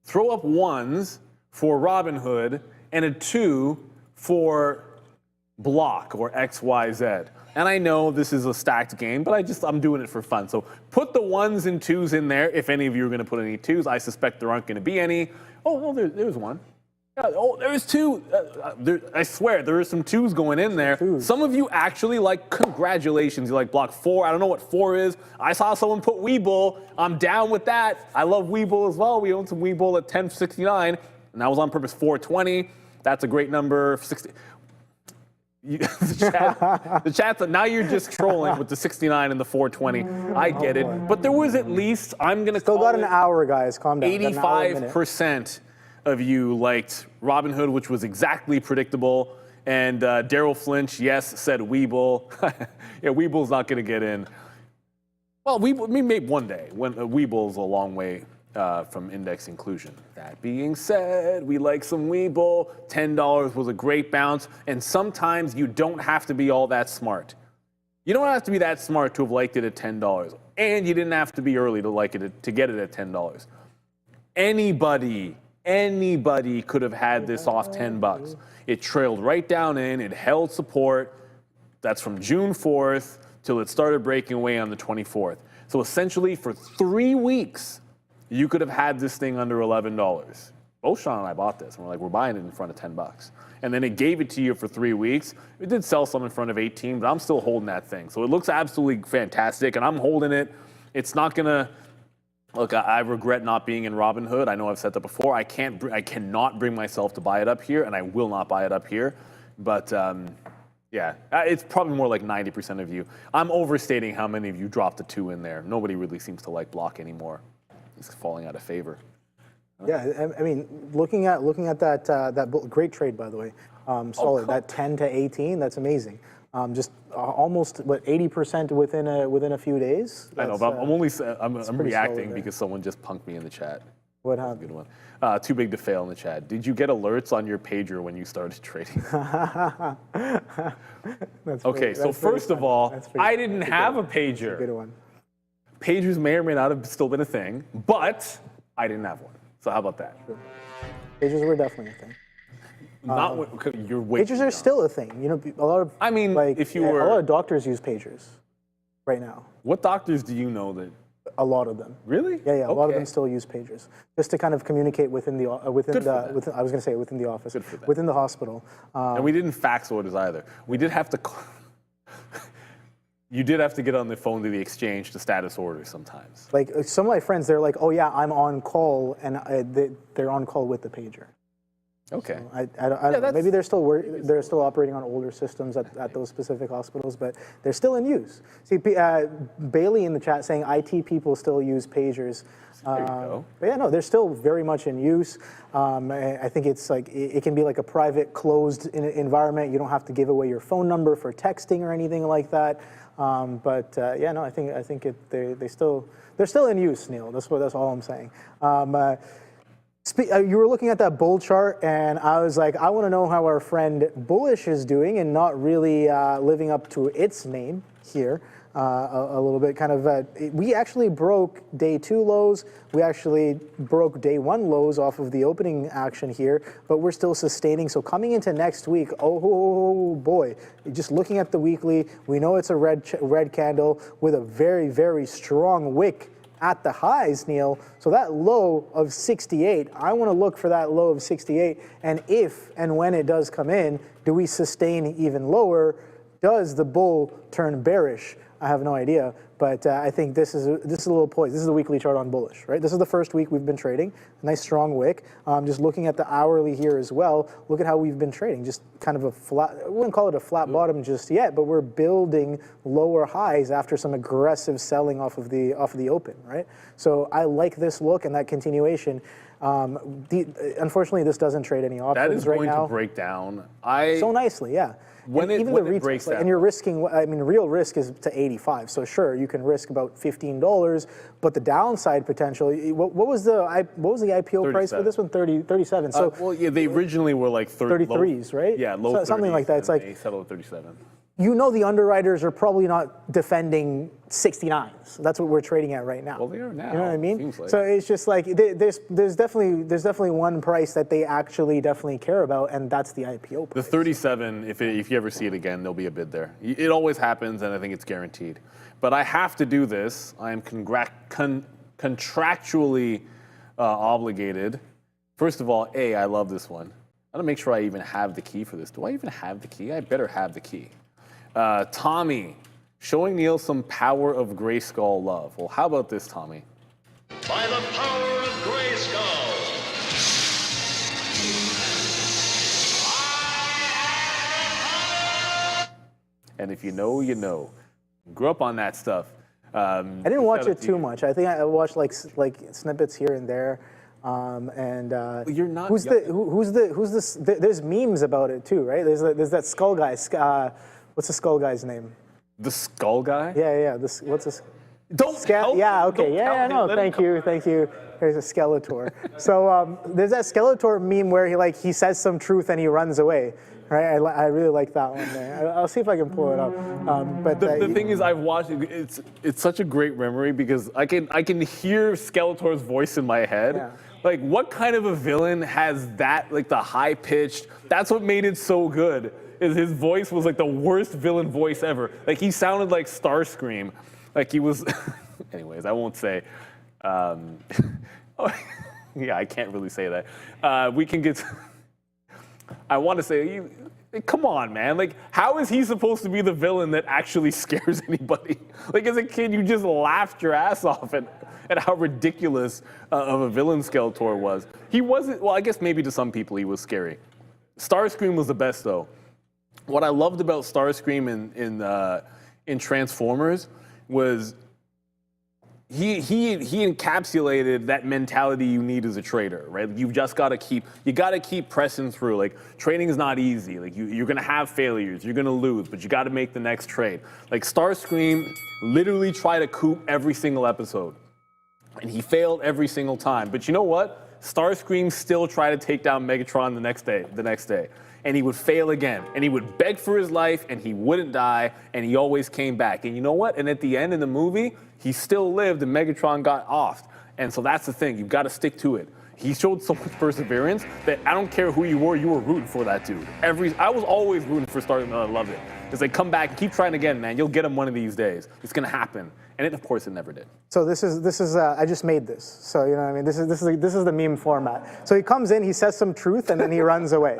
throw up ones for Robinhood and a 2 for Block or XYZ. And I know this is a stacked game, but I'm doing it for fun. So put the 1s and 2s in there. If any of you are going to put any 2s, I suspect there aren't going to be any. Oh, well, there's one. Yeah, oh, there's 2. I swear, there are some 2s going in there. Some of you actually like, congratulations, you like Block 4. I don't know what 4 is. I saw someone put Webull. I'm down with that. I love Webull as well. We own some Webull at 10.69, and that was on purpose 4.20. That's a great number. 60. The chat's now you're just trolling with the 69 and the 420. I get it, but there was at least still got an hour, guys. Calm down. 85% of you liked Robinhood, which was exactly predictable, and Daryl Flinch, yes, said Webull. Yeah, Webull's not going to get in. Well, we may one day when Webull's a long way from index inclusion. That being said, we like some Webull. $10 was a great bounce, and sometimes you don't have to be all that smart. You don't have to be that smart to have liked it at $10, and you didn't have to be early to like it to get it at $10. Anybody could have had this off $10. It trailed right down in. It held support. That's from June 4th till it started breaking away on the 24th. So essentially, for 3 weeks, you could have had this thing under $11. Both Sean and I bought this, and we're like, we're buying it in front of $10. And then it gave it to you for 3 weeks. It did sell some in front of 18, but I'm still holding that thing. So it looks absolutely fantastic, and I'm holding it. It's not gonna, look, I regret not being in Robinhood. I know I've said that before. I cannot bring myself to buy it up here, and I will not buy it up here. But yeah, it's probably more like 90% of you. I'm overstating how many of you dropped a 2 in there. Nobody really seems to like Block anymore. It's falling out of favor. Yeah, I mean, looking at that great trade, by the way, solid. Cool. That 10 to 18, that's amazing. Just almost 80% within a few days. I know, but I'm reacting because someone just punked me in the chat. What happened? Good one. Too big to fail in the chat. Did you get alerts on your pager when you started trading? Okay, so first of all, I didn't have a pager. Good one. Pagers may or may not have still been a thing, but I didn't have one. So how about that? Sure. Pagers were definitely a thing. You're way pagers are still a thing. You know, a lot of a lot of doctors use pagers right now. What doctors do you know that? A lot of them. Really? Yeah, yeah. A lot of them still use pagers just to kind of communicate within the I was going to say within the office, within the hospital. And we didn't fax orders either. We did have to. You did have to get on the phone to the exchange to status orders sometimes. Like some of my friends, they're like, "Oh yeah, I'm on call," and they're on call with the pager. Okay. So maybe they're still operating on older systems at those specific hospitals, but they're still in use. See, Bailey in the chat saying IT people still use pagers. There you go. But yeah, no, they're still very much in use. I think it's like it can be like a private, closed environment. You don't have to give away your phone number for texting or anything like that. Yeah, no, I think they're still in use, Neil. That's all I'm saying. You were looking at that bull chart, and I was like, I want to know how our friend Bullish is doing, and not really living up to its name here a little bit. Kind of, we actually broke day 2 lows. We actually broke day 1 lows off of the opening action here, but we're still sustaining. So coming into next week, oh boy, just looking at the weekly, we know it's a red candle with a very, very strong wick at the highs, Neil. So that low of 68, I want to look for that low of 68. And if and when it does come in, do we sustain even lower? Does the bull turn bearish? I have no idea, but I think this is a little poised. This is the weekly chart on Bullish, right? This is the first week we've been trading. Nice strong wick. Just looking at the hourly here as well. Look at how we've been trading. Just kind of a flat. I wouldn't call it a flat bottom just yet, but we're building lower highs after some aggressive selling off of the open, right? So I like this look and that continuation. Unfortunately, this doesn't trade any options That is right going now. to break down. So nicely, yeah. When and it- even when the it retail, breaks like, down. and you're risking, I mean, real risk is to 85. So sure, you can risk about $15, but the downside potential. What was the IPO price for 37. this one? 37. So Well, yeah, they originally were like 33s, right? Yeah, low So, something 30s, like that. It's and like they settled at 37. you know the underwriters are probably not defending 69s. That's what we're trading at right now. Well, they are now. You know what I mean? Seems like. So it's just like there's definitely one price that they actually definitely care about, and that's the IPO The price. 37, if you ever see it again, there'll be a bid there. It always happens, and I think it's guaranteed. But I have to do this. I am contractually obligated. First of all, I love this one. I gotta make sure I even have the key for this. Do I even have the key? I better have the key. Tommy, showing Neil some power of Grayskull love. Well, how about this, Tommy? By the power of Grayskull. And if you know, you know. Grew up on that stuff. I didn't watch it too much. I think I watched like snippets here and there. You're not. Who's this? There's memes about it too, right? There's that skull guy. What's the skull guy's name? The skull guy? Yeah. What's this? Don't help Yeah. him. Okay. Don't Yeah. help No. him. Let Thank him you. Thank you. There's a Skeletor. So there's that Skeletor meme where he says some truth and he runs away. Right. I really like that one there. I'll see if I can pull it up. But The thing is, I've watched it. It's such a great memory because I can hear Skeletor's voice in my head. Yeah. Like, what kind of a villain has that? Like the high pitched. That's what made it so good. Is his voice was like the worst villain voice ever. Like he sounded like Starscream. Like he was. Anyways, I won't say. Yeah, I can't really say that. We can get. I want to say, come on, man. Like, how is he supposed to be the villain that actually scares anybody? Like, as a kid, you just laughed your ass off at how ridiculous of a villain Skeletor was. He wasn't, well, I guess maybe to some people he was scary. Starscream was the best, though. What I loved about Starscream in Transformers was he encapsulated that mentality you need as a trader, right? You've just got to keep pressing through. Like, trading is not easy. Like, you're going to have failures, you're going to lose, but you got to make the next trade. Like, Starscream literally tried to coup every single episode, and he failed every single time. But you know what? Starscream still tried to take down Megatron the next day. And he would fail again, and he would beg for his life, and he wouldn't die, and he always came back. And you know what? And at the end in the movie, he still lived, and Megatron got offed. And so that's the thing. You've got to stick to it. He showed so much perseverance that I don't care who you were rooting for that dude. I was always rooting for Starscream. I loved it. It's like, come back, keep trying again, man. You'll get him one of these days. It's gonna happen. And of course, it never did. So this is I just made this. So you know what I mean. This is the meme format. So he comes in, he says some truth, and then he runs away,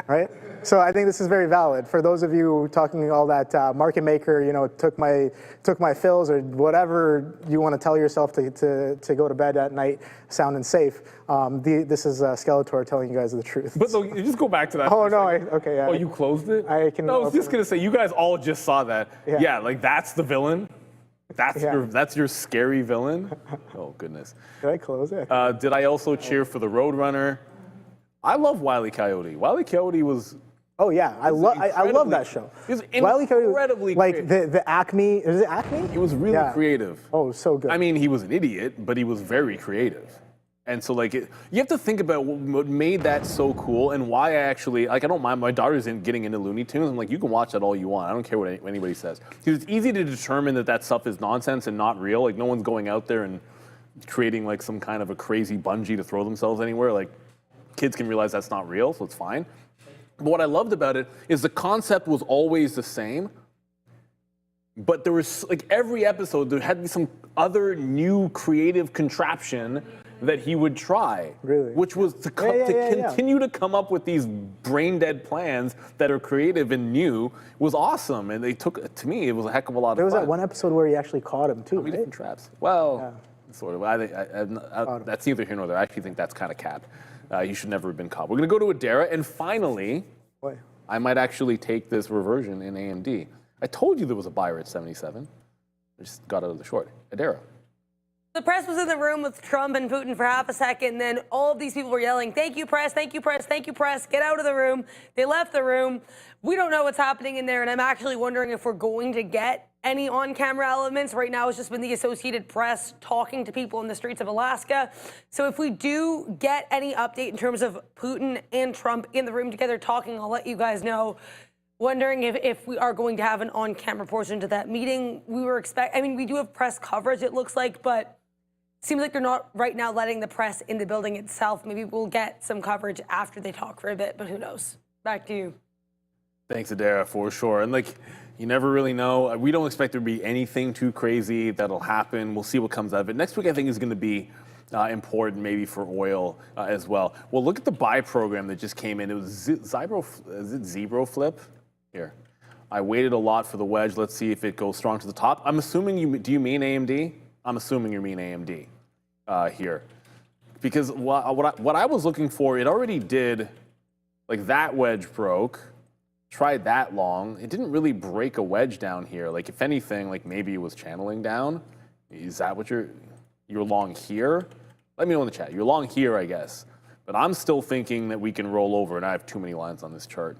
right? So I think this is very valid for those of you talking all that market maker, took my fills or whatever you want to tell yourself to go to bed at night, sound and safe. This is Skeletor telling you guys the truth. But no, you just go back to that. Oh no, okay, yeah. Oh, you closed it? I can. No, I was just gonna say, you guys all just saw that. Yeah. Like that's the villain. That's your scary villain. Oh goodness. Did I close it? Did I also cheer for the Roadrunner? I love Wile E. Coyote. Wile E. Coyote was. Oh yeah, I love that show. It was Wile E. Coyote, incredibly like the Acme. Is it Acme? He was really creative. Oh, so good. I mean, he was an idiot, but he was very creative. And so, like, you have to think about what made that so cool and why I actually, like, I don't mind. My daughter's getting into Looney Tunes. I'm like, you can watch that all you want. I don't care what anybody says. Because it's easy to determine that stuff is nonsense and not real. Like, no one's going out there and creating, like, some kind of a crazy bungee to throw themselves anywhere. Like, kids can realize that's not real, so it's fine. But what I loved about it is the concept was always the same. But there was, like, every episode, there had to be some other new creative contraption that he would try, really? Which was to continue to come up with these brain-dead plans that are creative and new was awesome. And they took, to me, it was a heck of a lot of fun. There was that one episode where he actually caught him too, right? Different traps. Well, sort of. I think that's neither here nor there. I actually think that's kind of capped. He should never have been caught. We're going to go to Adara, and finally, I might actually take this reversion in AMD. I told you there was a buyer at 77. I just got out of the short. Adara. The press was in the room with Trump and Putin for half a second, then all of these people were yelling, "Thank you, press, thank you, press, thank you, press, get out of the room." They left the room. We don't know what's happening in there, and I'm actually wondering if we're going to get any on-camera elements. Right now, it's just been the Associated Press talking to people in the streets of Alaska. So if we do get any update in terms of Putin and Trump in the room together talking, I'll let you guys know. Wondering if we are going to have an on-camera portion to that meeting. We do have press coverage, it looks like, but seems like they're not right now letting the press in the building itself. Maybe we'll get some coverage after they talk for a bit, but who knows? Back to you. Thanks, Adara, for sure. And you never really know. We don't expect there to be anything too crazy that'll happen. We'll see what comes out of it. Next week, I think, is going to be important, maybe for oil as well. Well, look at the buy program that just came in. It was Zebro Flip? Here. I waited a lot for the wedge. Let's see if it goes strong to the top. I'm assuming do you mean AMD? I'm assuming you mean AMD here. Because what I was looking for, it already did, that wedge broke. Tried that long. It didn't really break a wedge down here. If anything, maybe it was channeling down. Is that what you're long here? Let me know in the chat. You're long here, I guess. But I'm still thinking that we can roll over, and I have too many lines on this chart.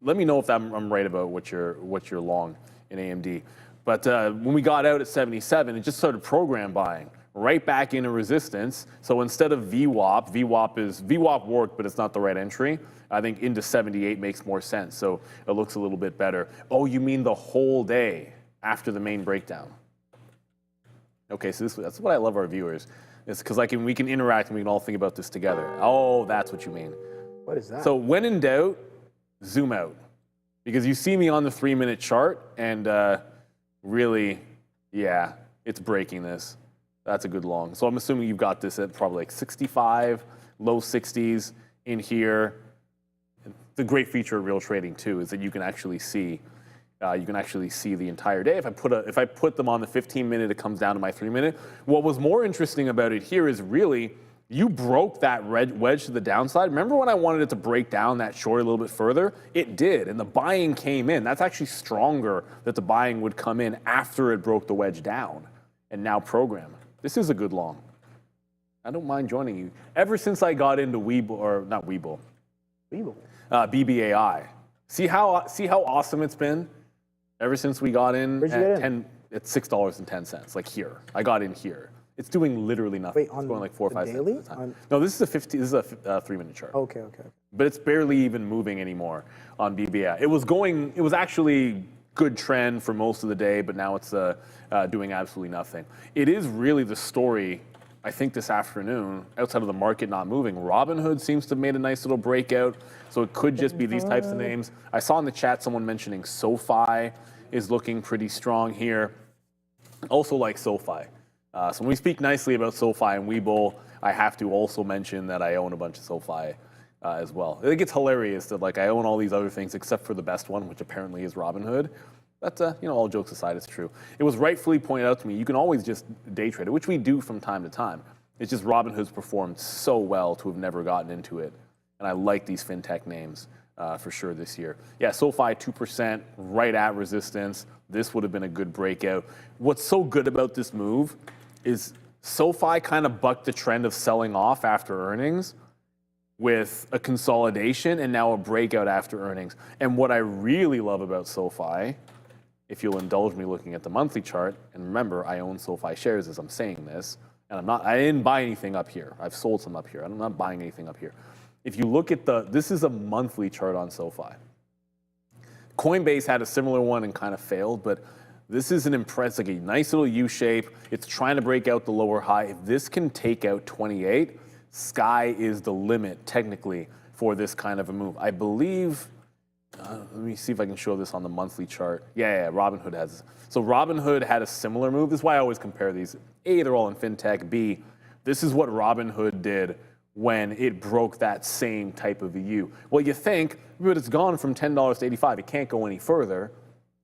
Let me know if I'm right about what you're long in AMD. But when we got out at 77, it just started program buying right back into resistance. So instead of VWAP worked, but it's not the right entry. I think into 78 makes more sense. So it looks a little bit better. Oh, you mean the whole day after the main breakdown? Okay, so that's what I love our viewers. It's because we can interact and we can all think about this together. Oh, that's what you mean. What is that? So when in doubt, zoom out. Because you see me on the 3-minute chart, and really, yeah, it's breaking this. That's a good long. So I'm assuming you've got this at probably 65, low 60s in here. The great feature of real trading too is that you can actually see the entire day. If I put them on the 15-minute, it comes down to my 3-minute. What was more interesting about it here is really you broke that wedge to the downside. Remember when I wanted it to break down that short a little bit further? It did, and the buying came in. That's actually stronger that the buying would come in after it broke the wedge down and now program. This is a good long. I don't mind joining you. Ever since I got into BBAI. See how awesome it's been? Ever since we got in at $6.10, here. I got in here. It's doing literally nothing. Wait, it's going 4 or 5 cents at a time. No, this is a 3-minute chart. Okay. But it's barely even moving anymore on BBAI. It was actually good trend for most of the day, but now it's doing absolutely nothing. It is really the story, I think, this afternoon, outside of the market not moving. Robinhood seems to have made a nice little breakout, so it could just be these types of names. I saw in the chat someone mentioning SoFi is looking pretty strong here. Also like SoFi. So when we speak nicely about SoFi and Webull, I have to also mention that I own a bunch of SoFi as well. I think it's hilarious that I own all these other things except for the best one, which apparently is Robinhood. But all jokes aside, it's true. It was rightfully pointed out to me, you can always just day trade it, which we do from time to time. It's just Robinhood's performed so well to have never gotten into it. And I like these fintech names for sure this year. Yeah, SoFi 2%, right at resistance. This would have been a good breakout. What's so good about this move is SoFi kind of bucked the trend of selling off after earnings with a consolidation and now a breakout after earnings. And what I really love about SoFi, if you'll indulge me looking at the monthly chart, and remember, I own SoFi shares as I'm saying this, and I didn't buy anything up here. I've sold some up here. I'm not buying anything up here. If you look at this is a monthly chart on SoFi. Coinbase had a similar one and kind of failed, but this is an impressive, a nice little U shape. It's trying to break out the lower high. If this can take out 28, sky is the limit technically for this kind of a move. I believe, let me see if I can show this on the monthly chart. Yeah, Robinhood has. So Robinhood had a similar move. This is why I always compare these. A, they're all in fintech. B, this is what Robinhood did when it broke that same type of a U. Well, you think, but it's gone from $10 to $85. It can't go any further.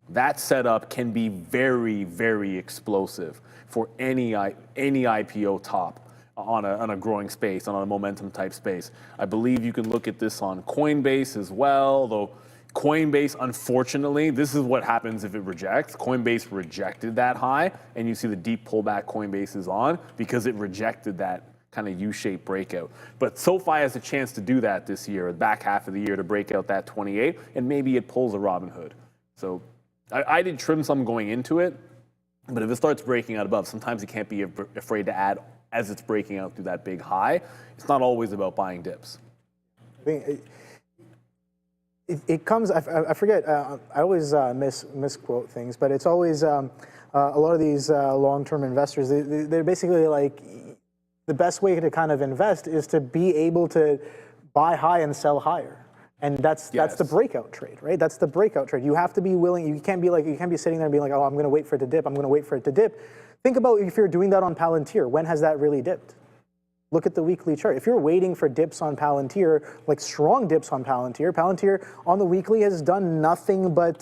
That setup can be very, very explosive for any IPO top on a growing space, on a momentum type space. I believe you can look at this on Coinbase as well, though Coinbase, unfortunately, this is what happens if it rejects. Coinbase rejected that high, and you see the deep pullback Coinbase is on because it rejected that kind of U-shaped breakout. But SoFi has a chance to do that this year, the back half of the year, to break out that 28, and maybe it pulls a Robinhood. So I did trim some going into it, but if it starts breaking out above, sometimes you can't be afraid to add as it's breaking out through that big high. It's not always about buying dips. I think it comes, I forget, I always misquote things, but it's always a lot of these long-term investors, they're basically like, the best way to kind of invest is to be able to buy high and sell higher. And that's the breakout trade, right? That's the breakout trade. You have to be willing, you can't be sitting there and being like, oh, I'm gonna wait for it to dip, I'm gonna wait for it to dip. Think about if you're doing that on Palantir, when has that really dipped? Look at the weekly chart. If you're waiting for dips on Palantir, like strong dips on Palantir, Palantir on the weekly has done nothing but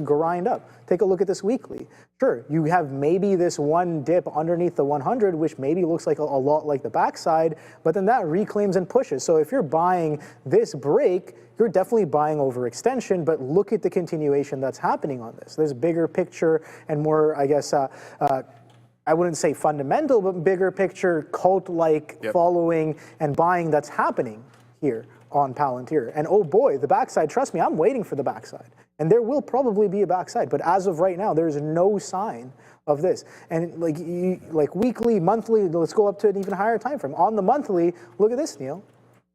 grind up. Take a look at this weekly. Sure, you have maybe this one dip underneath the 100, which maybe looks like a lot like the backside, but then that reclaims and pushes. So if you're buying this break, you're definitely buying overextension, but look at the continuation that's happening on this. There's bigger picture and more, I guess, I wouldn't say fundamental, but bigger picture, cult-like following and buying that's happening here on Palantir. And oh boy, the backside, trust me, I'm waiting for the backside. And there will probably be a backside, but as of right now, there's no sign of this. And like weekly, monthly, let's go up to an even higher time frame. On the monthly, look at this, Neil.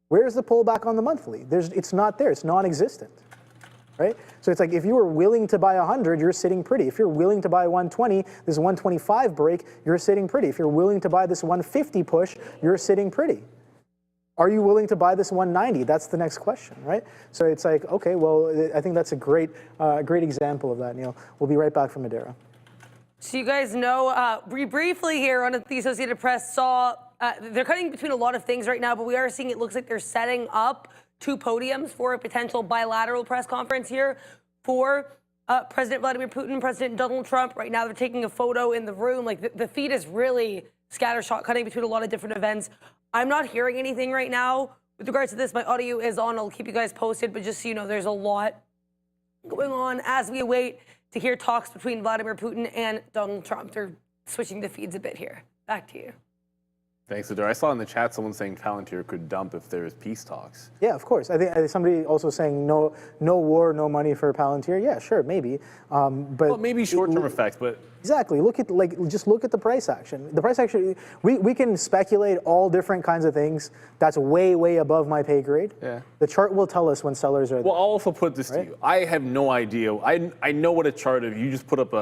Where's the pullback on the monthly? It's not there, it's non-existent. Right? So it's like if you were willing to buy 100, you're sitting pretty. If you're willing to buy 120, this 125 break, you're sitting pretty. If you're willing to buy this 150 push, you're sitting pretty. Are you willing to buy this 190? That's the next question, right? So it's like, okay, well, I think that's a great example of that, Neil. We'll be right back from Madeira. So you guys know, briefly here on the Associated Press saw, they're cutting between a lot of things right now, but we are seeing it looks like they're setting up two podiums for a potential bilateral press conference here for President Vladimir Putin and President Donald Trump. Right now they're taking a photo in the room. Like the feed is really scattershot, cutting between a lot of different events. I'm not hearing anything right now with regards to this. My audio is on. I'll keep you guys posted, but just so you know, there's a lot going on as we await to hear talks between Vladimir Putin and Donald Trump. They're switching the feeds a bit here. Back to you. Thanks, Adar. I saw in the chat someone saying Palantir could dump if there's peace talks. Yeah, of course. I think somebody also saying no war, no money for Palantir. Yeah, sure, maybe. But well, maybe short-term effects, but exactly. Just look at the price action. The price action. We can speculate all different kinds of things. That's way above my pay grade. Yeah. The chart will tell us when sellers are there. Well, I'll also put this to you. I have no idea. I know what a chart of. You just put up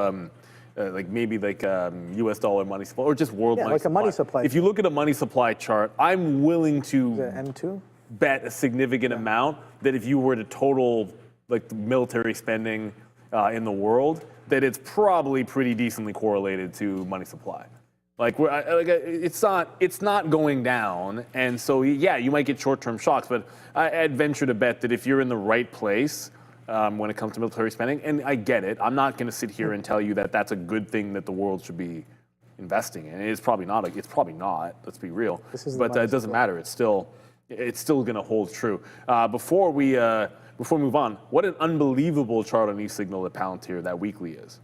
U.S. dollar money supply or just world money supply. A money supply. If you look at a money supply chart, I'm willing to M2? bet a significant amount that if you were to total like the military spending in the world, that it's probably pretty decently correlated to money supply. It's not going down, and so yeah, you might get short-term shocks, but I'd venture to bet that if you're in the right place. When it comes to military spending, and I get it. I'm not going to sit here and tell you that that's a good thing that the world should be investing in. It's probably not. Let's be real. But it doesn't matter. It's still going to hold true. Before we move on, what an unbelievable chart on eSignal that Palantir that weekly is.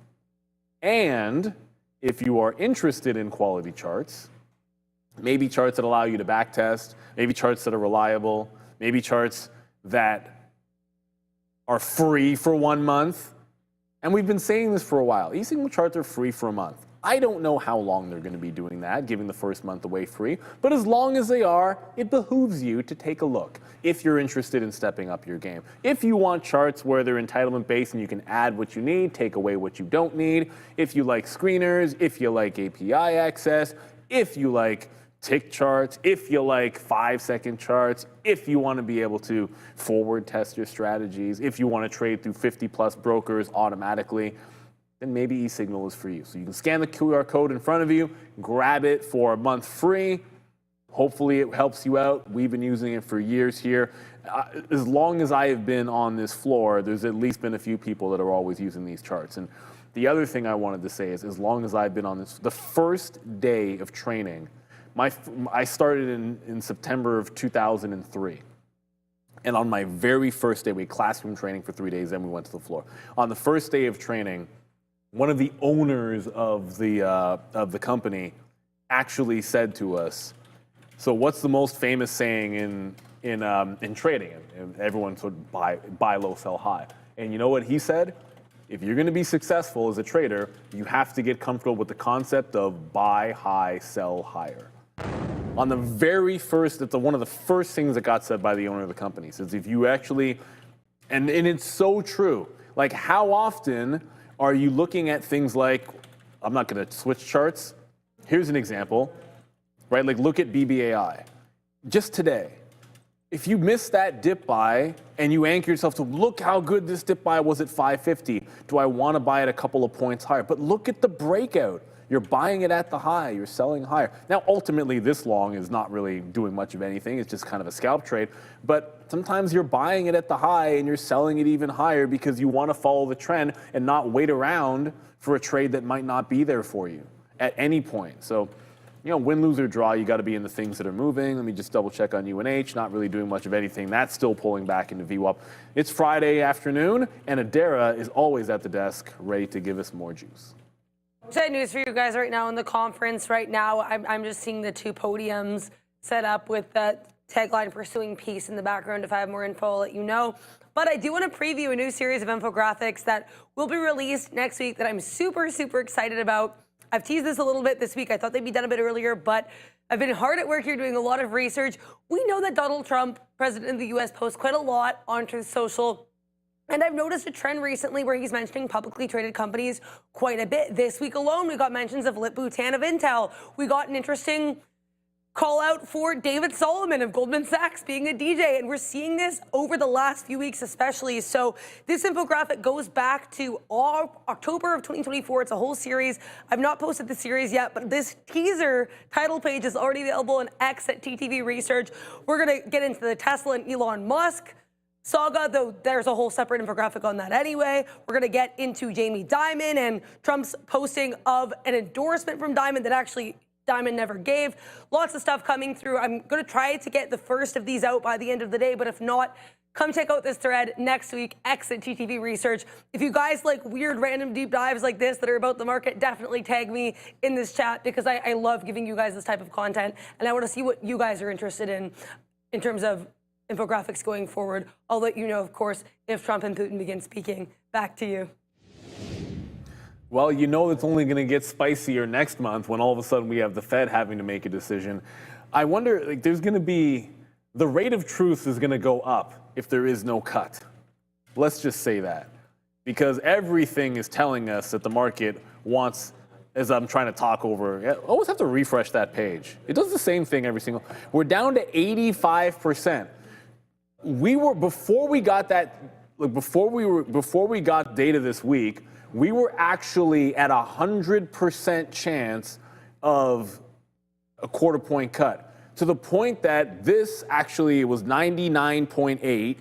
And if you are interested in quality charts, maybe charts that allow you to backtest, maybe charts that are reliable, maybe charts that are free for 1 month. And we've been saying this for a while. eSignal charts are free for a month. I don't know how long they're going to be doing that, giving the first month away free. But as long as they are, it behooves you to take a look if you're interested in stepping up your game. If you want charts where they're entitlement based and you can add what you need, take away what you don't need, if you like screeners, if you like API access, if you like tick charts, if you like 5-second charts, if you want to be able to forward test your strategies, if you want to trade through 50+ brokers automatically, then maybe eSignal is for you. So you can scan the QR code in front of you, grab it for a month free. Hopefully it helps you out. We've been using it for years here. As long as I have been on this floor, there's at least been a few people that are always using these charts. And the other thing I wanted to say is as long as I've been on this, the first day of training, I started in September of 2003. And on my very first day, we had classroom training for 3 days, then we went to the floor. On the first day of training, one of the owners of the company actually said to us, "So what's the most famous saying in trading?" And everyone sort of buy low, sell high. And you know what he said? If you're going to be successful as a trader, you have to get comfortable with the concept of buy high, sell higher. On the very first, that's one of the first things that got said by the owner of the company. Says if you actually, and it's so true. Like, how often are you looking at things like, I'm not going to switch charts. Here's an example, right? Like, look at BBAI. Just today, if you miss that dip buy and you anchor yourself to, look how good this dip buy was at 550. Do I want to buy it a couple of points higher? But look at the breakout. You're buying it at the high, you're selling higher. Now, ultimately, this long is not really doing much of anything. It's just kind of a scalp trade. But sometimes you're buying it at the high and you're selling it even higher because you want to follow the trend and not wait around for a trade that might not be there for you at any point. So, you know, win, lose, or draw, you got to be in the things that are moving. Let me just double check on UNH, not really doing much of anything. That's still pulling back into VWAP. It's Friday afternoon, and Adara is always at the desk, ready to give us more juice. Sad news for you guys right now in the conference. Right now, I'm just seeing the two podiums set up with the tagline "Pursuing Peace" in the background. If I have more info, I'll let you know. But I do want to preview a new series of infographics that will be released next week that I'm super, super excited about. I've teased this a little bit this week. I thought they'd be done a bit earlier, but I've been hard at work here doing a lot of research. We know that Donald Trump, president of the U.S., posts quite a lot on Truth Social. And I've noticed a trend recently where he's mentioning publicly traded companies quite a bit. This week alone, we got mentions of Leaveraged of Intel. We got an interesting call out for David Solomon of Goldman Sachs being a DJ. And we're seeing this over the last few weeks especially. So this infographic goes back to October of 2024. It's a whole series. I've not posted the series yet, but this teaser title page is already available on X at TTV Research. We're going to get into the Tesla and Elon Musk saga, though there's a whole separate infographic on that anyway. We're going to get into Jamie Dimon and Trump's posting of an endorsement from Dimon that actually Dimon never gave. Lots of stuff coming through. I'm going to try to get the first of these out by the end of the day, but if not, come check out this thread next week, X at TTV Research. If you guys like weird random deep dives like this that are about the market, definitely tag me in this chat because I love giving you guys this type of content, and I want to see what you guys are interested in terms of infographics going forward. I'll let you know, of course, if Trump and Putin begin speaking. Back to you. Well, you know it's only going to get spicier next month when all of a sudden we have the Fed having to make a decision. I wonder, like, there's going to be, the rate of truth is going to go up if there is no cut. Let's just say that. Because everything is telling us that the market wants, as I'm trying to talk over, I always have to refresh that page. It does the same thing every single, we're down to 85%. We were, before we got that, like before we got data this week, we were actually at 100% chance of a quarter point cut, to the point that this actually was 99.8.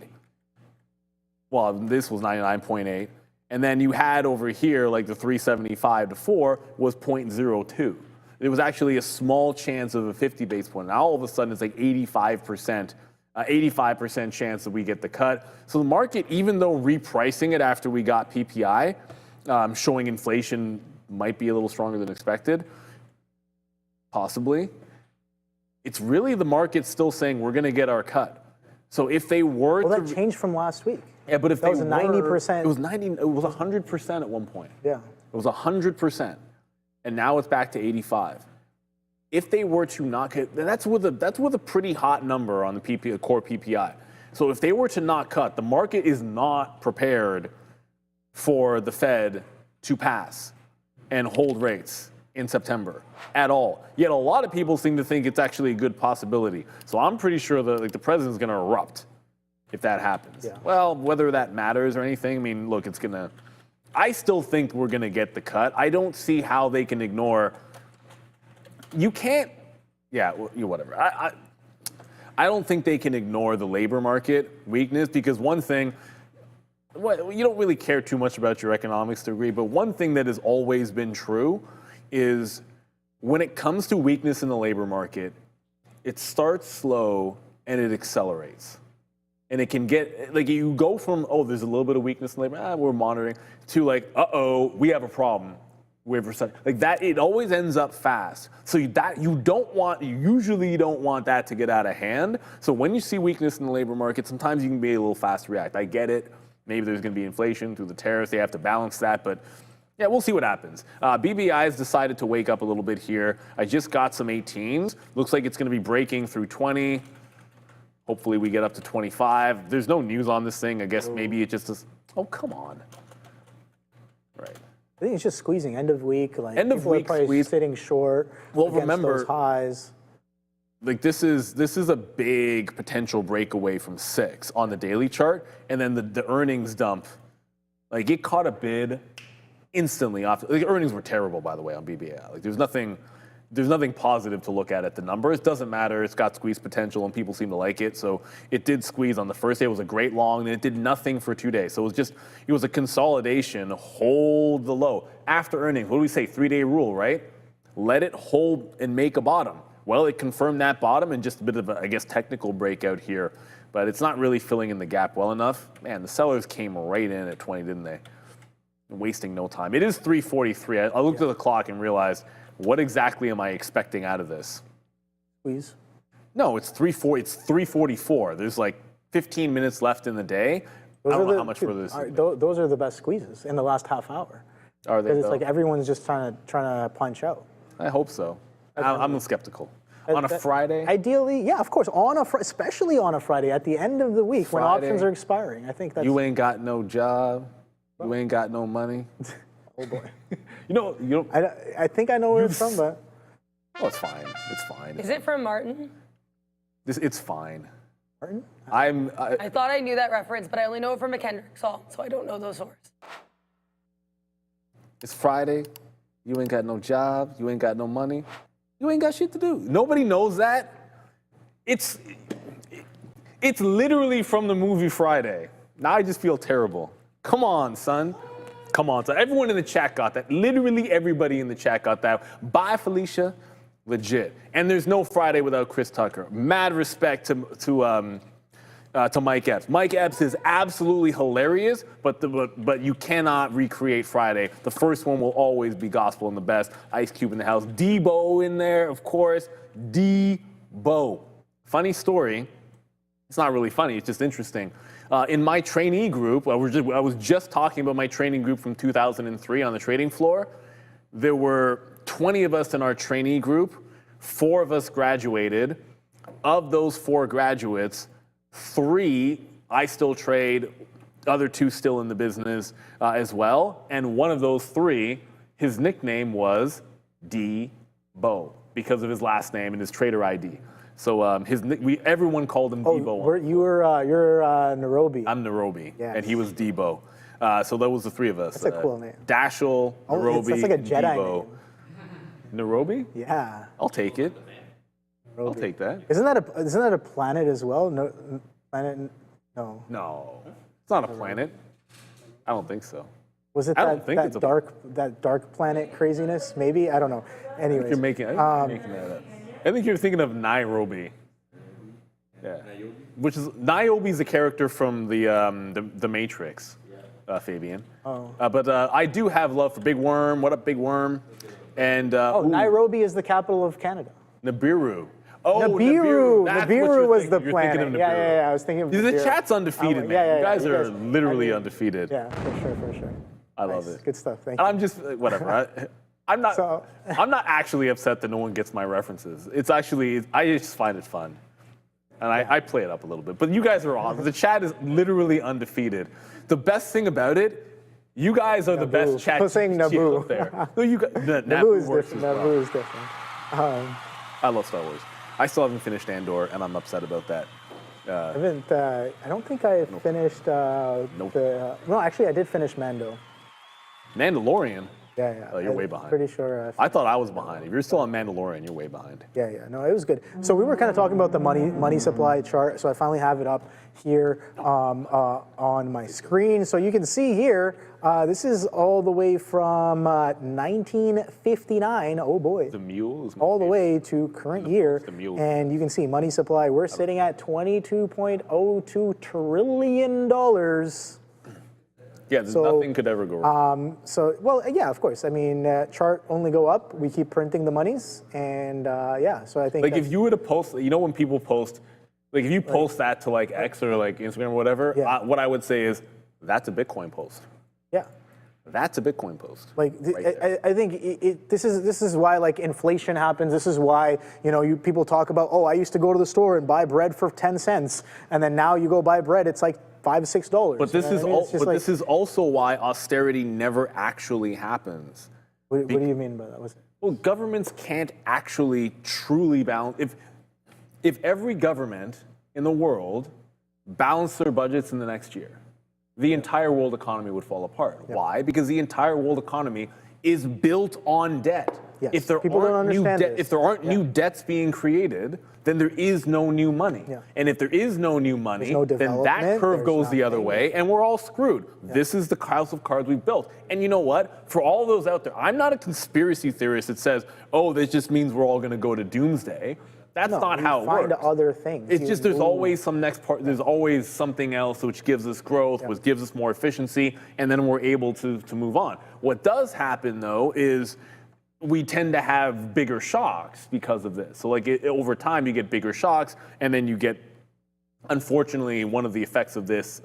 Well, this was 99.8. And then you had over here, like the 375 to 4 was 0.02. It was actually a small chance of a 50 base point. Now all of a sudden it's like 85% chance that we get the cut. So the market, even though repricing it after we got PPI, showing inflation might be a little stronger than expected, possibly, it's really the market still saying we're going to get our cut. So if they were well, that changed from last week. Yeah, but if that they was were, 90%. It was 90. It was 100% at one point. Yeah, it was 100%, and now it's back to 85. If they were to not cut, that's with a pretty hot number on the core PPI. So if they were to not cut, the market is not prepared for the Fed to pass and hold rates in September at all. Yet a lot of people seem to think it's actually a good possibility. So I'm pretty sure that the president's going to erupt if that happens. Yeah. Well, whether that matters or anything, I mean, look, it's going to. I still think we're going to get the cut. I don't see how they can ignore. You can't. Yeah, whatever. I don't think they can ignore the labor market weakness, because one thing. Well, you don't really care too much about your economics degree, but one thing that has always been true is when it comes to weakness in the labor market, it starts slow and it accelerates. And it can get, like, you go from, oh, there's a little bit of weakness in labor, we're monitoring, to like, uh-oh, we have a problem. Like that, it always ends up fast. So you usually don't want that to get out of hand. So when you see weakness in the labor market, sometimes you can be a little fast to react. I get it. Maybe there's going to be inflation through the tariffs. They have to balance that. But yeah, we'll see what happens. BBI has decided to wake up a little bit here. I just got some 18s. Looks like it's going to be breaking through 20. Hopefully we get up to 25. There's no news on this thing. I guess maybe it just is. Oh, come on. Right. I think it's just squeezing end of week. Like end of people week are probably squeeze. sitting short. Well, against remember those highs. Like this is a big potential breakaway from 6 on the daily chart, and then the earnings dump. Like it caught a bid instantly off. Like, earnings were terrible, by the way, on BBI. Like there's nothing positive to look at the numbers. Doesn't matter. It's got squeeze potential, and people seem to like it. So it did squeeze on the first day. It was a great long, and it did nothing for 2 days. So it was a consolidation. Hold the low after earnings. What do we say? 3-day rule, right? Let it hold and make a bottom. Well, it confirmed that bottom and just a bit of a, I guess, technical breakout here, but it's not really filling in the gap well enough. Man, the sellers came right in at 20, didn't they? Wasting no time. It is 343. I looked at the clock and realized, what exactly am I expecting out of this? Squeeze. No, it's 344. There's like 15 minutes left in the day. I don't know how much further this is. Those are the best squeezes in the last half hour. Are they? Because it's like everyone's just trying to punch out. I hope so. I'm skeptical. On a Friday? Ideally, yeah, of course. Especially on a Friday at the end of the week when options are expiring. I think that's. You ain't got no job. You ain't got no money. Oh boy. You know. I think I know where it's from, but. Oh, it's fine. It's fine. Is it from Martin? It's fine. Martin? I thought I knew that reference, but I only know it from a Kendrick song, so I don't know those words. It's Friday. You ain't got no job. You ain't got no money. You ain't got shit to do. Nobody knows that. It's literally from the movie Friday. Now I just feel terrible. Come on, son. Come on, son. Everyone in the chat got that. Literally everybody in the chat got that. Bye, Felicia. Legit. And there's no Friday without Chris Tucker. Mad respect to Mike Epps. Mike Epps is absolutely hilarious, but you cannot recreate Friday. The first one will always be gospel and the best. Ice Cube in the house. Debo in there, of course. Debo. Funny story. It's not really funny. It's just interesting. In my trainee group, I was just talking about my training group from 2003 on the trading floor. There were 20 of us in our trainee group. 4 of us graduated. Of those 4 graduates, 3 I still trade, other 2 still in the business as well. And one of those 3, his nickname was D-Bo because of his last name and his trader ID. So everyone called him Debo. You're Nairobi. I'm Nairobi, Yes. and he was Debo. So that was the 3 of us. That's a cool name. Dashel, Nairobi, That's like a Jedi Debo. name. Nairobi? Yeah. I'll take it. Nairobi. I'll take that. Isn't that a planet as well? No, planet? No. No, it's not a planet. I don't think so. Was it I don't think it's a- that dark planet craziness? Maybe, I don't know. Anyways, You're making that up. I think you're thinking of Nairobi. Yeah. Which is Niobe's a character from the Matrix, Fabian. Oh. But I do have love for Big Worm. What up, Big Worm? And Nairobi is the capital of Canada. Nibiru. Oh, Nibiru. That's what Nibiru you're was thinking. the You're planet. thinking of Yeah, Nibiru. I was thinking of The Nibiru. chat's undefeated, man. Yeah, you guys you are guys- literally undefeated. Yeah, for sure. I love Nice. it. Good stuff. Thank And you. I'm just whatever. I'm not actually upset that no one gets my references. It's actually I just find it fun, and I play it up a little bit. But you guys are on. The chat is literally undefeated. The best thing about it, you guys are the best chat. I was saying Naboo. Out there. No, you guys, Naboo is different. Naboo is different. I love Star Wars. I still haven't finished Andor, and I'm upset about that. I don't think I finished Nope. no, actually, I did finish Mando. Mandalorian. Yeah. Oh, you're way behind. Pretty sure. I thought I was behind. If you're still on Mandalorian, you're way behind. Yeah. No, it was good. So we were kind of talking about the money supply chart. So I finally have it up here on my screen. So you can see here, this is all the way from 1959. Oh boy. The mule. All the way to current year. The mule. And you can see money supply. We're sitting at $22.02 trillion. Yeah, nothing could ever go wrong. Well, yeah, of course. I mean, chart only go up. We keep printing the monies, and yeah. So I think like if you were to post, you know, when people post, like if you post that to like X or like Instagram or whatever, Yeah. what I would say is that's a Bitcoin post. yeah. That's a Bitcoin post. Like right I think this is why like inflation happens. This is why people talk about, oh, I used to go to the store and buy bread for 10 cents, and then now you go buy bread, it's like $5-6. But this is also why austerity never actually happens. What do you mean by that? Well, governments can't actually truly balance. If every government in the world balanced their budgets in the next year, the entire world economy would fall apart. Yeah. Why? Because the entire world economy is built on debt. Yes. If there People don't aren't new understand this. if there aren't new debts being created, then there is no new money. Yeah. And if there is no new money, no then that development, curve there's goes the other nothing. way, and we're all screwed. Yeah. This is the house of cards we've built. And you know what? For all those out there, I'm not a conspiracy theorist that says, oh, this just means we're all going to go to doomsday. That's not how it find works. other things. It's just there's always some next part. There's always something else which gives us growth, which gives us more efficiency, and then we're able to move on. What does happen though is we tend to have bigger shocks because of this. So like over time you get bigger shocks, and then you get, unfortunately, one of the effects of this,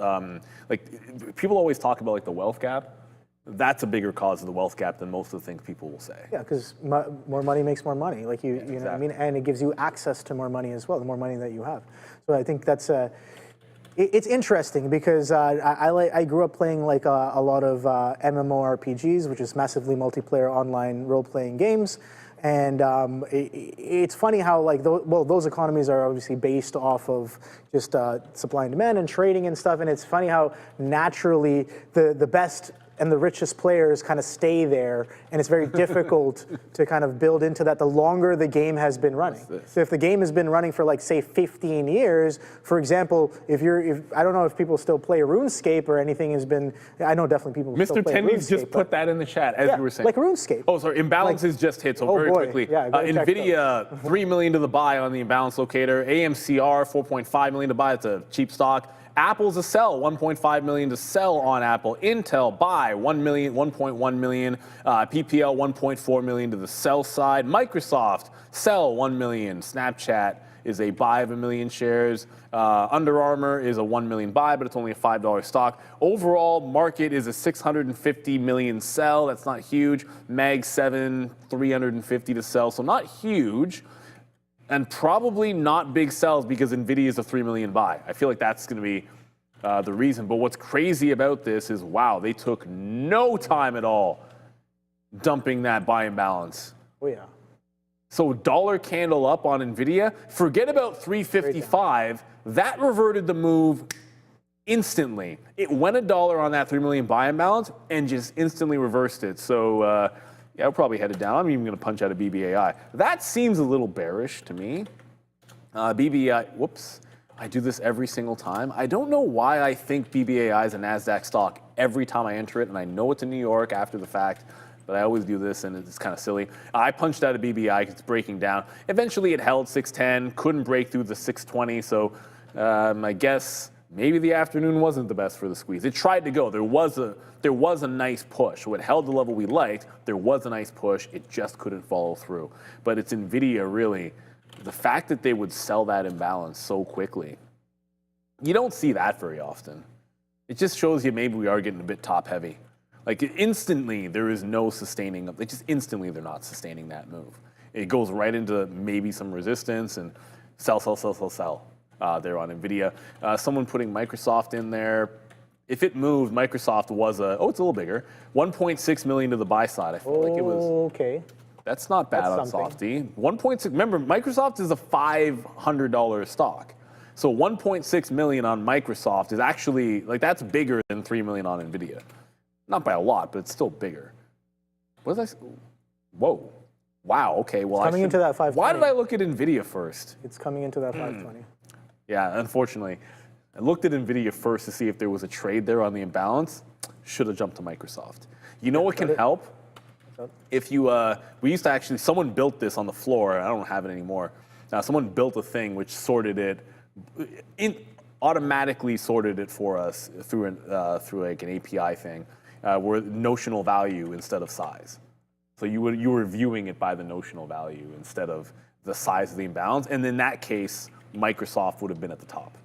like people always talk about like the wealth gap. That's a bigger cause of the wealth gap than most of the things people will say. Yeah, because more money makes more money. Like you know what I mean, and it gives you access to more money as well. The more money that you have, so I think that's it's interesting because I grew up playing like a lot of MMORPGs, which is massively multiplayer online role-playing games. And it's funny how like those economies are obviously based off of just supply and demand and trading and stuff. And it's funny how naturally the best and the richest players kind of stay there, and it's very difficult to kind of build into that the longer the game has been running. So if the game has been running for like say 15 years, for example, if I don't know if people still play RuneScape or anything has been, I know definitely people still play RuneScape. Mr. Tenny's just put that in the chat as you were saying. Like RuneScape. Oh, sorry, imbalances just hit, so very quickly. Yeah, Nvidia, $3 million to the buy on the imbalance locator. AMCR, $4.5 million to buy, it's a cheap stock. Apple's a sell, $1.5 million to sell on Apple. Intel, buy, $1.1 million. PPL, $1.4 million to the sell side. Microsoft, sell, $1 million. Snapchat is a buy of 1 million shares. Under Armour is a 1 million buy, but it's only a $5 stock. Overall, market is a 650 million sell. That's not huge. Mag 7, 350 to sell, so not huge. And probably not big sells because Nvidia is a 3 million buy. I feel like that's going to be the reason. But what's crazy about this is, wow, they took no time at all dumping that buy imbalance. Oh, yeah. So dollar candle up on Nvidia. Forget about 355. That reverted the move instantly. It went $1 on that 3 million buy imbalance and just instantly reversed it. So yeah, we're probably headed down. I'm even going to punch out a BBAI. That seems a little bearish to me. BBAI, whoops. I do this every single time. I don't know why I think BBAI is a NASDAQ stock every time I enter it, and I know it's in New York after the fact, but I always do this, and it's kind of silly. I punched out a BBI because it's breaking down. Eventually, it held 610, couldn't break through the 620, so I guess maybe the afternoon wasn't the best for the squeeze. It tried to go. There was a nice push. So it held the level we liked. There was a nice push. It just couldn't follow through. But it's Nvidia, really. The fact that they would sell that imbalance so quickly, you don't see that very often. It just shows you maybe we are getting a bit top heavy. Like instantly, there is no sustaining. Like just instantly, they're not sustaining that move. It goes right into maybe some resistance and sell there on Nvidia. Someone putting Microsoft in there. If it moved, Microsoft was it's a little bigger. 1.6 million to the buy side. I feel like it was. Okay. That's not bad on Softy. 1.6. Remember, Microsoft is a $500 stock. So 1.6 million on Microsoft is actually, like, that's bigger than 3 million on Nvidia. Not by a lot, but it's still bigger. What did I? Whoa. Wow. Okay. Well, coming into that 520. Why did I look at Nvidia first? It's coming into that 520. Yeah. Unfortunately, I looked at Nvidia first to see if there was a trade there on the imbalance. Should have jumped to Microsoft. You know what can help? If you, we used to actually, someone built this on the floor. I don't have it anymore. Now, someone built a thing which sorted it, automatically sorted it for us through like an API thing, where notional value instead of size. So you were viewing it by the notional value instead of the size of the imbalance. And in that case, Microsoft would have been at the top.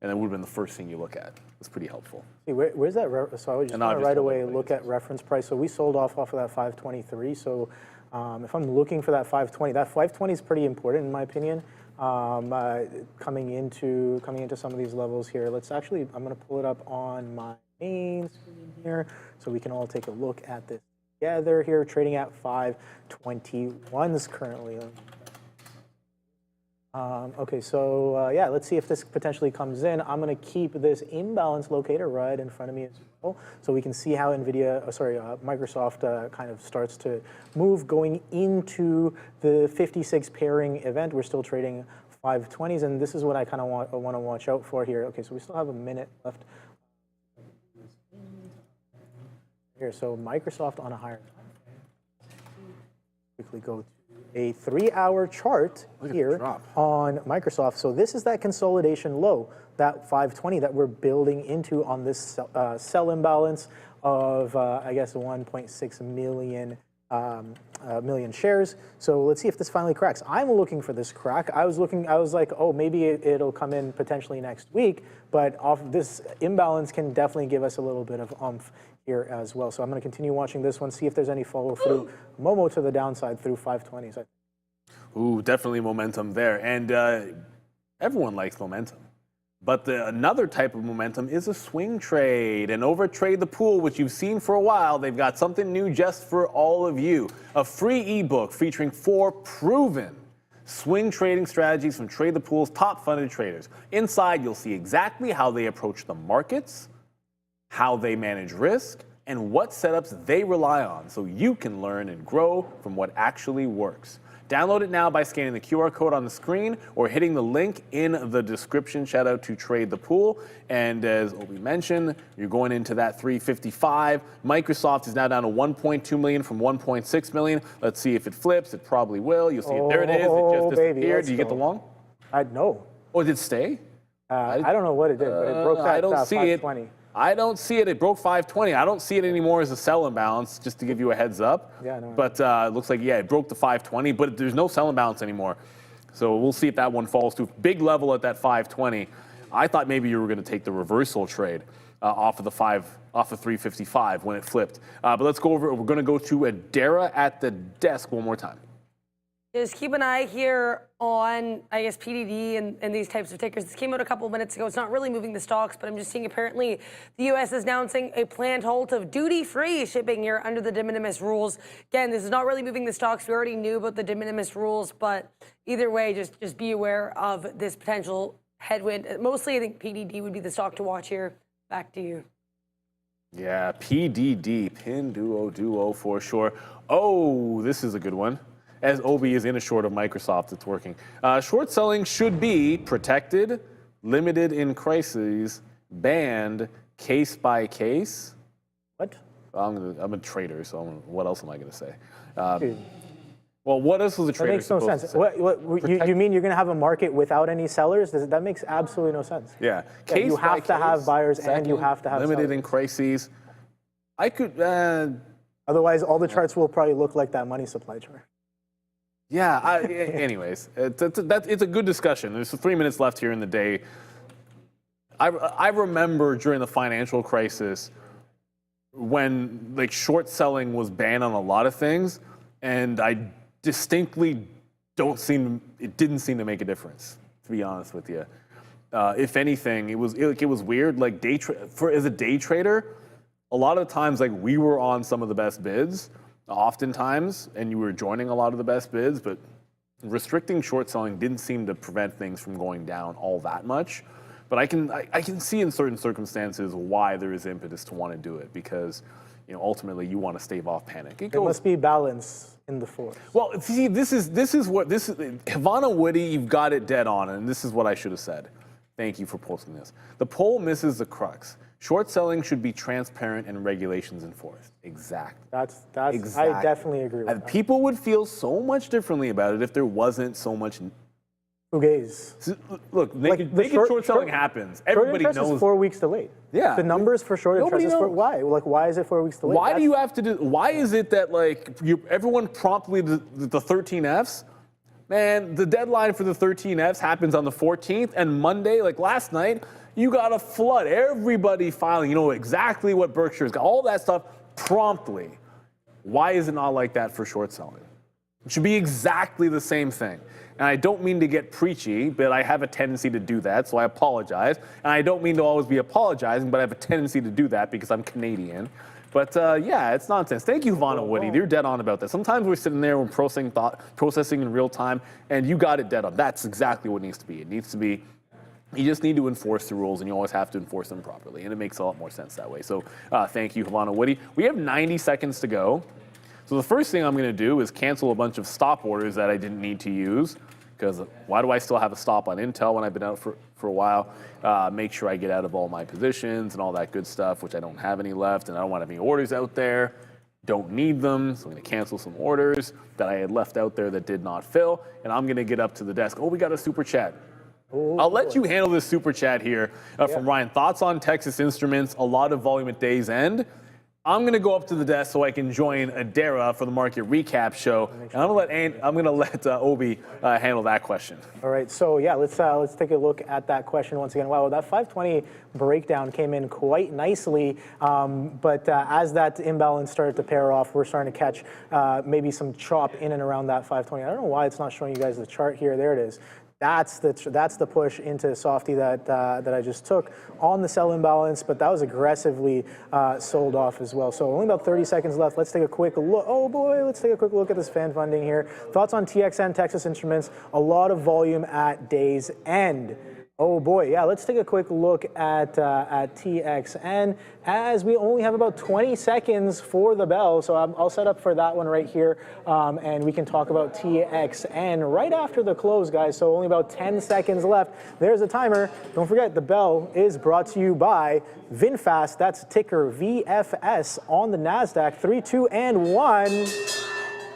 And that would have been the first thing you look at. It's pretty helpful. See, where's that? So I would just right away look at reference price. So we sold off of that 523. So if I'm looking for that 520 is pretty important in my opinion. Coming into some of these levels here. Let's actually, I'm going to pull it up on my main screen here so we can all take a look at this together here. Trading at 521s currently. Okay, so yeah, let's see if this potentially comes in. I'm going to keep this imbalance locator right in front of me as well, so we can see how Microsoft kind of starts to move going into the 56 pairing event. We're still trading 520s, and this is what I kind of want to watch out for here. Okay, so we still have a minute left here. So Microsoft on a higher time. Quickly go to a 3-hour chart here on Microsoft. So this is that consolidation low, that 520 that we're building into on this sell imbalance of, I guess, 1.6 million shares. So let's see if this finally cracks. I'm looking for this crack. I was like, oh, maybe it'll come in potentially next week, but off this imbalance can definitely give us a little bit of oomph here as well. So I'm going to continue watching this one, see if there's any follow through. Momo to the downside through 520s. Ooh, definitely momentum there. And everyone likes momentum. But another type of momentum is a swing trade. And over at Trade the Pool, which you've seen for a while, they've got something new just for all of you. A free ebook featuring 4 proven swing trading strategies from Trade the Pool's top funded traders. Inside, you'll see exactly how they approach the markets, how they manage risk, and what setups they rely on so you can learn and grow from what actually works. Download it now by scanning the QR code on the screen or hitting the link in the description. Shout out to Trade the Pool. And as Obi mentioned, you're going into that 355. Microsoft is now down to 1.2 million from 1.6 million. Let's see if it flips. It probably will. You'll see it. There it is. It just disappeared. Did you get the long? No. Oh, did it stay? I don't know what it did, but it broke that I don't see 520. it. I don't see it. It broke 520. I don't see it anymore as a sell imbalance, just to give you a heads up. Yeah, no. But it looks like, yeah, it broke the 520, but there's no sell imbalance anymore. So we'll see if that one falls to big level at that 520. I thought maybe you were going to take the reversal trade off of 355 when it flipped. But let's go over. We're going to go to Adara at the desk one more time. Just keep an eye here on, I guess, PDD and these types of tickers. This came out a couple of minutes ago. It's not really moving the stocks, but I'm just seeing apparently the U.S. is announcing a planned halt of duty-free shipping here under the de minimis rules. Again, this is not really moving the stocks. We already knew about the de minimis rules, but either way, just be aware of this potential headwind. Mostly, I think PDD would be the stock to watch here. Back to you. Yeah, PDD, Pin Duo for sure. Oh, this is a good one. As Obi is in a short of Microsoft, it's working. Short selling should be protected, limited in crises, banned, case by case. What? I'm a trader, so what else am I going to say? Well, what else was a trader supposed to say? That makes no sense. You mean you're going to have a market without any sellers? That makes absolutely no sense. Yeah. Case you have to have buyers and you have to have limited sellers. in crises. I could... Otherwise, all the charts will probably look like that money supply chart. Yeah, anyways, it's a good discussion. There's 3 minutes left here in the day. I remember during the financial crisis when like short selling was banned on a lot of things, and I distinctly it didn't seem to make a difference, to be honest with you. If anything, it was weird. Like as a day trader, a lot of times like we were on some of the best bids. Oftentimes, and you were joining a lot of the best bids, but restricting short selling didn't seem to prevent things from going down all that much. But I can see in certain circumstances why there is impetus to want to do it, because ultimately you want to stave off panic. There must be balance in the force. Well, see, this is Havana Woody, you've got it dead on, and this is what I should have said. Thank you for posting this. The poll misses the crux. Short selling should be transparent and regulations enforced. Exactly. That's exactly. I definitely agree with that. People would feel so much differently about it if there wasn't so much. Fugazi. Look, naked short selling happens. Everybody short knows. Is 4 weeks delayed. Yeah. The numbers for short interest is why? Like, why is it 4 weeks delayed? Why do you have to do? Why is it that everyone promptly the 13Fs? Man, the deadline for the 13Fs happens on the 14th, and Monday, like last night, you got a flood. Everybody filing, exactly what Berkshire's got, all that stuff promptly. Why is it not like that for short selling? It should be exactly the same thing. And I don't mean to get preachy, but I have a tendency to do that, so I apologize. And I don't mean to always be apologizing, but I have a tendency to do that because I'm Canadian. But yeah, it's nonsense. Thank you, Havana Woody. You're dead on about that. Sometimes we're sitting there and processing in real time, and you got it dead on. That's exactly what it needs to be. It needs to be, you just need to enforce the rules, and you always have to enforce them properly. And it makes a lot more sense that way. So thank you, Havana Woody. We have 90 seconds to go. So the first thing I'm going to do is cancel a bunch of stop orders that I didn't need to use, because why do I still have a stop on Intel when I've been out for a while? Make sure I get out of all my positions and all that good stuff, which I don't have any left, and I don't want any orders out there. Don't need them, so I'm going to cancel some orders that I had left out there that did not fill, and I'm going to get up to the desk. Oh, we got a super chat. I'll let you handle this super chat here from Ryan. Thoughts on Texas Instruments? A lot of volume at day's end. I'm going to go up to the desk so I can join Adara for the market recap show, and I'm going to let Obi handle that question. All right, so yeah, let's take a look at that question once again. Wow, that 520 breakdown came in quite nicely, but as that imbalance started to pair off, we're starting to catch maybe some chop in and around that 520. I don't know why it's not showing you guys the chart here. There it is. That's the push into softy that I just took on the sell imbalance, but that was aggressively sold off as well. So only about 30 seconds left. Let's take a quick look. Oh boy, let's take a quick look at this fan funding here. Thoughts on TXN, Texas Instruments? A lot of volume at day's end. Oh boy, yeah, let's take a quick look at TXN as we only have about 20 seconds for the bell. So I'll set up for that one right here, and we can talk about TXN right after the close, guys. So only about 10 seconds left. There's the timer. Don't forget, the bell is brought to you by VinFast. That's ticker VFS on the NASDAQ. 3, 2, and 1.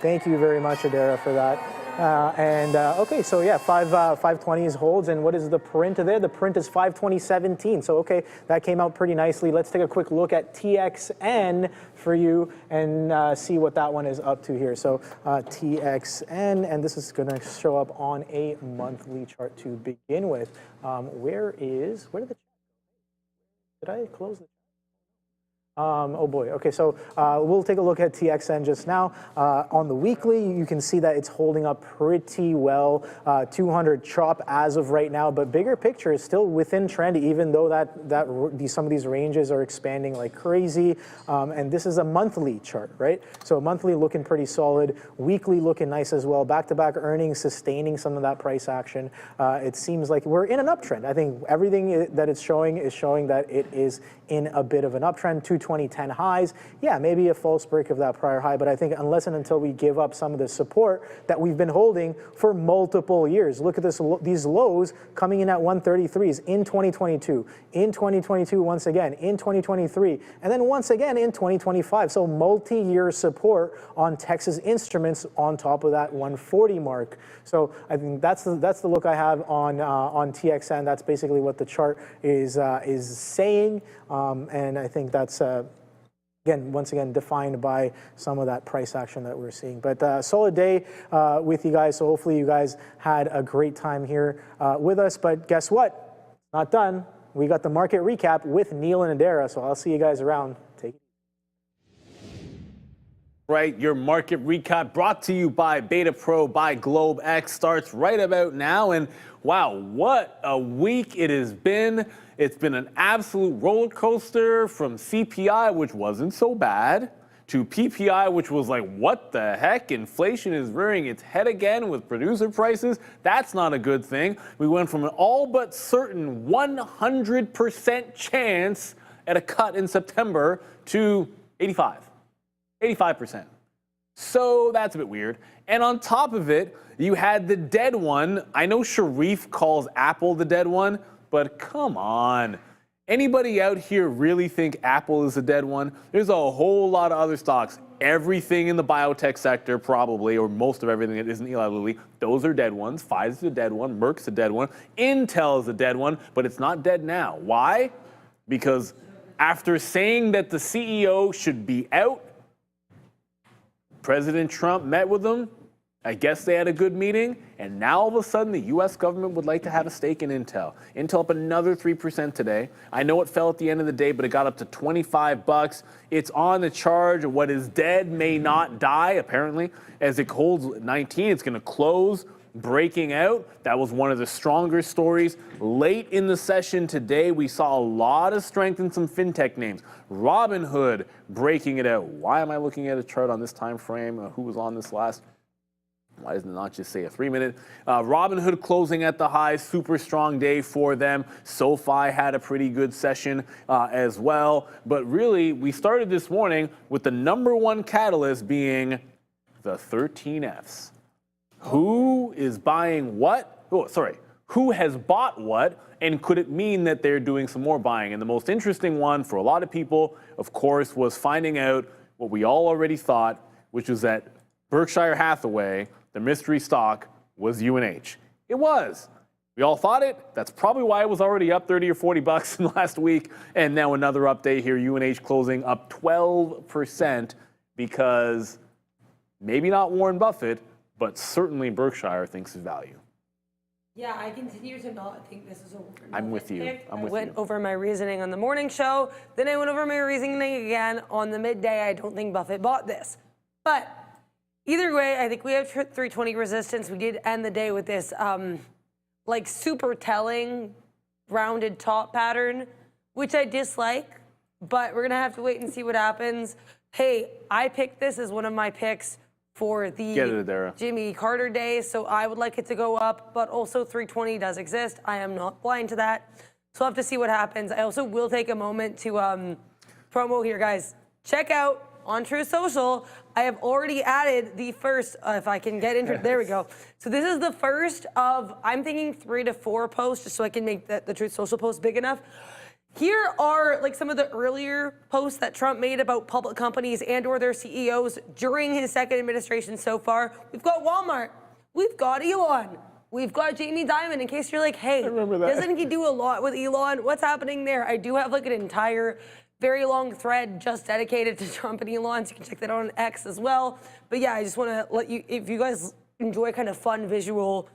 Thank you very much, Adara, for that. Okay, so yeah, 520s holds, and what is the print there? The print is 520.17. So okay, that came out pretty nicely. Let's take a quick look at TXN for you and see what that one is up to here. So TXN, and this is going to show up on a monthly chart to begin with. Where did I close the? Oh boy. Okay, so we'll take a look at TXN just now. On the weekly, you can see that it's holding up pretty well. 200 chop as of right now, but bigger picture is still within trend, even though some of these ranges are expanding like crazy. And this is a monthly chart, right? So monthly looking pretty solid. Weekly looking nice as well. Back-to-back earnings sustaining some of that price action. It seems like we're in an uptrend. I think everything that it's showing is showing that it is in a bit of an uptrend. 2010 highs. Yeah, maybe a false break of that prior high, but I think unless and until we give up some of the support that we've been holding for multiple years. Look at these lows coming in at 133s in 2022, in 2022 once again, in 2023, and then once again in 2025. So multi-year support on Texas Instruments on top of that 140 mark. So I think that's the look I have on TXN. That's basically what the chart is saying, and I think that's once again, defined by some of that price action that we're seeing. But solid day with you guys. So hopefully you guys had a great time here with us. But guess what? Not done. We got the market recap with Neil and Adara. So I'll see you guys around. Take it. Right, your market recap brought to you by Beta Pro by GlobeX starts right about now. And wow, what a week it has been. It's been an absolute roller coaster from CPI, which wasn't so bad, to PPI, which was like, what the heck? Inflation is rearing its head again with producer prices. That's not a good thing. We went from an all but certain 100% chance at a cut in September to 85%. So that's a bit weird. And on top of it, you had the dead one. I know Sharif calls Apple the dead one, but come on. Anybody out here really think Apple is a dead one? There's a whole lot of other stocks. Everything in the biotech sector, probably, or most of everything that isn't Eli Lilly, those are dead ones. Pfizer's a dead one. Merck's a dead one. Intel is a dead one, but it's not dead now. Why? Because after saying that the CEO should be out, President Trump met with them. I guess they had a good meeting, and now all of a sudden the U.S. government would like to have a stake in Intel. Intel up another 3% today. I know it fell at the end of the day, but it got up to $25. It's on the charge. What is dead may not die, apparently. As it holds 19, it's going to close, breaking out. That was one of the stronger stories. Late in the session today, we saw a lot of strength in some fintech names. Robinhood breaking it out. Why am I looking at a chart on this time frame? Who was on this last? Why doesn't it not just say a 3-minute? Robinhood closing at the high, super strong day for them. SoFi had a pretty good session as well. But really, we started this morning with the number one catalyst being the 13Fs. Who is buying what? Oh, sorry. Who has bought what? And could it mean that they're doing some more buying? And the most interesting one for a lot of people, of course, was finding out what we all already thought, which was that Berkshire Hathaway, the mystery stock, was UNH. It was. We all thought it. That's probably why it was already up 30 or 40 bucks in the last week. And now another update here, UNH closing up 12% because maybe not Warren Buffett, but certainly Berkshire thinks it's value. Yeah, I continue to not think this is a Warren I'm with Buffett you. pick. I'm with I went you. over my reasoning on the morning show. Then I went over my reasoning again on the midday. I don't think Buffett bought this. But either way, I think we have 320 resistance. We did end the day with this like super telling rounded top pattern, which I dislike, but we're going to have to wait and see what happens. Hey, I picked this as one of my picks for the Jimmy Carter days, so I would like it to go up, but also 320 does exist. I am not blind to that. So we'll have to see what happens. I also will take a moment to promo here, guys. Check out on True Social, I have already added the first, if I can get into it, there we go. So this is the first of, I'm thinking 3 to 4 posts, just so I can make the Truth Social post big enough. Here are like some of the earlier posts that Trump made about public companies and or their CEOs during his second administration so far. We've got Walmart, we've got Elon, we've got Jamie Dimon, in case you're like, hey, doesn't he do a lot with Elon? What's happening there? I do have like an entire very long thread just dedicated to Trump and Elon, so you can check that out on X as well. But yeah, I just want to let you, if you guys enjoy kind of fun visual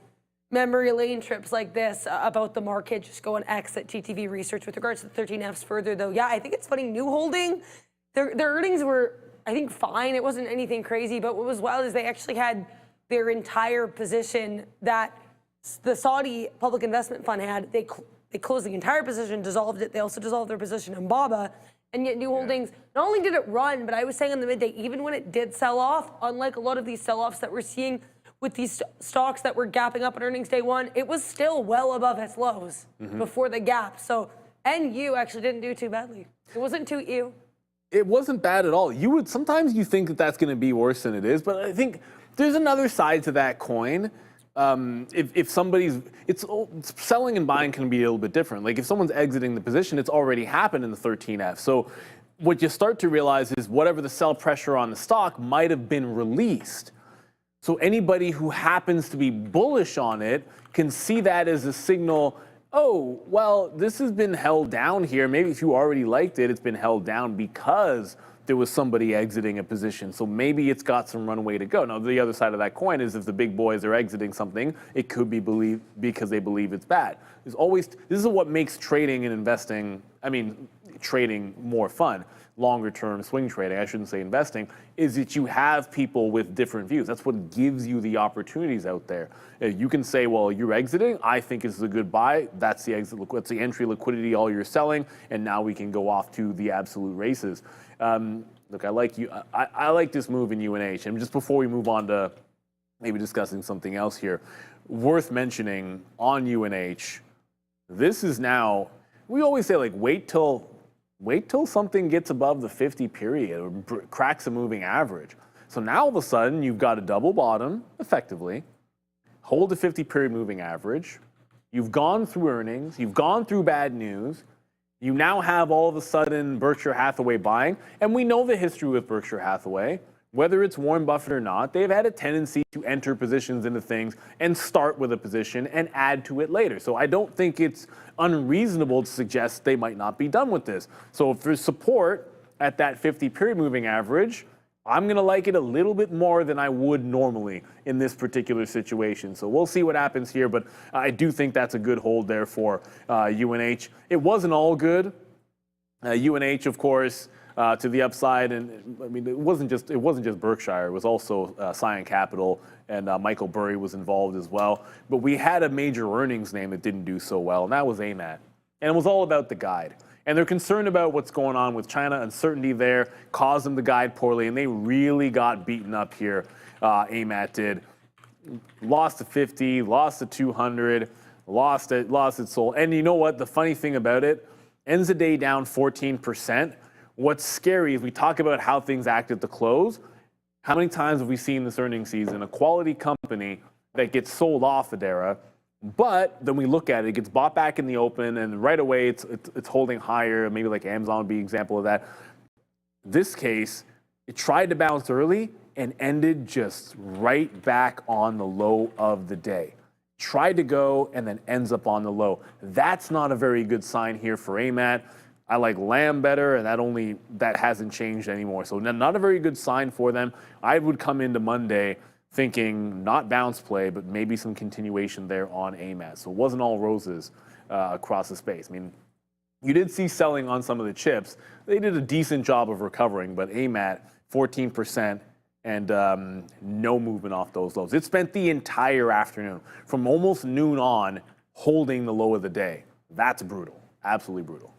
memory lane trips like this about the market, just go on X at TTV Research. With regards to the 13Fs further though, yeah, I think it's funny, New Holding, their earnings were, I think, fine. It wasn't anything crazy, but what was wild is they actually had their entire position that the Saudi Public Investment Fund had. They closed the entire position, dissolved it. They also dissolved their position in BABA. And yet New Holdings, not only did it run, but I was saying on the midday, even when it did sell off, unlike a lot of these sell-offs that we're seeing with these stocks that were gapping up on earnings day one, it was still well above its lows before the gap. So NU actually didn't do too badly. It wasn't too ew. It wasn't bad at all. Sometimes you think that that's going to be worse than it is, but I think there's another side to that coin. If somebody's, selling and buying can be a little bit different. Like if someone's exiting the position, it's already happened in the 13F. So what you start to realize is whatever the sell pressure on the stock might have been released. So anybody who happens to be bullish on it can see that as a signal, oh, well, this has been held down here. Maybe if you already liked it, it's been held down because there was somebody exiting a position. So maybe it's got some runway to go. Now, the other side of that coin is if the big boys are exiting something, it could be because they believe it's bad. This is what makes trading and investing, trading more fun. Longer term swing trading, I shouldn't say investing, is that you have people with different views. That's what gives you the opportunities out there. You can say, well, you're exiting, I think this is a good buy, that's the exit, that's the entry liquidity, all you're selling, and now we can go off to the absolute races. Look, I like this move in UNH. And just before we move on to maybe discussing something else here, worth mentioning on UNH, this is now, we always say like wait till wait till something gets above the 50 period or cracks a moving average. So now all of a sudden you've got a double bottom, effectively, hold the 50 period moving average. You've gone through earnings. You've gone through bad news. You now have all of a sudden Berkshire Hathaway buying. And we know the history with Berkshire Hathaway. Whether it's Warren Buffett or not, they've had a tendency to enter positions into things and start with a position and add to it later. So I don't think it's unreasonable to suggest they might not be done with this. So if there's support at that 50 period moving average, I'm going to like it a little bit more than I would normally in this particular situation. So we'll see what happens here, but I do think that's a good hold there for UNH. It wasn't all good. UNH, of course, to the upside, and I mean, it wasn't just Berkshire. It was also Scion Capital, and Michael Burry was involved as well. But we had a major earnings name that didn't do so well, and that was AMAT. And it was all about the guide. And they're concerned about what's going on with China. Uncertainty there caused them to guide poorly, and they really got beaten up here. AMAT did. Lost to 50, lost to 200, lost its soul. And you know what? The funny thing about it, ends the day down 14%. What's scary is we talk about how things act at the close. How many times have we seen this earnings season a quality company that gets sold off Adara, but then we look at it, it gets bought back in the open, and right away it's holding higher. Maybe like Amazon would be an example of that. This case, it tried to bounce early and ended just right back on the low of the day. Tried to go and then ends up on the low. That's not a very good sign here for AMAT. I like Lamb better, and that hasn't changed anymore. So not a very good sign for them. I would come into Monday thinking not bounce play, but maybe some continuation there on AMAT. So it wasn't all roses across the space. I mean, you did see selling on some of the chips. They did a decent job of recovering, but AMAT 14% and no movement off those lows. It spent the entire afternoon from almost noon on holding the low of the day. That's brutal, absolutely brutal.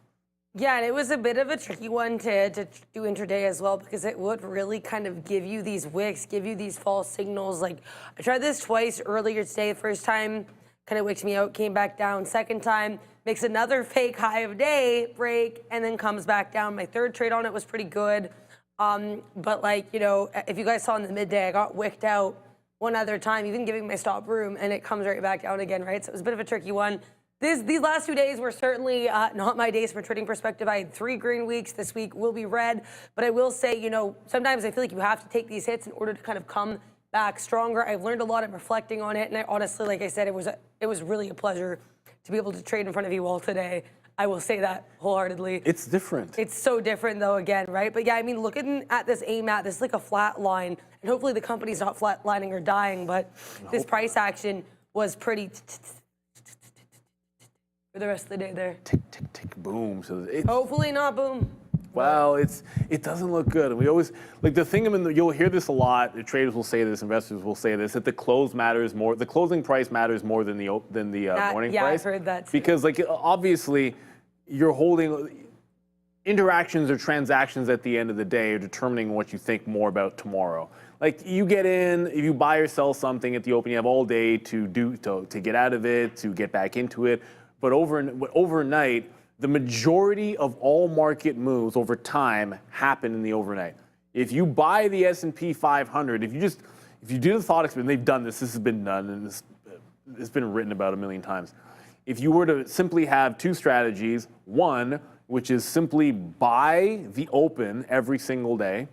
Yeah, and it was a bit of a tricky one to do intraday as well, because it would really kind of give you these wicks, give you these false signals. Like, I tried this twice earlier today. First time kind of wicks me out, came back down. Second time makes another fake high of day break and then comes back down. My third trade on it was pretty good. But like, you know, if you guys saw in the midday, I got wicked out one other time, even giving my stop room, and it comes right back down again, right? So it was a bit of a tricky one. These last 2 days were certainly not my days from a trading perspective. I had 3 green weeks. This week will be red. But I will say, you know, sometimes I feel like you have to take these hits in order to kind of come back stronger. I've learned a lot in reflecting on it. And I honestly, like I said, it was really a pleasure to be able to trade in front of you all today. I will say that wholeheartedly. It's different. It's so different, though, again, right? But yeah, I mean, looking at this AMAT, this is like a flat line. And hopefully the company's not flatlining or dying. But this price action was pretty for the rest of the day there. Tick, tick, tick, boom. So hopefully not boom. Well, it doesn't look good. And we always, like the thing, you'll hear this a lot, the traders will say this, investors will say this, that the close matters more, the closing price matters more than the morning price. Yeah, I've heard that too. Because like, obviously, you're holding, interactions or transactions at the end of the day are determining what you think more about tomorrow. Like you get in, if you buy or sell something at the open, you have all day to get out of it, to get back into it. But overnight, the majority of all market moves over time happen in the overnight. If you buy the S&P 500, if you do the thought experiment, they've done this has been done, and it's been written about a million times. If you were to simply have 2 strategies, one, which is simply buy the open every single day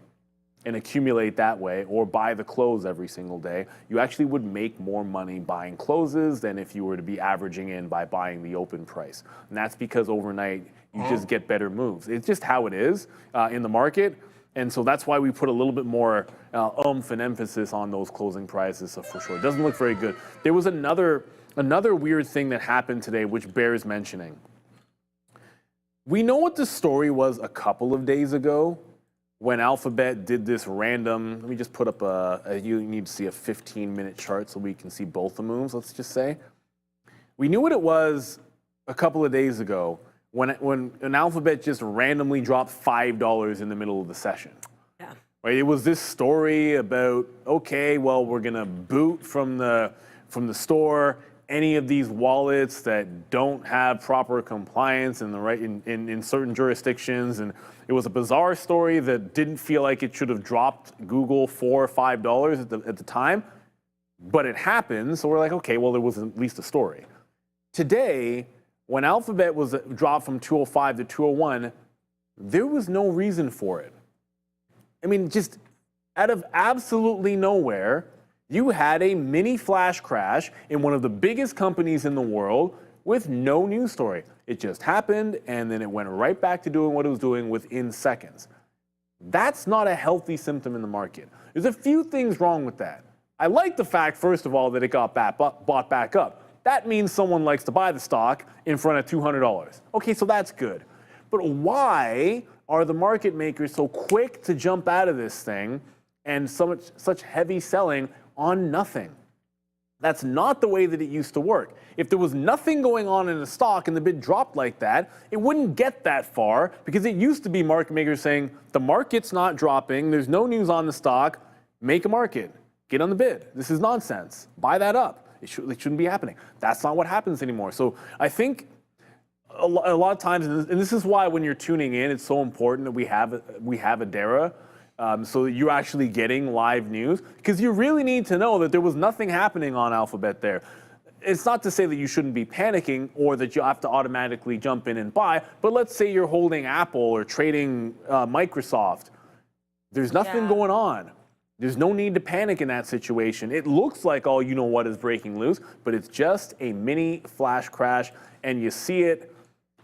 and accumulate that way, or buy the close every single day, you actually would make more money buying closes than if you were to be averaging in by buying the open price. And that's because overnight you just get better moves. It's just how it is in the market. And so that's why we put a little bit more oomph and emphasis on those closing prices, so for sure. It doesn't look very good. There was another weird thing that happened today which bears mentioning. We know what the story was a couple of days ago when Alphabet did this random, let me just put up you need to see a 15-minute chart so we can see both the moves, let's just say. We knew what it was a couple of days ago when an Alphabet just randomly dropped $5 in the middle of the session. Yeah. Right? It was this story about, okay, well, we're gonna boot from the store. any of these wallets that don't have proper compliance in the right in certain jurisdictions. And it was a bizarre story that didn't feel like it should have dropped Google $4 or $5 at the time, but it happened. So we're like, okay, well, there was at least a story. Today, when Alphabet was dropped from 205 to 201, there was no reason for it. I mean, just out of absolutely nowhere, you had a mini flash crash in one of the biggest companies in the world with no news story. It just happened, and then it went right back to doing what it was doing within seconds. That's not a healthy symptom in the market. There's a few things wrong with that. I like the fact, first of all, that it got bought back up. That means someone likes to buy the stock in front of $200. Okay, so that's good. But why are the market makers so quick to jump out of this thing and such heavy selling on nothing? That's not the way that it used to work. If there was nothing going on in the stock and the bid dropped like that, it wouldn't get that far, because it used to be market makers saying, the market's not dropping, there's no news on the stock, make a market, get on the bid. This is nonsense. Buy that up. It shouldn't be happening. That's not what happens anymore. So I think a lot of times, and this is why when you're tuning in, it's so important that we have Adara, so that you're actually getting live news, because you really need to know that there was nothing happening on Alphabet there. It's not to say that you shouldn't be panicking or that you have to automatically jump in and buy, but let's say you're holding Apple or trading Microsoft. There's nothing going on. There's no need to panic in that situation. It looks like all you know what is breaking loose, but it's just a mini flash crash, and you see it.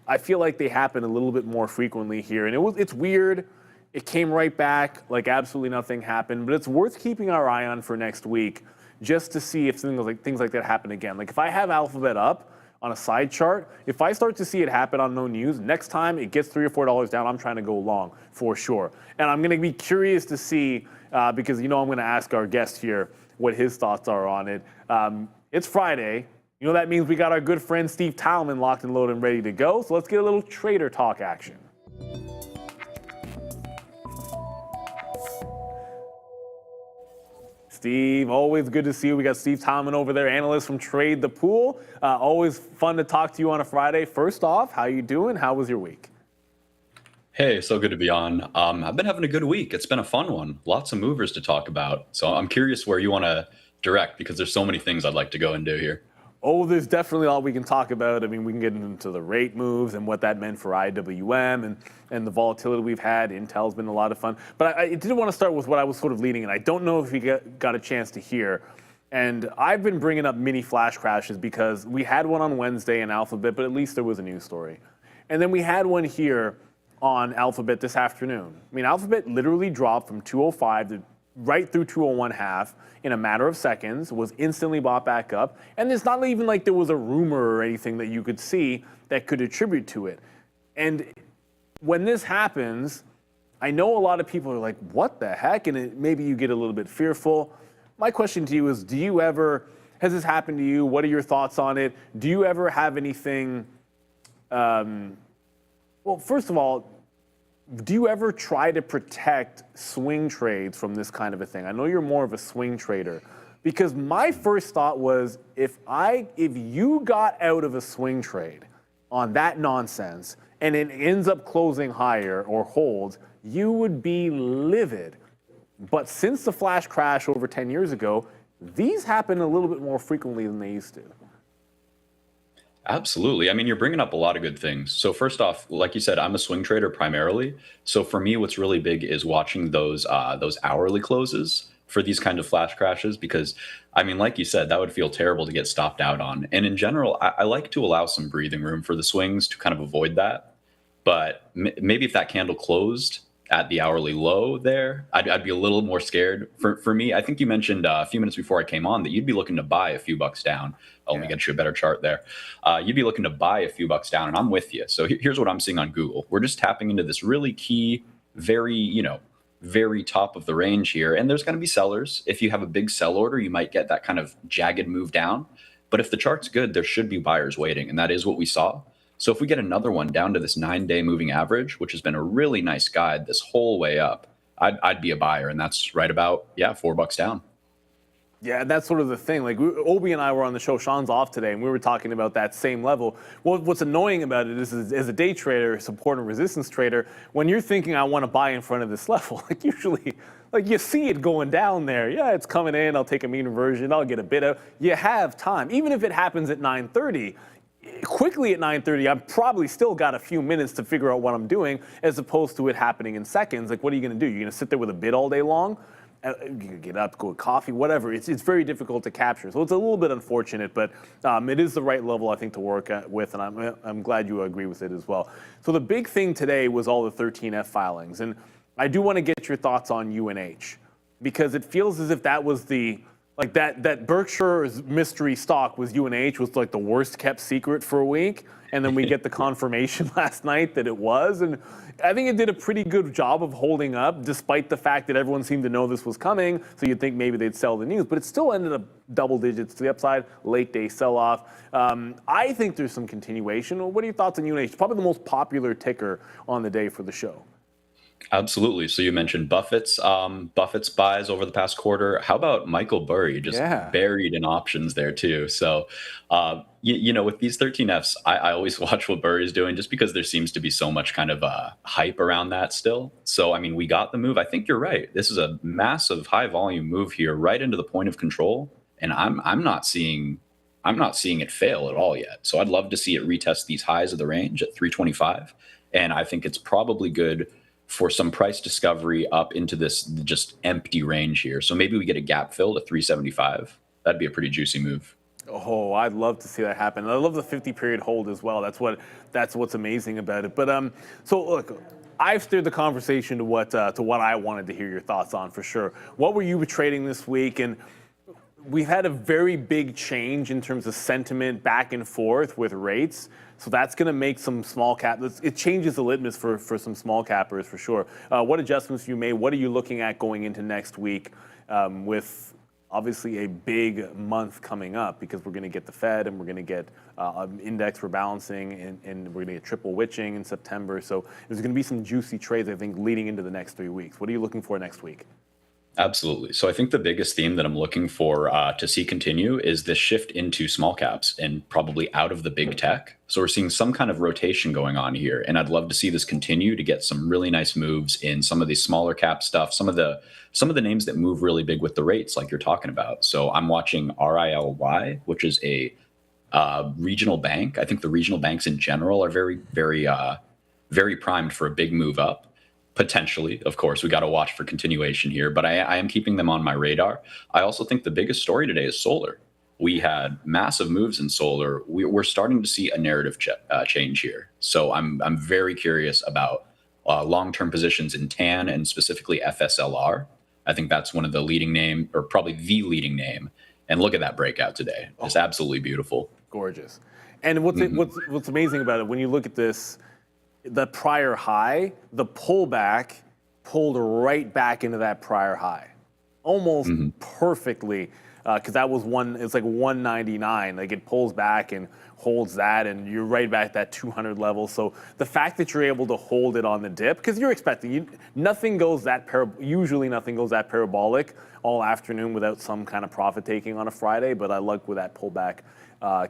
I feel like they happen a little bit more frequently here, and it's weird. It came right back like absolutely nothing happened, but it's worth keeping our eye on for next week, just to see if things like that happen again. Like if I have Alphabet up on a side chart, if I start to see it happen on no news, next time it gets $3 or $4 down, I'm trying to go long for sure. And I'm going to be curious to see, because I'm going to ask our guest here what his thoughts are on it. It's Friday. That means we got our good friend Steve Talman locked and loaded and ready to go. So let's get a little trader talk action. Steve, always good to see you. We got Steve Talman over there, analyst from Trade the Pool. Always fun to talk to you on a Friday. First off, how you doing? How was your week? Hey, so good to be on. I've been having a good week. It's been a fun one. Lots of movers to talk about. So I'm curious where you want to direct, because there's so many things I'd like to go and do here. Oh, there's definitely a lot we can talk about. I mean, we can get into the rate moves and what that meant for IWM and the volatility we've had. Intel's been a lot of fun. But I did want to start with what I was sort of leading, and I don't know if you got a chance to hear. And I've been bringing up mini flash crashes because we had one on Wednesday in Alphabet, but at least there was a news story. And then we had one here on Alphabet this afternoon. I mean, Alphabet literally dropped from 205 to right through 201.5 in a matter of seconds, was instantly bought back up. And it's not even like there was a rumor or anything that you could see that could attribute to it. And when this happens, I know a lot of people are like, what the heck? And maybe you get a little bit fearful. My question to you is, has this happened to you? What are your thoughts on it? Do you ever have anything, well, first of all, do you ever try to protect swing trades from this kind of a thing? I know you're more of a swing trader, because my first thought was, if you got out of a swing trade on that nonsense and it ends up closing higher or holds, you would be livid. But since the flash crash over 10 years ago, these happen a little bit more frequently than they used to. Absolutely. I mean, you're bringing up a lot of good things. So first off, like you said, I'm a swing trader primarily. So for me, what's really big is watching those hourly closes for these kind of flash crashes, because I mean, like you said, that would feel terrible to get stopped out on. And in general, I like to allow some breathing room for the swings to kind of avoid that. But maybe if that candle closed at the hourly low there, I'd be a little more scared. For me, I think you mentioned a few minutes before I came on that you'd be looking to buy a few bucks down. Let me get you a better chart there. You'd be looking to buy a few bucks down, and I'm with you. So here's what I'm seeing on Google. We're just tapping into this really key, very top of the range here. And there's going to be sellers. If you have a big sell order, you might get that kind of jagged move down. But if the chart's good, there should be buyers waiting, and that is what we saw. So if we get another one down to this 9-day moving average, which has been a really nice guide this whole way up, I'd be a buyer, and that's right about $4 down. Yeah, that's sort of the thing. Like, Obi and I were on the show, Sean's off today, and we were talking about that same level. What's annoying about it is, as a day trader, support and resistance trader, when you're thinking, I want to buy in front of this level, like usually, like you see it going down there. Yeah, it's coming in, I'll take a mean reversion, I'll get a bit of, you have time. Even if it happens at 9:30, quickly at 9:30, I've probably still got a few minutes to figure out what I'm doing, as opposed to it happening in seconds. Like, what are you going to do? You're going to sit there with a bid all day long? You can get up, go to coffee, whatever. It's very difficult to capture. So it's a little bit unfortunate, but it is the right level, I think, to work with, and I'm glad you agree with it as well. So the big thing today was all the 13F filings, and I do want to get your thoughts on UNH, because it feels as if that was that Berkshire's mystery stock was UNH was like the worst kept secret for a week, and then we get the confirmation last night that it was, and I think it did a pretty good job of holding up, despite the fact that everyone seemed to know this was coming, so you'd think maybe they'd sell the news, but it still ended up double digits to the upside, late day sell-off. I think there's some continuation. What are your thoughts on UNH? It's probably the most popular ticker on the day for the show. Absolutely. So you mentioned Buffett's buys over the past quarter. How about Michael Burry, just buried in options there too? So, with these 13Fs, I always watch what Burry's doing, just because there seems to be so much kind of hype around that still. So, I mean, we got the move. I think you're right. This is a massive high volume move here, right into the point of control, and I'm not seeing it fail at all yet. So I'd love to see it retest these highs of the range at 325, and I think it's probably good for some price discovery up into this just empty range here. So maybe we get a gap fill to 375. That'd be a pretty juicy move. Oh, I'd love to see that happen. I love the 50-period hold as well. That's what's amazing about it. But so look, I've steered the conversation to what I wanted to hear your thoughts on for sure. What were you trading this week? And we've had a very big change in terms of sentiment back and forth with rates. So that's going to make some small cap. It changes the litmus for some small cappers for sure. What adjustments you made? What are you looking at going into next week with obviously a big month coming up, because we're going to get the Fed and we're going to get index rebalancing and we're going to get triple witching in September. So there's going to be some juicy trades, I think, leading into the next 3 weeks. What are you looking for next week? Absolutely. So I think the biggest theme that I'm looking for to see continue is this shift into small caps and probably out of the big tech. So we're seeing some kind of rotation going on here, and I'd love to see this continue to get some really nice moves in some of these smaller cap stuff, some of the names that move really big with the rates, like you're talking about. So I'm watching RILY, which is a regional bank. I think the regional banks in general are very, very, very primed for a big move up. Potentially, of course, we got to watch for continuation here, but I am keeping them on my radar. I also think the biggest story today is solar. We had massive moves in solar. We're starting to see a narrative change here. So I'm very curious about long-term positions in TAN and specifically FSLR. I think that's one of the leading name, or probably the leading name. And look at that breakout today. It's absolutely beautiful. Gorgeous. And what's amazing about it, when you look at this, the prior high, the pullback pulled right back into that prior high, almost perfectly, because that was it's like 199. Like, it pulls back and holds that, and you're right back at that 200 level. So the fact that you're able to hold it on the dip, because you're expecting usually nothing goes that parabolic all afternoon without some kind of profit taking on a Friday. But I like where that pullback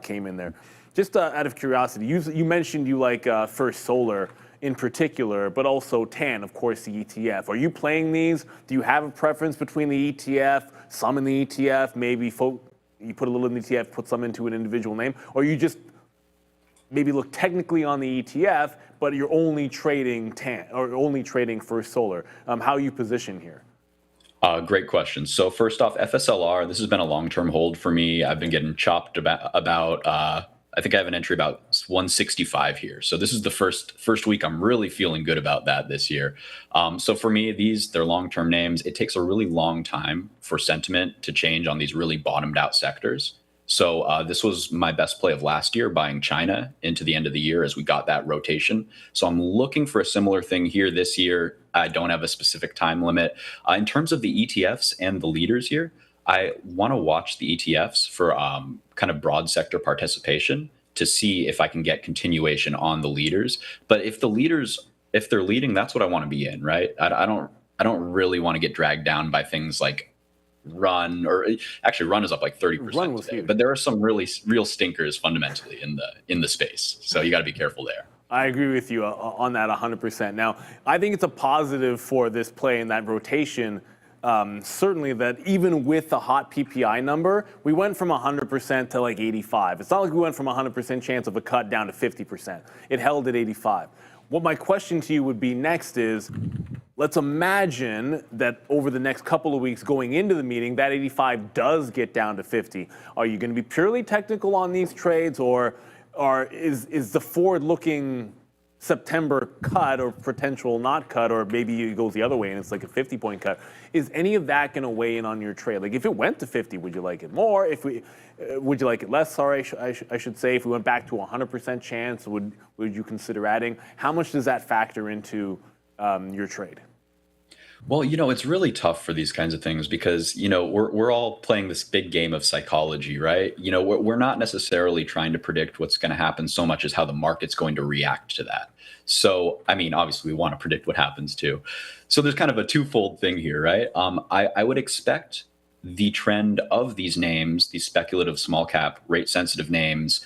came in there. Just out of curiosity, you mentioned you like First Solar in particular, but also TAN, of course, the ETF. Are you playing these? Do you have a preference between the ETF, some in the ETF, maybe you put a little in the ETF, put some into an individual name, or you just maybe look technically on the ETF, but you're only trading TAN or only trading First Solar? How are you positioned here? Great question. So first off, FSLR, this has been a long-term hold for me. I've been getting chopped about I think I have an entry about 165 here. So this is the first week I'm really feeling good about that this year. So for me, they're long-term names. It takes a really long time for sentiment to change on these really bottomed out sectors. So this was my best play of last year, buying China into the end of the year as we got that rotation. So I'm looking for a similar thing here this year. I don't have a specific time limit. In terms of the ETFs and the leaders here, I want to watch the ETFs for kind of broad sector participation to see if I can get continuation on the leaders. But if they're leading, that's what I want to be in, right? I don't really want to get dragged down by things like Run, or actually Run is up like 30% today. But there are some real stinkers fundamentally in the space. So you got to be careful there. I agree with you on that 100%. Now, I think it's a positive for this play in that rotation. Certainly that even with the hot PPI number, we went from 100% to like 85. It's not like we went from 100% chance of a cut down to 50%. It held at 85. What my question to you would be next is, let's imagine that over the next couple of weeks going into the meeting, that 85 does get down to 50. Are you going to be purely technical on these trades, or is the forward-looking September cut or potential not cut, or maybe it goes the other way and it's like a 50-point cut? Is any of that going to weigh in on your trade? Like if it went to 50, would you like it more? Would you like it less? Sorry, I should say. If we went back to 100% chance, would you consider adding? How much does that factor into your trade? Well, it's really tough for these kinds of things because, we're all playing this big game of psychology, right? We're not necessarily trying to predict what's going to happen so much as how the market's going to react to that. So, obviously we want to predict what happens too. So there's kind of a twofold thing here, right? I would expect the trend of these names, these speculative small cap rate sensitive names,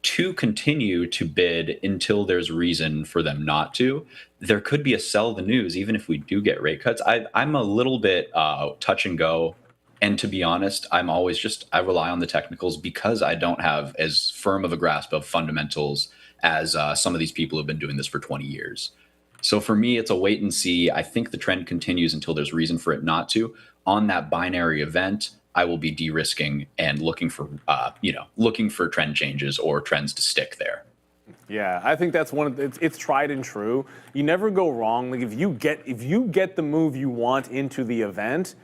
to continue to bid until there's reason for them not to. There could be a sell the news even if we do get rate cuts. I'm a little bit touch and go. And to be honest, I'm always I rely on the technicals because I don't have as firm of a grasp of fundamentals as some of these people who have been doing this for 20 years. So for me, it's a wait and see. I think the trend continues until there's reason for it not to. On that binary event, I will be de-risking and looking for trend changes or trends to stick there. Yeah, I think that's it's tried and true. You never go wrong. Like if you get the move you want into the event,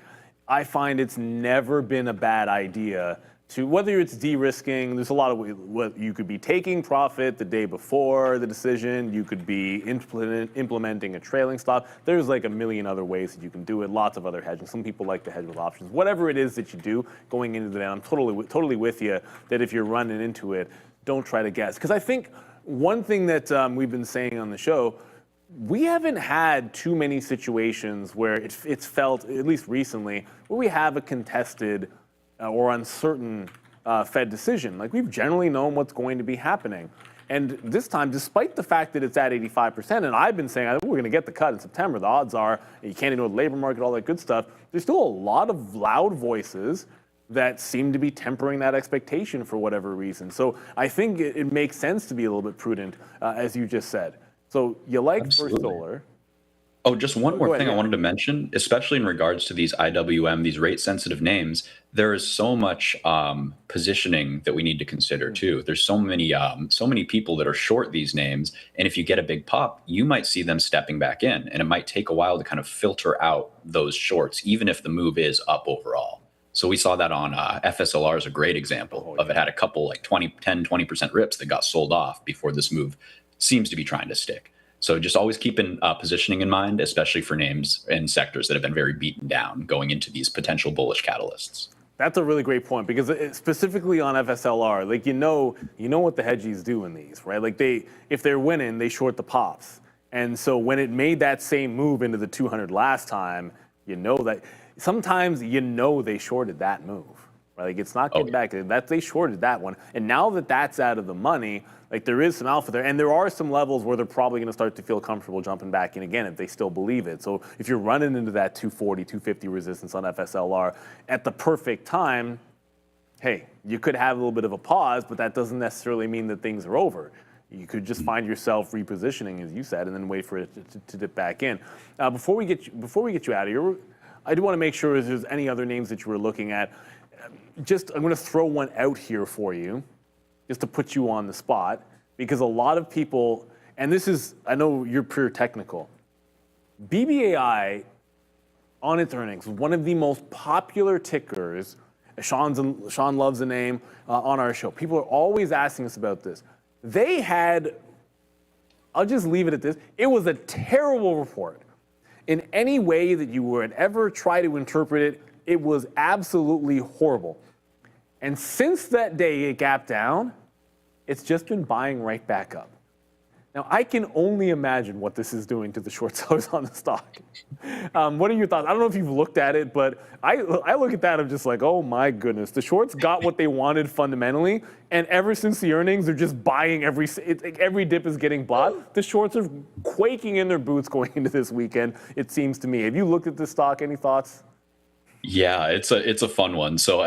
I find it's never been a bad idea to, whether it's de-risking, there's a lot of ways. You could be taking profit the day before the decision. You could be implementing a trailing stop. There's like a million other ways that you can do it. Lots of other hedging. Some people like to hedge with options. Whatever it is that you do going into the event, I'm totally with you that if you're running into it, don't try to guess. Because I think one thing that we've been saying on the show, we haven't had too many situations where it's felt, at least recently, where we have a contested or uncertain Fed decision. Like we've generally known what's going to be happening. And this time, despite the fact that it's at 85%, and I've been saying I think we're going to get the cut in September, the odds are, you can't ignore the labor market, all that good stuff, there's still a lot of loud voices that seem to be tempering that expectation for whatever reason. So I think it makes sense to be a little bit prudent, as you just said. So you like First Solar. Oh, just one more thing I wanted to mention, especially in regards to these IWM, these rate-sensitive names. There is so much positioning that we need to consider too. There's so many people that are short these names, and if you get a big pop, you might see them stepping back in, and it might take a while to kind of filter out those shorts, even if the move is up overall. So we saw that on FSLR is a great example of it. Had a couple like 10-20% rips that got sold off before this move seems to be trying to stick. So just always keeping positioning in mind, especially for names and sectors that have been very beaten down going into these potential bullish catalysts. That's a really great point because specifically on FSLR, like you know what the hedgies do in these, right? Like if they're winning, they short the pops. And so when it made that same move into the 200 last time, that sometimes they shorted that move. Right? Like it's not getting back. That they shorted that one. And now that that's out of the money, like there is some alpha there, and there are some levels where they're probably going to start to feel comfortable jumping back in again if they still believe it. So if you're running into that 240, 250 resistance on FSLR at the perfect time, hey, you could have a little bit of a pause, but that doesn't necessarily mean that things are over. You could just find yourself repositioning, as you said, and then wait for it to dip back in. Before we get you out of here, I do want to make sure if there's any other names that you were looking at. I'm going to throw one out here for you, just to put you on the spot, because a lot of people, and this is, I know you're pure technical, BBAI on its earnings, one of the most popular tickers. Sean loves the name on our show. People are always asking us about this. They had, I'll just leave it at this, it was a terrible report. In any way that you would ever try to interpret it, it was absolutely horrible. And since that day it gapped down, it's just been buying right back up. Now, I can only imagine what this is doing to the short sellers on the stock. What are your thoughts? I don't know if you've looked at it, but I look at that, I'm just like, oh my goodness. The shorts got what they wanted fundamentally, and ever since the earnings, they're just buying every dip is getting bought. The shorts are quaking in their boots going into this weekend, it seems to me. Have you looked at this stock? Any thoughts? Yeah, it's a fun one. So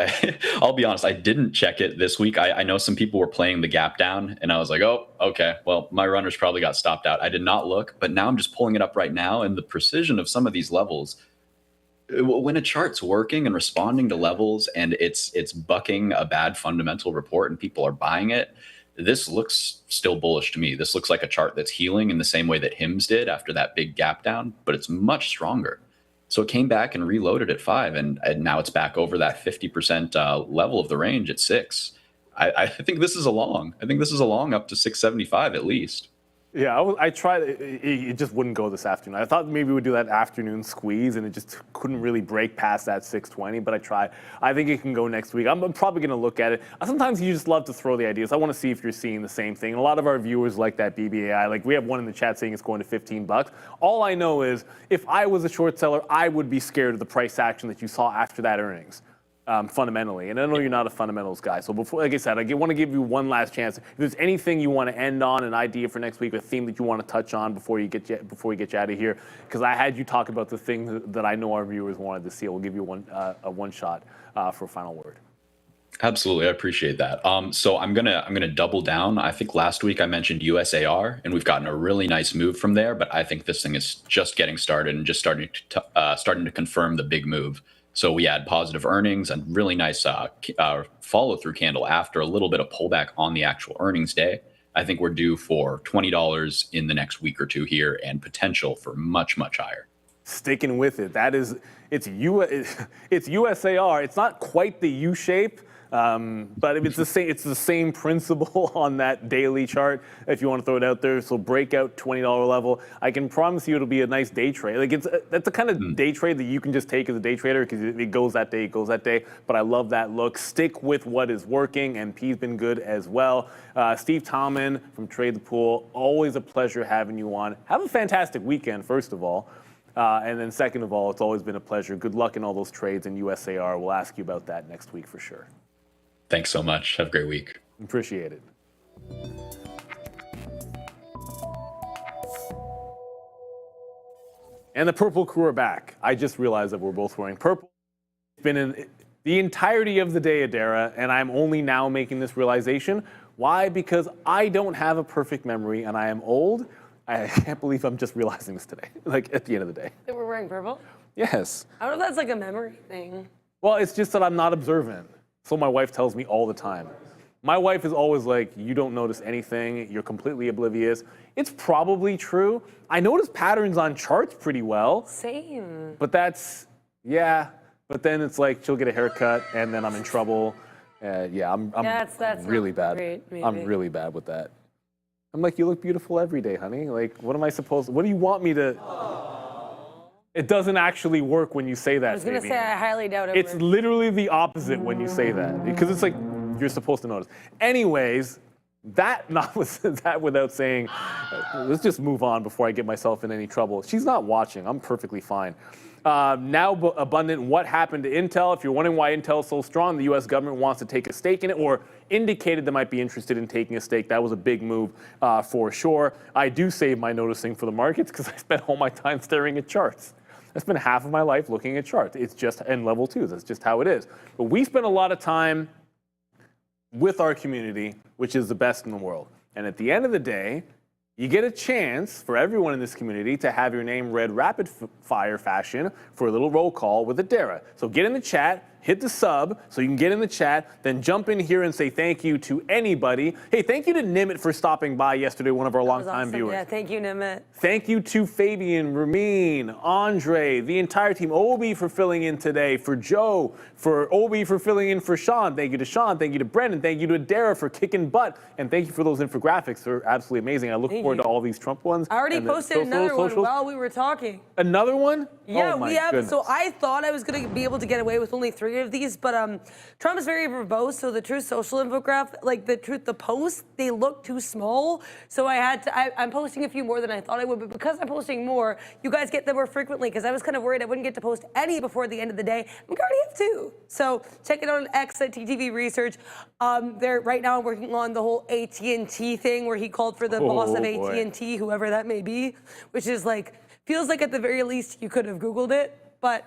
I'll be honest, I didn't check it this week. I know some people were playing the gap down, and I was like, oh, okay, well, my runners probably got stopped out. I did not look, but now I'm just pulling it up right now, and the precision of some of these levels, when a chart's working and responding to levels, and it's bucking a bad fundamental report, and people are buying it, this looks still bullish to me. This looks like a chart that's healing in the same way that HIMS did after that big gap down, but it's much stronger. So it came back and reloaded at 5, and now it's back over that 50% level of the range at 6. I think this is a long. I think this is a long up to 675 at least. Yeah, I tried. It just wouldn't go this afternoon. I thought maybe we would do that afternoon squeeze, and it just couldn't really break past that 620, but I tried. I think it can go next week. I'm probably going to look at it. Sometimes you just love to throw the ideas. I want to see if you're seeing the same thing. And a lot of our viewers like that BBAI. Like, we have one in the chat saying it's going to $15. All I know is if I was a short seller, I would be scared of the price action that you saw after that earnings. Fundamentally, and I know you're not a fundamentals guy. So before, like I said, I want to give you one last chance. If there's anything you want to end on, an idea for next week, a theme that you want to touch on before we get you out of here, because I had you talk about the thing that I know our viewers wanted to see. We'll give you a one shot for a final word. Absolutely, I appreciate that. So I'm gonna double down. I think last week I mentioned USAR, and we've gotten a really nice move from there. But I think this thing is just getting started and just starting to confirm the big move. So we had positive earnings and really nice follow-through candle after a little bit of pullback on the actual earnings day. I think we're due for $20 in the next week or two here, and potential for much, much higher. Sticking with it. It's USAR. It's not quite the U shape. But it's the same principle on that daily chart, if you want to throw it out there. So breakout $20 level. I can promise you it'll be a nice day trade. Like, that's the kind of day trade that you can just take as a day trader, because it goes that day, it goes that day. But I love that look. Stick with what is working, and P's been good as well. Steve Talman from Trade the Pool, always a pleasure having you on. Have a fantastic weekend, first of all. And then second of all, it's always been a pleasure. Good luck in all those trades in USAR. We'll ask you about that next week for sure. Thanks so much. Have a great week. Appreciate it. And the purple crew are back. I just realized that we're both wearing purple. It's been in the entirety of the day, Adara, and I'm only now making this realization. Why? Because I don't have a perfect memory, and I am old. I can't believe I'm just realizing this today, like at the end of the day. That we're wearing purple? Yes. I don't know if that's like a memory thing. Well, it's just that I'm not observant. So my wife tells me all the time. My wife is always like, you don't notice anything, you're completely oblivious. It's probably true. I notice patterns on charts pretty well. Same. But yeah. But then it's like, she'll get a haircut, and then I'm in trouble. Yeah, I'm that's really bad. Great, I'm really bad with that. I'm like, you look beautiful every day, honey. Like, what do you want me to... It doesn't actually work when you say that. I was going to say, I highly doubt it. It's literally the opposite when you say that, because it's like you're supposed to notice. Anyways, that without saying, let's just move on before I get myself in any trouble. She's not watching. I'm perfectly fine. Now abundant, what happened to Intel? If you're wondering why Intel is so strong, the U.S. government wants to take a stake in it, or indicated they might be interested in taking a stake. That was a big move for sure. I do save my noticing for the markets because I spend all my time staring at charts. I spend half of my life looking at charts. It's just, and level 2, that's just how it is. But we spend a lot of time with our community, which is the best in the world. And at the end of the day, you get a chance for everyone in this community to have your name read rapid fire fashion for a little roll call with Adara. So get in the chat, hit the sub so you can get in the chat, then jump in here and say thank you to anybody. Hey, thank you to Nimit for stopping by yesterday, one of our longtime viewers. Yeah, thank you, Nimit. Thank you to Fabian, Ramin, Andre, the entire team, Obi for filling in today, for Joe, for Obi for filling in for Sean. Thank you to Sean, thank you to Brendan, thank you to Adara for kicking butt, and thank you for those infographics. They're absolutely amazing. I look forward to all these Trump ones. I already posted another one while we were talking. Another one? Yeah, Oh my we have. goodness. So I thought I was going to be able to get away with only 3 of these, but Trump is very verbose. So the Truth Social infographic, like the posts, they look too small. So I had to. I'm posting a few more than I thought I would, but because I'm posting more, you guys get them more frequently. Because I was kind of worried I wouldn't get to post any before the end of the day. We already have 2. So check it out on X at TTV Research. They're right now working on the whole AT&T thing, where he called for the boss of AT&T, whoever that may be, which is like. Feels like at the very least you could have Googled it, but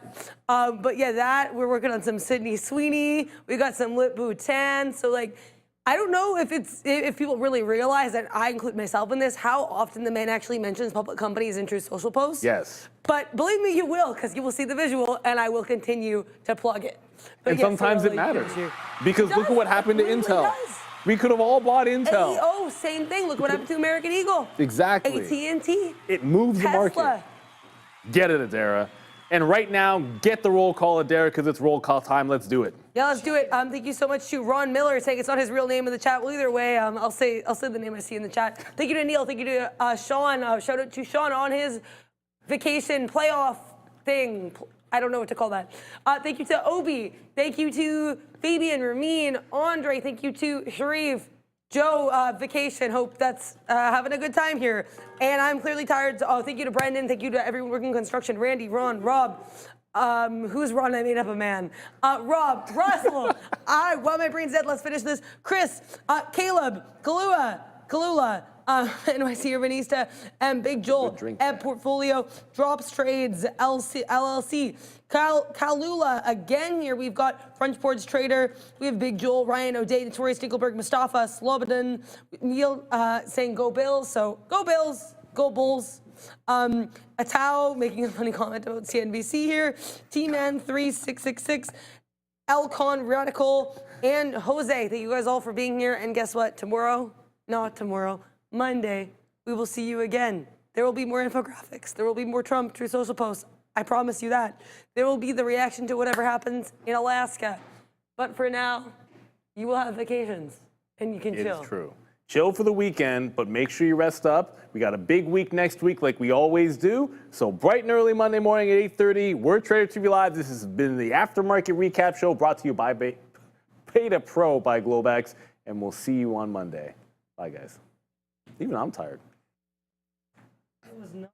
yeah, that we're working on some Sydney Sweeney. We got some Lip Bhutan. So like, I don't know if people really realize that I include myself in this. How often the man actually mentions public companies in Truth Social posts? Yes. But believe me, you will, because you will see the visual, and I will continue to plug it. But And yes, sometimes it matters because look at what happened to Intel. Does. We could have all bought Intel. AEO, same thing. Look what happened to American Eagle. Exactly. AT&T. It moves Tesla. the market. Get it, Adara. And right now, get the roll call, Adara, because it's roll call time. Let's do it. Yeah, let's do it. Thank you so much to Ron Miller saying it's not his real name in the chat. Well, either way, I'll say the name I see in the chat. Thank you to Neil. Thank you to Sean. Shout out to Sean on his vacation playoff thing. I don't know what to call that. Thank you to Obi. Thank you to Fabian, Ramin, Andre. Thank you to Sharif. Joe, vacation. Hope that's having a good time here. And I'm clearly tired. Oh, thank you to Brendan. Thank you to everyone working construction. Randy, Ron, Rob. Who's Ron? I made up a man. Rob, Russell. While my brain's dead, let's finish this. Chris, Caleb, Kalula, NYC Urbanista, and Big Joel, Ebb Portfolio, Drops Trades, LLC, Kalula again here. We've got French Ports Trader. We have Big Joel, Ryan O'Day, Notorious Dinkelberg, Mustafa, Slobodan, Neil saying go Bills. So go Bills, go Bulls. Atao making a funny comment about CNBC here. T-Man 3666, Elcon Radical, and Jose. Thank you guys all for being here. And guess what? Not tomorrow. Monday, we will see you again. There will be more infographics. There will be more Trump Truth Social posts. I promise you that. There will be the reaction to whatever happens in Alaska. But for now, you will have vacations and you can chill. It is true. Chill for the weekend, but make sure you rest up. We got a big week next week like we always do. So bright and early Monday morning at 8:30, we're Trader TV Live. This has been the Aftermarket Recap Show brought to you by Beta Pro by Globex. And we'll see you on Monday. Bye, guys. Even I'm tired. It was not